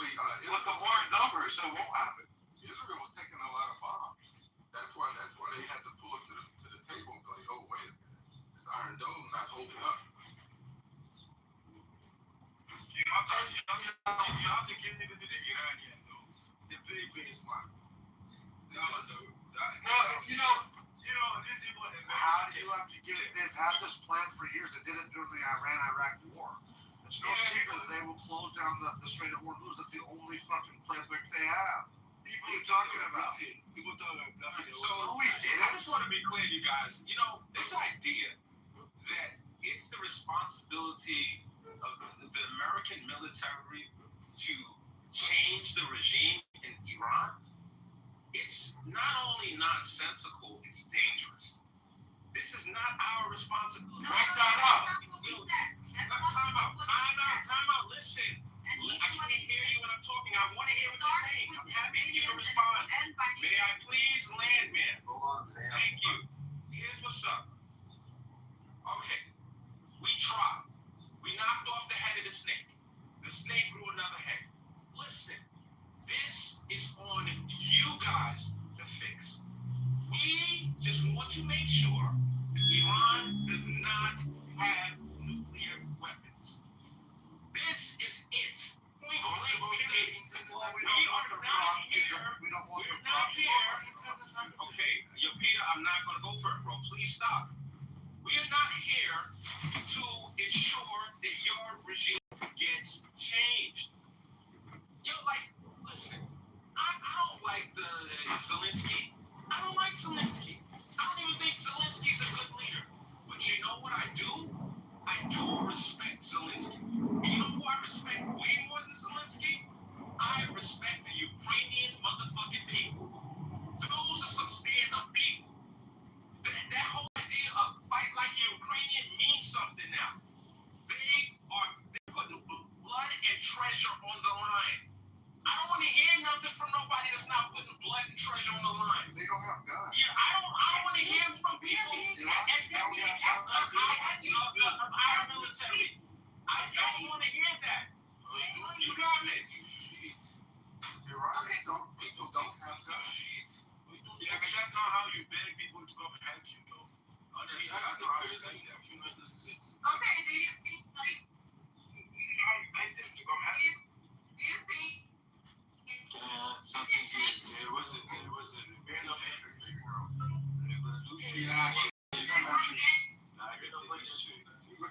Speaker 12: With the war numbers, it won't happen.
Speaker 8: Israel was taking a lot of bombs. That's why they had to pull it to the table and go, like, oh wait a minute, this Iron Dome not holding up.
Speaker 11: You have to give it to the Iranian though. They're very, very smart. These people.
Speaker 12: How do you have to give it? They've had this plan for years. They did it during the Iran-Iraq war. It's no secret that they will close down the Strait of Hormuz. That's the only fucking playbook they have. What are you talking about?
Speaker 11: People talking about nothing.
Speaker 15: So
Speaker 12: we didn't.
Speaker 15: I just want to be clear, you guys. You know, this idea that it's the responsibility of the American military to change the regime in Iran, it's not only nonsensical, it's dangerous. This is not our responsibility.
Speaker 12: Back that up.
Speaker 15: Time out. Listen. I can't hear you when I'm talking. I want to hear what you're saying. I'm happy for you to respond. May I please land, man?
Speaker 12: Go on, Sam.
Speaker 15: Thank you. Here's what's up. Okay. We tried. We knocked off the head of the snake. The snake grew another head. Listen. This is on you guys to fix. We just want to make sure Iran does not have nuclear weapons. This is it. We are not here. Okay, yo, Peter, I'm not going to go for it, bro. Please stop. We are not here to ensure that your regime gets changed. Yo, like, listen, I don't like the Zelensky. I don't like Zelensky. I don't even think Zelensky's a good leader. But you know what I do? I do respect Zelensky. And you know who I respect way more than Zelensky? I respect the Ukrainian motherfucking people. Those are some stand-up people. That whole idea of fight like Ukrainian means something now. They're putting blood and treasure on the line. I don't want to hear nothing from nobody that's not putting blood and treasure on the line.
Speaker 8: They don't have guns.
Speaker 15: Yeah, I don't want to hear from people our military. I don't want to hear that. You got it.
Speaker 8: You're right. People don't have guns.
Speaker 11: Yeah, but that's not how you beg people to come help you, though. Honestly, that's not how you beg them.
Speaker 6: Okay, do you think
Speaker 11: How you beg them to come help you?
Speaker 15: Something good. There was a very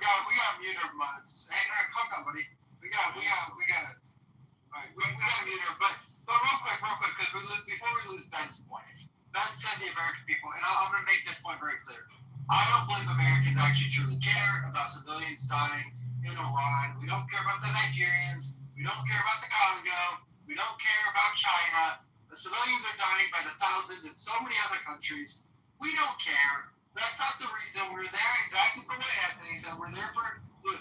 Speaker 12: Yeah, we got mute her buds. Hey, calm down, buddy. We got it. All right, we got to mute her. But real quick, because before we lose Ben's point, Ben said the American people, and actually truly care about civilians dying in Iran. We don't care about the Nigerians. We don't care about the Congo. We don't care about China. The civilians are dying by the thousands in so many other countries. We don't care. That's not the reason we're there. Exactly for what Anthony said. We're there for the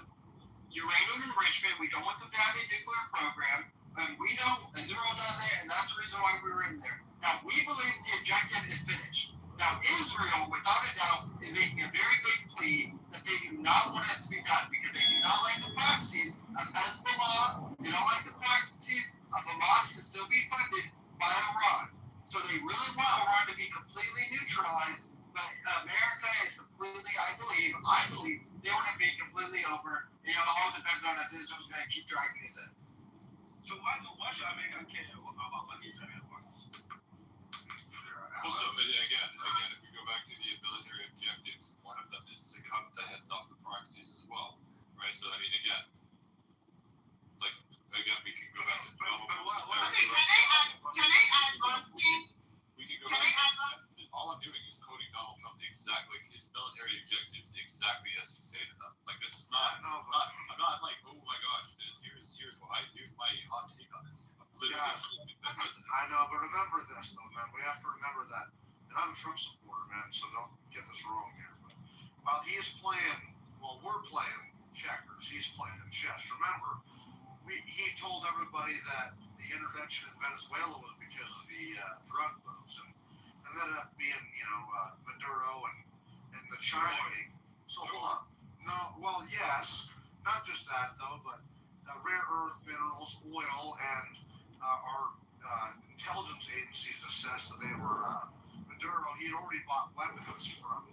Speaker 12: uranium enrichment. We don't want them to have a nuclear program. And we don't. Israel does it, and that's the reason why we were in there. Now, we believe the objective is finished. Now, Israel, without a doubt, is making a very big plea that they do not want us to be done because they do not like the proxies of Hezbollah. They don't like the proxies of Hamas to still be funded by Iran. So they really want Iran to be completely neutralized, but America is completely, I believe, they want to be completely over. It all depends on if Israel's going to keep dragging this in.
Speaker 11: So why should America care about what Israel wants?
Speaker 20: Also, again, if we go back to the military objectives, one of them is to cut the heads off the proxies as well, right? So, I mean, again, we can go back to normal.
Speaker 6: Can I add one thing?
Speaker 20: We can go back. All I'm doing is quoting Donald Trump exactly, his military objectives exactly as he stated them. Like, this is not. I'm not like, oh my gosh, here's my hot take on this. I'm literally the president.
Speaker 12: I know, but remember this though, man. We have to remember that, and I'm a Trump supporter, man. So don't get this wrong here. But while we're playing checkers, he's playing chess. Remember, he told everybody that the intervention in Venezuela was because of the drug boats, and ended up being, Maduro and the China thing. So hold on. No, well, yes, not just that though, but rare earth minerals, oil, and our intelligence agencies assessed that they were Maduro. He had already bought weapons from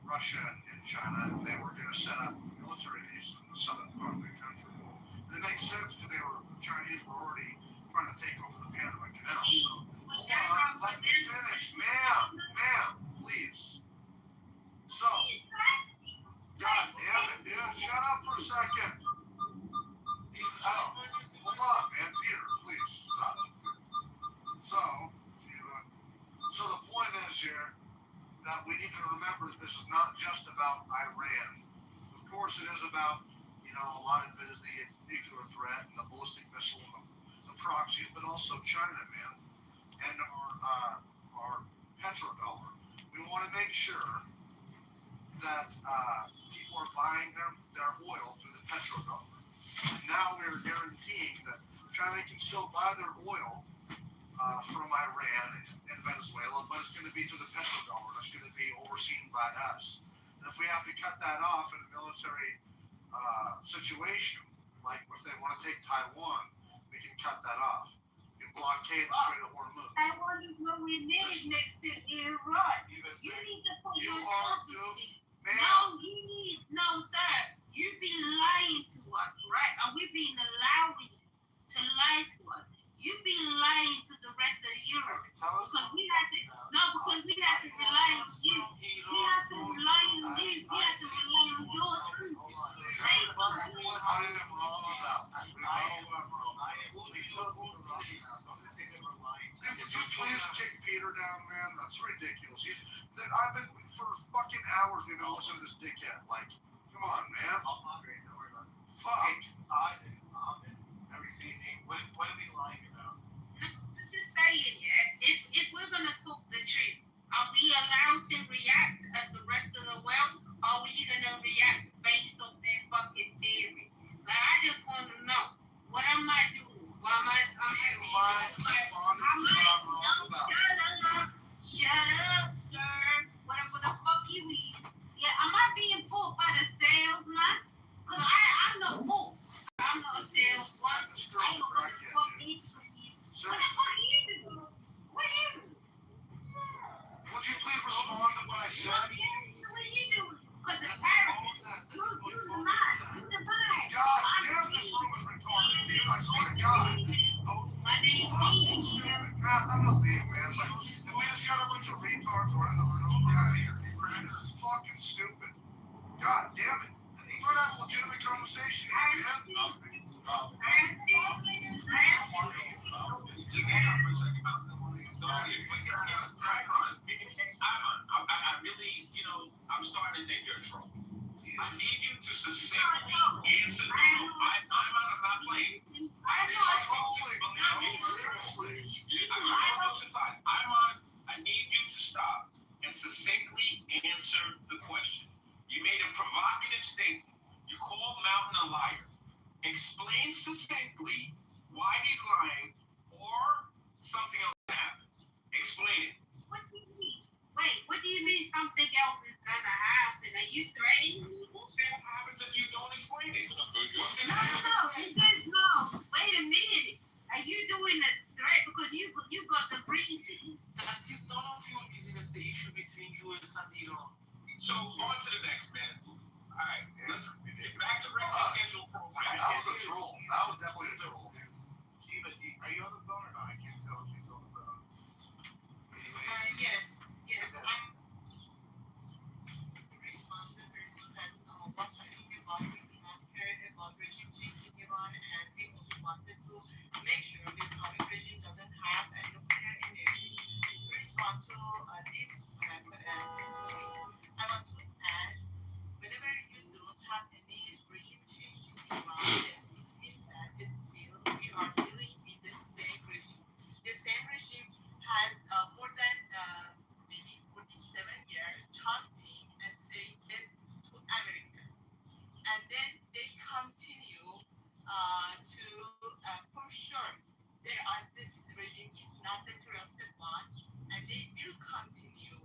Speaker 12: Russia and China, and they were going to set up military bases in the southern part of the country. And it makes sense because the Chinese were already trying to take over the Panama Canal. So hold on, let me finish, ma'am, please. So, God damn it, dude, shut up for a second. Hold on, man, Peter, please stop. So the point is here that we need to remember that this is not just about Iran. Of course, it is about, a lot of it is the nuclear threat and the ballistic missile and the proxies, but also China, man, and our petrodollar. We want to make sure that people are buying their oil through the petrodollar. Now we are guaranteeing that China can still buy their oil from Iran and Venezuela, but it's going to be through the petrodollar. It's going to be overseen by us. And if we have to cut that off in a military situation, like if they want to take Taiwan, we can cut that off. We can blockade the Strait of Hormuz.
Speaker 14: Taiwan is nowhere near next to Iran. You need to put
Speaker 12: You
Speaker 14: your
Speaker 12: are doof, man.
Speaker 14: No, sir. You've been lying to us, right? And we've been allowing you to lie to us. You've been lying to the rest of Europe because we had to rely on you. We have to rely on you. We have to rely on your truth.
Speaker 12: Would you please kick Peter down, man? That's ridiculous. I've been for fucking hours. We've been listening to this dickhead. Like, come on, man. Fuck.
Speaker 10: What are we lying about?
Speaker 14: Just saying, if we're gonna talk the truth, are we allowed to react as the rest of the world? Are we gonna react based on their fucking theory? Like, I just want to know, what am I doing? Why am I? Shut up, sir. Whatever the fuck you eat. Yeah, am I being pulled by the salesman? Cause I'm the fool. I'm not a salesman. I don't know what the fuck is for you. What the fuck are you doing? What are you doing?
Speaker 12: Would you please respond to what I said?
Speaker 14: What are you doing? Cause the tariff, you're the lie. You're the lie.
Speaker 12: God damn, this room is retarded, dude. I swear to God.
Speaker 14: My name's
Speaker 12: fucking stupid. Man, I'm gonna leave, man. Like, if we just got a bunch of retards running the room, man, this is fucking stupid. God damn it. Try to have a legitimate conversation here, man.
Speaker 15: I really, I'm starting to think you're a troll. I need you to succinctly answer the no. I'm not playing. I need you to stop and succinctly answer the question. You made a provocative statement. You called Mountain a liar. Explain succinctly why he's lying or something else happened. Explain it.
Speaker 19: What do you mean? Wait, what do you mean something else is gonna happen? Are you threatening me?
Speaker 15: We'll see what happens if you don't explain it.
Speaker 19: No, you guys know. Wait a minute. Are you doing a threat because you got the briefing?
Speaker 15: That is none of your business, the issue between US and Iran. So on to the next, man. Alright, let's get back to regular schedule program.
Speaker 17: That was a troll. That was definitely a troll.
Speaker 10: Shiva, are you on the phone or not? I can't tell if she's on the phone.
Speaker 6: Yes. I'm responsible person that's was talking about about regime change in Iran, and they also wanted to make sure the Islamic regime doesn't have a nuclear energy. To respond to this, I want to add, whenever you don't have any regime change in Iran, then it means that still we are dealing with the same regime. The same regime has more than maybe 47 years chanting and saying this to America. And then they continue to, for sure, this regime is not the trusted one, and they will continue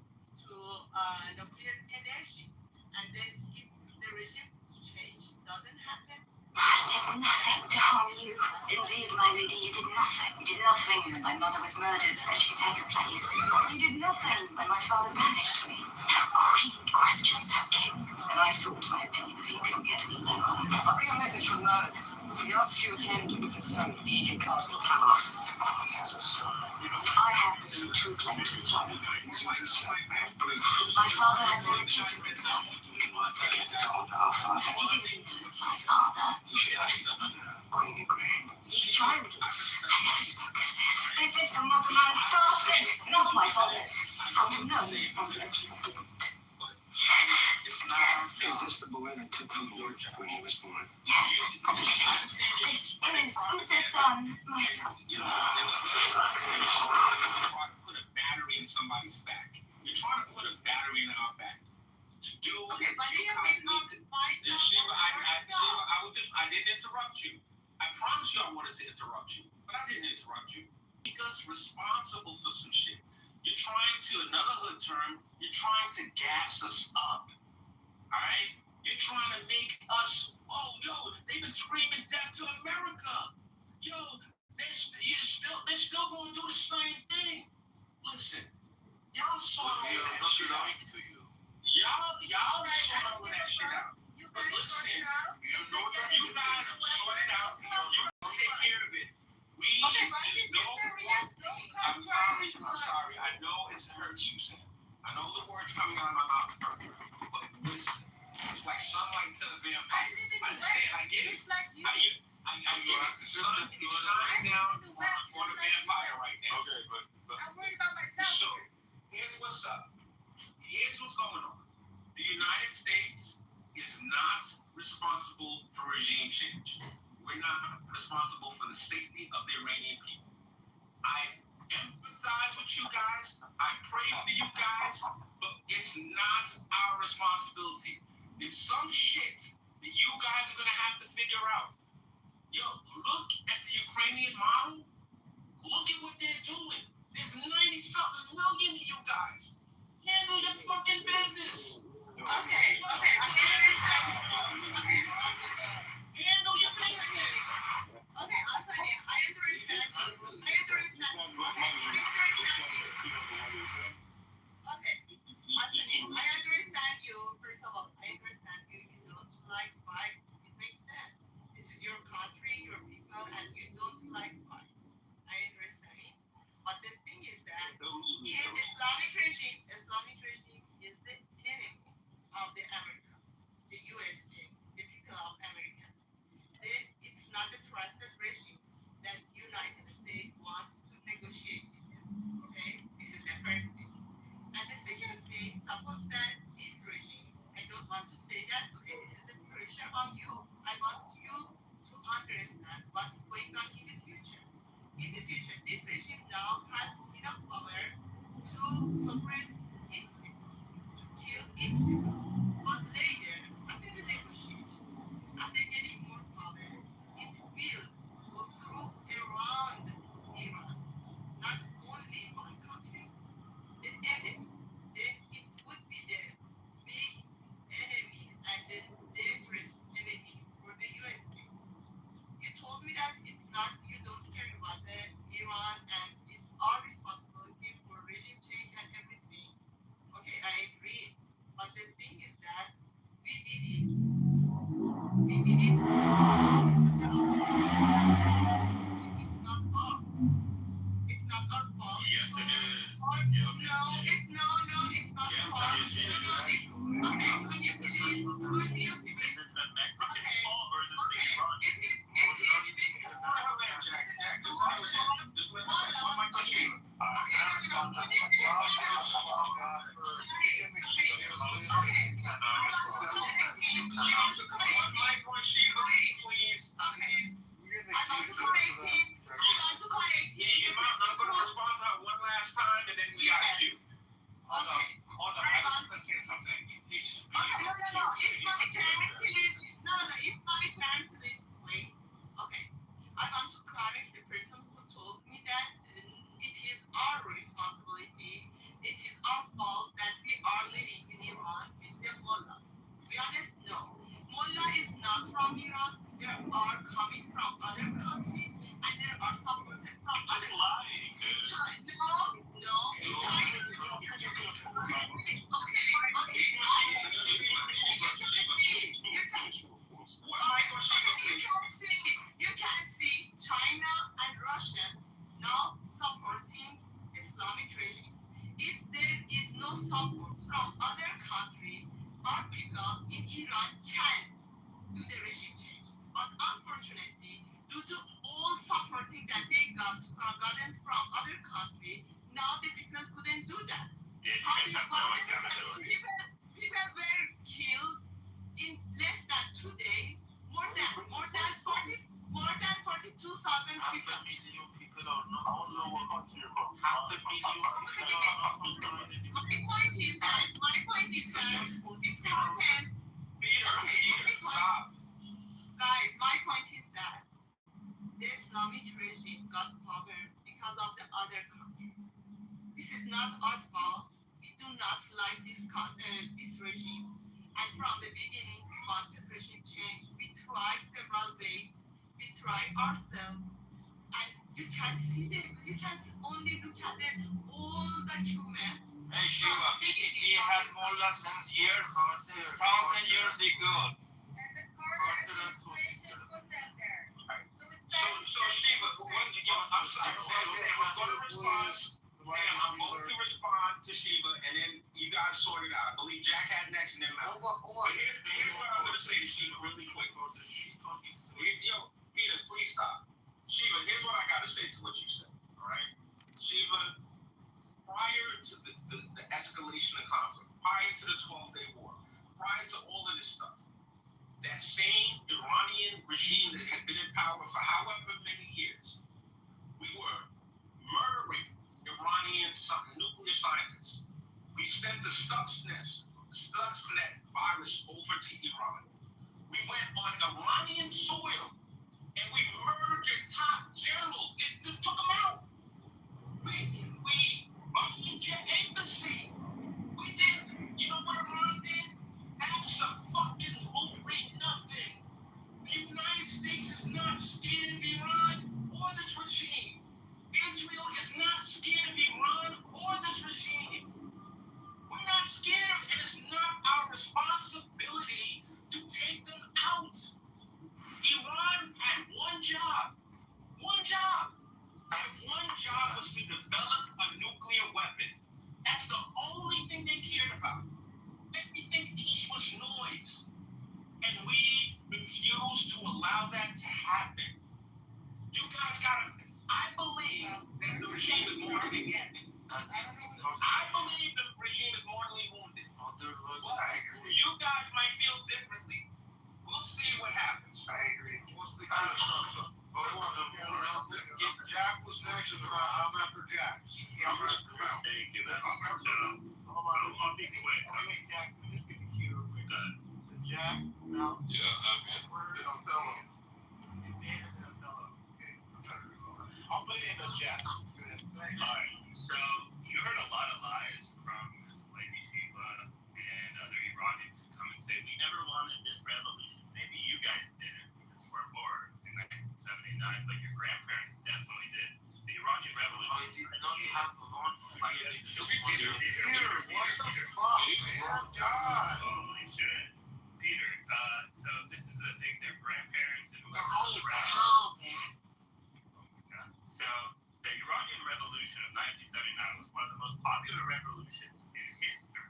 Speaker 6: to nuclear energy. And then if the regime change doesn't happen,
Speaker 18: I did nothing to harm you. Indeed, my lady, you did nothing. You did nothing when my mother was murdered so she could take her place. You did nothing when my father banished me. How queen questions her king. And I thought my opinion of you couldn't get any lower.
Speaker 21: I'll bring a message from Nard. He asks you again to meet his son, the ancient castle of Kitover.
Speaker 18: He has a son. I have no true claim to the throne. My father has no legitimate son.
Speaker 21: To honor our father.
Speaker 18: You didn't know my father.
Speaker 21: Queen.
Speaker 18: You tried this. I never spoke of this. This is some other man's bastard, not my father's. I would have known if I didn't.
Speaker 21: Is this the boy I took from George when he was born?
Speaker 18: Yes. This is Uther's son, my son.
Speaker 15: You're trying to put a battery in somebody's back. You're trying to put a battery in our back. To do
Speaker 6: okay, but you may not fight.
Speaker 15: Shiva, I didn't interrupt you. I promise you I wanted to interrupt you, but I didn't interrupt you. Make us responsible for some shit. You're trying to, another hood term, you're trying to gas us up. Alright? You're trying to make us, they've been screaming death to America. Yo, they're still going to do the same thing. Listen, y'all saw that shit out. Y'all saw that shit out. But listen, you guys sort it out. You take care of it. We just know. I'm sorry. I know it hurts you, Sam. I know the words coming out of my mouth hurt you. But listen, it's like sunlight to the vampire. I understand. I get it. I get it. The sun is shining down on a vampire right now.
Speaker 20: Okay, but
Speaker 19: I'm worried about myself.
Speaker 15: So, here's what's up. Here's what's going on. The United States is not responsible for regime change. We're not responsible for the safety of the Iranian people. I empathize with you guys. I pray for you guys, but it's not our responsibility. There's some shit that you guys are going to have to figure out. Yo, look at the Ukrainian model. Look at what they're doing. There's 90-something million of you guys. Handle your fucking business.
Speaker 6: Okay.
Speaker 15: Handle your business.
Speaker 6: Okay, I'll tell you. I understand. Okay, Anthony, I understand you. First of all, I understand you. You don't like fight. It makes sense. This is your country, your people, and you don't like fight. I understand. But the thing is that here, Islamic regime is the enemy of the America, the USA, the people of America. It's not the trusted regime that United States wants to negotiate with. Okay, this is the first thing. And the second thing, suppose that this regime, I don't want to say that, okay, this it's not false. Okay, would you please?
Speaker 7: So the Iranian Revolution Revolution of 1979 was one of the most popular revolutions in history.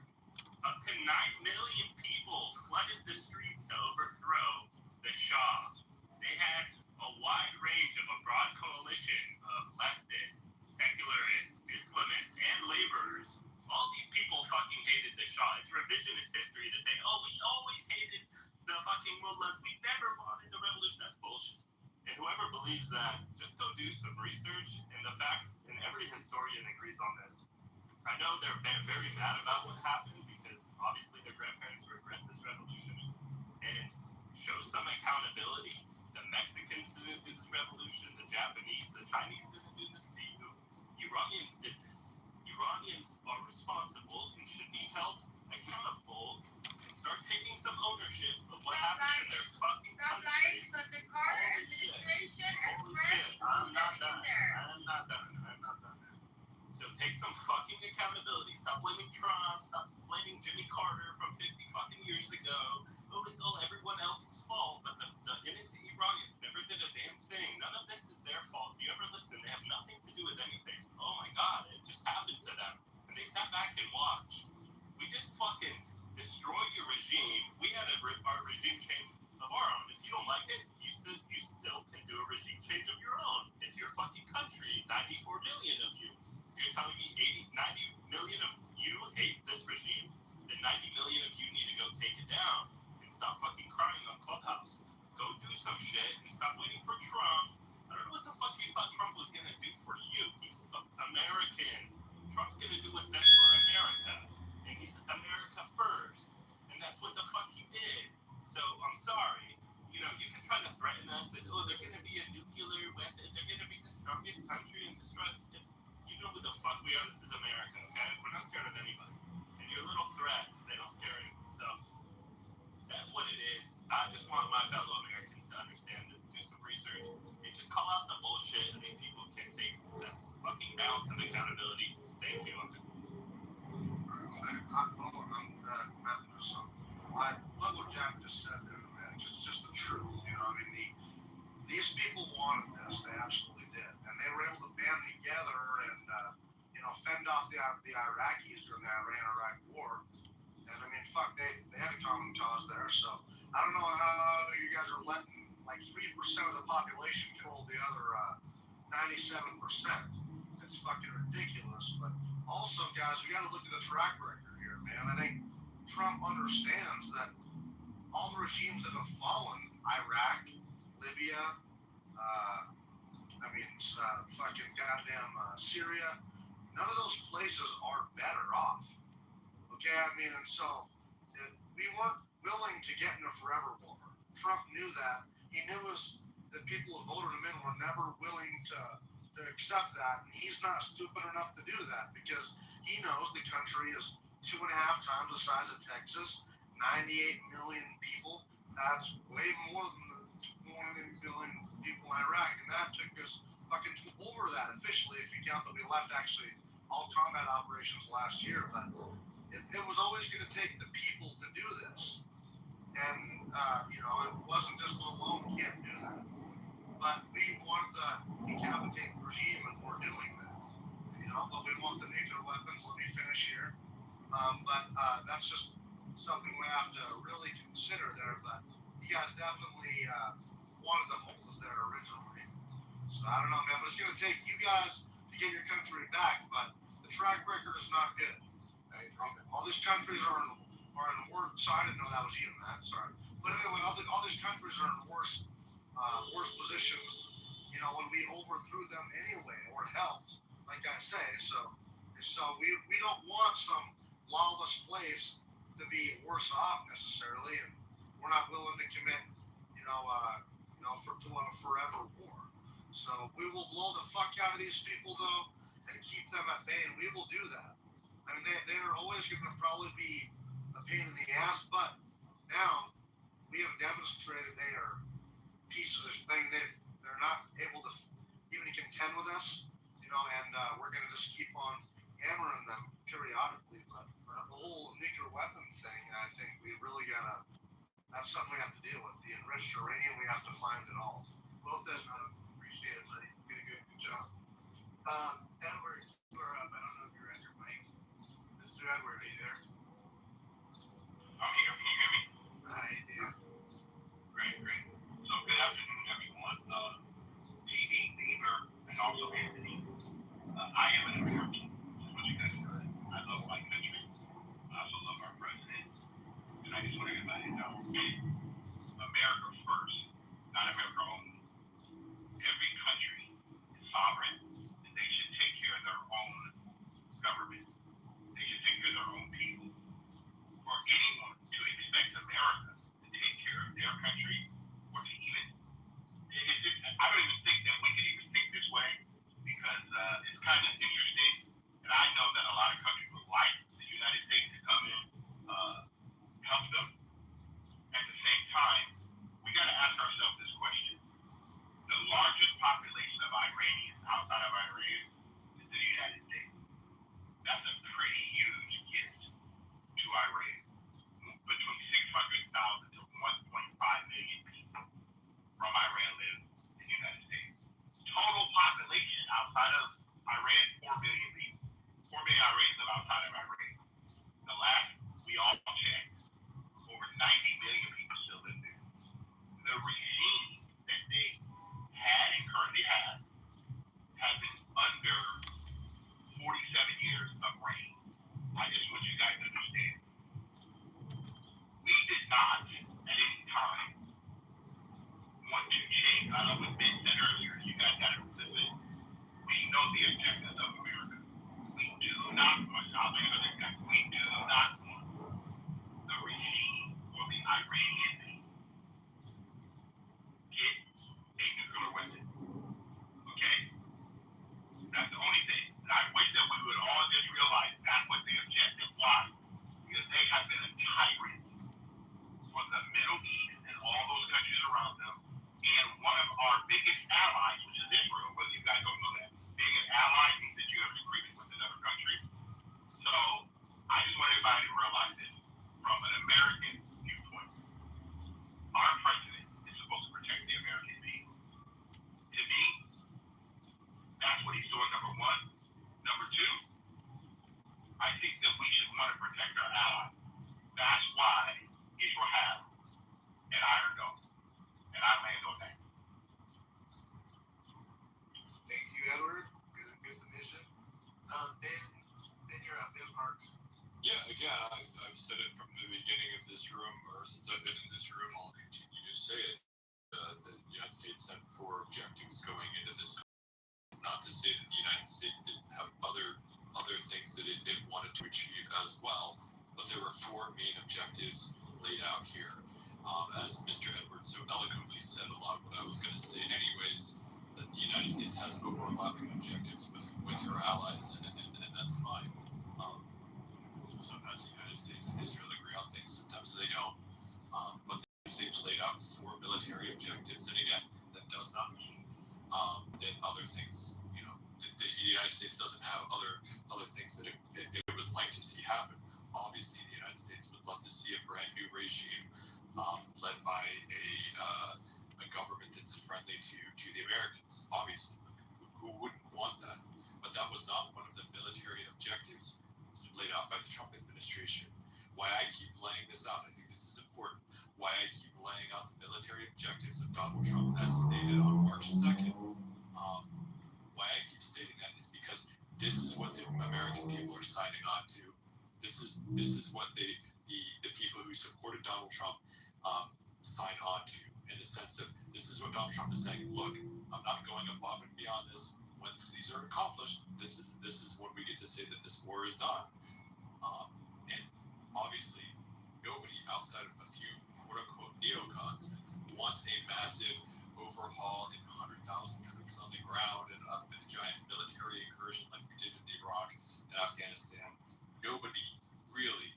Speaker 7: Up to 9 million people flooded the streets to overthrow the Shah. They had a wide range of a broad coalition of leftists, secularists, Islamists, and laborers. All these people fucking hated the Shah. It's revisionist history to say, oh, we always hated the fucking mullahs. We never wanted the revolution. That's bullshit. And whoever believes that, just go do some research. And the facts, and every historian agrees on this. I know they're very mad about what happened because obviously their grandparents regret this revolution. And show some accountability. The Mexicans didn't do this revolution. The Japanese, the Chinese didn't do this to you. Iranians did this. Iranians are responsible and should be held accountable and start taking some ownership of what happened to their fucking
Speaker 14: Stop
Speaker 7: country.
Speaker 14: lying because the Carter administration and France
Speaker 7: I'm
Speaker 14: included
Speaker 7: not
Speaker 14: in
Speaker 7: done.
Speaker 14: there.
Speaker 7: I'm not done. So take some fucking accountability. Stop blaming Trump. Stop blaming Jimmy Carter from 50 fucking years ago. Oh, everyone else's fault. But the innocent Iranians never did a damn thing. None of this is their fault. If you ever listen, they have nothing to do with anything. Oh my God, it just happened to them. And they sat back and watched. We just fucking destroyed your regime. We had our regime change of our own. If you don't like it, you still can do a regime change of your own. It's your fucking country. 94 million of you. If you're telling me 90 million of you hate this regime, then 90 million of you need to go take it down and stop fucking crying on Clubhouse. Go do some shit and stop waiting for Trump. I don't know what the fuck you thought Trump was gonna do for you. He's American. Trump's gonna do what's best for America. And he's America first. And that's what the fuck he did. So I'm sorry. You know, you can try to threaten us that, oh, they're gonna be a nuclear weapon, they're gonna be the strongest country in distress. You know who the fuck we are. This is America, okay? We're not scared of anybody. And your little threats, they don't scare anyone. So that's what it is. I just want my fellow Americans to understand this. Do some research and just call out the bullshit. And these people can take that fucking ounce of accountability. Thank you.
Speaker 12: I love what Jack just said there, man. It's just the truth, you know. I mean, these people wanted this. They absolutely did, and they were able to band together and fend off the Iraqis during the Iran-Iraq war. And I mean, fuck, they had a common cause there. So I don't know how you guys are letting like 3% of the population control the other 97%. It's fucking ridiculous. But also, guys, we got to look at the track record here, man. I think Trump understands that all the regimes that have fallen, Iraq, Libya, fucking goddamn Syria, none of those places are better off. Okay, I mean, and so we weren't willing to get in a forever war. Trump knew that. He knew the people who voted him in were never willing to accept that, and he's not stupid enough to do that because he knows the country is 2.5 times the size of Texas, 98 million people. That's way more than the 1 million people in Iraq, and that took us fucking over that officially, if you count that we left actually all combat operations last year. But it was always going to take the people to do this, and it wasn't just alone. Can't do that. But we wanted to decapitate the regime, and we're doing that. But we want the nuclear weapons. Let me finish here. But that's just something we have to really consider there. But you guys definitely wanted the moles there originally. So I don't know, man. But it's going to take you guys to get your country back. But the track record is not good. All these countries are in worse. Sorry, I didn't know that was you, Matt. Sorry. But anyway, all these countries are in worse positions. When we overthrew them anyway, or helped, like I say. So we don't want some lawless place to be worse off necessarily, and we're not willing to commit, to a forever war. So we will blow the fuck out of these people though, and keep them at bay, and we will do that. I mean, they're always going to probably be a pain in the ass, but now we have demonstrated they are pieces of thing. They're not able to even contend with us, and we're going to just keep on hammering them periodically. But the whole nuclear weapon thing, I think we really that's something we have to deal with. The enriched uranium, we have to find it all.
Speaker 10: Well said, man. Appreciate it, buddy. Good job. Edward, you are up. I don't know if you're at your mic. Mr. Edward, are you there?
Speaker 1: I'm here. Can you hear me?
Speaker 10: I do.
Speaker 1: Great. So good afternoon, everyone. TV, Beaver, and also Anthony. I am an American. That's what you guys heard. I love my country. I also love our president. And I just want everybody to know, America first, not America only. Every country is sovereign, and they should take care of their own government. They should take care of their own people. For anyone to expect America to take care of their country, or to even, I don't even think that we could even think this way, because it's kind of interesting, and I know that a lot of countries would like the United States to come in, help them. At the same time, we got to ask ourselves this question. The largest population of Iranians outside of Iran is the United States. That's a pretty huge gift to Iran. Between 600,000 to 1.5 million people from Iran live in the United States. Total population outside of Iran, 4 million people. 4 million Iranians live outside of Iran. The last we all checked, over 90 million people still live there. The regime that they had and currently have has been under 47 years of reign. I just want you guys to understand. We did not, at any time, want to change. I know what Ben said earlier. You guys got to listen. We know the objectives of America. We do not want, we do not want the regime or the Iranian people get a nuclear weapon. Okay? That's the only thing. And I wish that we would all just realize that's what the objective was. Because they have been a tyrant for the Middle East and all those countries around them. And one of our biggest allies, which is Israel, whether you guys don't know that, being an ally means that you have an agreement with another country. So I just want everybody to realize this from an American viewpoint. Our president is supposed to protect the American people. To me, that's what he's doing, number one. Number two, I think that we should want to protect our allies. That's why Israel has an Iron Dome. And I land on that.
Speaker 10: Thank you, Edward. Good submission. Ben, you're up. Ben Parks.
Speaker 20: Yeah, again, I've said it from the beginning of this room, or since I've been in this room, I'll continue to say it. The United States had 4 objectives going into this. It's not to say that the United States didn't have other things that it wanted to achieve as well, but there were 4 main objectives laid out here. As Mr. Edwards so eloquently said a lot of what I was going to say anyways, that the United States has overlapping objectives with her allies, and that's fine. Sometimes the United States and Israel agree on things, sometimes they don't. But the United States laid out 4 military objectives, and again, that does not mean that other things, the United States doesn't have other things that it would like to see happen. Obviously, the United States would love to see a brand new regime led by a government that's friendly to the Americans. Obviously, who wouldn't want that? But that was not one of the military objectives laid out by the Trump administration. Why I keep laying this out, I think this is important. Why I keep laying out the military objectives of Donald Trump as stated on March 2nd. Why I keep stating that is because this is what the American people are signing on to. This is what the people who supported Donald Trump signed on to, in the sense of this is what Donald Trump is saying. Look, I'm not going above and beyond this. Once these are accomplished, this is when we get to say that this war is done. And obviously, nobody outside of a few quote-unquote neocons wants a massive overhaul and 100,000 troops on the ground and a giant military incursion like we did in Iraq and Afghanistan. Nobody really,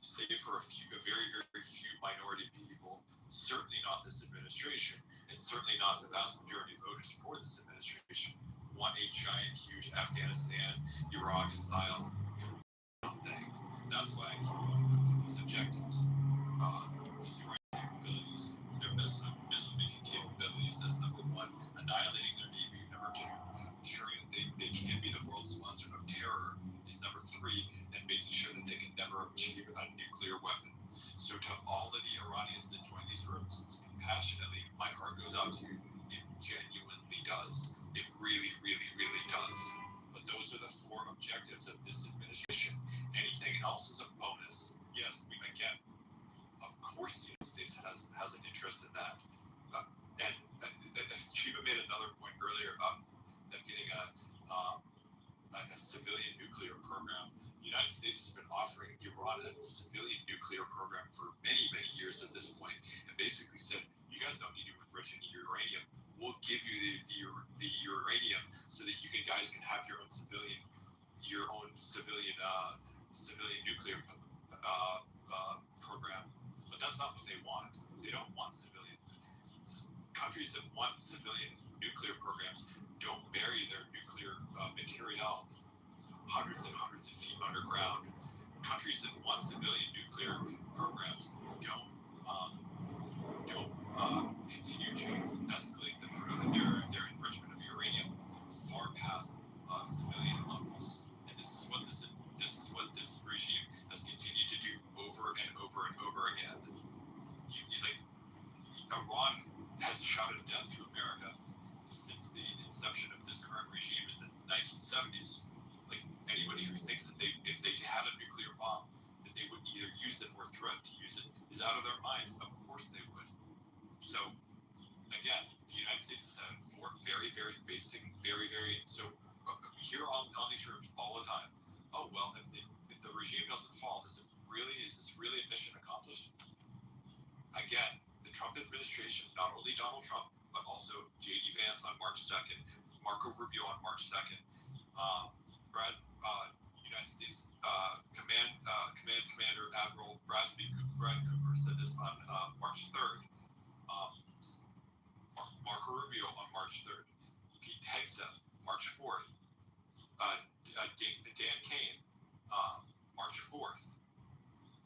Speaker 20: save for a very, very few minority people, certainly not this administration, and certainly not the vast majority of voters for this administration, want a giant, huge Afghanistan, Iraq-style thing. That's why I keep going back to these objectives. Destroying capabilities, their missile-making capabilities, that's number one. Annihilating their navy, number two. Ensuring that they can't world sponsor of terror is number 3, and making sure that they can never achieve a nuclear weapon. So to all of the Iranians that join these rooms and speak passionately, my heart goes out to you. It genuinely does. It really, really, really does. But those are the 4 objectives of this administration. Anything else is a bonus. Yes, again, of course the United States has an interest in that. And Shiva made another point earlier about them getting a civilian nuclear program. The United States has been offering Iran a civilian nuclear program for many, many years at this point, and basically said, you guys don't need to enrich any uranium. We'll give you the uranium so that you guys can have your own civilian nuclear program. But that's not what they want. They don't want civilian. Countries that want civilian nuclear programs don't bury their nuclear material hundreds and hundreds of feet underground. Countries that want civilian nuclear programs don't continue to escalate their enrichment of uranium far past civilian levels. And this is what this regime has continued to do over and over and over again. Iran has shouted death to America since the inception of this current regime in the 1970s. Like, anybody who thinks that if they had a nuclear bomb, that they would either use it or threaten to use it is out of their minds. Of course they would. So, again, the United States has had 4 very, very basic, very, very, so we hear on these rooms all the time, oh, well, if the regime doesn't fall, is this really a mission accomplished? Again, the Trump administration, not only Donald Trump, but also J.D. Vance on March 2nd, Marco Rubio on March 2nd, United States Commander Admiral Brad Cooper said this on March 3rd, Marco Rubio on March 3rd, Pete Hegseth, March 4th, Dan Kane, March 4th.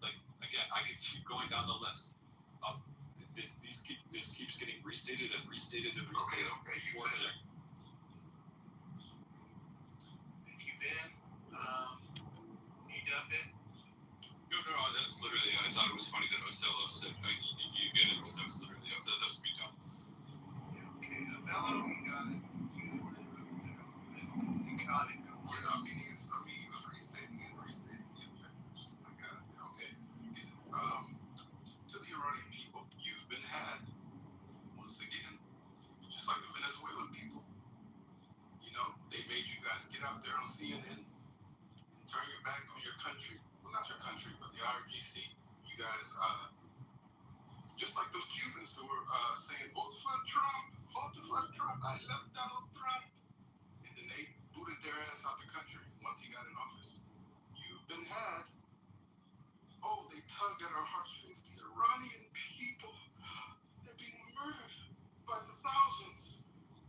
Speaker 20: Like, again, I could keep going down the list of this keeps getting restated and restated and restated.
Speaker 8: Okay, you said it.
Speaker 10: Thank you, Ben. You done it?
Speaker 20: No, that's literally, I thought it was funny that Ocello said, you get it, because that was literally, that was me, Tom.
Speaker 10: Okay, Bello, we got it. You got it.
Speaker 8: He was restating it. I got it. Okay, get it. To the Iranian people, you've been had. Once again, just like the Venezuelan people. You know, they made you guys get out there on CNN and turn your back on your country. Well, not your country, but the IRGC. You guys, just like those Cubans who were saying, vote for Trump. I love Donald Trump. And then they booted their ass out the country once he got in office. You've been had. Oh, they tugged at our heartstrings. The Iranian people, they're being murdered by the thousands.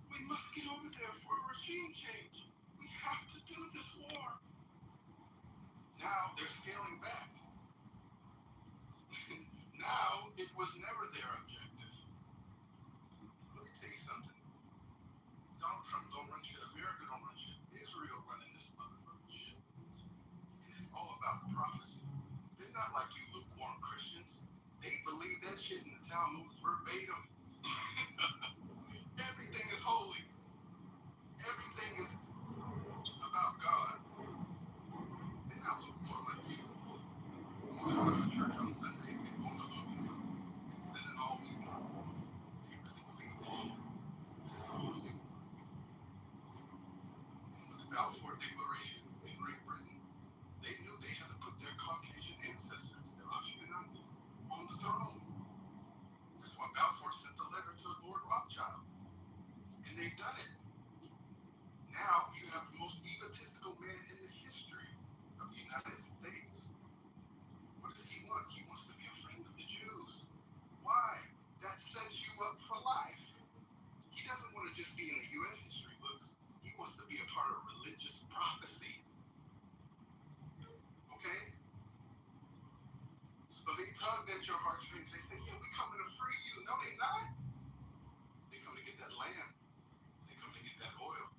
Speaker 8: We must get over there for a regime change. We have to do this war. Now they're scaling back. Now it was never their objective. Let me tell you something. Donald Trump don't run shit. America don't run shit. Israel running this motherfucking shit. And it's all about prophecy. They're not like you lukewarm Christians. They believe that shit in the Talmud verbatim. Everything is holy. Everything is about God. They're not lukewarm like you. Going to church on Sunday and going to movies and sinning all week. They really believe this shit. This is a holy war. And with the Balfour Declaration in Great Britain, they knew they had to put their Caucasian ancestors, the Ashkenazis, on the throne. That's why Balfour sent the letter to Lord Rothschild. And they've done it. Now you have the most egotistical man in the history of the United States. What does he want? He wants to be a friend of the Jews. Why? That sets you up for life. He doesn't want to just be in the U.S. history books. He wants to be a part of religious prophecy. Okay? So they tugged at your heartstrings. They say, yeah, we're coming to free you. No, they're not. They come to get that land. They come to get that oil.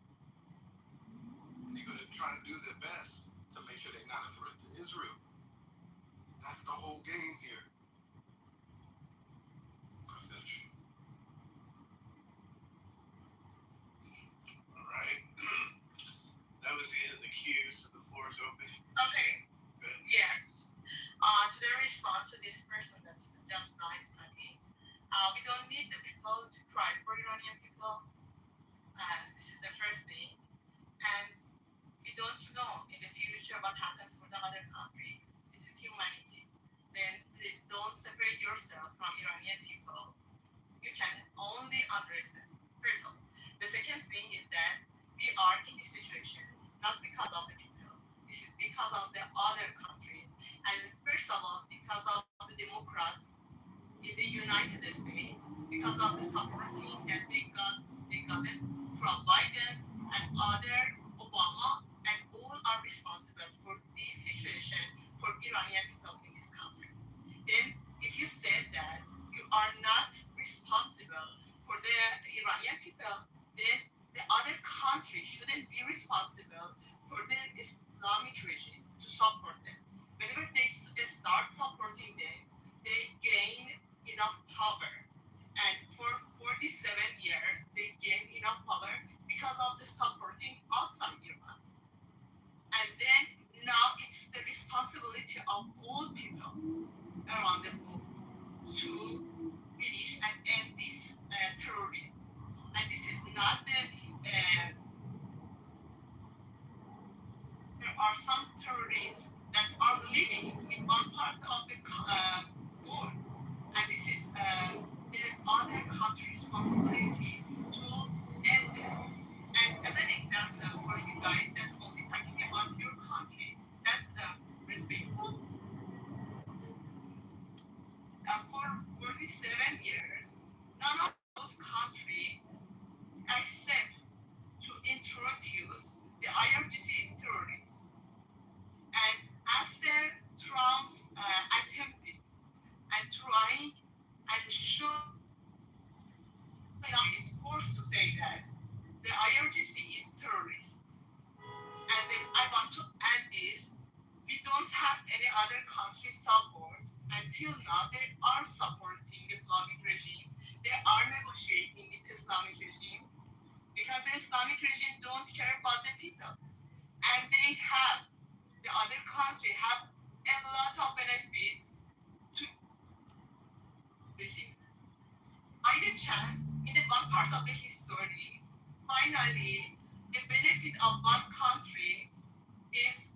Speaker 8: and they're going to try to do their best to make sure they're not a threat to Israel. That's the whole game here. I finish.
Speaker 22: All right. That was the end of the queue, so the floor is open.
Speaker 6: Okay.
Speaker 22: Good.
Speaker 6: Yes. To respond to this person that's just nice talking, we don't need the people to cry for Iranian people. This is the first thing. And we don't know in the future what happens for the other countries. This is humanity. Then please don't separate yourself from Iranian people. You can only understand. First of all. The second thing is that we are in this situation not because of the people. This is because of the other countries. And first of all, because of the Democrats in the United States, because of the supporting that they got it from Biden and other Obama, and all are responsible for this situation for Iranian people in this country. Then, if you said that you are not responsible for the Iranian people, then the other countries shouldn't be responsible for their Islamic regime to support them. Whenever they start supporting them, they gain enough power. And for 47 years, they gain enough power because of the supporting outside Iran. And then now it's the responsibility of all people around the world to finish and end this terrorism. And this is not the there are some terrorists that are living in one part of the world, and this is the other country's responsibility to end them. And as an example for you guys that's only talking about your country, that's respectful. For 47 years, none of those countries accept to introduce the IRGC as terrorists. And after Trump's attempted and trying and showing is forced to say that the IRGC is terrorist. And then I want to add this, we don't have any other country support. Until now, they are supporting Islamic regime. They are negotiating with Islamic regime because the Islamic regime don't care about the people. And they have, the other country have a lot of benefits to regime. By the chance, in the one part of the history, finally, the benefit of one country is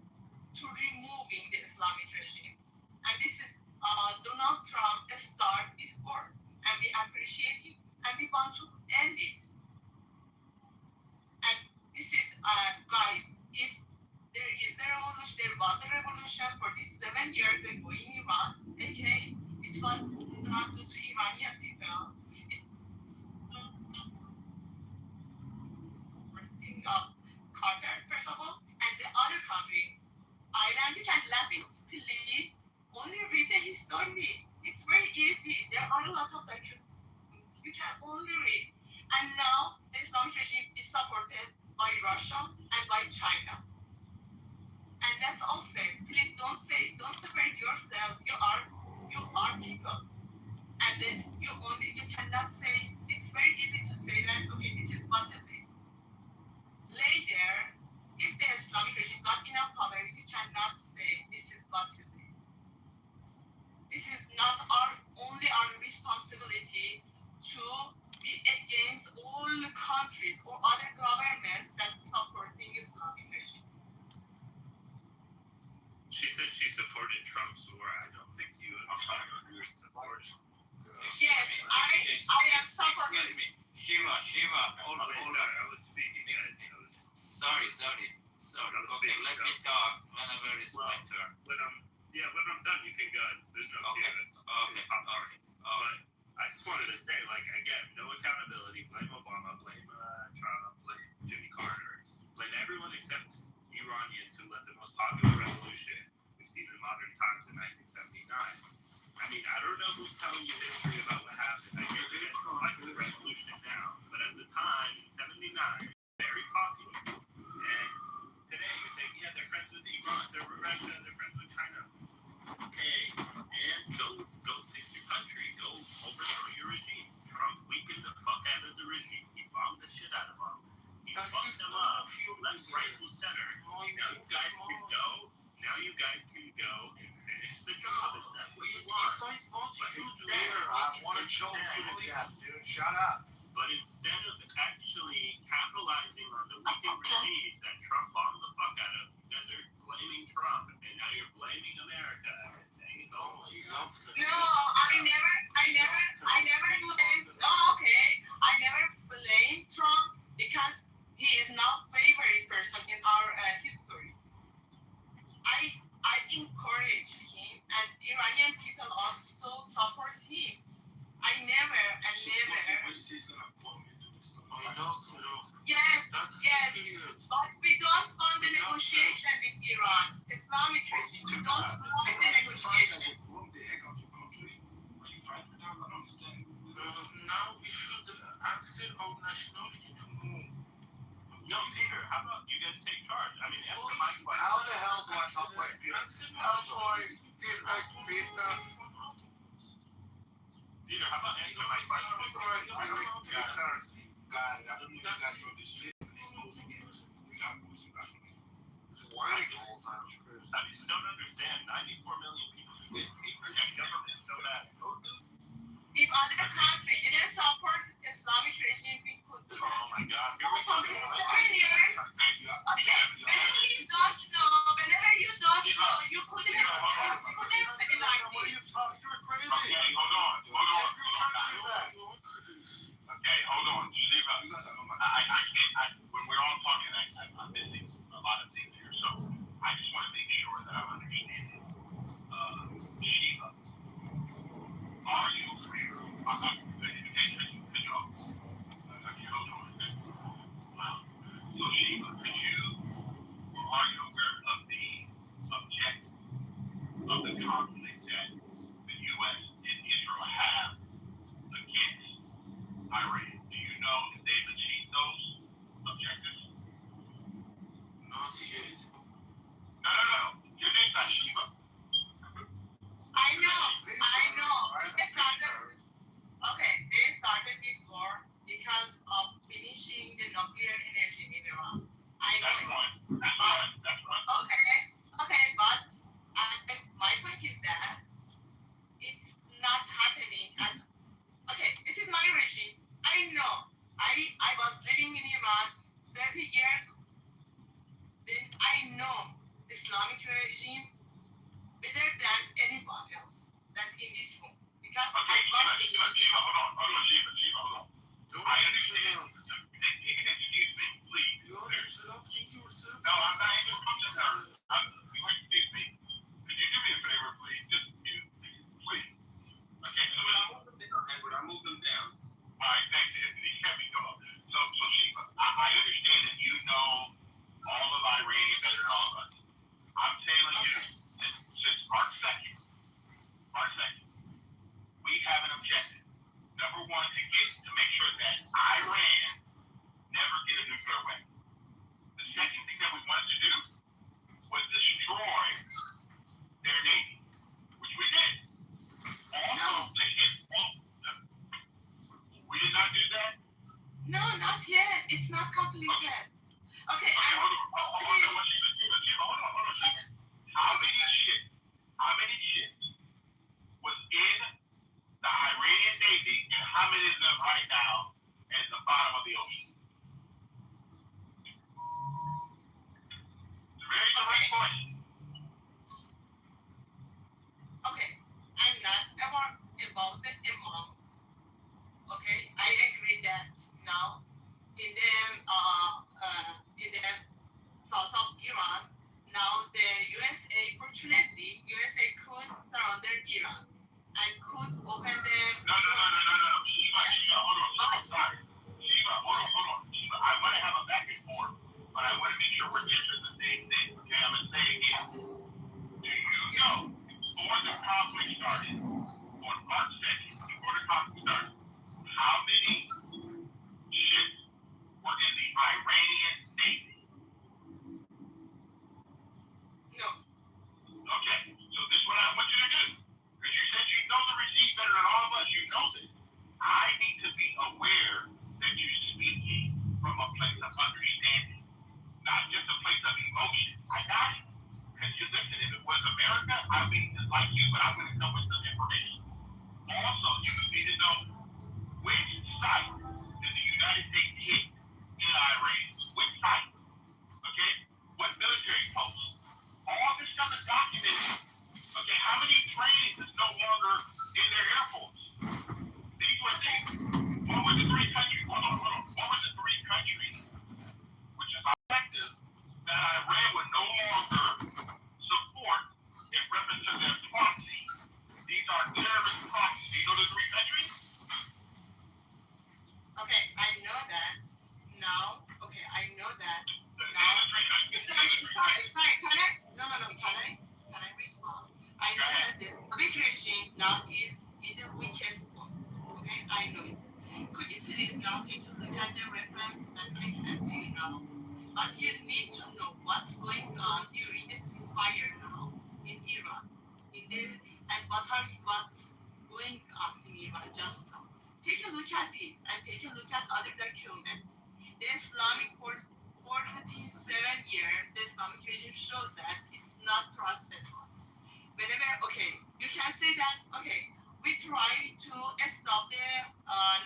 Speaker 6: to removing the Islamic regime. And this is Donald Trump start this war. And we appreciate it and we want to end it. And this is, guys, if there is a revolution, there was a revolution for this 7 years ago in Iran, again, it was not due to Iranian people. Carter, first of all, and the other country, Ireland, you can laugh it, please. Only read the history. It's very easy. There are a lot of documents. You can only read. And now the Islamic regime is supported by Russia and by China. And that's all said. Please don't separate yourself. You are people. And then you cannot say, it's very easy to say that, okay, this is what is it. Later, if the Islamic regime got enough power, you cannot say this is what is it. This is not only our responsibility to be against all countries or other governments that supporting Islamic regime.
Speaker 22: She said she supported Trump's war. I don't think you agree with support.
Speaker 6: Yes, I am supporting.
Speaker 2: Excuse me. Shiva, hold on.
Speaker 22: I was speaking, guys.
Speaker 2: Sorry. Okay, let me talk whenever it's my turn.
Speaker 22: When I'm done, you can go. There's no
Speaker 2: Okay.
Speaker 22: Okay. All right. But I just wanted to say, again, no accountability. Blame Obama. Blame Trump. Blame Jimmy Carter. Blame everyone except Iranians who led the most popular revolution we've seen in modern times in 1979. I mean, I don't know who's telling you history about what happened. I get it. It's like the revolution now. But at the time, in 79, very popular. And to
Speaker 7: left, right, and center. Now you guys can go. Now you guys can go and finish the job if that's what you want. But instead,
Speaker 12: I want to choke you to death, dude. Shut up.
Speaker 7: But instead of actually capitalizing on the weakened regime that Trump bombed the fuck out of, you guys are blaming Trump, and now you're blaming America and saying it's all.
Speaker 6: No, I never blame. No, okay, I never blame Trump because he is not favorite person in our history. I encourage him, and Iranian people also support him. I never. Yes. But we don't want the negotiation with Iran. Islamic regime. We don't want the negotiation.
Speaker 7: Now we should answer our nationality to whom? No, Peter, how about you guys take charge? I mean, answer my question.
Speaker 12: How the hell do I talk like Peter? How do I be like Peter?
Speaker 7: Peter, how about answer my question?
Speaker 12: Guy, I don't know if you guys know this shit. These losing games. We got losing back. It's whining the whole time.
Speaker 7: I just don't understand. 94 million people in this paper and government so bad.
Speaker 6: If other country didn't support Islamic regime, we could do that.
Speaker 7: Oh my God. Here we go.
Speaker 6: Okay, whenever you don't know, you couldn't say like this.
Speaker 12: What are you talking? You're crazy.
Speaker 7: Okay, hold on. Okay, hold on. Shiva, when we're all talking, I'm missing a lot of things here, so I just want to make sure that I'm understanding. Shiva, are you aware? So Shiva, are you aware of the objective of the conflict that the U.S. and Israel have against Iran? Do you know if they've achieved those objectives? Not yet. No. You did not, Shiva.
Speaker 6: I know. They started this war because of finishing the nuclear energy in Iran.
Speaker 7: That's right.
Speaker 6: Okay, but my point is that it's not happening. This is my regime. I know. I was living in Iran 30 years. Then I know Islamic regime better than anyone else that's in this room. Because
Speaker 7: Shiva, hold on. I understand. Excuse me, please. No, I'm not interrupting her. Excuse me. Could you do me a favor, please? Just please. Okay, so I move them down. All right, thanks, Anthony. Have me go up. So Shiva, I understand that you know all of Iranian better than all of us. I'm telling you that since March 2nd, we have an objective. Number one, to make sure that Iran never get a nuclear weapon. The second thing that we wanted to do was destroy their navy, which we did. Also, we did not do that?
Speaker 6: No, not yet. It's not completed. Okay,
Speaker 7: hold on. Shiva. How many ships was in the Iranian Navy, and how many is left right now at the bottom of the ocean? It's a very direct question.
Speaker 6: Okay, I'm not about the amount. Okay, I agree that now in the south of Iran, now the USA, fortunately, USA could surrender Iran and could open the.
Speaker 7: No. Shiva, hold on. I'm sorry. Shiva, hold on. Shiva, I want to have a back and forth, but I want to make sure we're answering the same thing. Okay, I'm going to say it again. Do you know, before the conflict started, on March 2nd, how many ships were in the Iranian Navy?
Speaker 6: No.
Speaker 7: Okay, so this is what I want you to do. Because you said you know the regime better than all of us. You know it. I need to be aware that you're speaking from a place of understanding, not
Speaker 1: like you, but I'm going to come with some information. Also, you need to know which site did the United States hit in Iran? Which site? Okay? What military post? All this stuff is documented. Okay, how many trains is no longer in their airports? These were things. What were the three countries? Hold on. What were the three countries, which is effective, that Iran would no longer support in reference to their proxies? These are terrorist proxies. Do you know the three countries?
Speaker 6: Okay, I know that. Now, okay, I know that.
Speaker 1: Now,
Speaker 6: Sorry, can I respond? I know that the Islamic regime now is in the weakest point. Okay, I know it. Could you please now take a look at the reference that I sent to you now? But you need to know what's going on during the ceasefire now in Iran. And what's going on in Iran just now. Take a look at it and take a look at other documents. The Islamic for 47 years, the Islamic regime shows that it's not trusted. Whenever, okay, you can say that, okay, we try to stop the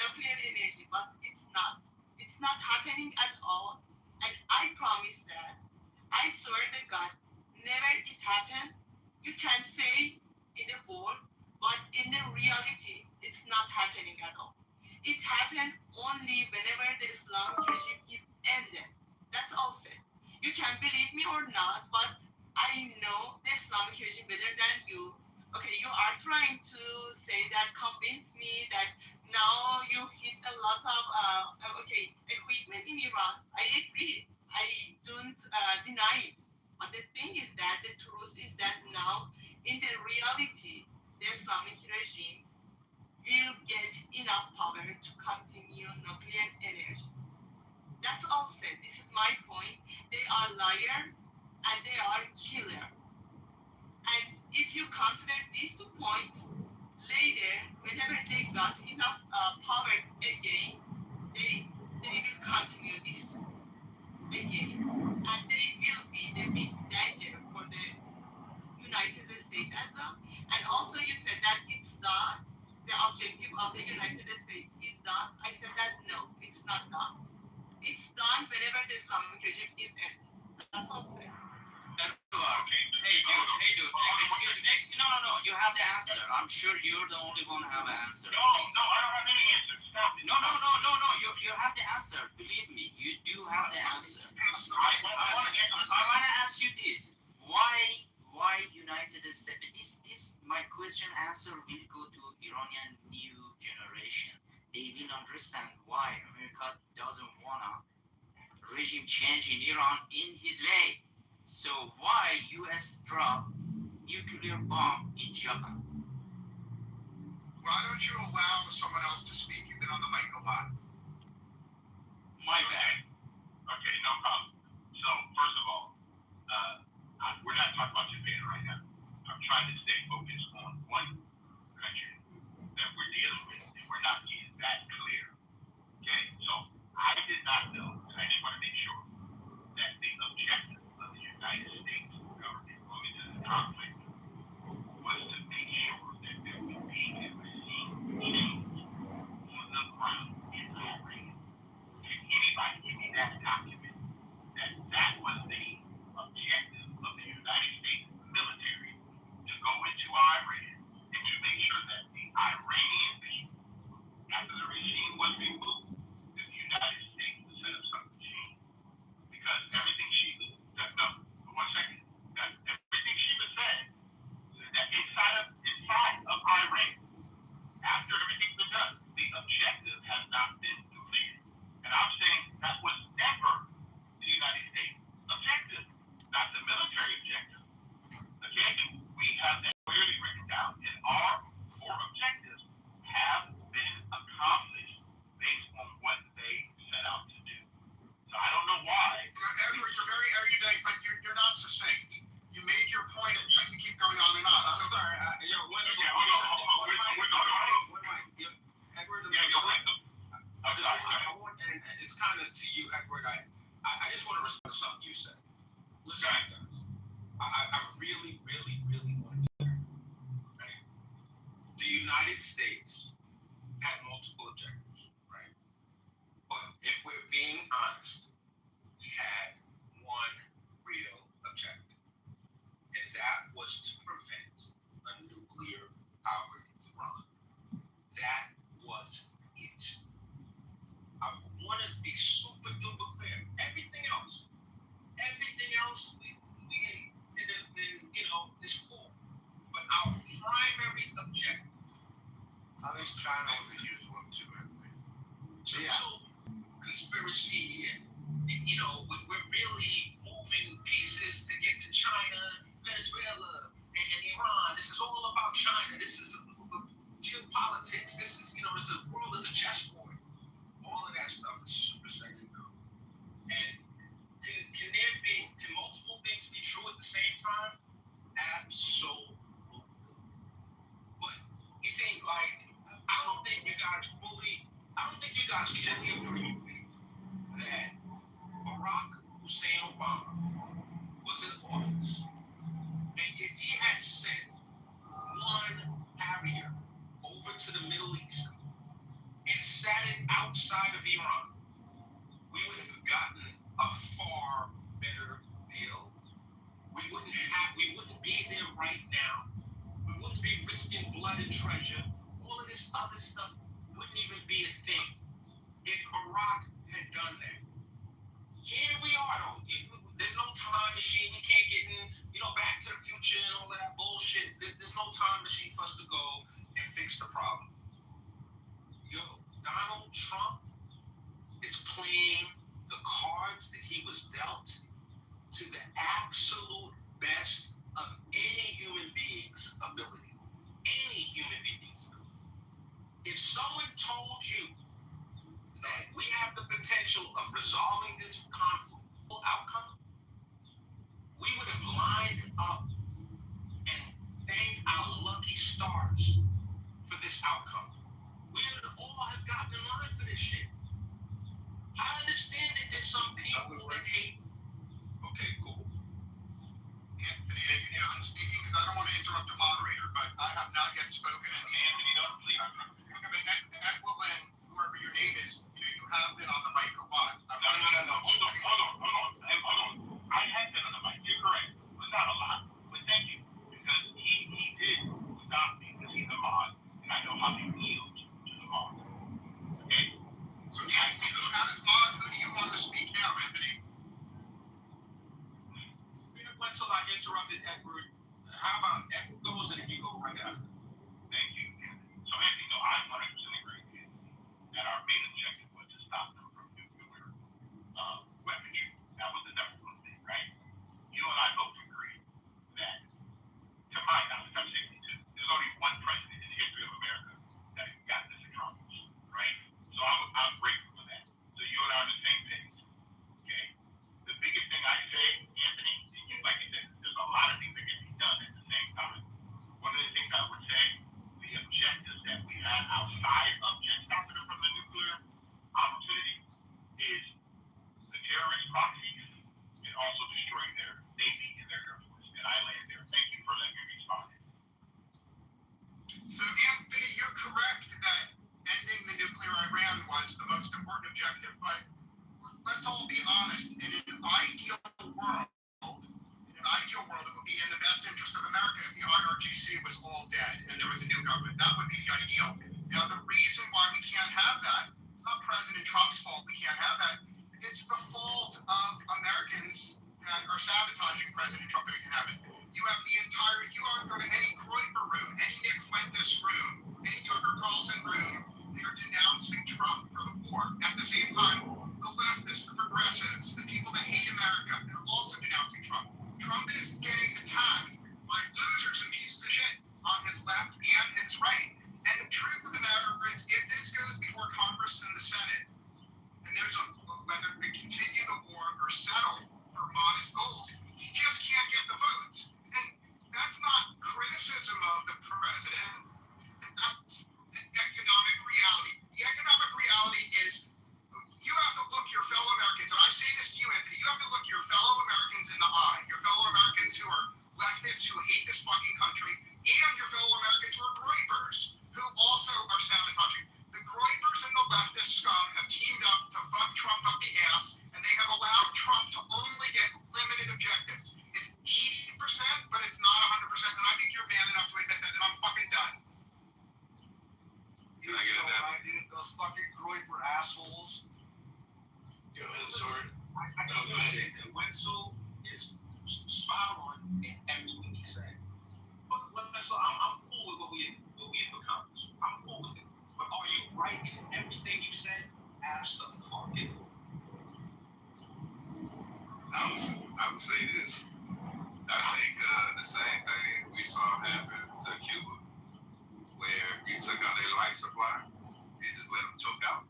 Speaker 6: nuclear energy, but it's not. It's not happening at all. And I promise that, I swear to God, never it happened. You can say in the world, but in the reality, it's not happening at all. It happened only whenever the Islamic regime is ended. That's all said. You can believe me or not, but I know the Islamic regime better than you. Okay, you are trying to say that, convince me that now you hit a lot of equipment in Iran. I agree. I don't deny it. But the thing is that the truth is that now, in the reality, the Islamic regime will get enough power to continue nuclear energy. That's all said. This is my point. They are liar and they are killer. And if you consider these 2 points, later, whenever they got enough power again, they will continue this again. And they will be the big danger for the United States as well. And also you said that it's done. The objective of the United States is done. I said that no, it's not done. It's done whenever the Islamic regime is ended. That's all said.
Speaker 2: Hey dude, excuse me. No, you have the answer. I'm sure you're the only one who have an answer.
Speaker 1: No, I don't have any answer. Stop it.
Speaker 2: No, you have the answer. Believe me, you do have the answer. I want to ask you this. Why United States? This my question answer will go to Iranian new generation. They will understand why America doesn't wanna regime change in Iran in his way. So why US drop nuclear bomb in Japan?
Speaker 8: Why don't you allow someone else to speak? You've been on the mic a lot.
Speaker 1: My bad. Okay, no problem. So, first of all, we're not talking about Japan right now. I'm trying to stay focused on one country that we're dealing with, and we're not getting that clear. Okay, so I did not know, and I just want to make sure that the objective of the United States government going into the conflict was to make sure that there would be a regime change on the ground in Iran. Can anybody give me that document that was the objective of the United States military to go into Iran and to make sure that the Iranian people, after the regime was removed, that the United States would set up something change? Because everything everything Sheba said, that inside of Iran, after everything's been done, the objective has not been completed. And I'm saying that was never the United States objective, not the military objective. Okay? We have that clearly written down, and our 4 objectives have been accomplished based on what they set out to do. So I don't know why.
Speaker 8: Edward, you're
Speaker 15: United States had multiple objectives, right? But if we're being honest, we had one real objective, and that was to prevent a nuclear powered Iran. That was it. I want to be super duper clear. Everything else, we could have been, is cool. But our primary objective.
Speaker 8: At least China was a huge one too, Anthony.
Speaker 15: So conspiracy, and we're really moving pieces to get to China, Venezuela, and Iran. This is all about China. This is geopolitics. This is, the world is a chessboard. All of that stuff is super sexy though. And can multiple things be true at the same time? Absolutely. But you see, I don't think you guys fully agree with me that Barack Hussein Obama was in office. And if he had sent one Harrier over to the Middle East and sat it outside of Iran, we would have gotten a far better deal. We wouldn't be there right now. We wouldn't be risking blood and treasure. All of this other stuff wouldn't even be a thing if Barack had done that. Here we are though. There's no time machine. We can't get in, Back to the Future and all of that bullshit. There's no time machine for us to go and fix the problem. Donald Trump is playing the cards that he was dealt to the absolute best of any human being's ability. Any human being's ability. If someone told you that we have the potential of resolving this conflict outcome, we would have lined up and thanked our lucky stars for this outcome. We would all have gotten in line for this shit. I understand that there's some people that hate. Okay, cool.
Speaker 8: Anthony, I'm speaking because I don't want to interrupt the moderator, but I have not yet spoken.
Speaker 1: Anthony, don't leave.
Speaker 8: Equilin, whoever your name is, you have been on the mic a lot.
Speaker 1: No. Hold on. I have been on the mic. You're correct. It was not a lot, but thank you, because he did stop me because he's a mod, and I know how he feels to the mod. Okay.
Speaker 8: So Anthony, as mod, who do you want to speak now, Anthony?
Speaker 15: Until I interrupted Edward, how about Edward goes and then you go right after?
Speaker 1: Thank you, Anthony. So Anthony, no, I 100% agree with you that our main objective was to stop them from nuclear weaponry. That was the number one thing, right? You and I both agree that, to my knowledge, I'm 62. There's only one president in the history of America that got this accomplished, right? So I'm grateful for that. So you and I are on the same page, okay? The biggest thing I say, Anthony, like you said, there's a lot of things that can be done at the same time. One of the things I would say, the objectives that we had outside of just stopping them from the nuclear opportunity is the terrorist proxies and also destroying their Navy and their Air Force. And I land there. Thank you for letting me respond.
Speaker 8: So Anthony, you're correct that ending the nuclear Iran was the most important objective, but let's all be honest, in an ideal world, it would be in the best interest of America if the IRGC was all dead and there was a new government. That would be the ideal. Now, the reason why we can't have that, it's not President Trump's fault we can't have that. It's the fault of Americans that are sabotaging President Trump that we can have it. You aren't going to any Kuiper room, any Nick Fuentes room, any Tucker Carlson room. They are denouncing Trump for the war. At the same time, the leftists, the progressives, the people that hate America, they're also denouncing Trump. Trump is getting attacked by losers and pieces of shit on his left and his right. And the truth of the matter is, if this goes before Congress and the Senate, and there's whether we continue the war or settle for modest goals, he just can't get the votes. And that's not criticism of the president.
Speaker 17: assholes.
Speaker 7: Go ahead, Sword.
Speaker 15: I just want to say that Wenzel is spot on in everything he said. But Wenzel, I'm cool with what we have accomplished. I'm cool with it. But are you right in everything you said? Absolutely.
Speaker 3: I would say this. I think the same thing we saw happen to Cuba, where you took out their life supply and just let them choke out.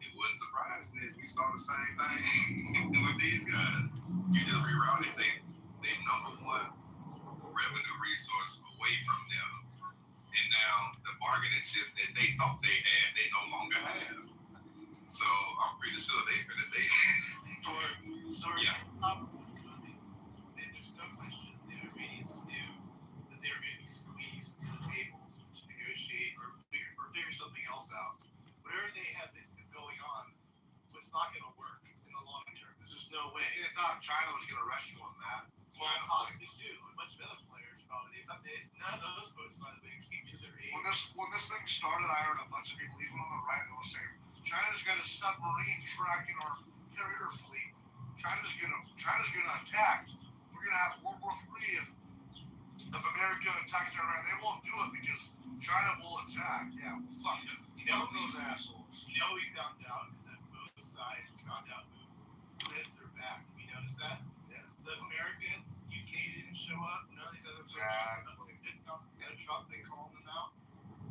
Speaker 3: It wouldn't surprise me if we saw the same thing with these guys. You just rerouted their number one revenue resource away from them. And now the bargaining chip that they thought they had, they no longer have. So I'm pretty sure they
Speaker 10: Yeah.
Speaker 3: yeah.
Speaker 10: There's no question the Iranians knew that they were going to be squeezed to the table to negotiate or figure something else out. Whatever they had going on was not going to work in the long term. There's just no way.
Speaker 17: They thought China was going to rescue them, Matt.
Speaker 10: Well, possibly too. A bunch of other players probably. They thought none of those folks, by the way, came to their aid.
Speaker 17: When this thing started, I heard a bunch of people, even on the right, that were saying China's got a submarine tracking our carrier fleet. China's gonna attack. We're gonna have World War III if America attacks Iran. They won't do it because China will attack. Yeah, well, fuck them. Fuck those assholes.
Speaker 10: You know we found out is that both sides found out who has their back. You notice that?
Speaker 17: Yeah.
Speaker 10: The America, UK didn't show up. None of these other folks didn't come. Trump, they called them out.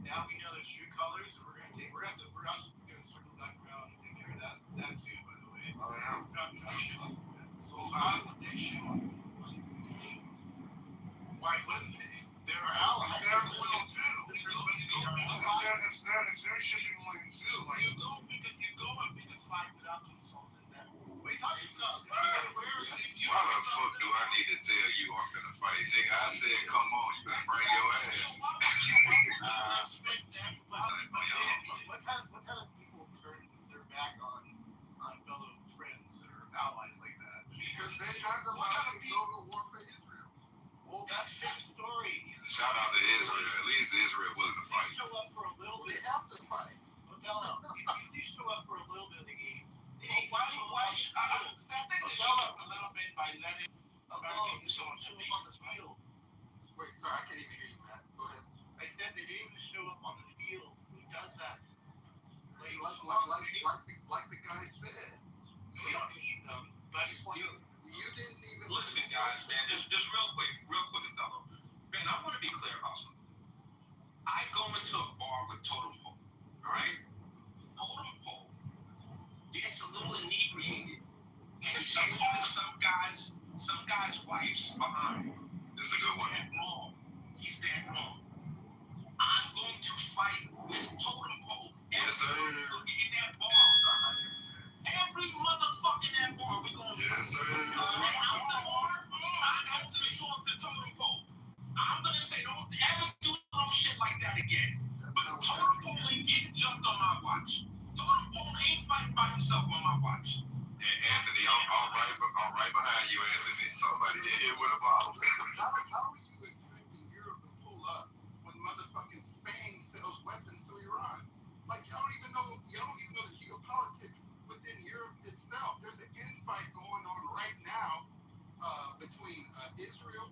Speaker 10: Now we know their true colors, and we're actually gonna circle back around and take care of that too, by the way.
Speaker 17: Oh yeah.
Speaker 10: This whole time they show up. Why wouldn't they? They're our allies.
Speaker 17: It's their oil too. It's their shipping lane too. Like
Speaker 10: you go and pick a fight without consulting them. What are you talking about?
Speaker 3: Why the fuck do I need to tell you I'm gonna fight? Nigga, I said come on, you better bring your ass.
Speaker 10: What kind of people turn their back on fellow friends or allies like that?
Speaker 17: because they're not allowed to go to war for Israel.
Speaker 10: Well, that's their story.
Speaker 3: Shout out to Israel. At least Israel willing to fight.
Speaker 10: Show up for a little bit.
Speaker 17: They have to fight.
Speaker 10: No. If you show up for a little bit of the game,
Speaker 5: Why I think they show up a little bit by letting Americans show up on the field.
Speaker 17: Wait, sorry, I can't even hear you, Matt. Go ahead.
Speaker 10: I said they didn't even show up on the field. Who does that?
Speaker 17: Like the guy said.
Speaker 10: We don't need them. But
Speaker 17: You didn't even
Speaker 15: Listen, guys, man, just real quick, Othello. Man, I want to be clear about something. I go into a bar with Totem Pole, all right? Totem Pole gets a little inebriated, and he sees some guy's wife's behind.
Speaker 3: This is a good one.
Speaker 15: Wrong. He's dead wrong. I'm going to fight with Totem Pole.
Speaker 3: Yes, sir.
Speaker 15: In that bar. Every motherfucker in that bar, we going to
Speaker 3: Yes, sir.
Speaker 15: out the bar. I'm going to talk to Totem Pole. I'm going to say, don't ever do some shit like that again. But Totem Pole ain't getting jumped on my watch. Totem Pole ain't fighting by himself on my watch.
Speaker 3: And Anthony, I'm right behind you, Anthony. Somebody get here with a bottle.
Speaker 17: How are you expecting Europe to pull up when motherfucking Spain sells weapons to Iran? Like y'all don't even know the geopolitics within Europe itself. There's an infight going on right now between Israel,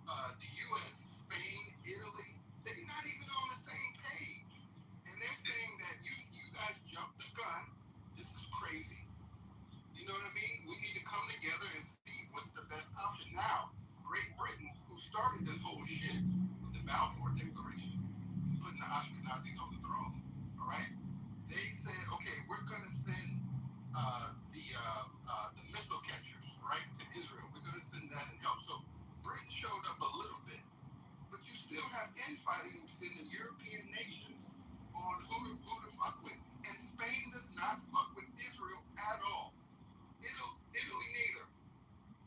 Speaker 17: the U.S., Spain, Italy. They're not even on the same page, and they're saying that you guys jumped the gun. This is crazy. You know what I mean? We need to come together and see what's the best option. Now, Great Britain, who started this whole shit with the Balfour Declaration and putting the Ashkenazis on the throne, all right? They said, okay, we're going to send the missile catchers, right, to Israel. We're going to send that and help. So Britain showed up a little bit, but you still have infighting within the European nations on who to fuck with. And Spain does not fuck with Israel at all. Italy neither.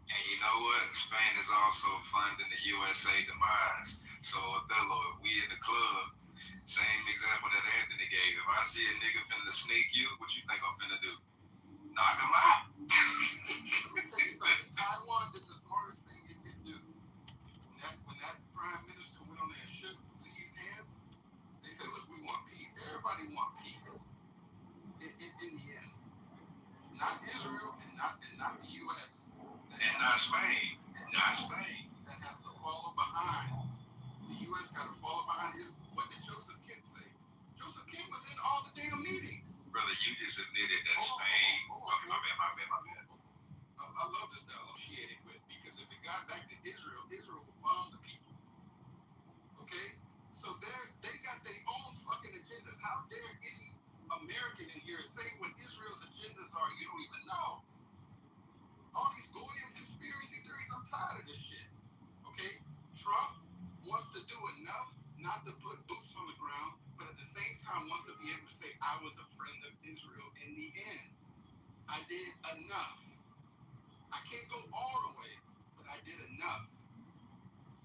Speaker 3: And you know what? Spain is also funding the USA demise. So, Othello, if we in the club, same example that Anthony gave. If I see a nigga finna sneak you, what you think I'm finna do? Knock him out.
Speaker 17: Taiwan did the smartest thing it could do. When that prime minister went on there and shook Xi's hand, they said, look, we want peace. Everybody want peace. In the end.
Speaker 3: brother, you just admitted that Spain. Okay, my bad.
Speaker 8: I love this dialogue with because if it got back to Israel, Israel will bomb the people. Okay? So they got their own fucking agendas. How dare any American in here say what Israel's agendas are? You don't even know. All these goyim conspiracy theories, I'm tired of this shit. Okay? Trump wants to do enough not to put boots on the ground, but at the same time wants to be able to say, I was a friend of Israel in the end. I did enough. I can't go all the way, but I did enough.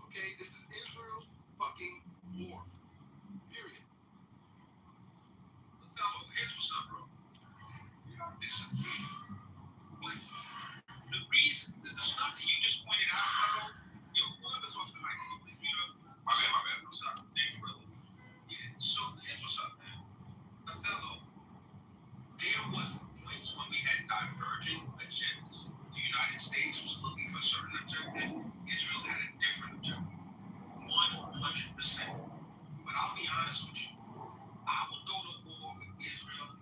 Speaker 8: Okay? This is Israel's fucking war. Period.
Speaker 15: So, here's what's up, bro. Listen, but the reason, the stuff that you just pointed out, bro, whoever's off the mic, can you please mute up? My bad. I'm sorry. Thank you, brother. Yeah, so here's what's up, man. Othello, there was points when we had divergent agendas. The United States was looking for a certain objective. Israel had a different objective. 100%. But I'll be honest with you. I would go to war with Israel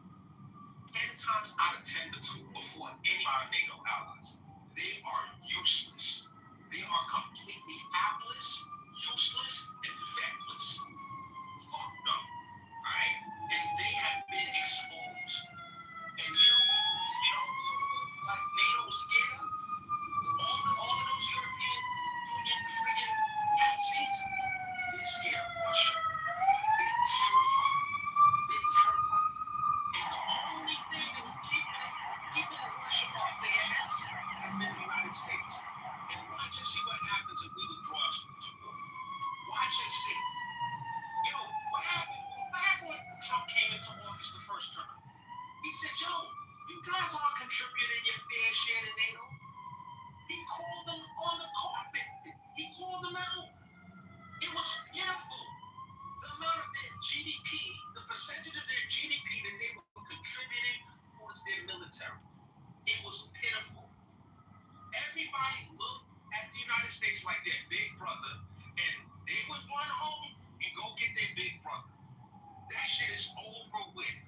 Speaker 15: 10 times out of 10 before any of our NATO allies. They are useless. They are completely hapless, useless, and feckless. Fuck them. Alright? And they have been exposed. And you know, like NATO scared of? All of those European Union friggin' Nazis, they're scared of Russia. They're terrified. And the only thing that was keeping Russia off their ass has been the United States. And watch and see what happens if we withdraw to war. Watch and see. What happened? What happened when Trump came into office the first term? He said, you guys aren't contributing your fair share to NATO. He called them on the carpet. He called them out. It was pitiful. The amount of their GDP, the percentage of their GDP that they were contributing towards their military. It was pitiful. Everybody looked at the United States like their big brother, and they would run home and go get their big brother. That shit is over with.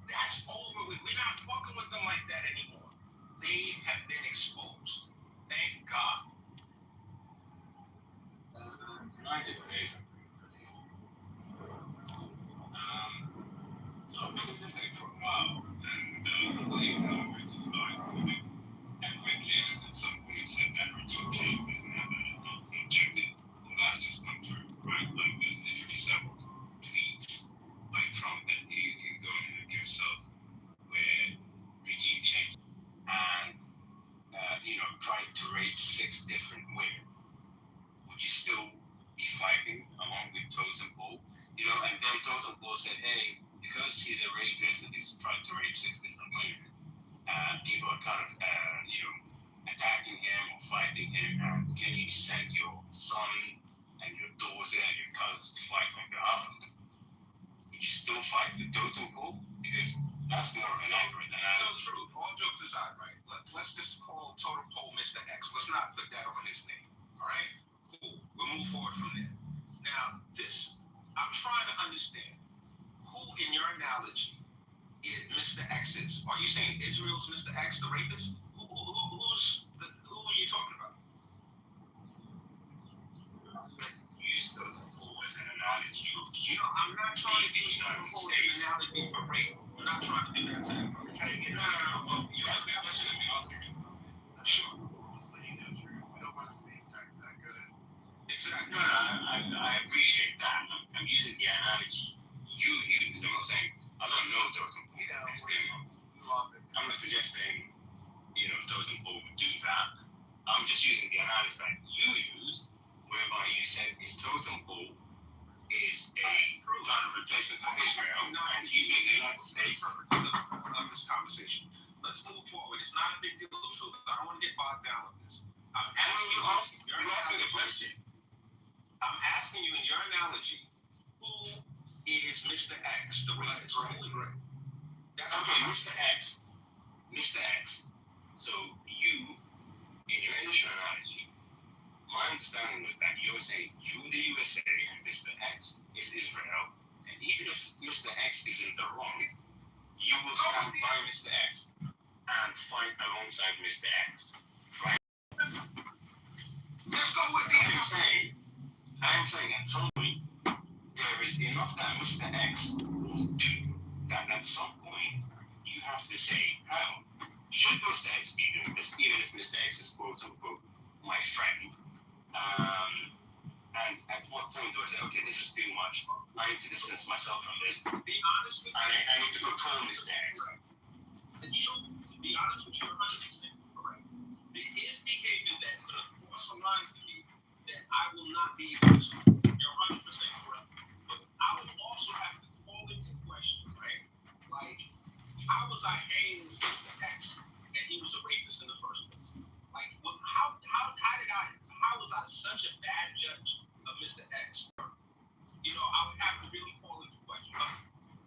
Speaker 15: That's over with. We're not fucking with them like that anymore. They have been exposed. Thank God.
Speaker 20: I did amazing. I've been listening for a while, and which is like, and quickly at some point said that Richard Cave was never an objective. Well, that's just not true, right? Like, there's literally several tweets by Trump that you can go and look yourself where regime change and, tried to rape 6 different women. Would you still be fighting along with Totem Pole? And then Totem Pole said, hey, because he's a rapist and he's trying to rape 6 different women, people are kind of, attacking him or fighting him. Can you send your son and your daughter and your cousins to fight on behalf of them? Would you still fight with Totem Pole? Because that's more of an accurate analogy.
Speaker 15: So true. All jokes aside, right? Let's just call Totem Pole Mr. X. Let's not put that on his name. All right? Cool. We'll move forward from there. Now, I'm trying to understand who in your analogy is Mr. X is. Are you saying Israel's Mr. X, the rapist? Who are you talking about?
Speaker 20: Let's use Totem Pole as an analogy.
Speaker 15: I'm not trying to use Totem Pole as an analogy for rape. I'm not trying to do that today, bro.
Speaker 20: No. You asked me a question, let me answer it.
Speaker 15: Sure.
Speaker 8: Just so you know, Drew, we don't want to speak that good.
Speaker 15: Exactly.
Speaker 20: No, I appreciate that. I'm using the analogy you use. I'm not saying I don't know Totem Pole. I'm not suggesting, Totem Pole would do that. I'm just using the analogy that you use, whereby you said this Totem Pole is a kind of replacement for Israel, and you being the United States.
Speaker 15: Of this conversation. Let's move forward. It's not a big deal, so I don't want to get bogged down with this. I'm asking
Speaker 20: the question.
Speaker 15: I'm asking you in your analogy, who is Mr. X, the rapist?
Speaker 8: Right.
Speaker 20: Okay, Mr. X. So you, in your initial analogy, my understanding was that you're saying you, the USA, and Mr. X is Israel, and even if Mr. X is in the wrong,
Speaker 1: you will stand by Mr. X and fight alongside Mr. X. Right?
Speaker 8: Let's go with the
Speaker 1: I am saying at some point, there is enough that Mr. X will do that at some point you have to say, how should Mr. X be doing this, even if Mr. X is quote unquote my friend? And at what point do I say, okay, this is too much. I need to distance myself from this.
Speaker 15: Be honest with
Speaker 1: I need to control Mr. X.
Speaker 15: And to be honest with you, 100% correct. There is behavior that's going to cross a line for me that I will not be able to support. You're 100% correct. But I would also have to call into question, right? Like, how was I hanging with Mr. X and he was a rapist in the first place? Like, how was I such a bad judge of Mr. X? You know, I would have to really call into question.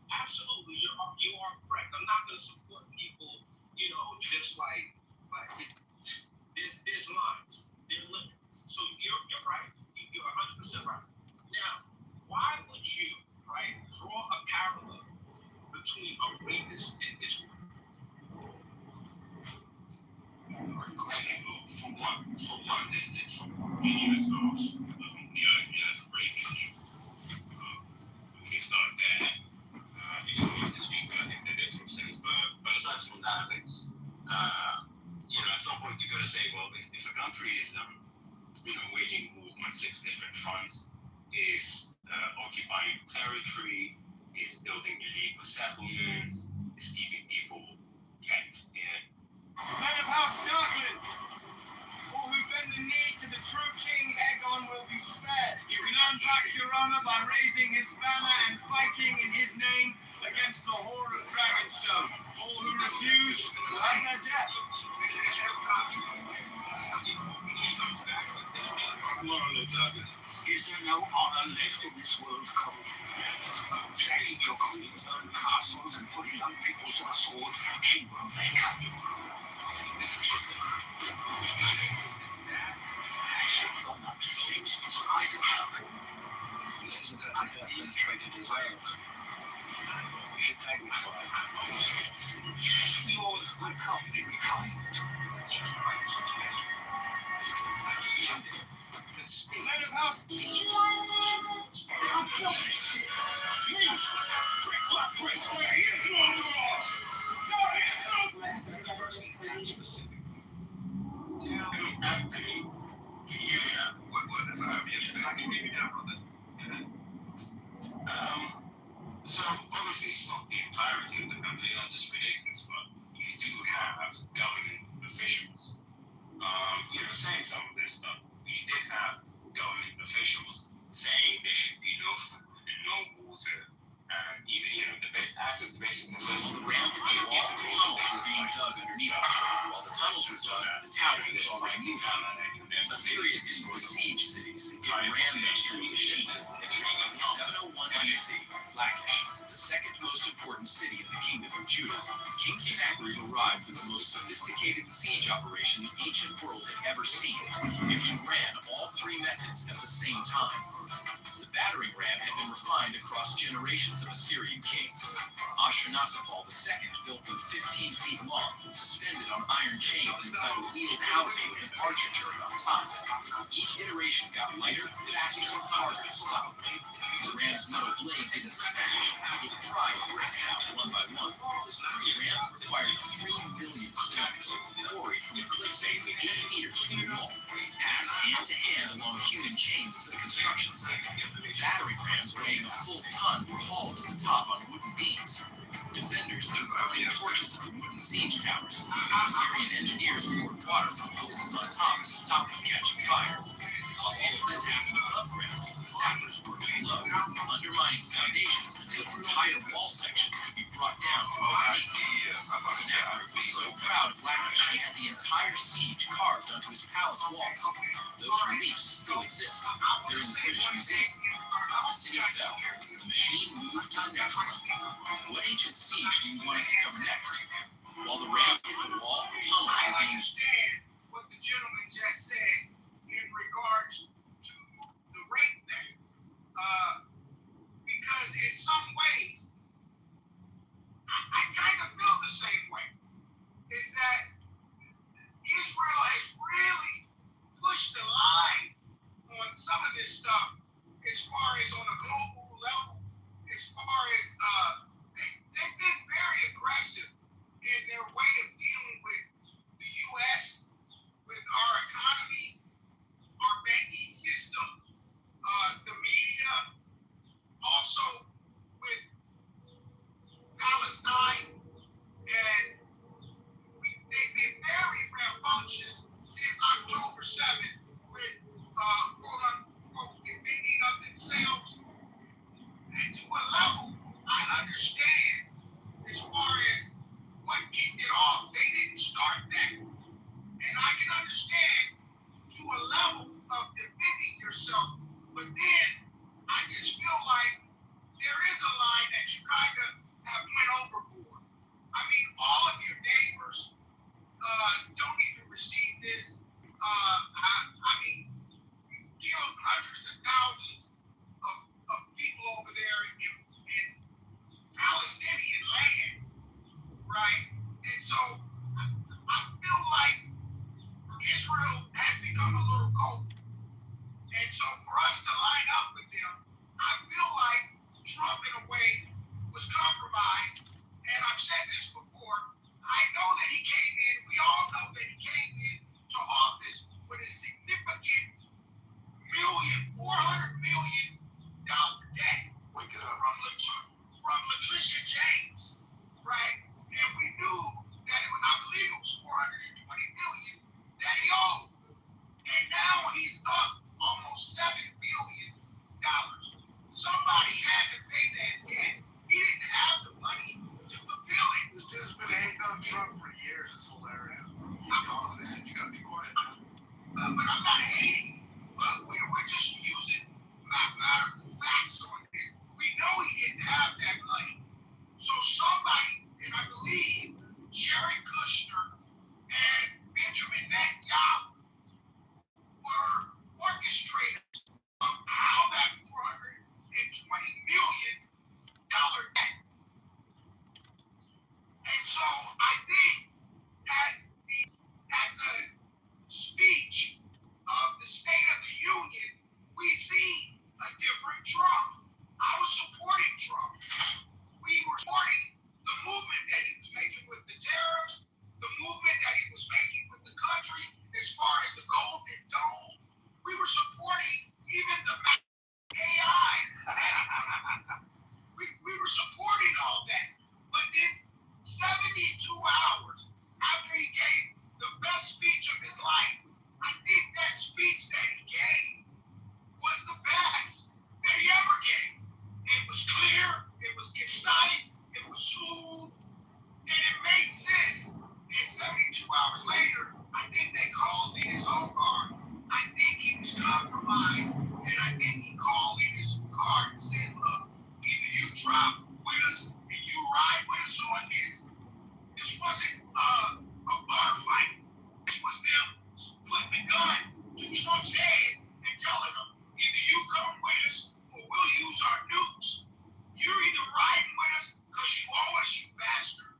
Speaker 15: Absolutely, you are correct. I'm not going to support people, you know, just like there's lines, there are limits. So you're right. You're 100% right. Now, why would you, right, draw a parallel between a rapist and Israel?
Speaker 1: For one, this is videos of the idea of raping you. We can start there. If you want to speak about it in a literal sense, but aside from that, I think, you know, at some point you got to say, well, if a country is, you know, waging war on 6 different fronts, is occupying territory, is building illegal settlements, is keeping people yet in.
Speaker 17: Men of House Darkland, all who bend the knee to the true King Aegon will be spared. You can earn back your honor by raising his banner and fighting in his name against the horde of Dragonstone. All who refuse will have their death. Is there no honor left in this world, Cole? Sacking your queen's own castles and putting young people to the sword, king will make. You're not fit for idle help. This isn't a penetrated desire. You should thank me for it. Yours will come in kind. Men of House, I'm going to sit. Please, quick. Here's one to us.
Speaker 1: So obviously it's not the entirety of the country, that's just ridiculous, but you do have government officials, you know, saying some of this stuff. You did have government officials saying there should be no food and no water, and even, you know, access to basic necessities.
Speaker 13: The ramp and wall tunnels were being dug underneath it. While the tunnels were dug, the tower was already moving. Assyria didn't besiege cities, it ran them through a machine. 701 BC, Lachish, the second most important city in the kingdom of Judah, King Sennacherib arrived with the most sophisticated siege operation the ancient world had ever seen, and he ran all 3 methods at the same time. The battering ram had been refined across generations of Assyrian kings. Ashurnasirpal II built them 15 feet long, suspended on iron chains inside a wheeled housing with an archer turret on top. Each iteration got lighter, faster, and harder to stop. The ram's metal blade didn't smash, it pried bricks out one by one. The ram required 3 million stones, quarried from a cliff face 80 meters from the wall, passed hand to hand along human chains to the construction site. Battering rams weighing a full ton were hauled to the top on wooden beams. Defenders threw burning torches at the wooden siege towers. Assyrian engineers poured water from hoses on top to stop them catching fire. While all of this happened above ground, the sappers worked below, undermining foundations until entire wall sections could be brought down from underneath. Sennacherib was so proud of Lachish he had the entire siege carved onto his palace walls. Those reliefs still exist. They're in the British Museum. The city fell. The machine moved to the next one. What ancient siege do you want us to cover next? While the ram hit the wall, tunnels were being...
Speaker 8: understand what the gentleman just said in regards to the rape thing. Because in some ways, I from Latricia James, right? And we knew that it was, I believe it was 420 million that he owed. And now he's up almost $7 billion. Somebody had to pay that debt. He didn't have the money to fulfill it.
Speaker 12: This dude's been hating on Trump for years. It's hilarious.
Speaker 8: Keep going, man. You gotta be quiet now. But I'm not hating. But we're just using mathematical facts on this. We know he didn't have that money. So somebody, and I believe Jared Kushner and Benjamin Netanyahu were orchestrators of how that $420 million debt. And so I think that at the speech of the State of the Union, we see a different Trump. I was supporting Trump. We were supporting the movement that he was making with the tariffs, the movement that he was making with the country as far as the Golden Dome. We were supporting even the AI. We were supporting all that. But then 72 hours after he gave the best speech of his life, I think that speech that he gave was the best that he ever gave. It was clear, it was concise, it was smooth, and it made sense. And 72 hours later, I think they called in his own guard. I think he was compromised, and I think he called in his guard and said, look, either you drop with us and you ride with us on this. This wasn't a bar fight. This was them putting the gun to Trump's head and telling him, either you come with us or we'll use our nukes. You're either riding with us because you owe us, you bastard,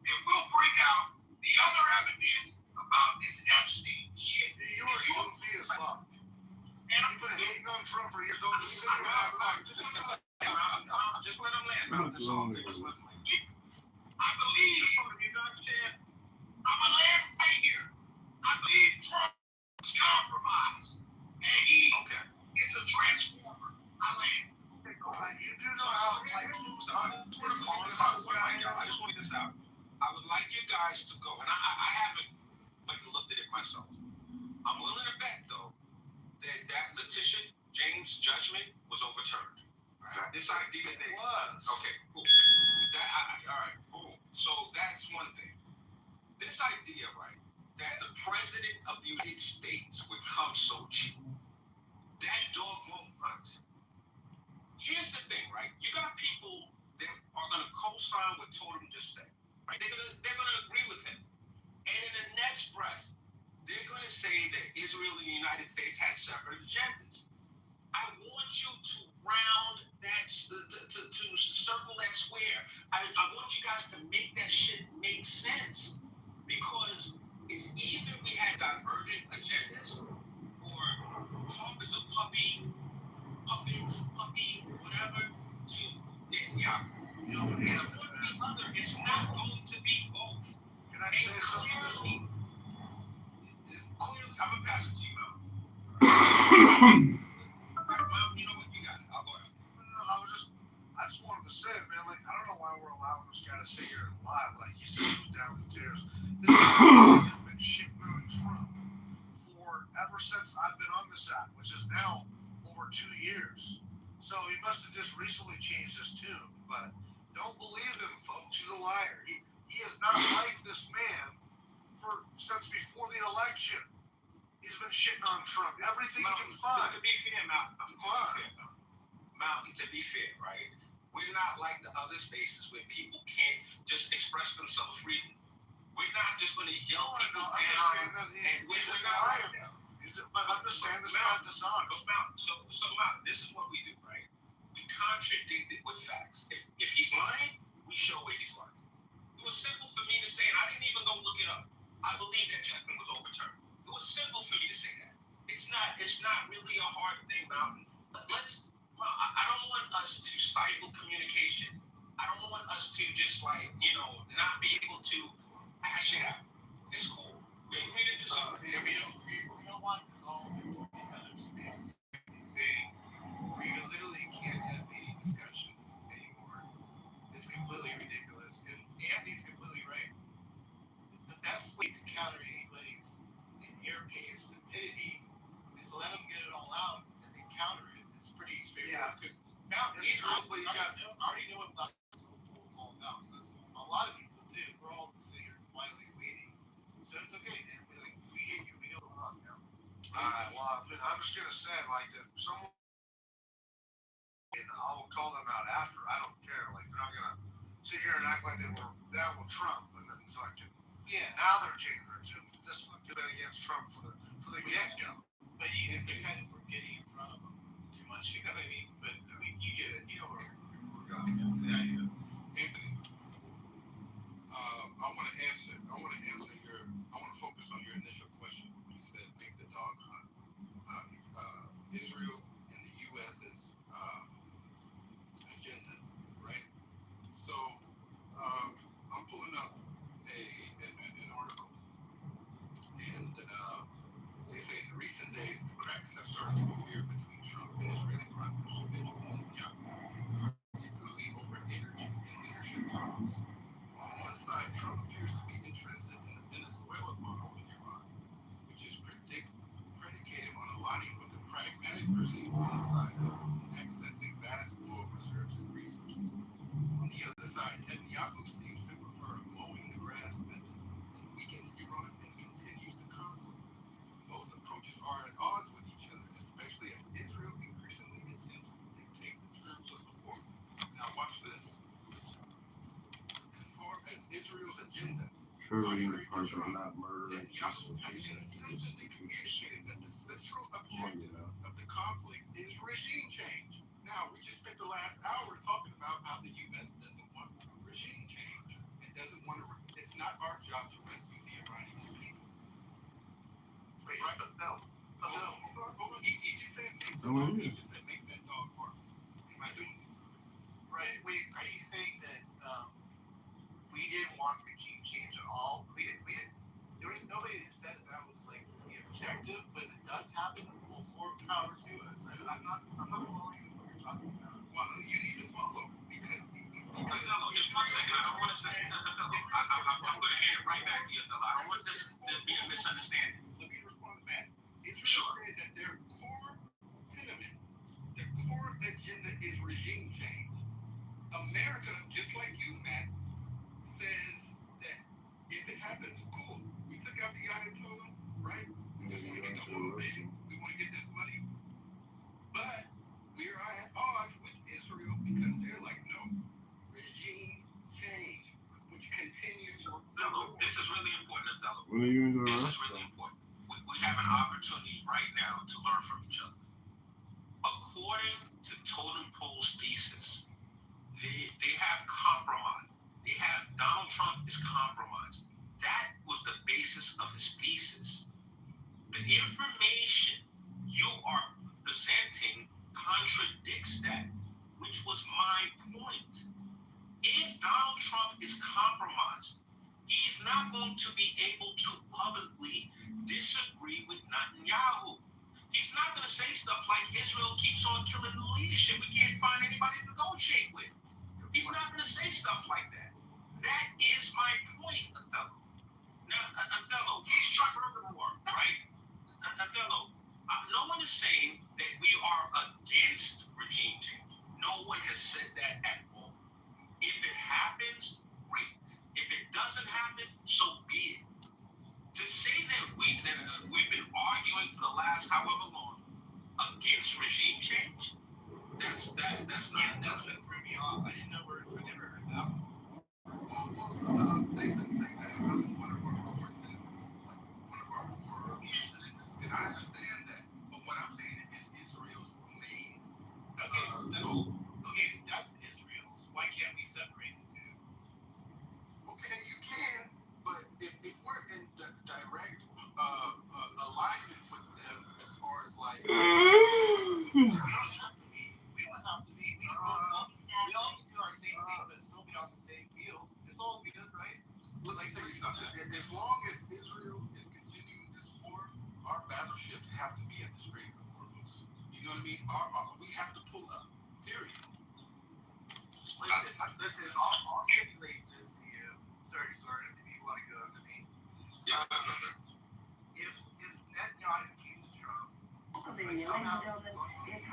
Speaker 8: and we'll bring out the other evidence about this Epstein shit.
Speaker 12: You were goofy as fuck. And you've been hating on Trump for years. Don't just sit here and act like
Speaker 7: Just let him land. Just let him land.
Speaker 8: I believe, I'm a land right here. I believe Trump was compromised, and he is a transformer. I land.
Speaker 12: You do know how, like, dishonest this guy is.
Speaker 15: I just want this out. I would like you guys to go, and I haven't looked at it myself. I'm willing to bet, though, that Letitia James' judgment was overturned. Right? This idea that
Speaker 12: it was.
Speaker 15: Okay, cool. All right, boom. So that's one thing. This idea, right, that the president of the United States would come so cheap, that dog won't hunt. Here's the thing, right? You got people that are going to co-sign what Totem just said, right? They're gonna agree with him, and in the next breath, they're going to say that Israel and the United States had separate agendas. I want you to round that, to circle that square. I want you guys to make that shit make sense, because it's either we had divergent agendas, or Trump is a puppet, whatever, to Netanyahu. It's one or the other. It's not going to be both.
Speaker 12: Can I say something?
Speaker 15: I'm gonna pass it to you, Mom. Mom, you know what? You got it. I'll go after you.
Speaker 12: No, I just wanted to say it, man. Like, I don't know why we're allowing this guy to sit here and lie. Like, he said he was down with the tears. This guy has been shitting Trump for ever since I've been on this app, which is now over 2 years. So he must have just recently changed his tune. But don't believe him, folks. He's a liar. He has not liked this man since before the election. He's been shitting on Trump. Everything he can find.
Speaker 15: To be fair, Mountain, to be fair, right? We're not like the other spaces where people can't just express themselves freely. We're not just going to yell people down.
Speaker 12: He's just lying now. I'm just saying this guy's dishonest.
Speaker 15: So Mountain, this is what we do, right? We contradict it with facts. If he's lying, we show where he's lying. It was simple for me to say, and I didn't even go look it up. I believe that judgment was overturned. It was simple for me to say that. It's not really a hard thing, Mountain. But I don't want us to stifle communication. I don't want us to just not be able to hash it out. It's cool. We agree to disagree.
Speaker 8: We don't want this all into any kind of spaces saying we literally can't have any discussion
Speaker 12: But you got.
Speaker 10: I already know what Black is all about. So a lot of people do. We're all sitting here quietly waiting. So it's okay, man. We get you. We know what's going on now.
Speaker 12: Well, I'm just gonna say, like, if someone, I will call them out after. I don't care. Like, they're not gonna sit here and act like they were down with Trump and then fucking.
Speaker 10: Yeah.
Speaker 12: Now they're changing their tune. This fucking been against Trump for the get go.
Speaker 10: But you kind of were getting in front of them too much. You know what I mean? But I mean, you get it. You know where we're going.
Speaker 8: Yeah, you do. Anthony, I want to answer your. I want to focus on your initial question. You said make the dog hunt. Israel and the U.S.'s agenda, right? So I'm pulling up an article, and they say in recent days the cracks have started to appear between Trump and Israeli Prime Minister Benjamin Netanyahu, particularly over energy and leadership talks. On one side, Trump appears to be interested in the Venezuela model in Iran, which is predicated on aligning with the pragmatic regime inside and accessing vast oil reserves and resources. On the other side, Netanyahu seems to prefer a mowing the grass method that weakens Iran and continues the conflict. Both approaches are at odds with each other, especially as Israel increasingly attempts to dictate the terms of the war. Now watch this. As far as Israel's agenda,
Speaker 12: Reading the part about not murdering
Speaker 8: Netanyahu has consistently communicated that the central objective of the conflict is regime change. Now, we just spent the last hour talking about how the U.S. doesn't want regime change. It doesn't want to. It's not our job to rescue the Iranian people. Wait, right? No. Hold on. He just said make the dog. He just said make that dog bark. Am I doing it?
Speaker 10: Right. Wait, are you saying that we didn't want regime change at all? We didn't. There was nobody that said that was like the objective, but it does happen. Well, more power to us. I'm not following what you're talking about.
Speaker 8: Well, you need to follow because
Speaker 1: no, just 1 second. I want to say, I'm going to hand it right back to you. I don't want this to be a misunderstanding.
Speaker 8: Let me respond to Matt. Israel said that their core tenement, their core agenda is regime change. America, just like you, Matt, says that if it happens, cool. We took out the Ayatollah, right? We just want to get the oil, baby. We want to get this money. But we are at odds with Israel because they're like, no, regime change, which continues.
Speaker 1: This is really important, Othello.
Speaker 12: What are you doing?
Speaker 1: This is really important. We have an opportunity right now to learn from each other. According to Totem Pole's thesis, they have compromised. Donald Trump is compromised. That was the basis of his thesis. The information you are presenting contradicts that, which was my point. If Donald Trump is compromised, he's not going to be able to publicly disagree with Netanyahu. He's not going to say stuff like Israel keeps on killing the leadership. We can't find anybody to negotiate with. He's not going to say stuff like that. That is my point, Othello. Now, Othello, furthermore, right? Othello, no one is saying that we are against regime change. No one has said that at all. If it happens, great. If it doesn't happen, so be it. To say that we've been arguing for the last however long against regime change, that's what threw me off. I didn't know I never heard that one.
Speaker 8: They've been saying that it wasn't one of our core tenets, like one of our core tenets, and I understand that. But what I'm saying is Israel's main goal.
Speaker 10: Okay, that's Israel's. Why can't we separate the two?
Speaker 8: Okay, you can, but if we're in direct alignment with them as far as like. We don't have to be. We all can do our same thing, but still be on the same field. It's all good, right? Let me tell you something. As long as Israel is continuing this war, our battleships have to be at the Strait of Hormuz. You know what I mean? We have to pull up. Period.
Speaker 10: Listen. I'll stipulate this to you. Sorry, if you want to go to me. If Netanyahu came to Trump, somehow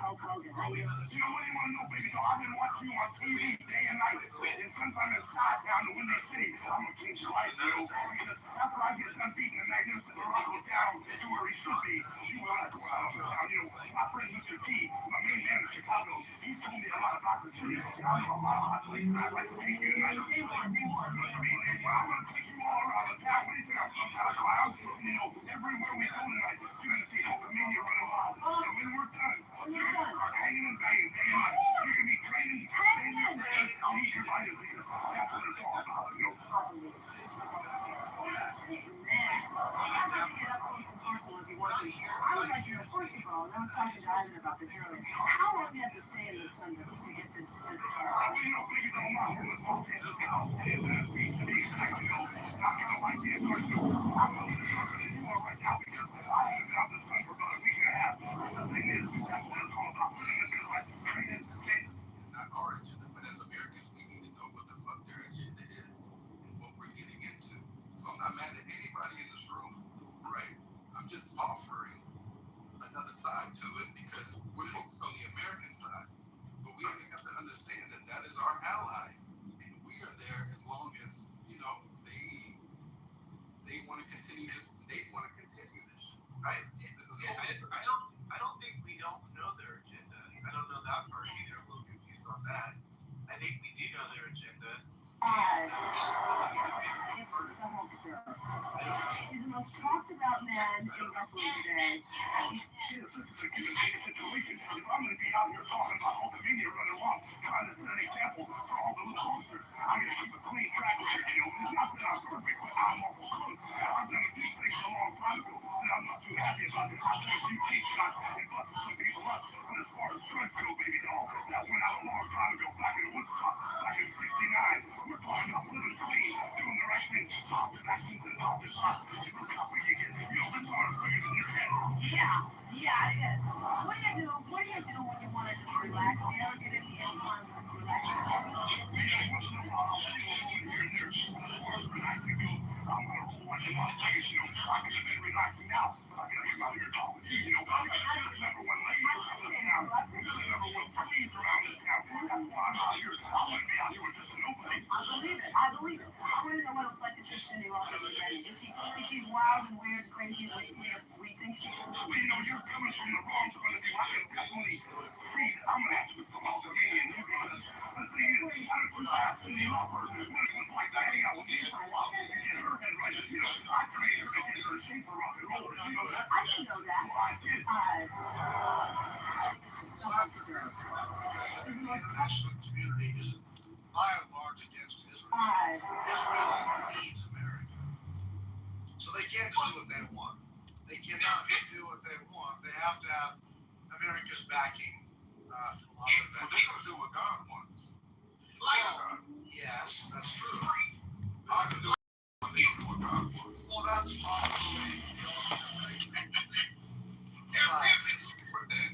Speaker 22: Hulk Hogan. How you? You know what do you want to know, baby? So I've been watching you on TV day and night. And since I'm in Chi-Town, the Windy City, I'm a king right now. Because after I get done beating the magnificent Morocco down to where he should be, you will have to go out of town. You know, my friend Mr. T, my main man in Chicago, he's told me a lot of opportunities. I know a lot of hot places I'd like to take you tonight. Name one. I'm going to take you all around the town. What do you think? I'm some kind of clown? You know, everywhere we go tonight, you're going to see Hulkamania running wild. And when we're done, you're going to start hanging and banging day and night. You're going to be training, training your friends, and eat your vitamins. That's what it's all about, you know. I would like to know, first of all, and I was talking to Ivan about this earlier, how long do you have to stay in the sun to get this start? You know, baby, don't mind who was walking in the house. It is that beach to be exactly, you know. Not going to like the start, so I'm going to start with you all right now because I haven't been out in the sun for about a week and a half. The thing is, that's what it's all about. Putting it in like training.
Speaker 3: It's not our agenda, but as Americans, we need to know what the fuck their agenda is and what we're getting into. So I'm not mad at anybody in this room, right? I'm just offering another side to it because we're focused on the American side. But we have to understand that that is our ally. And we are there as long as, you know, they want to continue this. They want to continue this shit. Right? This is
Speaker 10: I don't think we don't know their agenda. I don't know that part either. I'm a little confused on that. I think we do know their agenda.
Speaker 22: He's the most talked about man in wrestling today. This is a given situation. If I'm going to be out here talking about Hulkamania running wild, trying to set an example for all the little monsters, I'm going to keep a clean track record. You know, not that I'm perfect, but I'm awful close. I've done a few things a long time ago that I'm not too happy about. I've done a few cheap shots and busted some people up. But as far as strength go, baby doll, that went out a long time ago, back in Woodstock, back in '69. We're talking about living clean, doing the right thing, positive actions and positive thoughts. Look how big you get. You know, this arm's bigger than your head. Yeah, it is. What do you do when you want to just relax? You ever get into any fun relax? Once in a while, I'll see what's going here and there. But as far as relaxing goes, I'm going to roll like a Las Vegas, you know. I could have been relaxing now, but I got to come out here and talk with you, you know. You're the number one lady around this town. You're the number one please around this town. That's why I'm out here. I want to be out here with just a nobody. I believe it. I want to know what it's like to just Cindy Ross every day. Is she wild and weird, crazy, we think she is? Well, you know, you're coming from the wrong point of view. I can definitely see that I'm going to have to come out with me and you guys. The thing is, I don't ask Cindy Lauper what it was like to hang out with me for a while and get her head right. You know, I trained her to get her in shape for rock and roll. You know that? I didn't know that. Well, I did.
Speaker 12: The international community is by and large against Israel. Israel needs America. So they can't just do what they want. They cannot just do what they want. They have to have America's backing from a lot of events.
Speaker 3: Well, they're going to do what God wants.
Speaker 12: Yes, that's true.
Speaker 3: God can do what God wants.
Speaker 12: Well, that's obviously the ultimate thing.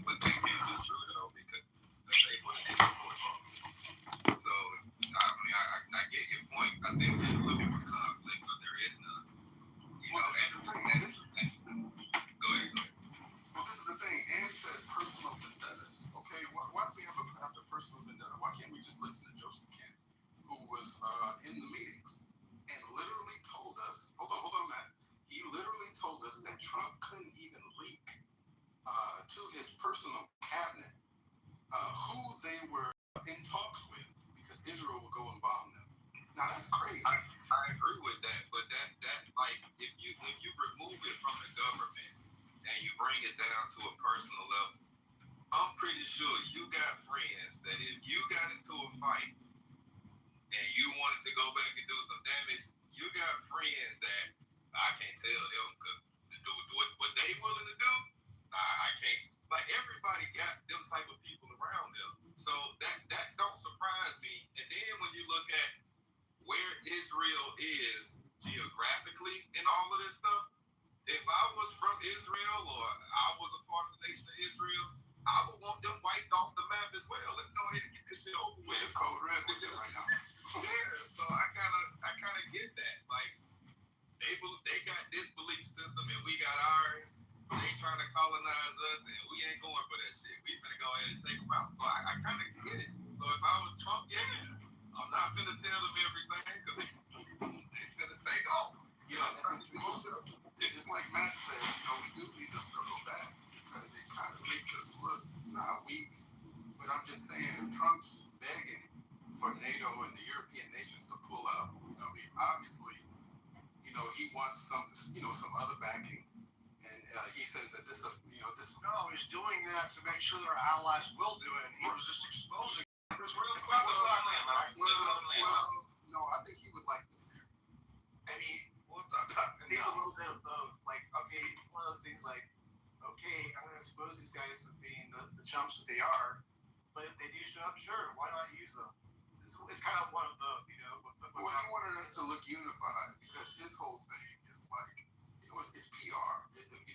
Speaker 3: But they can't be true, though, because that's what it is. So, I mean, I get your point. I think they're looking for conflict, but there is none. You know, and the thing, go ahead.
Speaker 12: Well, this is the thing. Ann said personal vendettas. Okay, why do we have a personal vendetta? Why can't we just listen to Joseph Kent, who was in the meetings and literally told us, hold on, Matt. He literally told us that Trump couldn't even leak to his personal cabinet who they were in talks with because Israel would go and bomb them. Now that's crazy.
Speaker 3: I agree with that, but that like if you remove it from the government and you bring it down to a personal level, I'm pretty sure you got friends that if you got into a fight and you wanted to go back and do some damage, you got friends that I can't tell them because what they willing to do, I can't. Like everybody got them type of people around them, so that don't surprise me. And then when you look at where Israel is geographically in all of this stuff, if I was from Israel or I was a part of the nation of Israel, I would want them wiped off the map as well. Let's go ahead and get this shit over with.
Speaker 12: It's cold red with them right now.
Speaker 3: Yeah, so I kind of get that. Like they got this belief system and we got ours. They trying to colonize us and we ain't going for that shit. We finna go ahead
Speaker 8: everything because they're gonna take off. Yeah, it's like Matt said, we do need to circle back because it kind of makes us look not weak. But I'm just saying, if Trump's begging for NATO and the European nations to pull up, obviously, he wants some other backing, and he says that this.
Speaker 12: No, he's doing that to make sure their allies will do it. And he was just exposing.
Speaker 8: Well, no, I think he would like them there.
Speaker 10: I mean, I think a little bit of both. Like, okay, it's one of those things like, okay, I'm going to expose these guys for being the chumps that they are, but if they do show up, sure, why not use them? It's kind of one of the,
Speaker 8: Well, he wanted us to look unified because his whole thing is like, it's PR.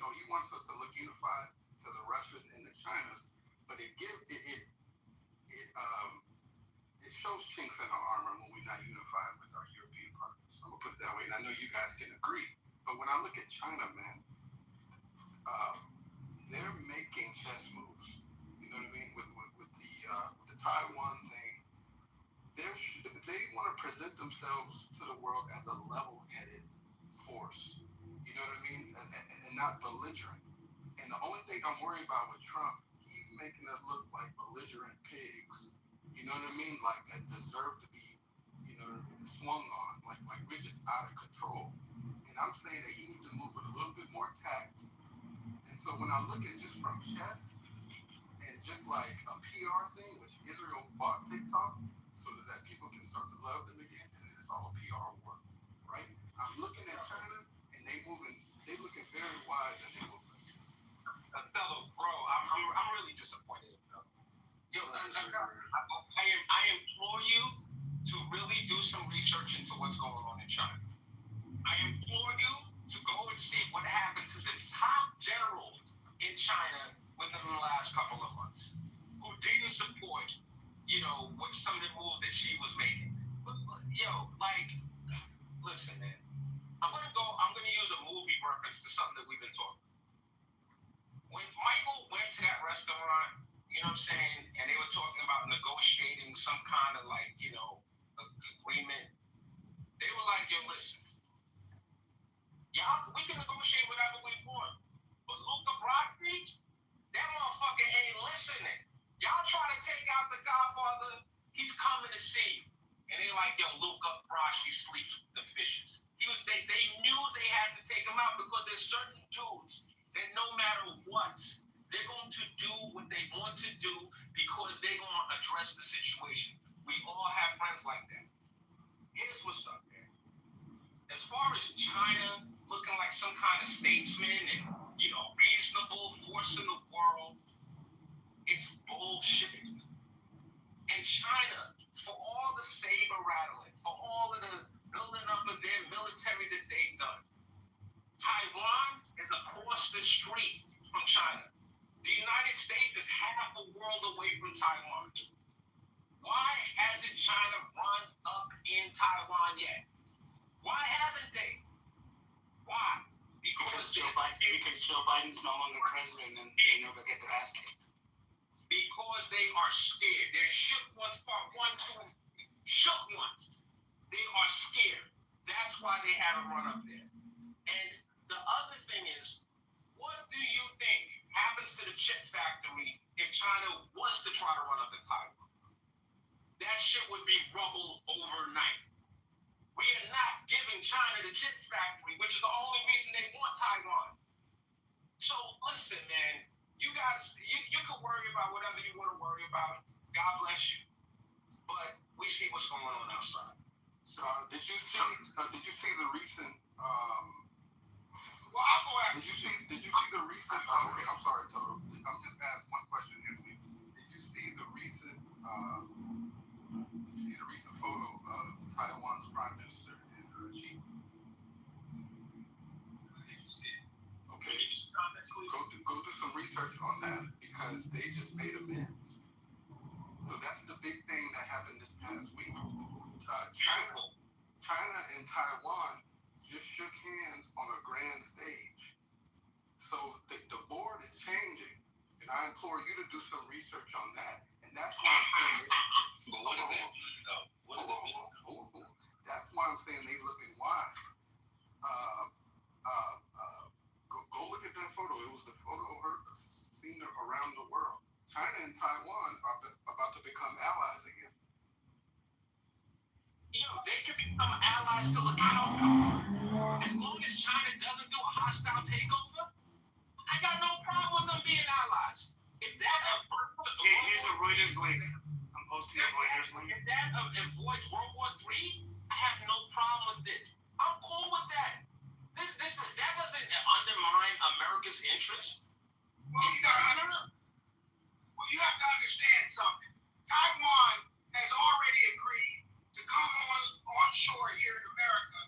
Speaker 8: He wants us to look unified to the Russians and the Chinas, but it shows chinks in our armor when we're not unified with our European partners. I'm gonna put it that way, and I know you guys can agree. But when I look at China, man, they're making chess moves. You know what I mean? With the Taiwan thing, they want to present themselves to the world as a level-headed force. You know what I mean? And not belligerent. And the only thing I'm worried about with Trump, he's making us look like belligerent pigs. You know what I mean? Like that deserve to be, swung on. Like we're just out of control. And I'm saying that he needs to move with a little bit more tact. And so when I look at just from chess and just like a PR thing, which Israel bought TikTok so that people can start to love them again, it's all a PR war, right? I'm looking at China and they looking very wise as they move.
Speaker 1: Fellow, bro, I'm really disappointed. Yo, I implore you to really do some research into what's going on in China. I implore you to go and see what happened to the top generals in China within the last couple of months, who didn't support, what some of the moves that she was making. But, listen, man. I'm gonna use a movie reference to something that we've been talking about. When Michael went to that restaurant, you know what I'm saying, and they were talking about negotiating some kind of agreement, they were like, yo, listen, we can negotiate whatever we want, but Luca Brasi, that motherfucker ain't listening. Y'all try to take out the Godfather, he's coming to see you. And they like, yo, Luca Brasi sleeps with the fishes. They knew they had to take him out because there's certain dudes that no matter what, they're going to do what they want to do because they're going to address the situation. We all have friends like that. Here's what's up, man. As far as China looking like some kind of statesman and, reasonable force in the world, it's bullshit. And China, for all the saber rattling, for all of the building up of their military that they've done, Taiwan is across the street from China. The United States is half the world away from Taiwan. Why hasn't China run up in Taiwan yet? Why haven't they? Why? Because
Speaker 2: Joe Biden's no longer president and they know they'll get their ass kicked.
Speaker 1: Because they are scared. They're shook ones, part 1, 2, shook ones. They are scared. That's why they had to run up there. And the other thing is, what do you think happens to the chip factory if China was to try to run up in Taiwan? That shit would be rubble overnight. We are not giving China the chip factory, which is the only reason they want Taiwan. So listen, man, you guys, you can worry about whatever you want to worry about. God bless you. But we see what's going on outside.
Speaker 8: So did you see the recent?
Speaker 1: Well, I'll go after.
Speaker 8: Did you see the recent? Okay, I'm sorry, Toto. I'm just asking one question, Anthony. Did you see the recent? Photo of Taiwan's Prime Minister and Xi? Did you see it? Okay. Go do some research on that because they just made amends. So that's the big thing that happened this past week. China and Taiwan just shook hands on a grand stage. So the board is changing, and I implore you to do some research on that. And that's why I'm saying.
Speaker 3: But what does that mean, though? What does it mean?
Speaker 1: I still look at all. As long as China doesn't do a hostile takeover, I got no problem with them being allies. If that
Speaker 17: Here's a Reuters link. I'm posting a Reuters link.
Speaker 1: if that avoids World War III, I have no problem with it. I'm cool with that. That doesn't undermine America's interest.
Speaker 8: Well, you have to understand something. Taiwan has already agreed to come onshore here in America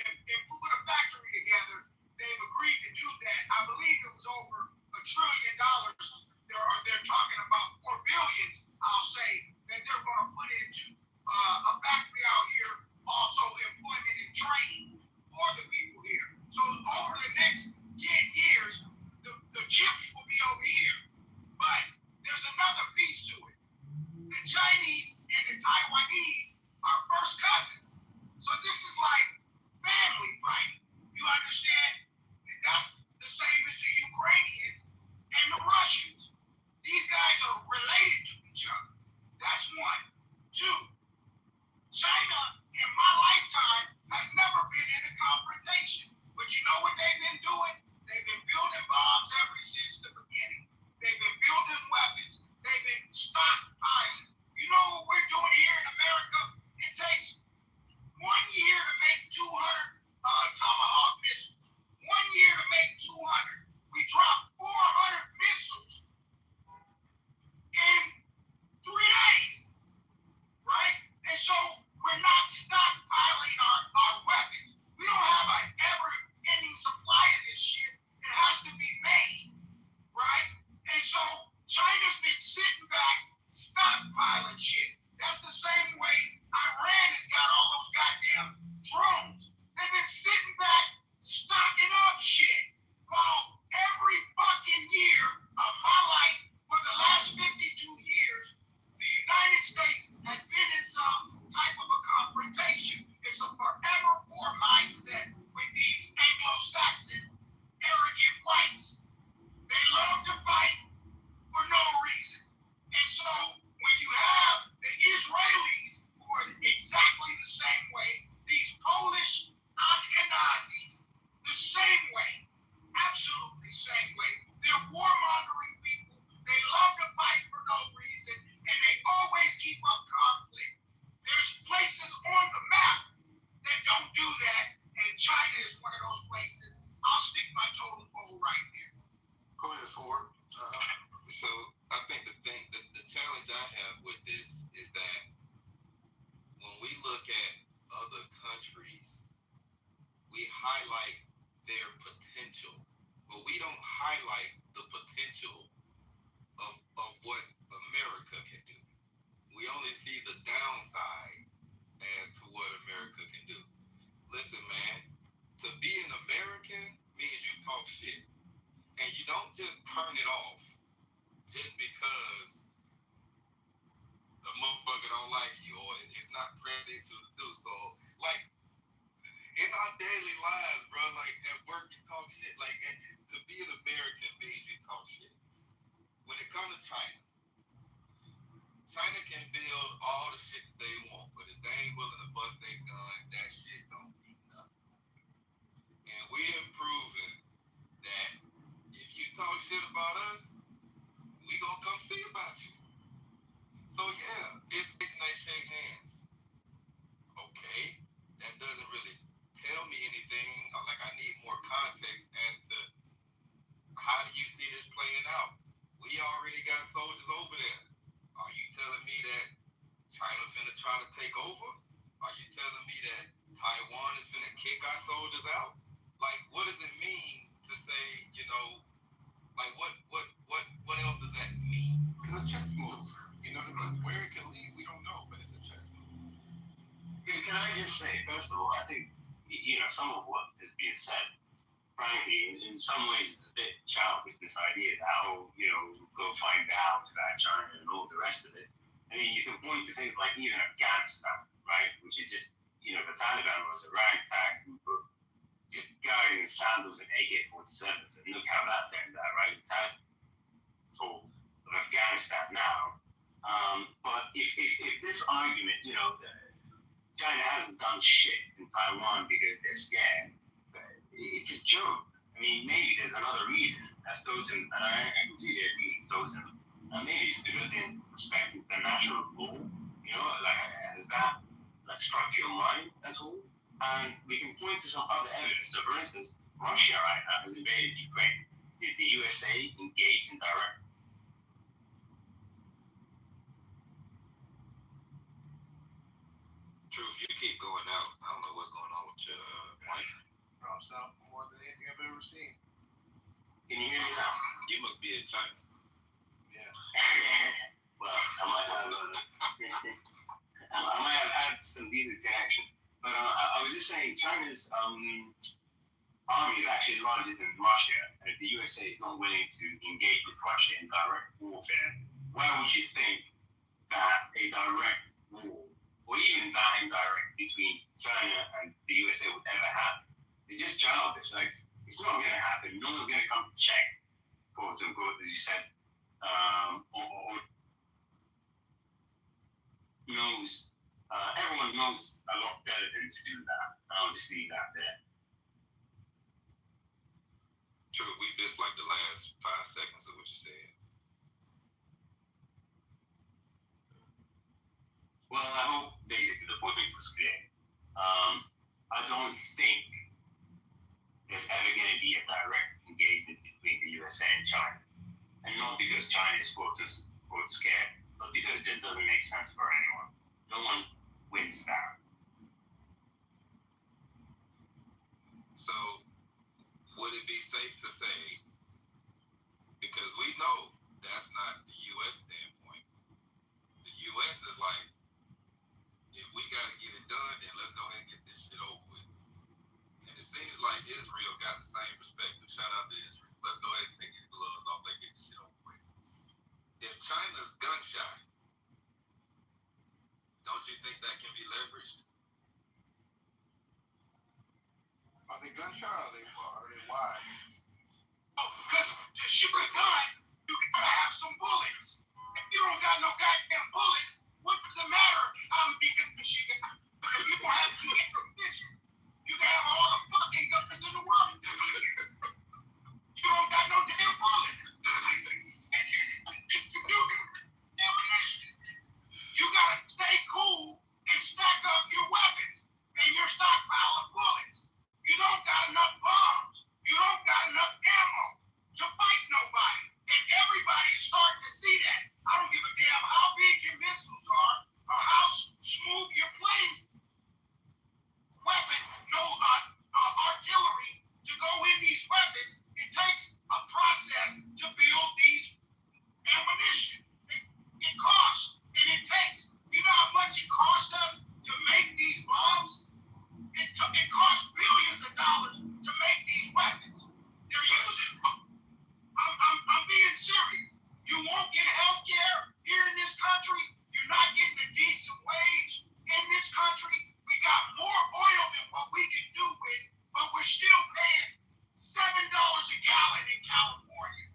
Speaker 8: and put a factory together. They've agreed to do that. I believe it was over $1 trillion. They're talking about, or billions, I'll say, that they're going to put into a factory out here, also employment and training for the people here. So over the next 10 years, the chips will be over here. But there's another piece to it. The Chinese and the Taiwanese are first cousins. So this is like family fighting. You understand? And that's the same as the Ukrainians and the Russians. These guys are related to each other. That's one. Two, China in my lifetime has never been in a confrontation. But you know what they've been doing? They've been building bombs ever since the beginning. They've been building weapons. They've been stockpiling. You know what we're doing here in America? It takes 1 year to make 200 Tomahawk missiles. 1 year to make 200. We dropped 400 missiles in 3 days, right? And so we're not stockpiling our weapons. We don't have an ever-ending supply of this shit. It has to be made, right? And so China's been sitting back, stockpiling shit. That's the same way Iran has got all those goddamn drones. They've been sitting back, stocking up shit. While every fucking year of my life for the last 52 years, the United States has been in some type of a confrontation. It's a forever war mindset with these Anglo-Saxon arrogant whites. They love to fight for no reason. And so when you have the Israelis who are exactly the same way, these Polish Ashkenazis, the same way, absolutely same way. They're warmongering people. They love to fight for no reason, and they always keep up conflict. There's places on the map that don't do that, and China is one of those places. I'll stick my totem pole right there.
Speaker 3: Go ahead, Ford. So I think the challenge I have with this is that when we look at other countries, we highlight their potential, but we don't highlight the potential of what America can do. We only see the downside as to what America can do. Listen, man, to be an American means you talk shit. And you don't just turn it off just because the motherfucker don't like you or it's not friendly to do so. Like, in our daily lives, bro, like at work you talk shit. Like, to be an American means you talk shit. When it comes to China, China can build all the shit that they want, but if they ain't willing to bust their gun, that shit don't mean nothing. And we have proven that if you talk shit about us, we gonna come see about you. So yeah, it's big night shake hands. Okay, that doesn't really tell me anything. Like I need more context as to how do you see this playing out. We already got soldiers over there. Are you telling me that China's gonna try to take over? Are you telling me that Taiwan is gonna kick our soldiers out? Like, what does it mean to say, you know, like what else does that mean?
Speaker 4: It's a chess move. You know what I mean? Where it can lead, we don't know, but it's a chess move.
Speaker 16: Can I just say, first of all, I think, some of what is being said, frankly, in some ways is a bit childish, this idea that, go find balance about China and all the rest of it. I mean, you can point to things like even Afghanistan, right, which is just, the Taliban was a ragtag group of just guys in sandals and AK-47s, and look how that turned out, right? The Taliban of Afghanistan now. But if this argument, China hasn't done shit in Taiwan because they're scared. But it's a joke. I mean, maybe there's another reason. That's Totem, and I completely agree with Totem. Maybe it's because in respect international law, you know, like has that like struck your mind? That's all. And we can point to some other evidence. So, for instance, Russia right now has invaded Ukraine. Did the USA engage in direct?
Speaker 3: Truth, you keep going out. I don't know what's going on with your mic.
Speaker 4: Drops out more than anything I've ever seen.
Speaker 16: Can you hear me now?
Speaker 3: You must be in China.
Speaker 16: Yeah. Well, I might have had some decent connection. But I was just saying, China's army is actually larger than Russia. And if the USA is not willing to engage with Russia in direct warfare, why would you think that a direct war, or even that indirect, between China and the USA would ever happen? It's just childish. Like, it's not going to happen. No one's going to come to check, quote unquote, as you said. Or knows, everyone knows a lot better than to do that. I'll just leave that there.
Speaker 3: True, we missed like the last 5 seconds of what you said.
Speaker 16: Well, I hope basically the point was clear. I don't think there's ever going to be a direct engagement between the USA and China. And not because China is quote scared, but because it doesn't make sense for anyone. No one wins that.
Speaker 3: So, would it be safe to say, because we know that's not the U.S. standpoint, the U.S. is like, if we got to get it done, then let's go ahead and get this shit over with. And it seems like Israel got the same perspective. Shout out to Israel. Let's go ahead and take these gloves off. Let's get this shit over with. If China's gun shy, don't you think that can be leveraged?
Speaker 4: Are they gun shy or are they wise?
Speaker 8: Oh, because to shoot a gun, you gotta have some bullets. If you don't got no goddamn bullets, what does it matter how many guns you got? If you don't have the ammunition, you can have all the fucking guns in the world. You don't got no damn bullets. You gotta stay cool and stack up your weapons and your stockpile of bullets. You don't got enough bombs. You don't got enough ammo to fight nobody. And everybody's starting to see that. I don't give a damn how big your missiles are or how smooth your planes. Weapon, no artillery to go in these weapons. It takes a process to build these ammunition. It costs and it takes. You know how much it cost us to make these bombs? It costs billions of dollars to make these weapons. They're using. I'm being serious. You won't get health care here in this country. You're not getting a decent wage in this country. We got more oil than what we can do with, but we're still paying $7 a gallon in California.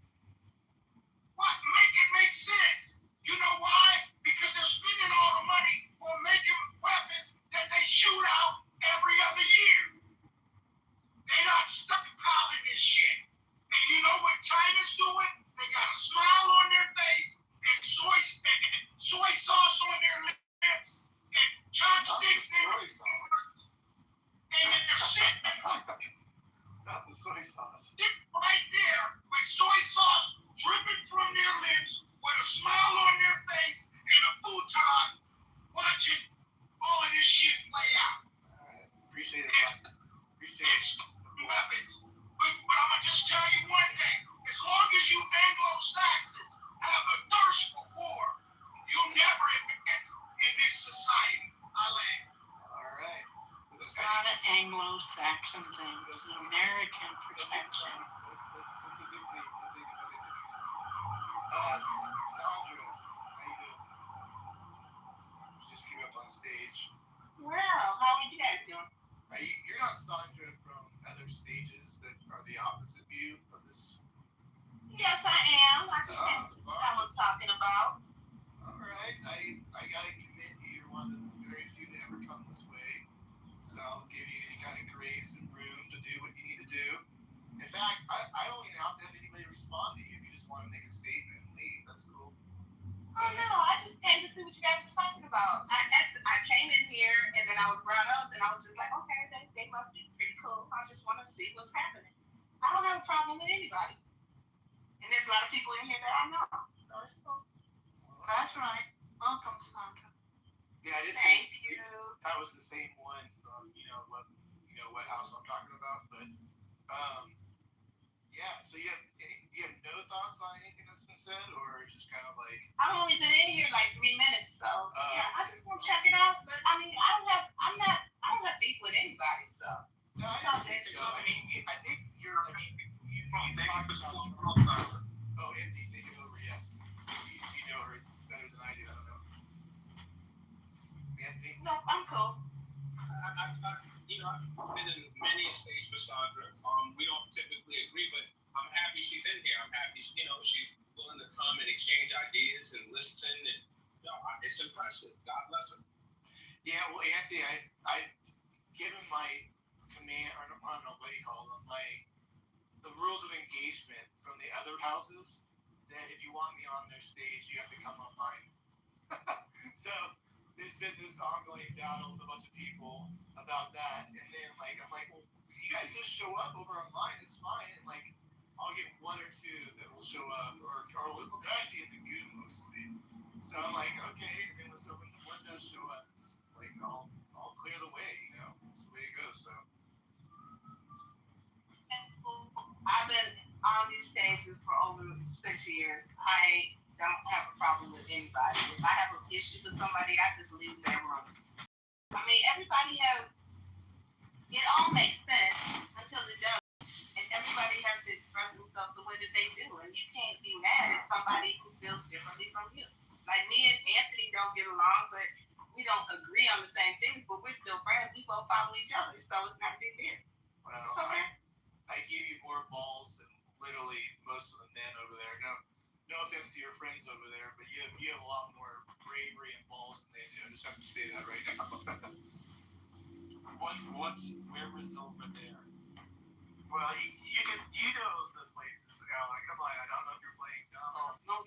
Speaker 8: What? Make it make sense. You know why? Because they're spending all the money on making weapons that they shoot out every other year. They're not stockpiling this shit. And you know what China's doing? They got a smile on their face and soy sauce on their lips and chopsticks in their fingers. And they're sitting
Speaker 4: Not the soy sauce.
Speaker 8: right there with soy sauce dripping from their lips with a smile on their face and a futon watching all of this shit play out.
Speaker 4: Appreciate it.
Speaker 8: It's weapons. But I'm going to just tell you one thing. As long as you Anglo-Saxons have a thirst for war, you'll never advance in this society. I land.
Speaker 4: All right.
Speaker 9: It's not an Anglo-Saxon thing. It's an American protection.
Speaker 10: Sandra, how you doing? Just came up on stage.
Speaker 6: Well, how are you guys doing?
Speaker 10: You're not Sandra from other stages that are the opposite view of this.
Speaker 6: Yes, I am. I just didn't see what I was talking about.
Speaker 10: All right. I gotta commend you. You're one of the very few that ever come this way. grace and room to do what you need to do. In fact, I don't even have to have anybody respond to you. If you just want to make a statement and leave, that's cool.
Speaker 6: Oh no, I just came to see what you guys were talking about. I came in here and then I was brought up and I was just like, okay, they must be pretty cool. I just want to see what's happening. I don't have a problem with anybody. And there's a lot of people in here that I know. So it's cool.
Speaker 9: That's right. Welcome, Sandra.
Speaker 10: Yeah, I just
Speaker 6: Thank you.
Speaker 10: That was the same one from what house I'm talking about, but yeah. So you have no thoughts on anything that's been said, or just kind of like
Speaker 6: I've only been in here like 3 minutes, so yeah, I just want to check it out. But I mean, I don't have beef with anybody, so
Speaker 10: no, I don't think so. I mean, you talked about Anthony taking over. Yeah, you know her better than I do. I don't know. Anthony.
Speaker 6: No, I'm cool.
Speaker 7: I've been in many a stage with Sandra. We don't typically agree, but I'm happy she's in here. I'm happy, she's willing to come and exchange ideas and listen, and it's impressive. God bless her.
Speaker 10: Yeah, well, Anthony, I given my command, or I don't know what you call them, the rules of engagement from the other houses, that if you want me on their stage, you have to come on mine. So there's been this ongoing battle with a bunch of people about that, and then I'm like, well, you guys just show up over on mine, it's fine, and I'll get one or two that will show up, or they're actually in the goo mostly. So I'm like, okay, and then so when one does show up, it's like I'll clear the way, it's the way it goes. So
Speaker 6: I've been on these stages for over 6 years. I don't have a problem with anybody. If I have an issue with somebody, I just leave their room. I mean, everybody it all makes sense until it doesn't. And everybody has to express themselves the way that they do. And you can't be mad at somebody who feels differently from you. Like me and Anthony don't get along, but we don't agree on the same things, but we're still friends. We both follow each other, so it's not a big deal.
Speaker 10: Well,
Speaker 6: it's okay.
Speaker 10: I give you more balls than literally most of the men over there. No offense to your friends over there, but you have a lot more bravery and balls than they do. I just have to say that right now.
Speaker 11: Where was over there?
Speaker 10: Well, you know the places. Come on, I don't know if you're playing dumb.
Speaker 11: No.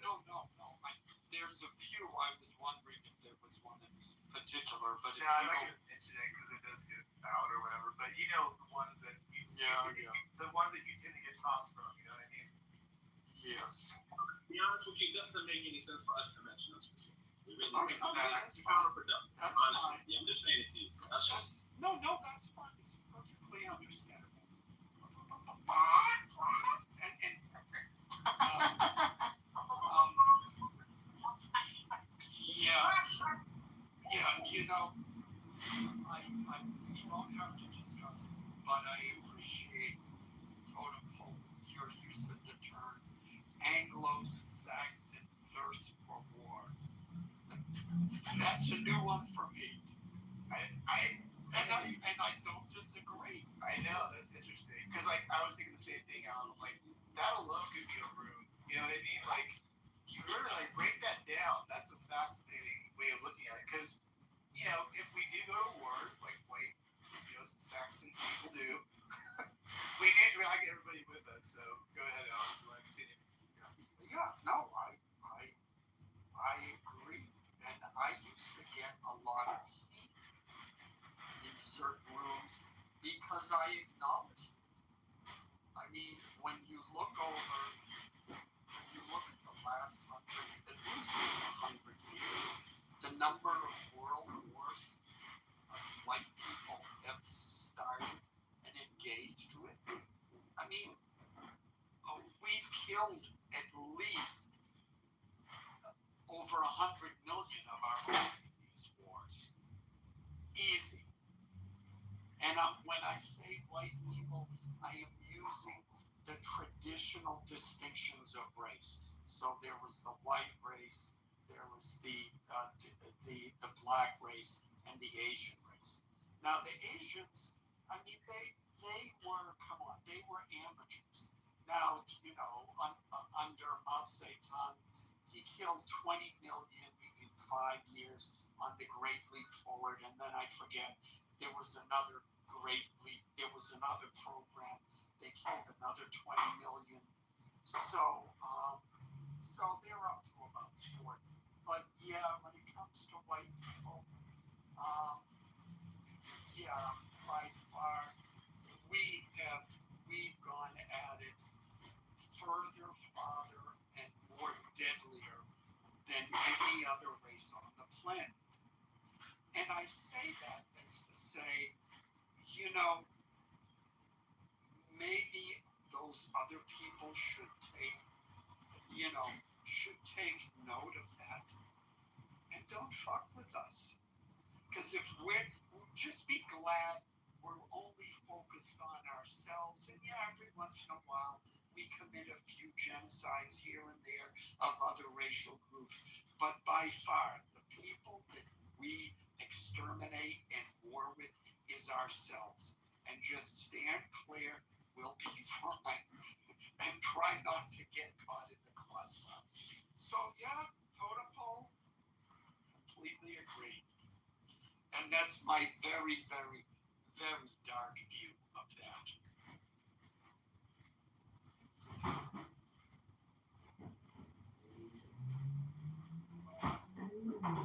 Speaker 11: There's a few. I was wondering if there was one in particular, but
Speaker 10: no, I'm not going to mention it because it does get out or whatever. But you know the ones that the ones that you tend to get tossed from. You know what I mean?
Speaker 11: Yes.
Speaker 7: To be honest with you, it doesn't make any sense for us to mention us specifically.
Speaker 11: Okay,
Speaker 7: that's counterproductive. Honestly, yeah, I'm just saying it to you. That's fine.
Speaker 11: No, that's fine. It's perfectly understandable. We don't have to discuss it, but I appreciate your use of the term Anglo-Saxon thirst for war. That's a new one for me. And I don't disagree.
Speaker 10: I know, that's interesting. Because I was thinking the same thing, Alan. I'm like, that alone could be a room. You know what I mean? You really break that down. That's a fascinating way of looking at it. Because, if we do go to war, like white, Saxon people do, we do drag everybody with us. So go ahead, Alan. Go ahead, continue.
Speaker 11: Yeah, no, I agree. And I used to get a lot of heat in certain rooms because I acknowledge it. I mean, when you look at the last 100 years, the number of world wars white people have started and engaged with, I mean, we've killed at least over 100 million of our own in these wars. Easy. And when I say white people, I am using the traditional distinctions of race. So there was the white race, there was the black race, and the Asian race. Now the Asians, I mean, they were amateurs. Now, under Mao Zedong, he killed 20 million in 5 years on the Great Leap Forward, and then I forget there was another program. They killed another 20 million. So they're up to about 40. But yeah, when it comes to white people, by far, we've gone at it further, farther, and more deadlier than any other race on the planet. And I say that as to say, maybe those other people should take note of that and don't fuck with us. Because if just be glad we're only focused on ourselves, and every once in a while we commit a few genocides here and there of other racial groups, but by far the people that we exterminate and war with is ourselves. And just stand clear, we'll be fine, and try not to get caught in the crossfire. So yeah, totem pole, completely agree. And that's my very, very, very dark view of that.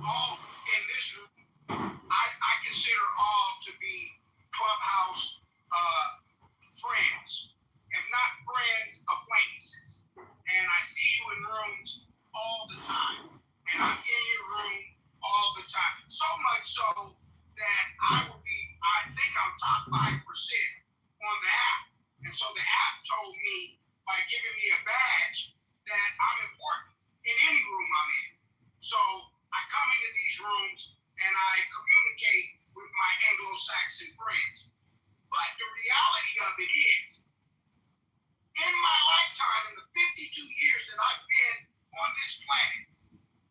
Speaker 8: All in this room, I consider all to be Clubhouse friends, if not friends, acquaintances. And I see you in rooms all the time, and I'm in your room all the time. So much so that I think I'm top 5% on the app. And so the app told me by giving me a badge that I'm important in any room I'm in. So I come into these rooms and I communicate with my Anglo-Saxon friends. But the reality of it is, in my lifetime, in the 52 years that I've been on this planet,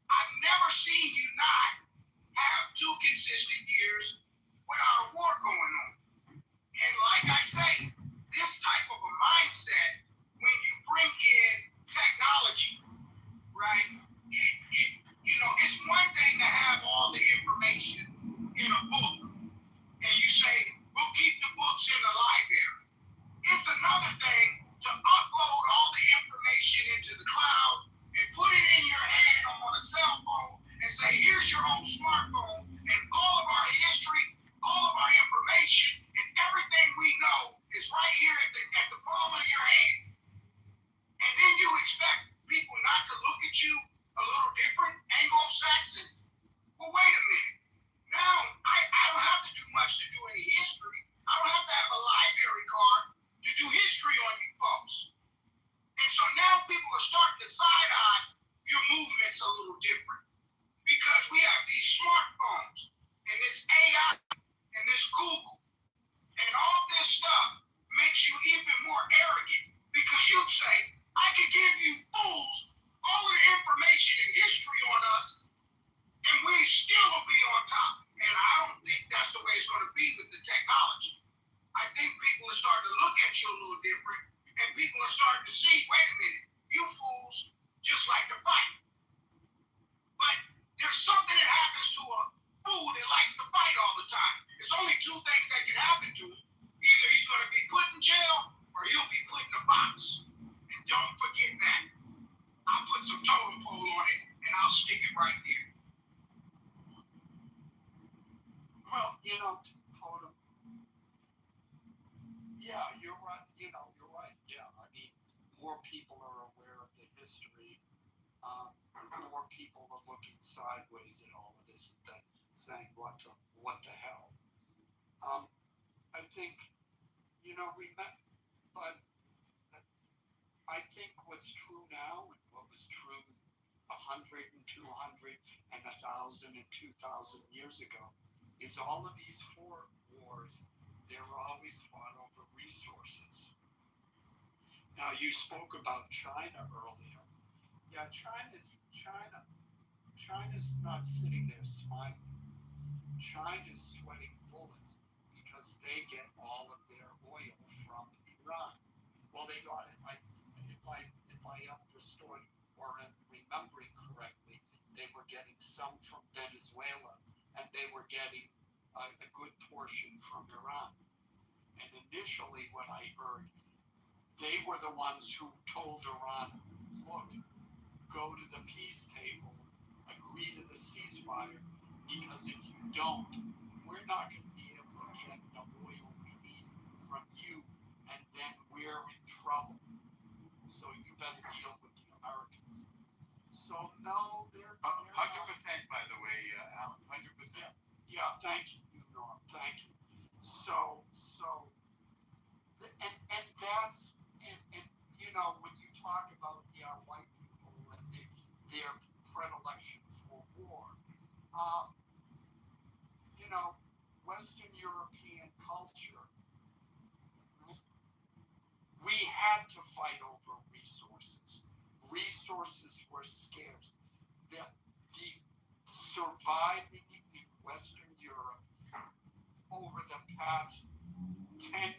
Speaker 8: I've never seen you not have 2 consistent years without a war going on. And like I say, this type of a mindset, when you bring in technology, right, it's one thing to have all the information in a book, and you say, we'll keep the books in the library. It's another thing to upload all the information into the cloud and put it in your hand on a cell phone and say, here's your own smartphone, and all of our history, all of our information, and everything we know is right here at the palm of your hand. And then you expect people not to look at you a little different, Anglo-Saxons? Well, wait a minute. Now, I don't have to do much to do any history. I don't have to have a library card to do history on you folks. And so now people are starting to side-eye your movements a little different, because we have these smartphones and this AI and this Google, and all this stuff makes you even more arrogant, because you say, I can give you fools all of the information and history on us, and we still will be on top. And I don't think that's the way it's going to be with the technology. I think people are starting to look at you a little different, and people are starting to see, wait a minute, you fools just like to fight. But there's something that happens to a fool that likes to fight all the time. There's only 2 things that can happen to him. Either he's going to be put in jail, or he'll be put in a box. And don't forget that. I'll put some totem pole on it, and I'll stick it right there.
Speaker 11: Well, totem. Yeah, you're right. You're right. Yeah, I mean, more people are aware of the history. More people are looking sideways at all of this than saying, what the hell? I think, but I think what's true now and what was true 100 and 200 and 1,000 and 2,000 years ago is all of these wars, they were always fought over resources. Now, you spoke about China earlier. Yeah, China's not sitting there smiling. China's sweating bullets because they get all of their oil from Iran. Well, they got it. If I understood or am remembering correctly, they were getting some from Venezuela, and they were getting a good portion from Iran. And initially, what I heard, they were the ones who told Iran, look, go to the peace table, agree to the ceasefire, because if you don't, we're not going to be able to get the oil we need from you, and then we're in trouble. So you better deal with the Americans. So no, they're
Speaker 10: 100%, by the way, Alan. 100%.
Speaker 11: Yeah, thank you, Norm. Thank you. So, and that's, and you know, when you talk about white people and their predilection for war, you know, Western European culture, we had to fight over resources. Resources were scarce. The surviving in Western Europe over the past 10